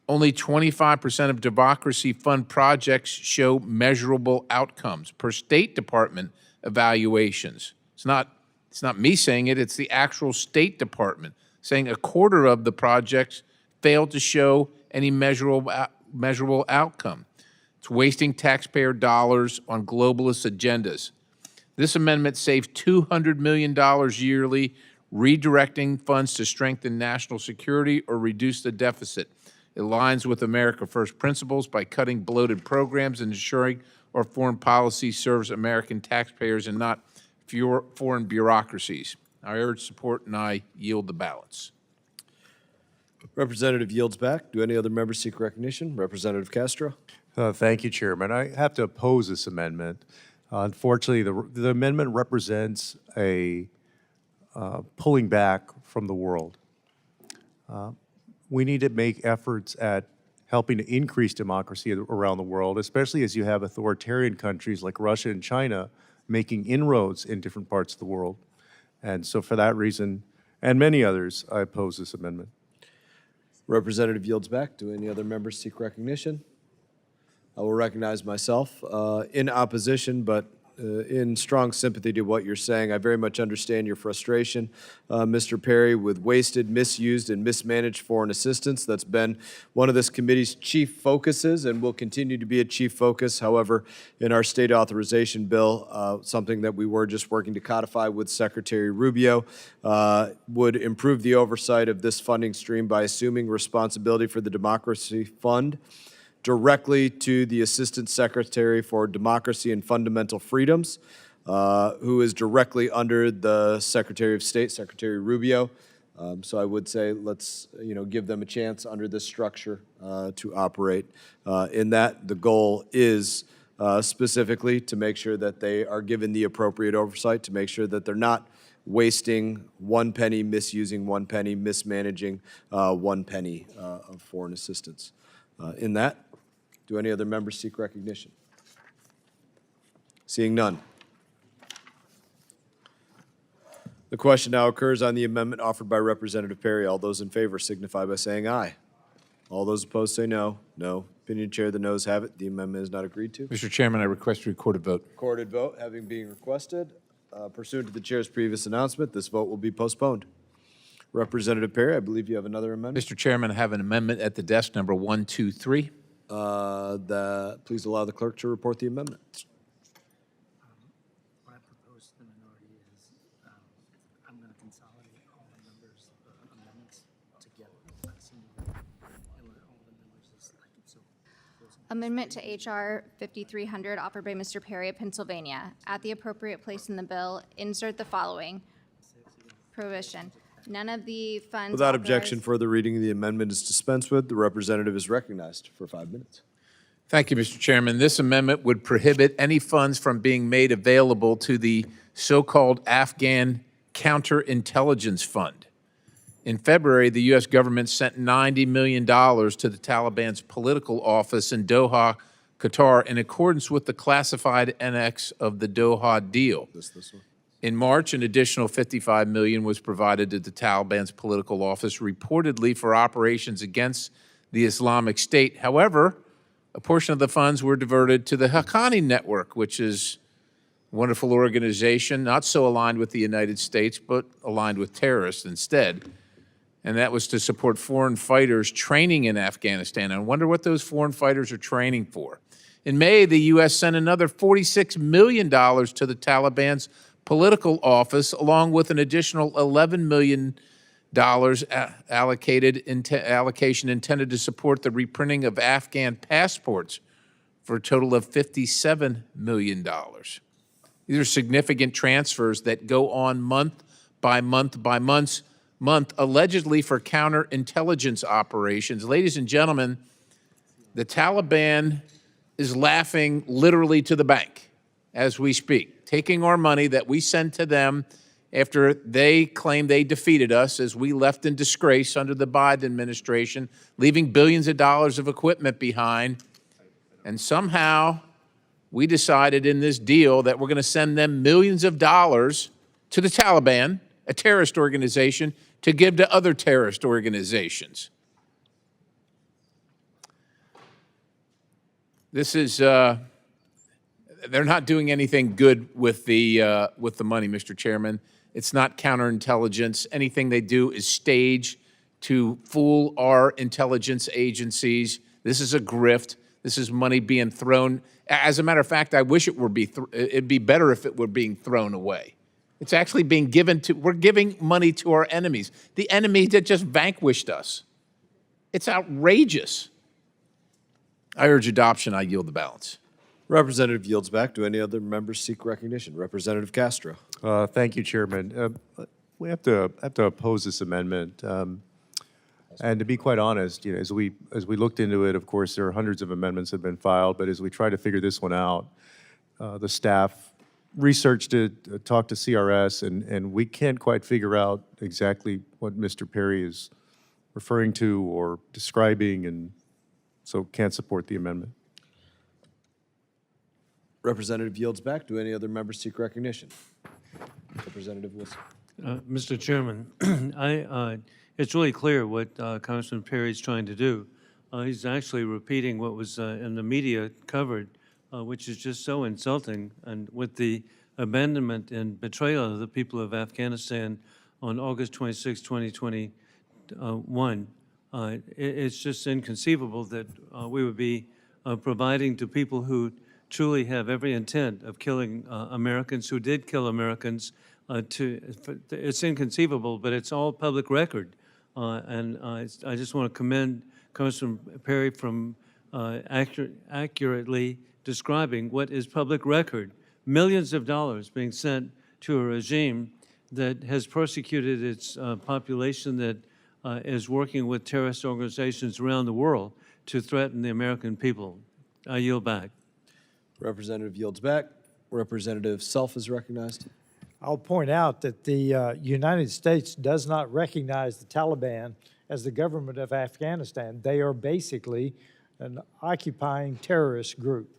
only 25% of Democracy Fund projects show measurable outcomes per State Department evaluations. It's not me saying it, it's the actual State Department saying a quarter of the projects failed to show any measurable outcome. It's wasting taxpayer dollars on globalist agendas. This amendment saves $200 million yearly, redirecting funds to strengthen national security or reduce the deficit. It aligns with America First principles by cutting bloated programs and ensuring our foreign policy serves American taxpayers and not fewer foreign bureaucracies. I urge support and I yield the balance. Representative yields back. Do any other members seek recognition? Representative Castro. Thank you, Chairman. I have to oppose this amendment. Unfortunately, the amendment represents a pulling back from the world. We need to make efforts at helping to increase democracy around the world, especially as you have authoritarian countries like Russia and China making inroads in different parts of the world. And so for that reason, and many others, I oppose this amendment. Representative yields back. Do any other members seek recognition? I will recognize myself in opposition, but in strong sympathy to what you're saying. I very much understand your frustration, Mr. Perry, with wasted, misused, and mismanaged foreign assistance. That's been one of this committee's chief focuses and will continue to be a chief focus. However, in our state authorization bill, something that we were just working to codify with Secretary Rubio, would improve the oversight of this funding stream by assuming responsibility for the Democracy Fund directly to the Assistant Secretary for Democracy and Fundamental Freedoms, who is directly under the Secretary of State, Secretary Rubio. So I would say let's give them a chance under this structure to operate. In that, the goal is specifically to make sure that they are given the appropriate oversight, to make sure that they're not wasting 1 penny, misusing 1 penny, mismanaging 1 penny of foreign assistance. In that, do any other members seek recognition? Seeing none. The question now occurs on the amendment offered by Representative Perry. All those in favor signify by saying aye. All those opposed say no. No. Opinion chair, the noes have it. The amendment is not agreed to. Mr. Chairman, I request a recorded vote. Recorded vote having been requested. Pursuant to the chair's previous announcement, this vote will be postponed. Representative Perry, I believe you have another amendment. Mr. Chairman, I have an amendment at the desk, number 123. Please allow the clerk to report the amendment. What I propose to the minority is I'm going to consolidate all the members' amendments together. And let all the members just like it. So Amendment to H.R. 5300 offered by Mr. Perry of Pennsylvania. At the appropriate place in the bill, insert the following prohibition. None of the funds Without objection, authorized- further reading of the amendment is dispensed with. The representative is recognized for 5 minutes. Thank you, Mr. Chairman. This amendment would prohibit any funds from being made available to the so-called Afghan Counterintelligence Fund. In February, the U.S. government sent $90 million to the Taliban's political office in Doha, Qatar, in accordance with the classified annex of the Doha deal. This one. In March, an additional $55 million was provided to the Taliban's political office, reportedly for operations against the Islamic State. However, a portion of the funds were diverted to the Haqqani Network, which is a wonderful organization, not so aligned with the United States, but aligned with terrorists instead. And that was to support foreign fighters training in Afghanistan. I wonder what those foreign fighters are training for. In May, the U.S. sent another $46 million to the Taliban's political office, along with an additional $11 million allocation intended to support the reprinting of Afghan passports for a total of $57 million. These are significant transfers that go on month by month by month, allegedly for counterintelligence operations. Ladies and gentlemen, the Taliban is laughing literally to the bank as we speak, taking our money that we send to them after they claim they defeated us as we left in disgrace under the Biden administration, leaving billions of dollars of equipment behind. And somehow we decided in this deal that we're going to send them millions of dollars to the Taliban, a terrorist organization, to give to other terrorist organizations. This is, they're not doing anything good with the money, Mr. Chairman. It's not counterintelligence. Anything they do is staged to fool our intelligence agencies. This is a grift. This is money being thrown. As a matter of fact, I wish it would it'd be better if it were being thrown away. It's actually being given to, we're giving money to our enemies, the enemy that just vanquished us. It's outrageous. I urge adoption. I yield the balance. Representative yields back. Do any other members seek recognition? Representative Castro. Thank you, Chairman. We have to oppose this amendment. And to be quite honest, as we looked into it, of course, there are hundreds of amendments that have been filed, but as we try to figure this one out, the staff researched it, talked to CRS, and we can't quite figure out exactly what Mr. Perry is referring to or describing, and so can't support the amendment. Representative yields back. Do any other members seek recognition? Representative Wilson. Mr. Chairman, it's really clear what Congressman Perry is trying to do. He's actually repeating what was in the media covered, which is just so insulting. And with the abandonment and betrayal of the people of Afghanistan on August 26, 2021, it's just inconceivable that we would be providing to people who truly have every intent of killing Americans, who did kill Americans. It's inconceivable, but it's all public record. And I just want to commend Congressman Perry from accurately describing what is public record. Millions of dollars being sent to a regime that has persecuted its population, that is working with terrorist organizations around the world to threaten the American people. I yield back. Representative yields back. Representative Self is recognized. I'll point out that the United States does not recognize the Taliban as the government of Afghanistan. They are basically an occupying terrorist group.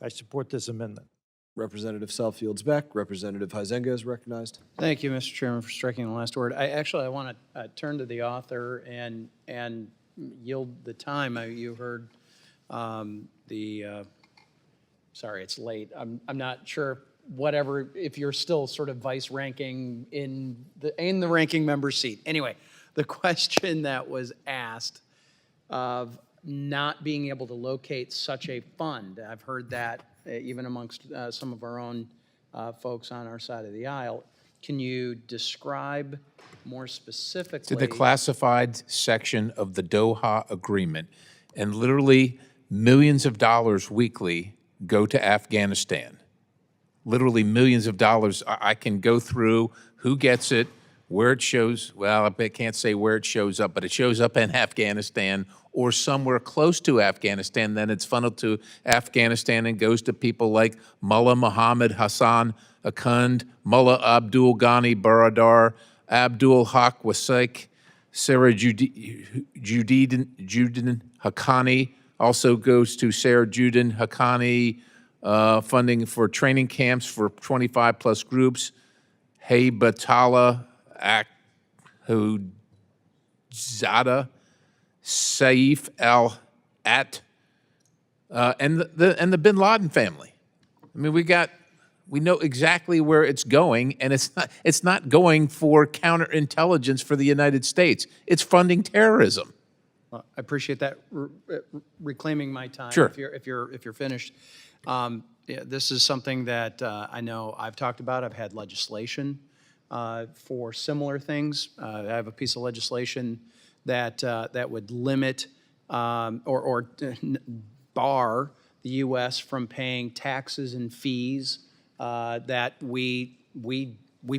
I support this amendment. Representative Self yields back. Representative Huizenga is recognized. Thank you, Mr. Chairman, for striking the last word. I want to turn to the author and yield the time. You heard sorry, it's late. I'm not sure whatever, if you're still sort of vice ranking in the ranking member seat. Anyway, the question that was asked of not being able to locate such a fund, I've heard that even amongst some of our own folks on our side of the aisle. Can you describe more specifically? To the classified section of the Doha Agreement, and literally millions of dollars weekly go to Afghanistan. Literally millions of dollars. I can go through who gets it, where it shows, well, I can't say where it shows up, but it shows up in Afghanistan or somewhere close to Afghanistan. Then it's funneled to Afghanistan and goes to people like Mullah Muhammad Hassan Akund, Mullah Abdul Ghani Baradar, Abdul Haq Wasaik, Sarah Judin Haqqani, also goes to Sarah Judin Haqqani, funding for training camps for 25 plus groups. Haybatala Akhundzada, Saif al-At, and the Bin Laden family. I mean, we know exactly where it's going, and it's not going for counterintelligence for the United States. It's funding terrorism. I appreciate that. Reclaiming my time. Sure. If you're finished. Yeah, this is something that I know I've talked about. I've had legislation for similar things. I have a piece of legislation that would limit or bar the U.S. from paying taxes and fees that we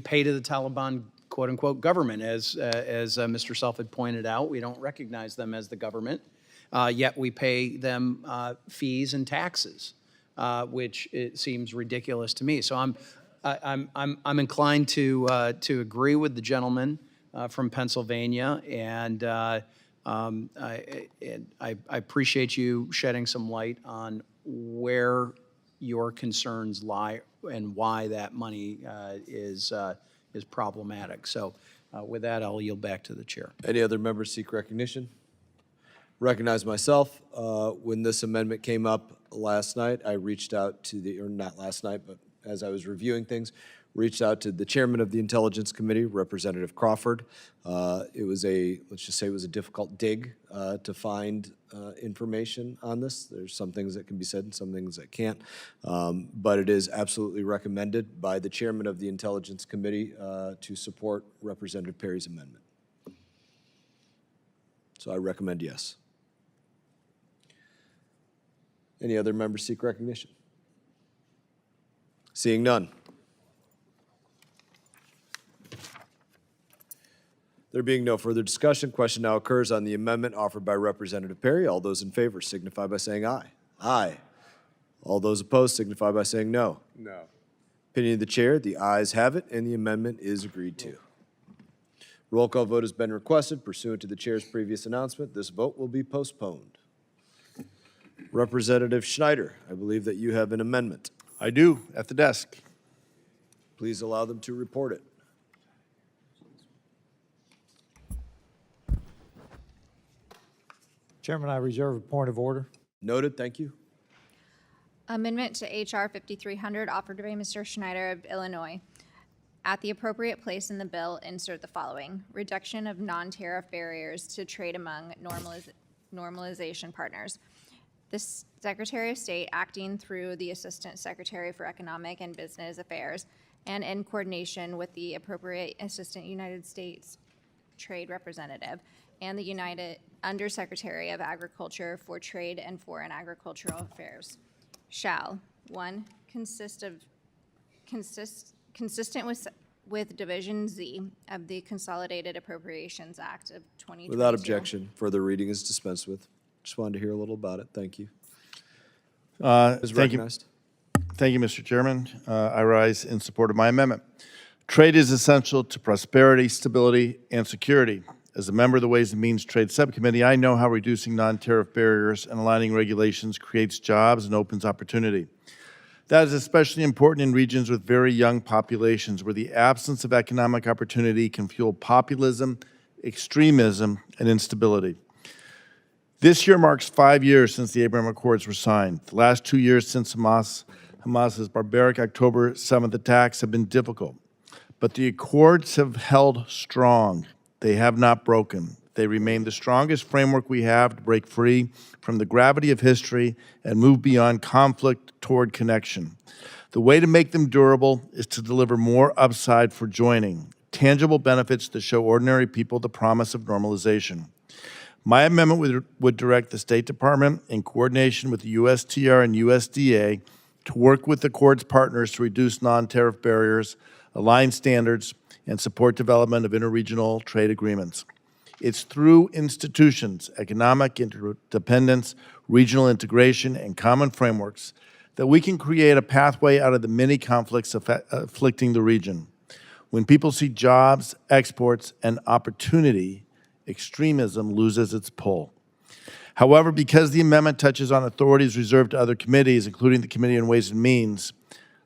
pay to the Taliban, quote unquote, government. As Mr. Self had pointed out, we don't recognize them as the government, yet we pay them fees and taxes, which it seems ridiculous to me. So I'm inclined to agree with the gentleman from Pennsylvania, and I appreciate you shedding some light on where your concerns lie and why that money is problematic. So with that, I'll yield back to the chair. Any other members seek recognition? Recognize myself. When this amendment came up last night, I reached out to or not last night, but as I was reviewing things, reached out to the chairman of the Intelligence Committee, Representative Crawford. It was let's just say it was a difficult dig to find information on this. There's some things that can be said and some things that can't. But it is absolutely recommended by the chairman of the Intelligence Committee to support Representative Perry's amendment. So I recommend yes. Any other members seek recognition? Seeing none. There being no further discussion, question now occurs on the amendment offered by Representative Perry. All those in favor signify by saying aye. Aye. All those opposed signify by saying no. No. Opinion of the chair, the ayes have it, and the amendment is agreed to. Roll call vote has been requested pursuant to the chair's previous announcement. This vote will be postponed. Representative Schneider, I believe that you have an amendment. I do, at the desk. Please allow them to report it. Chairman, I reserve a point of order. Noted, thank you. Amendment to H.R. 5300 offered by Mr. Schneider of Illinois. At the appropriate place in the bill, insert the following: reduction of non-tariff barriers to trade among normalization partners. The Secretary of State, acting through the Assistant Secretary for Economic and Business Affairs and in coordination with the appropriate Assistant United States Trade Representative and the United Undersecretary of Agriculture for Trade and Foreign Agricultural Affairs, shall, 1, consistent with Division Z of the Consolidated Appropriations Act of 2022. Without objection, further reading is dispensed with. Just wanted to hear a little about it. Thank you. Is Thank you. recognized. Thank you, Mr. Chairman. I rise in support of my amendment. Trade is essential to prosperity, stability, and security. As a member of the Ways and Means Trade Subcommittee, I know how reducing non-tariff barriers and aligning regulations creates jobs and opens opportunity. That is especially important in regions with very young populations where the absence of economic opportunity can fuel populism, extremism, and instability. This year marks 5 years since the Abraham Accords were signed. The last 2 years since Hamas's barbaric October 7th attacks have been difficult. But the Accords have held strong. They have not broken. They remain the strongest framework we have to break free from the gravity of history and move beyond conflict toward connection. The way to make them durable is to deliver more upside for joining, tangible benefits that show ordinary people the promise of normalization. My amendment would direct the State Department, in coordination with the USTR and USDA, to work with the Accords partners to reduce non-tariff barriers, align standards, and support development of interregional trade agreements. It's through institutions, economic interdependence, regional integration, and common frameworks that we can create a pathway out of the many conflicts afflicting the region. When people see jobs, exports, and opportunity, extremism loses its pull. However, because the amendment touches on authorities reserved to other committees, including the Committee on Ways and Means,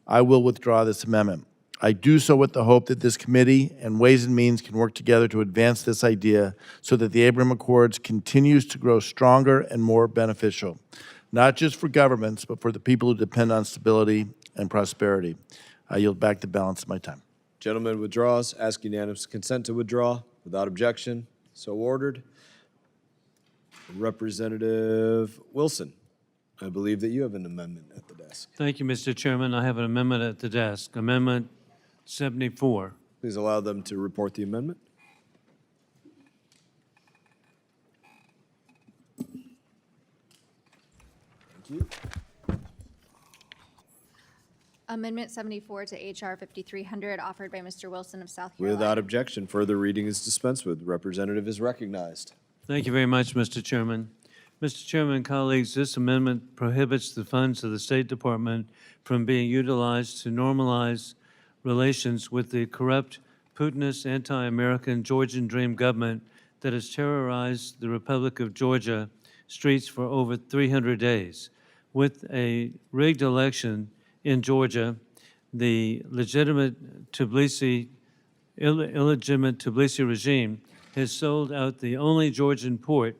I will withdraw this amendment. I do so with the hope that this committee and Ways and Means can work together to advance this idea so that the Abraham Accords continues to grow stronger and more beneficial, not just for governments, but for the people who depend on stability and prosperity. I yield back the balance of my time. Gentleman withdraws. Ask unanimous consent to withdraw. Without objection, so ordered. Representative Wilson, I believe that you have an amendment at the desk. Thank you, Mr. Chairman. I have an amendment at the desk, Amendment 74. Please allow them to report the amendment. Thank you. Amendment 74 to H.R. 5300, offered by Mr. Wilson of South Carolina. Without objection, further reading is dispensed with. Representative is recognized. Thank you very much, Mr. Chairman. Mr. Chairman, colleagues, this amendment prohibits the funds of the State Department from being utilized to normalize relations with the corrupt, Putinist, anti-American Georgian Dream government that has terrorized the Republic of Georgia streets for over 300 days. With a rigged election in Georgia, the illegitimate Tbilisi regime has sold out the only Georgian port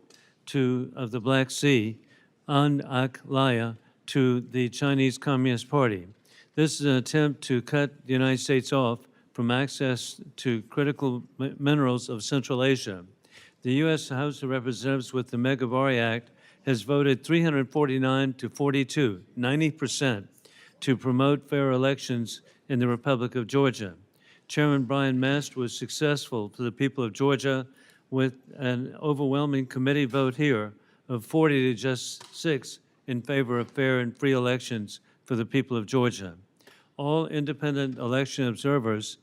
of the Black Sea, An-Aklaya, to the Chinese Communist Party. This is an attempt to cut the United States off from access to critical minerals of Central Asia. The U.S. House of Representatives, with the Megavari Act, has voted 349 to 42, 90%, to promote fair elections in the Republic of Georgia. Chairman Brian Mast was successful for the people of Georgia with an overwhelming committee vote here of 40 to just 6 in favor of fair and free elections for the people of Georgia. All independent election observers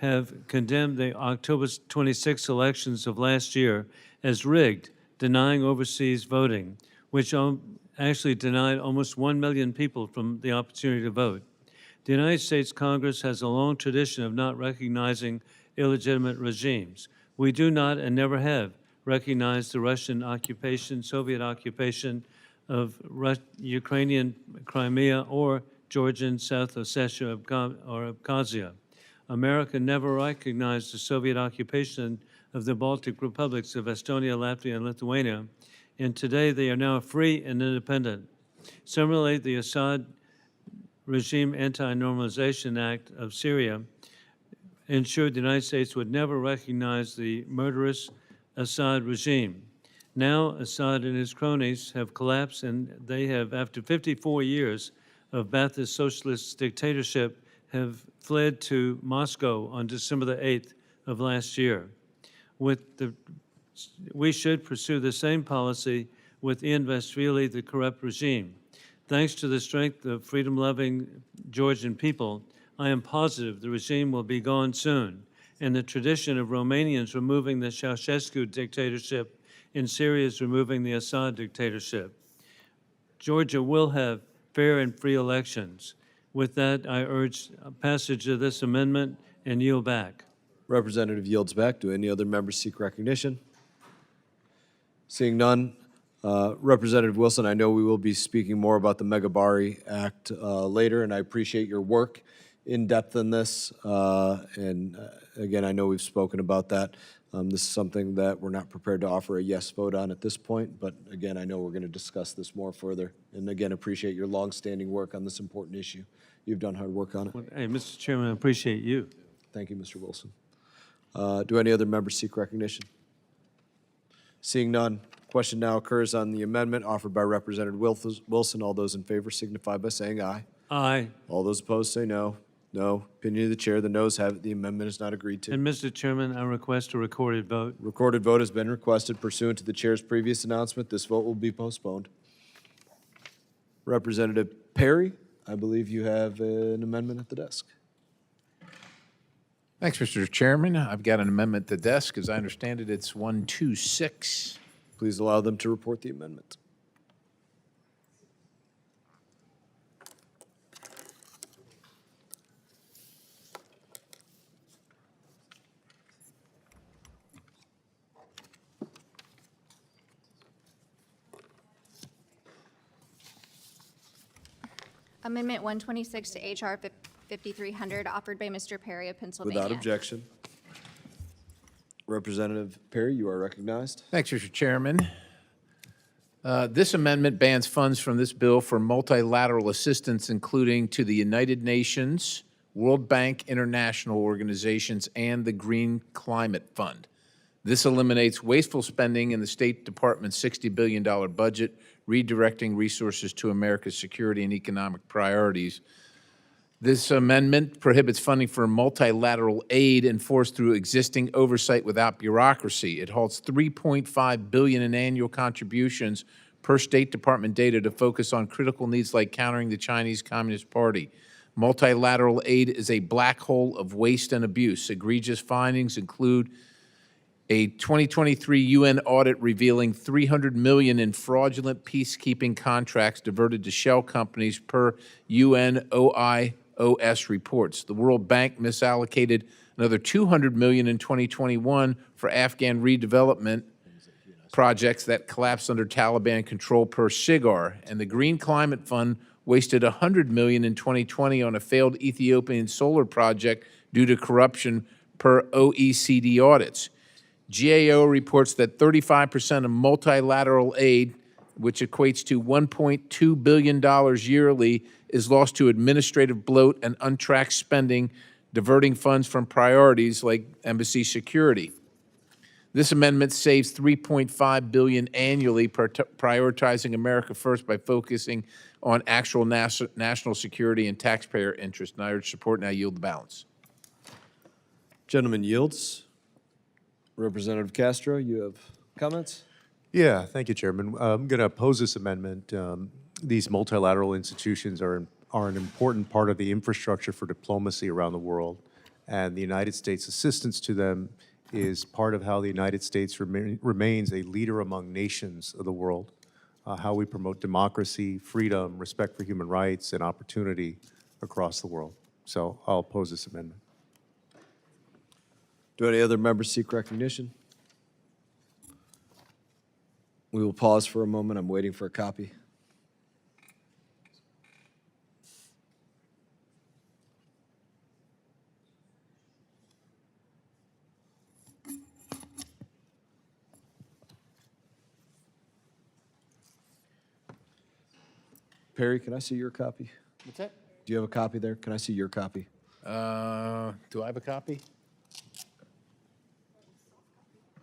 have condemned the October 26 elections of last year as rigged, denying overseas voting, which actually denied almost 1 million people from the opportunity to vote. The United States Congress has a long tradition of not recognizing illegitimate regimes. We do not and never have recognized the Russian occupation, Soviet occupation of Ukrainian Crimea or Georgian South Ossetia or Abkhazia. America never recognized the Soviet occupation of the Baltic republics of Estonia, Latvia, and Lithuania, and today they are now free and independent. Similarly, the Assad regime Anti-Normalization Act of Syria ensured the United States would never recognize the murderous Assad regime. Now, Assad and his cronies have collapsed, and they have, after 54 years of Ba'athist socialist dictatorship, have fled to Moscow on December the 8th of last year. We should pursue the same policy with Ian Vasvili, the corrupt regime. Thanks to the strength of freedom-loving Georgian people, I am positive the regime will be gone soon, and the tradition of Romanians removing the Ceausescu dictatorship in Syria is removing the Assad dictatorship. Georgia will have fair and free elections. With that, I urge passage of this amendment and yield back. Representative yields back. Do any other members seek recognition? Seeing none, Representative Wilson, I know we will be speaking more about the Megabari Act later, and I appreciate your work in depth in this. Again, I know we've spoken about that. This is something that we're not prepared to offer a yes vote on at this point, but again, I know we're going to discuss this more further. And again, appreciate your longstanding work on this important issue. You've done hard work on it. Hey, Mr. Chairman, I appreciate you. Thank you, Mr. Wilson. Do any other members seek recognition? Seeing none, question now occurs on the amendment offered by Representative Wilson. All those in favor signify by saying aye. Aye. All those opposed say no. No. Opinion of the chair, the noes have it. The amendment is not agreed to. And Mr. Chairman, I request a recorded vote. Recorded vote has been requested pursuant to the chair's previous announcement. This vote will be postponed. Representative Perry, I believe you have an amendment at the desk. Thanks, Mr. Chairman. I've got an amendment at the desk. As I understand it, it's 126. Please allow them to report the amendment. Amendment 126 to H.R. 5300, offered by Mr. Perry of Pennsylvania. Without objection. Representative Perry, you are recognized. Thanks, Mr. Chairman. This amendment bans funds from this bill for multilateral assistance, including to the United Nations, World Bank, international organizations, and the Green Climate Fund. This eliminates wasteful spending in the State Department's $60 billion budget, redirecting resources to America's security and economic priorities. This amendment prohibits funding for multilateral aid enforced through existing oversight without bureaucracy. It halts $3.5 billion in annual contributions per State Department data to focus on critical needs like countering the Chinese Communist Party. Multilateral aid is a black hole of waste and abuse. Egregious findings include a 2023 UN audit revealing $300 million in fraudulent peacekeeping contracts diverted to shell companies per UN OIOS reports. The World Bank misallocated another $200 million in 2021 for Afghan redevelopment projects that collapsed under Taliban control per SIGAR. And the Green Climate Fund wasted $100 million in 2020 on a failed Ethiopian solar project due to corruption per OECD audits. GAO reports that 35% of multilateral aid, which equates to $1.2 billion yearly, is lost to administrative bloat and untracked spending, diverting funds from priorities like embassy security. This amendment saves $3.5 billion annually, prioritizing America first by focusing on actual national security and taxpayer interest. And I urge support, and I yield the balance. Gentleman yields. Representative Castro, you have comments? Yeah, thank you, Chairman. I'm going to oppose this amendment. These multilateral institutions are an important part of the infrastructure for diplomacy around the world, and the United States' assistance to them is part of how the United States remains a leader among nations of the world, how we promote democracy, freedom, respect for human rights, and opportunity across the world. So I'll oppose this amendment. Do any other members seek recognition? We will pause for a moment. I'm waiting for a copy. Perry, can I see your copy? What's that? Do you have a copy there? Can I see your copy? Do I have a copy?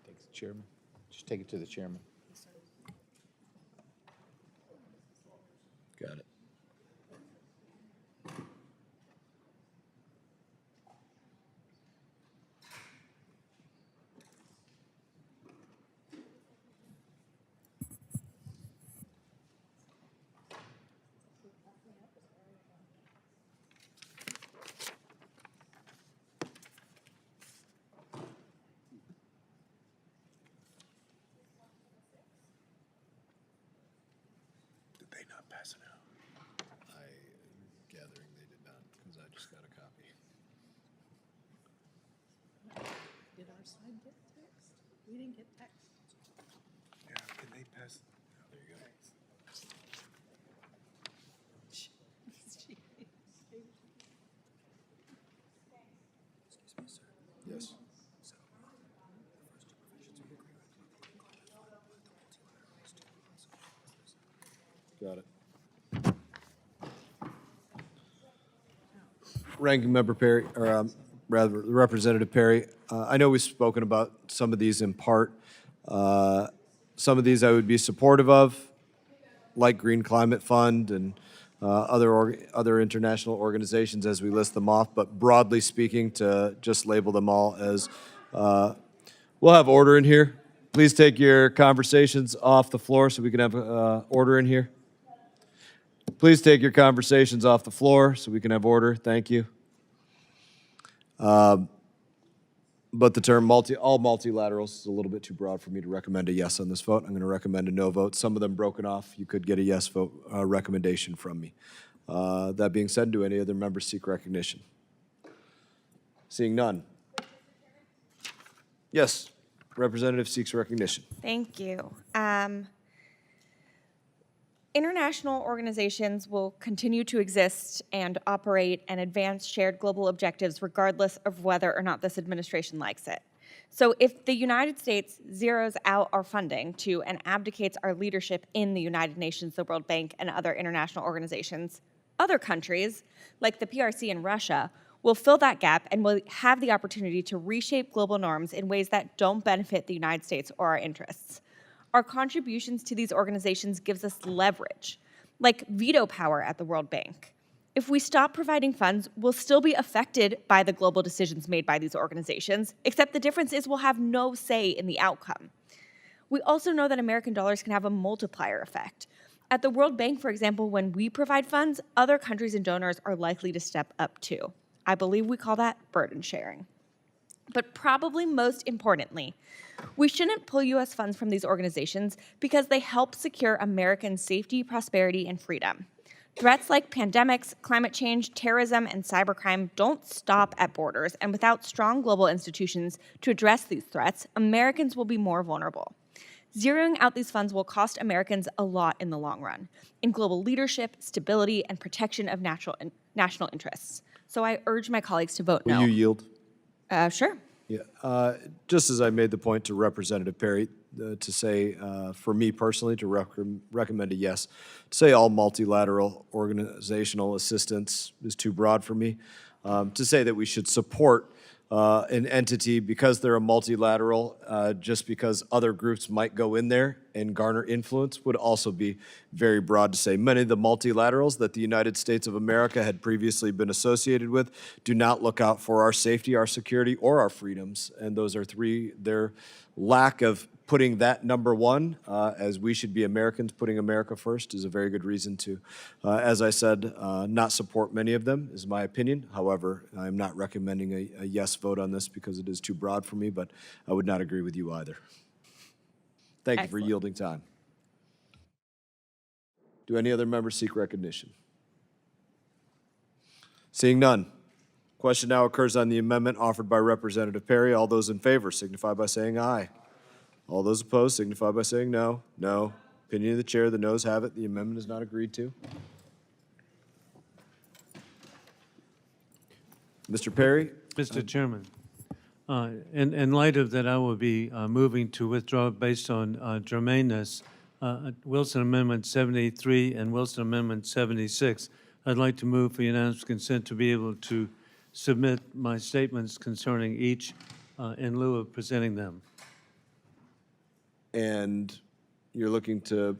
Take the chairman. Just take it to the chairman. Got it. gathering they did not, because I just got a copy. Did our side get text? We didn't get text. Yeah, can they pass? Oh, there you go. Yes. Got it. Ranking Member Perry, or rather Representative Perry, I know we've spoken about some of these in part. Some of these I would be supportive of, like Green Climate Fund and other international organizations as we list them off, but broadly speaking, to just label them all as, we'll have order in here. Please take your conversations off the floor so we can have order in here. Please take your conversations off the floor so we can have order. Thank you. But the term all multilaterals is a little bit too broad for me to recommend a yes on this vote. I'm going to recommend a no vote. Some of them broken off. You could get a yes vote recommendation from me. That being said, do any other members seek recognition? Seeing none. Yes, representative seeks recognition. Thank you. International organizations will continue to exist and operate and advance shared global objectives regardless of whether or not this administration likes it. So if the United States zeroes out our funding to and abdicates our leadership in the United Nations, the World Bank, and other international organizations, other countries, like the PRC and Russia, will fill that gap and will have the opportunity to reshape global norms in ways that don't benefit the United States or our interests. Our contributions to these organizations gives us leverage, like veto power at the World Bank. If we stop providing funds, we'll still be affected by the global decisions made by these organizations, except the difference is we'll have no say in the outcome. We also know that American dollars can have a multiplier effect. At the World Bank, for example, when we provide funds, other countries and donors are likely to step up too. I believe we call that burden sharing. But probably most importantly, we shouldn't pull U.S. funds from these organizations because they help secure American safety, prosperity, and freedom. Threats like pandemics, climate change, terrorism, and cybercrime don't stop at borders, and without strong global institutions to address these threats, Americans will be more vulnerable. Zeroing out these funds will cost Americans a lot in the long run, in global leadership, stability, and protection of national interests. So I urge my colleagues to vote no. Will you yield? Sure. Yeah, just as I made the point to Representative Perry, to say, for me personally, to recommend a yes. To say all multilateral organizational assistance is too broad for me. To say that we should support an entity because they're a multilateral, just because other groups might go in there and garner influence would also be very broad to say. Many of the multilaterals that the United States of America had previously been associated with do not look out for our safety, our security, or our freedoms. And those are their lack of putting that number one, as we should be Americans, putting America first, is a very good reason to, as I said, not support many of them, is my opinion. However, I'm not recommending a yes vote on this because it is too broad for me, but I would not agree with you either. Thank you for yielding time. Do any other members seek recognition? Seeing none. Question now occurs on the amendment offered by Representative Perry. All those in favor signify by saying aye. All those opposed signify by saying no. No. Opinion of the chair, the noes have it. The amendment is not agreed to. Mr. Perry? Mr. Chairman, in light of that, I will be moving to withdraw based on germaneness, Wilson Amendment 73 and Wilson Amendment 76. I'd like to move for unanimous consent to be able to submit my statements concerning each in lieu of presenting them. And you're looking to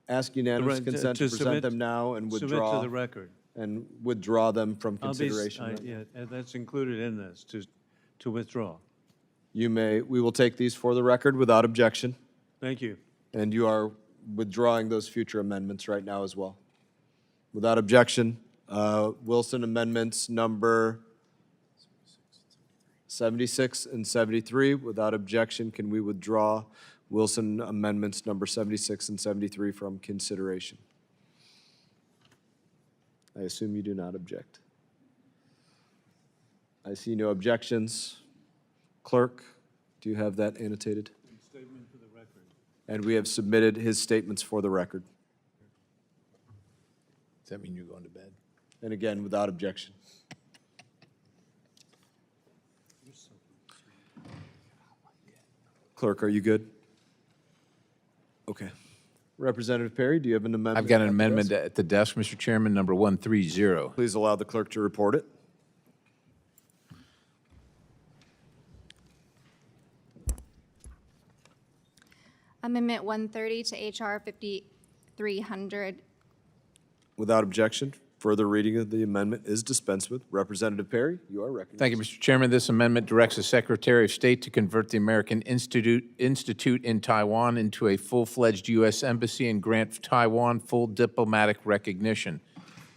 ask unanimous consent to present them now and withdraw? Submit to the record. And withdraw them from consideration? Yeah, that's included in this, to withdraw. You may, we will take these for the record without objection. Thank you. And you are withdrawing those future amendments right now as well. Without objection, Wilson amendments number 76 and 73. Without objection, can we withdraw Wilson amendments number 76 and 73 from consideration? I assume you do not object. I see no objections. Clerk, do you have that annotated? Statement for the record. And we have submitted his statements for the record. Does that mean you're going to bed? And again, without objection. Clerk, are you good? Okay. Representative Perry, do you have an amendment? I've got an at the amendment desk? at the desk, Mr. Chairman, number 130. Please allow the clerk to report it. Amendment 130 to H.R. 5300. Without objection, further reading of the amendment is dispensed with. Representative Perry, you are recognized. Thank you, Mr. Chairman. This amendment directs the Secretary of State to convert the American Institute in Taiwan into a full-fledged U.S. embassy and grant Taiwan full diplomatic recognition.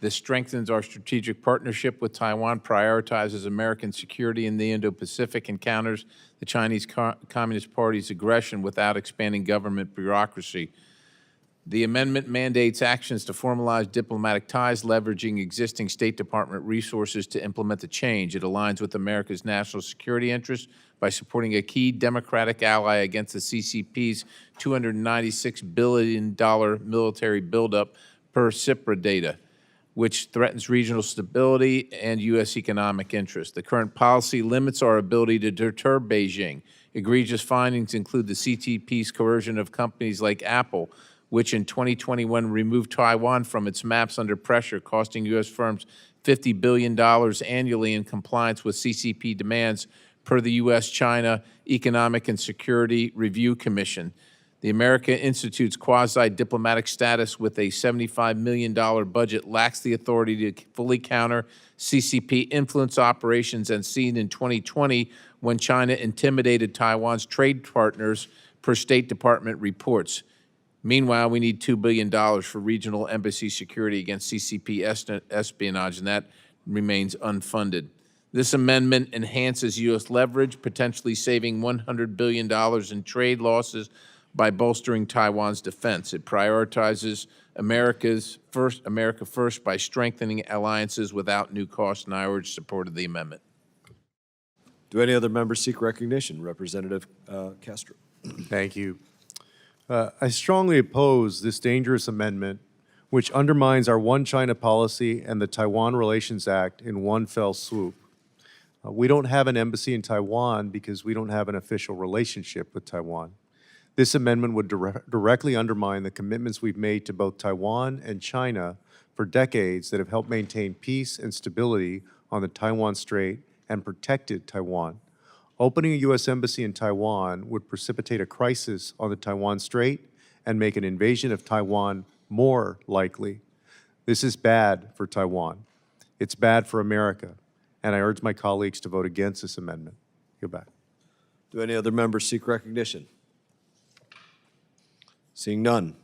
This strengthens our strategic partnership with Taiwan, prioritizes American security in the Indo-Pacific, and counters the Chinese Communist Party's aggression without expanding government bureaucracy. The amendment mandates actions to formalize diplomatic ties, leveraging existing State Department resources to implement the change. It aligns with America's national security interests by supporting a key democratic ally against the CCP's $296 billion military buildup per CIPRA data, which threatens regional stability and U.S. economic interests. The current policy limits our ability to deter Beijing. Egregious findings include the CTP's coercion of companies like Apple, which in 2021 removed Taiwan from its maps under pressure, costing U.S. firms $50 billion annually in compliance with CCP demands per the U.S.-China Economic and Security Review Commission. The America Institute's quasi-diplomatic status with a $75 million budget lacks the authority to fully counter CCP influence operations as seen in 2020 when China intimidated Taiwan's trade partners per State Department reports. Meanwhile, we need $2 billion for regional embassy security against CCP espionage, and that remains unfunded. This amendment enhances U.S. leverage, potentially saving $100 billion in trade losses by bolstering Taiwan's defense. It prioritizes America first by strengthening alliances without new cost, and I urge support of the amendment. Do any other members seek recognition? Representative Castro. Thank you. I strongly oppose this dangerous amendment, which undermines our One China policy and the Taiwan Relations Act in one fell swoop. We don't have an embassy in Taiwan because we don't have an official relationship with Taiwan. This amendment would directly undermine the commitments we've made to both Taiwan and China for decades that have helped maintain peace and stability on the Taiwan Strait and protected Taiwan. Opening a U.S. embassy in Taiwan would precipitate a crisis on the Taiwan Strait and make an invasion of Taiwan more likely. This is bad for Taiwan. It's bad for America, and I urge my colleagues to vote against this amendment. Go back. Do any other members seek recognition? Seeing none.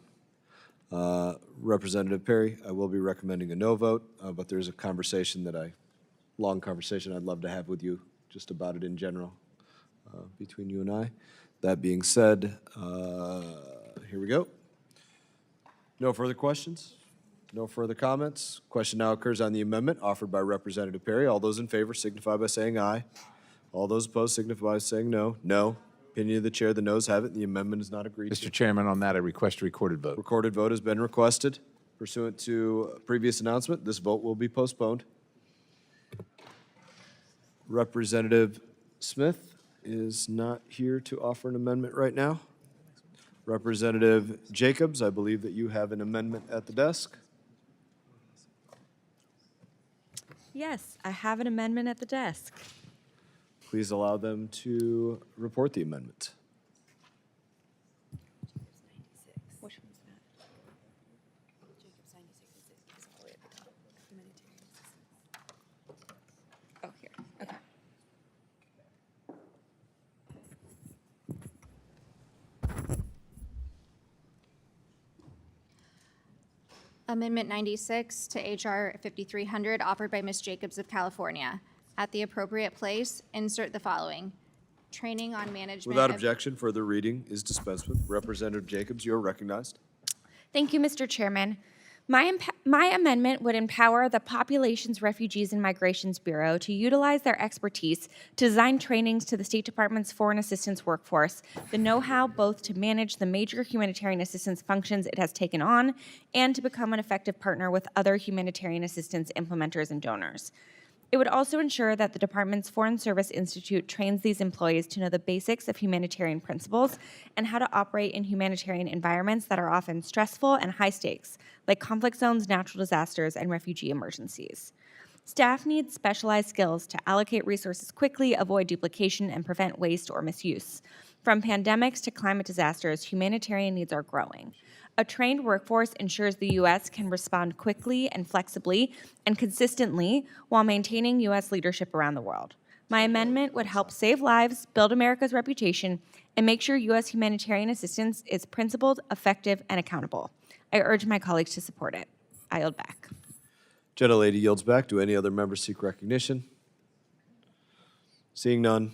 Representative Perry, I will be recommending a no vote, but there's a long conversation I'd love to have with you just about it in general between you and I. That being said, here we go. No further questions? No further comments? Question now occurs on the amendment offered by Representative Perry. All those in favor signify by saying aye. All those opposed signify by saying no. No. Opinion of the chair, the noes have it. The amendment is not agreed to. Mr. Chairman, on that, I request a recorded vote. Recorded vote has been requested. Pursuant to a previous announcement, this vote will be postponed. Representative Smith is not here to offer an amendment right now. Representative Jacobs, I believe that you have an amendment at the desk. Yes, I have an amendment at the desk. Please allow them to report the amendment. Which one's that? Oh, here. Okay. Amendment 96 to H.R. 5300, offered by Ms. Jacobs of California. At the appropriate place, insert the following. Training on management. Without objection, further reading is dispensed with. Representative Jacobs, you are recognized. Thank you, Mr. Chairman. My amendment would empower the Populations, Refugees, and Migrations Bureau to utilize their expertise to design trainings to the State Department's foreign assistance workforce, the know-how both to manage the major humanitarian assistance functions it has taken on and to become an effective partner with other humanitarian assistance implementers and donors. It would also ensure that the department's Foreign Service Institute trains these employees to know the basics of humanitarian principles and how to operate in humanitarian environments that are often stressful and high stakes, like conflict zones, natural disasters, and refugee emergencies. Staff need specialized skills to allocate resources quickly, avoid duplication, and prevent waste or misuse. From pandemics to climate disasters, humanitarian needs are growing. A trained workforce ensures the U.S. can respond quickly and flexibly and consistently while maintaining U.S. leadership around the world. My amendment would help save lives, build America's reputation, and make sure U.S. humanitarian assistance is principled, effective, and accountable. I urge my colleagues to support it. I yield back. Gentlelady yields back. Do any other members seek recognition? Seeing none,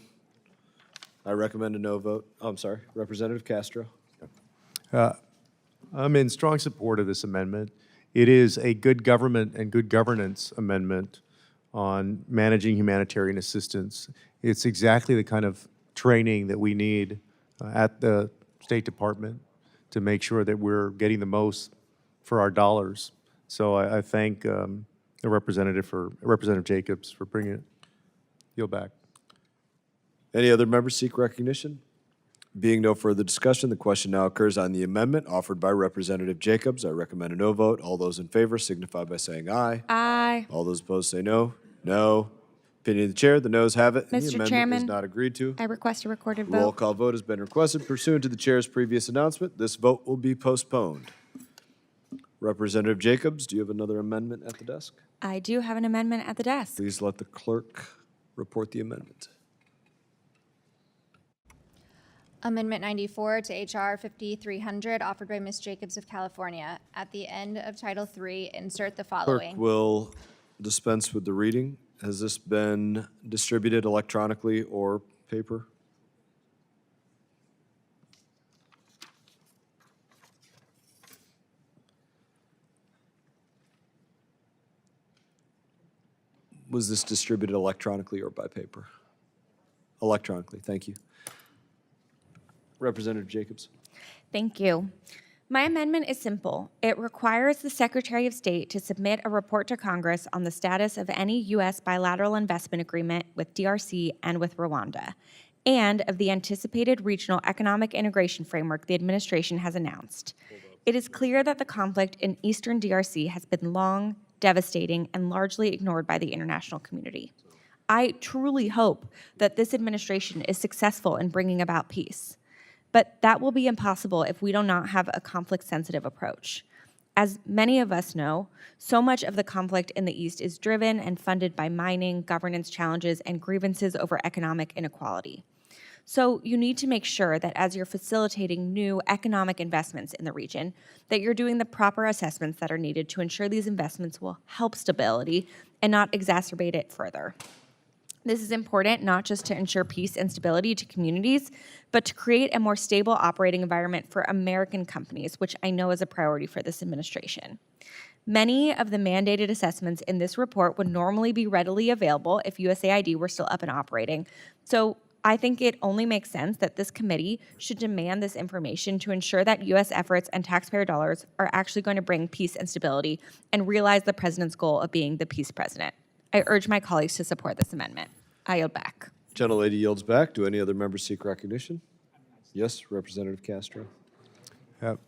I recommend a no vote. Oh, I'm sorry, Representative Castro. I'm in strong support of this amendment. It is a good government and good governance amendment on managing humanitarian assistance. It's exactly the kind of training that we need at the State Department to make sure that we're getting the most for our dollars. So I thank the Representative Jacobs for bringing it. Yield back. Any other members seek recognition? Being no further discussion, the question now occurs on the amendment offered by Representative Jacobs. I recommend a no vote. All those in favor signify by saying aye. Aye. All those opposed say no. No. Opinion of the chair, the noes have it. and the Mr. amendment Chairman, is not agreed to. I request a recorded vote. Roll call vote has been requested pursuant to the chair's previous announcement. This vote will be postponed. Representative Jacobs, do you have another amendment at the desk? I do have an amendment at the desk. Please let the clerk report the amendment. Amendment 94 to H.R. 5300, offered by Ms. Jacobs of California. At the end of Title III, insert the Clerk following. will dispense with the reading. Has this been distributed electronically or paper? Was this distributed electronically or by paper? Electronically, thank you. Representative Jacobs. Thank you. My amendment is simple. It requires the Secretary of State to submit a report to Congress on the status of any U.S. bilateral investment agreement with DRC and with Rwanda, and of the anticipated regional economic integration framework the administration has announced. It is clear that the conflict in eastern DRC has been long, devastating, and largely ignored by the international community. I truly hope that this administration is successful in bringing about peace. But that will be impossible if we do not have a conflict-sensitive approach. As many of us know, so much of the conflict in the East is driven and funded by mining, governance challenges, and grievances over economic inequality. So you need to make sure that as you're facilitating new economic investments in the region, that you're doing the proper assessments that are needed to ensure these investments will help stability and not exacerbate it further. This is important not just to ensure peace and stability to communities, but to create a more stable operating environment for American companies, which I know is a priority for this administration. Many of the mandated assessments in this report would normally be readily available if USAID were still up and operating. So I think it only makes sense that this committee should demand this information to ensure that U.S. efforts and taxpayer dollars are actually going to bring peace and stability and realize the president's goal of being the peace president. I urge my colleagues to support this amendment. I yield back. Gentlelady yields back. Do any other members seek recognition? Yes, Representative Castro.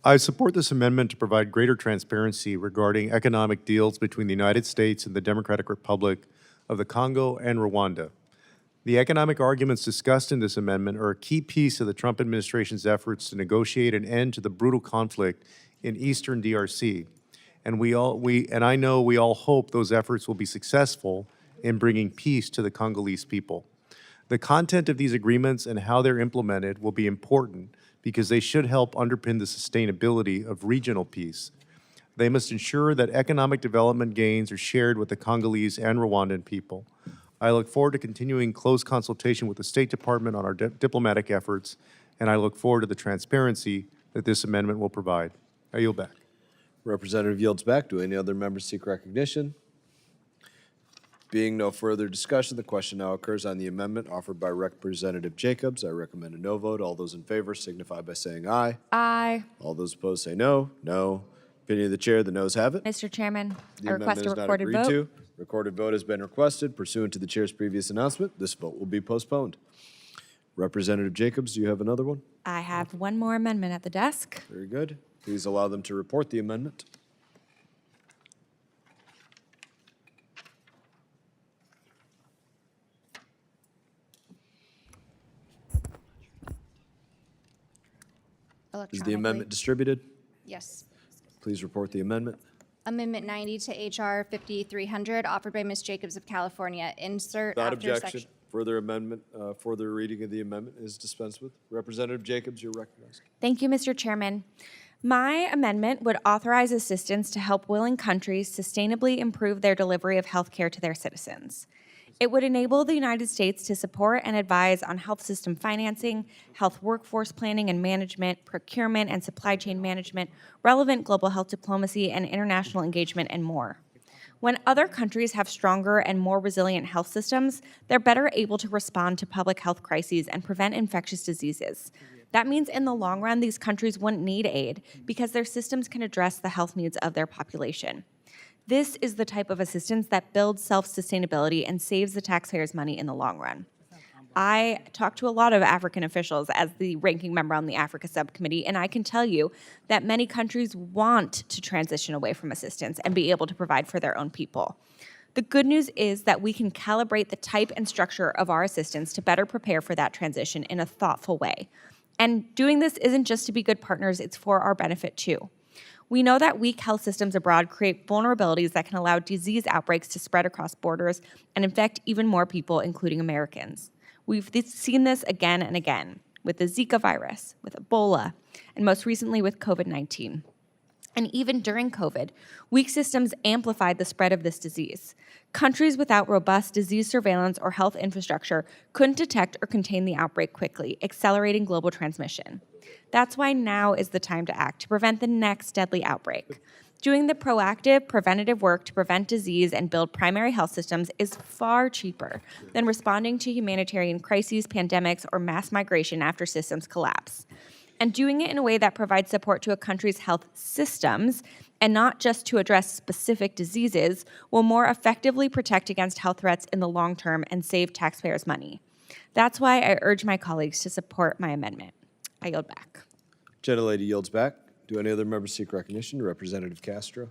I support this amendment to provide greater transparency regarding economic deals between the United States and the Democratic Republic of the Congo and Rwanda. The economic arguments discussed in this amendment are a key piece of the Trump administration's efforts to negotiate an end to the brutal conflict in eastern DRC. And I know we all hope those efforts will be successful in bringing peace to the Congolese people. The content of these agreements and how they're implemented will be important because they should help underpin the sustainability of regional peace. They must ensure that economic development gains are shared with the Congolese and Rwandan people. I look forward to continuing close consultation with the State Department on our diplomatic efforts, and I look forward to the transparency that this amendment will provide. I yield back. Representative yields back. Do any other members seek recognition? Being no further discussion, the question now occurs on the amendment offered by Representative Jacobs. I recommend a no vote. All those in favor signify by saying aye. Aye. All those opposed say no. No. Opinion of the chair, the noes have it. Mr. Chairman, The I request amendment a is not recorded agreed vote. to. Recorded vote has been requested pursuant to the chair's previous announcement. This vote will be postponed. Representative Jacobs, do you have another one? I have one more amendment at the desk. Very good. Please allow them to report the amendment. Is the Electronically. amendment distributed? Yes. Please report the amendment. Amendment 90 to H.R. 5300, offered by Ms. Jacobs of California. Insert Without after objection, section. further reading of the amendment is dispensed with. Representative Jacobs, you're recognized. Thank you, Mr. Chairman. My amendment would authorize assistance to help willing countries sustainably improve their delivery of health care to their citizens. It would enable the United States to support and advise on health system financing, health workforce planning and management, procurement and supply chain management, relevant global health diplomacy and international engagement, and more. When other countries have stronger and more resilient health systems, they're better able to respond to public health crises and prevent infectious diseases. That means in the long run, these countries wouldn't need aid because their systems can address the health needs of their population. This is the type of assistance that builds self-sustainability and saves the taxpayers' money in the long run. I talked to a lot of African officials as the ranking member on the Africa Subcommittee, and I can tell you that many countries want to transition away from assistance and be able to provide for their own people. The good news is that we can calibrate the type and structure of our assistance to better prepare for that transition in a thoughtful way. And doing this isn't just to be good partners, it's for our benefit too. We know that weak health systems abroad create vulnerabilities that can allow disease outbreaks to spread across borders and infect even more people, including Americans. We've seen this again and again with the Zika virus, with Ebola, and most recently with COVID-19. And even during COVID, weak systems amplified the spread of this disease. Countries without robust disease surveillance or health infrastructure couldn't detect or contain the outbreak quickly, accelerating global transmission. That's why now is the time to act to prevent the next deadly outbreak. Doing the proactive, preventative work to prevent disease and build primary health systems is far cheaper than responding to humanitarian crises, pandemics, or mass migration after systems collapse. And doing it in a way that provides support to a country's health systems and not just to address specific diseases will more effectively protect against health threats in the long term and save taxpayers' money. That's why I urge my colleagues to support my amendment. I yield back. Gentlelady yields back. Do any other members seek recognition? Representative Castro.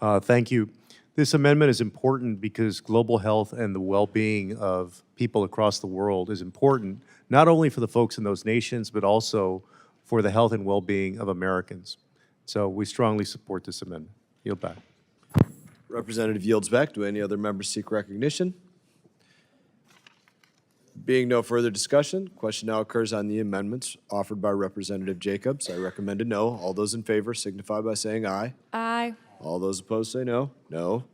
Thank you. This amendment is important because global health and the well-being of people across the world is important, not only for the folks in those nations, but also for the health and well-being of Americans. So we strongly support this amendment. Yield back. Representative yields back. Do any other members seek recognition? Being no further discussion, question now occurs on the amendments offered by Representative Jacobs. I recommend a no. All those in favor signify by saying aye. Aye. All those opposed say no. No.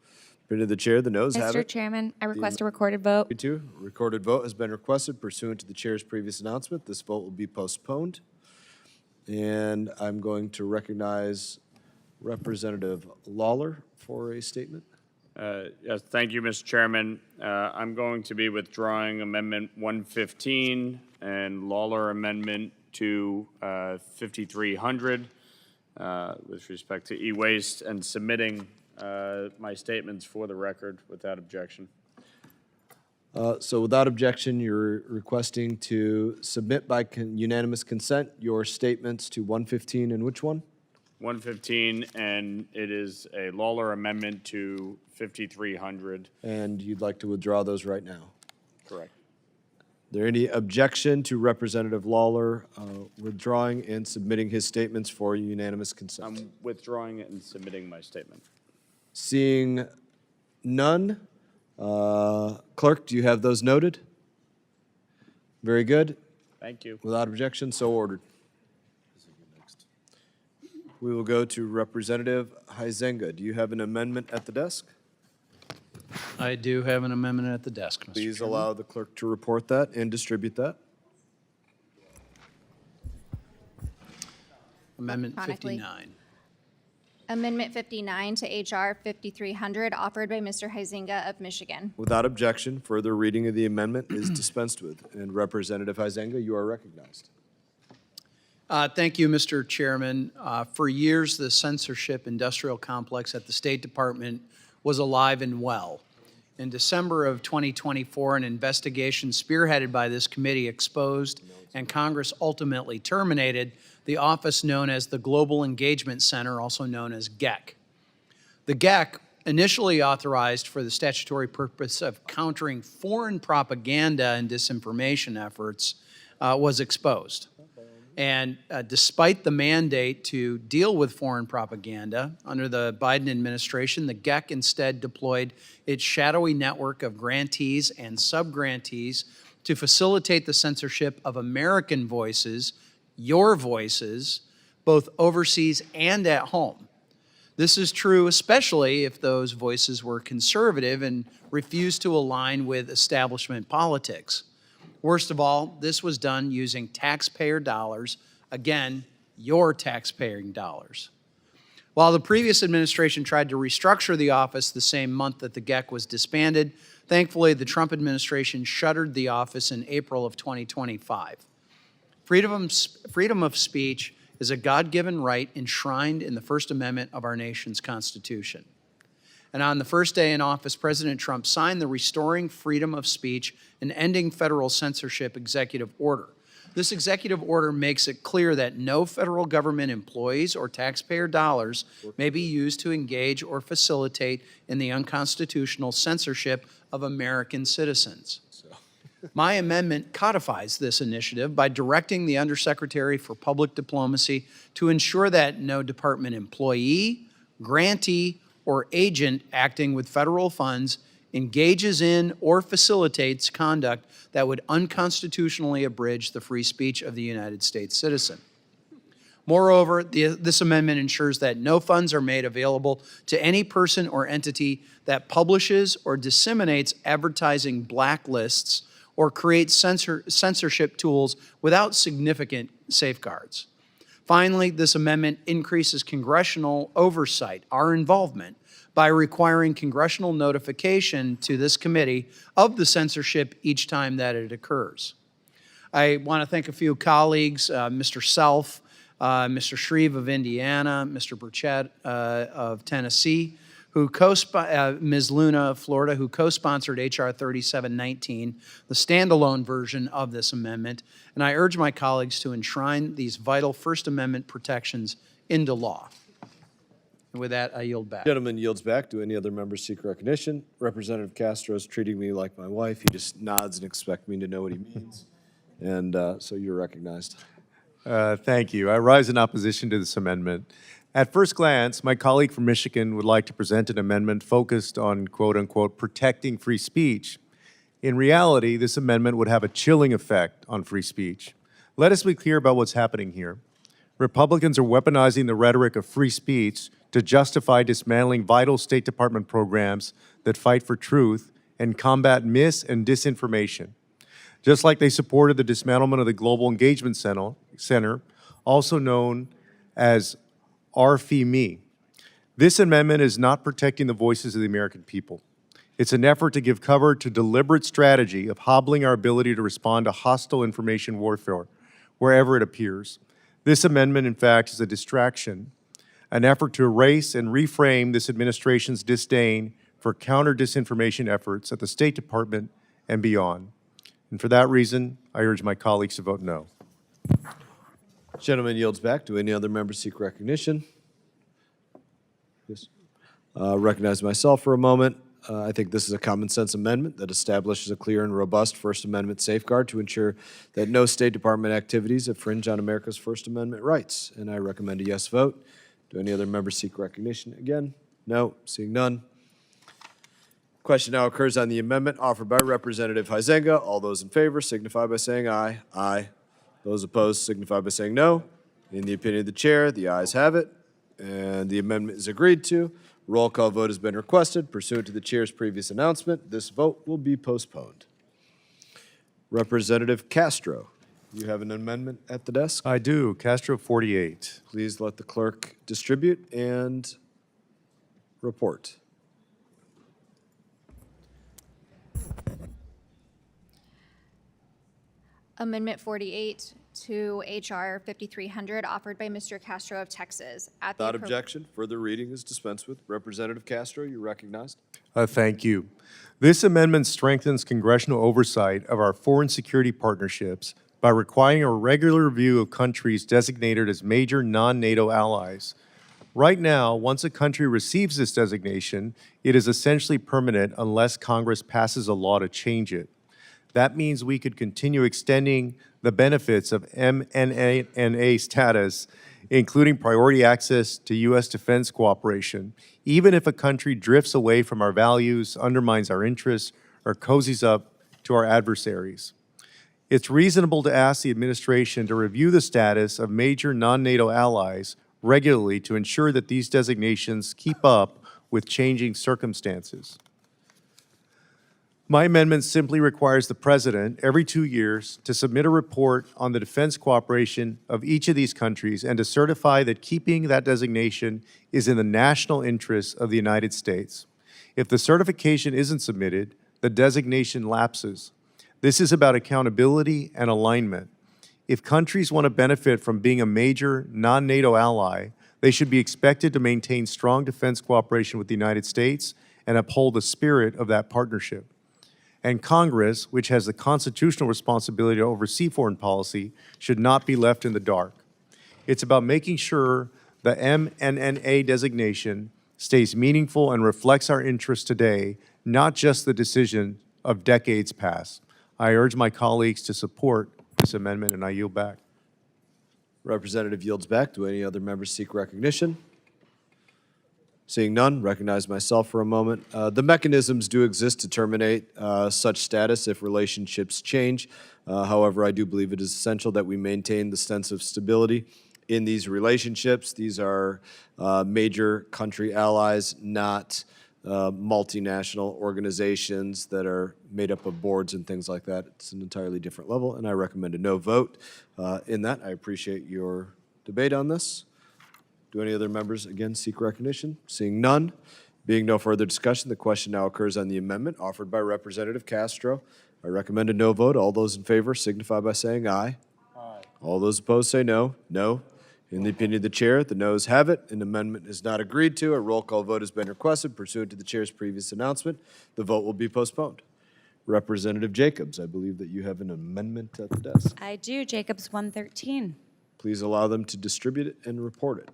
Opinion of the chair, the noes have Mr. it. Chairman, I request a recorded vote. Me too. Recorded vote has been requested pursuant to the chair's previous announcement. This vote will be postponed. And I'm going to recognize Representative Lawler for a statement. Yes, thank you, Mr. Chairman. I'm going to be withdrawing Amendment 115 and Lawler Amendment to 5300 with respect to e-waste and submitting my statements for the record without objection. So without objection, you're requesting to submit by unanimous consent your statements to 115 and which one? 115, and it is a Lawler amendment to 5300. And you'd like to withdraw those right now. Correct. There any objection to Representative Lawler withdrawing and submitting his statements for unanimous consent? I'm withdrawing it and submitting my statement. Seeing none, clerk, do you have those noted? Very good. Thank you. Without objection, so ordered. We will go to Representative Huizenga. Do you have an amendment at the desk? I do have an amendment at the desk, Mr. Please Chairman. allow the clerk to report that and distribute that. Amendment Electronically. 59. Amendment 59 to H.R. 5300, offered by Mr. Huizenga of Michigan. Without objection, further reading of the amendment is dispensed with. And Representative Huizenga, you are recognized. Thank you, Mr. Chairman. For years, the censorship industrial complex at the State Department was alive and well. In December of 2024, an investigation spearheaded by this committee exposed and Congress ultimately terminated the office known as the Global Engagement Center, also known as GEC. The GEC, initially authorized for the statutory purpose of countering foreign propaganda and disinformation efforts, was exposed. And despite the mandate to deal with foreign propaganda under the Biden administration, the GEC instead deployed its shadowy network of grantees and subgrantees to facilitate the censorship of American voices, your voices, both overseas and at home. This is true especially if those voices were conservative and refused to align with establishment politics. Worst of all, this was done using taxpayer dollars, again, your taxpaying dollars. While the previous administration tried to restructure the office the same month that the GEC was disbanded, thankfully the Trump administration shuttered the office in April of 2025. Freedom of speech is a God-given right enshrined in the First Amendment of our nation's Constitution. And on the first day in office, President Trump signed the Restoring Freedom of Speech and Ending Federal Censorship Executive Order. This executive order makes it clear that no federal government employees or taxpayer dollars may be used to engage or facilitate in the unconstitutional censorship of American citizens. My amendment codifies this initiative by directing the Undersecretary for Public Diplomacy to ensure that no department employee, grantee, or agent acting with federal funds engages in or facilitates conduct that would unconstitutionally abridge the free speech of the United States citizen. Moreover, this amendment ensures that no funds are made available to any person or entity that publishes or disseminates advertising blacklists or creates censorship tools without significant safeguards. Finally, this amendment increases congressional oversight, our involvement, by requiring congressional notification to this committee of the censorship each time that it occurs. I want to thank a few colleagues, Mr. Self, Mr. Shreve of Indiana, Mr. Burchett of Tennessee, Ms. Luna of Florida, who co-sponsored H.R. 3719, the standalone version of this amendment, and I urge my colleagues to enshrine these vital First Amendment protections into law. And with that, I yield back. Gentleman yields back. Do any other members seek recognition? Representative Castro is treating me like my wife. He just nods and expects me to know what he means. And so you're recognized. Thank you. I rise in opposition to this amendment. At first glance, my colleague from Michigan would like to present an amendment focused on, quote unquote, protecting free speech. In reality, this amendment would have a chilling effect on free speech. Let us be clear about what's happening here. Republicans are weaponizing the rhetoric of free speech to justify dismantling vital State Department programs that fight for truth and combat mis- and disinformation. Just like they supported the dismantlement of the Global Engagement Center, also known as RFE-Me. This amendment is not protecting the voices of the American people. It's an effort to give cover to deliberate strategy of hobbling our ability to respond to hostile information warfare wherever it appears. This amendment, in fact, is a distraction, an effort to erase and reframe this administration's disdain for counter-disinformation efforts at the State Department and beyond. And for that reason, I urge my colleagues to vote no. Gentleman yields back. Do any other members seek recognition? Yes. Recognize myself for a moment. I think this is a common sense amendment that establishes a clear and robust First Amendment safeguard to ensure that no State Department activities infringe on America's First Amendment rights. And I recommend a yes vote. Do any other members seek recognition? Again? No. Seeing none. Question now occurs on the amendment offered by Representative Huizenga. All those in favor signify by saying aye. Aye. Those opposed signify by saying no. In the opinion of the chair, the ayes have it, and the amendment is agreed to. Roll call vote has been requested. Pursuant to the chair's previous announcement, this vote will be postponed. Representative Castro. You have an amendment at the desk. I do. Castro 48. Please let the clerk distribute and report. Amendment 48 to H.R. 5300, offered by Mr. Castro of Texas. At the Without appro- objection, further reading is dispensed with. Representative Castro, you're recognized. Thank you. This amendment strengthens congressional oversight of our foreign security partnerships by requiring a regular review of countries designated as major non-NATO allies. Right now, once a country receives this designation, it is essentially permanent unless Congress passes a law to change it. That means we could continue extending the benefits of MNNA status, including priority access to U.S. defense cooperation, even if a country drifts away from our values, undermines our interests, or cozies up to our adversaries. It's reasonable to ask the administration to review the status of major non-NATO allies regularly to ensure that these designations keep up with changing circumstances. My amendment simply requires the President, every 2 years, to submit a report on the defense cooperation of each of these countries and to certify that keeping that designation is in the national interests of the United States. If the certification isn't submitted, the designation lapses. This is about accountability and alignment. If countries want to benefit from being a major non-NATO ally, they should be expected to maintain strong defense cooperation with the United States and uphold the spirit of that partnership. And Congress, which has the constitutional responsibility to oversee foreign policy, should not be left in the dark. It's about making sure the MNNA designation stays meaningful and reflects our interests today, not just the decision of decades past. I urge my colleagues to support this amendment, and I yield back. Representative yields back. Do any other members seek recognition? Seeing none, recognize myself for a moment. The mechanisms do exist to terminate such status if relationships change. However, I do believe it is essential that we maintain the sense of stability in these relationships. These are major country allies, not multinational organizations that are made up of boards and things like that. It's an entirely different level, and I recommend a no vote. In that, I appreciate your debate on this. Do any other members, again, seek recognition? Seeing none, being no further discussion, the question now occurs on the amendment offered by Representative Castro. I recommend a no vote. All those in favor signify by saying aye. Aye. All those opposed say no. No. In the opinion of the chair, the noes have it. An amendment is not agreed to. A roll call vote has been requested pursuant to the chair's previous announcement. The vote will be postponed. Representative Jacobs, I believe that you have an amendment at the desk. I do. Jacobs 113. Please allow them to distribute it and report it.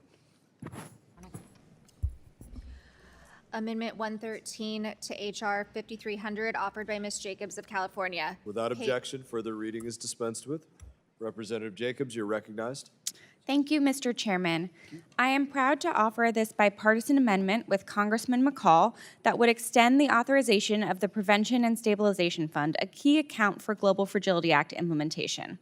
Amendment 113 to H.R. 5300, offered by Ms. Jacobs of California. Without objection, further reading is dispensed with. Representative Jacobs, you're recognized. Thank you, Mr. Chairman. I am proud to offer this bipartisan amendment with Congressman McCall that would extend the authorization of the Prevention and Stabilization Fund, a key account for Global Fragility Act implementation.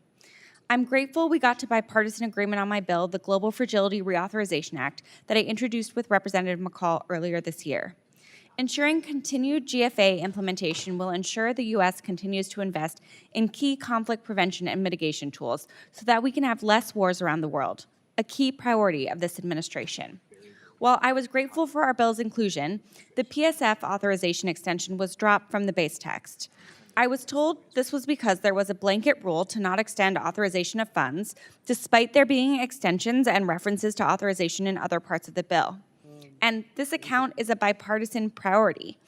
I'm grateful we got to bipartisan agreement on my bill, the Global Fragility Reauthorization Act, that I introduced with Representative McCall earlier this year. Ensuring continued GFA implementation will ensure the U.S. continues to invest in key conflict prevention and mitigation tools so that we can have less wars around the world, a key priority of this administration. While I was grateful for our bill's inclusion, the PSF authorization extension was dropped from the base text. I was told this was because there was a blanket rule to not extend authorization of funds, despite there being extensions and references to authorization in other parts of the bill. And this account is a bipartisan priority.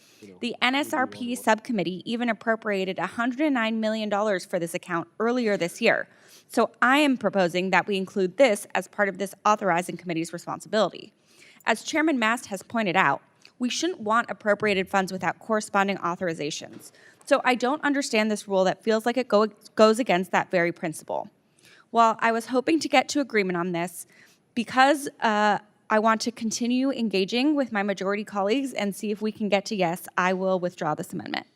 The NSRP subcommittee even appropriated $109 million for this account earlier this year. So I am proposing that we include this as part of this authorizing committee's responsibility. As Chairman Mast has pointed out, we shouldn't want appropriated funds without corresponding authorizations. So I don't understand this rule that feels like it goes against that very principle. While I was hoping to get to agreement on this, because I want to continue engaging with my majority colleagues and see if we can get to yes, I will withdraw this amendment.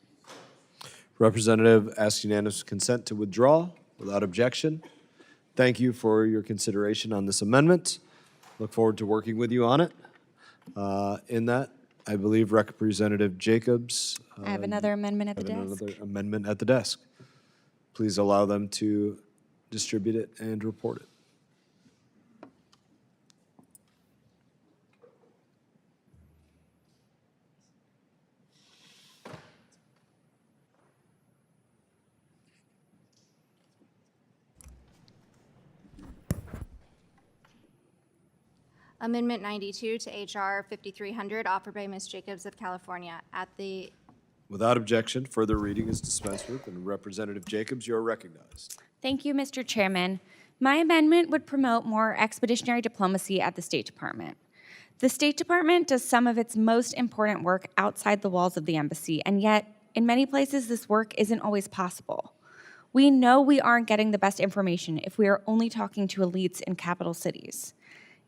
Representative asks unanimous consent to withdraw without objection. Thank you for your consideration on this amendment. Look forward to working with you on it. In that, I believe Representative Jacobs. I have another amendment at the desk. Another amendment at the desk. Please allow them to distribute it and report it. Amendment 92 to H.R. 5300, offered by Ms. Jacobs of California. Without objection, further reading is dispensed with, and Representative Jacobs, you are recognized. Thank you, Mr. Chairman. My amendment would promote more expeditionary diplomacy at the State Department. The State Department does some of its most important work outside the walls of the embassy, and yet, in many places, this work isn't always possible. We know we aren't getting the best information if we are only talking to elites in capital cities.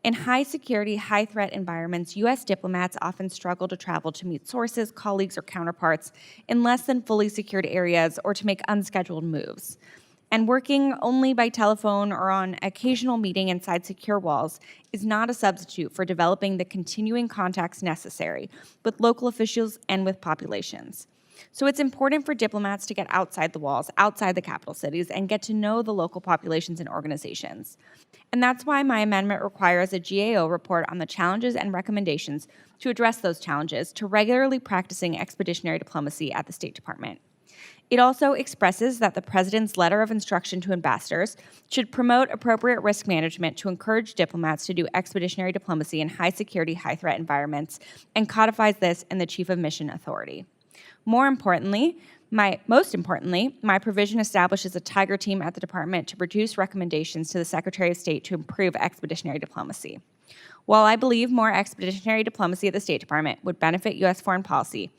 In high-security, high-threat environments, U.S. diplomats often struggle to travel to meet sources, colleagues, or counterparts in less than fully secured areas or to make unscheduled moves. And working only by telephone or on occasional meeting inside secure walls is not a substitute for developing the continuing contacts necessary with local officials and with populations. So it's important for diplomats to get outside the walls, outside the capital cities, and get to know the local populations and organizations. And that's why my amendment requires a GAO report on the challenges and recommendations to address those challenges to regularly practicing expeditionary diplomacy at the State Department. It also expresses that the President's letter of instruction to ambassadors should promote appropriate risk management to encourage diplomats to do expeditionary diplomacy in high-security, high-threat environments, and codifies this in the Chief of Mission Authority. Most importantly, my provision establishes a Tiger team at the department to produce recommendations to the Secretary of State to improve expeditionary diplomacy. While I believe more expeditionary diplomacy at the State Department would benefit U.S. foreign policy,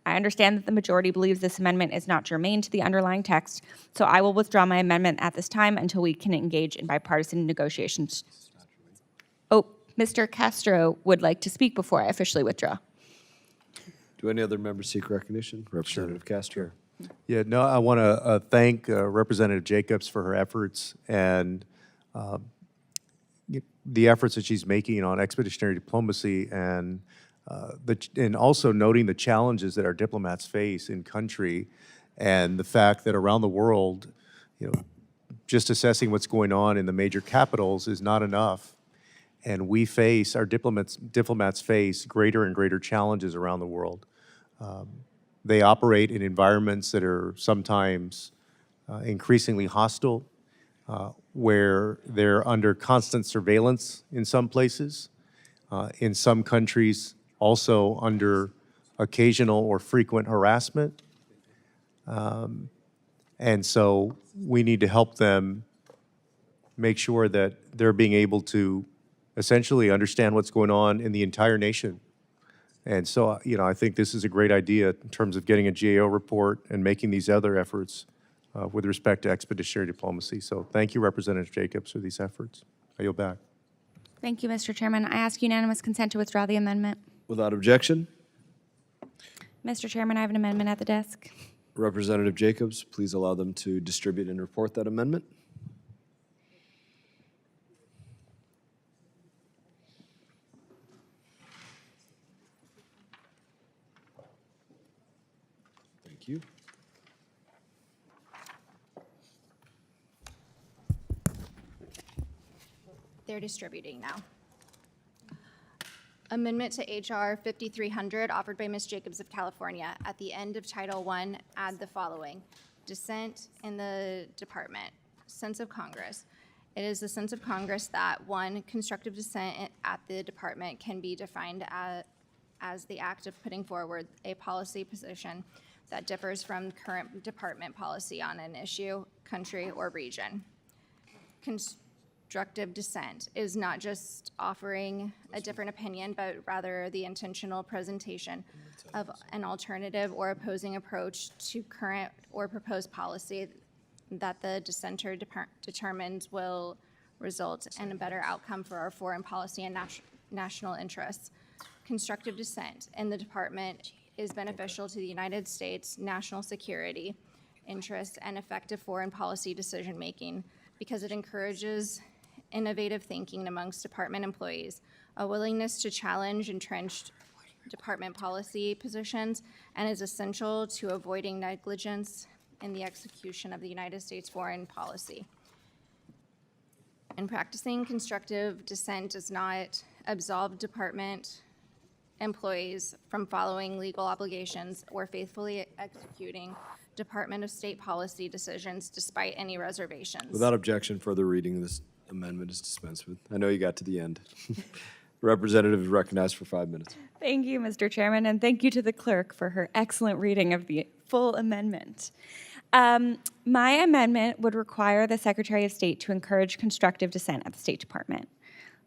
I understand that the majority believes this amendment is not germane to the underlying text, so I will withdraw my amendment at this time until we can engage in bipartisan negotiations. Oh, Mr. Castro would like to speak before I officially withdraw. Do any other members seek recognition? Representative Castro. Yeah, no, I want to thank Representative Jacobs for her efforts and the efforts that she's making on expeditionary diplomacy and also noting the challenges that our diplomats face in country and the fact that around the world, just assessing what's going on in the major capitals is not enough. And our diplomats face greater and greater challenges around the world. They operate in environments that are sometimes increasingly hostile, where they're under constant surveillance in some places, in some countries also under occasional or frequent harassment. And so we need to help them make sure that they're being able to essentially understand what's going on in the entire nation. And so, I think this is a great idea in terms of getting a GAO report and making these other efforts with respect to expeditionary diplomacy. So thank you, Representative Jacobs, for these efforts. I yield back. Thank you, Mr. Chairman. I ask unanimous consent to withdraw the amendment. Without objection, Mr. Chairman, I have an amendment at the desk. Representative Jacobs, please allow them to distribute and report that amendment. Thank you. They're distributing now. Amendment to H.R. 5300, offered by Ms. Jacobs of California. At the end of Title I, add the following. Dissent in the department. Sense of Congress. It is the sense of Congress that, one, constructive dissent at the department can be defined as the act of putting forward a policy position that differs from current department policy on an issue, country, or region. Constructive dissent is not just offering a different opinion, but rather the intentional presentation of an alternative or opposing approach to current or proposed policy that the dissenter determines will result in a better outcome for our foreign policy and national interests. Constructive dissent in the department is beneficial to the United States national security interests and effective foreign policy decision-making because it encourages innovative thinking amongst department employees, a willingness to challenge entrenched department policy positions, and is essential to avoiding negligence in the execution of the United States foreign policy. And practicing constructive dissent does not absolve department employees from following legal obligations or faithfully executing Department of State policy decisions despite any reservations. Without objection, further reading of this amendment is dispensed with. I know you got to the end. Representative is recognized for 5 minutes. Thank you, Mr. Chairman, and thank you to the clerk for her excellent reading of the full amendment. My amendment would require the Secretary of State to encourage constructive dissent at the State Department.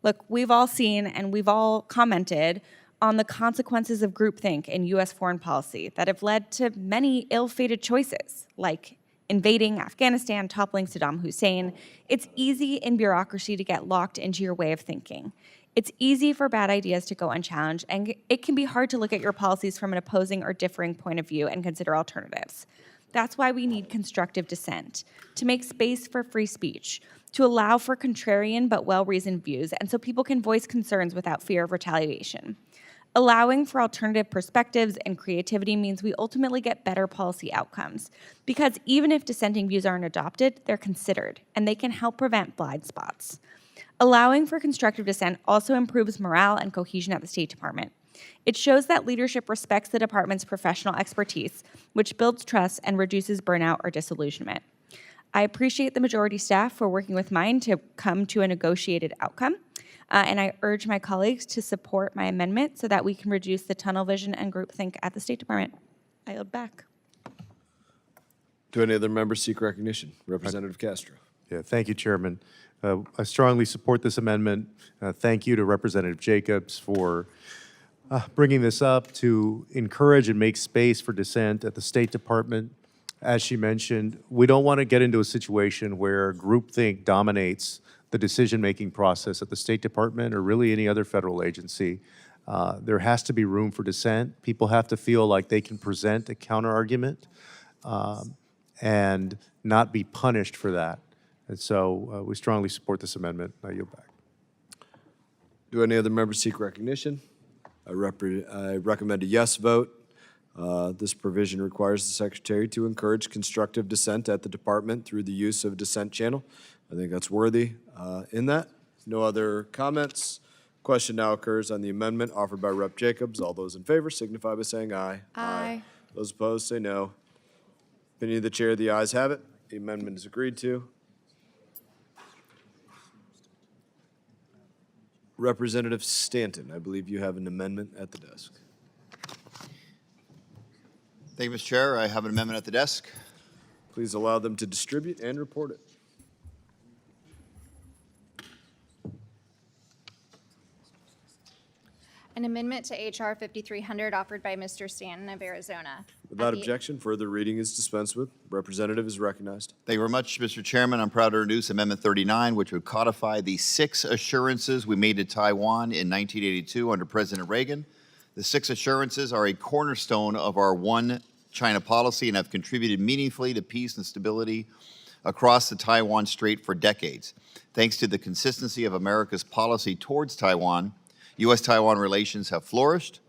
Look, we've all seen and we've all commented on the consequences of groupthink in U.S. foreign policy that have led to many ill-fated choices, like invading Afghanistan, toppling Saddam Hussein. It's easy in bureaucracy to get locked into your way of thinking. It's easy for bad ideas to go unchallenged, and it can be hard to look at your policies from an opposing or differing point of view and consider alternatives. That's why we need constructive dissent, to make space for free speech, to allow for contrarian but well-reasoned views, and so people can voice concerns without fear of retaliation. Allowing for alternative perspectives and creativity means we ultimately get better policy outcomes, because even if dissenting views aren't adopted, they're considered, and they can help prevent blind spots. Allowing for constructive dissent also improves morale and cohesion at the State Department. It shows that leadership respects the department's professional expertise, which builds trust and reduces burnout or disillusionment. I appreciate the majority staff for working with mine to come to a negotiated outcome, and I urge my colleagues to support my amendment so that we can reduce the tunnel vision and groupthink at the State Department. I yield back. Do any other members seek recognition? Representative Castro. Yeah, thank you, Chairman. I strongly support this amendment. Thank you to Representative Jacobs for bringing this up to encourage and make space for dissent at the State Department. As she mentioned, we don't want to get into a situation where groupthink dominates the decision-making process at the State Department or really any other federal agency. There has to be room for dissent. People have to feel like they can present a counter-argument and not be punished for that. And so we strongly support this amendment. I yield back. Do any other members seek recognition? I recommend a yes vote. This provision requires the Secretary to encourage constructive dissent at the department through the use of a dissent channel. I think that's worthy in that. No other comments. Question now occurs on the amendment offered by Rep. Jacobs. All those in favor signify by saying aye. Aye. Those opposed say no. Opinion of the chair, the ayes have it. The amendment is agreed to. Representative Stanton, I believe you have an amendment at the desk. Thank you, Mr. Chair. I have an amendment at the desk. Please allow them to distribute and report it. An amendment to H.R. 5300 offered by Mr. Stanton of Arizona. Without objection, further reading is dispensed with. Representative is recognized. Thank you very much, Mr. Chairman. I'm proud to introduce Amendment 39, which would codify the 6 assurances we made to Taiwan in 1982 under President Reagan. The 6 assurances are a cornerstone of our One China policy and have contributed meaningfully to peace and stability across the Taiwan Strait for decades. Thanks to the consistency of America's policy towards Taiwan, U.S.-Taiwan relations have flourished,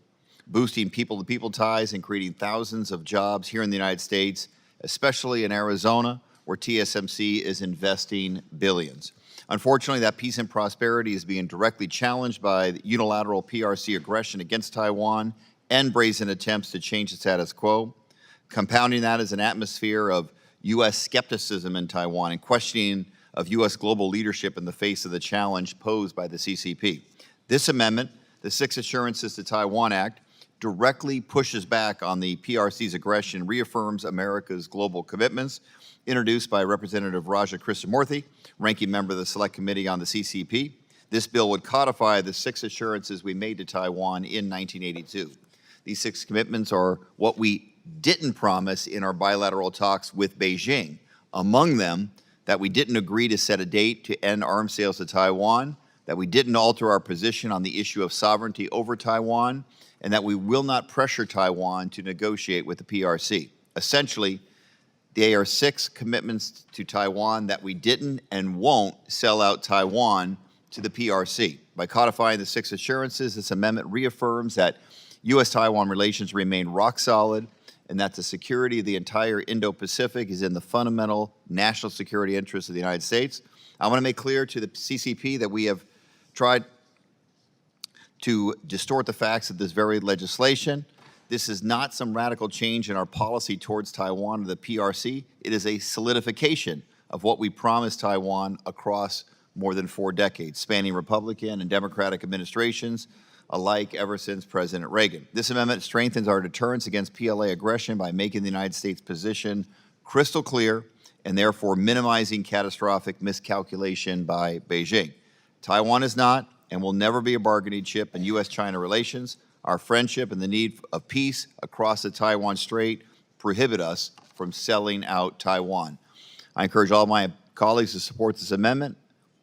boosting people-to-people ties and creating thousands of jobs here in the United States, especially in Arizona, where TSMC is investing billions. Unfortunately, that peace and prosperity is being directly challenged by the unilateral PRC aggression against Taiwan and brazen attempts to change the status quo. Compounding that is an atmosphere of U.S. skepticism in Taiwan and questioning of U.S. global leadership in the face of the challenge posed by the CCP. This amendment, the 6 Assurances to Taiwan Act, directly pushes back on the PRC's aggression, reaffirms America's global commitments, introduced by Representative Raja Krishnamurthy, ranking member of the Select Committee on the CCP. This bill would codify the 6 assurances we made to Taiwan in 1982. These 6 commitments are what we didn't promise in our bilateral talks with Beijing. Among them, that we didn't agree to set a date to end arms sales to Taiwan, that we didn't alter our position on the issue of sovereignty over Taiwan, and that we will not pressure Taiwan to negotiate with the PRC. Essentially, there are 6 commitments to Taiwan that we didn't and won't sell out Taiwan to the PRC. By codifying the 6 assurances, this amendment reaffirms that U.S.-Taiwan relations remain rock solid and that the security of the entire Indo-Pacific is in the fundamental national security interests of the United States. I want to make clear to the CCP that we have tried to distort the facts of this very legislation. This is not some radical change in our policy towards Taiwan or the PRC. It is a solidification of what we promised Taiwan across more than 4 decades, spanning Republican and Democratic administrations alike ever since President Reagan. This amendment strengthens our deterrence against PLA aggression by making the United States position crystal clear and therefore minimizing catastrophic miscalculation by Beijing. Taiwan is not and will never be a bargaining chip in U.S.-China relations. Our friendship and the need of peace across the Taiwan Strait prohibit us from selling out Taiwan. I encourage all my colleagues to support this amendment,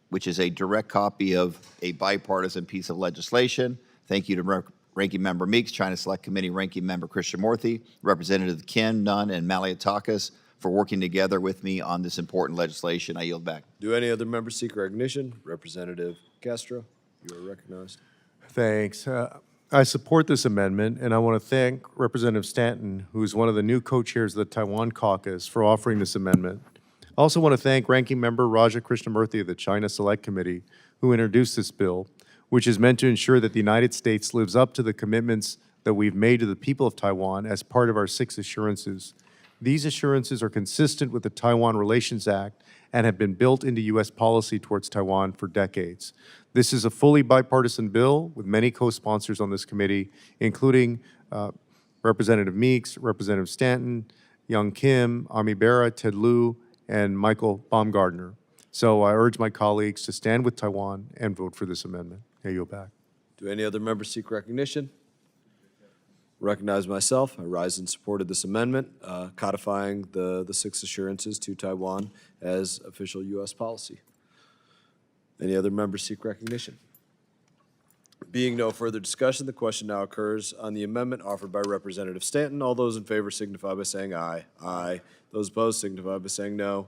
which is a direct copy of a bipartisan piece of legislation. Thank you to Ranking Member Meeks, China Select Committee Ranking Member Krishnamurthy, Representative Kim, Nunn, and Malliotakis for working together with me on this important legislation. I yield back. Do any other members seek recognition? Representative Castro, you are recognized. Thanks. I support this amendment, and I want to thank Representative Stanton, who is one of the new co-chairs of the Taiwan caucus, for offering this amendment. I also want to thank Ranking Member Raja Krishnamurthy of the China Select Committee, who introduced this bill, which is meant to ensure that the United States lives up to the commitments that we've made to the people of Taiwan as part of our 6 assurances. These assurances are consistent with the Taiwan Relations Act and have been built into U.S. policy towards Taiwan for decades. This is a fully bipartisan bill with many co-sponsors on this committee, including Representative Meeks, Representative Stanton, Young Kim, Ami Bera, Ted Lieu, and Michael Baumgardner. So I urge my colleagues to stand with Taiwan and vote for this amendment. I yield back. Do any other members seek recognition? Recognize myself. I rise in support of this amendment, codifying the 6 assurances to Taiwan as official U.S. policy. Any other members seek recognition? Being no further discussion, the question now occurs on the amendment offered by Representative Stanton. All those in favor signify by saying aye. Aye. Those opposed signify by saying no.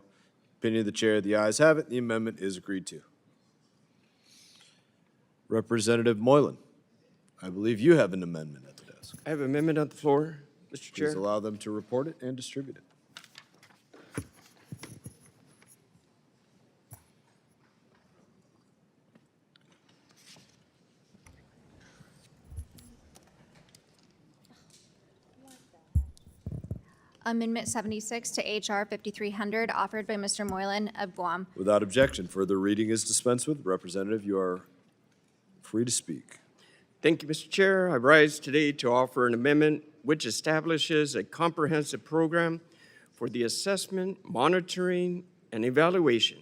Opinion of the chair, the ayes have it. The amendment is agreed to. Representative Moylan, I believe you have an amendment at the desk. I have an amendment on the floor, Mr. Chair. Please allow them to report it and distribute it. Amendment 76 to H.R. 5300, offered by Mr. Moylan of Guam. Without objection, further reading is dispensed with. Representative, you are free to speak. Thank you, Mr. Chair. I rise today to offer an amendment which establishes a comprehensive program for the assessment, monitoring, and evaluation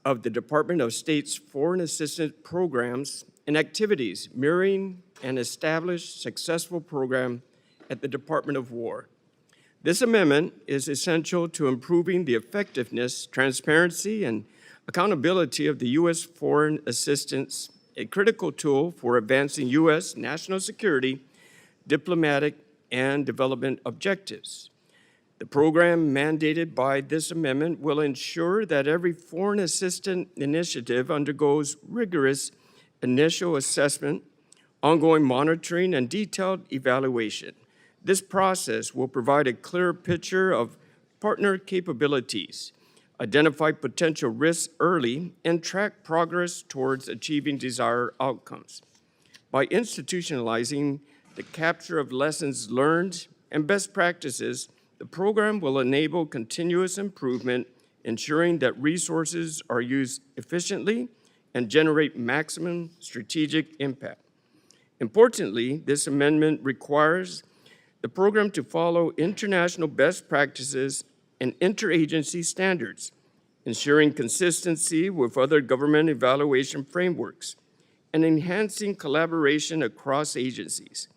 of the Department of State's foreign assistance programs and activities mirroring an established successful program at the Department of War. This amendment is essential to improving the effectiveness, transparency, and accountability of the U.S. foreign assistance, a critical tool for advancing U.S. national security, diplomatic, and development objectives. The program mandated by this amendment will ensure that every foreign assistance initiative undergoes rigorous initial assessment, ongoing monitoring, and detailed evaluation. This process will provide a clear picture of partner capabilities, identify potential risks early, and track progress towards achieving desired outcomes. By institutionalizing the capture of lessons learned and best practices, the program will enable continuous improvement, ensuring that resources are used efficiently and generate maximum strategic impact. Importantly, this amendment requires the program to follow international best practices and interagency standards, ensuring consistency with other government evaluation frameworks, and enhancing collaboration across agencies.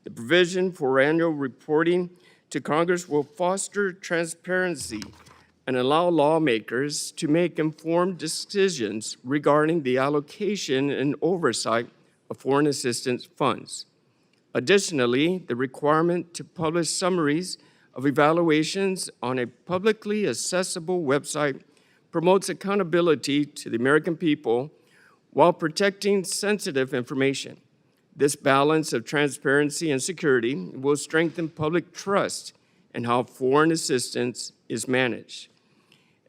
The provision for annual reporting to Congress will foster transparency and allow lawmakers to make informed decisions regarding the allocation and oversight of foreign assistance funds. Additionally, the requirement to publish summaries of evaluations on a publicly accessible website promotes accountability to the American people while protecting sensitive information. This balance of transparency and security will strengthen public trust in how foreign assistance is managed.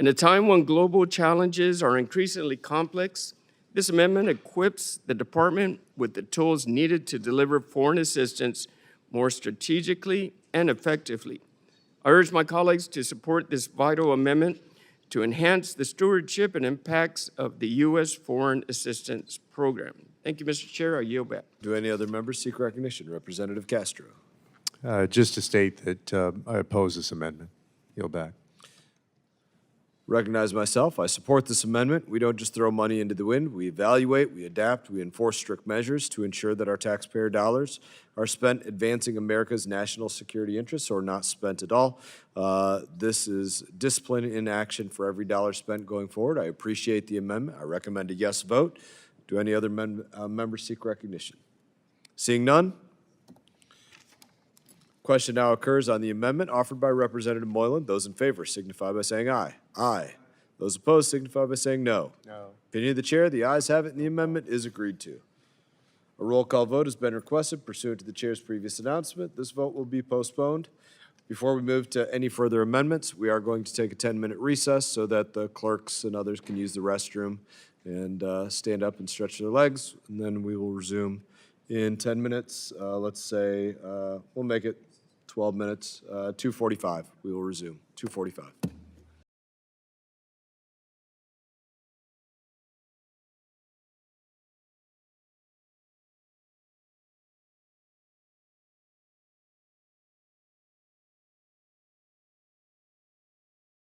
In a time when global challenges are increasingly complex, this amendment equips the department with the tools needed to deliver foreign assistance more strategically and effectively. I urge my colleagues to support this vital amendment to enhance the stewardship and impacts of the U.S. Foreign Assistance Program. Thank you, Mr. Chair. I yield back. Do any other members seek recognition? Representative Castro. Just to state that I oppose this amendment. Yield back. Recognize myself. I support this amendment. We don't just throw money into the wind. We evaluate, we adapt, we enforce strict measures to ensure that our taxpayer dollars are spent advancing America's national security interests or not spent at all. This is discipline in action for every dollar spent going forward. I appreciate the amendment. I recommend a yes vote. Do any other members seek recognition? Seeing none? Question now occurs on the amendment offered by Representative Moylan. Those in favor signify by saying aye. Aye. Those opposed signify by saying no. No. Opinion of the chair, the ayes have it, and the amendment is agreed to. A roll call vote has been requested pursuant to the chair's previous announcement. This vote will be postponed. Before we move to any further amendments, we are going to take a 10-minute recess so that the clerks and others can use the restroom and stand up and stretch their legs, and then we will resume in 10 minutes. Let's say we'll make it 12 minutes, 2:45. We will resume, 2:45.